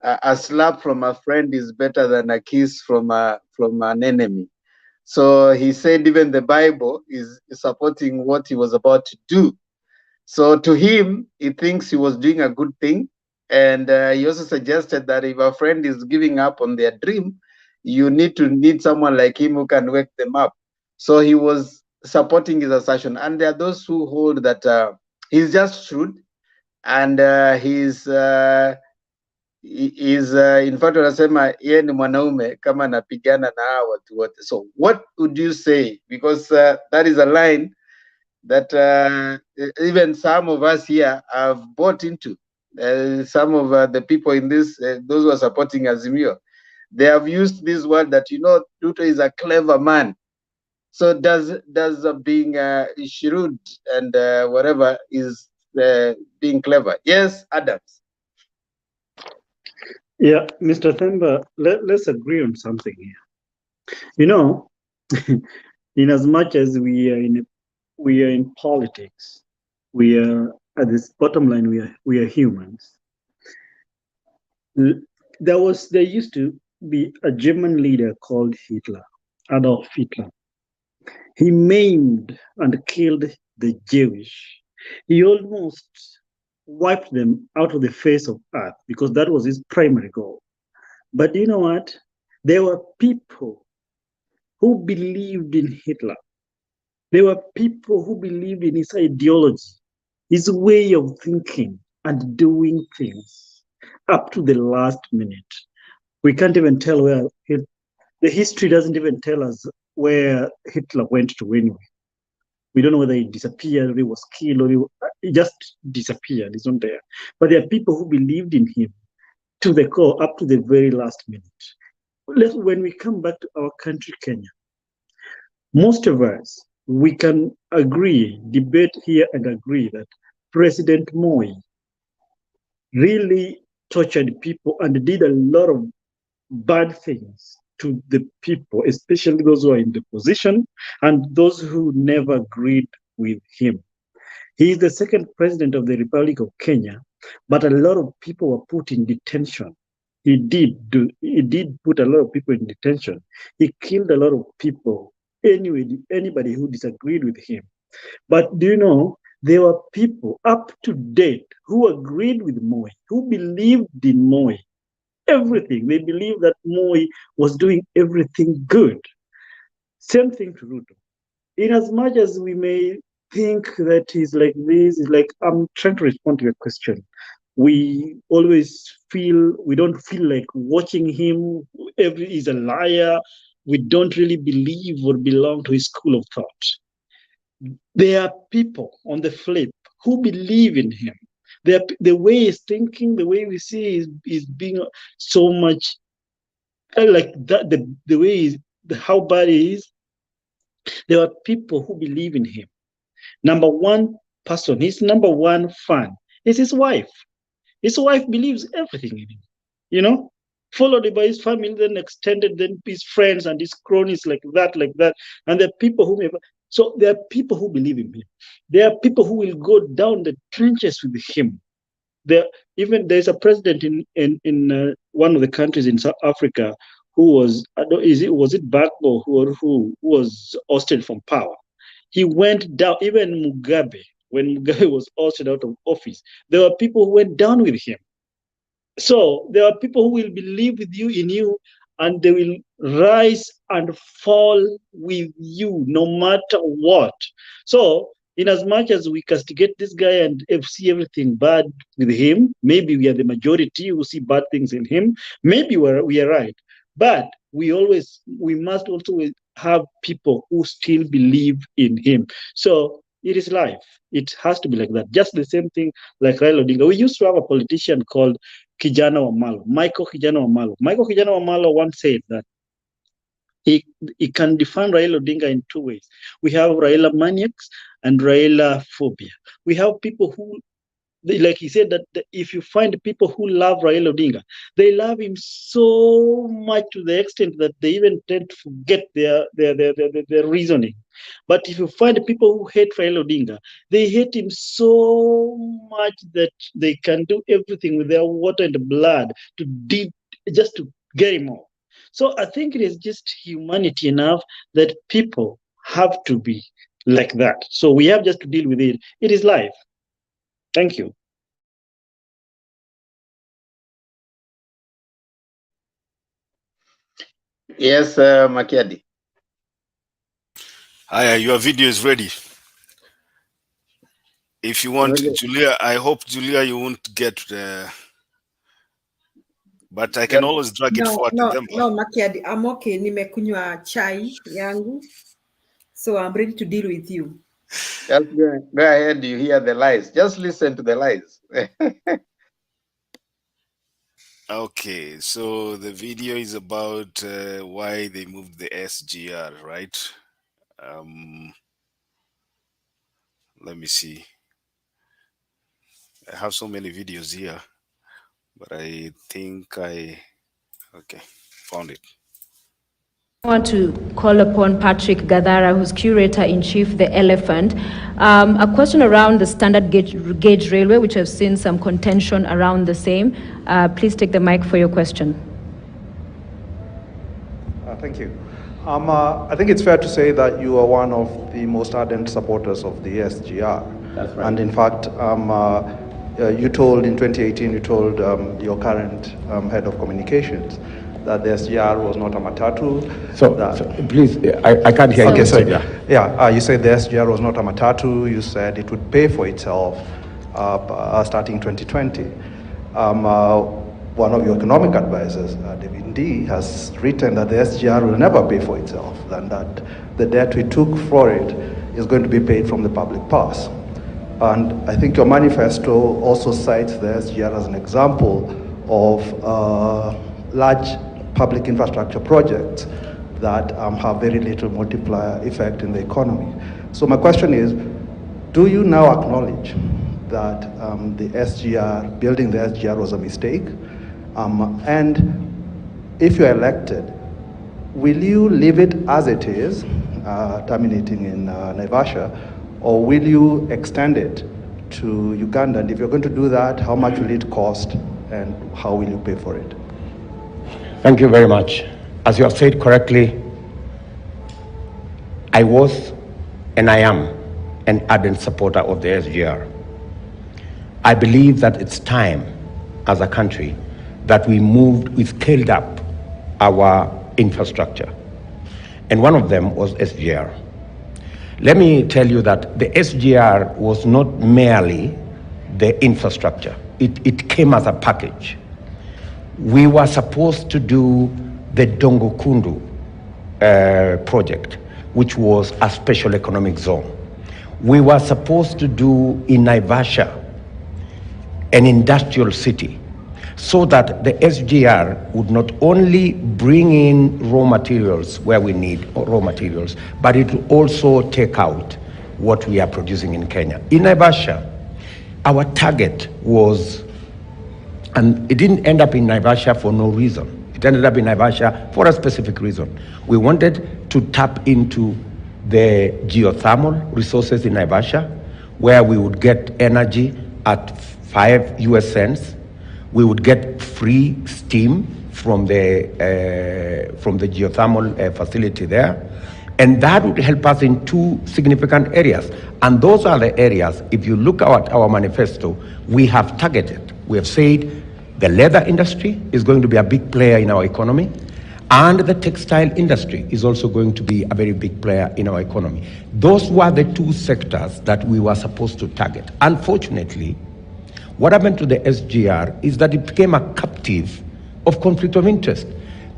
a slap from a friend is better than a kiss from an enemy. So he said even the Bible is supporting what he was about to do. So to him, he thinks he was doing a good thing. And he also suggested that if a friend is giving up on their dream, you need someone like him who can wake them up. So he was supporting his assertion. And there are those who hold that he's just shrewd, and he's in fact wanasema yeye ni mwanaume kama anapigana na hawa watu wote. So what would you say? Because that is a line that even some of us here have bought into. Some of the people in this, those who are supporting Azimio, they have used this word that, Ruto is a clever man. So does being shrewd and whatever is being clever? Yes, Adams. Yeah, Mr. Themba, let's agree on something here. You know, in as much as we are in politics, we are at this bottom line. We are humans. There used to be a German leader called Hitler, Adolf Hitler. He maimed and killed the Jewish. He almost wiped them out of the face of earth because that was his primary goal. But you know what? There were people who believed in Hitler. There were people who believed in his ideology, his way of thinking and doing things up to the last minute. We can't even tell where the history doesn't even tell us where Hitler went to anyway. We don't know whether he disappeared, or he was killed, or he just disappeared. He's not there. But there are people who believed in him to the core, up to the very last minute. When we come back to our country, Kenya, most of us, we can agree, debate here and agree that President Moi really tortured people and did a lot of bad things to the people, especially those who are in the position and those who never agreed with him. He is the second president of the Republic of Kenya, but a lot of people were put in detention. He did put a lot of people in detention. He killed a lot of people. Anyway, anybody who disagreed with him. But do you know, there were people up to date who agreed with Moi, who believed in Moi. Everything. They believed that Moi was doing everything good. Same thing to Ruto. In as much as we may think that he's like this, like I'm trying to respond to your question. We always we don't feel like watching him. He's a liar. We don't really believe or belong to his school of thought. There are people on the flip who believe in him. The way he's thinking, the way we see is being so much like that. The way how bad he is. There are people who believe in him. Number one person, his number one fan is his wife. His wife believes everything in him, followed by his family, then extended, then his friends and his cronies like that. And there are people so there are people who believe in him. There are people who will go down the trenches with him. There's a president in one of the countries in South Africa who was it Bagbo who was ousted from power. He went down, even Mugabe, when Mugabe was ousted out of office, there were people who went down with him. So there are people who will believe in you, and they will rise and fall with you no matter what. So in as much as we castigate this guy and see everything bad with him, maybe we are the majority who see bad things in him. Maybe we are right. But we must also have people who still believe in him. So it is life. It has to be like that. Just the same thing like Raila Odinga. We used to have a politician called Kijana Wamalo, Michael Kijana Wamalo. Michael Kijana Wamalo once said that he can define Raila Odinga in two ways. We have Raila maniacs and Raila phobia. We have people who, like he said, that if you find people who love Raila Odinga, they love him so much to the extent that they even tend to forget their reasoning. But if you find people who hate Raila Odinga, they hate him so much that they can do everything with their water and blood just to get him off. So I think it is just humanity enough that people have to be like that. So we have just to deal with it. It is life. Thank you. Yes, Makiadi. Aya, your video is ready. If you want, Julia, I hope, Julia, you won't get but I can always drag it forward to them. No, Makiadi, I'm okay. Nimekunywa chai yangu. So I'm ready to deal with you. Just go ahead, you hear the lies. Just listen to the lies. Okay, so the video is about why they moved the SGR, right? Let me see. I have so many videos here, but I think okay, found it. I want to call upon Patrick Gadara, who's curator-in-chief, The Elephant. A question around the standard gauge railway, which I've seen some contention around the same. Please take the mic for your question. Thank you. I think it's fair to say that you are one of the most ardent supporters of the SGR. That's right. And in fact, you told in 2018, you told your current head of communications that the SGR was not a matatu. So please, I can't hear you. Okay, sorry. Yeah, you said the SGR was not a matatu. You said it would pay for itself starting 2020. One of your economic advisors, David D, has written that the SGR will never pay for itself, and that the debt we took for it is going to be paid from the public purse. And I think your manifesto also cites the SGR as an example of large public infrastructure projects that have very little multiplier effect in the economy. So my question is, do you now acknowledge that the SGR, building the SGR was a mistake? And if you're elected, will you leave it as it is, terminating in Naivasha, or will you extend it to Uganda? And if you're going to do that, how much will it cost and how will you pay for it? Thank you very much. As you have said correctly, I was and I am an ardent supporter of the SGR. I believe that it's time as a country that we scaled up our infrastructure. And one of them was SGR. Let me tell you that the SGR was not merely the infrastructure. It came as a package. We were supposed to do the Dongokundu project, which was a special economic zone. We were supposed to do in Naivasha an industrial city, so that the SGR would not only bring in raw materials where we need raw materials, but it will also take out what we are producing in Kenya. In Naivasha, our target was, and it didn't end up in Naivasha for no reason. It ended up in Naivasha for a specific reason. We wanted to tap into the geothermal resources in Naivasha, where we would get energy at 5 US cents. We would get free steam from the geothermal facility there. And that would help us in two significant areas. And those are the areas, if you look at our manifesto, we have targeted. We have said the leather industry is going to be a big player in our economy, and the textile industry is also going to be a very big player in our economy. Those were the two sectors that we were supposed to target. Unfortunately, what happened to the SGR is that it became a captive of conflict of interest.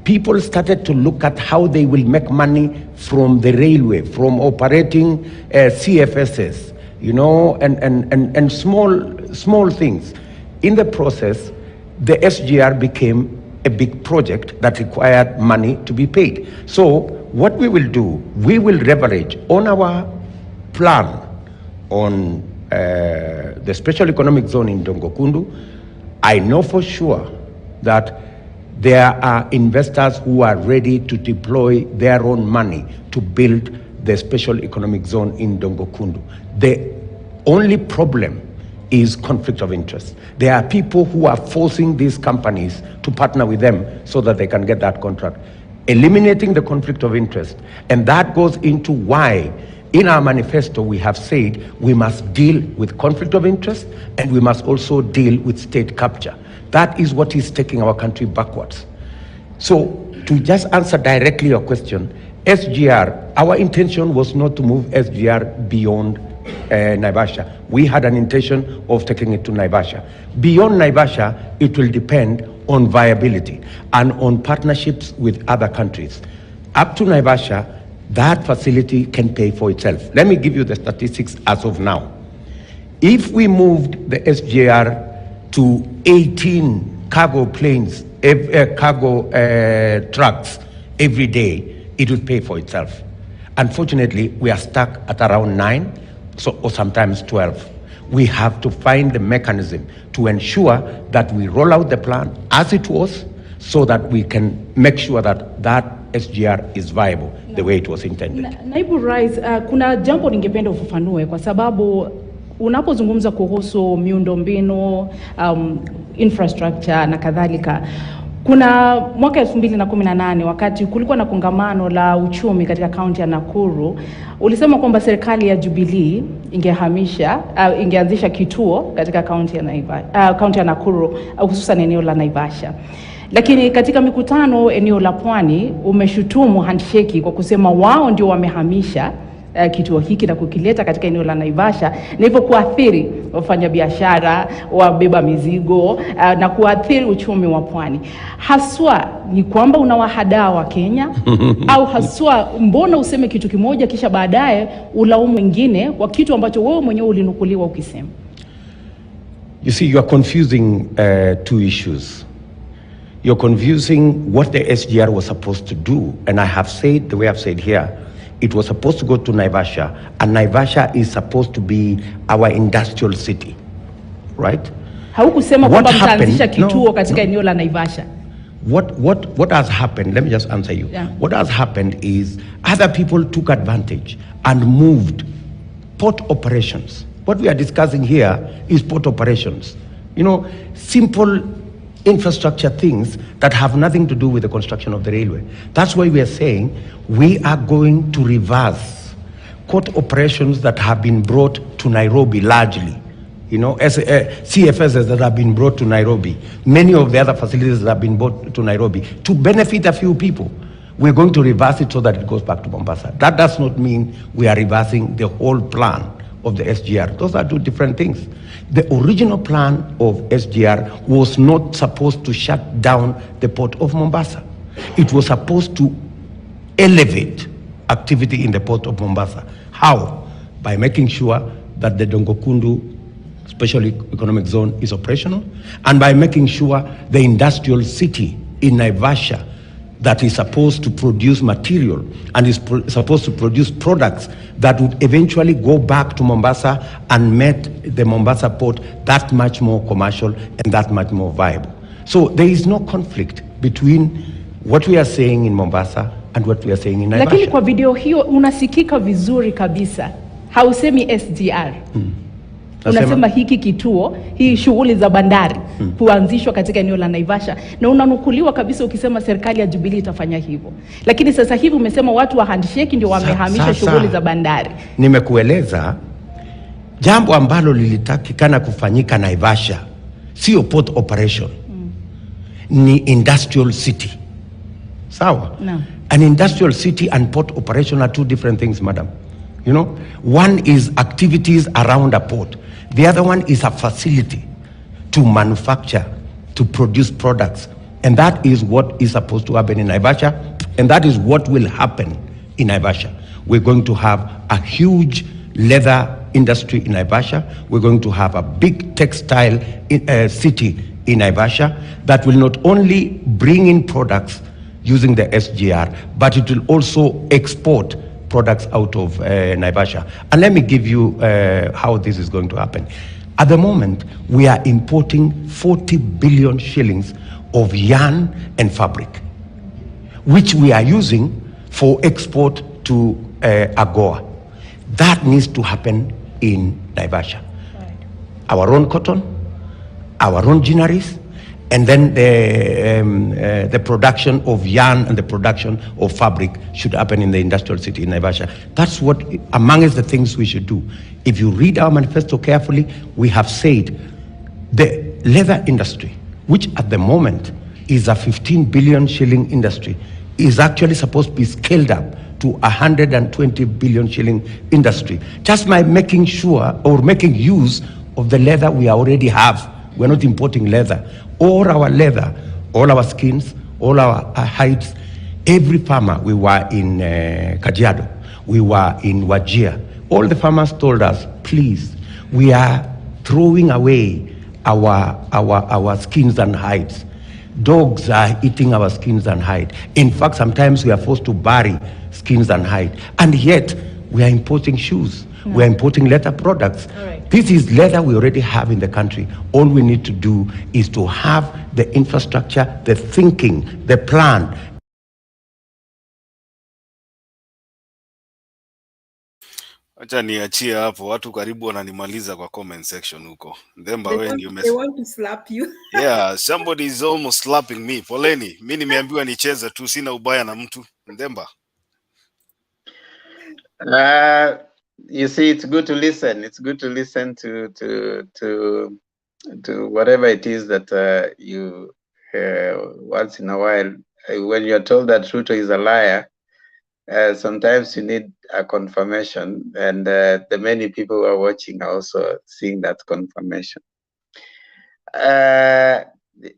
People started to look at how they will make money from the railway, from operating CFSs, and small things. In the process, the SGR became a big project that required money to be paid. So what we will do, we will leverage on our plan on the special economic zone in Dongokundu. I know for sure that there are investors who are ready to deploy their own money to build the special economic zone in Dongokundu. The only problem is conflict of interest. There are people who are forcing these companies to partner with them so that they can get that contract. Eliminating the conflict of interest, and that goes into why in our manifesto we have said we must deal with conflict of interest and we must also deal with state capture. That is what is taking our country backwards. So to just answer directly your question, SGR, our intention was not to move SGR beyond Naivasha. We had an intention of taking it to Naivasha. Beyond Naivasha, it will depend on viability and on partnerships with other countries. Up to Naivasha, that facility can pay for itself. Let me give you the statistics as of now. If we moved the SGR to 18 cargo planes, trucks every day, it would pay for itself. Unfortunately, we are stuck at around 9, or sometimes 12. We have to find the mechanism to ensure that we roll out the plan as it was, so that we can make sure that that SGR is viable the way it was intended. Naibu Rais, kuna jambo ningependa ufafanue kwa sababu unapozungumza kuhusu miundombinu, infrastructure na kadhalika. Kuna mwaka 2018 wakati kulikuwa na kongamano la uchumi katika kaunti ya Nakuru, ulisema kwamba serikali ya Jubilee ingeanzisha kituo katika kaunti ya Nakuru, hususan eneo la Naivasha. Lakini katika mikutano eneo la Pwani umeshutumu handshake kwa kusema wao ndio wamehamisha kituo hiki na kukileta katika eneo la Naivasha, na hivyo kuathiri wafanyabiashara, wabeba mizigo na kuathiri uchumi wa Pwani. Haswa ni kwamba unawahadaa wa Kenya au haswa mbona useme kitu kimoja kisha baadaye ulaumu wengine kwa kitu ambacho wewe mwenyewe ulinukuliwa ukisema? You see, you are confusing two issues. You're confusing what the SGR was supposed to do, and I have said the way I've said here, it was supposed to go to Naivasha, and Naivasha is supposed to be our industrial city, right? Haukusema kwamba mtaanzisha kituo katika eneo la Naivasha. What has happened, let me just answer you. Yeah. What has happened is other people took advantage and moved port operations. What we are discussing here is port operations. You know, simple infrastructure things that have nothing to do with the construction of the railway. That's why we are saying we are going to reverse port operations that have been brought to Nairobi largely. You know, as CFSs that have been brought to Nairobi, many of the other facilities that have been brought to Nairobi to benefit a few people. We're going to reverse it so that it goes back to Mombasa. That does not mean we are reversing the whole plan of the SGR. Those are two different things. The original plan of SGR was not supposed to shut down the port of Mombasa. It was supposed to elevate activity in the port of Mombasa. How? By making sure that the Dongokundu Special Economic Zone is operational, and by making sure the industrial city in Naivasha that is supposed to produce material and is supposed to produce products that would eventually go back to Mombasa and make the Mombasa port that much more commercial and that much more viable. So there is no conflict between what we are saying in Mombasa and what we are saying in Naivasha. Lakini kwa video hiyo unasikika vizuri kabisa. Hausemi SGR. Unasema hiki kituo, hii shughuli za bandari kuanzishwa katika eneo la Naivasha, na unanukuliwa kabisa ukisema serikali ya Jubilee itafanya hivyo. Lakini sasa hivi umesema watu wa handshake ndio wamehamisha shughuli za bandari. Nimekueleza jambo ambalo lilitakikana kufanyika Naivasha sio port operation. Ni industrial city. Sawa? No. An industrial city and port operation are two different things, madam. You know, one is activities around a port. The other one is a facility to manufacture, to produce products. And that is what is supposed to happen in Naivasha. And that is what will happen in Naivasha. We're going to have a huge leather industry in Naivasha. We're going to have a big textile city in Naivasha that will not only bring in products using the SGR, but it will also export products out of Naivasha. And let me give you how this is going to happen. At the moment, we are importing 40 billion shillings of yarn and fabric, which we are using for export to AGOA. That needs to happen in Naivasha. Right. Our own cotton, our own ginneries, and then the production of yarn and the production of fabric should happen in the industrial city in Naivasha. That's what, amongst the things we should do. If you read our manifesto carefully, we have said the leather industry, which at the moment is a 15 billion shilling industry, is actually supposed to be scaled up to 120 billion shilling industry, just by making sure or making use of the leather we already have. We're not importing leather. All our leather, all our skins, all our hides, every farmer, we were in Kajiado, we were in Wajir. All the farmers told us, please, we are throwing away our skins and hides. Dogs are eating our skins and hide. In fact, sometimes we are forced to bury skins and hide. And yet, we are importing shoes. We are importing leather products. This is leather we already have in the country. All we need to do is to have the infrastructure, the thinking, the plan. Acha niachie hapo, watu karibu wananimaliza kwa comment section huko. Ndemba They wewe want, ndio they want to slap you. Yeah, somebody is almost slapping me. Poleni, mimi nimeambiwa nicheze tu, sina ubaya na mtu. Ndemba. You see, it's good to listen. It's good to listen to whatever it is that you once in a while. When you're told that Ruto is a liar, sometimes you need a confirmation, and the many people who are watching are also seeing that confirmation.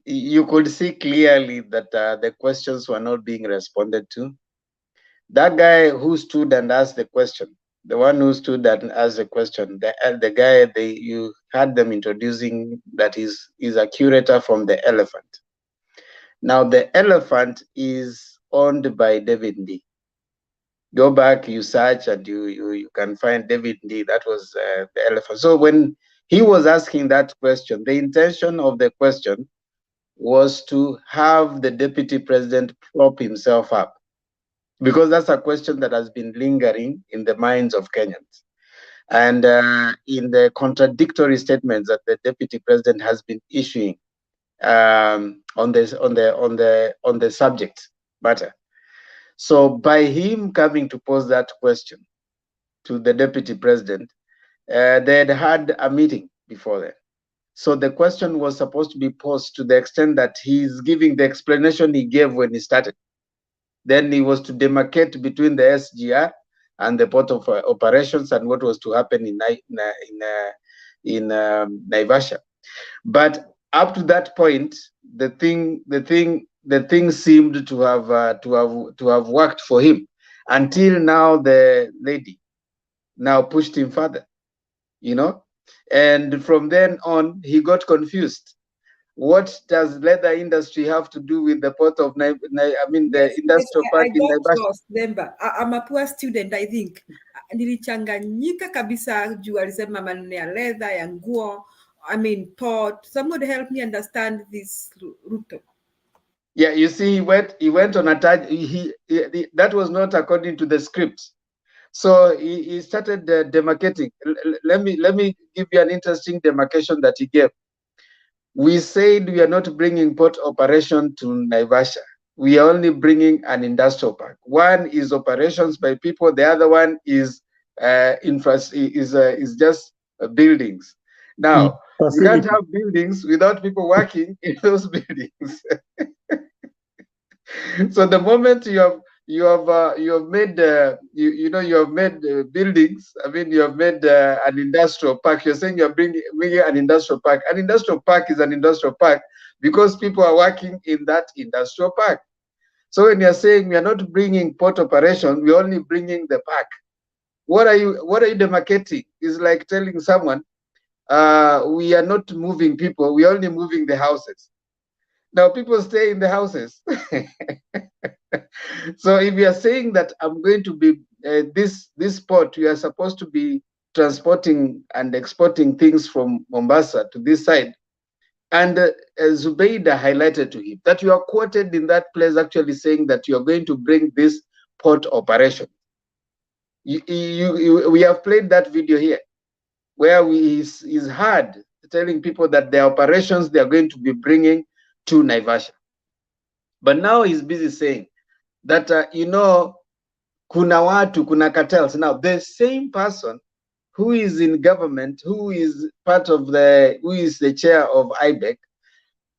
You could see clearly that the questions were not being responded to. That guy who stood and asked the question, the one who stood and asked the question, the guy you had them introducing that is a curator from the Elephant. Now the Elephant is owned by David Ndii. Go back, you search, and you can find David Ndii. That was the Elephant. So when he was asking that question, the intention of the question was to have the deputy president prop himself up, because that's a question that has been lingering in the minds of Kenyans. And in the contradictory statements that the deputy president has been issuing on the subject matter. So by him coming to pose that question to the deputy president, they had a meeting before that. So the question was supposed to be posed to the extent that he's giving the explanation he gave when he started. Then he was to demarcate between the SGR and the port of operations and what was to happen in Naivasha. But up to that point, the thing seemed to have worked for him, until now the lady now pushed him further, and from then on he got confused. What does leather industry have to do with the port of the industrial park in Naivasha? Lost, remember, I'm a poor student, I think. Nilichanganyika kabisa juu alisema maneno ya leather, ya nguo, port. Somebody help me understand this, Ruto. Yeah, you see, he went on a that was not according to the script. So he started demarcating. Let me give you an interesting demarcation that he gave. We said we are not bringing port operation to Naivasha. We are only bringing an industrial park. One is operations by people. The other one is is just buildings. Now you can't have buildings without people working in those buildings. So the moment you have made buildings. You have made an industrial park. You're saying you're bringing an industrial park. An industrial park is an industrial park because people are working in that industrial park. So when you're saying we are not bringing port operation, we're only bringing the park. What are you demarcating? It's like telling someone, we are not moving people, we're only moving the houses. Now people stay in the houses. So if you are saying that I'm going to be this port, you are supposed to be transporting and exporting things from Mombasa to this side, and Zubeida highlighted to him that you are quoted in that place actually saying that you are going to bring this port operation. We have played that video here, where he's heard telling people that the operations they are going to be bringing to Naivasha. But now he's busy saying that, kuna watu, kuna cartels. Now, the same person who is in government, who is the chair of Iebc,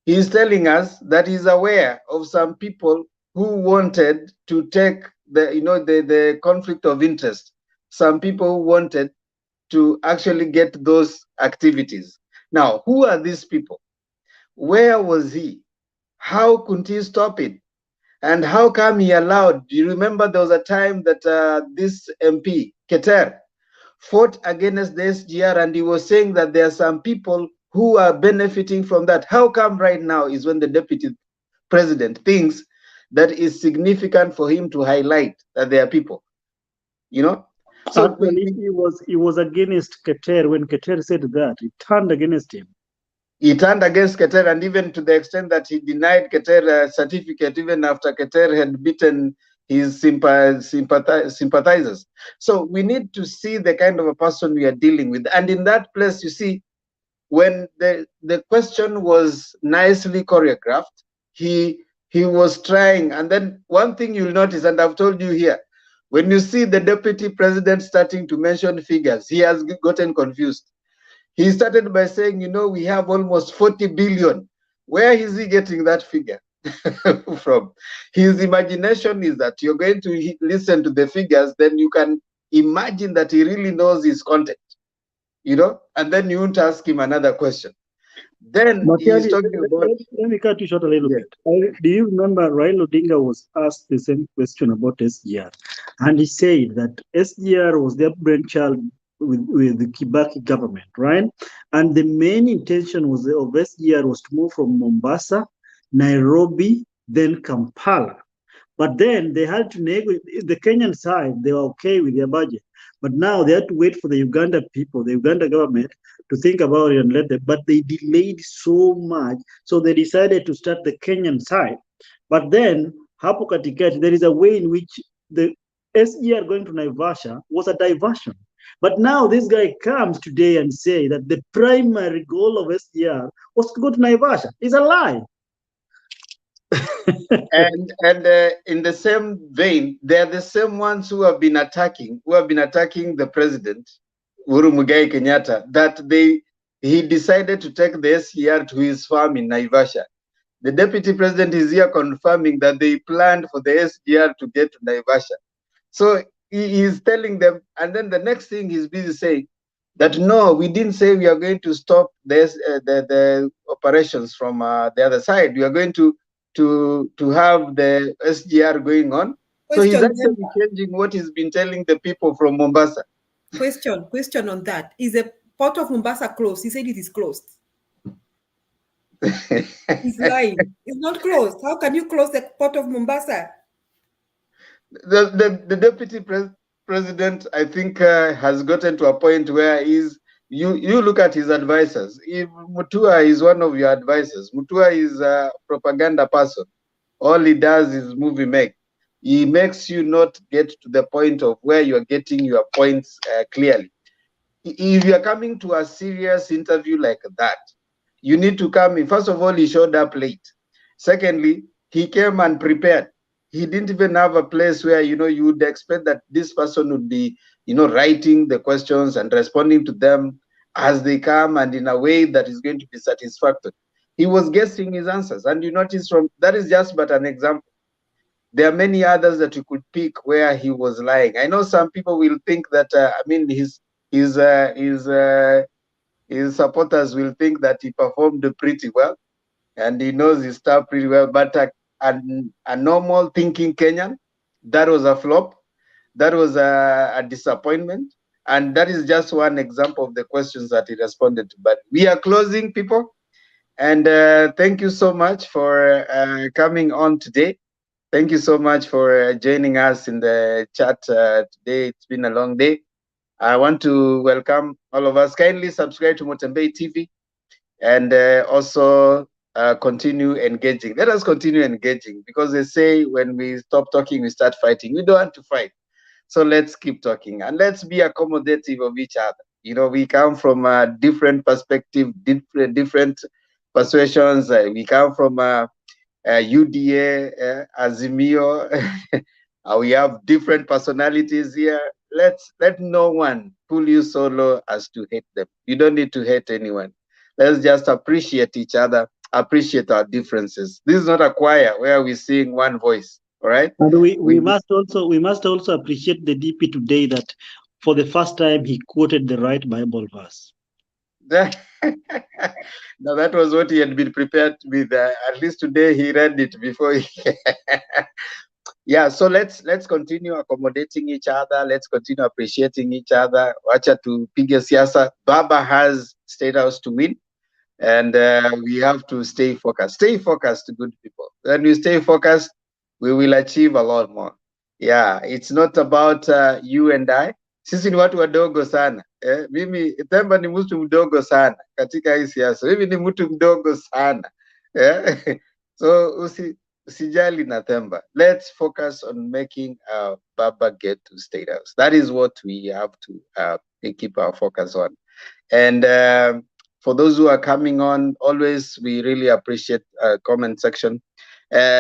he's telling us that he's aware of some people who wanted to take the conflict of interest. Some people who wanted to actually get those activities. Now, who are these people? Where was he? How could he stop it? And how come he allowed? Do you remember there was a time that this MP, Keter, fought against the SGR, and he was saying that there are some people who are benefiting from that. How come right now is when the deputy president thinks that is significant for him to highlight that there are people, you know. So actually, he was against Keter. When Keter said that, he turned against him. He turned against Keter, and even to the extent that he denied Keter a certificate even after Keter had beaten his sympathizers. So we need to see the kind of a person we are dealing with. And in that place, you see, when the question was nicely choreographed, he was trying. And then one thing you'll notice, and I've told you here, when you see the deputy president starting to mention figures, he has gotten confused. He started by saying, you know, we have almost 40 billion. Where is he getting that figure from? His imagination is that you're going to listen to the figures, then you can imagine that he really knows his content, you know, and then you won't ask him another question. Then he's talking about... Let me cut you short a little bit. Do you remember Raila Odinga was asked the same question about SGR? And he said that SGR was their brainchild with the Kibaki government, right? And the main intention was of SGR was to move from Mombasa, Nairobi, then Kampala. But then they had to negotiate. The Kenyan side, they were okay with their budget. But now they had to wait for the Uganda people, the Uganda government, to think about it and let them. But they delayed so much, so they decided to start the Kenyan side. But then, hapo katikati, there is a way in which the SGR going to Naivasha was a diversion. But now this guy comes today and say that the primary goal of SGR was to go to Naivasha. It's a lie. and in the same vein, they are the same ones who have been attacking the president, Uhuru Muigai Kenyatta, that he decided to take the SGR to his farm in Naivasha. The deputy president is here confirming that they planned for the SGR to get to Naivasha. So he is telling them, and then the next thing he's busy saying that no, we didn't say we are going to stop the operations from the other side. We are going to have the SGR going on. So he's actually changing what he's been telling the people from Mombasa. Question on that. Is the port of Mombasa closed? He said it is closed. He's lying. It's not closed. How can you close the port of Mombasa? The deputy president, I think, has gotten to a point where you look at his advisors. If Mutua is one of your advisors, Mutua is a propaganda person. All he does is movie make. He makes you not get to the point of where you are getting your points clearly. If you are coming to a serious interview like that, you need to come in. First of all, he showed up late. Secondly, he came unprepared. He didn't even have a place where, you would expect that this person would be, writing the questions and responding to them as they come and in a way that is going to be satisfactory. He was guessing his answers. And you notice that is just but an example. There are many others that you could pick where he was lying. I know some people will think that, his supporters will think that he performed pretty well and he knows his stuff pretty well, but a normal thinking Kenyan, that was a flop. That was a disappointment. And that is just one example of the questions that he responded to. But we are closing, people. And thank you so much for coming on today. Thank you so much for joining us in the chat today. It's been a long day. I want to welcome all of us. Kindly subscribe to Motembei TV and also continue engaging. Let us continue engaging, because they say when we stop talking, we start fighting. We don't want to fight. So let's keep talking and let's be accommodative of each other. We come from a different perspective, different persuasions. We come from UDA, Azimio. We have different personalities here. Let no one pull you so low as to hate them. You don't need to hate anyone. Let's just appreciate each other, appreciate our differences. This is not a choir where we sing one voice, all right? And we must also appreciate the DP today that for the first time he quoted the right Bible verse. Now that was what he had been prepared with. At least today he read it before he... Yeah, so let's continue accommodating each other. Let's continue appreciating each other. Wacha tupige siasa. Baba has State House to win. And we have to stay focused. Stay focused, good people. when we stay focused, we will achieve a lot more. Yeah, it's not about you and I. Sisi ni watu wadogo sana. Mimi Themba ni mtu mdogo sana katika hii siasa. Mimi ni mtu mdogo sana. So usijali na Themba. Let's focus on making Baba get to State House. That is what we have to keep our focus on. And for those who are coming on, always we really appreciate comment section.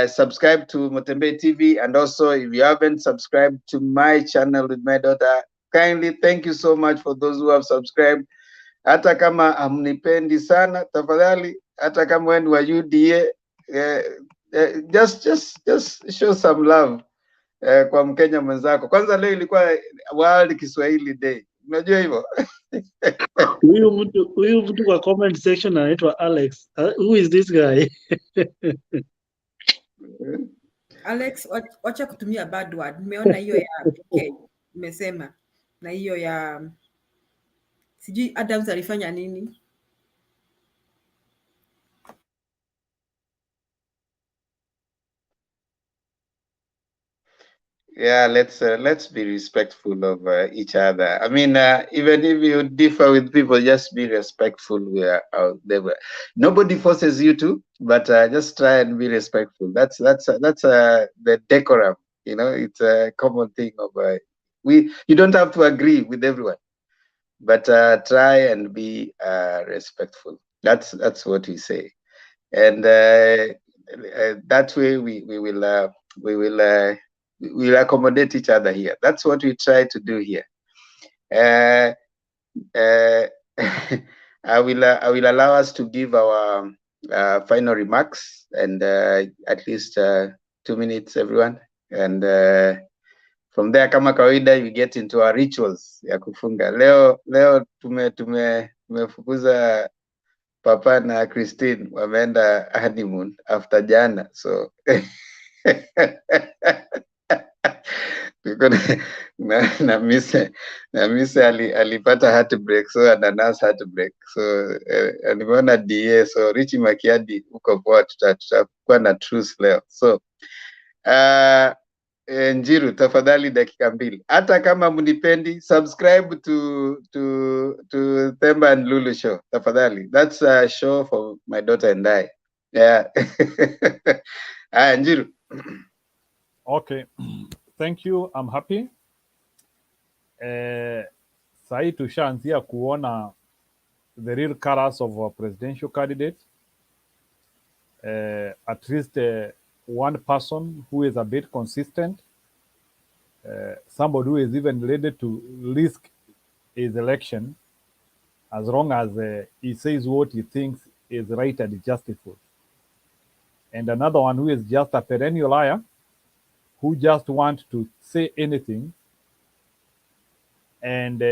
Subscribe to Motembe TV, and also if you haven't subscribed to my channel with my daughter, kindly thank you so much for those who have subscribed. Hata kama hamnipendi sana, tafadhali, hata kama wewe wa UDA, just show some love kwa Mkenya mwenzako. Kwanza leo ilikuwa World Kiswahili Day. Unajua hivyo? Huyu mtu kwa comment section anaitwa Alex. Who is this guy? Alex, wacha kutumia bad word. Nimeona hiyo ya PK umesema, na hiyo ya sijui Adams alifanya nini. Yeah, let's be respectful of each other. I mean, even if you differ with people, just be respectful. Nobody forces you to, but just try and be respectful. That's the decorum. You know, it's a common thing of you don't have to agree with everyone, but try and be respectful. That's what we say, and that way we'll accommodate each other here. That's what we try to do here. I will allow us to give our final remarks, and at least 2 minutes, everyone. And from there, kama kawaida, we get into our rituals ya kufunga. Leo tumefukuza Papa na Christine wameenda honeymoon after jana, so na mise alipata heartbreak, so ananas heartbreak, so nimeona DA, so Richi Makiadi uko poa, tutakuwa na truce leo. So Njiru, tafadhali dakika 2, hata kama mnipendi, subscribe to Themba and Lulu show, tafadhali. That's a show for my daughter and I. Yeah. Njiru. Okay, thank you. I'm happy. Sahi tushaanzia kuona the real colors of our presidential candidate. At least one person who is a bit consistent, somebody who is even ready to risk his election as long as he says what he thinks is right and justified. And another one who is just a perennial liar, who just want to say anything and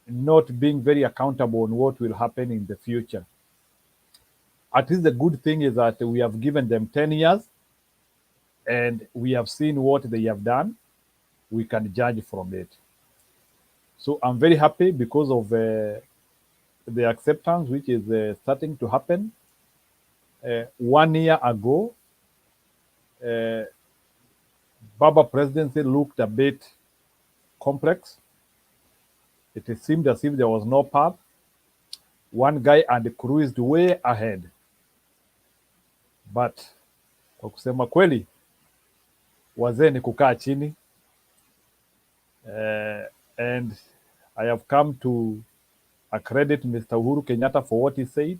not being very accountable on what will happen in the future. At least the good thing is that we have given them 10 years and we have seen what they have done. We can judge from it. So I'm very happy because of the acceptance which is starting to happen. 1 year ago, Baba presidency looked a bit complex. It seemed as if there was no path. One guy and cruised way ahead. But kwa kusema kweli, wazee ni kukaa chini. And I have come to accredit Mr. Uhuru Kenyatta for what he said.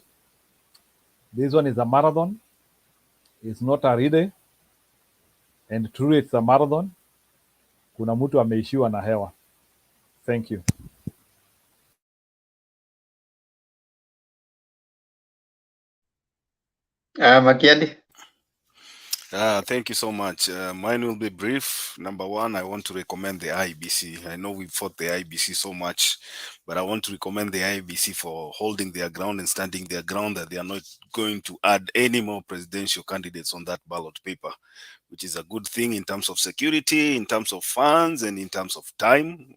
This one is a marathon. It's not a relay. And truly it's a marathon. Kuna mtu ameishiwa na hewa. Thank you. Makiadi. Thank you so much. Mine will be brief. Number one, I want to recommend the Iebc. I know we fought the Iebc so much, but But I want to recommend the Iebc for holding their ground and standing their ground that they are not going to add any more presidential candidates on that ballot paper, which is a good thing in terms of security, in terms of funds, and in terms of time.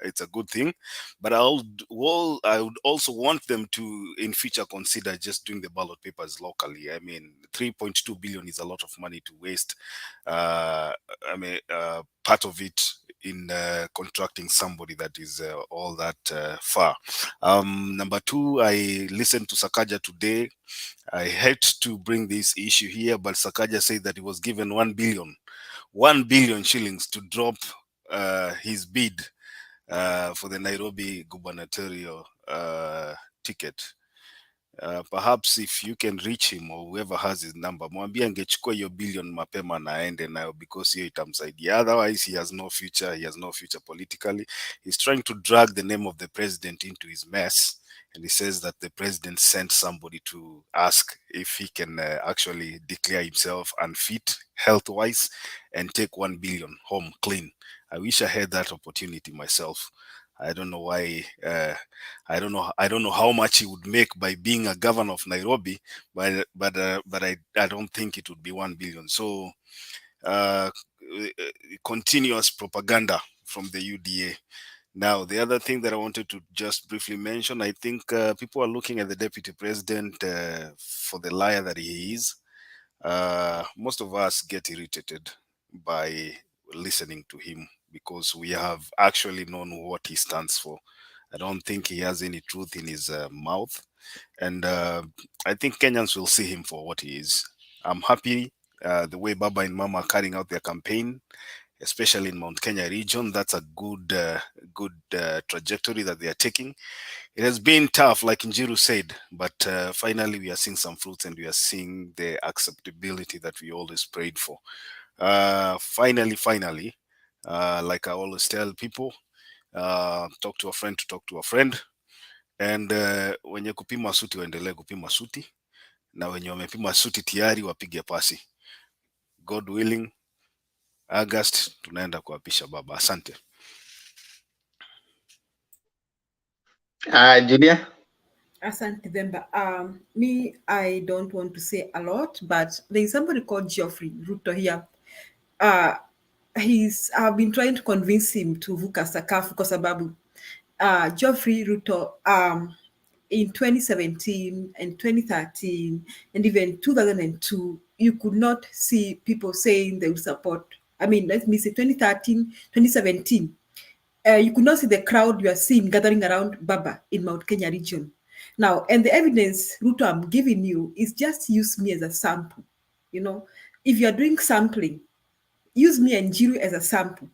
It's a good thing. But I would also want them to, in future, consider just doing the ballot papers locally. I mean, 3.2 billion is a lot of money to waste. Part of it in contracting somebody that is all that far. Number two, I listened to Sakaja today. I hate to bring this issue here, but Sakaja said that he was given 1 billion shillings to drop his bid for the Nairobi gubernatorial ticket. Perhaps if you can reach him or whoever has his number, mwambie angechukua hiyo billion mapema na aende nayo, because hiyo itamsaidia. Otherwise he has no future politically. He's trying to drag the name of the president into his mess, and he says that the president sent somebody to ask if he can actually declare himself unfit health-wise and take 1 billion home clean. I wish I had that opportunity myself. I don't know why. I don't know how much he would make by being a governor of Nairobi, but I don't think it would be 1 billion. So continuous propaganda from the UDA. Now, the other thing that I wanted to just briefly mention, I think people are looking at the deputy president for the liar that he is. Most of us get irritated by listening to him because we have actually known what he stands for. I don't think he has any truth in his mouth. And I think Kenyans will see him for what he is. I'm happy the way Baba and Mama are carrying out their campaign, especially in Mount Kenya region. That's a good trajectory that they are taking. It has been tough, like Njiru said, but finally we are seeing some fruits and we are seeing the acceptability that we always prayed for. Finally, like I always tell people, talk to a friend to talk to a friend. And wenye kupima suti waendelee kupima suti, na wenye wamepima suti tayari wapige pasi. God willing, August tunaenda kuapisha baba. Asante. Junior. Asante Demba. Me, I don't want to say a lot, but there's somebody called Geoffrey Ruto here. I've been trying to convince him to vuka sakafu kwa sababu Geoffrey Ruto in 2017 and 2013 and even 2002, you could not see people saying they would support. I mean, let me say 2013, 2017. You could not see the crowd you are seeing gathering around Baba in Mount Kenya region. Now, and the evidence, Ruto, I'm giving you is just use me as a sample. You know, if you are doing sampling, use me and Njiru as a sample.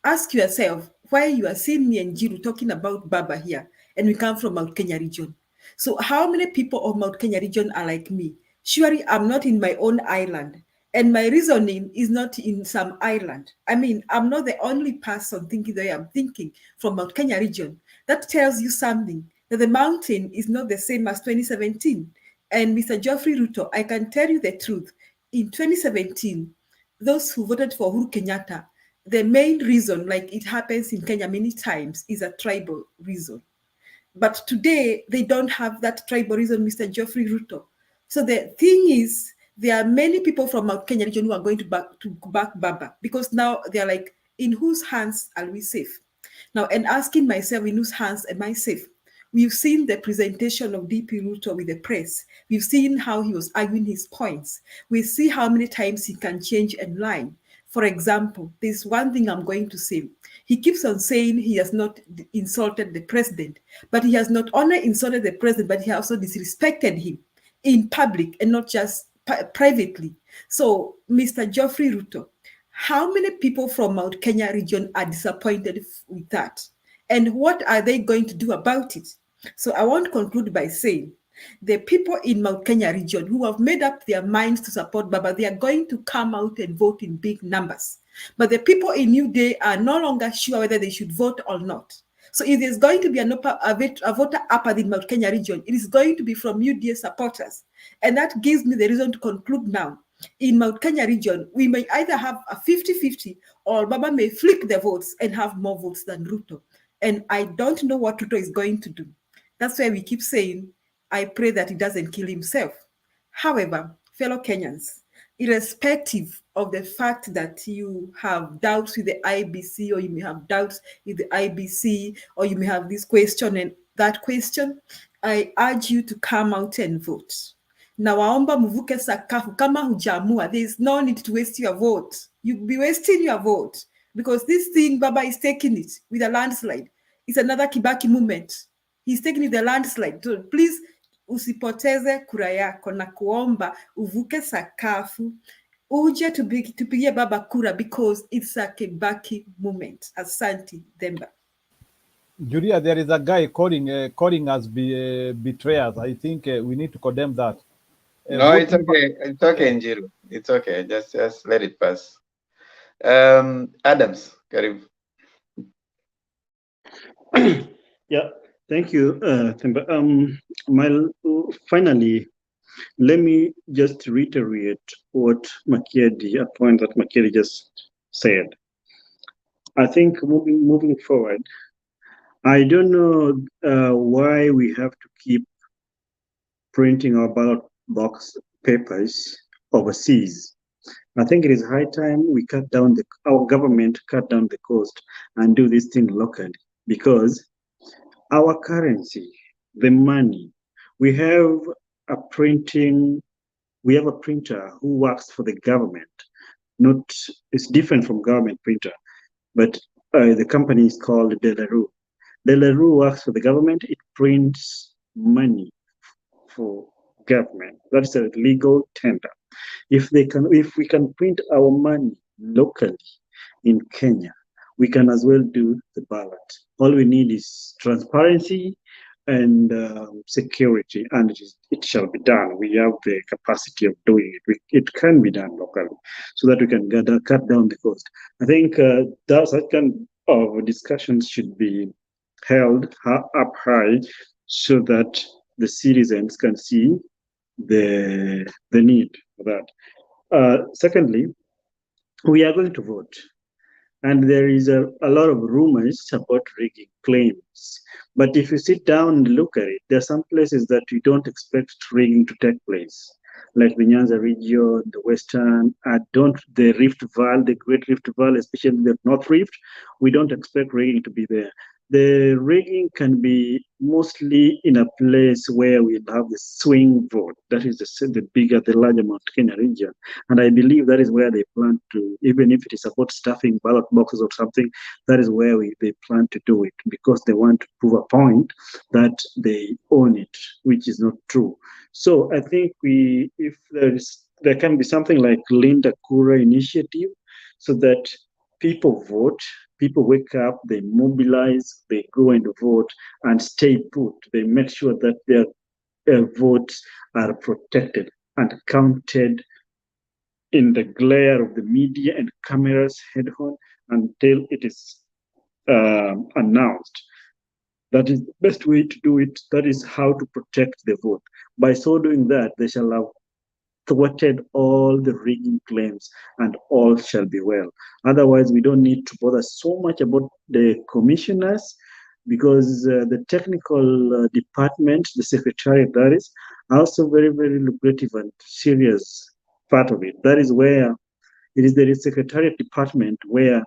Ask yourself why you are seeing me and Njiru talking about Baba here, and we come from Mount Kenya region. So how many people of Mount Kenya region are like me? Surely I'm not in my own island. And my reasoning is not in some island. I mean, I'm not the only person thinking the way I'm thinking from Mount Kenya region. That tells you something, that the mountain is not the same as 2017. And Mr. Geoffrey Ruto, I can tell you the truth. In 2017, those who voted for Uhuru Kenyatta, the main reason, like it happens in Kenya many times, is a tribal reason. But today, they don't have that tribal reason, Mr. Geoffrey Ruto. So the thing is, there are many people from Mount Kenya region who are going to back Baba, because now they're like, in whose hands are we safe? Now, and asking myself, in whose hands am I safe? We've seen the presentation of DP Ruto with the press. We've seen how he was arguing his points. We see how many times he can change and lie. For example, there's one thing I'm going to say. He keeps on saying he has not insulted the president, but he has not only insulted the president, but he also disrespected him in public and not just privately. So, Mr. Geoffrey Ruto, how many people from Mount Kenya region are disappointed with that? And what are they going to do about it? So I want to conclude by saying, the people in Mount Kenya region who have made up their minds to support Baba, they are going to come out and vote in big numbers. But the people in New Day are no longer sure whether they should vote or not. So if there's going to be a voter upper in Mount Kenya region, it is going to be from UDA supporters. And that gives me the reason to conclude now. In Mount Kenya region, we may either have a 50-50 or Baba may flip the votes and have more votes than Ruto. And I don't know what Ruto is going to do. That's why we keep saying, I pray that he doesn't kill himself. However, fellow Kenyans, irrespective of the fact that you have doubts with the IBC, or you may have doubts with the IBC, or you may have this question and that question, I urge you to come out and vote. Na waomba mvuke sakafu kama hujamua. There is no need to waste your vote. You'll be wasting your vote because this thing, Baba is taking it with a landslide. It's another Kibaki movement. He's taking it with a landslide. So please, usipoteze kura yako na kuomba uvuke sakafu uje tupigie Baba kura because it's a Kibaki movement. Asante Demba. Julia, there is a guy calling us betrayers. I think we need to condemn that. No, it's okay. It's okay, Njiru. It's okay. Just let it pass. Adams, Karim. Yeah, thank you, Themba. Finally, let me just reiterate what a point that Makiadi just said. I think moving forward, I don't know why we have to keep printing our ballot box papers overseas. I think it is high time we our government cut down the cost and do this thing locally, because our currency, the money, we have a printer who works for the government. It's different from government printer, but the company is called Delarue. Delarue works for the government. It prints money for government. That's a legal tender. If we can print our money locally in Kenya, we can as well do the ballot. All we need is transparency and security, and it shall be done. We have the capacity of doing it. It can be done locally, so that we can cut down the cost. I think that kind of discussions should be held up high, so that the citizens can see the need for that. Secondly, we are going to vote, and there is a lot of rumors about rigging claims. But if you sit down and look at it, there are some places that you don't expect rigging to take place, like the Nyanza region, the Western, the Rift Valley, the Great Rift Valley, especially the North Rift. We don't expect rigging to be there. The rigging can be mostly in a place where we have the swing vote. That is the larger Mount Kenya region. And I believe that is where they plan to, even if it is about stuffing ballot boxes or something, that is where they plan to do it, because they want to prove a point that they own it, which is not true. So I think if there can be something like Linda Kura initiative, so that people vote, people wake up, they mobilize, they go and vote and stay put. They make sure that their votes are protected and counted in the glare of the media and cameras head on until it is announced. That is the best way to do it. That is how to protect the vote. By so doing that, they shall have thwarted all the rigging claims, and all shall be well. Otherwise, we don't need to bother so much about the commissioners, because the technical department, the secretariat, that is also very, very lucrative and serious part of it. That is where it is the secretariat department where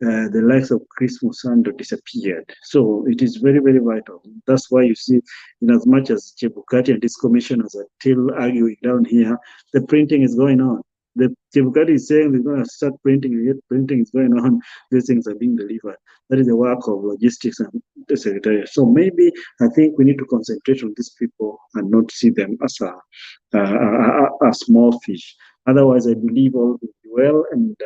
the likes of Chris Musando disappeared. So it is very, very vital. That's why you see, in as much as Chebukati and his commissioners are still arguing down here, the printing is going on. The Chebukati is saying they're going to start printing, and yet printing is going on. These things are being delivered. That is the work of logistics and the secretariat. So maybe I think we need to concentrate on these people and not see them as a small fish. Otherwise, I believe all will be well, and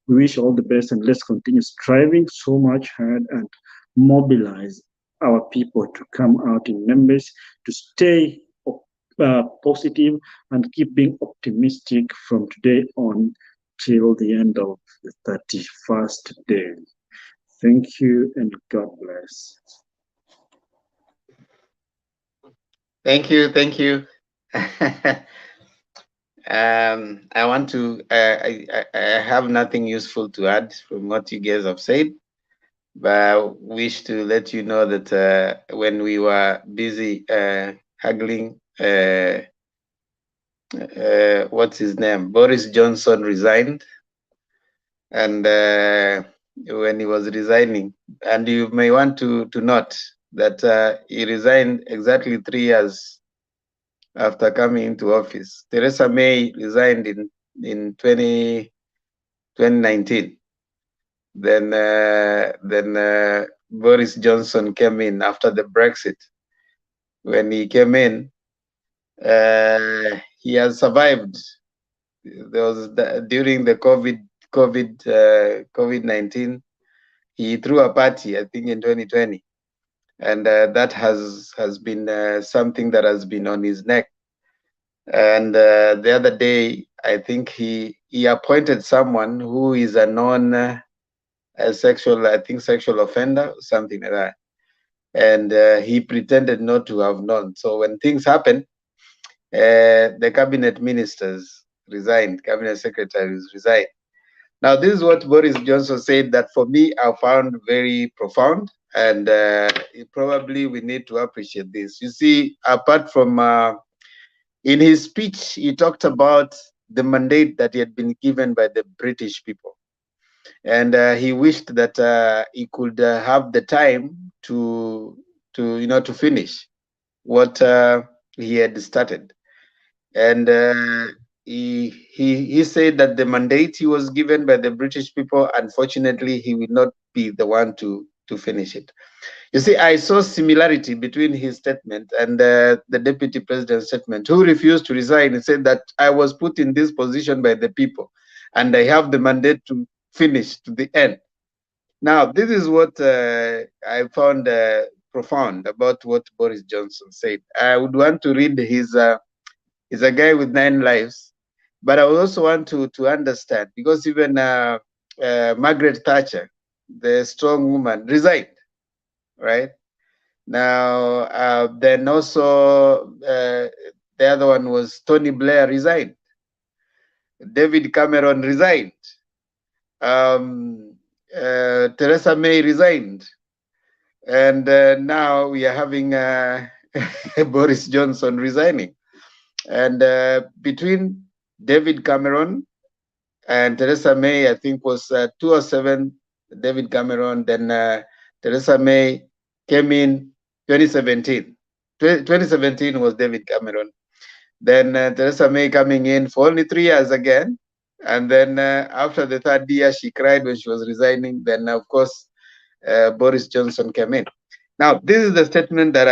we wish all the best, and let's continue striving so much hard and mobilize our people to come out in numbers, to stay positive and keep being optimistic from today on till the end of the 31st day. Thank you and God bless. Thank you. I want to. I have nothing useful to add from what you guys have said. But I wish to let you know that when we were busy haggling, what's his name? Boris Johnson resigned. And when he was resigning, and you may want to note that he resigned exactly 3 years after coming into office. Theresa May resigned in 2019. Then Boris Johnson came in after the Brexit. When he came in, he has survived. There was during the COVID-19, he threw a party, I think, in 2020, and that has been something that has been on his neck. And the other day, I think he appointed someone who is a sexual offender, something like that, and he pretended not to have known. So when things happen, the cabinet ministers resigned, cabinet secretaries resigned. Now, this is what Boris Johnson said that for me I found very profound, and probably we need to appreciate this. You see, apart from in his speech, he talked about the mandate that he had been given by the British people, and he wished that he could have the time to finish what he had started. And he said that the mandate he was given by the British people, unfortunately, he will not be the one to finish it. You see, I saw similarity between his statement and the deputy president's statement, who refused to resign and said that I was put in this position by the people and I have the mandate to finish to the end. Now, this is what I found profound about what Boris Johnson said. I would want to read his is a guy with 9 lives. But I also want to understand, because even Margaret Thatcher, the strong woman, resigned, right? Now, then also the other one was Tony Blair resigned. David Cameron resigned. Theresa May resigned. And now we are having Boris Johnson resigning. And between David Cameron and Theresa May, I think was 2007, David Cameron, then Theresa May came in 2017. 2017 was David Cameron. Then Theresa May coming in for only 3 years again. And then after the 3rd year, she cried when she was resigning. Then, of course, Boris Johnson came in. Now, this is the statement that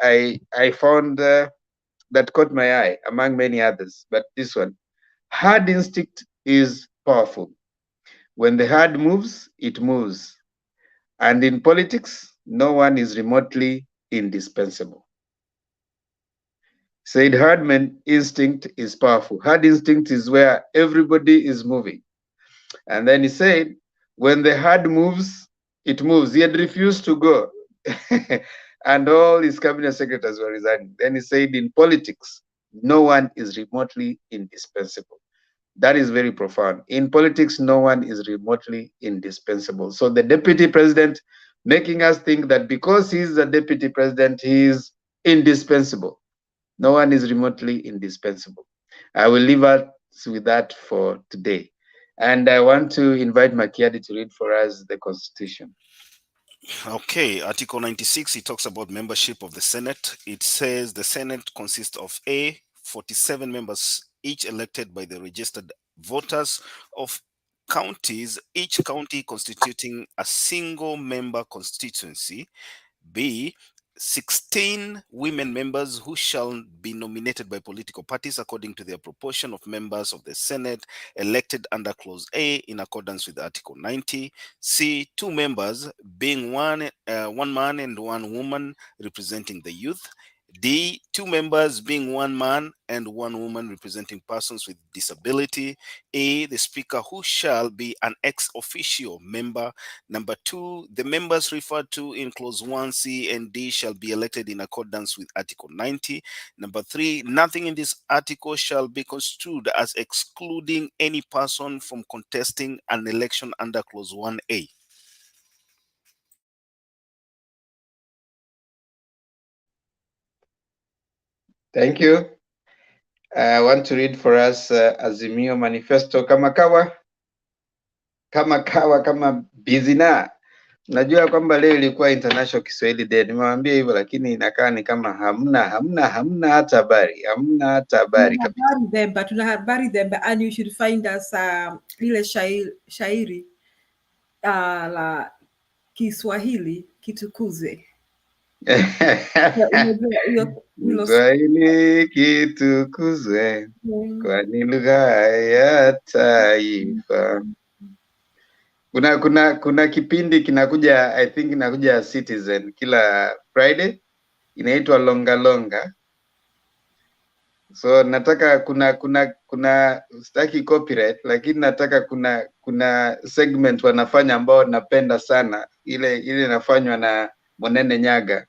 I found that caught my eye, among many others, but this one: herd instinct is powerful. When the herd moves, it moves. And in politics, no one is remotely indispensable. Said herdman instinct is powerful. Herd instinct is where everybody is moving. And then he said, when the herd moves, it moves. He had refused to go. And all his cabinet secretaries were resigning. Then he said, in politics, no one is remotely indispensable. That is very profound. In politics, no one is remotely indispensable. So the deputy president making us think that because he's a deputy president, he is indispensable. No one is remotely indispensable. I will leave us with that for today. And I want to invite Makiadi to read for us the Constitution. Okay, Article 96, it talks about membership of the Senate. It says the Senate consists of 47 members, each elected by the registered voters of counties, each county constituting a single member constituency. B, 16 women members who shall be nominated by political parties according to their proportion of members of the Senate elected under Clause A in accordance with Article 90. C, 2 members being one man and 1 woman representing the youth. D, 2 members being 1 man and 1 woman representing persons with disability. A, the speaker who shall be an ex officio member. Number 2, the members referred to in clause 1C and D shall be elected in accordance with Article 90. Number 3, nothing in this article shall be construed as excluding any person from contesting an election under clause 1A. Thank you. I want to read for us Azimio Manifesto kama busy na. Najua kwamba leo ilikuwa International Kiswahili Day. Nimewambia hivyo lakini inakaa ni kama hamna hata habari. Hamna hata habari kabisa. Tuna habari Demba, and you should find us lile shairi la Kiswahili kitukuzwe. Kiswahili kitukuzwe, kwani lugha ya taifa. Kuna kipindi kinakuja, I think kinakuja Citizen kila Friday, inaitwa Longa Longa. So nataka kuna sitaki copyright, lakini nataka kuna segment wanafanya ambao napenda sana, ile inafanywa na Monene Nyaga.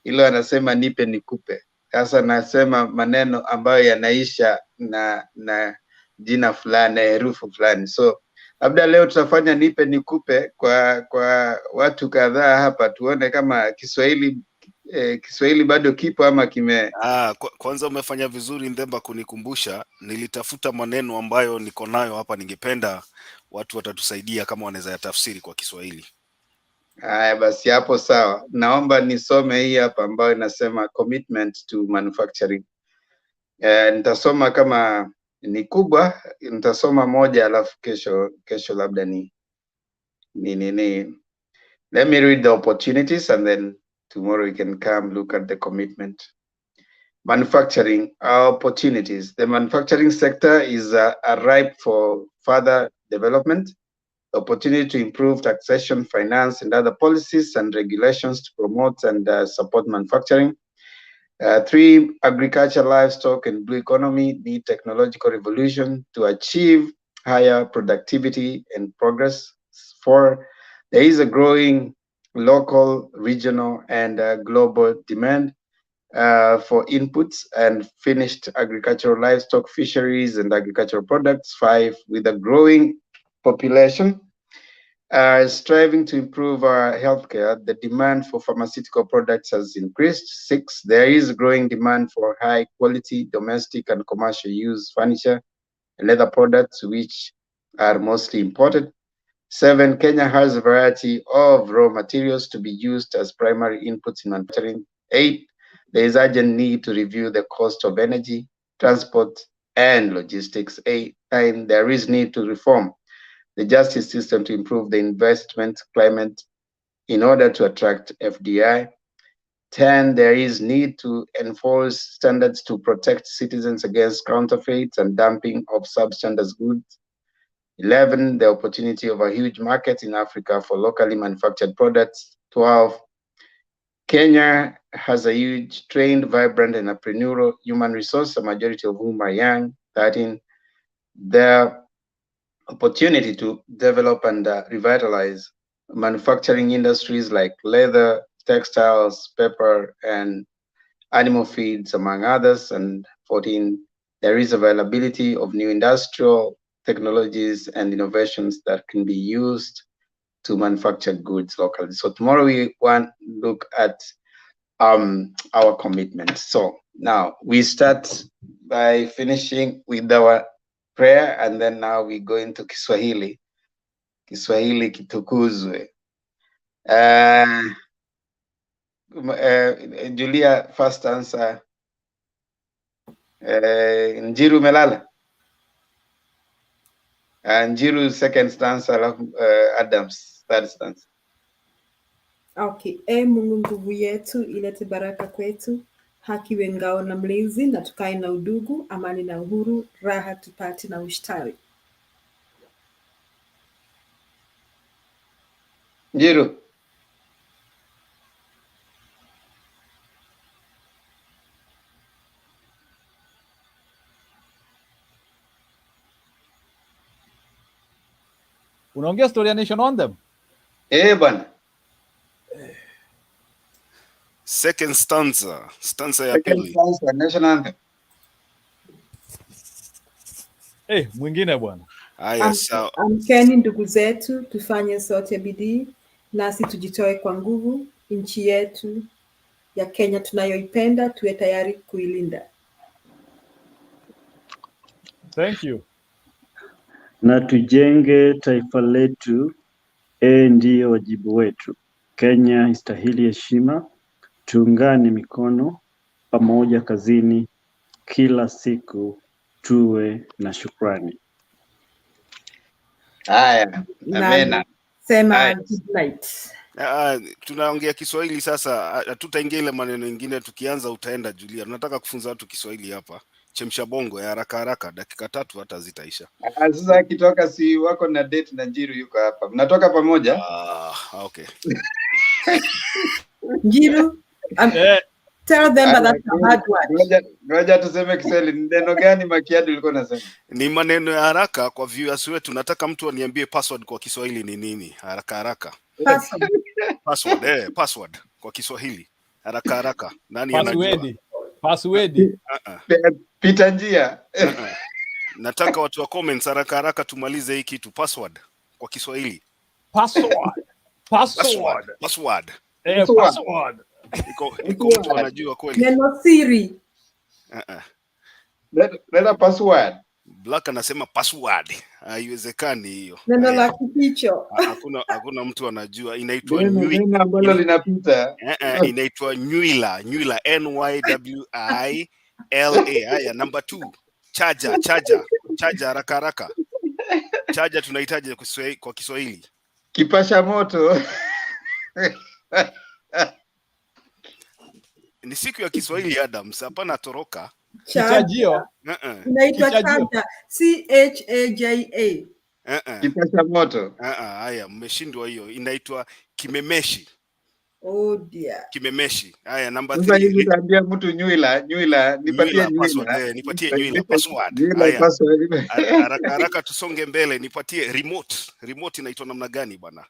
Ilo anasema nipe nikupe. Sasa nasema maneno ambayo yanaisha na jina fulani, herufi fulani. So labda leo tutafanya nipe nikupe kwa watu kadhaa hapa, tuone kama Kiswahili bado kipo ama kime. Kwanza umefanya vizuri Ndemba kunikumbusha. Nilitafuta maneno ambayo niko nayo hapa, ningependa watu watatusaidia kama wanaweza yatafsiri kwa Kiswahili. Haya basi, hapo sawa. Naomba nisome hii hapa ambayo inasema commitment to manufacturing. Nitasoma kama ni kubwa, nitasoma moja alafu kesho labda ni. Let me read the opportunities and then tomorrow we can come look at the commitment. Manufacturing opportunities. The manufacturing sector is ripe for further development. Opportunity to improve taxation, finance, and other policies and regulations to promote and support manufacturing. 3, agriculture, livestock, and blue economy need technological revolution to achieve higher productivity and progress. 4, there is a growing local, regional, and global demand for inputs and finished agricultural, livestock, fisheries, and agricultural products. 5, with a growing population striving to improve our healthcare, the demand for pharmaceutical products has increased. 6, there is growing demand for high quality domestic and commercial use furniture and leather products, which are mostly imported. 7, Kenya has a variety of raw materials to be used as primary inputs in manufacturing. 8, there is urgent need to review the cost of energy, transport, and logistics. 9, there is need to reform the justice system to improve the investment climate in order to attract FDI. 10, there is need to enforce standards to protect citizens against counterfeits and dumping of substandard goods. 11, the opportunity of a huge market in Africa for locally manufactured products. 12, Kenya has a huge, trained, vibrant, and entrepreneurial human resource, a majority of whom are young. 13, the opportunity to develop and revitalize manufacturing industries like leather, textiles, paper, and animal feeds, among others. And 14, there is availability of new industrial technologies and innovations that can be used to manufacture goods locally. So tomorrow we want to look at our commitment. So now we start by finishing with our prayer, and then now we go into Kiswahili. Kiswahili kitukuzwe. Julia, first answer. Njiru melala. Njiru second stanza, Adams third stanza. Okay. Mungu nguvu yetu, ilete baraka kwetu, haki iwe ngao na mlinzi, na tukae na udugu, amani na uhuru, raha tupate na ustawi. Njiru. Unaongea story ya Nation Anthem? Bwana. Second stanza ya pili. Nation Anthem. Mwingine bwana. Haya, sawa. Amkeni ndugu zetu, tufanye sote bidii, nasi tujitoe kwa nguvu, nchi yetu ya Kenya tunayoipenda, tuwe tayari kuilinda. Thank you. Na tujenge taifa letu, ndiyo wajibu wetu. Kenya istahili heshima, tuungane mikono pamoja kazini, kila siku tuwe na shukrani. Haya, amena. Sema good night. Tunaongea Kiswahili sasa, hatutaingia ile maneno mengine. Tukianza utaenda Julia. Tunataka kufunza watu Kiswahili hapa. Chemsha bongo ya haraka haraka, dakika 3 hata zitaisha. Sasa akitoka si wako na date na Njiru yuko hapa. Mnatoka pamoja? Okay. Njiru, tell them that's a bad word. Ngoja tuseme Kiswahili. Neno gani Makiadi ulikuwa unasema? Ni maneno ya haraka kwa viewers wetu. Nataka mtu aniambie password kwa Kiswahili ni nini? Haraka haraka. Password kwa Kiswahili. Haraka haraka. Nani anajua? Password. Pita njia. Nataka watu wa comments haraka haraka tumalize hii kitu. Password kwa Kiswahili. Password. Iko mtu anajua kweli? Neno siri. Neno password. Black anasema password. Haiwezekani hiyo. Neno la kificho. Hakuna mtu anajua. Inaitwa nywila ambalo linapita. Inaitwa nywila. NYWILA. Haya, number 2. Charger haraka haraka. Charger tunahitaji kwa Kiswahili. Kipasha moto. Ni siku ya Kiswahili Adams, hapana toroka. Kichajio. Inaitwa charger. CHAJA. Kipasha moto. Haya, mmeshindwa hiyo. Inaitwa kimemeshi. Oh dear. Kimemeshi. Haya, number 3. Sasa hivi utaambia mtu nywila, nipatie nywila. Nipatie nywila password. Haya. Haraka tusonge mbele, nipatie remote. Remote inaitwa namna gani bwana?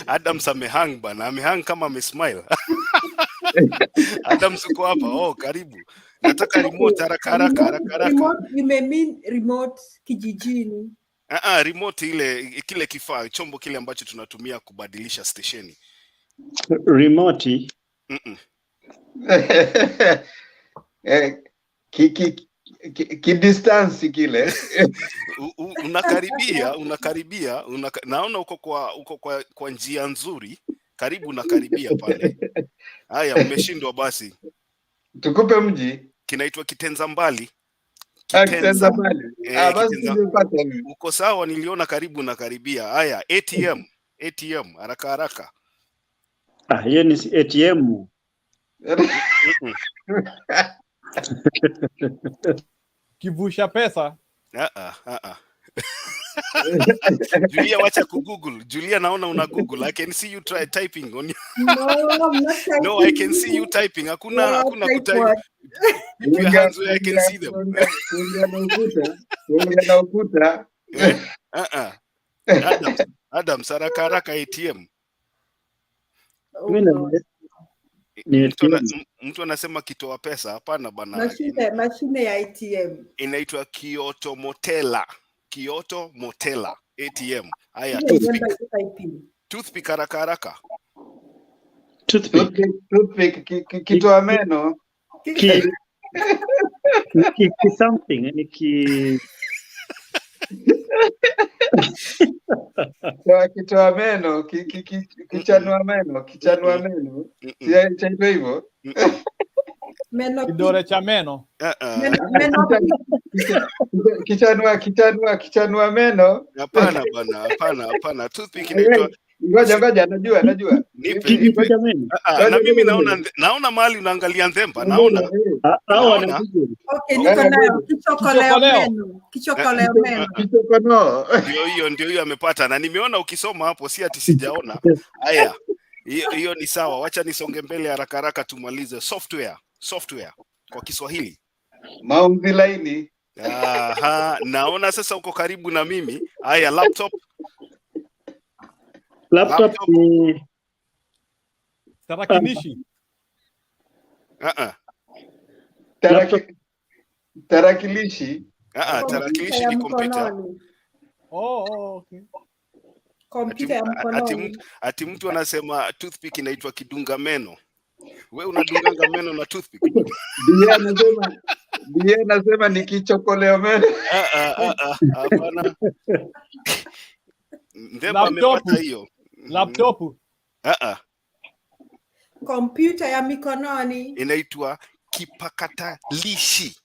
Adams amehang bana, amehang kama amesmile. Adams uko hapa? Karibu. Nataka remote haraka. Remote, you may mean remote kijijini. Remote kile kifaa, chombo kile ambacho tunatumia kubadilisha stesheni. Remote. Distance kile. Unakaribia. Naona uko kwa njia nzuri. Karibu unakaribia pale. Haya, umeshindwa basi. Tukupe mji. Kinaitwa Kitenza Mbali. Kitenza Mbali. Basi uko sawa, niliona karibu unakaribia. Haya, ATM haraka. Hiyo ni ATM. Kivusha pesa. Julia, wacha kugoogle. Julia, naona una Google. I can see you try typing on your... No, I can see you typing. Hakuna kutype. Keep your hands where I can see them. Kuongea ukuta. Adams, haraka ATM. Mtu anasema kitoa pesa. Hapana bana. Mashine ya ATM. Inaitwa Kyoto Motela ATM. Haya, toothpick haraka. Toothpick kitoa meno. Something kitoa meno, kichanua meno. Siya hivyo. Kidole cha meno. Kichanua meno. Hapana bana. Toothpick inaitwa Ngoja najua. Na mimi naona mahali unaangalia Nzemba, naona. Okay, niko nayo kichokoleo meno. Ndio hiyo amepata, na nimeona ukisoma hapo, si ati sijaona. Haya. Hiyo ni sawa. Wacha nisonge mbele haraka tumalize. Software kwa Kiswahili. Maumbi laini. Naona sasa uko karibu na mimi. Haya, laptop ni tarakilishi. Tarakilishi ni kompyuta. Okay. Kompyuta ya mkononi. Ati mtu anasema toothpick inaitwa kidunga meno. Wewe unadunganga meno na toothpick? Ndiye anasema ni kichokoleo meno. Hapana. Ndemba amepata hiyo. Laptop. Kompyuta ya mikononi inaitwa kipakatalishi.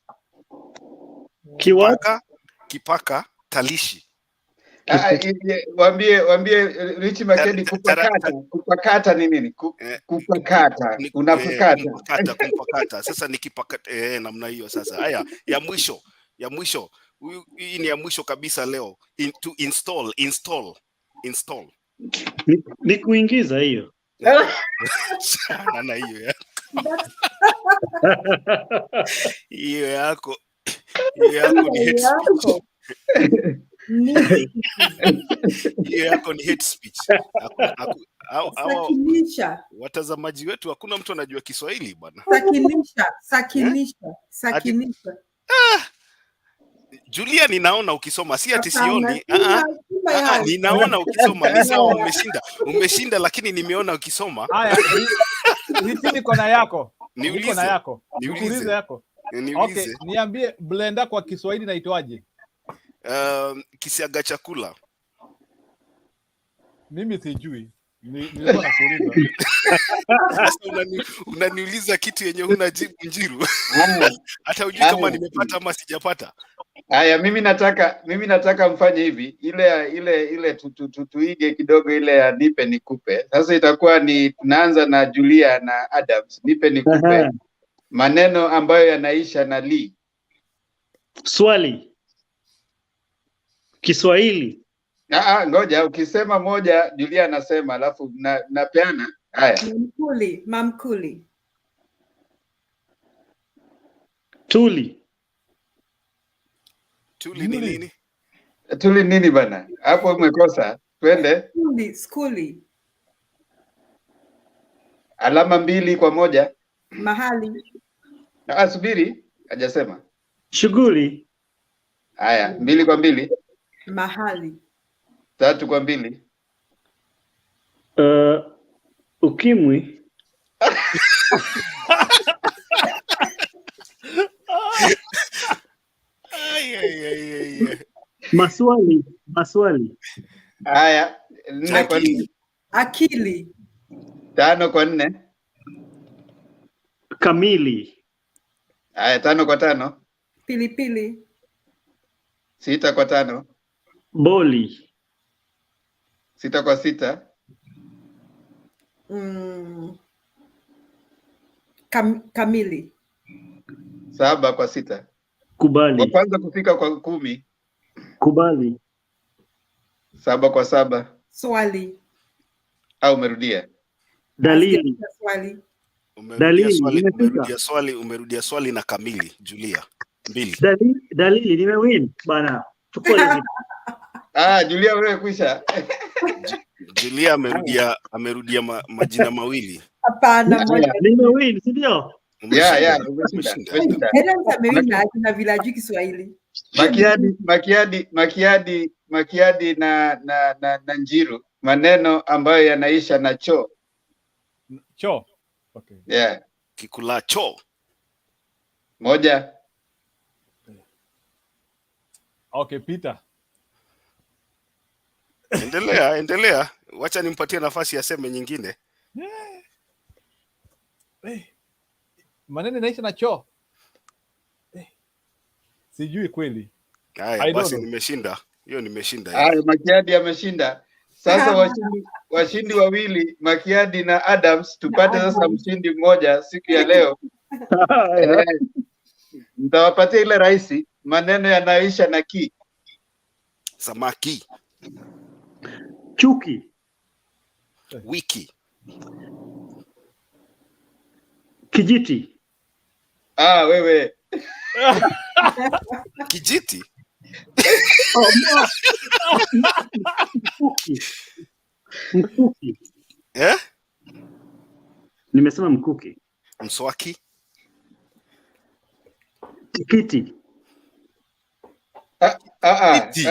Kipaka talishi. Waambie Rich Makedi kupakata ni nini? Kupakata. Unapakata. Kumpakata. Sasa ni kipakata namna hiyo sasa. Haya, ya mwisho. Hii ni ya mwisho kabisa leo. To install. Ni kuingiza hiyo. Sana hiyo ya. Hiyo yako ni hate speech. Hiyo yako ni hate speech. Sakinisha. Watazamaji wetu hakuna mtu anajua Kiswahili bwana. Sakinisha. Julia, ninaona ukisoma, si ati sioni. Ninaona ukisoma, ni sawa, umeshinda lakini nimeona ukisoma. Haya, nitini kona yako. Niulize yako. Okay, niambie blender kwa Kiswahili inaitwaje? Kisiaga chakula. Mimi sijui. Nilikuwa nakuuliza. Sasa unaniuliza kitu yenye huna jibu Njiru. Hata hujui kama nimepata ama sijapata. Haya, mimi nataka mfanye hivi. Ile tuige kidogo ile ya nipe nikupe. Sasa itakuwa ni tunaanza na Julia na Adams. Nipe nikupe. Maneno ambayo yanaisha na li. Swali. Kiswahili. Ngoja, ukisema moja Julia anasema alafu napeana. Haya. Mamkuli. Tuli ni nini? Tuli nini bana? Hapo umekosa. Twende. Skuli. Alama 2 kwa 1. Mahali. Subiri, hajasema. Shughuli. Haya, 2 kwa 2. Mahali. 3 kwa 2. Ukimwi. Maswali. Haya, 4 kwa 4. Akili. 5 kwa 4. Kamili. Haya, 5 kwa 5. Pilipili. 6 kwa 5. Boli. 6 kwa 6. Kamili. 7 kwa 6. Kubali. Wa kwanza kufika kwa 10. Kubali. 7 kwa 7. Swali. Au umerudia? Dalili. Umerudia swali na kamili, Julia. 2. Dalili nimewin bana. Chukua Julia wewe kwisha. Julia amerudia majina mawili. Hapana, moja. Nimewin, si ndio? Umeshinda. Na vilaji Kiswahili. Makiadi na Njiru, maneno ambayo yanaisha na cho. Cho. Okay. Yeah. Kikula cho. 1. Okay, Peter. Endelea. Wacha nimpatie nafasi aseme nyingine. Maneno inaisha na cho. Sijui kweli. Haya, basi nimeshinda. Hiyo nimeshinda. Haya, Makiadi ameshinda. Sasa washindi wawili, Makiadi na Adams, tupate sasa mshindi mmoja siku ya leo. Nitawapatia ile rahisi, maneno yanaisha na ki. Samaki. Chuki. Wiki. Kijiti. Wewe. Kijiti. Mkuki. Nimesema mkuki. Mswaki. Kiti.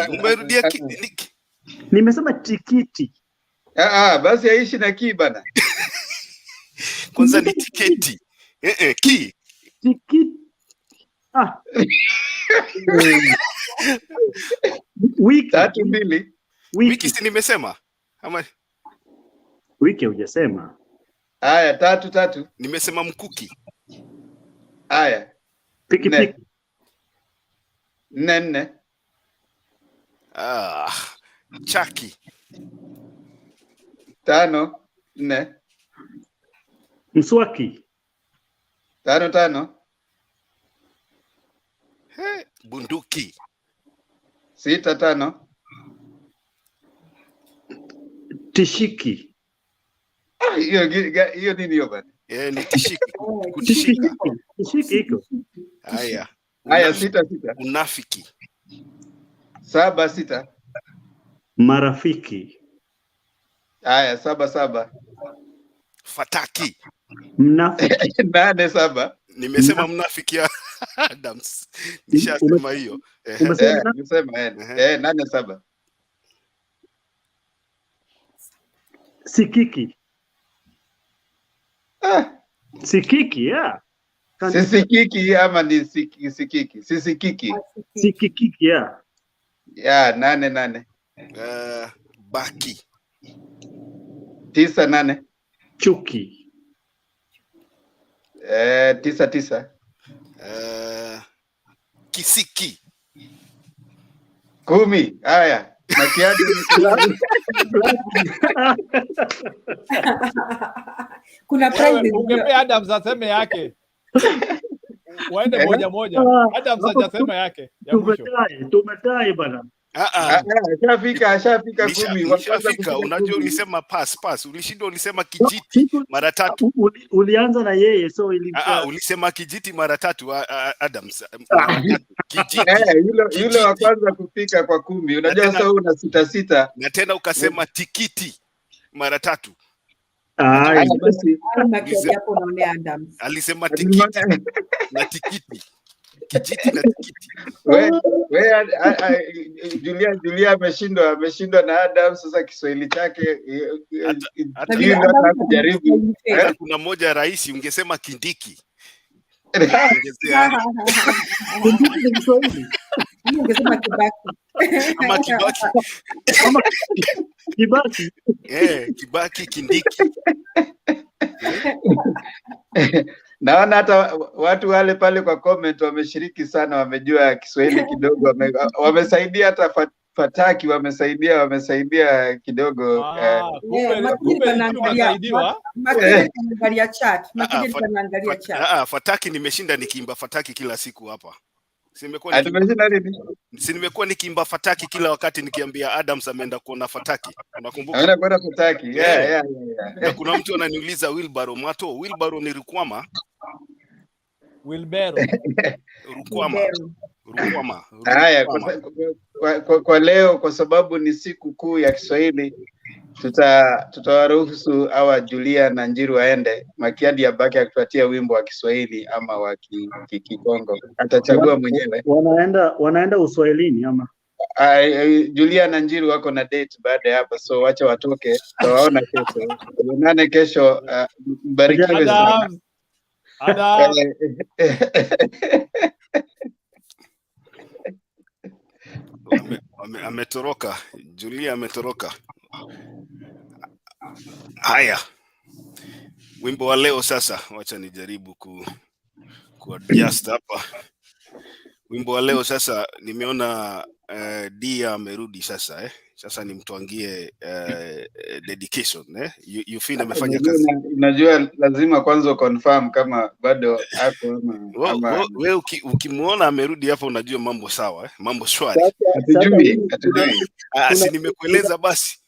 Umerudia Nimesema tikiti. Basi aishi na ki bana. Kwanza ni tiketi. Ki. Tikiti. Wiki. 3-2. Wiki si nimesema? Ama wiki hujasema. Haya 3-3. Nimesema mkuki. Haya. Piki. 4. Chaki. 5. 4. Mswaki. 5. Bunduki. 6-5. Tishiki. Hiyo nini hiyo bana? Ni tishiki. Kutishika. Tishiki iko. Haya 6-6. Unafiki. 7-6. Marafiki. Haya 7-7. Fataki. Mnafiki. 8-7. Nimesema mnafiki ya Adams. Nishasema hiyo. Nimesema 8-7. Sikiki. Sikiki, yeah. Sisikiki ama ni sikiki? Sisikiki. Sikiki, yeah. Yeah, 8-8. Baki. 9-8. Chuki. 9-9. Kisiki. 10. Haya. Makiadi. Kuna prize. Ungepe Adams aseme yake. Waende moja. Adams hajasema yake. Tumetai bana. Ashafika 10. Ashafika. Unajua ulisema pass. Ulishindwa ulisema kijiti mara 3. Ulianza na yeye so ilikuwa. Ulisema kijiti mara 3 Adams. Kijiti. Yule wa kwanza kufika kwa 10. Unajua sasa una 6-6. Na tena ukasema tikiti mara 3. Alisema tikiti na tikiti. Kijiti na tikiti. Julia ameshindwa na Adam. Sasa Kiswahili chake kujaribu. Kuna moja rahisi ungesema kindiki. Ungesema kibaki. Ama kibaki. Kibaki. Kibaki kindiki. Naona hata watu wale pale kwa comment wameshiriki sana, wamejua Kiswahili kidogo, wamesaidia hata Fataki wamesaidia kidogo. Fataki nimeshinda nikiimba Fataki kila siku hapa. Nimekuwa nikiimba Fataki kila wakati nikiambia Adams ameenda kuona Fataki. Unakumbuka? Ameenda kuona Fataki. Yeah. Na kuna mtu ananiuliza Wilbaro ni Rukwama? Rukwama. Haya, kwa leo kwa sababu ni siku kuu ya Kiswahili tutawaruhusu hawa Julia na Njiru waende. Makiadi abaki akupatia wimbo wa Kiswahili ama wa Kikongo. Atachagua mwenyewe. Wanaenda Uswahilini ama? Julia na Njiru wako na date baada ya hapa, so wacha watoke. Tutawaona kesho. Tuonane kesho. Mbarikiwe sana. Ametoroka. Julia ametoroka. Haya. Wimbo wa leo sasa, wacha nijaribu adjust hapa. Wimbo wa leo sasa nimeona Dia amerudi sasa Sasa nimtwangie dedication you feel amefanya kazi. Unajua lazima kwanza confirm kama bado hapo ama wewe ukimuona amerudi hapa unajua mambo sawa mambo shwari. Hatujui. Si nimekueleza basi.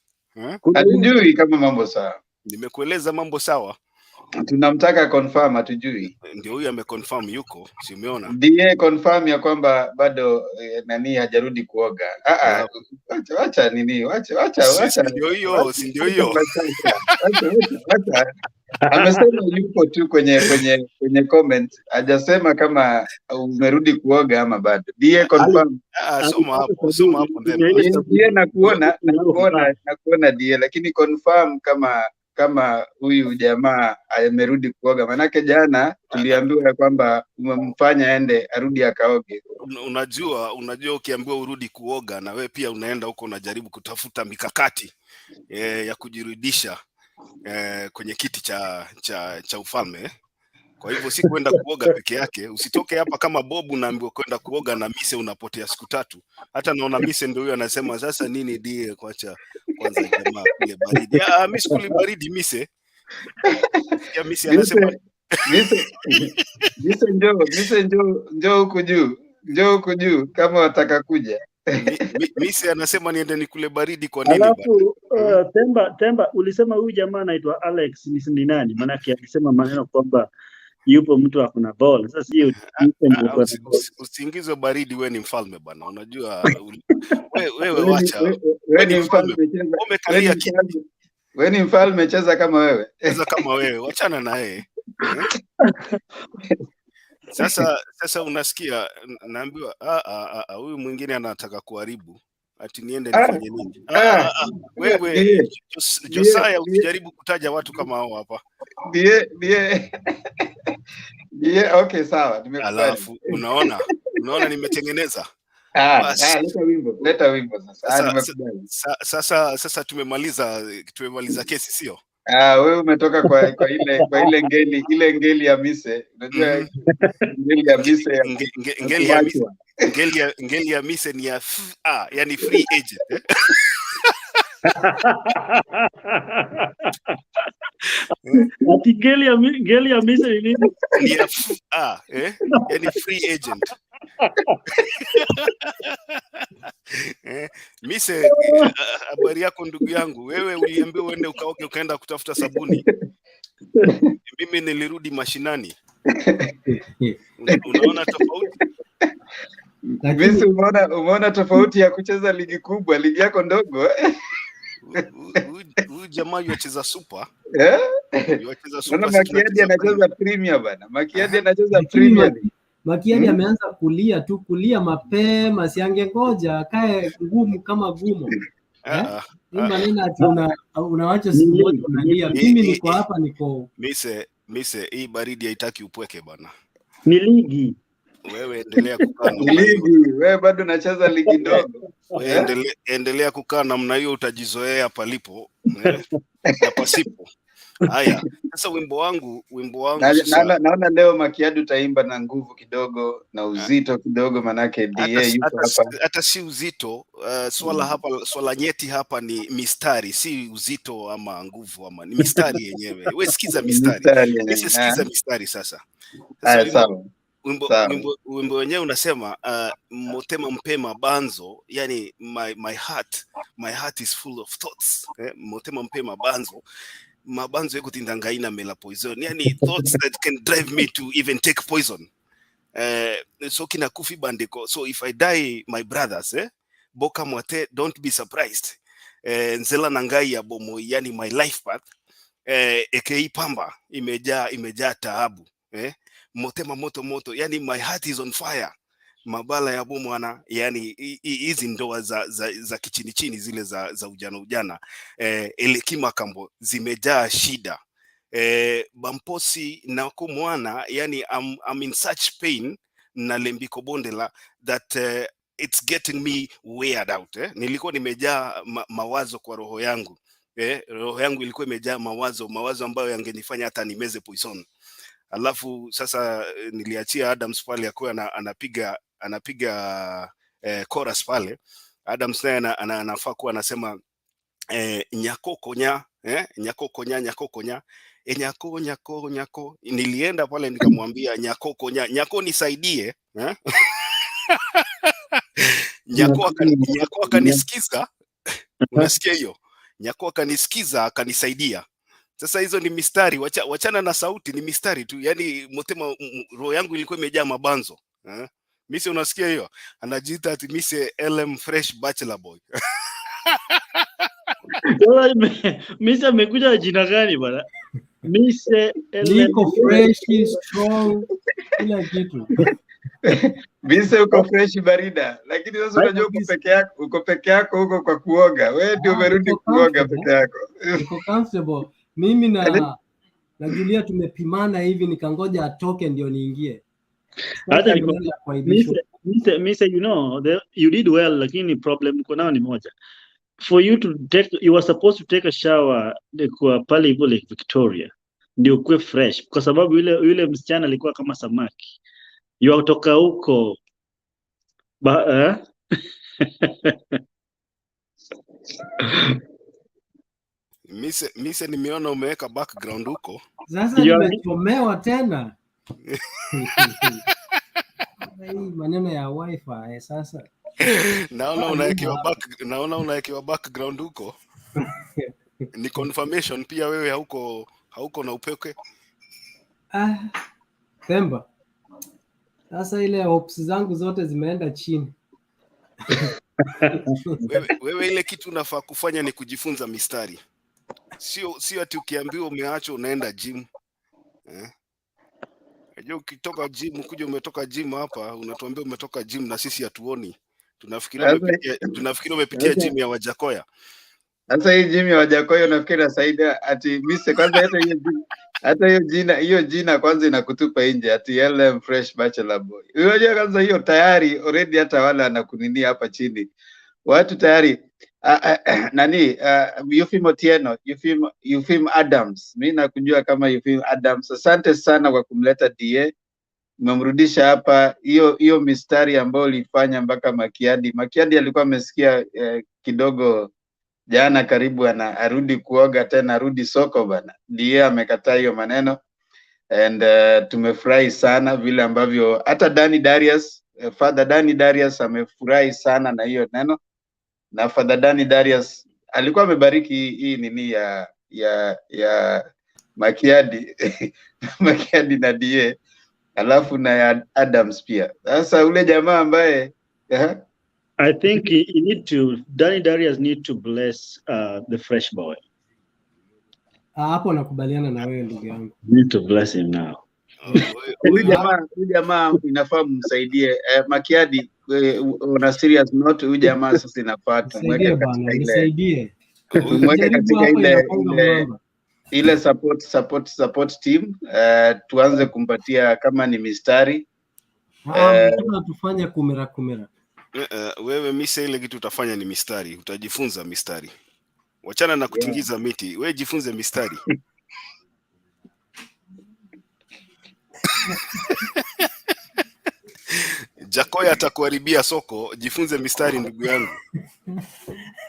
Hatujui kama mambo sawa. Nimekueleza mambo sawa. Tunamtaka confirm, hatujui. Ndio huyu ameconfirm yuko, si umeona? Ndiye confirm ya kwamba bado nani hajarudi kuoga. Acha nini? Acha. Ndio hiyo, si ndio hiyo. Acha. Amesema yupo tu kwenye comment. Hajasema kama umerudi kuoga ama bado. Die confirm. Soma hapo ndani. Die nakuona die, lakini confirm kama huyu jamaa amerudi kuoga. Manake jana tuliambiwa kwamba umemfanya aende arudi akaoge. Unajua ukiambiwa urudi kuoga na we pia unaenda huko unajaribu kutafuta mikakati ya kujirudisha kwenye kiti cha ufalme. Kwa hivyo si kwenda kuoga peke yake. Usitoke hapa kama Bob unaambiwa kwenda kuoga na mise unapotea siku 3. Hata naona mise ndio huyo anasema sasa nini die kwanza jamaa kule baridi. Mise kule baridi mise. Ya mise anasema mise njoo huko juu. Njoo huko juu kama wataka kuja. Mise anasema niende nikule baridi kwa nini? Alafu Temba ulisema huyu jamaa anaitwa Alex ni nani? Maana yake alisema maneno kwamba yupo mtu akuna ball. Sasa hiyo usiingizwe baridi, wewe ni mfalme bwana. Unajua wewe wacha. Wewe ni mfalme. Umekalia kiti. Wewe ni mfalme, cheza kama wewe. Cheza kama wewe. Wachana na yeye. Sasa unasikia naambiwa huyu mwingine anataka kuharibu. Ati niende nifanye nini? Wewe Josiah ukijaribu kutaja watu kama hao hapa. Die, okay sawa, nimekubali. Alafu unaona nimetengeneza. Leta wimbo sasa. Sasa tumemaliza kesi sio? Wewe umetoka kwa ile ngeli ya mise. Unajua ngeli ya mise ngeli ya mise ni ya yani free agent. Ati ngeli ya mise ni nini? Ni ya yani free agent. Mise, habari yako ndugu yangu? Wewe uliambiwa uende ukaoge ukaenda kutafuta sabuni. Mimi nilirudi mashinani. Unaona tofauti? Mise, umeona tofauti ya kucheza ligi kubwa, ligi yako ndogo? Huyu jamaa yuacheza super. Yuacheza super. Makiadi anacheza premier bana. Makiadi anacheza premier. Makiadi ameanza kulia mapema, siangengoja akae ngumu kama gumo. Maneno ati unawacha siku moja unalia. Mimi niko hapa Mise, hii baridi haitaki upweke bana. Ni ligi. Wewe endelea kukaa na ligi. Wewe bado unacheza ligi ndogo. Wewe endelea kukaa namna hiyo, utajizoea palipo na pasipo. Haya, sasa wimbo wangu naona leo Makiadi utaimba na nguvu kidogo na uzito kidogo, manake DA yuko hapa. Hata si uzito, swala nyeti hapa ni mistari, si uzito ama nguvu ama ni mistari yenyewe. Wewe sikiza mistari. Sikiza mistari sasa. Sawa. Wimbo wenyewe unasema motema mpema banzo, yani my heart is full of thoughts. Motema mpema banzo, mabanzo yako tindangaina mela poison, yani thoughts that can drive me to even take poison. So kina kufi bandeko, so if I die my brothers, boka mwate, don't be surprised. Nzela nangai ya bomo, yani my life path, ekei pamba imejaa taabu. Motema moto, yani my heart is on fire. Mabala ya bomo yani hizi ndoa za kichini zile za ujana elekima kambo zimejaa shida. Bamposi na kumwana, yani I'm in such pain na lembiko bondela that it's getting me weird out. Nilikuwa nimejaa mawazo kwa roho yangu. Roho yangu ilikuwa imejaa mawazo ambayo yangenifanya hata nimeze poison. Alafu sasa niliachia Adams pale akiwa anapiga chorus pale. Adams naye anafaa kuwa anasema nyakokonya, nyakokonya, nyako. Nilienda pale nikamwambia nyakokonya, nyako nisaidie, nyako akanisikiza. Unasikia hiyo? Nyako akanisikiza, akanisaidia. Sasa hizo ni mistari, wachana na sauti, ni mistari tu. Yani motema roho yangu ilikuwa imejaa mabanzo. Mise, unasikia hiyo? Anajiita ati Mise LM Fresh Bachelor Boy. Mise amekuja jina gani bwana? Niko fresh, strong, kila kitu. Mise uko fresh barida, lakini sasa unajua uko peke yako huko kwa kuoga. Wewe ndio umerudi kuoga peke yako. Niko comfortable. Mimi na Julia tumepimana hivi, nikangoja atoke ndio niingie. Mise, you know, you did well, lakini problem uko nao ni moja. For you to take, you were supposed to take a shower kwa pale hivyo Lake Victoria ndio ukue fresh, kwa sababu yule msichana alikuwa kama samaki. Yuatoka huko Mise nimeona umeweka background huko. Sasa nimechomewa tena. Hii maneno ya wifi sasa. Naona unawekewa background huko. Ni confirmation pia wewe hauko na upeke. Temba. Sasa ile hopes zangu zote zimeenda chini. wewe ile kitu unafaa kufanya ni kujifunza mistari. Sio ati ukiambiwa umeacha unaenda gym. Unajua ukitoka gym kuja umetoka gym hapa unatuambia umetoka gym na sisi hatuoni. Tunafikiria umepitia gym ya Wajakoya. Sasa hii gym ya Wajakoya nafikiri saidia ati Mise kwanza hata hiyo jina kwanza inakutupa nje ati LM Fresh Bachelor Boy. Unajua kwanza hiyo tayari already hata wale anakuninia hapa chini. Watu tayari nani Euphem Otieno, Euphem Adams. Mimi nakujua kama Euphem Adams. Asante sana kwa kumleta DA. Umemrudisha hapa hiyo mistari ambayo ulifanya mpaka Makiadi alikuwa amesikia kidogo jana karibu arudi kuoga tena arudi soko bana. DA amekataa hiyo maneno and tumefurahi sana vile ambavyo hata Father Danny Darius amefurahi sana na hiyo neno. Na Father Danny Darius alikuwa amebariki hii nini ya Makiadi Makiadi na DA alafu na ya Adams pia. Sasa ule jamaa ambaye I think Danny Darius need to bless the fresh boy. Hapo nakubaliana na wewe ndugu yangu. Need to bless him now. Huyu jamaa inafaa msaidie Makiadi on serious note. Huyu jamaa sasa inafaa tumweke katika ile support team, tuanze kumpatia kama ni mistari tufanye kumera. Wewe Mise ile kitu utafanya ni mistari, utajifunza mistari. Wachana na kutingiza miti, wewe jifunze mistari. Jakoya atakuharibia soko, jifunze mistari ndugu yangu.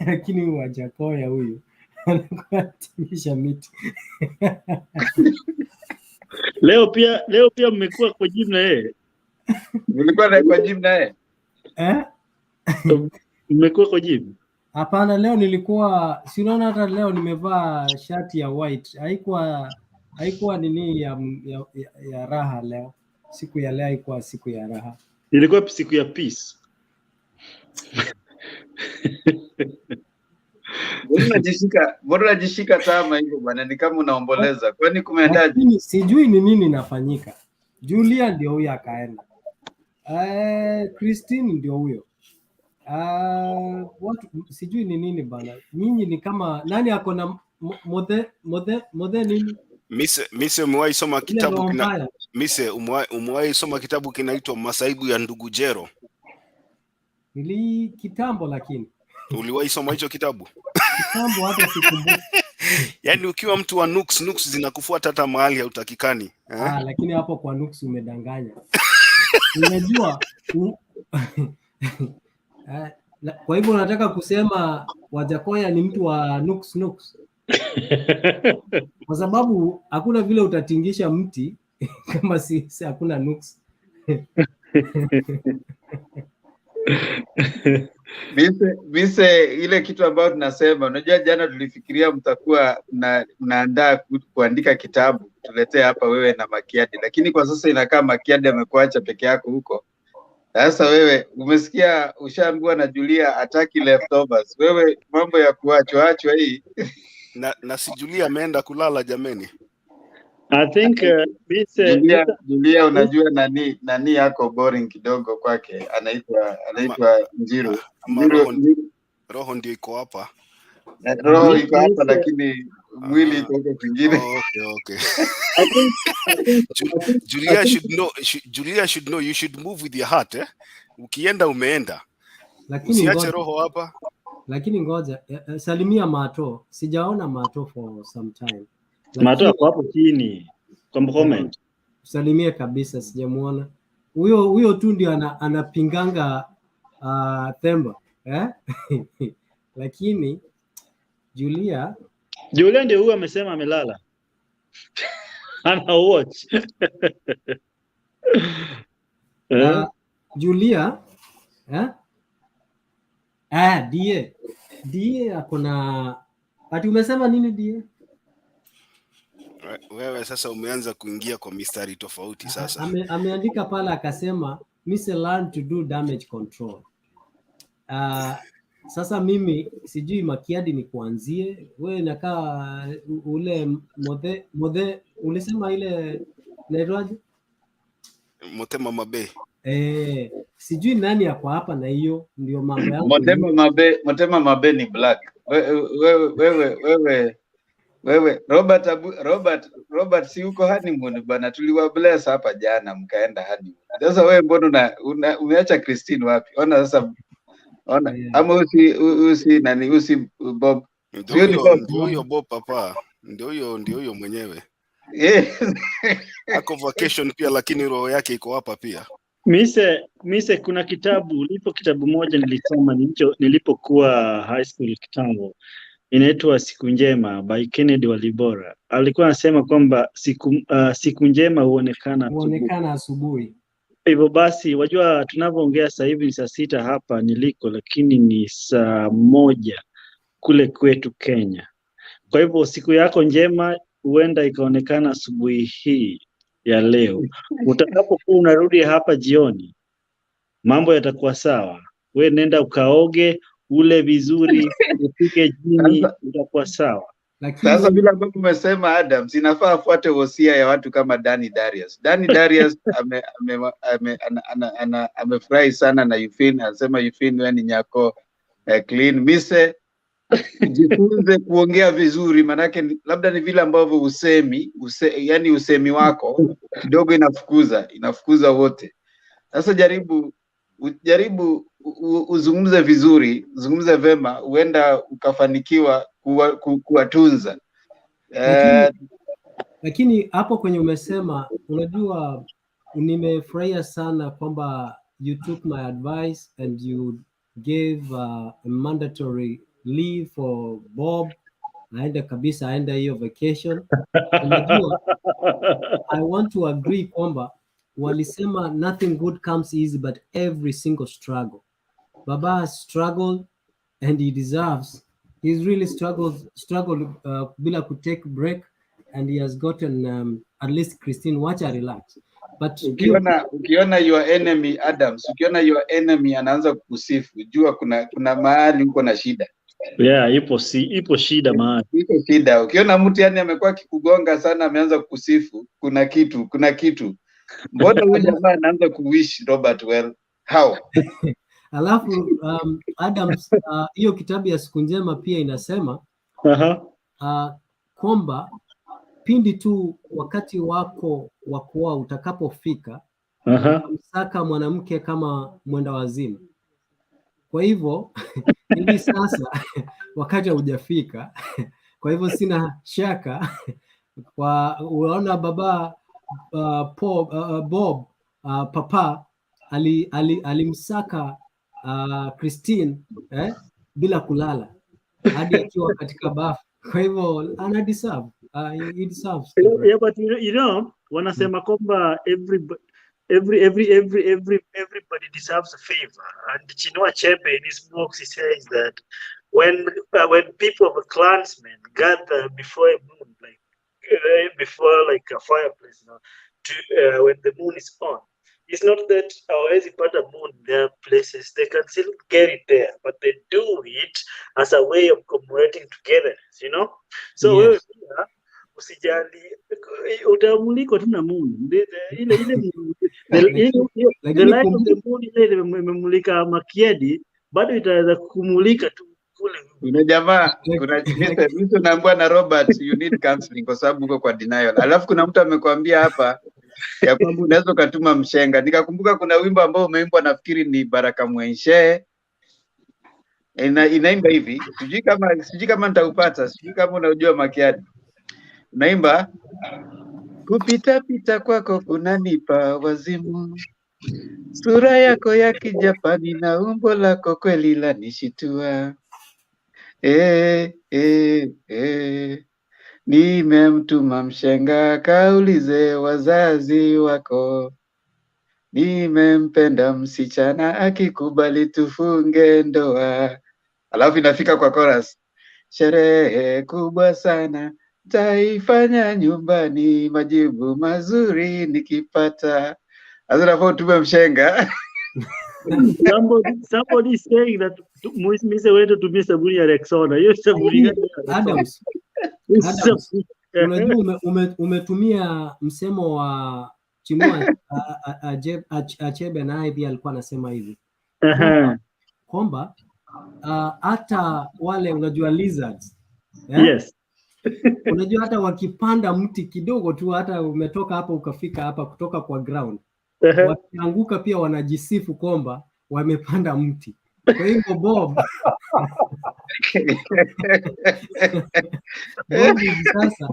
Lakini wa Jakoya huyu anakuatingisha miti. Leo pia mmekuwa kwa gym na yeye. Mlikuwa kwa gym na yeye? Mmekuwa kwa gym? Hapana, leo nilikuwa unaona hata leo nimevaa shati ya white. Haikuwa nini ya raha leo. Siku ya leo haikuwa siku ya raha. Ilikuwa siku ya peace. Mbona unajishika tama hivyo bwana, ni kama unaomboleza. Kwani kumeendaje? Sijui ni nini inafanyika. Julia ndio huyo akaenda. Christine ndio huyo. Watu sijui ni nini bana. Nyinyi ni kama nani ako na modhe nini? Mise umewahi soma kitabu umewahi soma kitabu kinaitwa Masaibu ya Ndugu Jero? Kitambo lakini. Uliwahi soma hicho kitabu? Kitambo hata sikumbuki. Yaani ukiwa mtu wa nuks zinakufuata hata mahali hautakikani. Lakini hapo kwa nuks umedanganya. Unajua kwa hivyo unataka kusema Wajakoya ni mtu wa nuks. Kwa sababu hakuna vile utatingisha mti kama si hakuna nuks. Mise ile kitu ambayo tunasema, unajua jana tulifikiria mtakuwa mnaandaa kuandika kitabu tuletee hapa wewe na Makiadi, lakini kwa sasa inakaa Makiadi amekuacha peke yako huko. Sasa wewe umesikia ushaambiwa na Julia ataki leftovers. Wewe mambo ya kuachwa hii. Na si Julia ameenda kulala jameni. I think Julia, unajua nani yako boring kidogo kwake, anaitwa Njiru. Roho ndio iko hapa. Roho iko hapa lakini mwili iko huko kwingine. Okay. Julia should know you should move with your heart, eh? Ukienda umeenda. Usiache roho hapa. Lakini ngoja salimia Mato. Sijaona Mato for some time. Mato hapo hapo chini kwa comment. Salimie kabisa, sijamuona. Huyo tu ndio anapinganga Themba, eh? Lakini Julia ndio huyo amesema amelala. Ana watch. Julia Die akona ati umesema nini Die? Wewe sasa umeanza kuingia kwa mistari tofauti sasa. Ameandika pale akasema Mr. learn to do damage control. Sasa mimi sijui Makiadi ni kuanzie. Wewe nakaa ule modhe ulisema ile naitwaje? Motema Mabe. Sijui nani yako hapa na hiyo ndio mambo yangu. Motema Mabe ni black. Wewe Robert si uko honeymoon bana, tuliwa bless hapa jana mkaenda honeymoon. Sasa wewe mbona umeacha Christine wapi? Ona sasa ama usi Bob. Ndio Bob papa. Ndio huyo mwenyewe. Ako vacation pia lakini roho yake iko hapa pia. Mise kuna kitabu moja nilisoma nilipokuwa high school kitambo. Inaitwa Siku Njema by Kennedy Walibora. Alikuwa anasema kwamba siku njema huonekana asubuhi. Hivyo basi wajua tunavyoongea sasa hivi ni saa 6 hapa niliko, lakini ni saa 1 kule kwetu Kenya. Kwa hivyo siku yako njema huenda ikaonekana asubuhi hii ya leo. Utakapokuwa unarudi hapa jioni, mambo yatakuwa sawa. Wewe nenda ukaoge, ule vizuri, upige jini, utakuwa sawa. Sasa bila ambavyo umesema Adam, sinafaa afuate wosia ya watu kama Danny Darius. Danny Darius amefurahi sana na Eugene, anasema Eugene wewe ni nyako clean. Mise jifunze kuongea vizuri, manake labda ni vile ambavyo yani usemi wako kidogo inafukuza wote. Sasa jaribu uzungumze vizuri, zungumze vema, huenda ukafanikiwa kuwatunza. Lakini hapo kwenye umesema, unajua nimefurahia sana kwamba you took my advice and you gave a mandatory leave for Bob aende hiyo vacation. Unajua I want to agree kwamba walisema nothing good comes easy but every single struggle. Baba has struggled and he deserves. He's really struggled bila ku take break and he has gotten at least Christine wacha relax. But ukiona your enemy Adams, ukiona your enemy anaanza kukusifu, jua kuna mahali uko na shida. Yeah, ipo shida mahali. Ipo shida. Ukiona mtu yani amekuwa akikugonga sana ameanza kukusifu, kuna kitu. Mbona huyu jamaa anaanza kuwish Robert well? How? Alafu Adams hiyo kitabu ya Siku Njema pia inasema kwamba pindi tu wakati wako wa kuoa utakapofika, msaka mwanamke kama mwenda wazimu. Kwa hivyo hivi sasa wakati haujafika, kwa hivyo sina shaka unaona baba Bob papa alimsaka Christine bila kulala hadi akiwa katika bafu. Kwa hivyo ana deserve he deserves. Yeah, but you know wanasema kwamba everybody deserves a favor, and Chinua Achebe in his books he says that when people of a clansmen gather before a moon, like a fireplace, when the moon is on, it's not that hawezi pata moon, there are places they can still get it there, but they do it as a way of commemorating togetherness, you know. So yes. usijali, utamulikwa tu na moon. The light of the moon ile imemulika Makiadi, bado itaweza kumulika tu kule. Kuna jamaa, kuna mtu naambiwa na Robert, you need counseling kwa sababu uko kwa denial. Alafu kuna mtu amekwambia hapa ya kwamba unaweza kutuma mshenga. Nikakumbuka kuna wimbo ambao umeimbwa, nafikiri ni Baraka Mwenshe. Inaimba hivi, sijui kama nitaupata, sijui kama unajua Makiadi. Unaimba, kupita pita kwako kunanipa wazimu, sura yako ya kijapani na umbo lako kweli lanishitua. Nimemtuma mshenga kaulize wazazi wako, nimempenda msichana akikubali tufunge ndoa. Alafu inafika kwa chorus, sherehe kubwa sana taifanya nyumbani, majibu mazuri nikipata. Azrafu tume mshenga. Somebody saying that Mise went to be sabuni ya Rexona. Hiyo sabuni Adams. Unajua umetumia msemo wa Chinua Achebe, naye pia alikuwa anasema hivi. Kwamba hata wale unajua lizards. Yes. Unajua hata wakipanda mti kidogo tu, hata umetoka hapa ukafika hapa kutoka kwa ground, wakianguka pia wanajisifu kwamba wamepanda mti. Kwa hivyo Bob sasa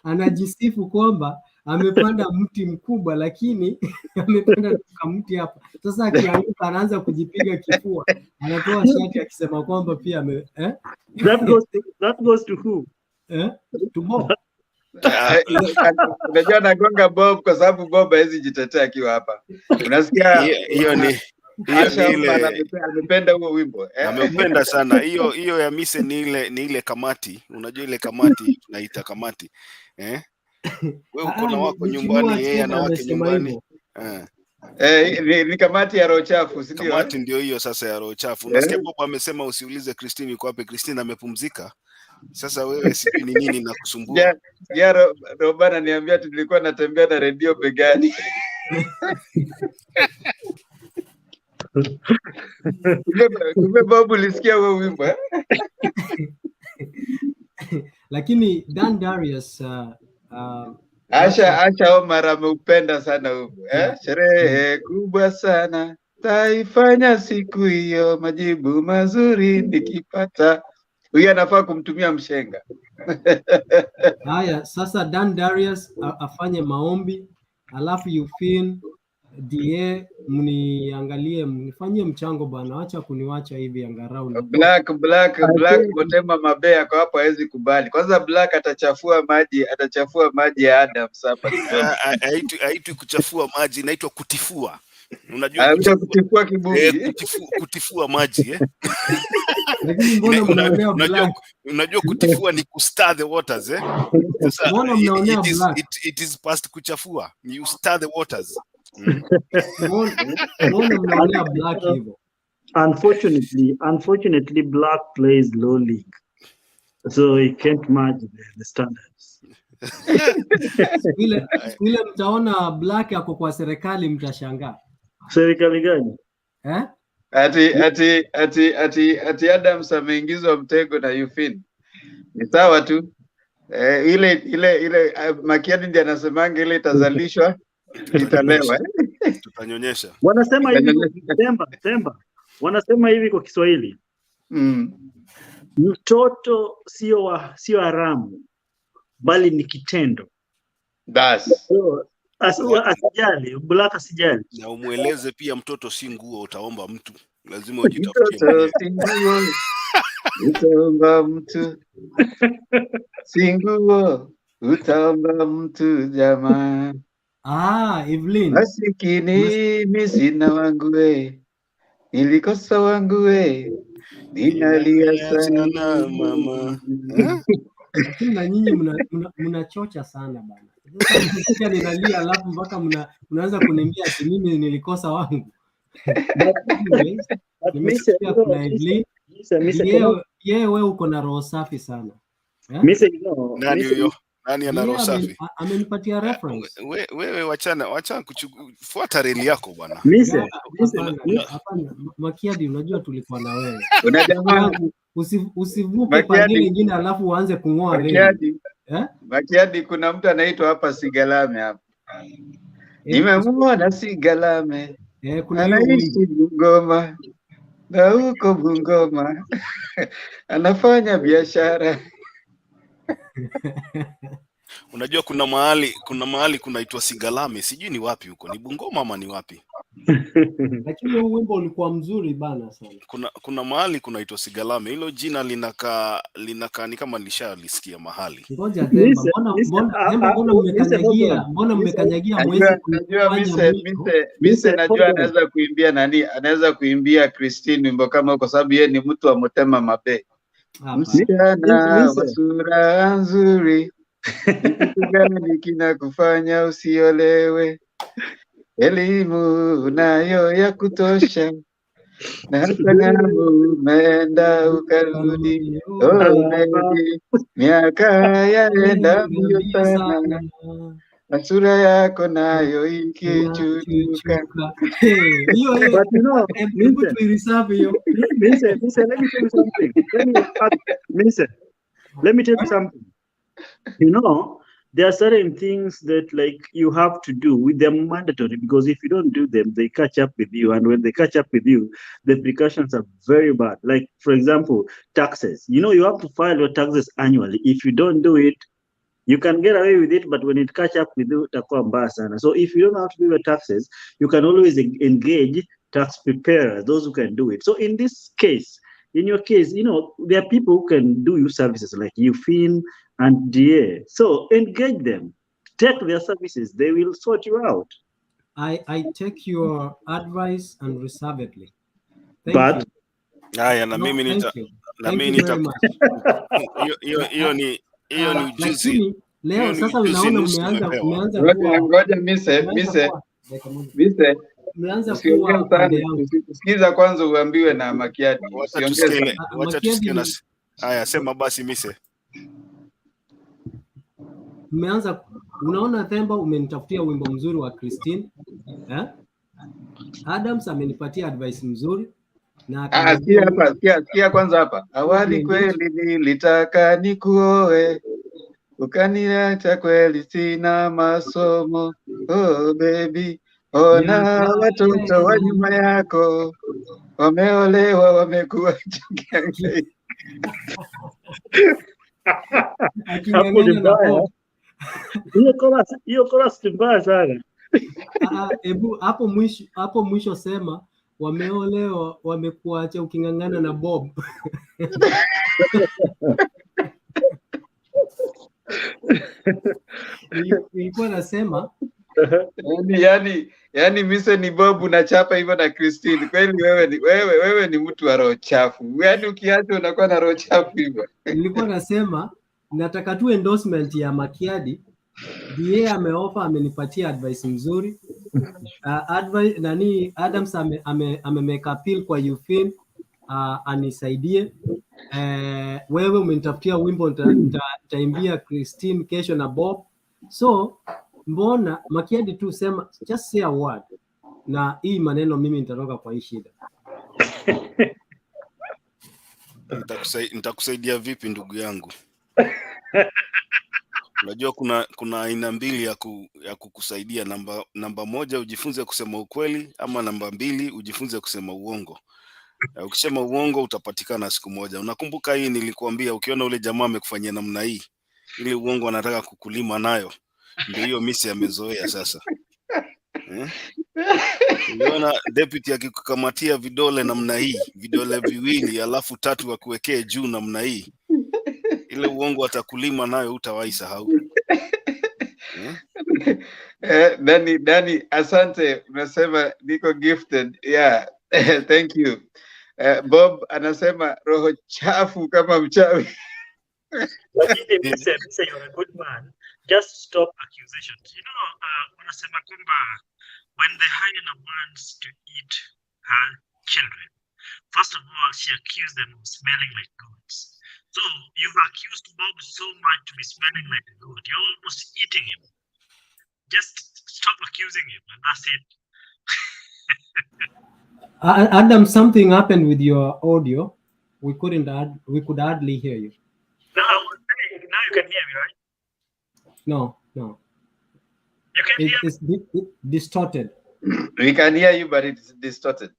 anajisifu kwamba amepanda mti mkubwa, lakini amepanda mti hapa. Sasa akianguka anaanza kujipiga kifua, anatoa shati akisema kwamba pia that goes to who? To Bob. Unajua nagonga Bob kwa sababu Bob hawezi jitetea akiwa hapa. Unasikia hiyo ni amependa huo wimbo. Amependa sana. Hiyo ya Mise ni ile kamati. Unajua ile kamati tunaita kamati. Wewe uko na wako nyumbani, yeye ana wake nyumbani. Ni kamati ya roho chafu, si ndio? Kamati ndio hiyo sasa ya roho chafu. Unasikia Bob amesema usiulize Christine yuko wapi. Christine amepumzika. Sasa wewe sijui ni nini na kusumbua. Robana niambia tulikuwa natembea na redio begani. Kumbe Bob ulisikia huo wimbo. Lakini Dan Darius Asha Omar ameupenda sana huo. Sherehe kubwa sana taifanya siku hiyo, majibu mazuri nikipata. Huyu anafaa kumtumia mshenga. Haya, sasa Dan Darius afanye maombi, alafu Eugene DA mniangalie, mnifanyie mchango bwana, acha kuniwacha hivi angarau. Black Motema Mabea kwa hapo hawezi kubali. Kwanza Black atachafua maji ya Adams hapa. Haitwi kuchafua maji, inaitwa kutifua. Unajua kutifua kiburi. Kutifua maji Lakini mbona mnaonea Black? Unajua kutifua ni kustir the waters Sasa mbona mnaonea Black? It is past kuchafua. You stir the waters. Mbona mnaonea Black hivyo? Unfortunately Black plays low league, so he can't match the standards. Ile mtaona Black yako kwa serikali mtashangaa. Serikali gani? Ati Adams ameingizwa mtego na Eugene. Ni sawa tu. Ile Makiadi ndiye anasemanga ile itazalishwa italewa. Tutanyonyesha. Wanasema hivi Temba. Wanasema hivi kwa Kiswahili. Mtoto sio haramu, bali ni kitendo. Asijali, Black asijali. Na umueleze pia mtoto si nguo utaomba mtu. Lazima ujitafutie. Mtoto si nguo utaomba mtu. Si nguo utaomba mtu jamaa. Evelyn. Masikini mimi sina wangu we. Nilikosa wangu we. Ninalia sana mama. Na nyinyi mnachocha sana bana. Sasa ninalia alafu mpaka mnaanza kuniambia ati mimi nilikosa wangu. Nimesikia kuna Evelyn. Yeye wewe uko na roho safi sana. Nani Nani ana roho safi? Amenipatia reference. Wewe wacha fuata reli yako bwana. Hapana, Makiadi, unajua tulikuwa na wewe. Una jamaa usivuke pande nyingine alafu uanze kung'oa reli. Makiadi, kuna mtu anaitwa hapa Sigalame hapa. Nimemuona Sigalame. Anaishi Bungoma. Na huko Bungoma anafanya biashara. Unajua kuna mahali kunaitwa Sigalame, sijui ni wapi huko, ni Bungoma ama ni wapi? Lakini huo wimbo ulikuwa mzuri bana sana. Kuna mahali kunaitwa Sigalame. Hilo jina linakaa ni kama nishalisikia mahali. Ngoja Themba, mbona mmekanyagia mwezi Najua mise najua anaweza kuimbia Christine wimbo kama kwa sababu yeye ni mtu wa Motema Mabe. Msichana wa sura nzuri, kitu gani kinakufanya usiolewe? Elimu unayo ya kutosha, na hata kama umeenda ukarudi, miaka yaenda mbio sana, na sura yako nayo ikichuchuka. Let me tell you something. You know, there are certain things that like you have to do with them mandatory, because if you don't do them, they catch up with you. And when they catch up with you, the repercussions are very bad. Like, for example, taxes. You know, you have to file your taxes annually. If you don't do it, you can get away with it, but when it catch up with you, itakuwa mbaya sana. So if you don't know how to do your taxes, you can always engage tax preparers, those who can do it. So in this case, in your case, you know, there are people who can do you services like UFIN and DA. So engage them, take their services, they will sort you out. I take your advice and reservedly. But haya, na mimi nita hiyo ni ujuzi. Leo sasa unaona umeanza ngoja mise usiongee sana. Sikiza kwanza uambiwe na Makiadi. Wacha tusikie. Haya, sema basi mise. Unaona Themba, umenitafutia wimbo mzuri wa Christine. Adams amenipatia advice mzuri na sikia kwanza hapa. Awali kweli nilitaka nikuoe, ukaniacha kweli sina masomo. Oh baby, ona watoto wa nyuma yako wameolewa, wamekuwa changanya. Hiyo chorus mbaya sana. Hebu hapo mwisho sema wameolewa, wamekuacha ukingangana na Bob. Nilikuwa nasema yani mise ni Bob unachapa hivyo na Christine. Kweli wewe ni mtu wa roho chafu. Yaani ukiacha unakuwa na roho chafu hivyo. Nilikuwa nasema nataka tu endorsement ya Makiadi. DA ameofa, amenipatia advice mzuri. Adams amemeka appeal kwa UFIN anisaidie. Wewe umenitafutia wimbo nitaimbia Christine kesho na Bob. So mbona Makiadi tu sema just say a word, na hii maneno mimi nitatoka kwa hii shida. Nitakusaidia vipi ndugu yangu? Unajua kuna aina mbili ya kukusaidia. Namba moja, ujifunze kusema ukweli, ama namba mbili, ujifunze kusema uongo. Ukisema uongo utapatikana siku moja. Unakumbuka hii nilikuambia, ukiona ule jamaa amekufanyia namna hii, ile uongo anataka kukulima nayo, ndio hiyo misi amezoea sasa. Unaona deputy akikukamatia vidole namna hii, vidole viwili alafu tatu akuwekee juu namna hii, ile uongo atakulima nayo, utawahi sahau. Dani, asante, unasema niko gifted. Yeah. Thank you. Bob anasema roho chafu kama mchawi. Lakini say you're a good man. Just stop accusations. You know, unasema kwamba when the hyena wants to eat her children, first of all, she accused them of smelling like goats. So you've accused Bob so much to be smelling like a goat. You're almost eating him. Just stop accusing him, and that's it. Adam, something happened with your audio. We could hardly hear you. No, I was saying, now you can hear me, right? No. You can hear It's distorted. We can hear you, but it's distorted.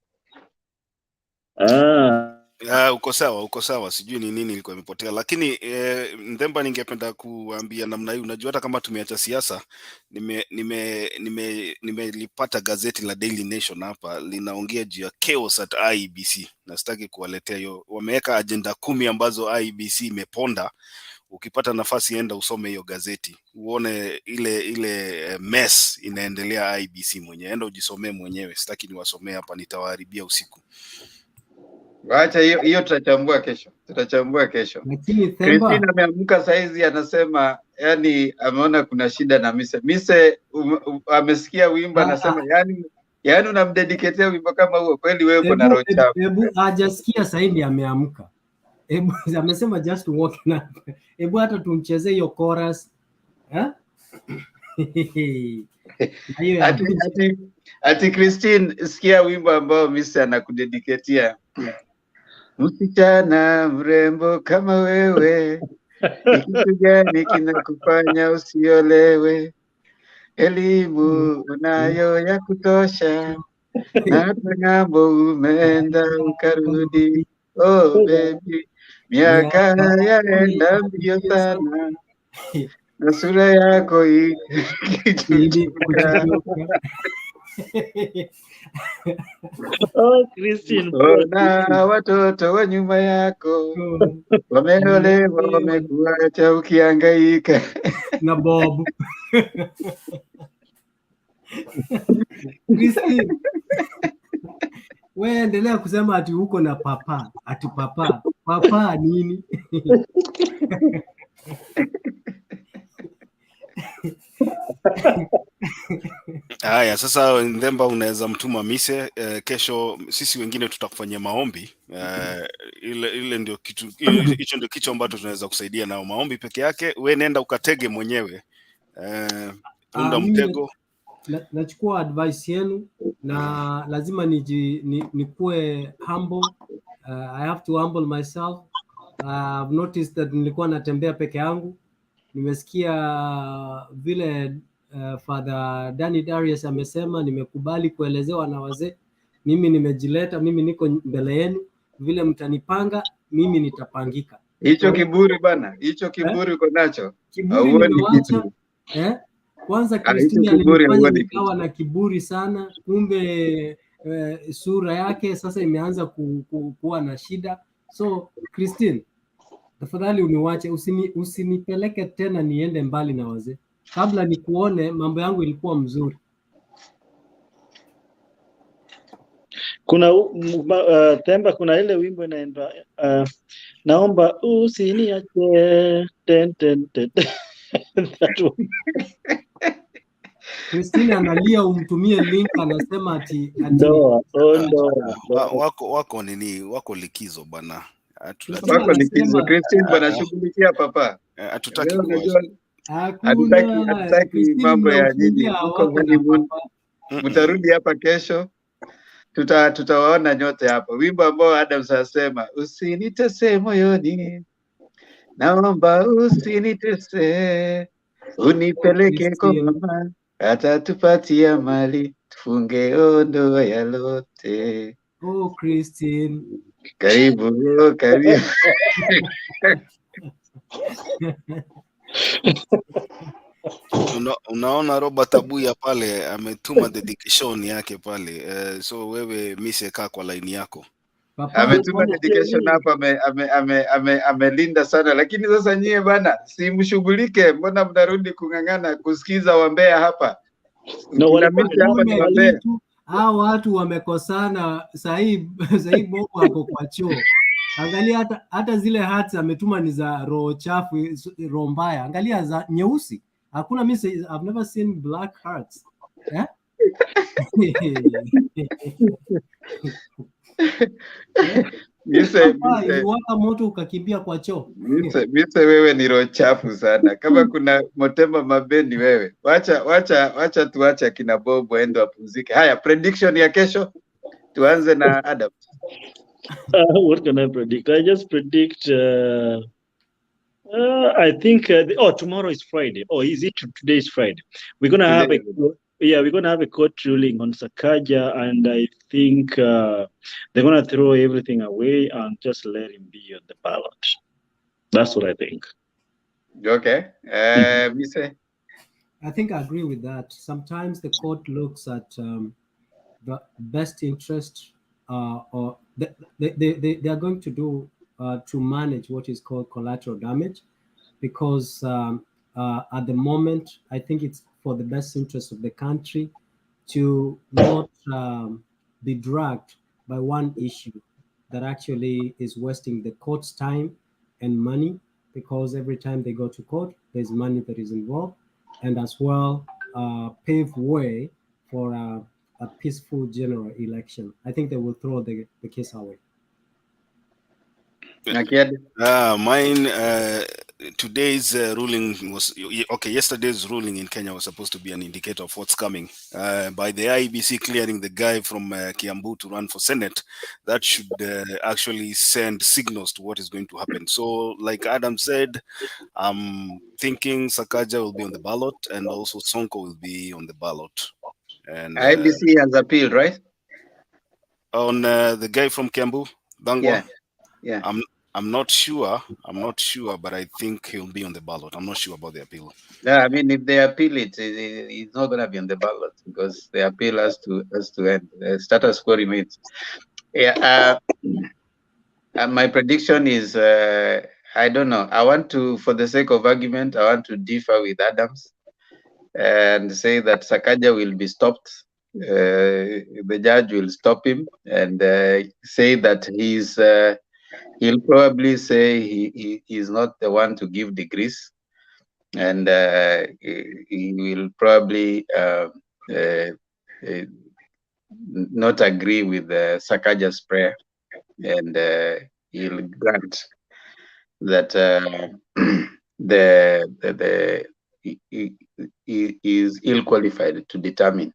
Uko sawa, sijui ni nini ilikuwa imepotea, lakini Ndemba, ningependa kuambia namna hii. Unajua hata kama tumeacha siasa, nimelipata gazeti la Daily Nation hapa linaongea juu ya chaos at IEBC, na sitaki kuwaletea hiyo. Wameweka agenda 10 ambazo IEBC imeponda. Ukipata nafasi enda usome hiyo gazeti, uone ile mess inaendelea IEBC mwenyewe. Enda ujisomee mwenyewe, sitaki niwasomee hapa, nitawaharibia usiku. Wacha hiyo tutachambua kesho. Christine ameamka saizi anasema yani ameona kuna shida na Mise amesikia wimbo anasema yani unamdedicatea wimbo kama huo, kweli wewe uko na roho chafu. Hebu hajasikia saidi ameamka. Hebu amesema just walk na. Hebu hata tumchezee hiyo chorus. Ati Christine, sikia wimbo ambao Mise anakudediketia. Msichana mrembo kama wewe, ni kitu gani kinakufanya usiolewe? Elimu unayo ya kutosha, na hata ng'ambo umeenda ukarudi. Oh baby, miaka yaenda mbio sana, na sura yako Christine, na watoto wa nyuma yako wameolewa, wamekuacha ukihangaika na Bob. Christine, wewe endelea kusema ati uko na papa, ati papa nini? Haya, sasa Ndemba, unaweza mtuma Mise. Kesho sisi wengine tutakufanyia maombi. Ile ndio kitu, hicho ndio kitu ambacho tunaweza kusaidia nao, maombi peke yake. Wewe nenda ukatege mwenyewe, unda mtego. Nachukua advice yenu, na lazima nikuwe humble. I have to humble myself. I've noticed that nilikuwa natembea peke yangu. Nimesikia vile Father Danny Darius amesema, nimekubali kuelezewa na wazee. Mimi nimejileta, mimi niko mbele yenu, vile mtanipanga mimi nitapangika. Hicho kiburi bana, hicho kiburi uko nacho. Kiburi nimewacha. Kwanza Christine alinifanya nikawa na kiburi sana, kumbe sura yake sasa imeanza kuwa na shida. So Christine, tafadhali uniwache, usinipeleke tena niende mbali na wazee. Kabla nikuone mambo yangu ilikuwa mzuri. Kuna Temba, kuna ile wimbo inaenda naomba usiniache Christine analia, umtumie link, anasema ati wako nini, wako likizo bana. Wako likizo. Christine bana, shughulikia papa. Hatutaki hatutaki mambo ya nyinyi huko honeymoon. Mtarudi hapa kesho, tutawaona nyote hapa. Wimbo ambao Adam sasema, usinitese moyoni, naomba usinitese, unipeleke kwa mama, atatupatia mali, tufunge ndoa ya lote. Oh Christine, karibu. Unaona Robert Abuya pale ametuma dedication yake pale. So wewe Mise, kaa kwa line yako. Ametuma dedication hapa, amelinda sana, lakini sasa nyie bana, si mshughulike, mbona mnarudi kung'ang'ana kusikiza wambea hapa? Hao watu wamekosana sahi Bobo hapo kwa choo. Angalia hata zile hats ametuma ni za roho chafu, roho mbaya. Angalia za nyeusi. Hakuna, I've never seen black hearts. Iliwaka moto ukakimbia kwa choo. Mise wewe ni roho chafu sana. Kama kuna Motema Mabeni wewe. Wacha tuache kina Bob waende wapumzike. Haya, prediction ya kesho. Tuanze na Adam. What can I predict? I just predict I think tomorrow is Friday. Oh, is it today is Friday? We're gonna have a court ruling on Sakaja, and I think they're gonna throw everything away and just let him be on the ballot. That's what I think. Okay. Mise? I think I agree with that. Sometimes the court looks at the best interest or they are going to do to manage what is called collateral damage, because at the moment, I think it's for the best interest of the country to not be dragged by one issue that actually is wasting the court's time and money, because every time they go to court, there's money that is involved, and as well pave way for a peaceful general election. I think they will throw the case away. Mine, today's ruling was, okay, yesterday's ruling in Kenya was supposed to be an indicator of what's coming. By the Iebc clearing the guy from Kiambu to run for Senate, that should actually send signals to what is going to happen. So, like Adam said, I'm thinking Sakaja will be on the ballot, and also Sonko will be on the ballot. And Iebc has appealed, right? On the guy from Kiambu, Dangwa? Yeah. I'm not sure, but I think he'll be on the ballot. I'm not sure about the appeal. Yeah, I mean, if they appeal it, it's not going to be on the ballot, because the appeal has to end. Status quo remains. Yeah. My prediction is, I don't know. I want to, for the sake of argument, I want to differ with Adams and say that Sakaja will be stopped. The judge will stop him and say that he'll probably say he is not the one to give degrees, and he will probably not agree with Sakaja's prayer, and he'll grant that he is ill qualified to determine,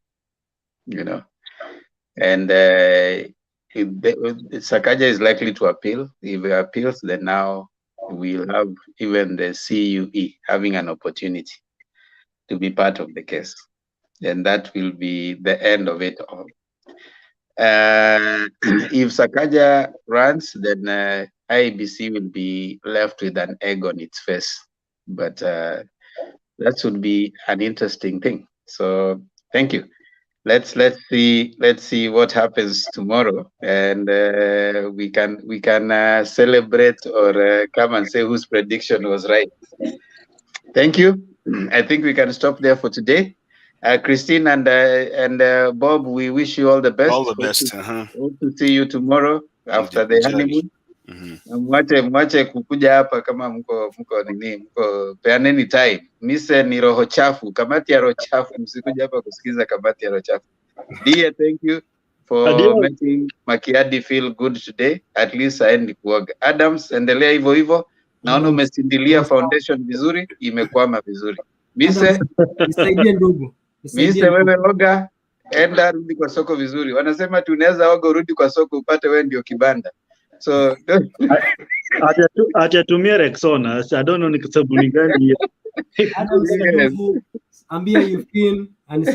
and Sakaja is likely to appeal. If he appeals, then now we'll have even the CUE having an opportunity to be part of the case, and that will be the end of it all. If Sakaja runs, then Iebc will be left with an egg on its face, but that would be an interesting thing. So thank you. Let's see what happens tomorrow, and we can celebrate or come and say whose prediction was right. Thank you. I think we can stop there for today. Christine and Bob, we wish you all the best. All the best. Hope to see you tomorrow after the honeymoon. Mwache kukuja hapa kama mko peaneni time. Mise ni roho chafu, kamati ya roho chafu, msikuja hapa kusikiza kamati ya roho chafu. Dear, thank you for making Makiadi feel good today. At least aendi kuoga. Adams, endelea hivyo hivyo. Naona umesindilia foundation vizuri, imekwama vizuri. Mise, nisaidie ndugu. Mise wewe oga, enda rudi kwa soko vizuri. Wanasema tunaweza oga urudi kwa soko upate wewe ndio kibanda. So atatumia Rexona. I don't know ni sabuni gani. Ambia you feel and